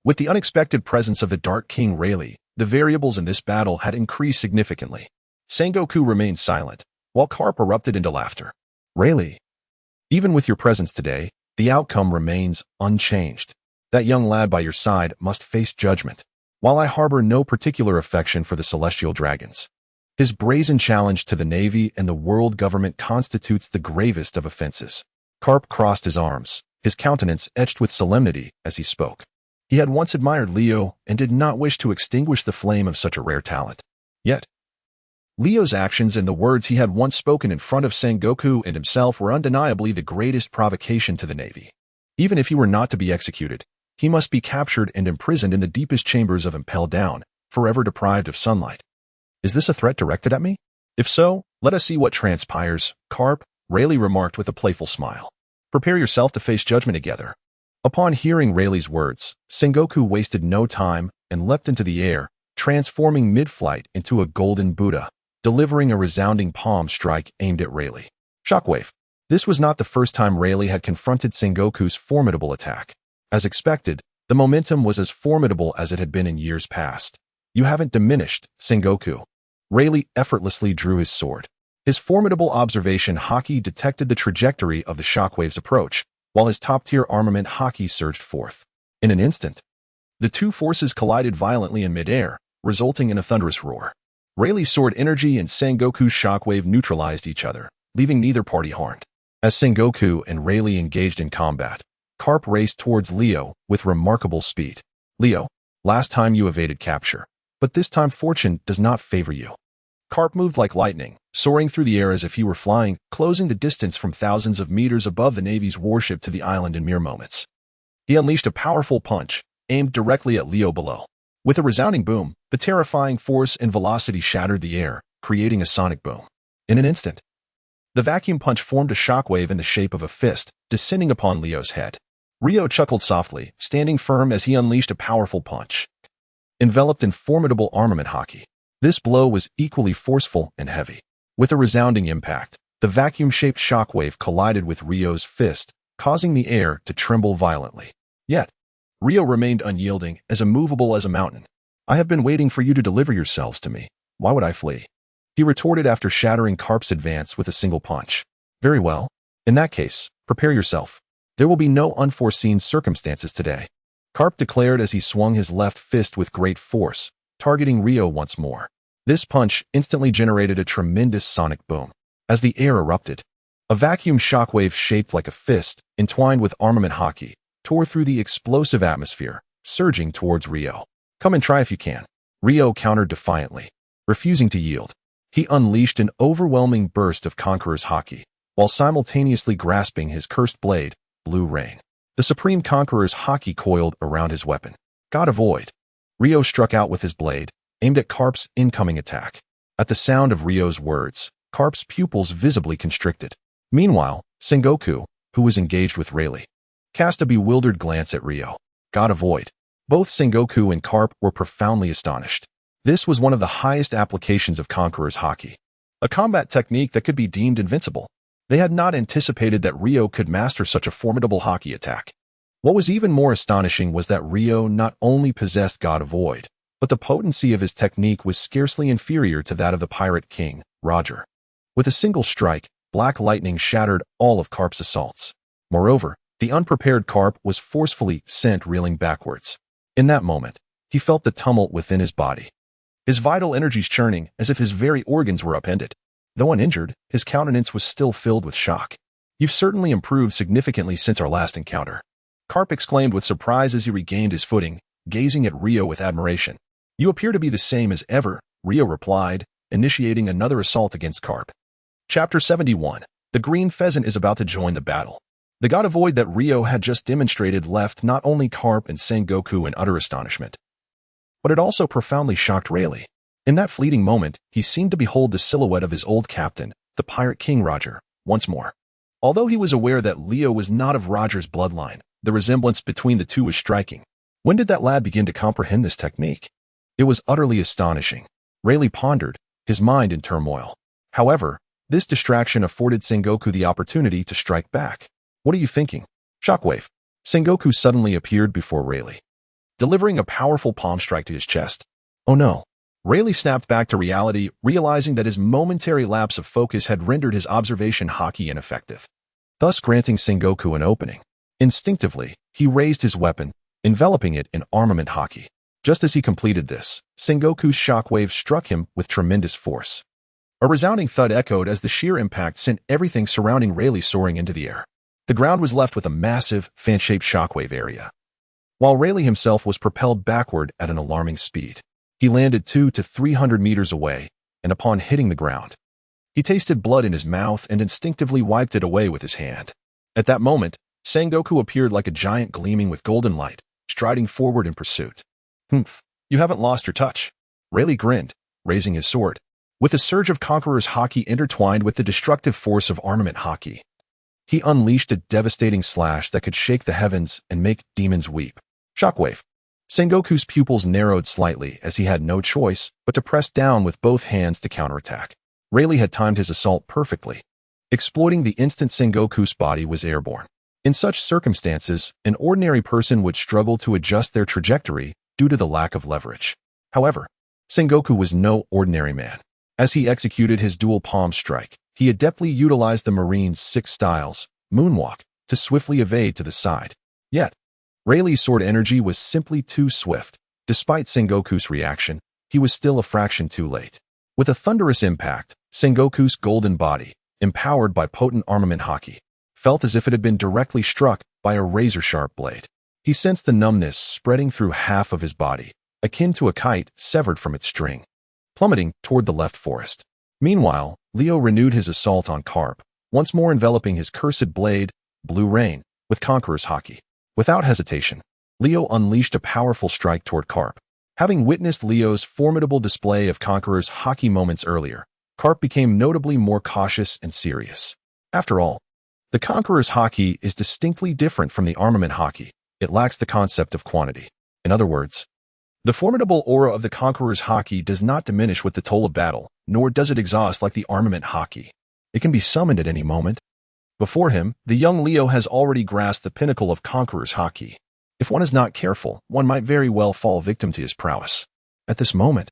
with the unexpected presence of the Dark King Rayleigh, the variables in this battle had increased significantly. Sengoku remained silent, while Carp erupted into laughter. Rayleigh, even with your presence today, the outcome remains unchanged. That young lad by your side must face judgment. While I harbor no particular affection for the celestial dragons, his brazen challenge to the Navy and the world government constitutes the gravest of offenses. Carp crossed his arms, his countenance etched with solemnity as he spoke. He had once admired Leo and did not wish to extinguish the flame of such a rare talent. Yet, Leo's actions and the words he had once spoken in front of Sengoku and himself were undeniably the greatest provocation to the Navy. Even if he were not to be executed, he must be captured and imprisoned in the deepest chambers of Impel Down, forever deprived of sunlight. Is this a threat directed at me? If so, let us see what transpires, Carp, Rayleigh remarked with a playful smile. Prepare yourself to face judgment together. Upon hearing Rayleigh's words, Sengoku wasted no time and leapt into the air, transforming mid-flight into a golden Buddha, delivering a resounding palm strike aimed at Rayleigh. Shockwave. This was not the first time Rayleigh had confronted Sengoku's formidable attack. As expected, the momentum was as formidable as it had been in years past. You haven't diminished, Sengoku. Rayleigh effortlessly drew his sword. His formidable observation Haki detected the trajectory of the shockwave's approach, while his top-tier armament Haki surged forth. In an instant, the two forces collided violently in midair, resulting in a thunderous roar. Rayleigh's sword energy and Sengoku's shockwave neutralized each other, leaving neither party harmed. As Sengoku and Rayleigh engaged in combat, Carp raced towards Leo with remarkable speed. Leo, last time you evaded capture, but this time fortune does not favor you. Carp moved like lightning, soaring through the air as if he were flying, closing the distance from thousands of meters above the Navy's warship to the island in mere moments. He unleashed a powerful punch, aimed directly at Leo below. With a resounding boom, the terrifying force and velocity shattered the air, creating a sonic boom. In an instant, the vacuum punch formed a shockwave in the shape of a fist, descending upon Leo's head. Rio chuckled softly, standing firm as he unleashed a powerful punch. Enveloped in formidable armament Haki, this blow was equally forceful and heavy. With a resounding impact, the vacuum-shaped shockwave collided with Rio's fist, causing the air to tremble violently. Yet, Rio remained unyielding, as immovable as a mountain. I have been waiting for you to deliver yourselves to me. Why would I flee? He retorted after shattering Carp's advance with a single punch. Very well. In that case, prepare yourself. There will be no unforeseen circumstances today. Carp declared as he swung his left fist with great force, targeting Rio once more. This punch instantly generated a tremendous sonic boom. As the air erupted, a vacuum shockwave shaped like a fist, entwined with armament Haki, tore through the explosive atmosphere, surging towards Rio. Come and try if you can. Rio countered defiantly, refusing to yield. He unleashed an overwhelming burst of Conqueror's Haki, while simultaneously grasping his cursed blade, Blue Rain. The Supreme Conqueror's Haki coiled around his weapon. God of Void. Ryo struck out with his blade, aimed at Karp's incoming attack. At the sound of Ryo's words, Karp's pupils visibly constricted. Meanwhile, Sengoku, who was engaged with Rayleigh, cast a bewildered glance at Ryo. God of Void. Both Sengoku and Karp were profoundly astonished. This was one of the highest applications of Conqueror's Haki, a combat technique that could be deemed invincible. They had not anticipated that Ryo could master such a formidable Haki attack. What was even more astonishing was that Ryo not only possessed God of Void, but the potency of his technique was scarcely inferior to that of the Pirate King, Roger. With a single strike, Black Lightning shattered all of Karp's assaults. Moreover, the unprepared Karp was forcefully sent reeling backwards. In that moment, he felt the tumult within his body, his vital energies churning as if his very organs were upended. Though uninjured, his countenance was still filled with shock. "You've certainly improved significantly since our last encounter," Karp exclaimed with surprise as he regained his footing, gazing at Ryo with admiration. "You appear to be the same as ever," Ryo replied, initiating another assault against Karp. Chapter 71. The Green Pheasant is about to join the battle. The God of Void that Ryo had just demonstrated left not only Karp and Sengoku in utter astonishment, but it also profoundly shocked Rayleigh. In that fleeting moment, he seemed to behold the silhouette of his old captain, the Pirate King Roger, once more. Although he was aware that Leo was not of Roger's bloodline, the resemblance between the two was striking. When did that lad begin to comprehend this technique? It was utterly astonishing. Rayleigh pondered, his mind in turmoil. However, this distraction afforded Sengoku the opportunity to strike back. "What are you thinking?" Shockwave. Sengoku suddenly appeared before Rayleigh, delivering a powerful palm strike to his chest. "Oh no." Rayleigh snapped back to reality, realizing that his momentary lapse of focus had rendered his observation Haki ineffective, thus granting Sengoku an opening. Instinctively, he raised his weapon, enveloping it in armament Haki. Just as he completed this, Sengoku's shockwave struck him with tremendous force. A resounding thud echoed as the sheer impact sent everything surrounding Rayleigh soaring into the air. The ground was left with a massive, fan-shaped shockwave area, while Rayleigh himself was propelled backward at an alarming speed. He landed 200 to 300 meters away, and upon hitting the ground, he tasted blood in his mouth and instinctively wiped it away with his hand. At that moment, Sengoku appeared like a giant gleaming with golden light, striding forward in pursuit. "Humph, you haven't lost your touch." Rayleigh grinned, raising his sword. With a surge of Conqueror's Haki intertwined with the destructive force of armament Haki, he unleashed a devastating slash that could shake the heavens and make demons weep. Shockwave. Sengoku's pupils narrowed slightly as he had no choice but to press down with both hands to counterattack. Rayleigh had timed his assault perfectly, exploiting the instant Sengoku's body was airborne. In such circumstances, an ordinary person would struggle to adjust their trajectory due to the lack of leverage. However, Sengoku was no ordinary man. As he executed his dual palm strike, he adeptly utilized the Marine's 6 styles, moonwalk, to swiftly evade to the side. Yet, Rayleigh's sword energy was simply too swift. Despite Sengoku's reaction, he was still a fraction too late. With a thunderous impact, Sengoku's golden body, empowered by potent armament Haki, felt as if it had been directly struck by a razor-sharp blade. He sensed the numbness spreading through half of his body, akin to a kite severed from its string, plummeting toward the left forest. Meanwhile, Leo renewed his assault on Karp, once more enveloping his cursed blade, Blue Rain, with Conqueror's Haki. Without hesitation, Leo unleashed a powerful strike toward Karp. Having witnessed Leo's formidable display of Conqueror's Haki moments earlier, Karp became notably more cautious and serious. After all, the Conqueror's Haki is distinctly different from the armament Haki. It lacks the concept of quantity. In other words, the formidable aura of the Conqueror's Haki does not diminish with the toll of battle, nor does it exhaust like the armament Haki. It can be summoned at any moment. Before him, the young Leo has already grasped the pinnacle of Conqueror's Haki. If one is not careful, one might very well fall victim to his prowess. At this moment,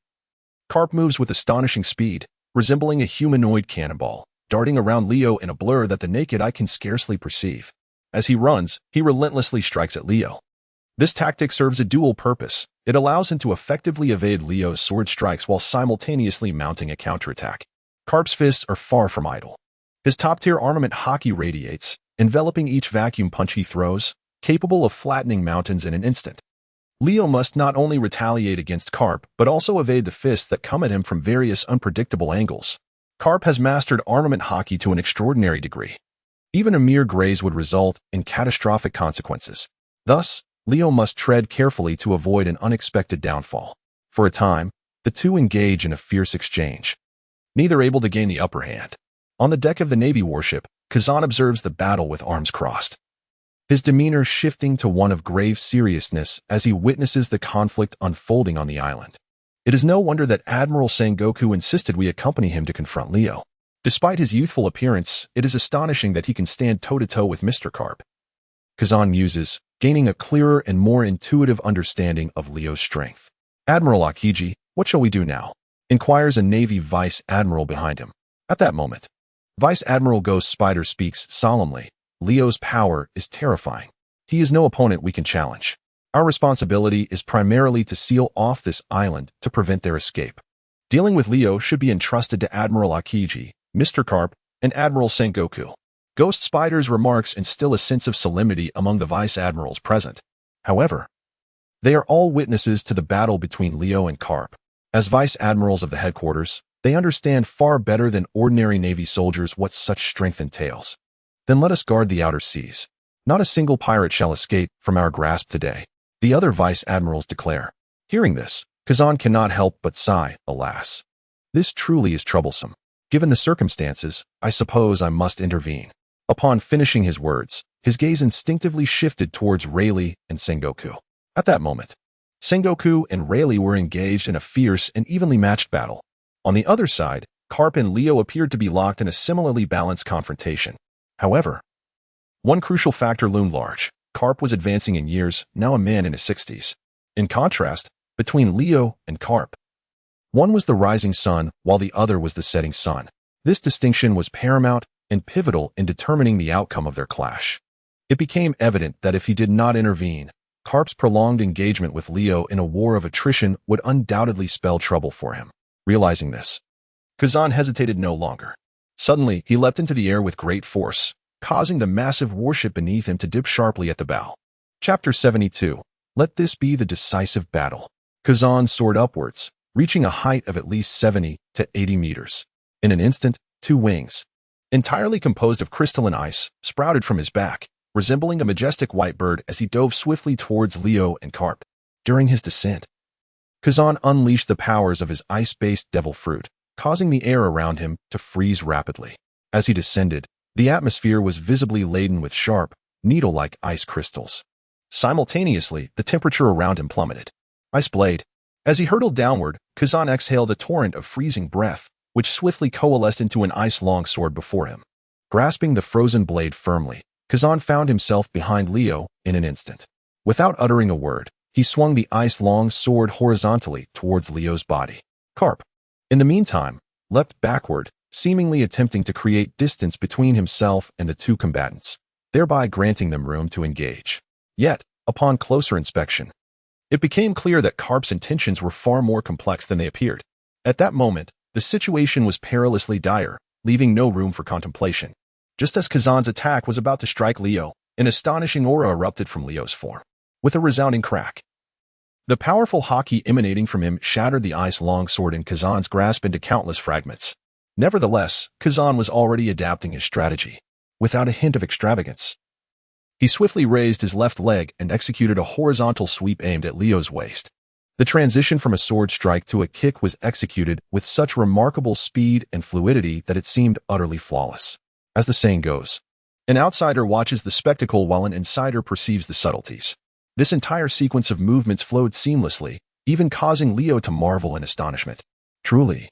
Karp moves with astonishing speed, resembling a humanoid cannonball, darting around Leo in a blur that the naked eye can scarcely perceive. As he runs, he relentlessly strikes at Leo. This tactic serves a dual purpose. It allows him to effectively evade Leo's sword strikes while simultaneously mounting a counterattack. Karp's fists are far from idle. His top-tier armament Haki radiates, enveloping each vacuum punch he throws, capable of flattening mountains in an instant. Leo must not only retaliate against Carp, but also evade the fists that come at him from various unpredictable angles. Carp has mastered armament Haki to an extraordinary degree. Even a mere graze would result in catastrophic consequences. Thus, Leo must tread carefully to avoid an unexpected downfall. For a time, the two engage in a fierce exchange, neither able to gain the upper hand. On the deck of the Navy warship, Kazan observes the battle with arms crossed, his demeanor shifting to one of grave seriousness as he witnesses the conflict unfolding on the island. It is no wonder that Admiral Sengoku insisted we accompany him to confront Leo. Despite his youthful appearance, it is astonishing that he can stand toe-to-toe with Mr. Carp. Kazan muses, gaining a clearer and more intuitive understanding of Leo's strength. Admiral Akiji, what shall we do now? Inquires a Navy Vice Admiral behind him. At that moment, Vice Admiral Ghost Spider speaks solemnly. Leo's power is terrifying. He is no opponent we can challenge. Our responsibility is primarily to seal off this island to prevent their escape. Dealing with Leo should be entrusted to Admiral Akiji, Mr. Carp, and Admiral Sengoku. Ghost Spider's remarks instill a sense of solemnity among the Vice Admirals present. However, they are all witnesses to the battle between Leo and Carp. As Vice Admirals of the headquarters, they understand far better than ordinary Navy soldiers what such strength entails. Then let us guard the outer seas. Not a single pirate shall escape from our grasp today, the other Vice Admirals declare. Hearing this, Kazan cannot help but sigh, alas. This truly is troublesome. Given the circumstances, I suppose I must intervene. Upon finishing his words, his gaze instinctively shifted towards Rayleigh and Sengoku. At that moment, Sengoku and Rayleigh were engaged in a fierce and evenly matched battle. On the other side, Carp and Leo appeared to be locked in a similarly balanced confrontation. However, one crucial factor loomed large. Carp was advancing in years, now a man in his 60s. In contrast, between Leo and Carp, one was the rising sun while the other was the setting sun. This distinction was paramount and pivotal in determining the outcome of their clash. It became evident that if he did not intervene, Carp's prolonged engagement with Leo in a war of attrition would undoubtedly spell trouble for him. Realizing this, Kazan hesitated no longer. Suddenly, he leapt into the air with great force, causing the massive warship beneath him to dip sharply at the bow. Chapter 72. Let this be the decisive battle. Kazan soared upwards, reaching a height of at least 70 to 80 meters. In an instant, two wings, entirely composed of crystalline ice, sprouted from his back, resembling a majestic white bird as he dove swiftly towards Leo and Carp. During his descent, Kazan unleashed the powers of his ice-based devil fruit, causing the air around him to freeze rapidly. As he descended, the atmosphere was visibly laden with sharp, needle-like ice crystals. Simultaneously, the temperature around him plummeted. Ice blade. As he hurtled downward, Kazan exhaled a torrent of freezing breath, which swiftly coalesced into an ice-long sword before him. Grasping the frozen blade firmly, Kazan found himself behind Leo in an instant. Without uttering a word, he swung the ice-long sword horizontally towards Leo's body. Carp, in the meantime, leapt backward, seemingly attempting to create distance between himself and the two combatants, thereby granting them room to engage. Yet, upon closer inspection, it became clear that Carp's intentions were far more complex than they appeared. At that moment, the situation was perilously dire, leaving no room for contemplation. Just as Kazan's attack was about to strike Leo, an astonishing aura erupted from Leo's form. With a resounding crack, the powerful Haki emanating from him shattered the ice-long sword in Kazan's grasp into countless fragments. Nevertheless, Kazan was already adapting his strategy. Without a hint of extravagance, he swiftly raised his left leg and executed a horizontal sweep aimed at Leo's waist. The transition from a sword strike to a kick was executed with such remarkable speed and fluidity that it seemed utterly flawless. As the saying goes, an outsider watches the spectacle while an insider perceives the subtleties. This entire sequence of movements flowed seamlessly, even causing Leo to marvel in astonishment. Truly,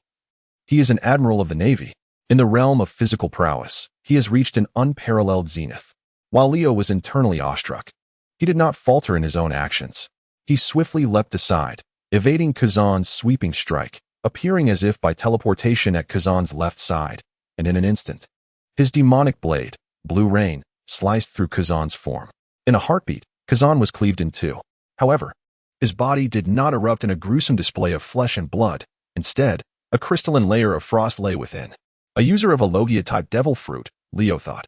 he is an admiral of the Navy. In the realm of physical prowess, he has reached an unparalleled zenith. While Leo was internally awestruck, he did not falter in his own actions. He swiftly leapt aside, evading Kazan's sweeping strike, appearing as if by teleportation at Kazan's left side, and in an instant, his demonic blade, Blue Rain, sliced through Kazan's form. In a heartbeat, Kazan was cleaved in two. However, his body did not erupt in a gruesome display of flesh and blood. Instead, a crystalline layer of frost lay within. A user of a Logia-type devil fruit, Leo thought.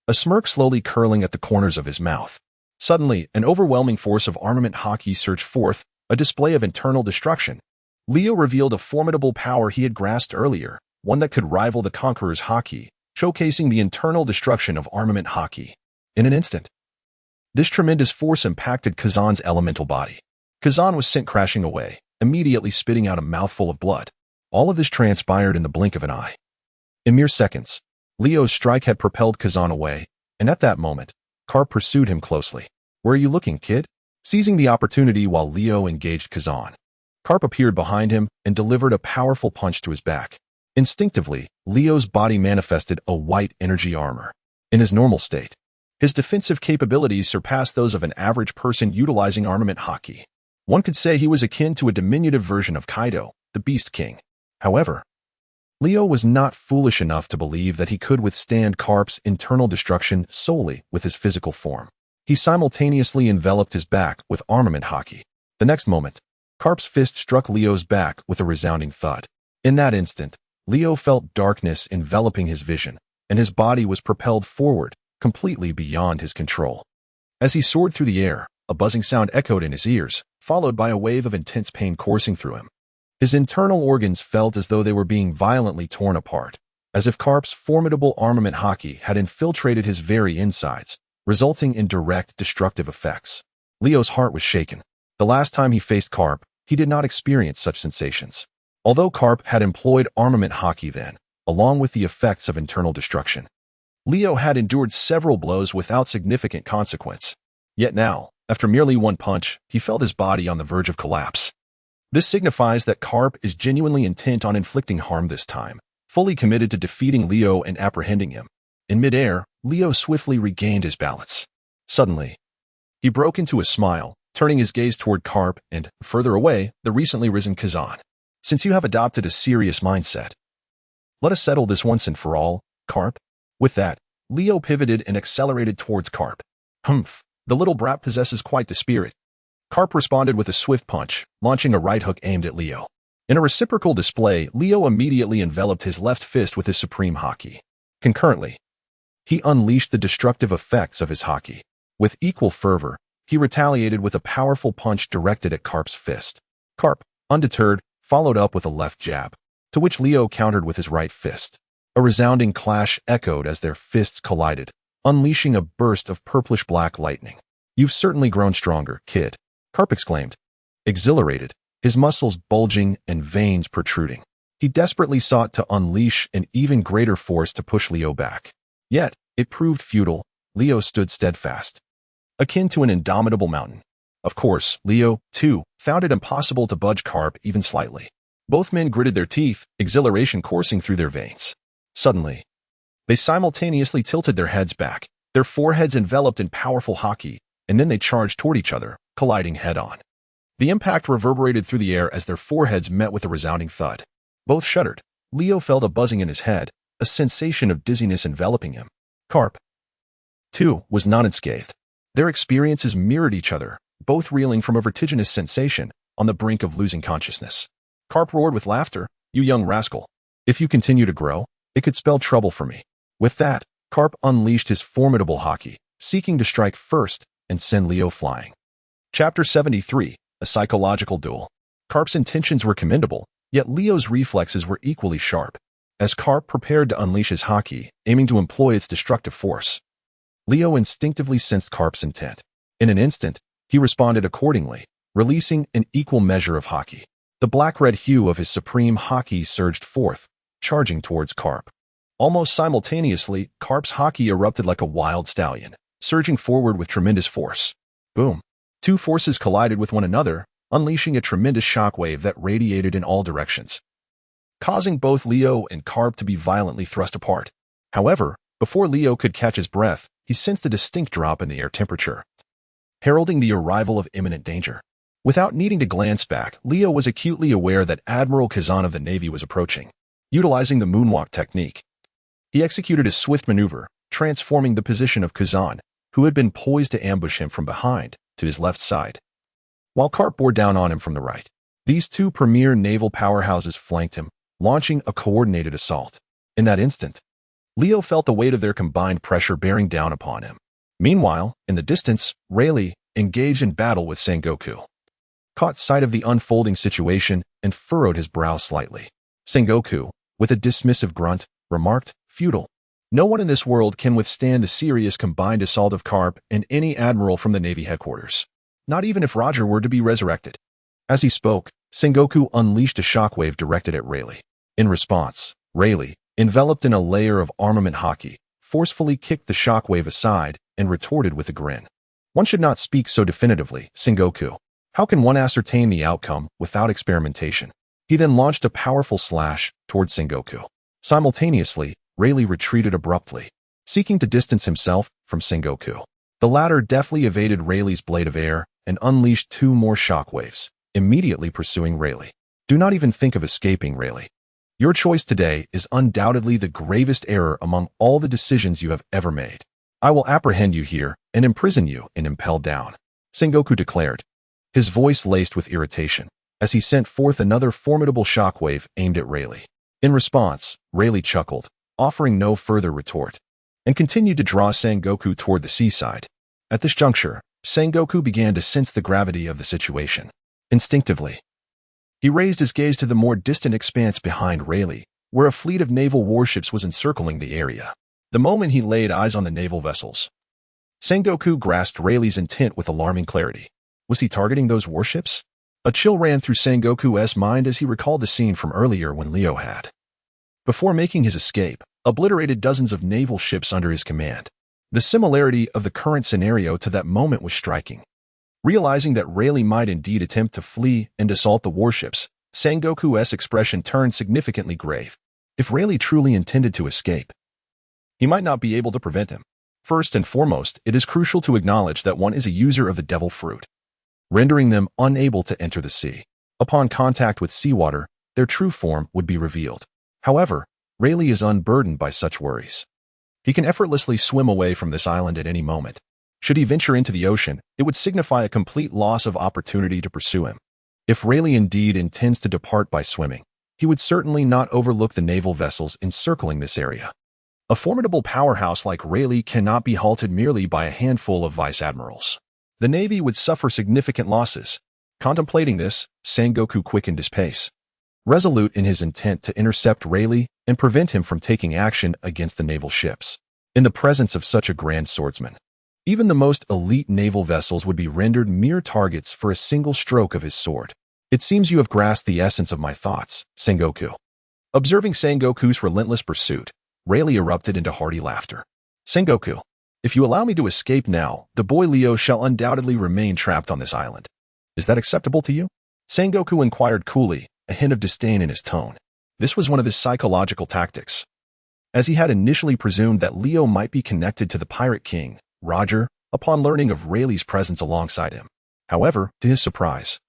A smirk slowly curling at the corners of his mouth. Suddenly, an overwhelming force of armament Haki surged forth, a display of internal destruction. Leo revealed a formidable power he had grasped earlier, one that could rival the Conqueror's Haki, showcasing the internal destruction of armament Haki. In an instant, this tremendous force impacted Kazan's elemental body. Kazan was sent crashing away, immediately spitting out a mouthful of blood. All of this transpired in the blink of an eye. In mere seconds, Leo's strike had propelled Kazan away, and at that moment, Karp pursued him closely. "Where are you looking, kid?" Seizing the opportunity while Leo engaged Kazan, Karp appeared behind him and delivered a powerful punch to his back. Instinctively, Leo's body manifested a white energy armor. In his normal state, his defensive capabilities surpassed those of an average person utilizing armament Haki. One could say he was akin to a diminutive version of Kaido, the Beast King. However, Leo was not foolish enough to believe that he could withstand Karp's internal destruction solely with his physical form. He simultaneously enveloped his back with armament Haki. The next moment, Karp's fist struck Leo's back with a resounding thud. In that instant, Leo felt darkness enveloping his vision, and his body was propelled forward, completely beyond his control. As he soared through the air, a buzzing sound echoed in his ears, followed by a wave of intense pain coursing through him. His internal organs felt as though they were being violently torn apart, as if Karp's formidable armament Haki had infiltrated his very insides, resulting in direct destructive effects. Leo's heart was shaken. The last time he faced Karp, he did not experience such sensations. Although Karp had employed armament Haki then, along with the effects of internal destruction, Leo had endured several blows without significant consequence. Yet now, after merely one punch, he felt his body on the verge of collapse. This signifies that Karp is genuinely intent on inflicting harm this time, fully committed to defeating Leo and apprehending him. In midair, Leo swiftly regained his balance. Suddenly, he broke into a smile, turning his gaze toward Karp and, further away, the recently risen Kazan. "Since you have adopted a serious mindset, let us settle this once and for all, Karp." With that, Leo pivoted and accelerated towards Karp. "Humph, the little brat possesses quite the spirit." Karp responded with a swift punch, launching a right hook aimed at Leo. In a reciprocal display, Leo immediately enveloped his left fist with his supreme Haki. Concurrently, he unleashed the destructive effects of his Haki. With equal fervor, he retaliated with a powerful punch directed at Karp's fist. Karp, undeterred, followed up with a left jab, to which Leo countered with his right fist. A resounding clash echoed as their fists collided, unleashing a burst of purplish-black lightning. "You've certainly grown stronger, kid," Karp exclaimed, exhilarated, his muscles bulging and veins protruding. He desperately sought to unleash an even greater force to push Leo back. Yet, it proved futile. Leo stood steadfast, akin to an indomitable mountain. Of course, Leo, too, found it impossible to budge Karp even slightly. Both men gritted their teeth, exhilaration coursing through their veins. Suddenly, they simultaneously tilted their heads back, their foreheads enveloped in powerful Haki, and then they charged toward each other, colliding head-on. The impact reverberated through the air as their foreheads met with a resounding thud. Both shuddered. Leo felt a buzzing in his head, a sensation of dizziness enveloping him. Karp, too, was not unscathed. Their experiences mirrored each other, both reeling from a vertiginous sensation, on the brink of losing consciousness. Karp roared with laughter, "You young rascal. If you continue to grow, it could spell trouble for me." With that, Karp unleashed his formidable Haki, seeking to strike first and send Leo flying. Chapter 73, A Psychological Duel. Karp's intentions were commendable, yet Leo's reflexes were equally sharp. As Karp prepared to unleash his Haki, aiming to employ its destructive force, Leo instinctively sensed Karp's intent. In an instant, he responded accordingly, releasing an equal measure of Haki. The black-red hue of his supreme Haki surged forth, charging towards Karp. Almost simultaneously, Karp's Haki erupted like a wild stallion, surging forward with tremendous force. Boom! Two forces collided with one another, unleashing a tremendous shockwave that radiated in all directions, causing both Leo and Karp to be violently thrust apart. However, before Leo could catch his breath, he sensed a distinct drop in the air temperature, heralding the arrival of imminent danger. Without needing to glance back, Leo was acutely aware that Admiral Kazan of the Navy was approaching. Utilizing the moonwalk technique, he executed a swift maneuver, transforming the position of Kazan, who had been poised to ambush him from behind, to his left side, while Karp bore down on him from the right. These two premier naval powerhouses flanked him, launching a coordinated assault. In that instant, Leo felt the weight of their combined pressure bearing down upon him. Meanwhile, in the distance, Rayleigh, engaged in battle with Sengoku, caught sight of the unfolding situation and furrowed his brow slightly. Sengoku, with a dismissive grunt, remarked, "Futile. No one in this world can withstand the serious combined assault of Carp and any admiral from the Navy headquarters. Not even if Roger were to be resurrected." As he spoke, Sengoku unleashed a shockwave directed at Rayleigh. In response, Rayleigh, enveloped in a layer of armament Haki, forcefully kicked the shockwave aside and retorted with a grin. "One should not speak so definitively, Sengoku. How can one ascertain the outcome without experimentation?" He then launched a powerful slash towards Sengoku. Simultaneously, Rayleigh retreated abruptly, seeking to distance himself from Sengoku. The latter deftly evaded Rayleigh's blade of air and unleashed 2 more shockwaves, immediately pursuing Rayleigh. "Do not even think of escaping, Rayleigh. Your choice today is undoubtedly the gravest error among all the decisions you have ever made. I will apprehend you here and imprison you and impel down," Sengoku declared, his voice laced with irritation, as he sent forth another formidable shockwave aimed at Rayleigh. In response, Rayleigh chuckled, offering no further retort, and continued to draw Sengoku toward the seaside. At this juncture, Sengoku began to sense the gravity of the situation. Instinctively, he raised his gaze to the more distant expanse behind Rayleigh, where a fleet of naval warships was encircling the area. The moment he laid eyes on the naval vessels, Sengoku grasped Rayleigh's intent with alarming clarity. Was he targeting those warships? A chill ran through Sengoku's mind as he recalled the scene from earlier when Leo had, before making his escape, obliterated dozens of naval ships under his command. The similarity of the current scenario to that moment was striking. Realizing that Rayleigh might indeed attempt to flee and assault the warships, Sengoku's expression turned significantly grave. If Rayleigh truly intended to escape, he might not be able to prevent him. First and foremost, it is crucial to acknowledge that one is a user of the devil fruit, rendering them unable to enter the sea. Upon contact with seawater, their true form would be revealed. However, Rayleigh is unburdened by such worries. He can effortlessly swim away from this island at any moment. Should he venture into the ocean, it would signify a complete loss of opportunity to pursue him. If Rayleigh indeed intends to depart by swimming, he would certainly not overlook the naval vessels encircling this area. A formidable powerhouse like Rayleigh cannot be halted merely by a handful of vice admirals. The Navy would suffer significant losses. Contemplating this, Sengoku quickened his pace, resolute in his intent to intercept Rayleigh and prevent him from taking action against the naval ships. In the presence of such a grand swordsman, even the most elite naval vessels would be rendered mere targets for a single stroke of his sword. "It seems you have grasped the essence of my thoughts, Sengoku." Observing Sengoku's relentless pursuit, Rayleigh erupted into hearty laughter. "Sengoku, if you allow me to escape now, the boy Leo shall undoubtedly remain trapped on this island. Is that acceptable to you?" Sengoku inquired coolly, a hint of disdain in his tone. This was one of his psychological tactics, as he had initially presumed that Leo might be connected to the Pirate King, Roger, upon learning of Rayleigh's presence alongside him. However, to his surprise,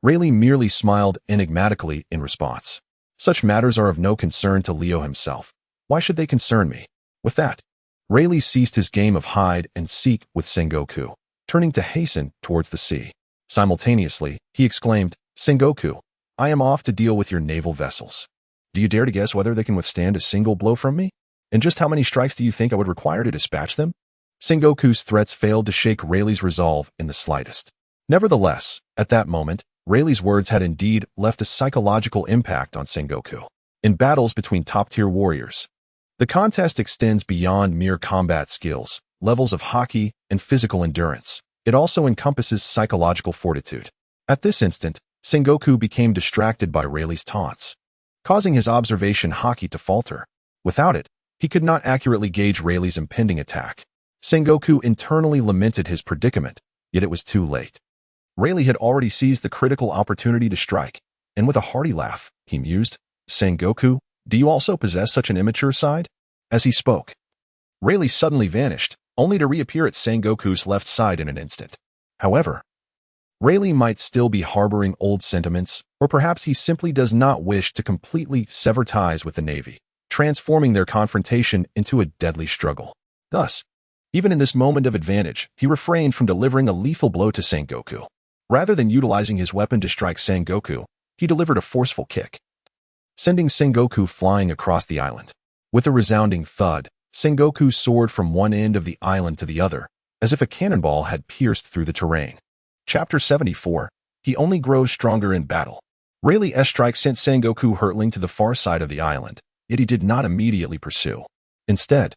Rayleigh merely smiled enigmatically in response. "Such matters are of no concern to Leo himself. Why should they concern me?" With that, Rayleigh ceased his game of hide and seek with Sengoku, turning to hasten towards the sea. Simultaneously, he exclaimed, "Sengoku, I am off to deal with your naval vessels. Do you dare to guess whether they can withstand a single blow from me? And just how many strikes do you think I would require to dispatch them?" Sengoku's threats failed to shake Rayleigh's resolve in the slightest. Nevertheless, at that moment, Rayleigh's words had indeed left a psychological impact on Sengoku. In battles between top-tier warriors, the contest extends beyond mere combat skills, levels of Haki, and physical endurance. It also encompasses psychological fortitude. At this instant, Sengoku became distracted by Rayleigh's taunts, causing his observation Haki to falter. Without it, he could not accurately gauge Rayleigh's impending attack. Sengoku internally lamented his predicament, yet it was too late. Rayleigh had already seized the critical opportunity to strike, and with a hearty laugh, he mused, "Sengoku, do you also possess such an immature side?" As he spoke, Rayleigh suddenly vanished, only to reappear at Sengoku's left side in an instant. However, Rayleigh might still be harboring old sentiments, or perhaps he simply does not wish to completely sever ties with the Navy, transforming their confrontation into a deadly struggle. Thus, even in this moment of advantage, he refrained from delivering a lethal blow to Sengoku. Rather than utilizing his weapon to strike Sengoku, he delivered a forceful kick, sending Sengoku flying across the island. With a resounding thud, Sengoku soared from one end of the island to the other, as if a cannonball had pierced through the terrain. Chapter 74. He only grows stronger in battle. Rayleigh's strike sent Sengoku hurtling to the far side of the island, yet he did not immediately pursue. Instead,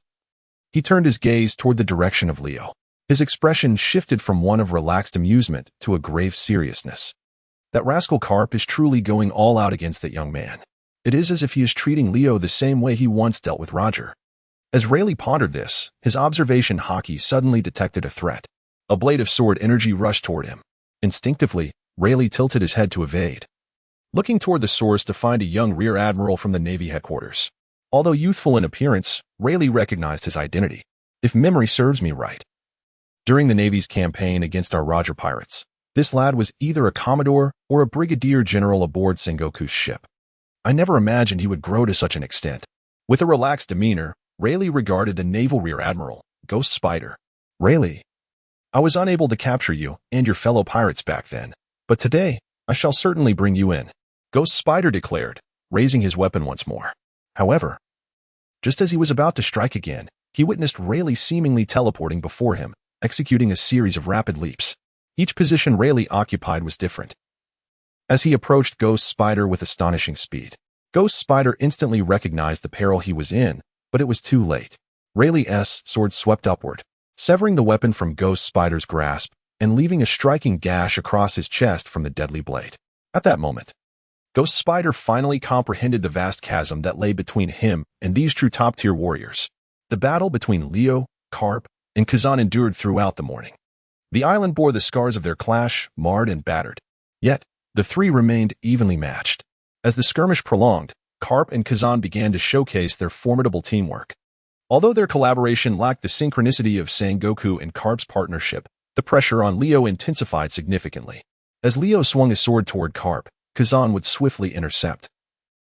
he turned his gaze toward the direction of Leo. His expression shifted from one of relaxed amusement to a grave seriousness. That rascal Carp is truly going all out against that young man. It is as if he is treating Leo the same way he once dealt with Roger. As Rayleigh pondered this, his observation Haki suddenly detected a threat. A blade of sword energy rushed toward him. Instinctively, Rayleigh tilted his head to evade, looking toward the source to find a young rear admiral from the Navy headquarters. Although youthful in appearance, Rayleigh recognized his identity. If memory serves me right, during the Navy's campaign against our Roger pirates, this lad was either a commodore or a brigadier general aboard Sengoku's ship. I never imagined he would grow to such an extent. With a relaxed demeanor, Rayleigh regarded the naval rear admiral, Ghost Spider. Rayleigh, I was unable to capture you and your fellow pirates back then, but today I shall certainly bring you in, Ghost Spider declared, raising his weapon once more. However, just as he was about to strike again, he witnessed Rayleigh seemingly teleporting before him, executing a series of rapid leaps. Each position Rayleigh occupied was different. As he approached Ghost Spider with astonishing speed, Ghost Spider instantly recognized the peril he was in, but it was too late. Rayleigh's sword swept upward, severing the weapon from Ghost Spider's grasp and leaving a striking gash across his chest from the deadly blade. At that moment, Ghost Spider finally comprehended the vast chasm that lay between him and these true top-tier warriors. The battle between Leo, Carp, and Kazan endured throughout the morning. The island bore the scars of their clash, marred and battered. Yet, the three remained evenly matched. As the skirmish prolonged, Carp and Kazan began to showcase their formidable teamwork. Although their collaboration lacked the synchronicity of Sengoku and Carp's partnership, the pressure on Leo intensified significantly. As Leo swung his sword toward Carp, Kazan would swiftly intercept,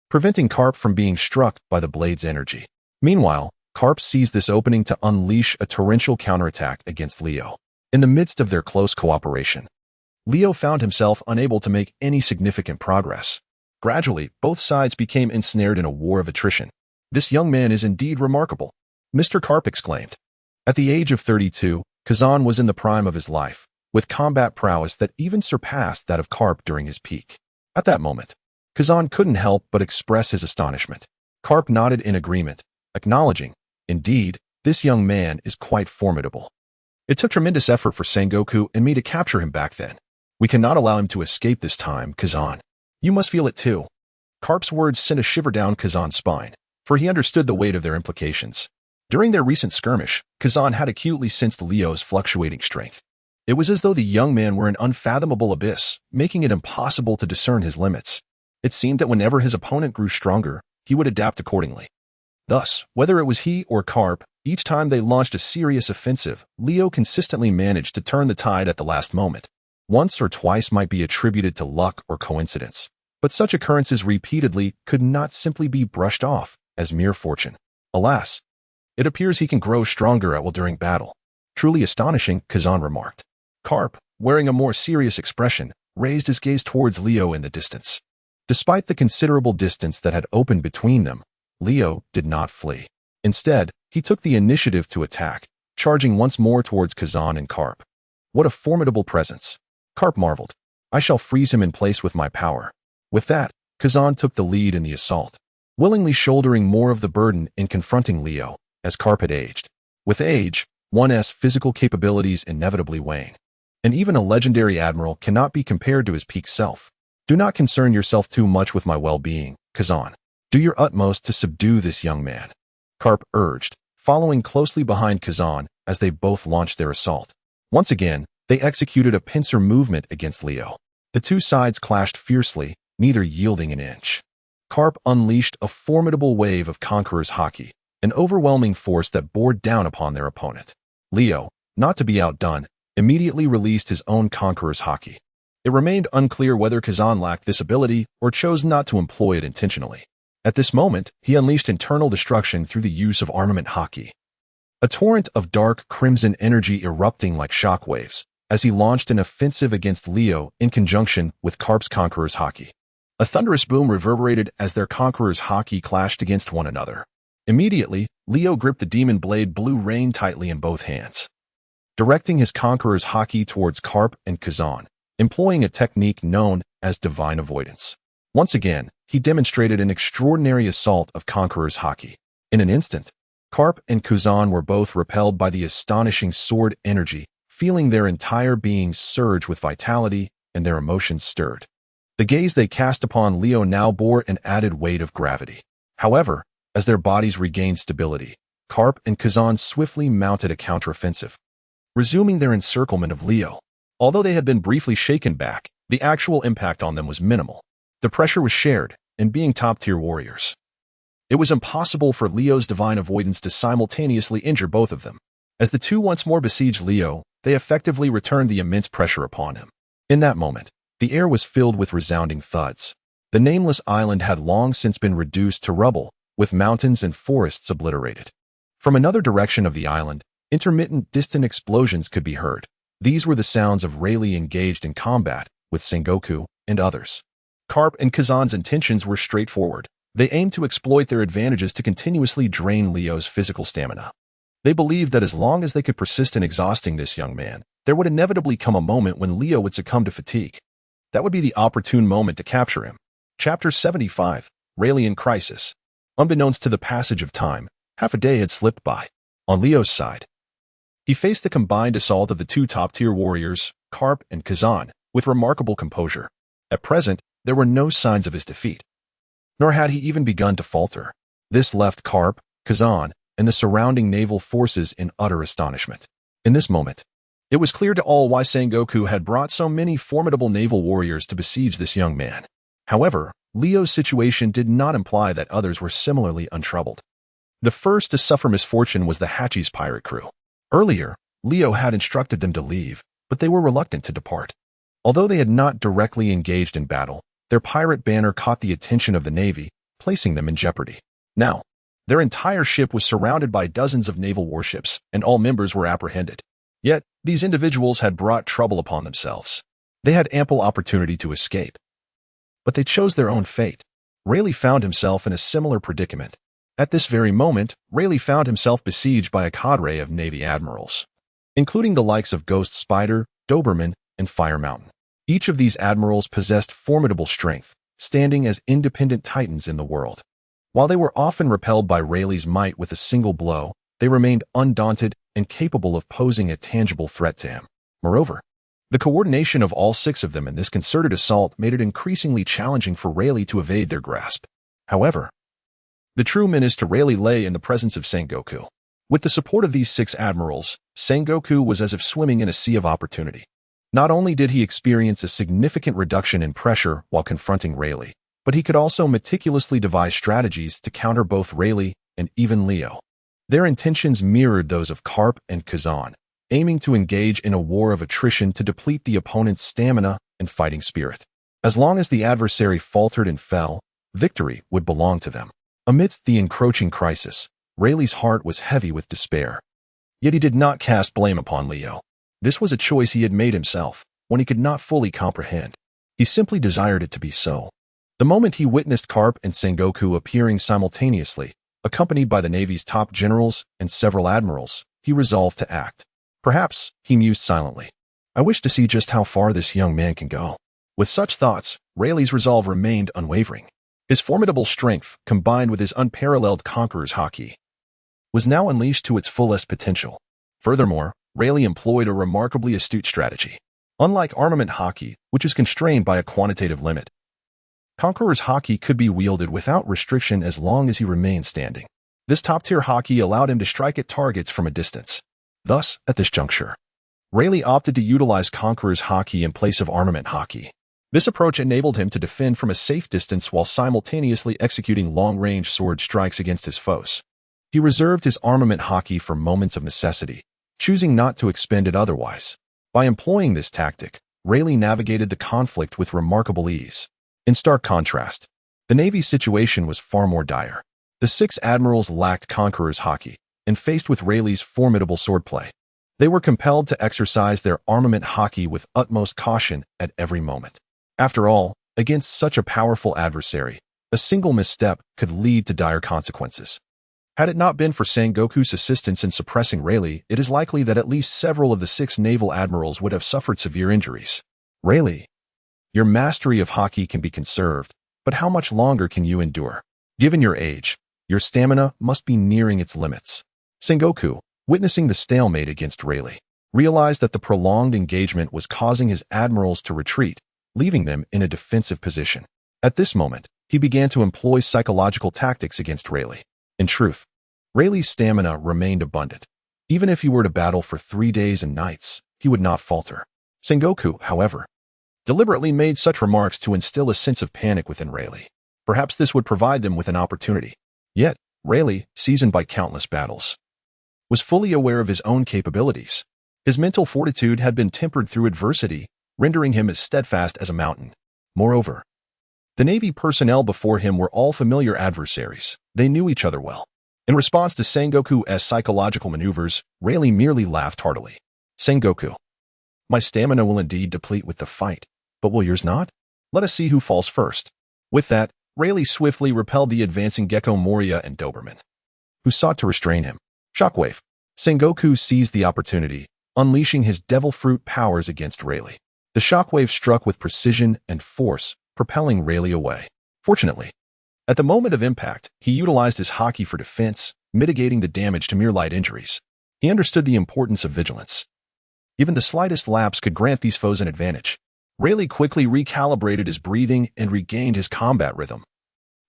preventing Carp from being struck by the blade's energy. Meanwhile, Carp seized this opening to unleash a torrential counterattack against Leo. In the midst of their close cooperation, Leo found himself unable to make any significant progress. Gradually, both sides became ensnared in a war of attrition. This young man is indeed remarkable, Mr. Carp exclaimed. At the age of 32, Kazan was in the prime of his life, with combat prowess that even surpassed that of Carp during his peak. At that moment, Kazan couldn't help but express his astonishment. Carp nodded in agreement, acknowledging, indeed, this young man is quite formidable. It took tremendous effort for Sengoku and me to capture him back then. We cannot allow him to escape this time, Kazan. You must feel it too. Carp's words sent a shiver down Kazan's spine, for he understood the weight of their implications. During their recent skirmish, Kazan had acutely sensed Leo's fluctuating strength. It was as though the young man were an unfathomable abyss, making it impossible to discern his limits. It seemed that whenever his opponent grew stronger, he would adapt accordingly. Thus, whether it was he or Carp, each time they launched a serious offensive, Leo consistently managed to turn the tide at the last moment. Once or twice might be attributed to luck or coincidence, but such occurrences repeatedly could not simply be brushed off as mere fortune. Alas, it appears he can grow stronger at will during battle. Truly astonishing, Kazan remarked. Carp, wearing a more serious expression, raised his gaze towards Leo in the distance. Despite the considerable distance that had opened between them, Leo did not flee. Instead, he took the initiative to attack, charging once more towards Kazan and Carp. What a formidable presence! Carp marveled. I shall freeze him in place with my power. With that, Kazan took the lead in the assault, willingly shouldering more of the burden in confronting Leo, as Carp had aged. With age, one's physical capabilities inevitably wane, and even a legendary admiral cannot be compared to his peak self. Do not concern yourself too much with my well-being, Kazan. Do your utmost to subdue this young man, Carp urged, following closely behind Kazan as they both launched their assault. Once again, they executed a pincer movement against Leo. The two sides clashed fiercely, neither yielding an inch. Carp unleashed a formidable wave of Conqueror's Haki, an overwhelming force that bore down upon their opponent. Leo, not to be outdone, immediately released his own Conqueror's Haki. It remained unclear whether Kazan lacked this ability or chose not to employ it intentionally. At this moment, he unleashed internal destruction through the use of armament Haki, a torrent of dark crimson energy erupting like shockwaves, as he launched an offensive against Leo in conjunction with Carp's Conqueror's Haki. A thunderous boom reverberated as their Conqueror's Haki clashed against one another. Immediately, Leo gripped the demon blade blue rain tightly in both hands. directing his conqueror's Haki towards Karp and Kazan, employing a technique known as divine avoidance. Once again, he demonstrated an extraordinary assault of conqueror's Haki. In an instant, Karp and Kazan were both repelled by the astonishing sword energy, feeling their entire beings surge with vitality and their emotions stirred. The gaze they cast upon Leo now bore an added weight of gravity. However, as their bodies regained stability, Karp and Kazan swiftly mounted a counteroffensive, resuming their encirclement of Leo. Although they had been briefly shaken back, the actual impact on them was minimal. The pressure was shared, and being top-tier warriors, it was impossible for Leo's divine avoidance to simultaneously injure both of them. As the two once more besieged Leo, they effectively returned the immense pressure upon him. In that moment, the air was filled with resounding thuds. The nameless island had long since been reduced to rubble, with mountains and forests obliterated. From another direction of the island, intermittent distant explosions could be heard. These were the sounds of Rayleigh engaged in combat with Sengoku and others. Karp and Kazan's intentions were straightforward. They aimed to exploit their advantages to continuously drain Leo's physical stamina. They believed that as long as they could persist in exhausting this young man, there would inevitably come a moment when Leo would succumb to fatigue. That would be the opportune moment to capture him. Chapter 75, Rayleigh in Crisis. Unbeknownst to the passage of time, half a day had slipped by. On Leo's side, he faced the combined assault of the two top-tier warriors, Karp and Kazan, with remarkable composure. At present, there were no signs of his defeat, nor had he even begun to falter. This left Karp, Kazan, and the surrounding naval forces in utter astonishment. In this moment, it was clear to all why Sengoku had brought so many formidable naval warriors to besiege this young man. However, Leo's situation did not imply that others were similarly untroubled. The first to suffer misfortune was the Hachi's pirate crew. Earlier, Leo had instructed them to leave, but they were reluctant to depart. Although they had not directly engaged in battle, their pirate banner caught the attention of the Navy, placing them in jeopardy. Now, their entire ship was surrounded by dozens of naval warships, and all members were apprehended. Yet, these individuals had brought trouble upon themselves. They had ample opportunity to escape, but they chose their own fate. Rayleigh found himself in a similar predicament. At this very moment, Rayleigh found himself besieged by a cadre of Navy admirals, including the likes of Ghost Spider, Doberman, and Fire Mountain. Each of these admirals possessed formidable strength, standing as independent titans in the world. While they were often repelled by Rayleigh's might with a single blow, they remained undaunted and capable of posing a tangible threat to him. Moreover, the coordination of all six of them in this concerted assault made it increasingly challenging for Rayleigh to evade their grasp. However, the true menace to Rayleigh lay in the presence of Sengoku. With the support of these six admirals, Sengoku was as if swimming in a sea of opportunity. Not only did he experience a significant reduction in pressure while confronting Rayleigh, but he could also meticulously devise strategies to counter both Rayleigh and even Leo. Their intentions mirrored those of Karp and Kazan, aiming to engage in a war of attrition to deplete the opponent's stamina and fighting spirit. As long as the adversary faltered and fell, victory would belong to them. Amidst the encroaching crisis, Rayleigh's heart was heavy with despair. Yet he did not cast blame upon Leo. This was a choice he had made himself, one he could not fully comprehend. He simply desired it to be so. The moment he witnessed Karp and Sengoku appearing simultaneously, accompanied by the Navy's top generals and several admirals, he resolved to act. Perhaps, he mused silently, I wish to see just how far this young man can go. With such thoughts, Rayleigh's resolve remained unwavering. His formidable strength, combined with his unparalleled conqueror's Haki, was now unleashed to its fullest potential. Furthermore, Rayleigh employed a remarkably astute strategy. Unlike armament Haki, which is constrained by a quantitative limit, Conqueror's Haki could be wielded without restriction as long as he remained standing. This top-tier Haki allowed him to strike at targets from a distance. Thus, at this juncture, Rayleigh opted to utilize Conqueror's Haki in place of armament Haki. This approach enabled him to defend from a safe distance while simultaneously executing long-range sword strikes against his foes. He reserved his armament Haki for moments of necessity, choosing not to expend it otherwise. By employing this tactic, Rayleigh navigated the conflict with remarkable ease. In stark contrast, the Navy's situation was far more dire. The six admirals lacked Conqueror's Haki, and faced with Rayleigh's formidable swordplay, they were compelled to exercise their armament Haki with utmost caution at every moment. After all, against such a powerful adversary, a single misstep could lead to dire consequences. Had it not been for Sengoku's assistance in suppressing Rayleigh, it is likely that at least several of the 6 naval admirals would have suffered severe injuries. Rayleigh, your mastery of Haki can be conserved, but how much longer can you endure? Given your age, your stamina must be nearing its limits. Sengoku, witnessing the stalemate against Rayleigh, realized that the prolonged engagement was causing his admirals to retreat, leaving them in a defensive position. At this moment, he began to employ psychological tactics against Rayleigh. In truth, Rayleigh's stamina remained abundant. Even if he were to battle for 3 days and nights, he would not falter. Sengoku, however, deliberately made such remarks to instill a sense of panic within Rayleigh. Perhaps this would provide them with an opportunity. Yet, Rayleigh, seasoned by countless battles, was fully aware of his own capabilities. His mental fortitude had been tempered through adversity, rendering him as steadfast as a mountain. Moreover, the Navy personnel before him were all familiar adversaries. They knew each other well. In response to Sengoku's psychological maneuvers, Rayleigh merely laughed heartily. Sengoku, my stamina will indeed deplete with the fight, but will yours not? Let us see who falls first. With that, Rayleigh swiftly repelled the advancing Gecko Moria and Doberman, who sought to restrain him. Shockwave. Sengoku seized the opportunity, unleashing his devil fruit powers against Rayleigh. The shockwave struck with precision and force, propelling Rayleigh away. Fortunately, at the moment of impact, he utilized his Haki for defense, mitigating the damage to mere light injuries. He understood the importance of vigilance. Even the slightest lapse could grant these foes an advantage. Rayleigh quickly recalibrated his breathing and regained his combat rhythm,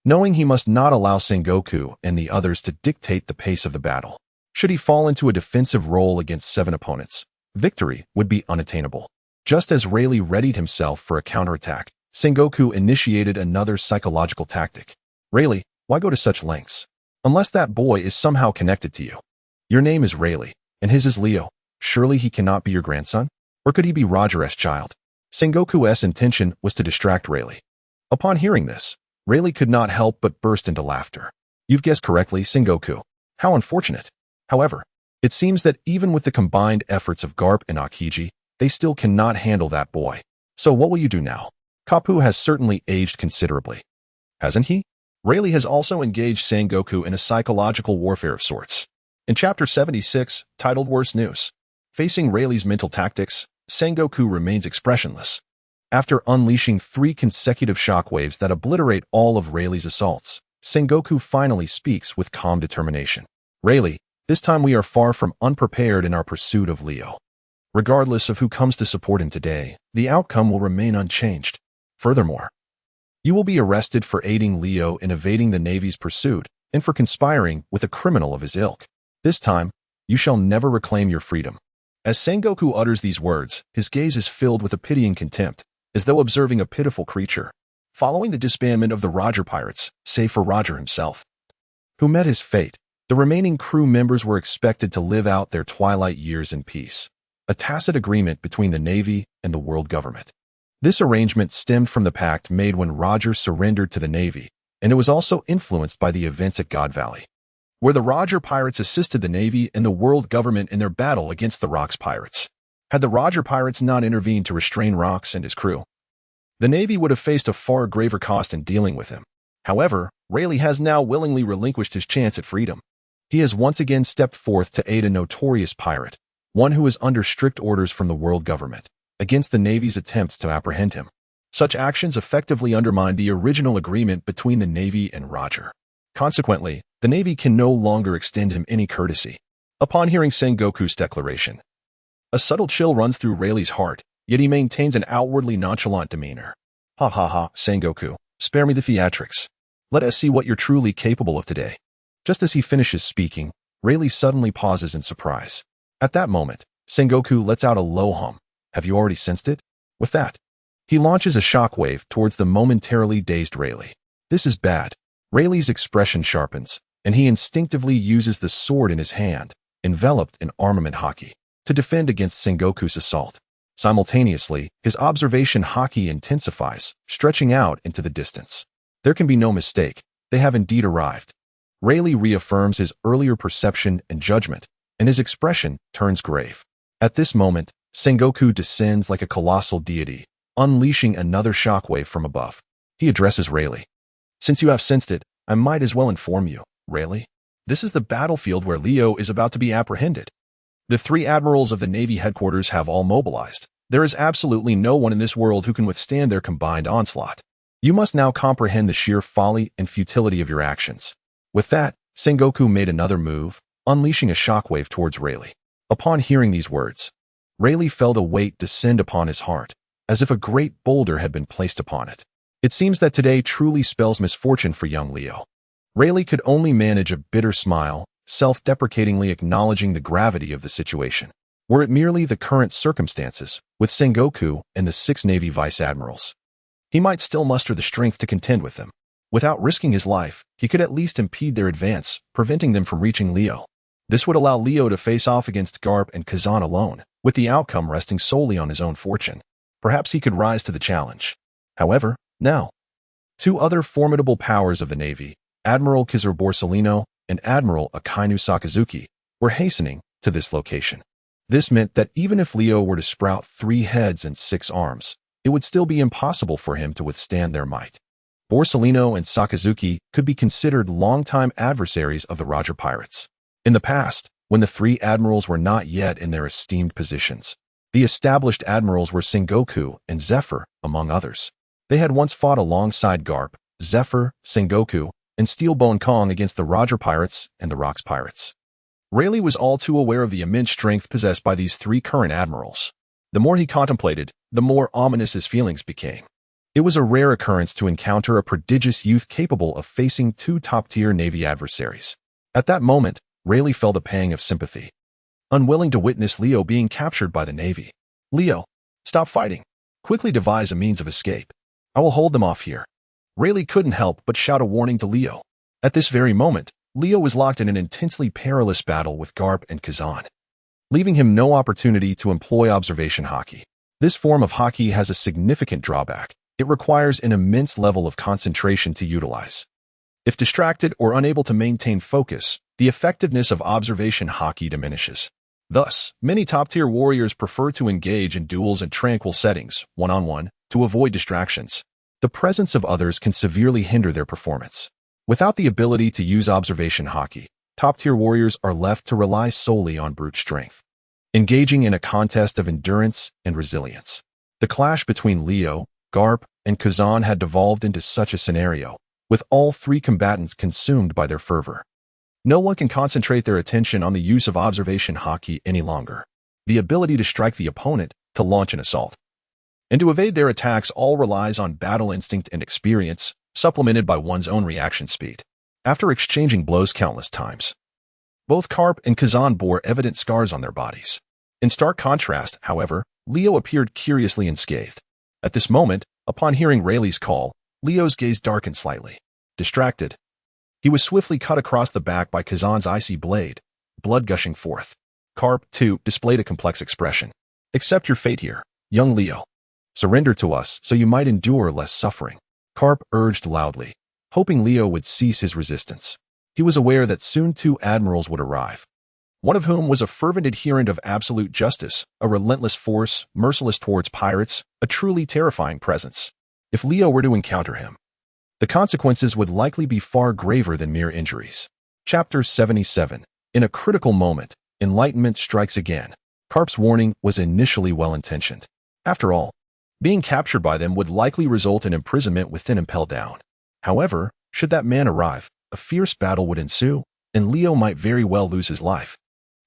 knowing he must not allow Sengoku and the others to dictate the pace of the battle. Should he fall into a defensive role against 7 opponents, victory would be unattainable. Just as Rayleigh readied himself for a counterattack, Sengoku initiated another psychological tactic. Rayleigh, why go to such lengths? Unless that boy is somehow connected to you. Your name is Rayleigh, and his is Leo. Surely he cannot be your grandson? Or could he be Roger's child? Sengoku's intention was to distract Rayleigh. Upon hearing this, Rayleigh could not help but burst into laughter. You've guessed correctly, Sengoku. How unfortunate. However, it seems that even with the combined efforts of Garp and Akiji, they still cannot handle that boy. So what will you do now? Kapu has certainly aged considerably. Hasn't he? Rayleigh has also engaged Sengoku in a psychological warfare of sorts. In Chapter 76, titled Worst News, facing Rayleigh's mental tactics, Sengoku remains expressionless. After unleashing 3 consecutive shockwaves that obliterate all of Rayleigh's assaults, Sengoku finally speaks with calm determination. Rayleigh, this time we are far from unprepared in our pursuit of Leo. Regardless of who comes to support him today, the outcome will remain unchanged. Furthermore, you will be arrested for aiding Leo in evading the Navy's pursuit and for conspiring with a criminal of his ilk. This time, you shall never reclaim your freedom. As Sengoku utters these words, his gaze is filled with a pitying contempt, as though observing a pitiful creature. Following the disbandment of the Roger pirates, save for Roger himself, who met his fate, the remaining crew members were expected to live out their twilight years in peace, a tacit agreement between the Navy and the world government. This arrangement stemmed from the pact made when Roger surrendered to the Navy, and it was also influenced by the events at God Valley, where the Roger pirates assisted the Navy and the world government in their battle against the Rox pirates. Had the Roger pirates not intervened to restrain Rox and his crew, the Navy would have faced a far graver cost in dealing with him. However, Rayleigh has now willingly relinquished his chance at freedom. He has once again stepped forth to aid a notorious pirate, one who is under strict orders from the world government, against the Navy's attempts to apprehend him. Such actions effectively undermine the original agreement between the Navy and Roger. Consequently, the Navy can no longer extend him any courtesy. Upon hearing Sengoku's declaration, a subtle chill runs through Rayleigh's heart, yet he maintains an outwardly nonchalant demeanor. Ha ha ha, Sengoku, spare me the theatrics. Let us see what you're truly capable of today. Just as he finishes speaking, Rayleigh suddenly pauses in surprise. At that moment, Sengoku lets out a low hum. Have you already sensed it? With that, he launches a shockwave towards the momentarily dazed Rayleigh. This is bad. Rayleigh's expression sharpens, and he instinctively uses the sword in his hand, enveloped in armament Haki, to defend against Sengoku's assault. Simultaneously, his observation Haki intensifies, stretching out into the distance. There can be no mistake. They have indeed arrived. Rayleigh reaffirms his earlier perception and judgment, and his expression turns grave. At this moment, Sengoku descends like a colossal deity, unleashing another shockwave from above. He addresses Rayleigh. Since you have sensed it, I might as well inform you, Rayleigh. This is the battlefield where Leo is about to be apprehended. The three admirals of the Navy headquarters have all mobilized. There is absolutely no one in this world who can withstand their combined onslaught. You must now comprehend the sheer folly and futility of your actions. With that, Sengoku made another move, unleashing a shockwave towards Rayleigh. Upon hearing these words, Rayleigh felt a weight descend upon his heart, as if a great boulder had been placed upon it. It seems that today truly spells misfortune for young Leo. Rayleigh could only manage a bitter smile, self-deprecatingly acknowledging the gravity of the situation. Were it merely the current circumstances, with Sengoku and the 6 Navy vice admirals, he might still muster the strength to contend with them. Without risking his life, he could at least impede their advance, preventing them from reaching Leo. This would allow Leo to face off against Garp and Kazan alone, with the outcome resting solely on his own fortune. Perhaps he could rise to the challenge. However, now, 2 other formidable powers of the Navy, Admiral Kizaru Borsalino and Admiral Akainu Sakazuki, were hastening to this location. This meant that even if Leo were to sprout 3 heads and 6 arms, it would still be impossible for him to withstand their might. Borsalino and Sakazuki could be considered longtime adversaries of the Roger pirates. In the past, when the 3 admirals were not yet in their esteemed positions, the established admirals were Sengoku and Zephyr, among others. They had once fought alongside Garp, Zephyr, Sengoku, and Steelbone Kong against the Roger pirates and the Rocks pirates. Rayleigh was all too aware of the immense strength possessed by these 3 current admirals. The more he contemplated, the more ominous his feelings became. It was a rare occurrence to encounter a prodigious youth capable of facing 2 top-tier Navy adversaries. At that moment, Rayleigh felt a pang of sympathy, unwilling to witness Leo being captured by the Navy. Leo, stop fighting. Quickly devise a means of escape. I will hold them off here. Rayleigh couldn't help but shout a warning to Leo. At this very moment, Leo was locked in an intensely perilous battle with Garp and Kazan, leaving him no opportunity to employ observation Haki. This form of Haki has a significant drawback. It requires an immense level of concentration to utilize. If distracted or unable to maintain focus, the effectiveness of observation Haki diminishes. Thus, many top-tier warriors prefer to engage in duels in tranquil settings, one-on-one, to avoid distractions. The presence of others can severely hinder their performance. Without the ability to use observation Haki, top-tier warriors are left to rely solely on brute strength, engaging in a contest of endurance and resilience. The clash between Leo, Garp, and Kazan had devolved into such a scenario, with all 3 combatants consumed by their fervor. No one can concentrate their attention on the use of observation Haki any longer. The ability to strike the opponent, to launch an assault, and to evade their attacks all relies on battle instinct and experience, supplemented by one's own reaction speed. After exchanging blows countless times, both Garp and Kazan bore evident scars on their bodies. In stark contrast, however, Leo appeared curiously unscathed. At this moment, upon hearing Rayleigh's call, Leo's gaze darkened slightly. Distracted, he was swiftly cut across the back by Kazan's icy blade, blood gushing forth. Garp, too, displayed a complex expression. Accept your fate here, young Leo. Surrender to us so you might endure less suffering. Garp urged loudly, hoping Leo would cease his resistance. He was aware that soon 2 admirals would arrive, one of whom was a fervent adherent of absolute justice, a relentless force, merciless towards pirates, a truly terrifying presence. If Leo were to encounter him, the consequences would likely be far graver than mere injuries. Chapter 77. In a critical moment, enlightenment strikes again. Garp's warning was initially well-intentioned. After all, being captured by them would likely result in imprisonment with and impelled down. However, should that man arrive, a fierce battle would ensue, and Leo might very well lose his life.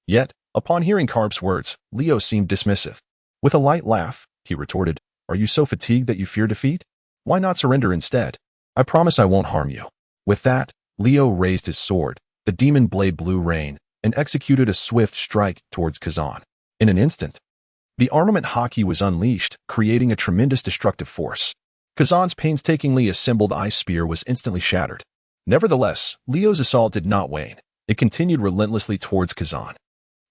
Yet, upon hearing Garp's words, Leo seemed dismissive. With a light laugh, he retorted, "Are you so fatigued that you fear defeat? Why not surrender instead? I promise I won't harm you." With that, Leo raised his sword, the demon blade blew rain, and executed a swift strike towards Kazan. In an instant, the armament Haki was unleashed, creating a tremendous destructive force. Kazan's painstakingly assembled ice spear was instantly shattered. Nevertheless, Leo's assault did not wane. It continued relentlessly towards Kazan.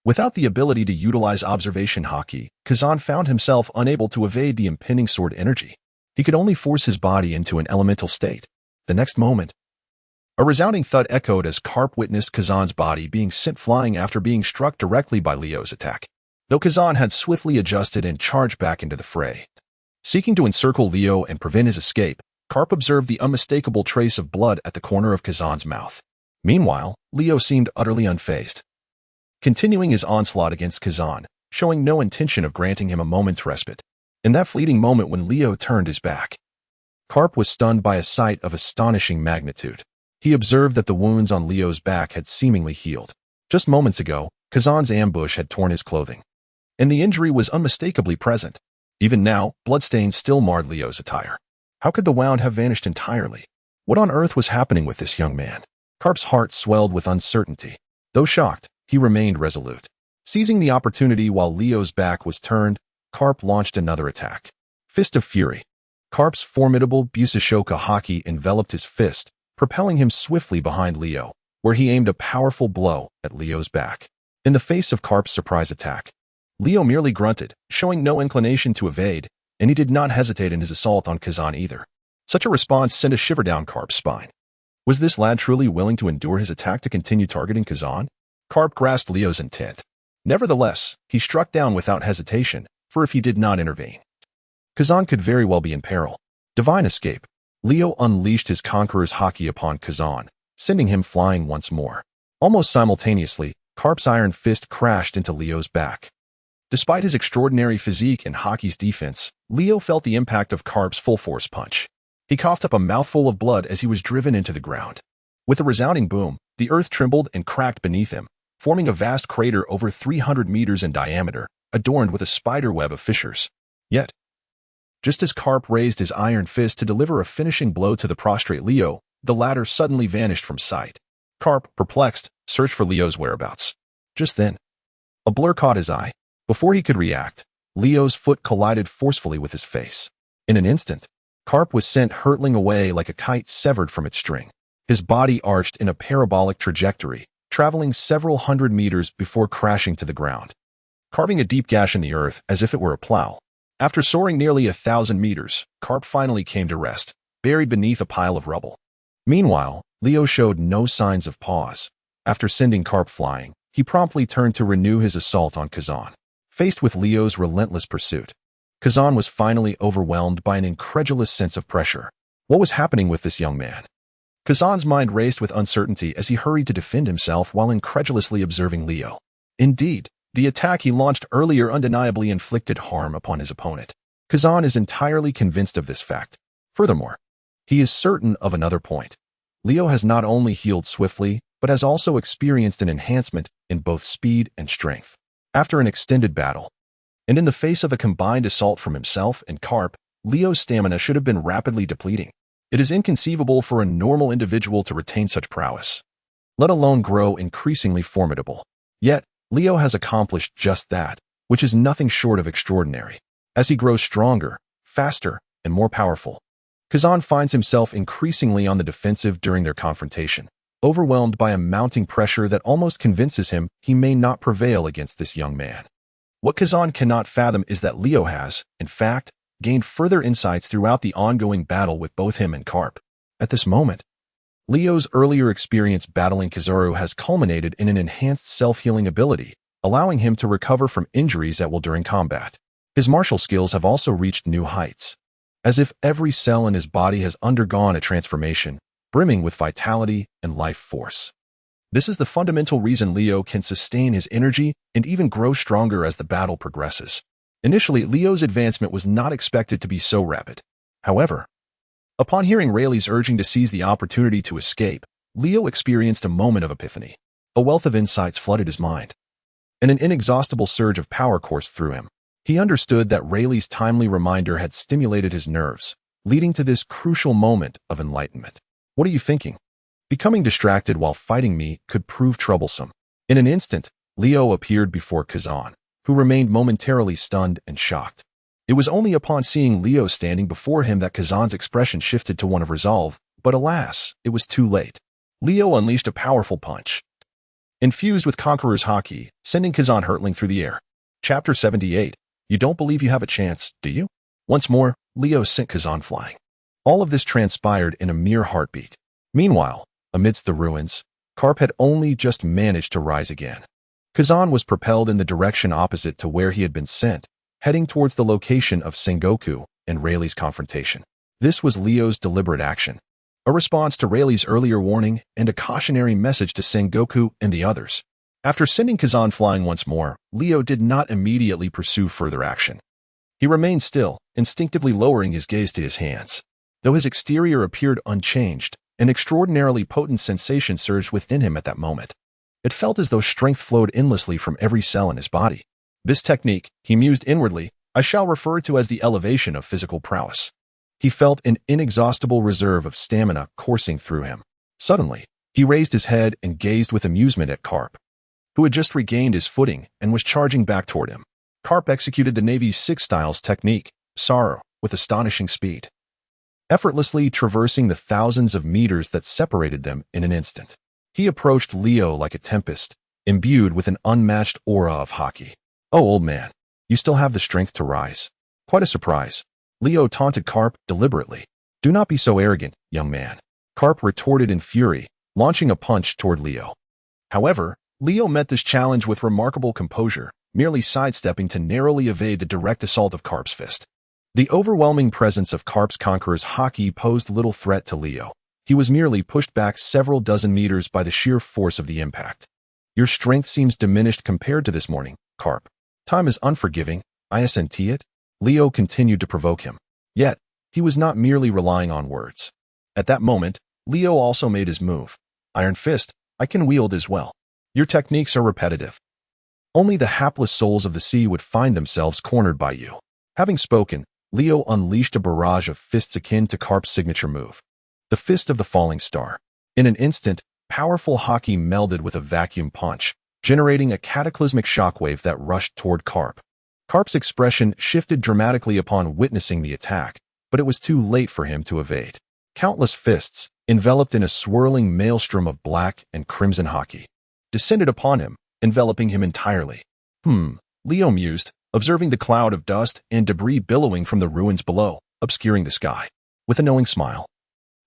Without the ability to utilize observation Haki, Kazan found himself unable to evade the impending sword energy. He could only force his body into an elemental state. The next moment, a resounding thud echoed as Garp witnessed Kazan's body being sent flying after being struck directly by Leo's attack. Though Kazan had swiftly adjusted and charged back into the fray, seeking to encircle Leo and prevent his escape, Garp observed the unmistakable trace of blood at the corner of Kazan's mouth. Meanwhile, Leo seemed utterly unfazed, continuing his onslaught against Kazan, showing no intention of granting him a moment's respite. In that fleeting moment when Leo turned his back, Karp was stunned by a sight of astonishing magnitude. He observed that the wounds on Leo's back had seemingly healed. Just moments ago, Kazan's ambush had torn his clothing, and the injury was unmistakably present. Even now, bloodstains still marred Leo's attire. How could the wound have vanished entirely? What on earth was happening with this young man? Karp's heart swelled with uncertainty. Though shocked, he remained resolute. Seizing the opportunity while Leo's back was turned, Karp launched another attack. Fist of Fury. Karp's formidable Busashoka Haki enveloped his fist, propelling him swiftly behind Leo, where he aimed a powerful blow at Leo's back. In the face of Karp's surprise attack, Leo merely grunted, showing no inclination to evade, and he did not hesitate in his assault on Kazan either. Such a response sent a shiver down Karp's spine. Was this lad truly willing to endure his attack to continue targeting Kazan? Karp grasped Leo's intent. Nevertheless, he struck down without hesitation, for if he did not intervene, Kazan could very well be in peril. Divine escape. Leo unleashed his Conqueror's Haki upon Kazan, sending him flying once more. Almost simultaneously, Karp's iron fist crashed into Leo's back. Despite his extraordinary physique and Haki's defense, Leo felt the impact of Karp's full-force punch. He coughed up a mouthful of blood as he was driven into the ground. With a resounding boom, the earth trembled and cracked beneath him, forming a vast crater over 300 meters in diameter, adorned with a spiderweb of fissures. Yet, just as Karp raised his iron fist to deliver a finishing blow to the prostrate Leo, the latter suddenly vanished from sight. Karp, perplexed, searched for Leo's whereabouts. Just then, a blur caught his eye. Before he could react, Leo's foot collided forcefully with his face. In an instant, Karp was sent hurtling away like a kite severed from its string. His body arched in a parabolic trajectory, traveling several hundred meters before crashing to the ground, carving a deep gash in the earth as if it were a plow. After soaring nearly 1,000 meters, Karp finally came to rest, buried beneath a pile of rubble. Meanwhile, Leo showed no signs of pause. After sending Karp flying, he promptly turned to renew his assault on Kazan. Faced with Leo's relentless pursuit, Kazan was finally overwhelmed by an incredulous sense of pressure. What was happening with this young man? Kazan's mind raced with uncertainty as he hurried to defend himself while incredulously observing Leo. Indeed, the attack he launched earlier undeniably inflicted harm upon his opponent. Kazan is entirely convinced of this fact. Furthermore, he is certain of another point. Leo has not only healed swiftly, but has also experienced an enhancement in both speed and strength. After an extended battle, and in the face of a combined assault from himself and Karp, Leo's stamina should have been rapidly depleting. It is inconceivable for a normal individual to retain such prowess, let alone grow increasingly formidable. Yet, Leo has accomplished just that, which is nothing short of extraordinary. As he grows stronger, faster, and more powerful, Kazan finds himself increasingly on the defensive during their confrontation, overwhelmed by a mounting pressure that almost convinces him he may not prevail against this young man. What Kazan cannot fathom is that Leo has, in fact, gained further insights throughout the ongoing battle with both him and Karp. At this moment, Leo's earlier experience battling Kizaru has culminated in an enhanced self-healing ability, allowing him to recover from injuries at will during combat. His martial skills have also reached new heights, as if every cell in his body has undergone a transformation, brimming with vitality and life force. This is the fundamental reason Leo can sustain his energy and even grow stronger as the battle progresses. Initially, Leo's advancement was not expected to be so rapid. However, upon hearing Rayleigh's urging to seize the opportunity to escape, Leo experienced a moment of epiphany. A wealth of insights flooded his mind, and an inexhaustible surge of power coursed through him. He understood that Rayleigh's timely reminder had stimulated his nerves, leading to this crucial moment of enlightenment. What are you thinking? Becoming distracted while fighting me could prove troublesome. In an instant, Leo appeared before Kazan, who remained momentarily stunned and shocked. It was only upon seeing Leo standing before him that Kazan's expression shifted to one of resolve, but alas, it was too late. Leo unleashed a powerful punch, infused with Conqueror's Haki, sending Kazan hurtling through the air. Chapter 78. You don't believe you have a chance, do you? Once more, Leo sent Kazan flying. All of this transpired in a mere heartbeat. Meanwhile, amidst the ruins, Karp had only just managed to rise again. Kazan was propelled in the direction opposite to where he had been sent, heading towards the location of Sengoku and Rayleigh's confrontation. This was Leo's deliberate action. a response to Rayleigh's earlier warning and a cautionary message to Sengoku and the others. After sending Kazan flying once more, Leo did not immediately pursue further action. He remained still, instinctively lowering his gaze to his hands. Though his exterior appeared unchanged, an extraordinarily potent sensation surged within him at that moment. It felt as though strength flowed endlessly from every cell in his body. This technique, he mused inwardly, I shall refer to as the elevation of physical prowess. He felt an inexhaustible reserve of stamina coursing through him. Suddenly, he raised his head and gazed with amusement at Karp, who had just regained his footing and was charging back toward him. Karp executed the Navy's Six Styles technique, Sorrow, with astonishing speed, effortlessly traversing the thousands of meters that separated them in an instant. He approached Leo like a tempest, imbued with an unmatched aura of Haki. Oh, old man, you still have the strength to rise. Quite a surprise. Leo taunted Karp deliberately. Do not be so arrogant, young man. Karp retorted in fury, launching a punch toward Leo. However, Leo met this challenge with remarkable composure, merely sidestepping to narrowly evade the direct assault of Karp's fist. The overwhelming presence of Karp's conqueror's Haki posed little threat to Leo. He was merely pushed back several dozen meters by the sheer force of the impact. Your strength seems diminished compared to this morning, Karp. Time is unforgiving, isn't it? Leo continued to provoke him. Yet, he was not merely relying on words. At that moment, Leo also made his move. Iron Fist, I can wield as well. Your techniques are repetitive. Only the hapless souls of the sea would find themselves cornered by you. Having spoken, Leo unleashed a barrage of fists akin to Karp's signature move, the Fist of the Falling Star. In an instant, powerful Haki melded with a vacuum punch, generating a cataclysmic shockwave that rushed toward Karp. Karp's expression shifted dramatically upon witnessing the attack, but it was too late for him to evade. Countless fists, enveloped in a swirling maelstrom of black and crimson Haki, descended upon him, enveloping him entirely. Leo mused, observing the cloud of dust and debris billowing from the ruins below, obscuring the sky. With a knowing smile,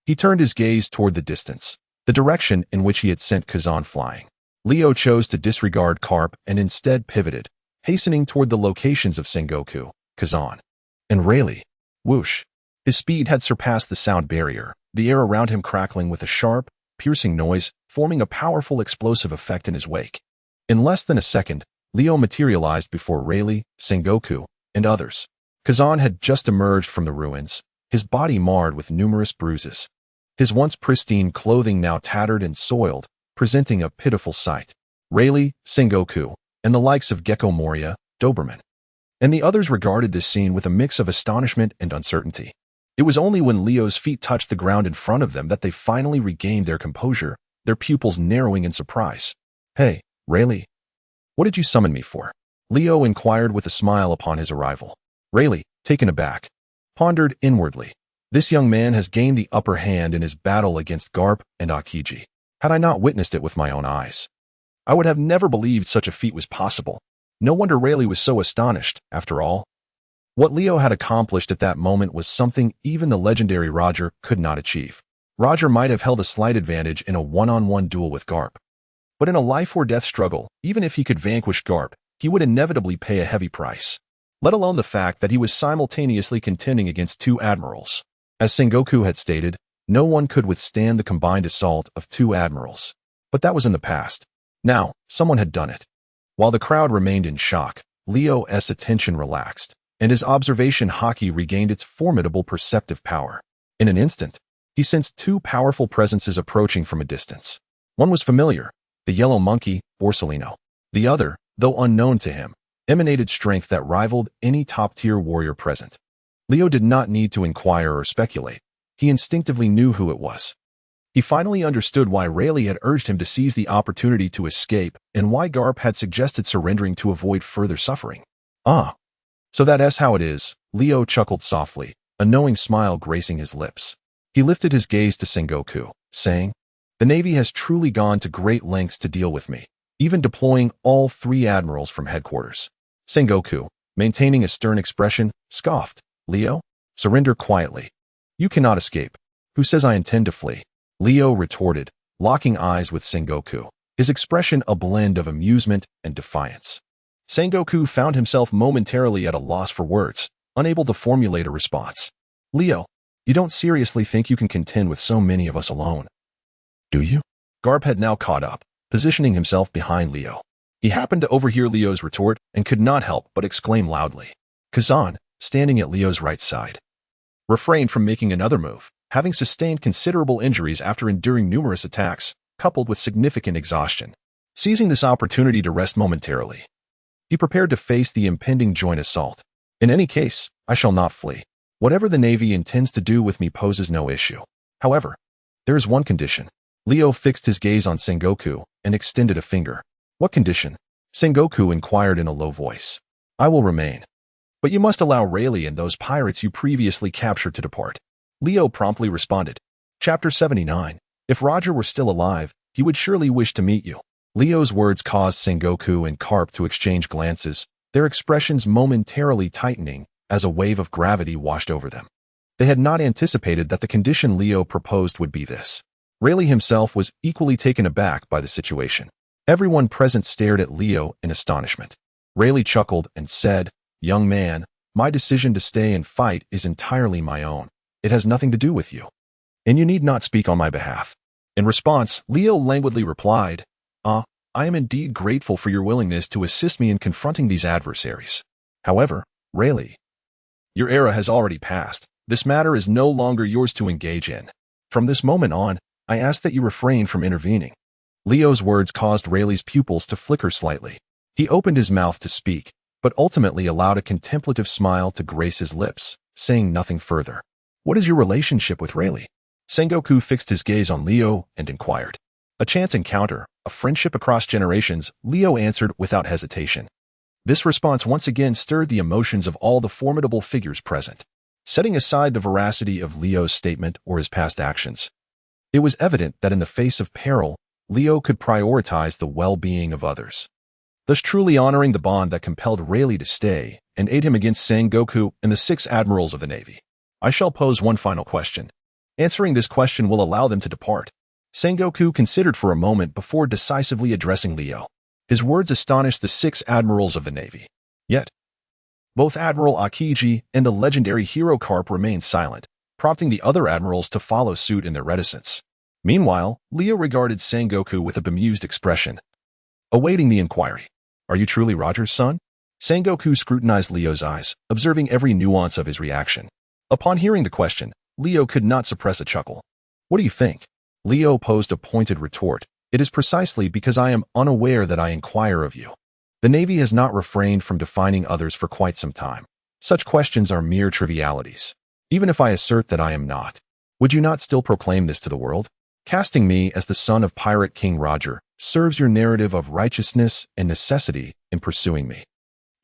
he turned his gaze toward the distance, the direction in which he had sent Kazan flying. Leo chose to disregard Karp and instead pivoted, hastening toward the locations of Sengoku, Kazan, and Rayleigh. Whoosh! His speed had surpassed the sound barrier, the air around him crackling with a sharp, piercing noise, forming a powerful explosive effect in his wake. In less than a second, Leo materialized before Rayleigh, Sengoku, and others. Kazan had just emerged from the ruins, his body marred with numerous bruises. His once pristine clothing now tattered and soiled, presenting a pitiful sight. Rayleigh, Sengoku, and the likes of Gecko Moria, Doberman, and the others regarded this scene with a mix of astonishment and uncertainty. It was only when Leo's feet touched the ground in front of them that they finally regained their composure, their pupils narrowing in surprise. Hey, Rayleigh, what did you summon me for? Leo inquired with a smile upon his arrival. Rayleigh, taken aback, pondered inwardly. This young man has gained the upper hand in his battle against Garp and Akiji. Had I not witnessed it with my own eyes, I would have never believed such a feat was possible. No wonder Rayleigh was so astonished, after all. What Leo had accomplished at that moment was something even the legendary Roger could not achieve. Roger might have held a slight advantage in a one-on-one duel with Garp, but in a life-or-death struggle, even if he could vanquish Garp, he would inevitably pay a heavy price, let alone the fact that he was simultaneously contending against two admirals. As Sengoku had stated, no one could withstand the combined assault of two admirals. But that was in the past. Now, someone had done it. While the crowd remained in shock, Leo's attention relaxed, and his observation Haki regained its formidable perceptive power. In an instant, he sensed two powerful presences approaching from a distance. One was familiar, the yellow monkey, Borsellino. The other, though unknown to him, emanated strength that rivaled any top-tier warrior present. Leo did not need to inquire or speculate. He instinctively knew who it was. He finally understood why Rayleigh had urged him to seize the opportunity to escape and why Garp had suggested surrendering to avoid further suffering. Ah, so that's how it is, Leo chuckled softly, a knowing smile gracing his lips. He lifted his gaze to Sengoku, saying, The Navy has truly gone to great lengths to deal with me, even deploying all three admirals from headquarters. Sengoku, maintaining a stern expression, scoffed. Leo, surrender quietly. You cannot escape. Who says I intend to flee? Leo retorted, locking eyes with Sengoku, his expression a blend of amusement and defiance. Sengoku found himself momentarily at a loss for words, unable to formulate a response. Leo, You don't seriously think you can contend with so many of us alone, do you? Garp had now caught up, positioning himself behind Leo. He happened to overhear Leo's retort and could not help but exclaim loudly. Kazan, standing at Leo's right side, refrained from making another move, having sustained considerable injuries after enduring numerous attacks, coupled with significant exhaustion. Seizing this opportunity to rest momentarily, he prepared to face the impending joint assault. In any case, I shall not flee. Whatever the Navy intends to do with me poses no issue. However, there is one condition. Leo fixed his gaze on Sengoku and extended a finger. What condition? Sengoku inquired in a low voice. I will remain. But you must allow Rayleigh and those pirates you previously captured to depart. Leo promptly responded. Chapter 79. If Roger were still alive, he would surely wish to meet you. Leo's words caused Sengoku and Karp to exchange glances, their expressions momentarily tightening as a wave of gravity washed over them. They had not anticipated that the condition Leo proposed would be this. Rayleigh himself was equally taken aback by the situation. Everyone present stared at Leo in astonishment. Rayleigh chuckled and said, Young man, my decision to stay and fight is entirely my own. It has nothing to do with you. And you need not speak on my behalf. In response, Leo languidly replied, I am indeed grateful for your willingness to assist me in confronting these adversaries. However, Rayleigh, your era has already passed. This matter is no longer yours to engage in. From this moment on, I ask that you refrain from intervening. Leo's words caused Rayleigh's pupils to flicker slightly. He opened his mouth to speak, but ultimately allowed a contemplative smile to grace his lips, saying nothing further. What is your relationship with Rayleigh? Sengoku fixed his gaze on Leo and inquired. A chance encounter, a friendship across generations, Leo answered without hesitation. This response once again stirred the emotions of all the formidable figures present. Setting aside the veracity of Leo's statement or his past actions, it was evident that in the face of peril, Leo could prioritize the well-being of others, thus truly honoring the bond that compelled Rayleigh to stay and aid him against Sengoku and the 6 admirals of the Navy. I shall pose one final question. Answering this question will allow them to depart. Sengoku considered for a moment before decisively addressing Leo. His words astonished the 6 admirals of the Navy. Yet, both Admiral Akiji and the legendary hero Karp remained silent, prompting the other admirals to follow suit in their reticence. Meanwhile, Leo regarded Sengoku with a bemused expression, awaiting the inquiry. Are you truly Roger's son? Sengoku scrutinized Leo's eyes, observing every nuance of his reaction. Upon hearing the question, Leo could not suppress a chuckle. What do you think? Leo posed a pointed retort. It is precisely because I am unaware that I inquire of you. The Navy has not refrained from defining others for quite some time. Such questions are mere trivialities. Even if I assert that I am not, would you not still proclaim this to the world? Casting me as the son of Pirate King Roger serves your narrative of righteousness and necessity in pursuing me.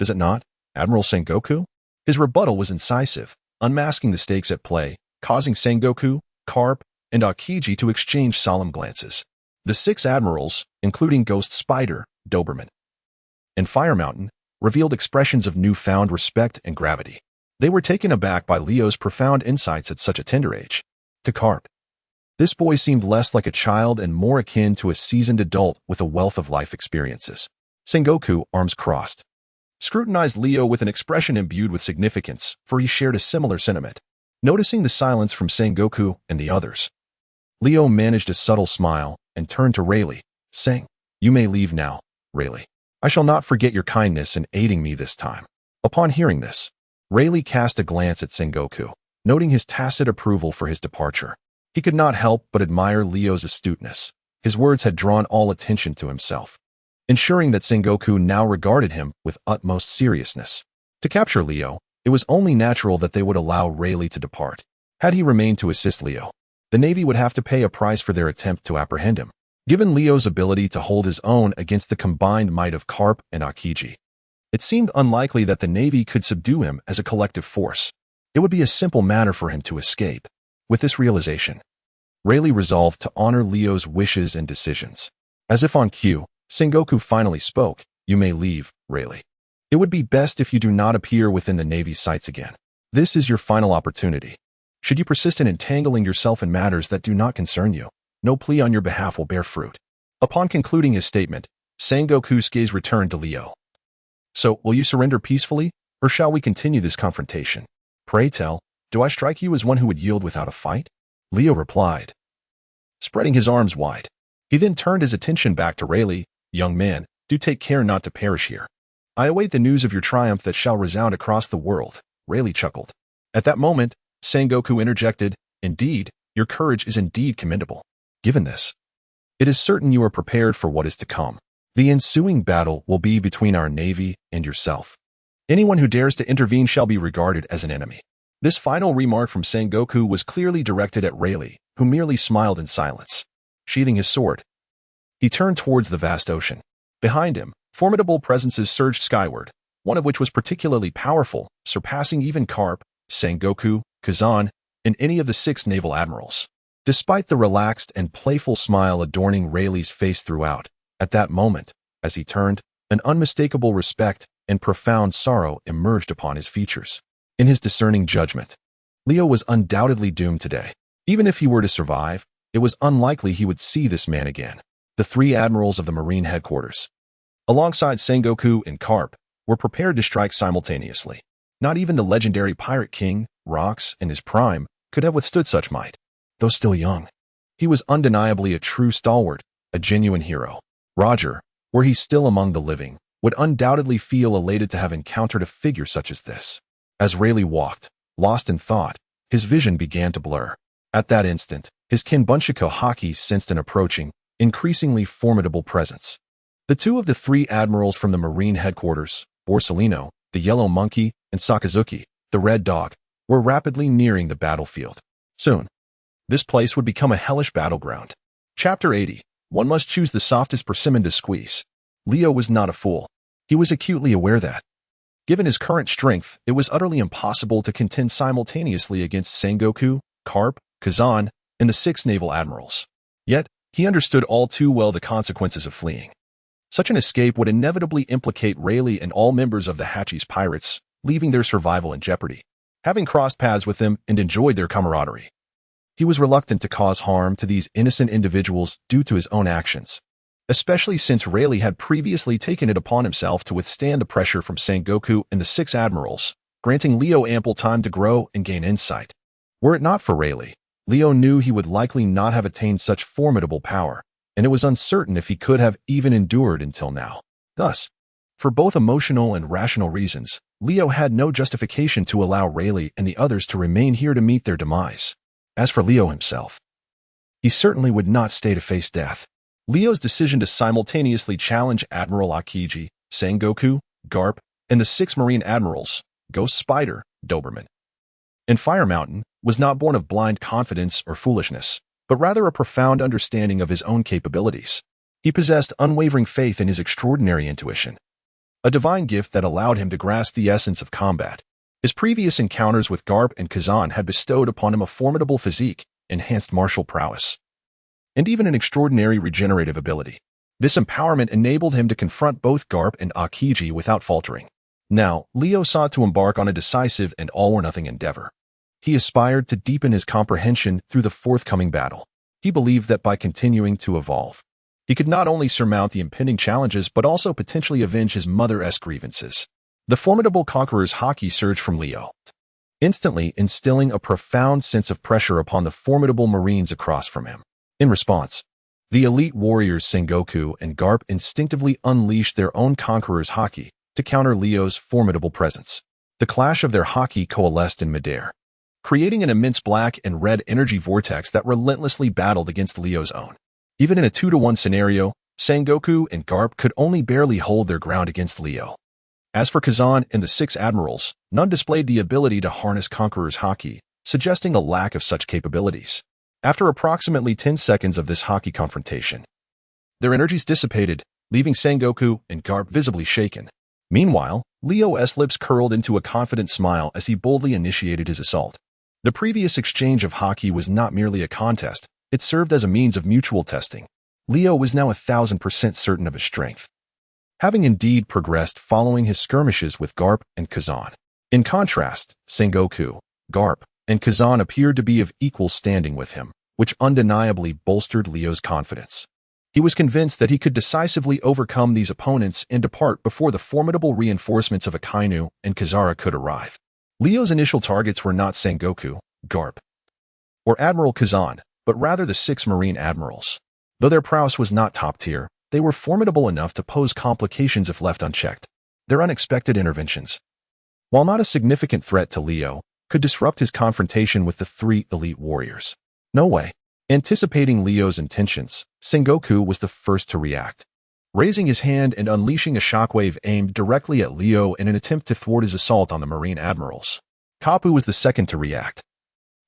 Does it not, Admiral Sengoku? His rebuttal was incisive, unmasking the stakes at play, causing Sengoku, Karp, and Akiji to exchange solemn glances. The 6 admirals, including Ghost Spider, Doberman, and Fire Mountain, revealed expressions of newfound respect and gravity. They were taken aback by Leo's profound insights at such a tender age. To Karp, this boy seemed less like a child and more akin to a seasoned adult with a wealth of life experiences. Sengoku, arms crossed, scrutinized Leo with an expression imbued with significance, for he shared a similar sentiment. Noticing the silence from Sengoku and the others, Leo managed a subtle smile and turned to Rayleigh, saying, You may leave now, Rayleigh. I shall not forget your kindness in aiding me this time. Upon hearing this, Rayleigh cast a glance at Sengoku, noting his tacit approval for his departure. He could not help but admire Leo's astuteness. His words had drawn all attention to himself, ensuring that Sengoku now regarded him with utmost seriousness. To capture Leo, it was only natural that they would allow Rayleigh to depart. Had he remained to assist Leo, the Navy would have to pay a price for their attempt to apprehend him. Given Leo's ability to hold his own against the combined might of Karp and Akiji, it seemed unlikely that the Navy could subdue him as a collective force. It would be a simple matter for him to escape. With this realization, Rayleigh resolved to honor Leo's wishes and decisions. As if on cue, Sengoku finally spoke. You may leave, Rayleigh. It would be best if you do not appear within the Navy's sights again. This is your final opportunity. Should you persist in entangling yourself in matters that do not concern you, no plea on your behalf will bear fruit. Upon concluding his statement, Sengoku's gaze returned to Leo. So, will you surrender peacefully, or shall we continue this confrontation? Pray tell. Do I strike you as one who would yield without a fight? Leo replied, spreading his arms wide. He then turned his attention back to Rayleigh. Young man, do take care not to perish here. I await the news of your triumph that shall resound across the world. Rayleigh chuckled. At that moment, Sengoku interjected, indeed, your courage is indeed commendable. Given this, it is certain you are prepared for what is to come. The ensuing battle will be between our navy and yourself. Anyone who dares to intervene shall be regarded as an enemy. This final remark from Sengoku was clearly directed at Rayleigh, who merely smiled in silence. Sheathing his sword, he turned towards the vast ocean. Behind him, formidable presences surged skyward, one of which was particularly powerful, surpassing even Carp, Sengoku, Kazan, and any of the 6 naval admirals. Despite the relaxed and playful smile adorning Rayleigh's face throughout, at that moment, as he turned, an unmistakable respect and profound sorrow emerged upon his features. In his discerning judgment, Leo was undoubtedly doomed today. Even if he were to survive, it was unlikely he would see this man again. The 3 admirals of the Marine headquarters, alongside Sengoku and Carp, were prepared to strike simultaneously. Not even the legendary Pirate King, Rox, in his prime, could have withstood such might. Though still young, he was undeniably a true stalwart, a genuine hero. Roger, were he still among the living, would undoubtedly feel elated to have encountered a figure such as this. As Rayleigh walked, lost in thought, his vision began to blur. At that instant, his Kinbunshiko Haki sensed an approaching, increasingly formidable presence. The 2 of the 3 admirals from the Marine headquarters, Borsellino, the Yellow Monkey, and Sakazuki, the Red Dog, were rapidly nearing the battlefield. Soon, this place would become a hellish battleground. Chapter 80. One must choose the softest persimmon to squeeze. Leo was not a fool. He was acutely aware that, given his current strength, it was utterly impossible to contend simultaneously against Sengoku, Carp, Kazan, and the 6 naval admirals. Yet, he understood all too well the consequences of fleeing. Such an escape would inevitably implicate Rayleigh and all members of the Hachi's pirates, leaving their survival in jeopardy. Having crossed paths with them and enjoyed their camaraderie, he was reluctant to cause harm to these innocent individuals due to his own actions, especially since Rayleigh had previously taken it upon himself to withstand the pressure from Sengoku and the 6 admirals, granting Leo ample time to grow and gain insight. Were it not for Rayleigh, Leo knew he would likely not have attained such formidable power, and it was uncertain if he could have even endured until now. Thus, for both emotional and rational reasons, Leo had no justification to allow Rayleigh and the others to remain here to meet their demise. As for Leo himself, he certainly would not stay to face death. Leo's decision to simultaneously challenge Admiral Akiji, Sengoku, Garp, and the 6 Marine admirals, Ghost Spider, Doberman, and Fire Mountain, was not born of blind confidence or foolishness, but rather a profound understanding of his own capabilities. He possessed unwavering faith in his extraordinary intuition, a divine gift that allowed him to grasp the essence of combat. His previous encounters with Garp and Kazan had bestowed upon him a formidable physique, enhanced martial prowess, and even an extraordinary regenerative ability. This empowerment enabled him to confront both Garp and Akiji without faltering. Now, Leo sought to embark on a decisive and all-or-nothing endeavor. He aspired to deepen his comprehension through the forthcoming battle. He believed that by continuing to evolve, he could not only surmount the impending challenges but also potentially avenge his mother-esque grievances. The formidable conqueror's Haki surged from Leo, instantly instilling a profound sense of pressure upon the formidable Marines across from him. In response, the elite warriors Sengoku and Garp instinctively unleashed their own conqueror's Haki to counter Leo's formidable presence. The clash of their Haki coalesced in midair, creating an immense black and red energy vortex that relentlessly battled against Leo's own. Even in a 2-to-1 scenario, Sengoku and Garp could only barely hold their ground against Leo. As for Kazan and the 6 admirals, none displayed the ability to harness Conqueror's Haki, suggesting a lack of such capabilities. After approximately 10 seconds of this Haki confrontation, their energies dissipated, leaving Sengoku and Garp visibly shaken. Meanwhile, Leo's lips curled into a confident smile as he boldly initiated his assault. The previous exchange of Haki was not merely a contest, it served as a means of mutual testing. Leo was now 1,000% certain of his strength, having indeed progressed following his skirmishes with Garp and Kazan. In contrast, Sengoku, Garp, and Kazan appeared to be of equal standing with him, which undeniably bolstered Leo's confidence. He was convinced that he could decisively overcome these opponents and depart before the formidable reinforcements of Akainu and Kazara could arrive. Leo's initial targets were not Sengoku, Garp, or Admiral Kazan, but rather the 6 Marine admirals. Though their prowess was not top tier, they were formidable enough to pose complications if left unchecked. Their unexpected interventions, while not a significant threat to Leo, could disrupt his confrontation with the 3 elite warriors. No way. Anticipating Leo's intentions, Sengoku was the first to react, raising his hand and unleashing a shockwave aimed directly at Leo in an attempt to thwart his assault on the Marine admirals. Kapu was the second to react,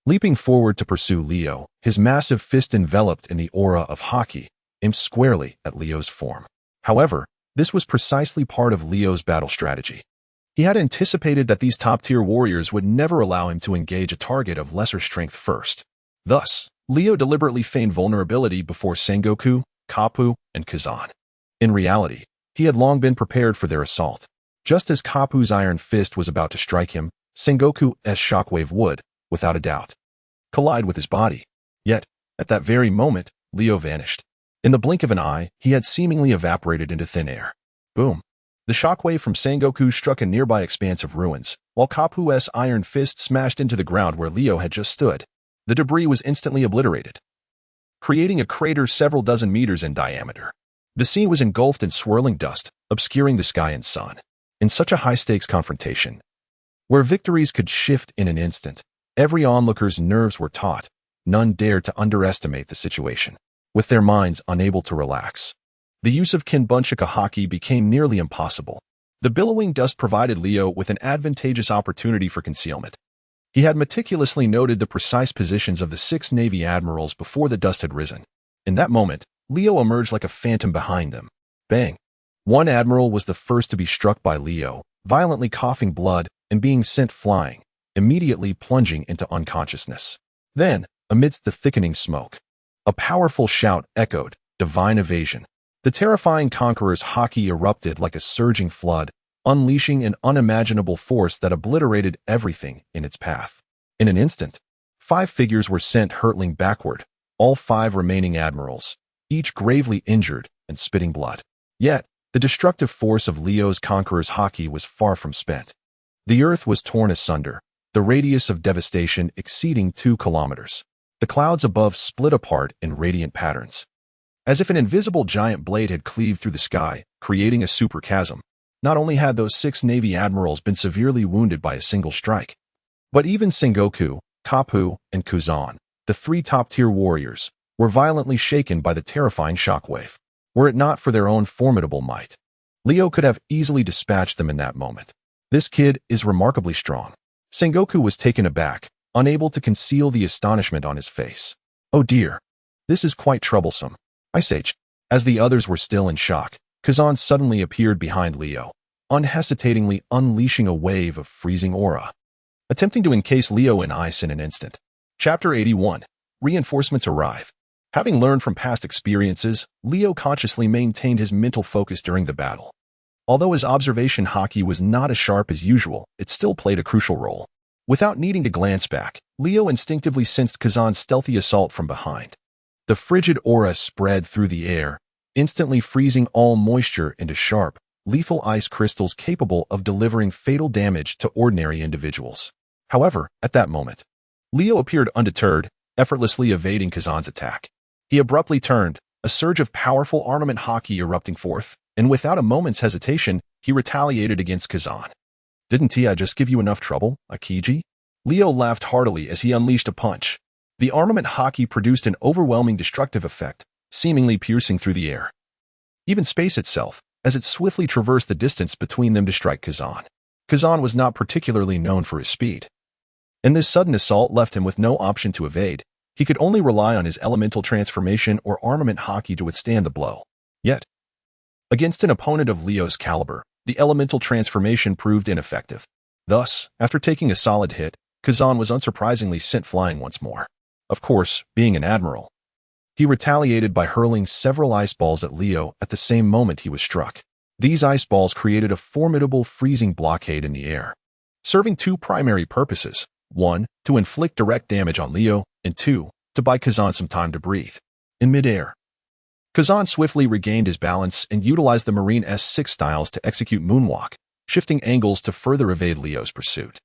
leaping forward to pursue Leo, his massive fist enveloped in the aura of Haki, aimed squarely at Leo's form. However, this was precisely part of Leo's battle strategy. He had anticipated that these top-tier warriors would never allow him to engage a target of lesser strength first. Thus, Leo deliberately feigned vulnerability before Sengoku, Kapu, and Kazan. In reality, he had long been prepared for their assault. Just as Kapu's iron fist was about to strike him, Sengoku's shockwave would, without a doubt, collide with his body. Yet, at that very moment, Leo vanished. In the blink of an eye, he had seemingly evaporated into thin air. Boom. The shockwave from Sengoku struck a nearby expanse of ruins, while Kapu's iron fist smashed into the ground where Leo had just stood. The debris was instantly obliterated, creating a crater several dozen meters in diameter. The scene was engulfed in swirling dust, obscuring the sky and sun. In such a high-stakes confrontation, where victories could shift in an instant, every onlooker's nerves were taut. None dared to underestimate the situation. With their minds unable to relax, the use of Kinbunchika Haki became nearly impossible. The billowing dust provided Leo with an advantageous opportunity for concealment. He had meticulously noted the precise positions of the 6 Navy admirals before the dust had risen. In that moment, Leo emerged like a phantom behind them. Bang! One admiral was the first to be struck by Leo, violently coughing blood and being sent flying, immediately plunging into unconsciousness. Then, amidst the thickening smoke, a powerful shout echoed, "Divine evasion!" The terrifying conqueror's Haki erupted like a surging flood, unleashing an unimaginable force that obliterated everything in its path. In an instant, 5 figures were sent hurtling backward, all 5 remaining admirals, each gravely injured and spitting blood. Yet, the destructive force of Leo's conqueror's Haki was far from spent. The earth was torn asunder, the radius of devastation exceeding 2 kilometers. The clouds above split apart in radiant patterns, as if an invisible giant blade had cleaved through the sky, creating a super chasm. Not only had those 6 Navy admirals been severely wounded by a single strike, but even Sengoku, Kapu, and Kazan, the 3 top-tier warriors, were violently shaken by the terrifying shockwave. Were it not for their own formidable might, Leo could have easily dispatched them in that moment. This kid is remarkably strong. Sengoku was taken aback, unable to conceal the astonishment on his face. Oh dear, this is quite troublesome. I saged. As the others were still in shock, Kazan suddenly appeared behind Leo, unhesitatingly unleashing a wave of freezing aura, attempting to encase Leo in ice in an instant. Chapter 81. Reinforcements arrive. Having learned from past experiences, Leo consciously maintained his mental focus during the battle. Although his observation Haki was not as sharp as usual, it still played a crucial role. Without needing to glance back, Leo instinctively sensed Kazan's stealthy assault from behind. The frigid aura spread through the air, instantly freezing all moisture into sharp, lethal ice crystals capable of delivering fatal damage to ordinary individuals. However, at that moment, Leo appeared undeterred, effortlessly evading Kazan's attack. He abruptly turned, a surge of powerful armament Haki erupting forth, and without a moment's hesitation, he retaliated against Kazan. Didn't I just give you enough trouble, Akiji? Leo laughed heartily as he unleashed a punch. The armament Haki produced an overwhelming destructive effect, seemingly piercing through the air, even space itself, as it swiftly traversed the distance between them to strike Kazan. Kazan was not particularly known for his speed, and this sudden assault left him with no option to evade. He could only rely on his elemental transformation or armament Haki to withstand the blow. Yet, against an opponent of Leo's caliber, the elemental transformation proved ineffective. Thus, after taking a solid hit, Kazan was unsurprisingly sent flying once more. Of course, being an admiral, he retaliated by hurling several ice balls at Leo at the same moment he was struck. These ice balls created a formidable freezing blockade in the air, serving 2 primary purposes: 1, to inflict direct damage on Leo, and 2, to buy Kazan some time to breathe. In midair, Kazan swiftly regained his balance and utilized the Marine S6 styles to execute moonwalk, shifting angles to further evade Leo's pursuit.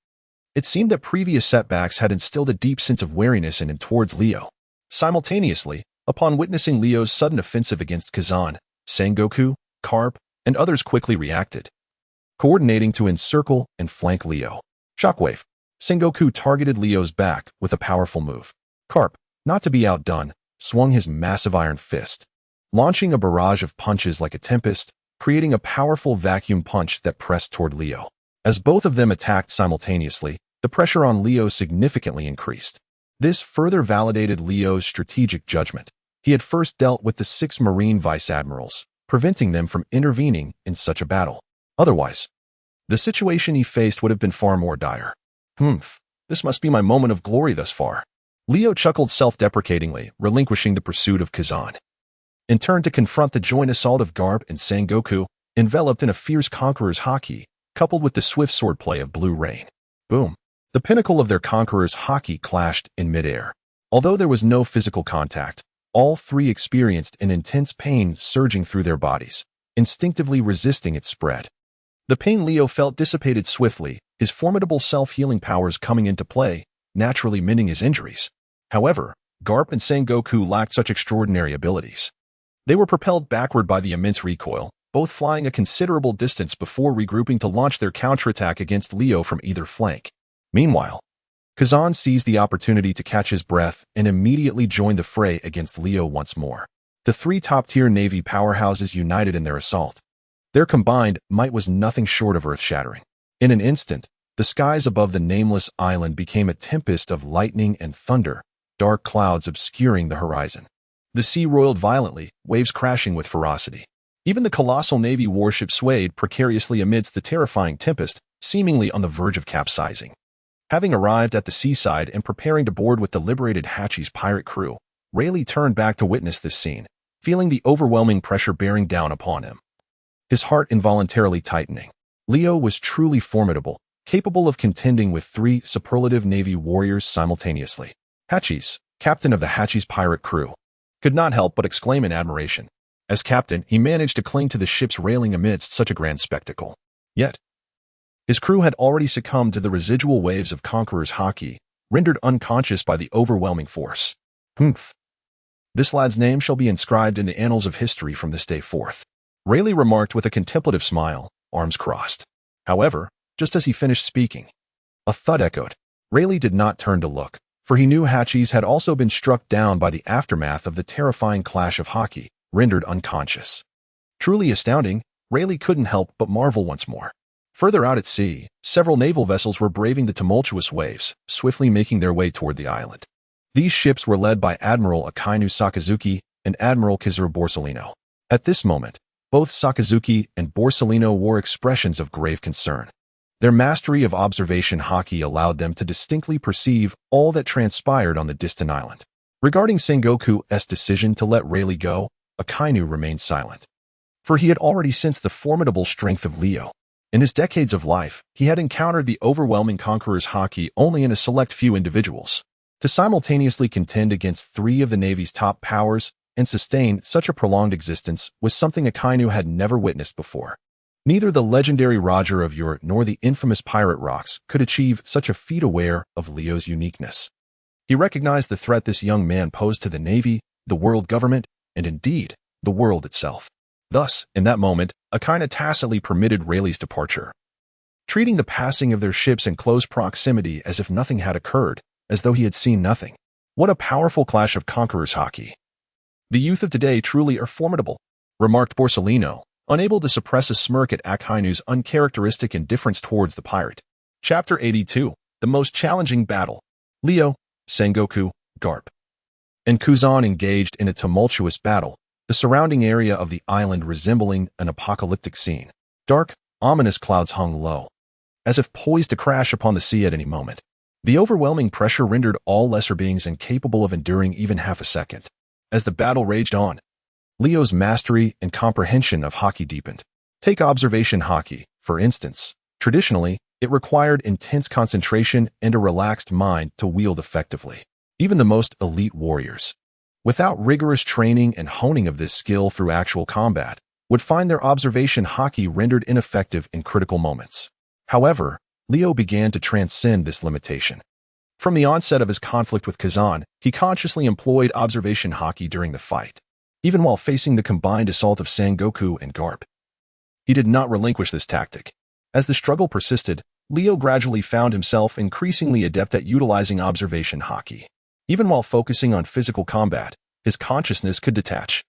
It seemed that previous setbacks had instilled a deep sense of wariness in him towards Leo. Simultaneously, upon witnessing Leo's sudden offensive against Kazan, Sengoku, Carp, and others quickly reacted, coordinating to encircle and flank Leo. Shockwave. Sengoku targeted Leo's back with a powerful move. Carp, not to be outdone, swung his massive iron fist, launching a barrage of punches like a tempest, creating a powerful vacuum punch that pressed toward Leo. As both of them attacked simultaneously, the pressure on Leo significantly increased. This further validated Leo's strategic judgment. He had first dealt with the 6 Marine Vice Admirals, preventing them from intervening in such a battle. Otherwise, the situation he faced would have been far more dire. This must be my moment of glory thus far. Leo chuckled self-deprecatingly, relinquishing the pursuit of Kazan, and turned to confront the joint assault of Garp and Sengoku, enveloped in a fierce conqueror's Haki, coupled with the swift swordplay of Blue Rain. Boom. The pinnacle of their conqueror's Haki clashed in midair. Although there was no physical contact, all three experienced an intense pain surging through their bodies, instinctively resisting its spread. The pain Leo felt dissipated swiftly, his formidable self-healing powers coming into play, naturally mending his injuries. However, Garp and Sengoku lacked such extraordinary abilities. They were propelled backward by the immense recoil, both flying a considerable distance before regrouping to launch their counterattack against Leo from either flank. Meanwhile, Kazan seized the opportunity to catch his breath and immediately joined the fray against Leo once more. The 3 top-tier Navy powerhouses united in their assault. Their combined might was nothing short of earth-shattering. In an instant, the skies above the nameless island became a tempest of lightning and thunder, dark clouds obscuring the horizon. The sea roiled violently, waves crashing with ferocity. Even the colossal Navy warship swayed precariously amidst the terrifying tempest, seemingly on the verge of capsizing. Having arrived at the seaside and preparing to board with the liberated Hachi's pirate crew, Rayleigh turned back to witness this scene, feeling the overwhelming pressure bearing down upon him, his heart involuntarily tightening. Leo was truly formidable, capable of contending with 3 superlative Navy warriors simultaneously. Hachis, captain of the Hachi's pirate crew, could not help but exclaim in admiration. As captain, he managed to cling to the ship's railing amidst such a grand spectacle. Yet, his crew had already succumbed to the residual waves of Conqueror's Haki, rendered unconscious by the overwhelming force. This lad's name shall be inscribed in the annals of history from this day forth, Rayleigh remarked with a contemplative smile, arms crossed. However, just as he finished speaking, a thud echoed. Rayleigh did not turn to look, for he knew Hachis had also been struck down by the aftermath of the terrifying clash of Haki, rendered unconscious. Truly astounding, Rayleigh couldn't help but marvel once more. Further out at sea, several naval vessels were braving the tumultuous waves, swiftly making their way toward the island. These ships were led by Admiral Akainu Sakazuki and Admiral Kizaru Borsellino. At this moment, both Sakazuki and Borsellino wore expressions of grave concern. Their mastery of observation Haki allowed them to distinctly perceive all that transpired on the distant island. Regarding Sengoku's decision to let Rayleigh go, Akainu remained silent, for he had already sensed the formidable strength of Leo. In his decades of life, he had encountered the overwhelming Conqueror's Haki only in a select few individuals. To simultaneously contend against 3 of the Navy's top powers and sustain such a prolonged existence was something Akainu had never witnessed before. Neither the legendary Roger of Yurt nor the infamous Pirate Rocks could achieve such a feat aware of Leo's uniqueness. He recognized the threat this young man posed to the Navy, the world government, and indeed, the world itself. Thus, in that moment, Akainu tacitly permitted Rayleigh's departure, treating the passing of their ships in close proximity as if nothing had occurred, as though he had seen nothing. What a powerful clash of conquerors Haki. The youth of today truly are formidable, remarked Borsellino, unable to suppress a smirk at Akainu's uncharacteristic indifference towards the pirate. Chapter 82, The Most Challenging Battle. Leo, Sengoku, Garp, and Kuzan engaged in a tumultuous battle, the surrounding area of the island resembling an apocalyptic scene. Dark, ominous clouds hung low, as if poised to crash upon the sea at any moment. The overwhelming pressure rendered all lesser beings incapable of enduring even half a second. As the battle raged on, Leo's mastery and comprehension of Haki deepened. Take observation Haki, for instance. Traditionally, it required intense concentration and a relaxed mind to wield effectively. Even the most elite warriors, without rigorous training and honing of this skill through actual combat, would find their observation Haki rendered ineffective in critical moments. However, Leo began to transcend this limitation. From the onset of his conflict with Kazan, he consciously employed observation Haki during the fight, even while facing the combined assault of Sengoku and Garp. He did not relinquish this tactic. As the struggle persisted, Leo gradually found himself increasingly adept at utilizing observation Haki. Even while focusing on physical combat, his consciousness could detach,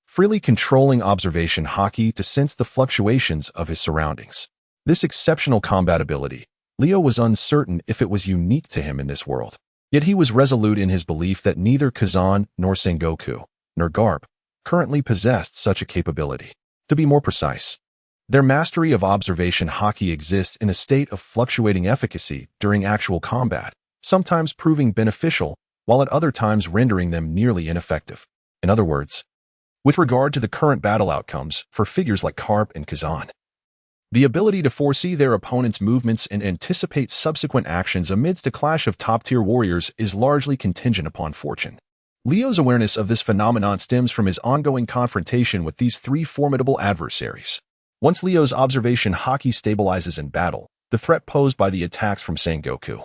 freely controlling observation Haki to sense the fluctuations of his surroundings. This exceptional combat ability, Leo was uncertain if it was unique to him in this world. Yet he was resolute in his belief that neither Kazan nor Sengoku, nor Garp, currently possessed such a capability. To be more precise, their mastery of observation Haki exists in a state of fluctuating efficacy during actual combat, sometimes proving beneficial, while at other times rendering them nearly ineffective. In other words, with regard to the current battle outcomes for figures like Garp and Kazan, the ability to foresee their opponent's movements and anticipate subsequent actions amidst a clash of top-tier warriors is largely contingent upon fortune. Leo's awareness of this phenomenon stems from his ongoing confrontation with these three formidable adversaries. Once Leo's observation Haki stabilizes in battle, the threat posed by the attacks from Sengoku,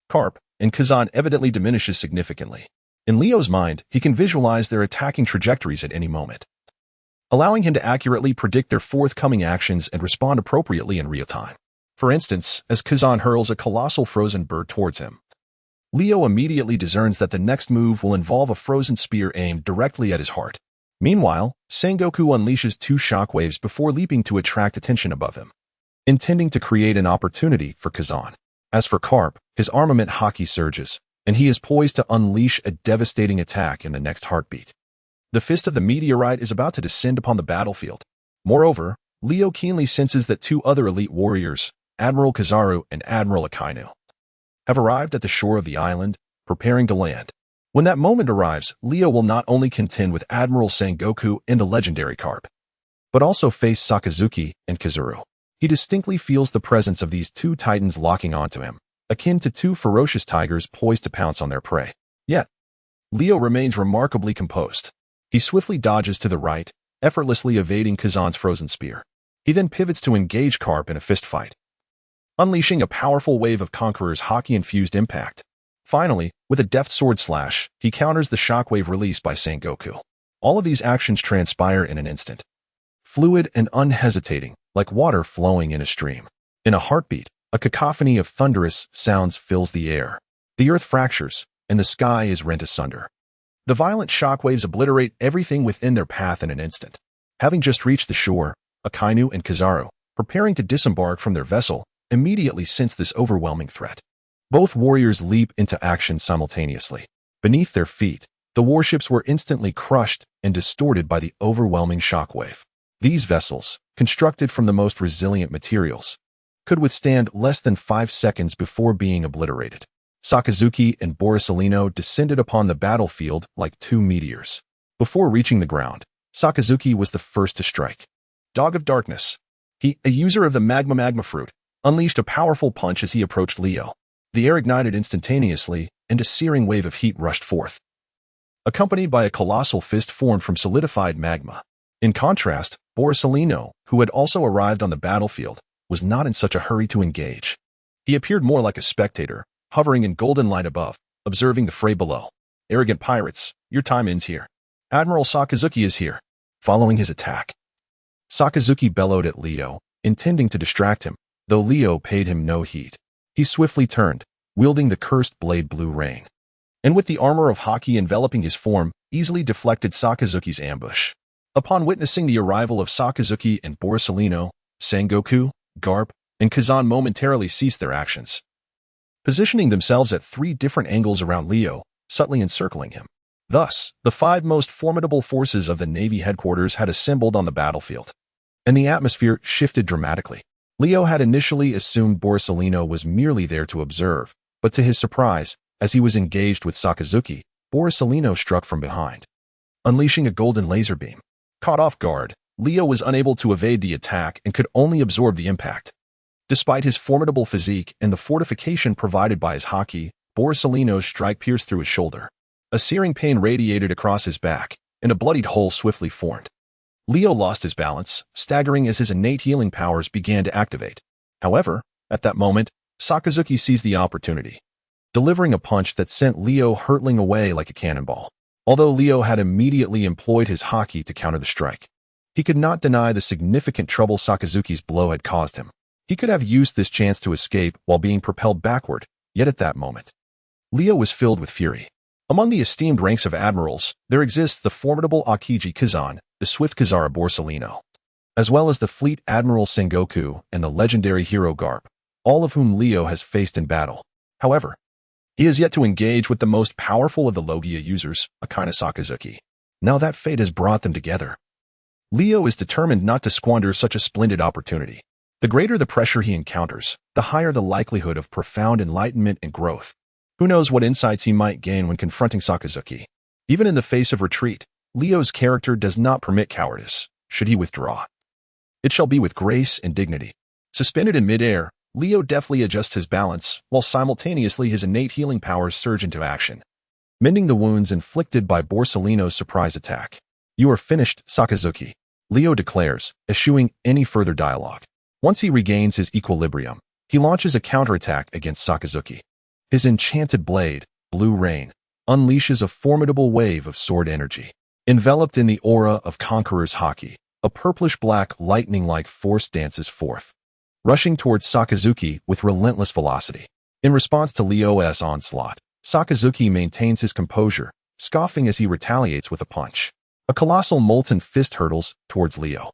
Garp, and Kazan evidently diminishes significantly. In Leo's mind, he can visualize their attacking trajectories at any moment, allowing him to accurately predict their forthcoming actions and respond appropriately in real time. For instance, as Kazan hurls a colossal frozen bird towards him, Leo immediately discerns that the next move will involve a frozen spear aimed directly at his heart. Meanwhile, Sengoku unleashes two shockwaves before leaping to attract attention above him, intending to create an opportunity for Kazan. As for Garp, his armament Haki surges, and he is poised to unleash a devastating attack in the next heartbeat. The fist of the meteorite is about to descend upon the battlefield. Moreover, Leo keenly senses that two other elite warriors, Admiral Kizaru and Admiral Akainu, have arrived at the shore of the island, preparing to land. When that moment arrives, Leo will not only contend with Admiral Sengoku and the legendary Garp, but also face Sakazuki and Kizaru. He distinctly feels the presence of these two titans locking onto him, akin to two ferocious tigers poised to pounce on their prey. Yet, Leo remains remarkably composed. He swiftly dodges to the right, effortlessly evading Kazan's frozen spear. He then pivots to engage Garp in a fistfight, unleashing a powerful wave of Conqueror's Haki-infused impact. Finally, with a deft sword slash, he counters the shockwave released by Sengoku. All of these actions transpire in an instant, fluid and unhesitating, like water flowing in a stream. In a heartbeat, a cacophony of thunderous sounds fills the air. The earth fractures, and the sky is rent asunder. The violent shockwaves obliterate everything within their path in an instant. Having just reached the shore, Akainu and Kizaru, preparing to disembark from their vessel, immediately sense this overwhelming threat. Both warriors leap into action simultaneously. Beneath their feet, the warships were instantly crushed and distorted by the overwhelming shockwave. These vessels, constructed from the most resilient materials, could withstand less than 5 seconds before being obliterated. Sakazuki and Borsalino descended upon the battlefield like two meteors. Before reaching the ground, Sakazuki was the first to strike. Dog of Darkness. He, a user of the magma fruit, unleashed a powerful punch as he approached Leo. The air ignited instantaneously, and a searing wave of heat rushed forth, accompanied by a colossal fist formed from solidified magma. In contrast, Borsalino, who had also arrived on the battlefield, was not in such a hurry to engage. He appeared more like a spectator, hovering in golden light above, observing the fray below. Arrogant pirates, your time ends here. Admiral Sakazuki is here. Following his attack, Sakazuki bellowed at Leo, intending to distract him, though Leo paid him no heed. He swiftly turned, wielding the cursed blade Blue Rain, and with the armor of Haki enveloping his form, easily deflected Sakazuki's ambush. Upon witnessing the arrival of Sakazuki and Borsalino, Sengoku, Garp, and Kazan momentarily ceased their actions, positioning themselves at 3 different angles around Leo, subtly encircling him. Thus, the 5 most formidable forces of the Navy headquarters had assembled on the battlefield, and the atmosphere shifted dramatically. Leo had initially assumed Borsalino was merely there to observe, but to his surprise, as he was engaged with Sakazuki, Borsalino struck from behind, unleashing a golden laser beam. Caught off guard, Leo was unable to evade the attack and could only absorb the impact. Despite his formidable physique and the fortification provided by his Haki, Borsalino's strike pierced through his shoulder. A searing pain radiated across his back, and a bloodied hole swiftly formed. Leo lost his balance, staggering as his innate healing powers began to activate. However, At that moment, Sakazuki seized the opportunity, delivering a punch that sent Leo hurtling away like a cannonball. Although Leo had immediately employed his Haki to counter the strike, he could not deny the significant trouble Sakazuki's blow had caused him. He could have used this chance to escape while being propelled backward, yet at that moment, Leo was filled with fury. Among the esteemed ranks of admirals, there exists the formidable Akiji Kazan, the swift Kazara Borsellino, as well as the fleet Admiral Sengoku and the legendary hero Garp, all of whom Leo has faced in battle. However, he has yet to engage with the most powerful of the Logia users, Akaina Sakazuki. Now that fate has brought them together, Leo is determined not to squander such a splendid opportunity. The greater the pressure he encounters, the higher the likelihood of profound enlightenment and growth. Who knows what insights he might gain when confronting Sakazuki. Even in the face of retreat, Leo's character does not permit cowardice. Should he withdraw, it shall be with grace and dignity. Suspended in midair, Leo deftly adjusts his balance, while simultaneously his innate healing powers surge into action, mending the wounds inflicted by Borsellino's surprise attack. You are finished, Sakazuki, Leo declares, eschewing any further dialogue. Once he regains his equilibrium, he launches a counterattack against Sakazuki. His enchanted blade, Blue Rain, unleashes a formidable wave of sword energy. Enveloped in the aura of Conqueror's Haki, a purplish-black lightning-like force dances forth, rushing towards Sakazuki with relentless velocity. In response to Leo's onslaught, Sakazuki maintains his composure, scoffing as he retaliates with a punch. A colossal molten fist hurtles towards Leo.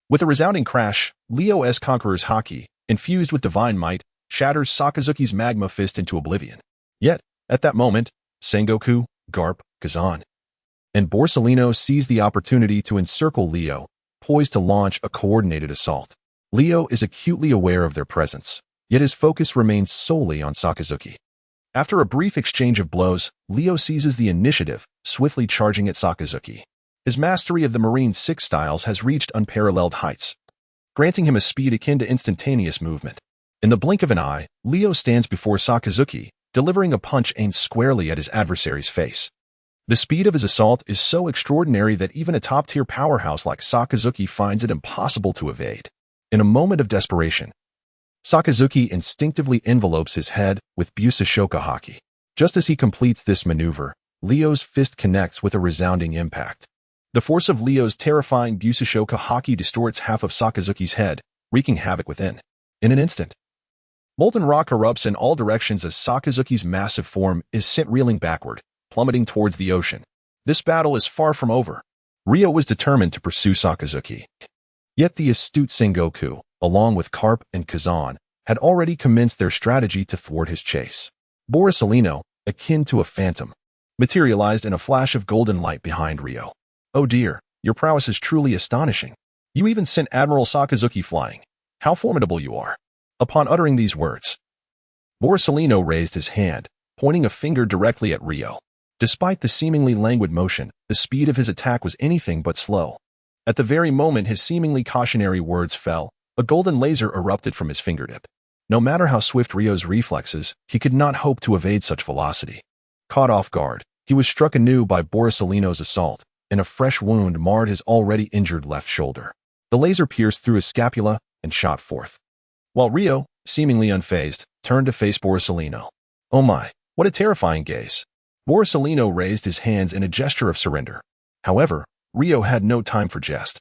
With a resounding crash, Leo's Conqueror's Haki, infused with divine might, shatters Sakazuki's magma fist into oblivion. Yet, at that moment, Sengoku, Garp, Kazan, and Borsellino seize the opportunity to encircle Leo, poised to launch a coordinated assault. Leo is acutely aware of their presence, yet his focus remains solely on Sakazuki. After a brief exchange of blows, Leo seizes the initiative, swiftly charging at Sakazuki. His mastery of the Marine Six styles has reached unparalleled heights, granting him a speed akin to instantaneous movement. In the blink of an eye, Leo stands before Sakazuki, delivering a punch aimed squarely at his adversary's face. The speed of his assault is so extraordinary that even a top-tier powerhouse like Sakazuki finds it impossible to evade. In a moment of desperation, Sakazuki instinctively envelopes his head with Busashoka Haki. Just as he completes this maneuver, Leo's fist connects with a resounding impact. The force of Leo's terrifying Busashoka Haki distorts half of Sakazuki's head, wreaking havoc within. In an instant, molten rock erupts in all directions as Sakazuki's massive form is sent reeling backward, plummeting towards the ocean. This battle is far from over. Ryo was determined to pursue Sakazuki. Yet the astute Sengoku, along with Garp and Kazan, had already commenced their strategy to thwart his chase. Borsellino, akin to a phantom, materialized in a flash of golden light behind Ryo. Oh dear, your prowess is truly astonishing. You even sent Admiral Sakazuki flying. How formidable you are. Upon uttering these words, Borsellino raised his hand, pointing a finger directly at Ryo. Despite the seemingly languid motion, the speed of his attack was anything but slow. At the very moment his seemingly cautionary words fell, a golden laser erupted from his fingertip. No matter how swift Ryo's reflexes, he could not hope to evade such velocity. Caught off guard, he was struck anew by Borsellino's assault, and a fresh wound marred his already injured left shoulder. The laser pierced through his scapula and shot forth, while Ryo, seemingly unfazed, turned to face Borsellino. Oh my, what a terrifying gaze. Borsellino raised his hands in a gesture of surrender. However, Ryo had no time for jest.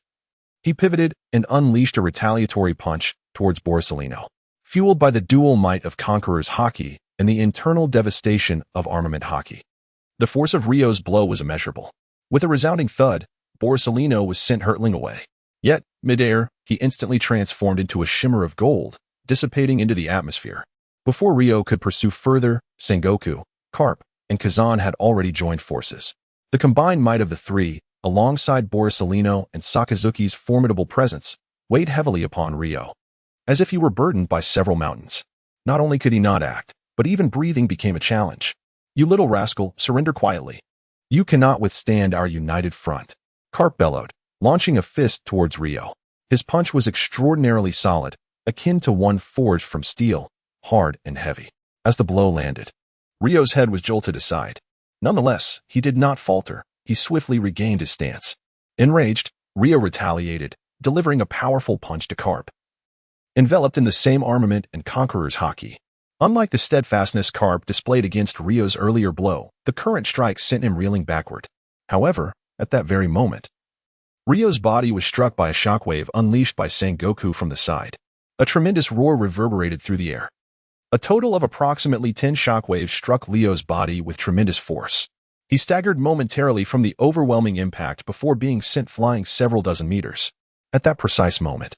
He pivoted and unleashed a retaliatory punch towards Borsellino, fueled by the dual might of Conqueror's Haki and the internal devastation of Armament Haki. The force of Ryo's blow was immeasurable. With a resounding thud, Borsellino was sent hurtling away. Yet, midair, he instantly transformed into a shimmer of gold, dissipating into the atmosphere. Before Ryo could pursue further, Sengoku, Garp, and Kazan had already joined forces. The combined might of the three, alongside Borsellino and Sakazuki's formidable presence, weighed heavily upon Ryo, as if he were burdened by several mountains. Not only could he not act, but even breathing became a challenge. You little rascal, surrender quietly. You cannot withstand our united front, Garp bellowed, launching a fist towards Ryo. His punch was extraordinarily solid, akin to one forged from steel, hard and heavy. As the blow landed, Ryo's head was jolted aside. Nonetheless, he did not falter. He swiftly regained his stance. Enraged, Ryo retaliated, delivering a powerful punch to Garp. enveloped in the same armament and conqueror's Haki. Unlike the steadfastness Carp displayed against Ryo's earlier blow, the current strike sent him reeling backward. However, at that very moment, Ryo's body was struck by a shockwave unleashed by Sengoku from the side. A tremendous roar reverberated through the air. A total of approximately 10 shockwaves struck Ryo's body with tremendous force. He staggered momentarily from the overwhelming impact before being sent flying several dozen meters. At that precise moment,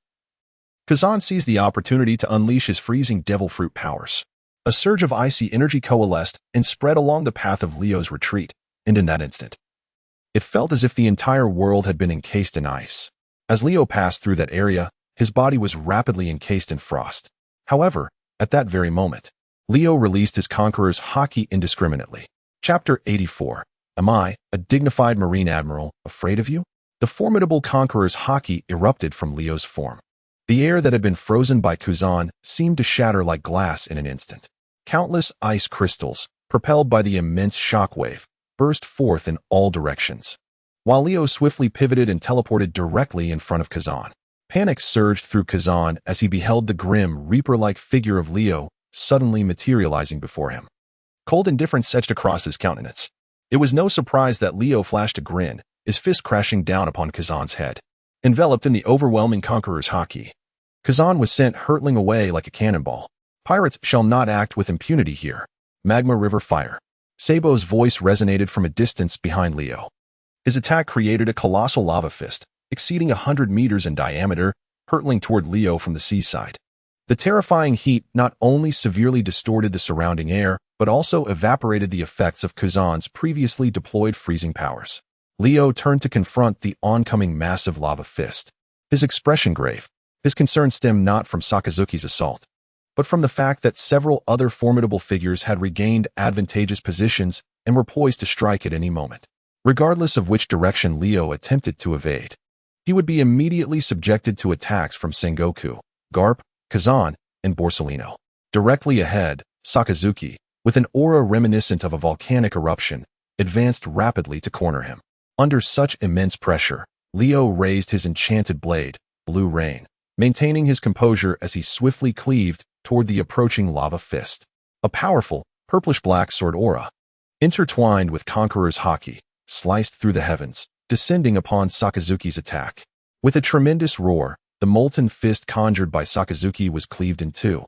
Kazan seized the opportunity to unleash his freezing devil fruit powers. A surge of icy energy coalesced and spread along the path of Ryo's retreat, and in that instant, it felt as if the entire world had been encased in ice. As Ryo passed through that area, his body was rapidly encased in frost. However, at that very moment, Ryo released his conqueror's Haki indiscriminately. Chapter 84. Am I, a dignified marine admiral, afraid of you? The formidable conqueror's Haki erupted from Ryo's form. The air that had been frozen by Kazan seemed to shatter like glass in an instant. Countless ice crystals, propelled by the immense shockwave, burst forth in all directions, while Ryo swiftly pivoted and teleported directly in front of Kazan. Panic surged through Kazan as he beheld the grim, reaper-like figure of Ryo suddenly materializing before him. Cold indifference etched across his countenance. It was no surprise that Ryo flashed a grin, his fist crashing down upon Kazan's head. Enveloped in the overwhelming conqueror's Haki, Kazan was sent hurtling away like a cannonball. Pirates shall not act with impunity here. Magma River Fire. Sabo's voice resonated from a distance behind Ryo. His attack created a colossal lava fist, exceeding 100 meters in diameter, hurtling toward Ryo from the seaside. The terrifying heat not only severely distorted the surrounding air, but also evaporated the effects of Kazan's previously deployed freezing powers. Ryo turned to confront the oncoming massive lava fist. His expression grave. His concern stemmed not from Sakazuki's assault, but from the fact that several other formidable figures had regained advantageous positions and were poised to strike at any moment. Regardless of which direction Ryo attempted to evade, he would be immediately subjected to attacks from Sengoku, Garp, Kazan, and Borsalino. Directly ahead, Sakazuki, with an aura reminiscent of a volcanic eruption, advanced rapidly to corner him. Under such immense pressure, Ryo raised his enchanted blade, Blue Rain, maintaining his composure as he swiftly cleaved toward the approaching lava fist. A powerful, purplish-black sword aura, intertwined with Conqueror's Haki, sliced through the heavens, descending upon Sakazuki's attack. With a tremendous roar, the molten fist conjured by Sakazuki was cleaved in two.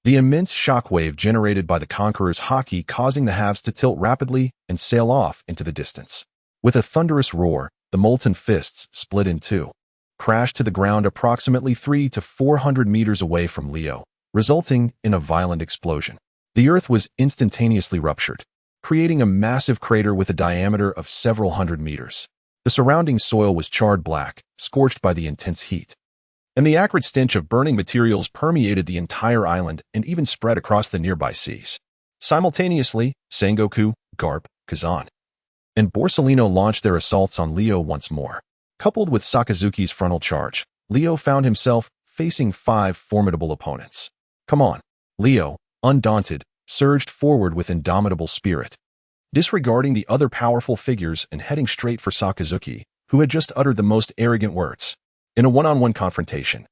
The immense shockwave generated by the Conqueror's Haki causing the halves to tilt rapidly and sail off into the distance. With a thunderous roar, the molten fists split in two, crashed to the ground approximately 300 to 400 meters away from Ryo, resulting in a violent explosion. The earth was instantaneously ruptured, creating a massive crater with a diameter of several hundred meters. The surrounding soil was charred black, scorched by the intense heat, and the acrid stench of burning materials permeated the entire island and even spread across the nearby seas. Simultaneously, Sengoku, Garp, Kazan, and Borsalino launched their assaults on Ryo once more. Coupled with Sakazuki's frontal charge, Ryo found himself facing 5 formidable opponents. Come on, Ryo, undaunted, surged forward with indomitable spirit, disregarding the other powerful figures and heading straight for Sakazuki, who had just uttered the most arrogant words. In a one-on-one confrontation,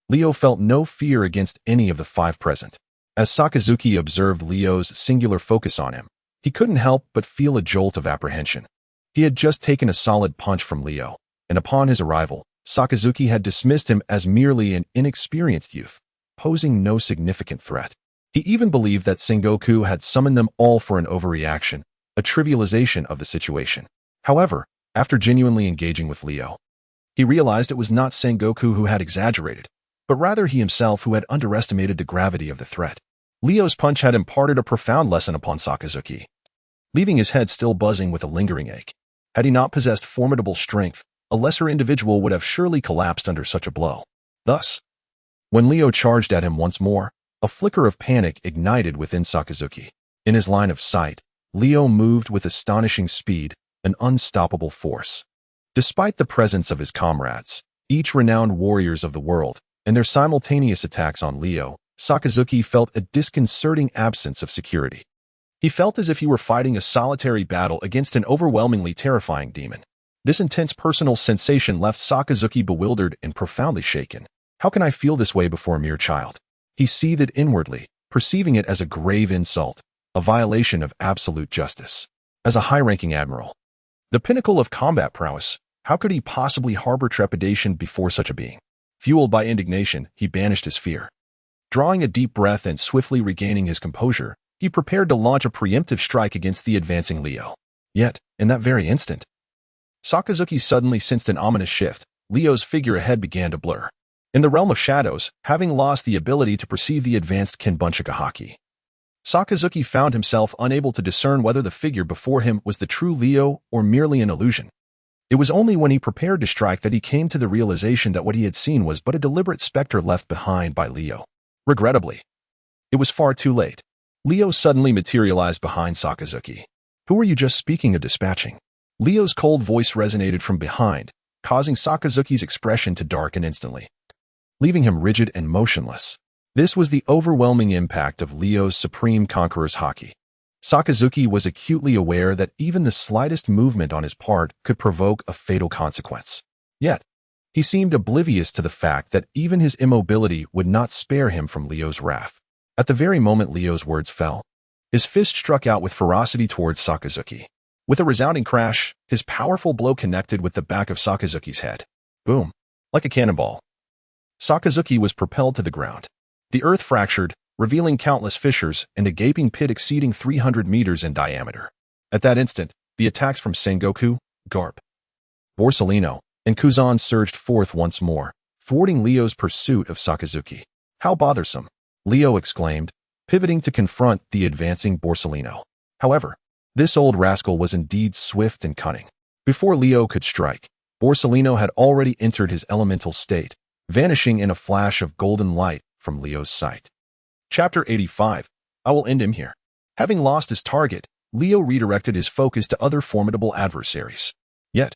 Ryo felt no fear against any of the 5 present. As Sakazuki observed Ryo's singular focus on him, he couldn't help but feel a jolt of apprehension. He had just taken a solid punch from Ryo, and upon his arrival, Sakazuki had dismissed him as merely an inexperienced youth, posing no significant threat. He even believed that Sengoku had summoned them all for an overreaction, a trivialization of the situation. However, after genuinely engaging with Ryo, he realized it was not Sengoku who had exaggerated, but rather he himself who had underestimated the gravity of the threat. Ryo's punch had imparted a profound lesson upon Sakazuki, leaving his head still buzzing with a lingering ache. Had he not possessed formidable strength, a lesser individual would have surely collapsed under such a blow. Thus, when Ryo charged at him once more, a flicker of panic ignited within Sakazuki. In his line of sight, Ryo moved with astonishing speed, an unstoppable force. Despite the presence of his comrades, each renowned warriors of the world, and their simultaneous attacks on Ryo, Sakazuki felt a disconcerting absence of security. He felt as if he were fighting a solitary battle against an overwhelmingly terrifying demon. This intense personal sensation left Sakazuki bewildered and profoundly shaken. How can I feel this way before a mere child? He seethed inwardly, perceiving it as a grave insult, a violation of absolute justice. As a high-ranking admiral, the pinnacle of combat prowess, how could he possibly harbor trepidation before such a being? Fueled by indignation, he banished his fear. Drawing a deep breath and swiftly regaining his composure, he prepared to launch a preemptive strike against the advancing Leo. Yet, in that very instant, Sakazuki suddenly sensed an ominous shift. Leo's figure ahead began to blur. In the realm of shadows, having lost the ability to perceive the advanced Kinbunchika Haki, Sakazuki found himself unable to discern whether the figure before him was the true Leo or merely an illusion. It was only when he prepared to strike that he came to the realization that what he had seen was but a deliberate specter left behind by Leo. Regrettably, it was far too late. Leo suddenly materialized behind Sakazuki. Who were you just speaking of dispatching? Leo's cold voice resonated from behind, causing Sakazuki's expression to darken instantly, leaving him rigid and motionless. This was the overwhelming impact of Leo's supreme conqueror's Haki. Sakazuki was acutely aware that even the slightest movement on his part could provoke a fatal consequence. Yet, he seemed oblivious to the fact that even his immobility would not spare him from Leo's wrath. At the very moment Leo's words fell, his fist struck out with ferocity towards Sakazuki. With a resounding crash, his powerful blow connected with the back of Sakazuki's head. Boom! Like a cannonball, Sakazuki was propelled to the ground. The earth fractured, revealing countless fissures and a gaping pit exceeding 300 meters in diameter. At that instant, the attacks from Sengoku, Garp, Borsellino, and Kuzan surged forth once more, thwarting Leo's pursuit of Sakazuki. How bothersome! Leo exclaimed, pivoting to confront the advancing Borsellino. However, this old rascal was indeed swift and cunning. Before Leo could strike, Borsellino had already entered his elemental state, vanishing in a flash of golden light from Leo's sight. Chapter 85. I will end him here. Having lost his target, Leo redirected his focus to other formidable adversaries. Yet,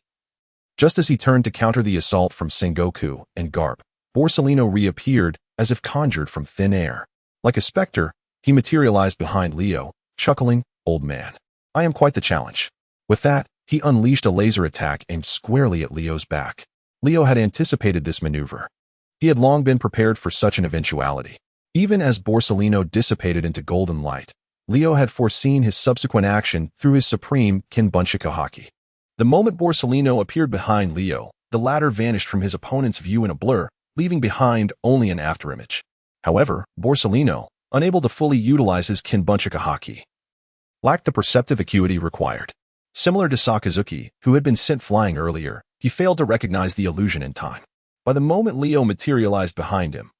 just as he turned to counter the assault from Sengoku and Garp, Borsellino reappeared as if conjured from thin air. Like a specter, he materialized behind Leo, chuckling, "Old man, I am quite the challenge." With that, he unleashed a laser attack aimed squarely at Leo's back. Leo had anticipated this maneuver. He had long been prepared for such an eventuality. Even as Borsellino dissipated into golden light, Leo had foreseen his subsequent action through his supreme Kinbunchika Haki. The moment Borsellino appeared behind Leo, the latter vanished from his opponent's view in a blur, leaving behind only an afterimage. However, Borsellino, unable to fully utilize his Kinbunchika Haki, lacked the perceptive acuity required. Similar to Sakazuki, who had been sent flying earlier, he failed to recognize the illusion in time. By the moment Leo materialized behind him,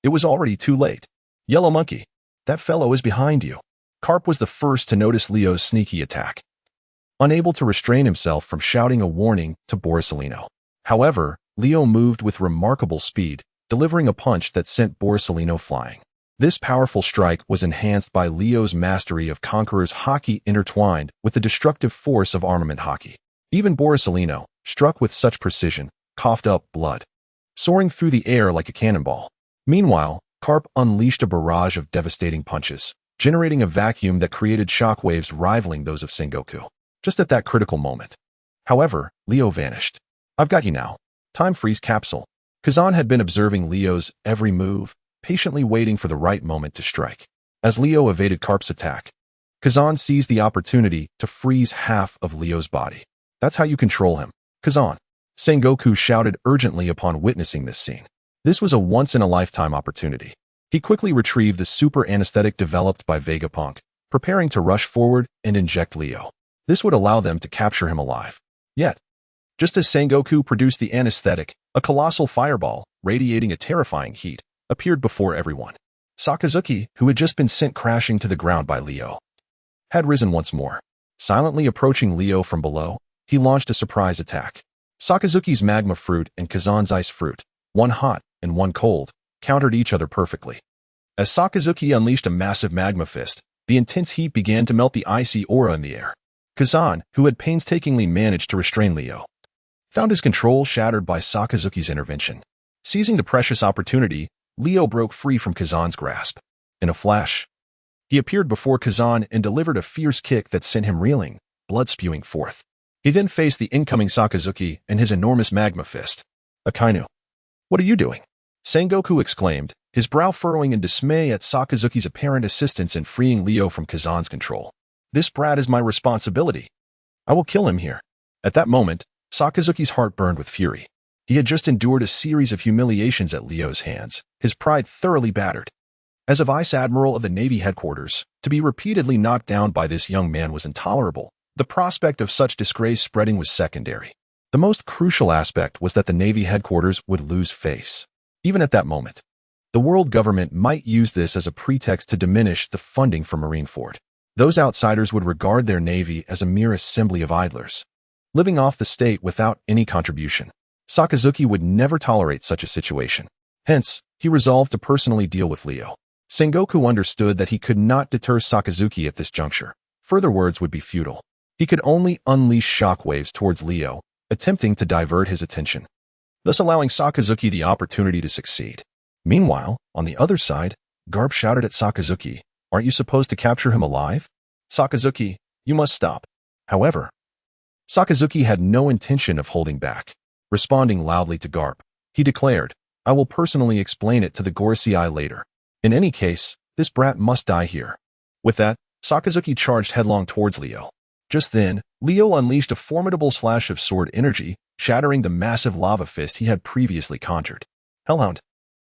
it was already too late. "Yellow Monkey, that fellow is behind you." Carp was the first to notice Leo's sneaky attack, unable to restrain himself from shouting a warning to Borsellino. However, Leo moved with remarkable speed, delivering a punch that sent Borsellino flying. This powerful strike was enhanced by Leo's mastery of Conqueror's Haki intertwined with the destructive force of Armament Haki. Even Borsellino, struck with such precision, coughed up blood, soaring through the air like a cannonball. Meanwhile, Carp unleashed a barrage of devastating punches, generating a vacuum that created shockwaves rivaling those of Sengoku. Just at that critical moment, however, Leo vanished. "I've got you now." Time freeze capsule. Kazan had been observing Leo's every move, patiently waiting for the right moment to strike. As Leo evaded Carp's attack, Kazan seized the opportunity to freeze half of Leo's body. "That's how you control him, Kazan," Sengoku shouted urgently upon witnessing this scene. This was a once-in-a-lifetime opportunity. He quickly retrieved the super anesthetic developed by Vegapunk, preparing to rush forward and inject Leo. This would allow them to capture him alive. Yet, just as Sengoku produced the anesthetic, a colossal fireball, radiating a terrifying heat, appeared before everyone. Sakazuki, who had just been sent crashing to the ground by Leo, had risen once more. Silently approaching Leo from below, he launched a surprise attack. Sakazuki's magma fruit and Kazan's ice fruit, one hot and one cold, countered each other perfectly. As Sakazuki unleashed a massive magma fist, the intense heat began to melt the icy aura in the air. Kazan, who had painstakingly managed to restrain Leo, found his control shattered by Sakazuki's intervention. Seizing the precious opportunity, Leo broke free from Kazan's grasp. In a flash, he appeared before Kazan and delivered a fierce kick that sent him reeling, blood spewing forth. He then faced the incoming Sakazuki and his enormous magma fist. "Akainu, what are you doing?" Sengoku exclaimed, his brow furrowing in dismay at Sakazuki's apparent assistance in freeing Leo from Kazan's control. This brat is my responsibility. I will kill him here. At that moment, Sakazuki's heart burned with fury. He had just endured a series of humiliations at Leo's hands, his pride thoroughly battered. As a vice admiral of the Navy headquarters, to be repeatedly knocked down by this young man was intolerable. The prospect of such disgrace spreading was secondary. The most crucial aspect was that the Navy headquarters would lose face. Even at that moment, the world government might use this as a pretext to diminish the funding for Marineford. Those outsiders would regard their Navy as a mere assembly of idlers, living off the state without any contribution. Sakazuki would never tolerate such a situation. Hence, he resolved to personally deal with Leo. Sengoku understood that he could not deter Sakazuki at this juncture. Further words would be futile. He could only unleash shockwaves towards Leo, attempting to divert his attention, thus allowing Sakazuki the opportunity to succeed. Meanwhile, on the other side, Garp shouted at Sakazuki, "Aren't you supposed to capture him alive? Sakazuki, you must stop." However, Sakazuki had no intention of holding back. Responding loudly to Garp, he declared, "I will personally explain it to the Gorosei later. In any case, this brat must die here." With that, Sakazuki charged headlong towards Leo. Just then, Leo unleashed a formidable slash of sword energy, shattering the massive lava fist he had previously conjured. Hellhound.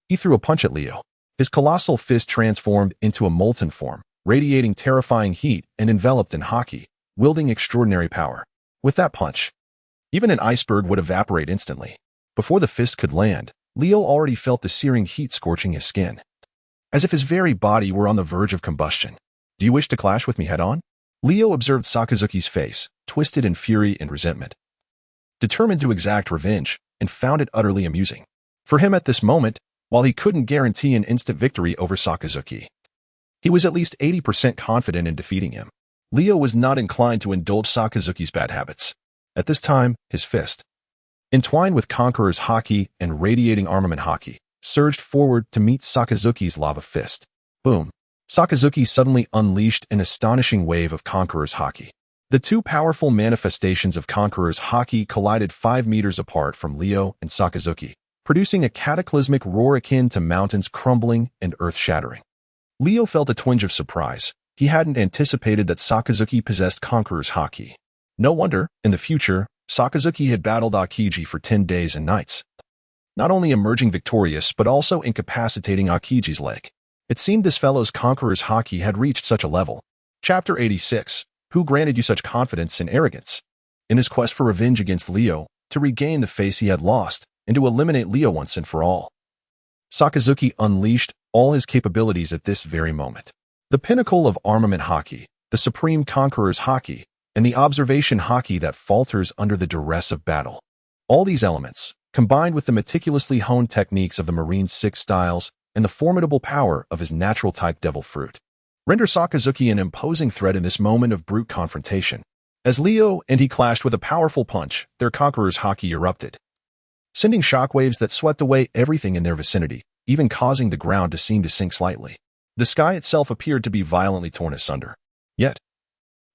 He threw a punch at Leo. His colossal fist transformed into a molten form, radiating terrifying heat and enveloped in Haki, wielding extraordinary power. With that punch, even an iceberg would evaporate instantly. Before the fist could land, Leo already felt the searing heat scorching his skin, as if his very body were on the verge of combustion. "Do you wish to clash with me head-on?" Leo observed Sakazuki's face, twisted in fury and resentment, determined to exact revenge, and found it utterly amusing. For him at this moment, while he couldn't guarantee an instant victory over Sakazuki, he was at least 80% confident in defeating him. Leo was not inclined to indulge Sakazuki's bad habits. At this time, his fist, entwined with Conqueror's Haki and radiating armament Haki, surged forward to meet Sakazuki's lava fist. Boom! Sakazuki suddenly unleashed an astonishing wave of Conqueror's Haki. The two powerful manifestations of Conqueror's Haki collided 5 meters apart from Leo and Sakazuki, producing a cataclysmic roar akin to mountains crumbling and earth shattering. Leo felt a twinge of surprise. He hadn't anticipated that Sakazuki possessed Conqueror's Haki. No wonder, in the future, Sakazuki had battled Akiji for 10 days and nights, not only emerging victorious but also incapacitating Akiji's leg. It seemed this fellow's Conqueror's Haki had reached such a level. Chapter 86. Who granted you such confidence and arrogance? In his quest for revenge against Leo, to regain the face he had lost, and to eliminate Leo once and for all, Sakazuki unleashed all his capabilities at this very moment. The pinnacle of armament Haki, the supreme Conqueror's Haki, and the observation Haki that falters under the duress of battle. All these elements, combined with the meticulously honed techniques of the Marine's 6 styles and the formidable power of his natural-type Devil Fruit, render Sakazuki an imposing threat in this moment of brute confrontation. As Leo and he clashed with a powerful punch, their Conqueror's Haki erupted, sending shockwaves that swept away everything in their vicinity, even causing the ground to seem to sink slightly. The sky itself appeared to be violently torn asunder. Yet,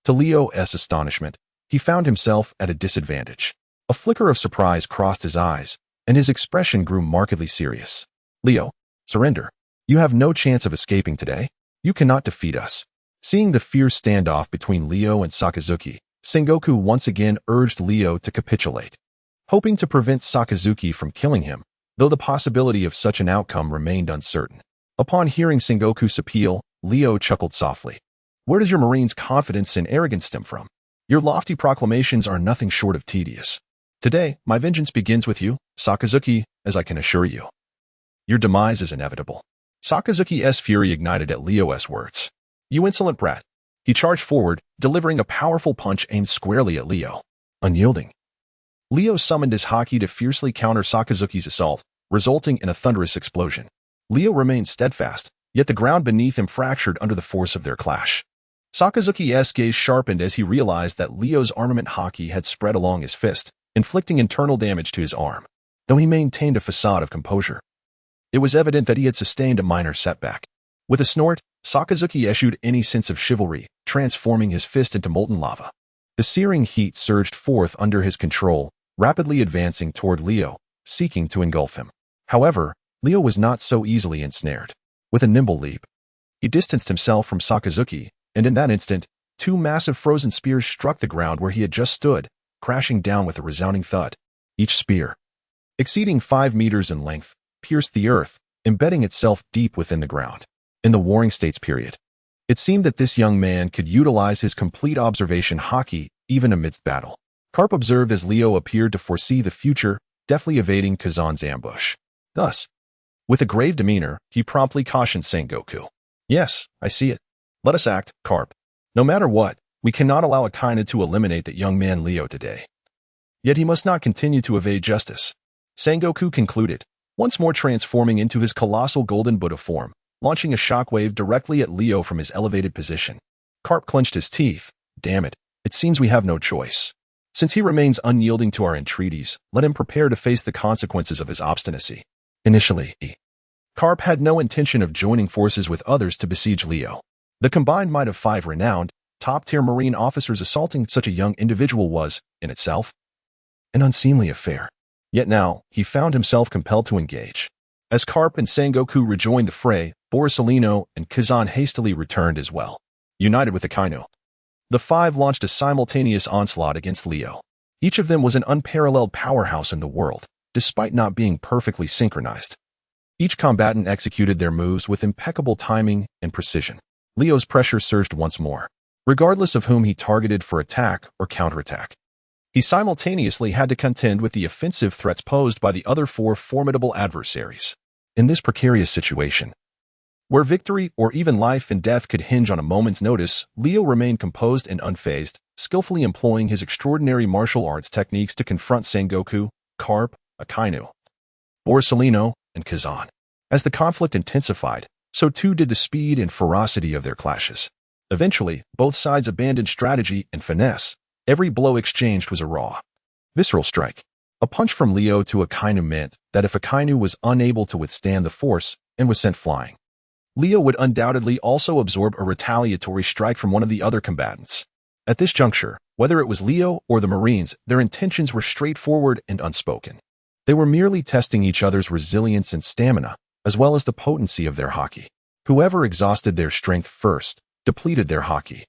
to Leo's astonishment, he found himself at a disadvantage. A flicker of surprise crossed his eyes, and his expression grew markedly serious. "Leo, surrender. You have no chance of escaping today. You cannot defeat us." Seeing the fierce standoff between Leo and Sakazuki, Sengoku once again urged Leo to capitulate, hoping to prevent Sakazuki from killing him, though the possibility of such an outcome remained uncertain. Upon hearing Sengoku's appeal, Leo chuckled softly. "Where does your Marine's confidence and arrogance stem from? Your lofty proclamations are nothing short of tedious. Today, my vengeance begins with you, Sakazuki, as I can assure you. Your demise is inevitable." Sakazuki's fury ignited at Leo's words. "You insolent brat." He charged forward, delivering a powerful punch aimed squarely at Leo. Unyielding, Leo summoned his Haki to fiercely counter Sakazuki's assault, resulting in a thunderous explosion. Leo remained steadfast, yet the ground beneath him fractured under the force of their clash. Sakazuki's gaze sharpened as he realized that Leo's armament Haki had spread along his fist, inflicting internal damage to his arm. Though he maintained a facade of composure, it was evident that he had sustained a minor setback. With a snort, Sakazuki eschewed any sense of chivalry, transforming his fist into molten lava. The searing heat surged forth under his control, rapidly advancing toward Leo, seeking to engulf him. However, Leo was not so easily ensnared. With a nimble leap, he distanced himself from Sakazuki, and in that instant, two massive frozen spears struck the ground where he had just stood, crashing down with a resounding thud. Each spear, exceeding 5 meters in length, pierced the earth, embedding itself deep within the ground. In the Warring States period, it seemed that this young man could utilize his complete observation Haki even amidst battle. Karp observed as Leo appeared to foresee the future, deftly evading Kazan's ambush. Thus, with a grave demeanor, he promptly cautioned Sengoku. Yes, I see it. Let us act, Karp. No matter what, we cannot allow Akainu to eliminate that young man Leo today. Yet he must not continue to evade justice. Sengoku concluded, once more transforming into his colossal golden Buddha form, launching a shockwave directly at Leo from his elevated position. Karp clenched his teeth. Damn it, it seems we have no choice. Since he remains unyielding to our entreaties, let him prepare to face the consequences of his obstinacy. Initially, Karp had no intention of joining forces with others to besiege Leo. The combined might of 5 renowned, top-tier marine officers assaulting such a young individual was, in itself, an unseemly affair. Yet now, he found himself compelled to engage. As Karp and Sengoku rejoined the fray, Borsalino and Kazan hastily returned as well. United with Akainu, the 5 launched a simultaneous onslaught against Leo. Each of them was an unparalleled powerhouse in the world, despite not being perfectly synchronized. Each combatant executed their moves with impeccable timing and precision. Leo's pressure surged once more, regardless of whom he targeted for attack or counterattack. He simultaneously had to contend with the offensive threats posed by the other 4 formidable adversaries. In this precarious situation, where victory or even life and death could hinge on a moment's notice, Leo remained composed and unfazed, skillfully employing his extraordinary martial arts techniques to confront Sengoku, Karp, Akainu, Borsalino, and Kazan. As the conflict intensified, so too did the speed and ferocity of their clashes. Eventually, both sides abandoned strategy and finesse. Every blow exchanged was a raw, visceral strike. A punch from Leo to Akainu meant that if Akainu was unable to withstand the force and was sent flying, Leo would undoubtedly also absorb a retaliatory strike from one of the other combatants. At this juncture, whether it was Leo or the Marines, their intentions were straightforward and unspoken. They were merely testing each other's resilience and stamina, as well as the potency of their Haki. Whoever exhausted their strength first, depleted their Haki,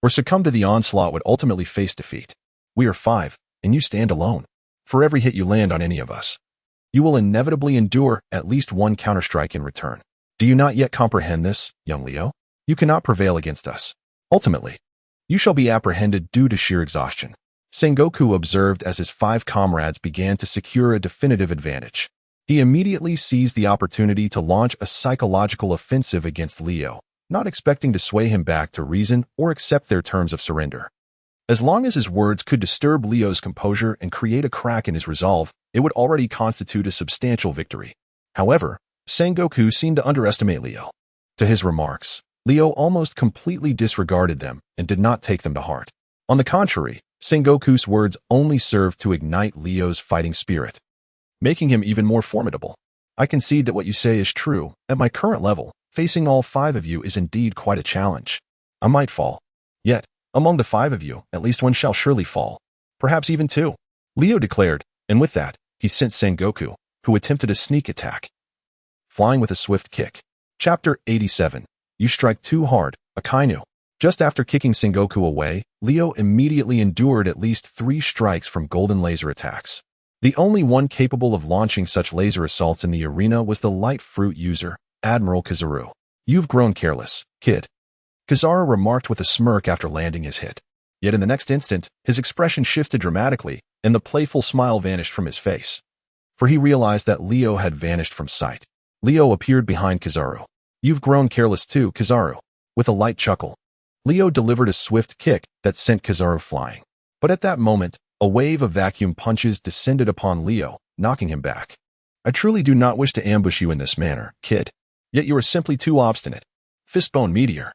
or succumbed to the onslaught would ultimately face defeat. We are 5, and you stand alone. For every hit you land on any of us, you will inevitably endure at least one counterstrike in return. Do you not yet comprehend this, young Leo? You cannot prevail against us. Ultimately, you shall be apprehended due to sheer exhaustion. Sengoku observed as his 5 comrades began to secure a definitive advantage. He immediately seized the opportunity to launch a psychological offensive against Leo, not expecting to sway him back to reason or accept their terms of surrender. As long as his words could disturb Leo's composure and create a crack in his resolve, it would already constitute a substantial victory. However, Sengoku seemed to underestimate Leo. To his remarks, Leo almost completely disregarded them and did not take them to heart. On the contrary, Sengoku's words only served to ignite Leo's fighting spirit, making him even more formidable. I concede that what you say is true. At my current level, facing all 5 of you is indeed quite a challenge. I might fall. Yet, among the 5 of you, at least one shall surely fall. Perhaps even 2, Leo declared, and with that, he sent Sengoku, who attempted a sneak attack, flying with a swift kick. Chapter 87. You strike too hard, Akainu. Just after kicking Sengoku away, Leo immediately endured at least 3 strikes from golden laser attacks. The only one capable of launching such laser assaults in the arena was the light fruit user, Admiral Kizaru. You've grown careless, kid, Kizaru remarked with a smirk after landing his hit. Yet in the next instant, his expression shifted dramatically, and the playful smile vanished from his face. For he realized that Leo had vanished from sight. Leo appeared behind Kizaru. You've grown careless too, Kizaru. With a light chuckle, Leo delivered a swift kick that sent Kizaru flying. But at that moment, a wave of vacuum punches descended upon Leo, knocking him back. I truly do not wish to ambush you in this manner, kid. Yet you are simply too obstinate. Fistbone meteor.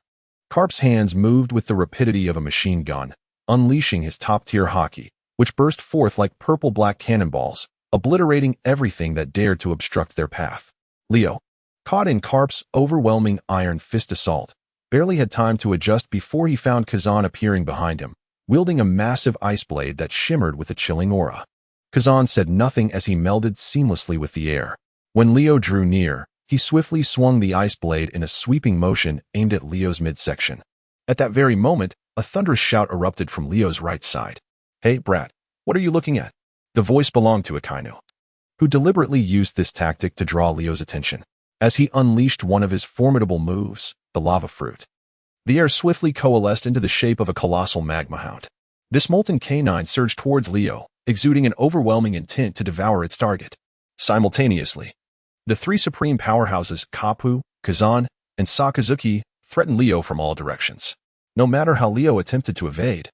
Karp's hands moved with the rapidity of a machine gun, unleashing his top-tier Haki, which burst forth like purple-black cannonballs, obliterating everything that dared to obstruct their path. Leo, caught in Karp's overwhelming iron fist assault, barely had time to adjust before he found Kazan appearing behind him, wielding a massive ice blade that shimmered with a chilling aura. Kazan said nothing as he melded seamlessly with the air, When Leo drew near, he swiftly swung the ice blade in a sweeping motion aimed at Leo's midsection. At that very moment, a thunderous shout erupted from Leo's right side. "Hey, brat, what are you looking at?" The voice belonged to Akainu, who deliberately used this tactic to draw Leo's attention. As he unleashed one of his formidable moves, the lava fruit, the air swiftly coalesced into the shape of a colossal magma hound. This molten canine surged towards Leo, exuding an overwhelming intent to devour its target. Simultaneously, the three supreme powerhouses, Kapu, Kazan, and Sakazuki, threatened Leo from all directions. No matter how Leo attempted to evade,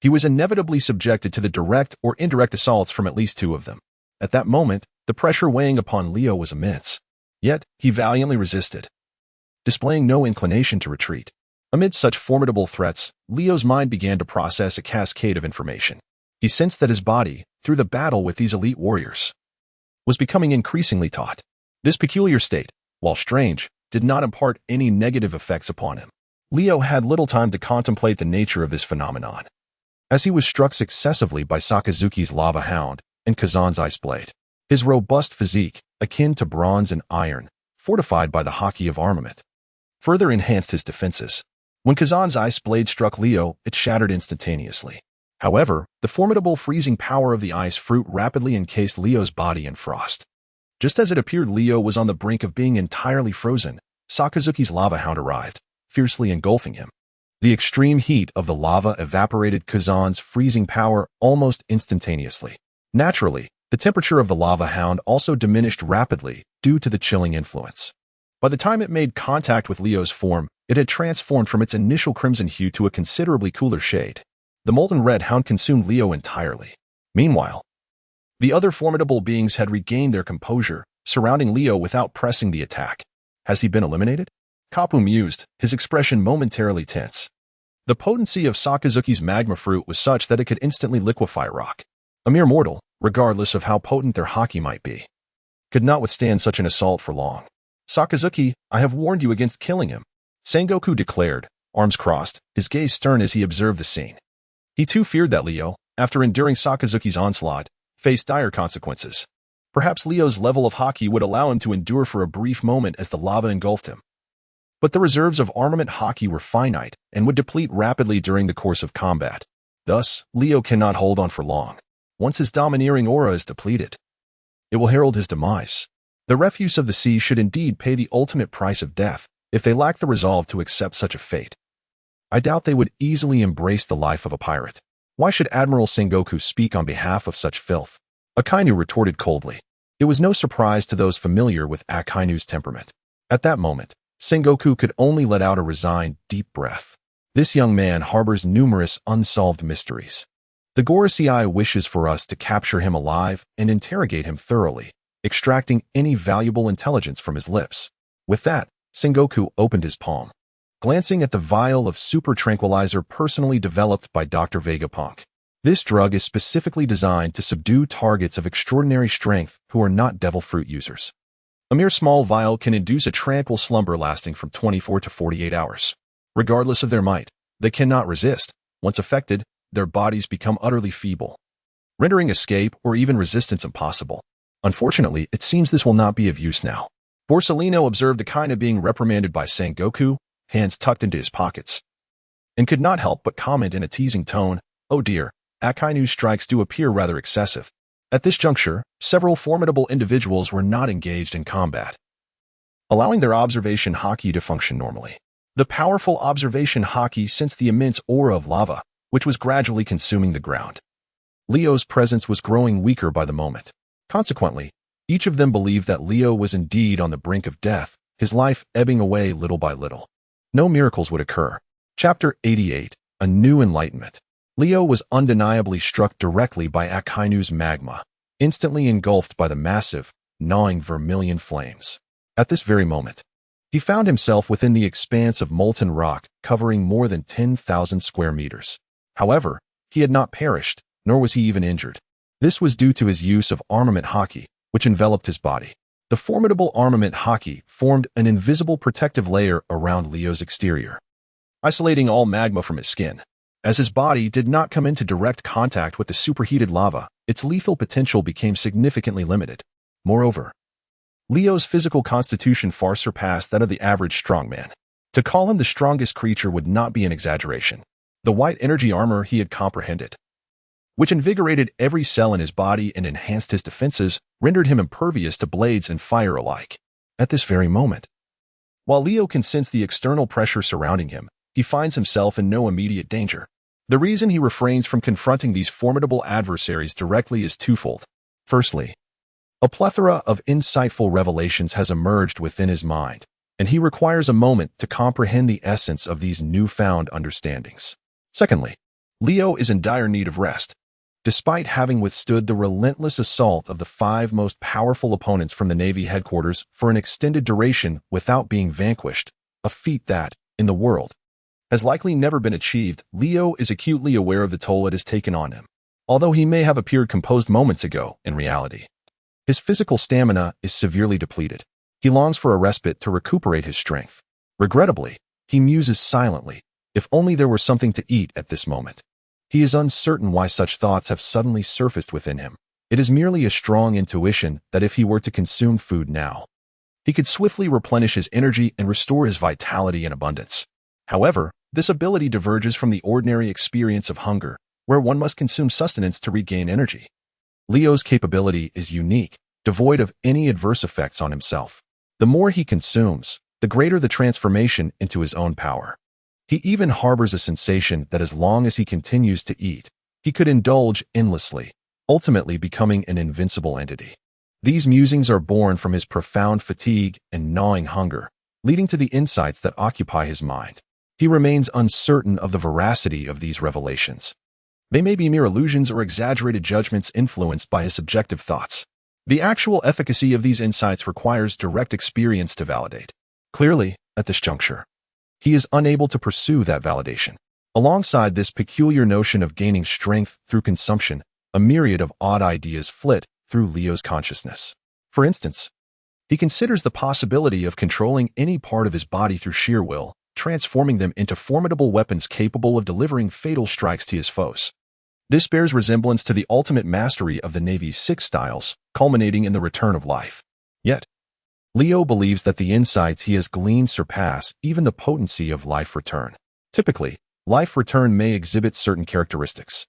he was inevitably subjected to the direct or indirect assaults from at least two of them. At that moment, the pressure weighing upon Leo was immense. Yet, he valiantly resisted, displaying no inclination to retreat. Amid such formidable threats, Leo's mind began to process a cascade of information. He sensed that his body, through the battle with these elite warriors, was becoming increasingly taut. This peculiar state, while strange, did not impart any negative effects upon him. Leo had little time to contemplate the nature of this phenomenon, as he was struck successively by Sakazuki's lava hound and Kazan's ice blade. His robust physique, akin to bronze and iron, fortified by the Haki of armament, further enhanced his defenses. When Kazan's ice blade struck Leo, it shattered instantaneously. However, the formidable freezing power of the ice fruit rapidly encased Leo's body in frost. Just as it appeared Leo was on the brink of being entirely frozen, Sakazuki's lava hound arrived, fiercely engulfing him. The extreme heat of the lava evaporated Kazan's freezing power almost instantaneously. Naturally, the temperature of the lava hound also diminished rapidly due to the chilling influence. By the time it made contact with Leo's form, it had transformed from its initial crimson hue to a considerably cooler shade. The molten red hound consumed Leo entirely. Meanwhile, the other formidable beings had regained their composure, surrounding Leo without pressing the attack. Has he been eliminated? Kapu mused, his expression momentarily tense. The potency of Sakazuki's magma fruit was such that it could instantly liquefy rock. A mere mortal, regardless of how potent their Haki might be, could not withstand such an assault for long. "Sakazuki, I have warned you against killing him," Sengoku declared, arms crossed, his gaze stern as he observed the scene. He too feared that Leo, after enduring Sakazuki's onslaught, faced dire consequences. Perhaps Leo's level of Haki would allow him to endure for a brief moment as the lava engulfed him. But the reserves of armament Haki were finite and would deplete rapidly during the course of combat. Thus, Leo cannot hold on for long. Once his domineering aura is depleted, it will herald his demise. The refuse of the sea should indeed pay the ultimate price of death if they lack the resolve to accept such a fate. I doubt they would easily embrace the life of a pirate. Why should Admiral Sengoku speak on behalf of such filth? Akainu retorted coldly. It was no surprise to those familiar with Akainu's temperament. At that moment, Sengoku could only let out a resigned, deep breath. This young man harbors numerous unsolved mysteries. The Gorosei wishes for us to capture him alive and interrogate him thoroughly, extracting any valuable intelligence from his lips. With that, Sengoku opened his palm, glancing at the vial of super tranquilizer personally developed by Dr. Vegapunk. This drug is specifically designed to subdue targets of extraordinary strength who are not devil fruit users. A mere small vial can induce a tranquil slumber lasting from 24 to 48 hours. Regardless of their might, they cannot resist. Once affected, their bodies become utterly feeble, rendering escape or even resistance impossible. Unfortunately, it seems this will not be of use now. Borsellino observed Akainu being reprimanded by Sengoku, hands tucked into his pockets, and could not help but comment in a teasing tone, "Oh dear, Akainu's strikes do appear rather excessive." At this juncture, several formidable individuals were not engaged in combat, allowing their observation Haki to function normally. The powerful observation Haki sensed the immense aura of lava, which was gradually consuming the ground. Leo's presence was growing weaker by the moment. Consequently, each of them believed that Leo was indeed on the brink of death, his life ebbing away little by little. No miracles would occur. Chapter 88, A New Enlightenment. Leo was undeniably struck directly by Akainu's magma, instantly engulfed by the massive, gnawing vermilion flames. At this very moment, he found himself within the expanse of molten rock covering more than 10,000 square meters. However, he had not perished, nor was he even injured. This was due to his use of armament Haki, which enveloped his body. The formidable armament Haki formed an invisible protective layer around Leo's exterior, isolating all magma from his skin. As his body did not come into direct contact with the superheated lava, its lethal potential became significantly limited. Moreover, Leo's physical constitution far surpassed that of the average strongman. To call him the strongest creature would not be an exaggeration. The white energy armor he had comprehended, which invigorated every cell in his body and enhanced his defenses, rendered him impervious to blades and fire alike. At this very moment, while Leo can sense the external pressure surrounding him, he finds himself in no immediate danger. The reason he refrains from confronting these formidable adversaries directly is twofold. Firstly, a plethora of insightful revelations has emerged within his mind, and he requires a moment to comprehend the essence of these newfound understandings. Secondly, Leo is in dire need of rest. Despite having withstood the relentless assault of the 5 most powerful opponents from the Navy headquarters for an extended duration without being vanquished, a feat that, in the world, has likely never been achieved, Leo is acutely aware of the toll it has taken on him. Although he may have appeared composed moments ago, in reality, his physical stamina is severely depleted. He longs for a respite to recuperate his strength. Regrettably, he muses silently, if only there were something to eat at this moment. He is uncertain why such thoughts have suddenly surfaced within him. It is merely a strong intuition that if he were to consume food now, he could swiftly replenish his energy and restore his vitality and abundance. However, this ability diverges from the ordinary experience of hunger, where one must consume sustenance to regain energy. Leo's capability is unique, devoid of any adverse effects on himself. The more he consumes, the greater the transformation into his own power. He even harbors a sensation that as long as he continues to eat, he could indulge endlessly, ultimately becoming an invincible entity. These musings are born from his profound fatigue and gnawing hunger, leading to the insights that occupy his mind. He remains uncertain of the veracity of these revelations. They may be mere illusions or exaggerated judgments influenced by his subjective thoughts. The actual efficacy of these insights requires direct experience to validate. Clearly, at this juncture, he is unable to pursue that validation. Alongside this peculiar notion of gaining strength through consumption, a myriad of odd ideas flit through Leo's consciousness. For instance, he considers the possibility of controlling any part of his body through sheer will, transforming them into formidable weapons capable of delivering fatal strikes to his foes. This bears resemblance to the ultimate mastery of the Navy's 6 styles, culminating in the return of life. Yet, Leo believes that the insights he has gleaned surpass even the potency of life return. Typically, life return may exhibit certain characteristics,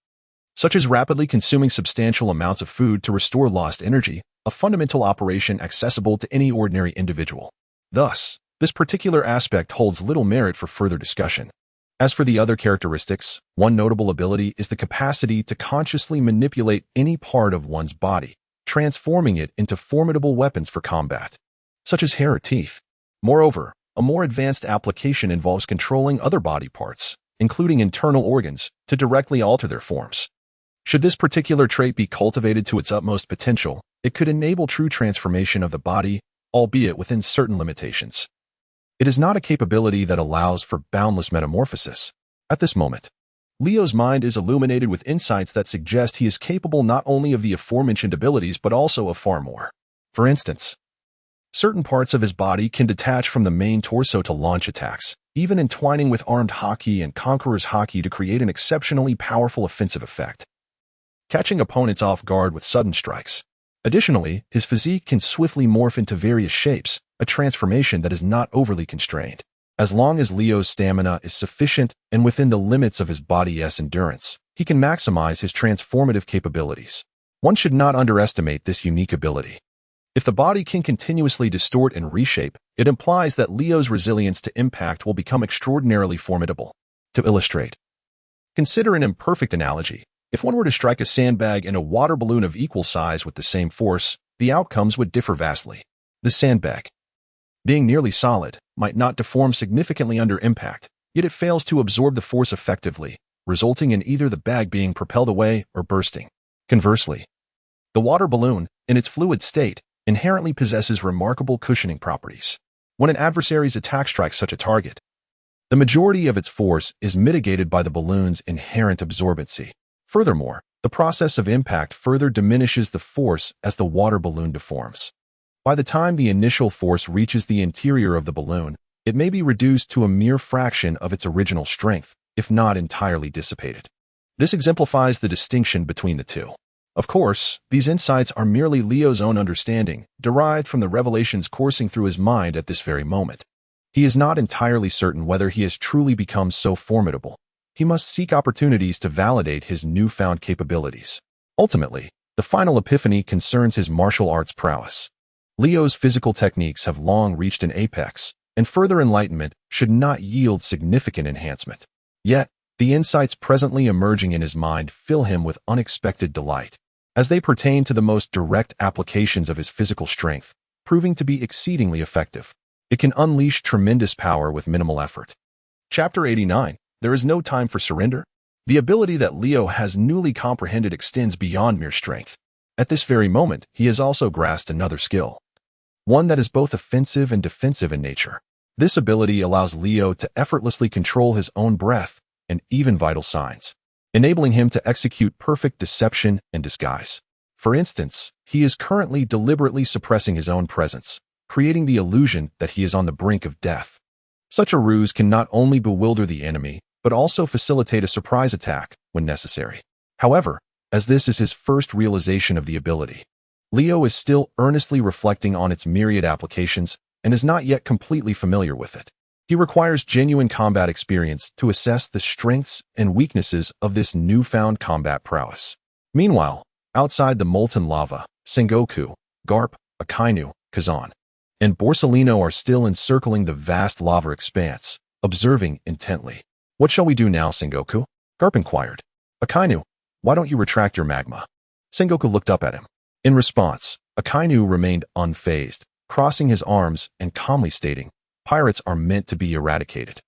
such as rapidly consuming substantial amounts of food to restore lost energy, a fundamental operation accessible to any ordinary individual. Thus, this particular aspect holds little merit for further discussion. As for the other characteristics, one notable ability is the capacity to consciously manipulate any part of one's body, transforming it into formidable weapons for combat, such as hair or teeth. Moreover, a more advanced application involves controlling other body parts, including internal organs, to directly alter their forms. Should this particular trait be cultivated to its utmost potential, it could enable true transformation of the body, albeit within certain limitations. It is not a capability that allows for boundless metamorphosis. At this moment, Leo's mind is illuminated with insights that suggest he is capable not only of the aforementioned abilities but also of far more. For instance, certain parts of his body can detach from the main torso to launch attacks, even entwining with armed Haki and Conqueror's Haki to create an exceptionally powerful offensive effect, catching opponents off guard with sudden strikes. Additionally, his physique can swiftly morph into various shapes, a transformation that is not overly constrained. As long as Leo's stamina is sufficient and within the limits of his body's endurance, he can maximize his transformative capabilities. One should not underestimate this unique ability. If the body can continuously distort and reshape, it implies that Leo's resilience to impact will become extraordinarily formidable. To illustrate, consider an imperfect analogy. If one were to strike a sandbag and a water balloon of equal size with the same force, the outcomes would differ vastly. The sandbag, being nearly solid, might not deform significantly under impact, yet it fails to absorb the force effectively, resulting in either the bag being propelled away or bursting. Conversely, the water balloon, in its fluid state, inherently possesses remarkable cushioning properties. When an adversary's attack strikes such a target, the majority of its force is mitigated by the balloon's inherent absorbency. Furthermore, the process of impact further diminishes the force as the water balloon deforms. By the time the initial force reaches the interior of the balloon, it may be reduced to a mere fraction of its original strength, if not entirely dissipated. This exemplifies the distinction between the two. Of course, these insights are merely Leo's own understanding, derived from the revelations coursing through his mind at this very moment. He is not entirely certain whether he has truly become so formidable. He must seek opportunities to validate his newfound capabilities. Ultimately, the final epiphany concerns his martial arts prowess. Leo's physical techniques have long reached an apex, and further enlightenment should not yield significant enhancement. Yet, the insights presently emerging in his mind fill him with unexpected delight, as they pertain to the most direct applications of his physical strength, proving to be exceedingly effective. It can unleash tremendous power with minimal effort. Chapter 89. There is no time for surrender. The ability that Leo has newly comprehended extends beyond mere strength. At this very moment, he has also grasped another skill, one that is both offensive and defensive in nature. This ability allows Leo to effortlessly control his own breath and even vital signs, enabling him to execute perfect deception and disguise. For instance, he is currently deliberately suppressing his own presence, creating the illusion that he is on the brink of death. Such a ruse can not only bewilder the enemy, but also facilitate a surprise attack when necessary. However, as this is his first realization of the ability, Leo is still earnestly reflecting on its myriad applications and is not yet completely familiar with it. He requires genuine combat experience to assess the strengths and weaknesses of this newfound combat prowess. Meanwhile, outside the molten lava, Sengoku, Garp, Akainu, Kazan, and Borsellino are still encircling the vast lava expanse, observing intently. "What shall we do now, Sengoku?" Garp inquired. "Akainu, why don't you retract your magma?" Sengoku looked up at him. In response, Akainu remained unfazed, crossing his arms and calmly stating, "Pirates are meant to be eradicated.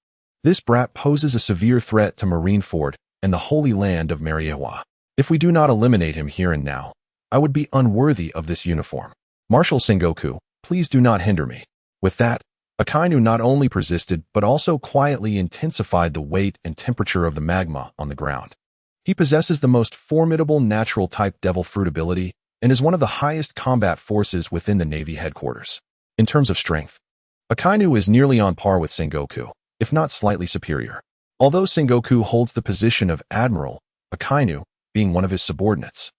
This brat poses a severe threat to Marineford and the holy land of Mariewa. If we do not eliminate him here and now, I would be unworthy of this uniform. Marshal Sengoku, please do not hinder me." With that, Akainu not only persisted but also quietly intensified the weight and temperature of the magma on the ground. He possesses the most formidable natural-type devil fruit ability and is one of the highest combat forces within the Navy headquarters. In terms of strength, Akainu is nearly on par with Sengoku, if not slightly superior. Although Sengoku holds the position of Admiral, Akainu, being one of his subordinates,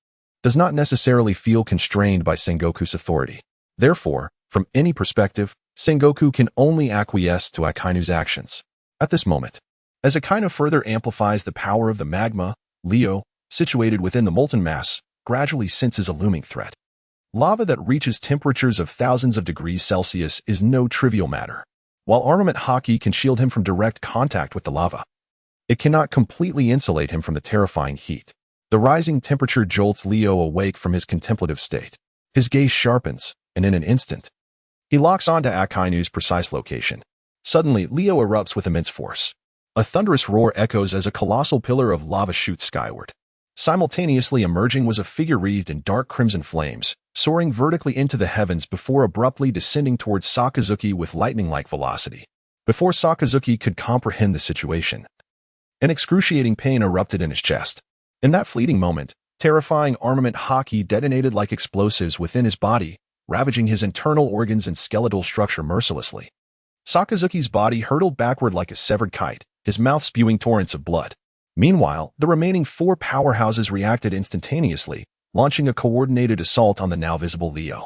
does not necessarily feel constrained by Sengoku's authority. Therefore, from any perspective, Sengoku can only acquiesce to Akainu's actions. At this moment, as Akainu further amplifies the power of the magma, Leo, situated within the molten mass, gradually senses a looming threat. Lava that reaches temperatures of thousands of degrees Celsius is no trivial matter. While armament Haki can shield him from direct contact with the lava, it cannot completely insulate him from the terrifying heat. The rising temperature jolts Leo awake from his contemplative state. His gaze sharpens, and in an instant, he locks onto Akainu's precise location. Suddenly, Leo erupts with immense force. A thunderous roar echoes as a colossal pillar of lava shoots skyward. Simultaneously emerging was a figure wreathed in dark crimson flames, soaring vertically into the heavens before abruptly descending towards Sakazuki with lightning-like velocity. Before Sakazuki could comprehend the situation, an excruciating pain erupted in his chest. In that fleeting moment, terrifying armament Haki detonated like explosives within his body, ravaging his internal organs and skeletal structure mercilessly. Sakazuki's body hurtled backward like a severed kite, his mouth spewing torrents of blood. Meanwhile, the remaining four powerhouses reacted instantaneously, launching a coordinated assault on the now visible Leo.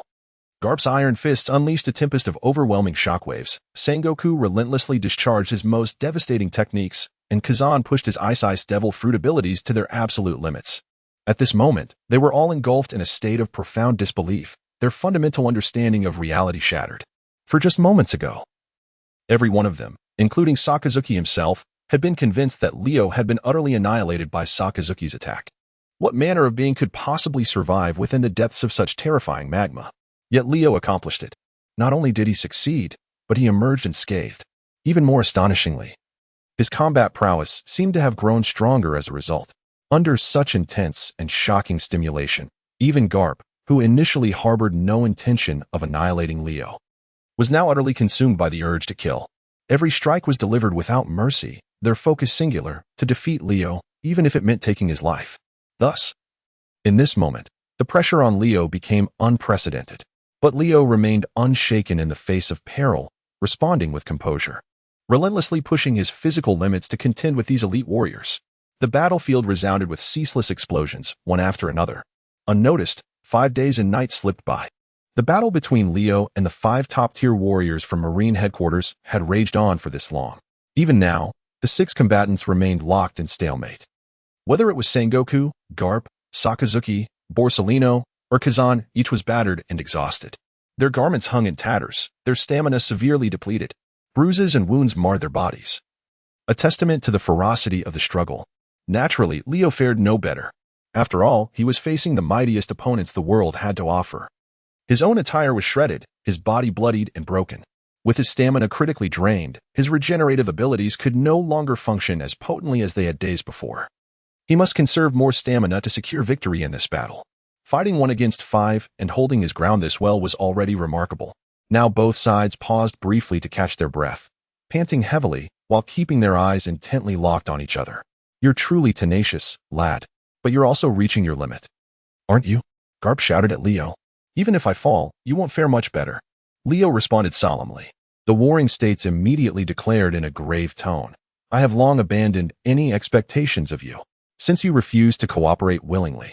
Garp's iron fists unleashed a tempest of overwhelming shockwaves. Sengoku relentlessly discharged his most devastating techniques, and Kazan pushed his ice devil fruit abilities to their absolute limits. At this moment, they were all engulfed in a state of profound disbelief, their fundamental understanding of reality shattered. For just moments ago, every one of them, including Sakazuki himself, had been convinced that Leo had been utterly annihilated by Sakazuki's attack. What manner of being could possibly survive within the depths of such terrifying magma? Yet Leo accomplished it. Not only did he succeed, but he emerged unscathed. Even more astonishingly, his combat prowess seemed to have grown stronger as a result. Under such intense and shocking stimulation, even Garp, who initially harbored no intention of annihilating Leo, was now utterly consumed by the urge to kill. Every strike was delivered without mercy, their focus singular, to defeat Leo, even if it meant taking his life. Thus, in this moment, the pressure on Leo became unprecedented. But Leo remained unshaken in the face of peril, responding with composure, relentlessly pushing his physical limits to contend with these elite warriors. The battlefield resounded with ceaseless explosions, one after another. Unnoticed, 5 days and nights slipped by. The battle between Leo and the 5 top-tier warriors from Marine headquarters had raged on for this long. Even now, the 6 combatants remained locked in stalemate. Whether it was Sengoku, Garp, Sakazuki, Borsellino, or Kazan, each was battered and exhausted. Their garments hung in tatters, their stamina severely depleted. Bruises and wounds marred their bodies. A testament to the ferocity of the struggle. Naturally, Leo fared no better. After all, he was facing the mightiest opponents the world had to offer. His own attire was shredded, his body bloodied and broken. With his stamina critically drained, his regenerative abilities could no longer function as potently as they had days before. He must conserve more stamina to secure victory in this battle. Fighting 1 against 5 and holding his ground this well was already remarkable. Now both sides paused briefly to catch their breath, panting heavily while keeping their eyes intently locked on each other. You're truly tenacious, lad, but you're also reaching your limit. Aren't you? Garp shouted at Leo. Even if I fall, you won't fare much better. Leo responded solemnly. The warring states immediately declared in a grave tone, I have long abandoned any expectations of you, since you refuse to cooperate willingly.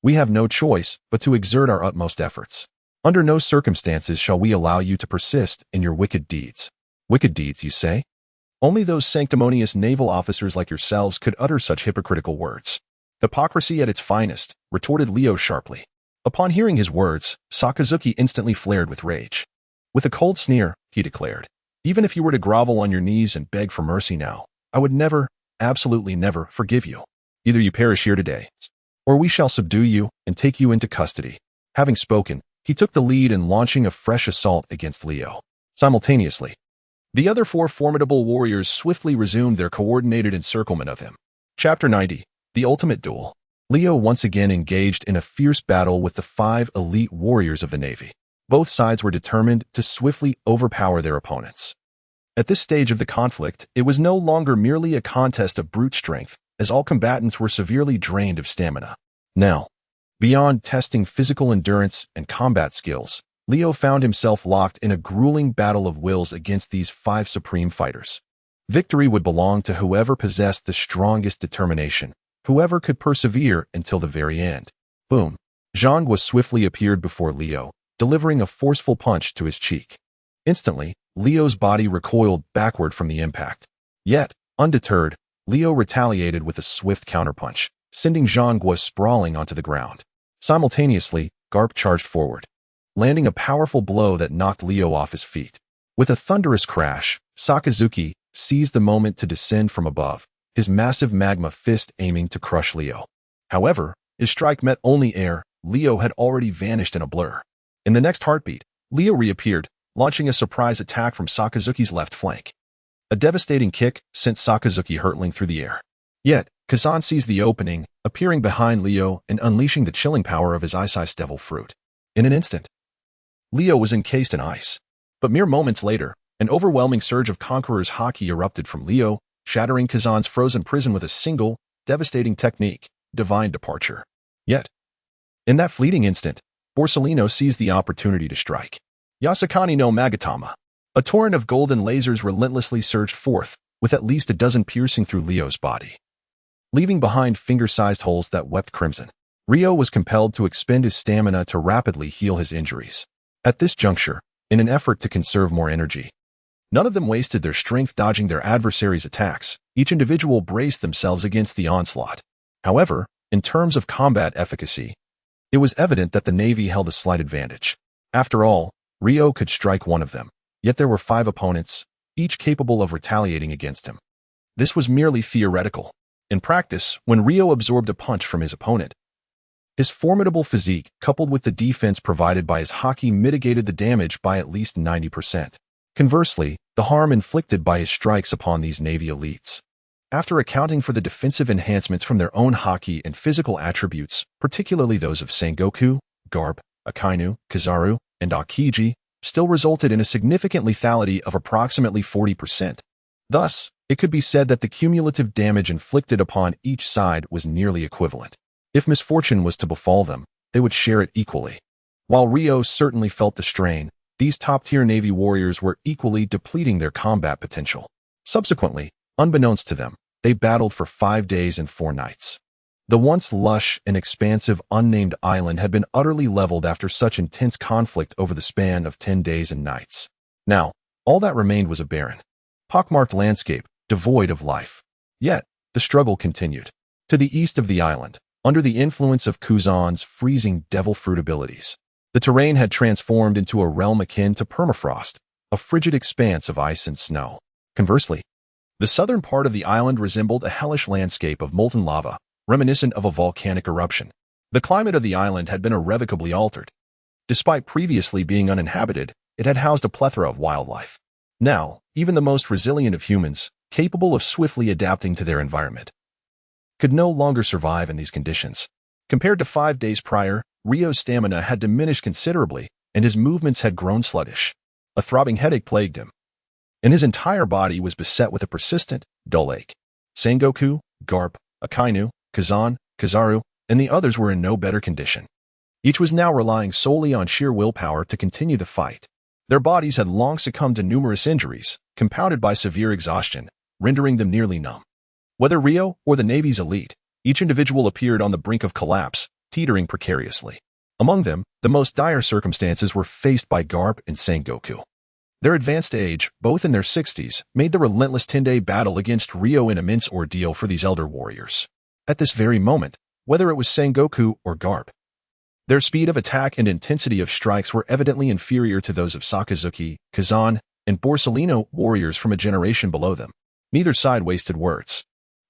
We have no choice but to exert our utmost efforts. Under no circumstances shall we allow you to persist in your wicked deeds. Wicked deeds, you say? Only those sanctimonious naval officers like yourselves could utter such hypocritical words. Hypocrisy at its finest, retorted Leo sharply. Upon hearing his words, Sakazuki instantly flared with rage. With a cold sneer, he declared, even if you were to grovel on your knees and beg for mercy now, I would never, absolutely never, forgive you. Either you perish here today, or we shall subdue you and take you into custody. Having spoken, he took the lead in launching a fresh assault against Leo. Simultaneously, the other 4 formidable warriors swiftly resumed their coordinated encirclement of him. Chapter 90, The Ultimate Duel. Leo once again engaged in a fierce battle with the 5 elite warriors of the Navy. Both sides were determined to swiftly overpower their opponents. At this stage of the conflict, it was no longer merely a contest of brute strength, as all combatants were severely drained of stamina. Now, beyond testing physical endurance and combat skills, Leo found himself locked in a grueling battle of wills against these 5 supreme fighters. Victory would belong to whoever possessed the strongest determination, whoever could persevere until the very end. Boom. Zhang swiftly appeared before Leo, delivering a forceful punch to his cheek. Instantly, Leo's body recoiled backward from the impact. Yet, undeterred, Leo retaliated with a swift counterpunch, sending Zhang sprawling onto the ground. Simultaneously, Garp charged forward, landing a powerful blow that knocked Leo off his feet. With a thunderous crash, Sakazuki seized the moment to descend from above, his massive magma fist aiming to crush Leo. However, his strike met only air. Leo had already vanished in a blur. In the next heartbeat, Leo reappeared, launching a surprise attack from Sakazuki's left flank. A devastating kick sent Sakazuki hurtling through the air. Yet, Kazan seized the opening, appearing behind Leo and unleashing the chilling power of his ice devil fruit. In an instant, Leo was encased in ice. But mere moments later, an overwhelming surge of Conqueror's Haki erupted from Leo, shattering Kazan's frozen prison with a single, devastating technique, divine departure. Yet, in that fleeting instant, Borsellino seized the opportunity to strike. Yasukani no Magatama. A torrent of golden lasers relentlessly surged forth, with at least a dozen piercing through Leo's body, leaving behind finger-sized holes that wept crimson. Rio was compelled to expend his stamina to rapidly heal his injuries. At this juncture, in an effort to conserve more energy, none of them wasted their strength dodging their adversaries' attacks. Each individual braced themselves against the onslaught. However, in terms of combat efficacy, it was evident that the Navy held a slight advantage. After all, Rio could strike one of them, yet there were 5 opponents, each capable of retaliating against him. This was merely theoretical. In practice, when Rio absorbed a punch from his opponent, his formidable physique, coupled with the defense provided by his Haki, mitigated the damage by at least 90%. Conversely, the harm inflicted by his strikes upon these Navy elites, after accounting for the defensive enhancements from their own Haki and physical attributes, particularly those of Sengoku, Garp, Akainu, Kizaru, and Akiji, still resulted in a significant lethality of approximately 40%. Thus, it could be said that the cumulative damage inflicted upon each side was nearly equivalent. If misfortune was to befall them, they would share it equally. While Rio certainly felt the strain, these top-tier Navy warriors were equally depleting their combat potential. Subsequently, unbeknownst to them, they battled for 5 days and 4 nights. The once lush and expansive unnamed island had been utterly leveled after such intense conflict over the span of 10 days and nights. Now, all that remained was a barren, pockmarked landscape, devoid of life. Yet, the struggle continued. To the east of the island, under the influence of Kuzan's freezing devil fruit abilities, the terrain had transformed into a realm akin to permafrost, a frigid expanse of ice and snow. Conversely, the southern part of the island resembled a hellish landscape of molten lava, reminiscent of a volcanic eruption. The climate of the island had been irrevocably altered. Despite previously being uninhabited, it had housed a plethora of wildlife. Now, even the most resilient of humans, capable of swiftly adapting to their environment, could no longer survive in these conditions. Compared to 5 days prior, Rio's stamina had diminished considerably, and his movements had grown sluggish. A throbbing headache plagued him, and his entire body was beset with a persistent, dull ache. Sengoku, Garp, Akainu, Kazan, Kizaru, and the others were in no better condition. Each was now relying solely on sheer willpower to continue the fight. Their bodies had long succumbed to numerous injuries, compounded by severe exhaustion, rendering them nearly numb. Whether Rio or the Navy's elite, each individual appeared on the brink of collapse, teetering precariously. Among them, the most dire circumstances were faced by Garp and Sengoku. Their advanced age, both in their 60s, made the relentless 10-day battle against Rio an immense ordeal for these elder warriors. At this very moment, whether it was Sengoku or Garp, their speed of attack and intensity of strikes were evidently inferior to those of Sakazuki, Kazan, and Borsellino warriors from a generation below them. Neither side wasted words.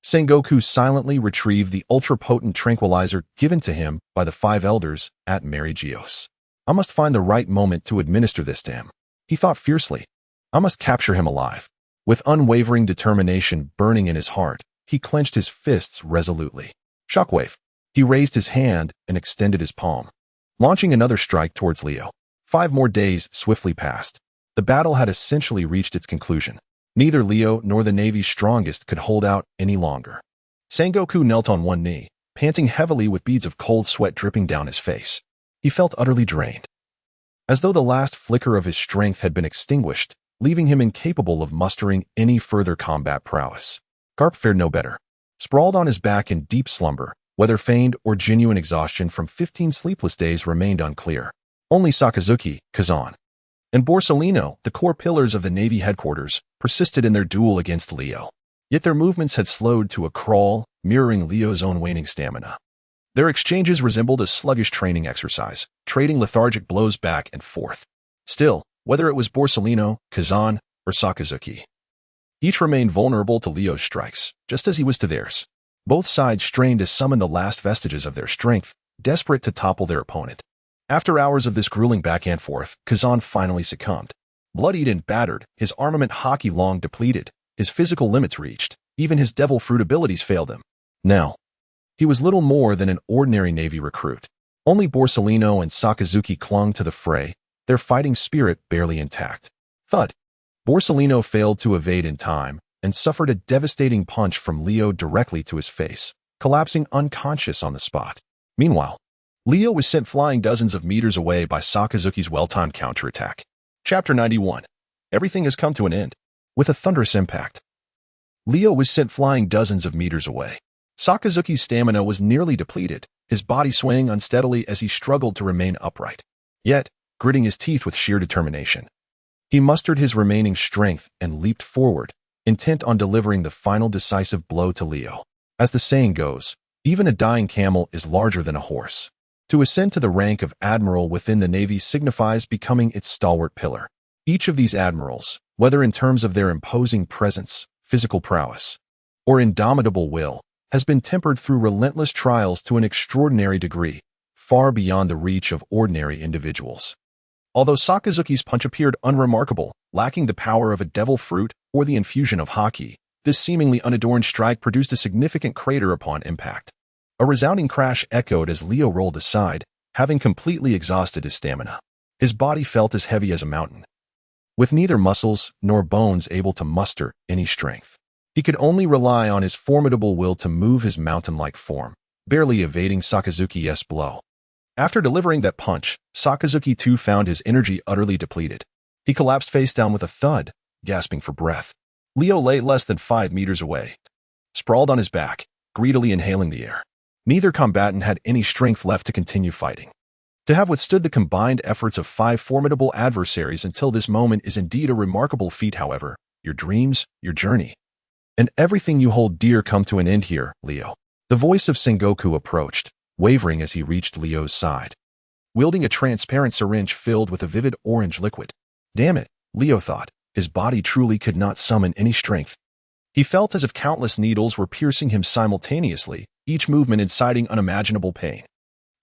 Sengoku silently retrieved the ultra-potent tranquilizer given to him by the 5 elders at Mary Geos. I must find the right moment to administer this to him, he thought fiercely. I must capture him alive. With unwavering determination burning in his heart, he clenched his fists resolutely. Shockwave. He raised his hand and extended his palm, launching another strike towards Leo. 5 more days swiftly passed. The battle had essentially reached its conclusion. Neither Leo nor the Navy's strongest could hold out any longer. Sengoku knelt on one knee, panting heavily with beads of cold sweat dripping down his face. He felt utterly drained, as though the last flicker of his strength had been extinguished, leaving him incapable of mustering any further combat prowess. Garp fared no better. Sprawled on his back in deep slumber, whether feigned or genuine exhaustion from 15 sleepless days remained unclear. Only Sakazuki, Kazan, and Borsellino, the core pillars of the Navy headquarters, persisted in their duel against Leo. Yet their movements had slowed to a crawl, mirroring Leo's own waning stamina. Their exchanges resembled a sluggish training exercise, trading lethargic blows back and forth. Still, whether it was Borsellino, Kazan, or Sakazuki, each remained vulnerable to Leo's strikes, just as he was to theirs. Both sides strained to summon the last vestiges of their strength, desperate to topple their opponent. After hours of this grueling back and forth, Kazan finally succumbed. Bloodied and battered, his armament Haki long depleted, his physical limits reached, even his devil fruit abilities failed him. Now, he was little more than an ordinary Navy recruit. Only Borsellino and Sakazuki clung to the fray, their fighting spirit barely intact. Thud. Borsellino failed to evade in time, and suffered a devastating punch from Leo directly to his face, collapsing unconscious on the spot. Meanwhile, Leo was sent flying dozens of meters away by Sakazuki's well-timed counterattack. Chapter 91. Everything has come to an end. With a thunderous impact, Leo was sent flying dozens of meters away. Sakazuki's stamina was nearly depleted, his body swaying unsteadily as he struggled to remain upright. Yet, gritting his teeth with sheer determination, he mustered his remaining strength and leaped forward, intent on delivering the final decisive blow to Leo. As the saying goes, even a dying camel is larger than a horse. To ascend to the rank of admiral within the Navy signifies becoming its stalwart pillar. Each of these admirals, whether in terms of their imposing presence, physical prowess, or indomitable will, has been tempered through relentless trials to an extraordinary degree, far beyond the reach of ordinary individuals. Although Sakazuki's punch appeared unremarkable, lacking the power of a devil fruit or the infusion of Haki, this seemingly unadorned strike produced a significant crater upon impact. A resounding crash echoed as Leo rolled aside, having completely exhausted his stamina. His body felt as heavy as a mountain, with neither muscles nor bones able to muster any strength. He could only rely on his formidable will to move his mountain-like form, barely evading Sakazuki's blow. After delivering that punch, Sakazuki too found his energy utterly depleted. He collapsed face down with a thud, gasping for breath. Leo lay less than 5 meters away, sprawled on his back, greedily inhaling the air. Neither combatant had any strength left to continue fighting. To have withstood the combined efforts of 5 formidable adversaries until this moment is indeed a remarkable feat. However, your dreams, your journey, and everything you hold dear come to an end here, Leo. The voice of Sengoku approached, wavering as he reached Leo's side, wielding a transparent syringe filled with a vivid orange liquid. Damn it, Leo thought. His body truly could not summon any strength. He felt as if countless needles were piercing him simultaneously, each movement inciting unimaginable pain.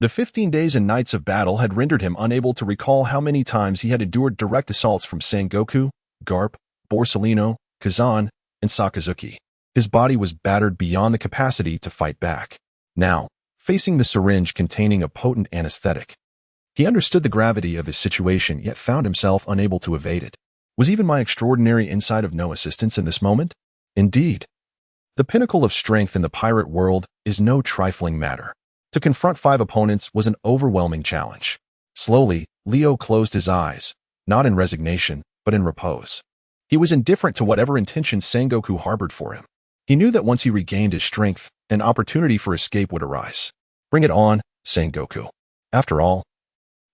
The 15 days and nights of battle had rendered him unable to recall how many times he had endured direct assaults from Sengoku, Garp, Borsellino, Kazan, and Sakazuki. His body was battered beyond the capacity to fight back. Now, facing the syringe containing a potent anesthetic, he understood the gravity of his situation yet found himself unable to evade it. Was even my extraordinary insight of no assistance in this moment? Indeed. The pinnacle of strength in the pirate world is no trifling matter. To confront 5 opponents was an overwhelming challenge. Slowly, Leo closed his eyes, not in resignation, but in repose. He was indifferent to whatever intentions Sengoku harbored for him. He knew that once he regained his strength, an opportunity for escape would arise. Bring it on, Sengoku. After all,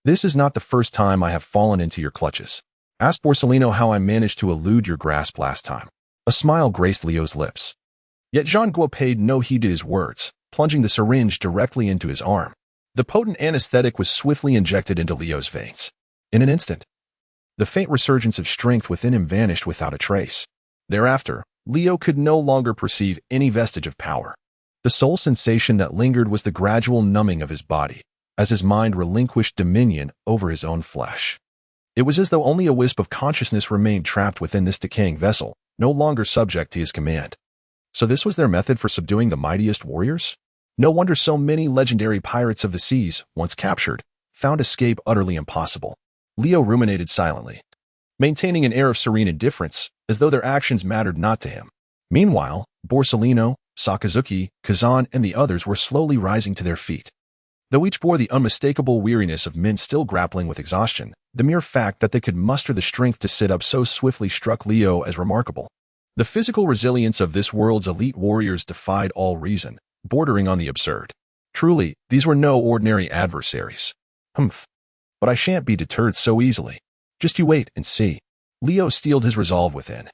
this is not the first time I have fallen into your clutches. Ask Borsellino how I managed to elude your grasp last time. A smile graced Leo's lips. Yet Jean-Guo paid no heed to his words, plunging the syringe directly into his arm. The potent anesthetic was swiftly injected into Leo's veins. In an instant, the faint resurgence of strength within him vanished without a trace. Thereafter, Leo could no longer perceive any vestige of power. The sole sensation that lingered was the gradual numbing of his body, as his mind relinquished dominion over his own flesh. It was as though only a wisp of consciousness remained trapped within this decaying vessel, no longer subject to his command. So this was their method for subduing the mightiest warriors? No wonder so many legendary pirates of the seas, once captured, found escape utterly impossible. Leo ruminated silently, maintaining an air of serene indifference, as though their actions mattered not to him. Meanwhile, Borsellino, Sakazuki, Kazan, and the others were slowly rising to their feet. Though each bore the unmistakable weariness of men still grappling with exhaustion, the mere fact that they could muster the strength to sit up so swiftly struck Leo as remarkable. The physical resilience of this world's elite warriors defied all reason, bordering on the absurd. Truly, these were no ordinary adversaries. Humph. But I shan't be deterred so easily. Just you wait and see. Leo steeled his resolve within,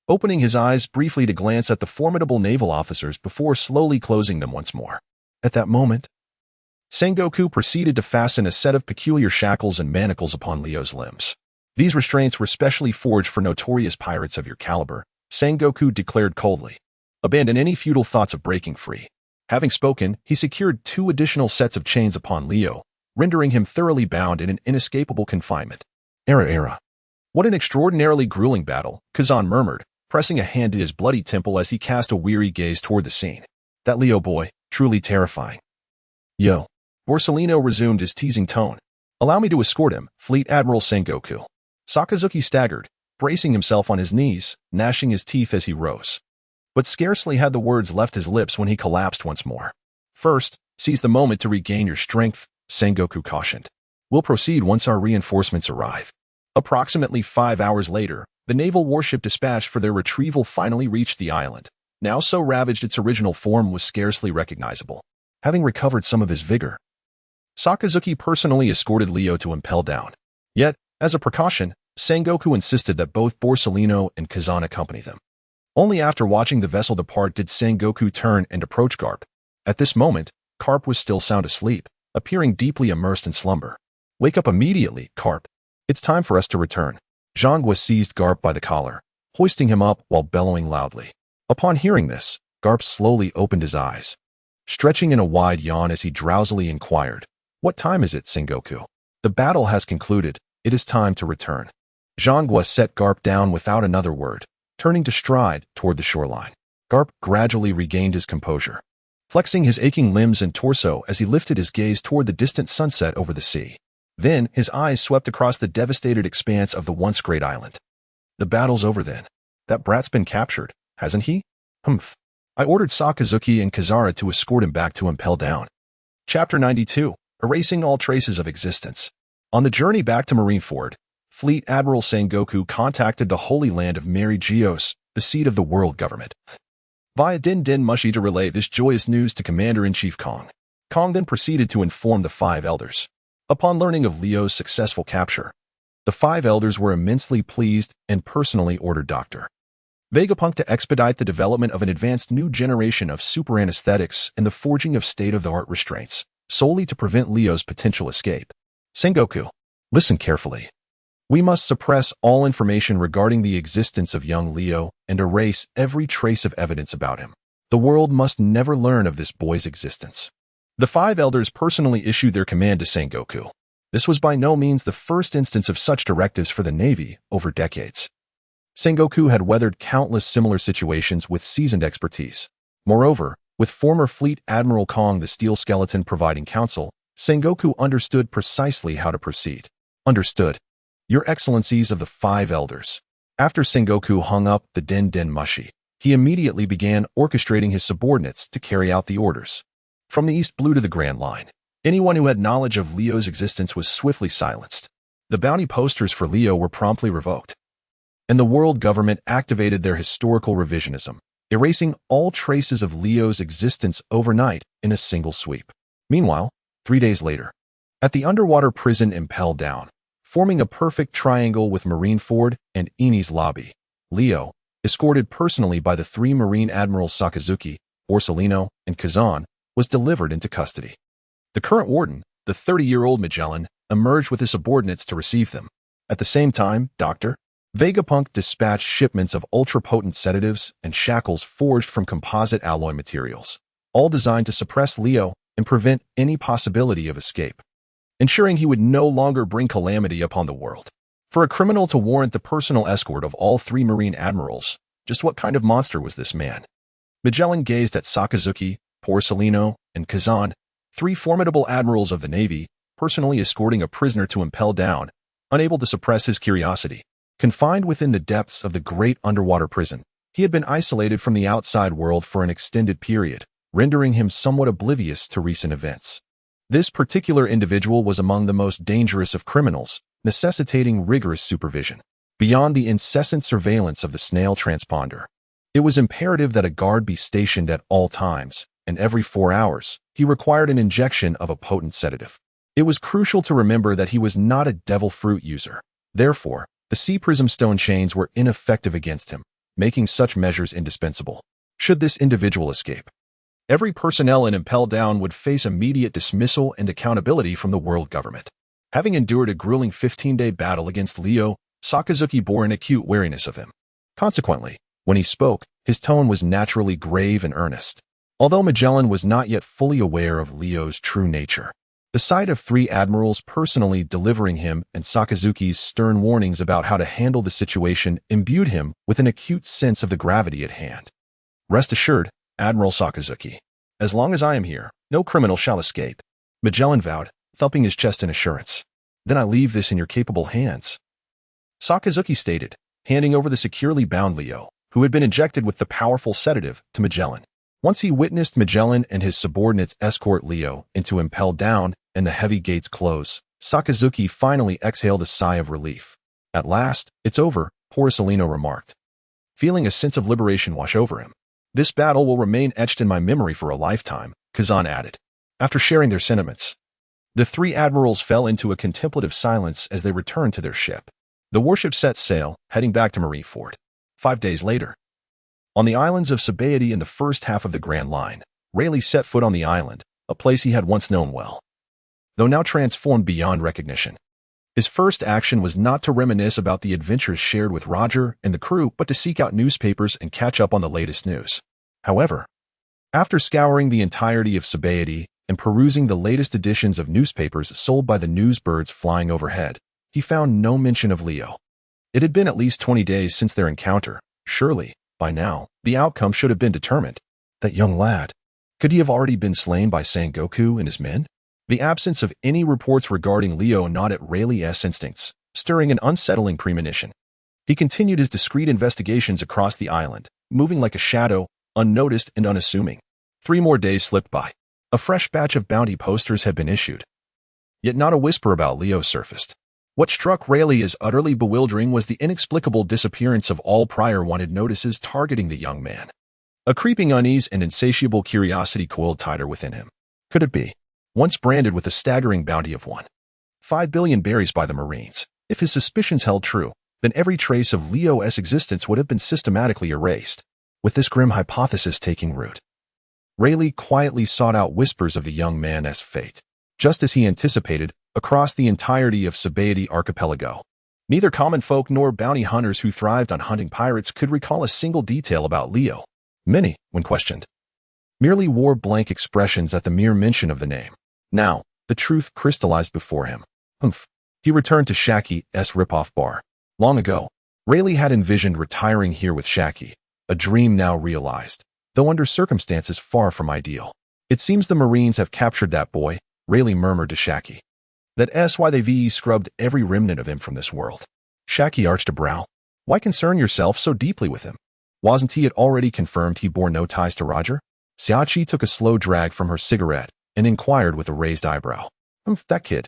opening his eyes briefly to glance at the formidable naval officers before slowly closing them once more. At that moment, Sengoku proceeded to fasten a set of peculiar shackles and manacles upon Leo's limbs. These restraints were specially forged for notorious pirates of your caliber, Sengoku declared coldly. Abandon any futile thoughts of breaking free. Having spoken, he secured 2 additional sets of chains upon Leo, rendering him thoroughly bound in an inescapable confinement. Era. What an extraordinarily grueling battle, Kazan murmured, pressing a hand to his bloody temple as he cast a weary gaze toward the scene. That Leo boy, truly terrifying. Yo. Borsellino resumed his teasing tone. Allow me to escort him, Fleet Admiral Sengoku. Sakazuki staggered, bracing himself on his knees, gnashing his teeth as he rose. But scarcely had the words left his lips when he collapsed once more. First, seize the moment to regain your strength, Sengoku cautioned. We'll proceed once our reinforcements arrive. Approximately 5 hours later, the naval warship dispatched for their retrieval finally reached the island. Now so ravaged its original form was scarcely recognizable. Having recovered some of his vigor, Sakazuki personally escorted Leo to impel down. Yet, as a precaution, Sengoku insisted that both Borsellino and Kazan accompany them. Only after watching the vessel depart did Sengoku turn and approach Garp. At this moment, Garp was still sound asleep, appearing deeply immersed in slumber. Wake up immediately, Garp. It's time for us to return. Zhang seized Garp by the collar, hoisting him up while bellowing loudly. Upon hearing this, Garp slowly opened his eyes, stretching in a wide yawn as he drowsily inquired, What time is it, Sengoku? The battle has concluded. It is time to return. Zhang set Garp down without another word, turning to stride toward the shoreline. Garp gradually regained his composure, flexing his aching limbs and torso as he lifted his gaze toward the distant sunset over the sea. Then, his eyes swept across the devastated expanse of the once great island. The battle's over then. That brat's been captured, hasn't he? Humph. I ordered Sakazuki and Kazara to escort him back to impel down. Chapter 92. Erasing all traces of existence. On the journey back to Marineford, Fleet Admiral Sengoku contacted the Holy Land of Mary Geos, the seat of the world government. via Din Din Mushi to relay this joyous news to Commander-in-Chief Kong. Kong then proceeded to inform the five elders. Upon learning of Leo's successful capture, the five elders were immensely pleased and personally ordered Dr. Vegapunk to expedite the development of an advanced new generation of super anesthetics and the forging of state-of-the-art restraints, solely to prevent Leo's potential escape. Sengoku, listen carefully. We must suppress all information regarding the existence of young Leo and erase every trace of evidence about him. The world must never learn of this boy's existence. The five elders personally issued their command to Sengoku. This was by no means the first instance of such directives for the Navy over decades. Sengoku had weathered countless similar situations with seasoned expertise. Moreover, with former Fleet Admiral Kong the Steel Skeleton providing counsel, Sengoku understood precisely how to proceed. Understood. Your Excellencies of the Five Elders. After Sengoku hung up the Din Din Mushi, he immediately began orchestrating his subordinates to carry out the orders. From the East Blue to the Grand Line, anyone who had knowledge of Leo's existence was swiftly silenced. The bounty posters for Leo were promptly revoked, and the world government activated their historical revisionism, erasing all traces of Leo's existence overnight in a single sweep. Meanwhile, 3 days later, at the underwater prison Impel Down, forming a perfect triangle with Marineford and Eni's lobby, Leo, escorted personally by the three Marine Admirals Sakazuki, Borsellino, and Kazan, was delivered into custody. The current warden, the 30-year-old Magellan, emerged with his subordinates to receive them. At the same time, Dr. Vegapunk dispatched shipments of ultra-potent sedatives and shackles forged from composite alloy materials, all designed to suppress Leo and prevent any possibility of escape, ensuring he would no longer bring calamity upon the world. For a criminal to warrant the personal escort of all three Marine admirals, just what kind of monster was this man? Magellan gazed at Sakazuki, Borsellino, and Kazan, three formidable admirals of the Navy, personally escorting a prisoner to Impel Down, unable to suppress his curiosity. Confined within the depths of the great underwater prison, he had been isolated from the outside world for an extended period, rendering him somewhat oblivious to recent events. This particular individual was among the most dangerous of criminals, necessitating rigorous supervision. Beyond the incessant surveillance of the snail transponder, it was imperative that a guard be stationed at all times, and every 4 hours, he required an injection of a potent sedative. It was crucial to remember that he was not a devil fruit user. Therefore, the sea prism stone chains were ineffective against him, making such measures indispensable. Should this individual escape, every personnel in Impel Down would face immediate dismissal and accountability from the world government. Having endured a grueling 15-day battle against Leo, Sakazuki bore an acute wariness of him. Consequently, when he spoke, his tone was naturally grave and earnest. Although Magellan was not yet fully aware of Leo's true nature, the sight of three admirals personally delivering him and Sakazuki's stern warnings about how to handle the situation imbued him with an acute sense of the gravity at hand. Rest assured, Admiral Sakazuki, as long as I am here, no criminal shall escape, Magellan vowed, thumping his chest in assurance. Then I leave this in your capable hands, Sakazuki stated, handing over the securely bound Leo, who had been injected with the powerful sedative, to Magellan. Once he witnessed Magellan and his subordinates escort Leo into Impel Down and the heavy gates close, Sakazuki finally exhaled a sigh of relief. At last, it's over, Borsellino remarked, feeling a sense of liberation wash over him. This battle will remain etched in my memory for a lifetime, Kazan added. After sharing their sentiments, the three admirals fell into a contemplative silence as they returned to their ship. The warship set sail, heading back to Marineford. 5 days later, on the islands of Sabaody in the first half of the Grand Line, Rayleigh set foot on the island, a place he had once known well, though now transformed beyond recognition. His first action was not to reminisce about the adventures shared with Roger and the crew, but to seek out newspapers and catch up on the latest news. However, after scouring the entirety of Sabaody and perusing the latest editions of newspapers sold by the newsbirds flying overhead, he found no mention of Leo. It had been at least 20 days since their encounter. Surely, by now, the outcome should have been determined. That young lad, could he have already been slain by Sengoku and his men? The absence of any reports regarding Leo gnawed at Rayleigh's instincts, stirring an unsettling premonition. He continued his discreet investigations across the island, moving like a shadow, unnoticed and unassuming. 3 more days slipped by. A fresh batch of bounty posters had been issued. Yet not a whisper about Leo surfaced. What struck Rayleigh as utterly bewildering was the inexplicable disappearance of all prior wanted notices targeting the young man. A creeping unease and insatiable curiosity coiled tighter within him. Could it be? Once branded with a staggering bounty of 1.5 billion berries by the Marines, if his suspicions held true, then every trace of Leo's existence would have been systematically erased. With this grim hypothesis taking root, Rayleigh quietly sought out whispers of the young man's fate. Just as he anticipated, across the entirety of Sabaody Archipelago, neither common folk nor bounty hunters who thrived on hunting pirates could recall a single detail about Leo. Many, when questioned, merely wore blank expressions at the mere mention of the name. Now, the truth crystallized before him. He returned to Haki's ripoff bar. Long ago, Rayleigh had envisioned retiring here with Haki, a dream now realized, though under circumstances far from ideal. It seems the Marines have captured that boy, Rayleigh murmured to Haki. That's why they've scrubbed every remnant of him from this world. Haki arched a brow. Why concern yourself so deeply with him? Wasn't he already confirmed he bore no ties to Roger? Xiaoqi took a slow drag from her cigarette and inquired with a raised eyebrow. That kid.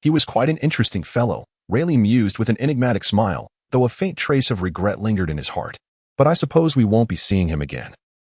He was quite an interesting fellow, Rayleigh mused with an enigmatic smile, though a faint trace of regret lingered in his heart. But I suppose we won't be seeing him again.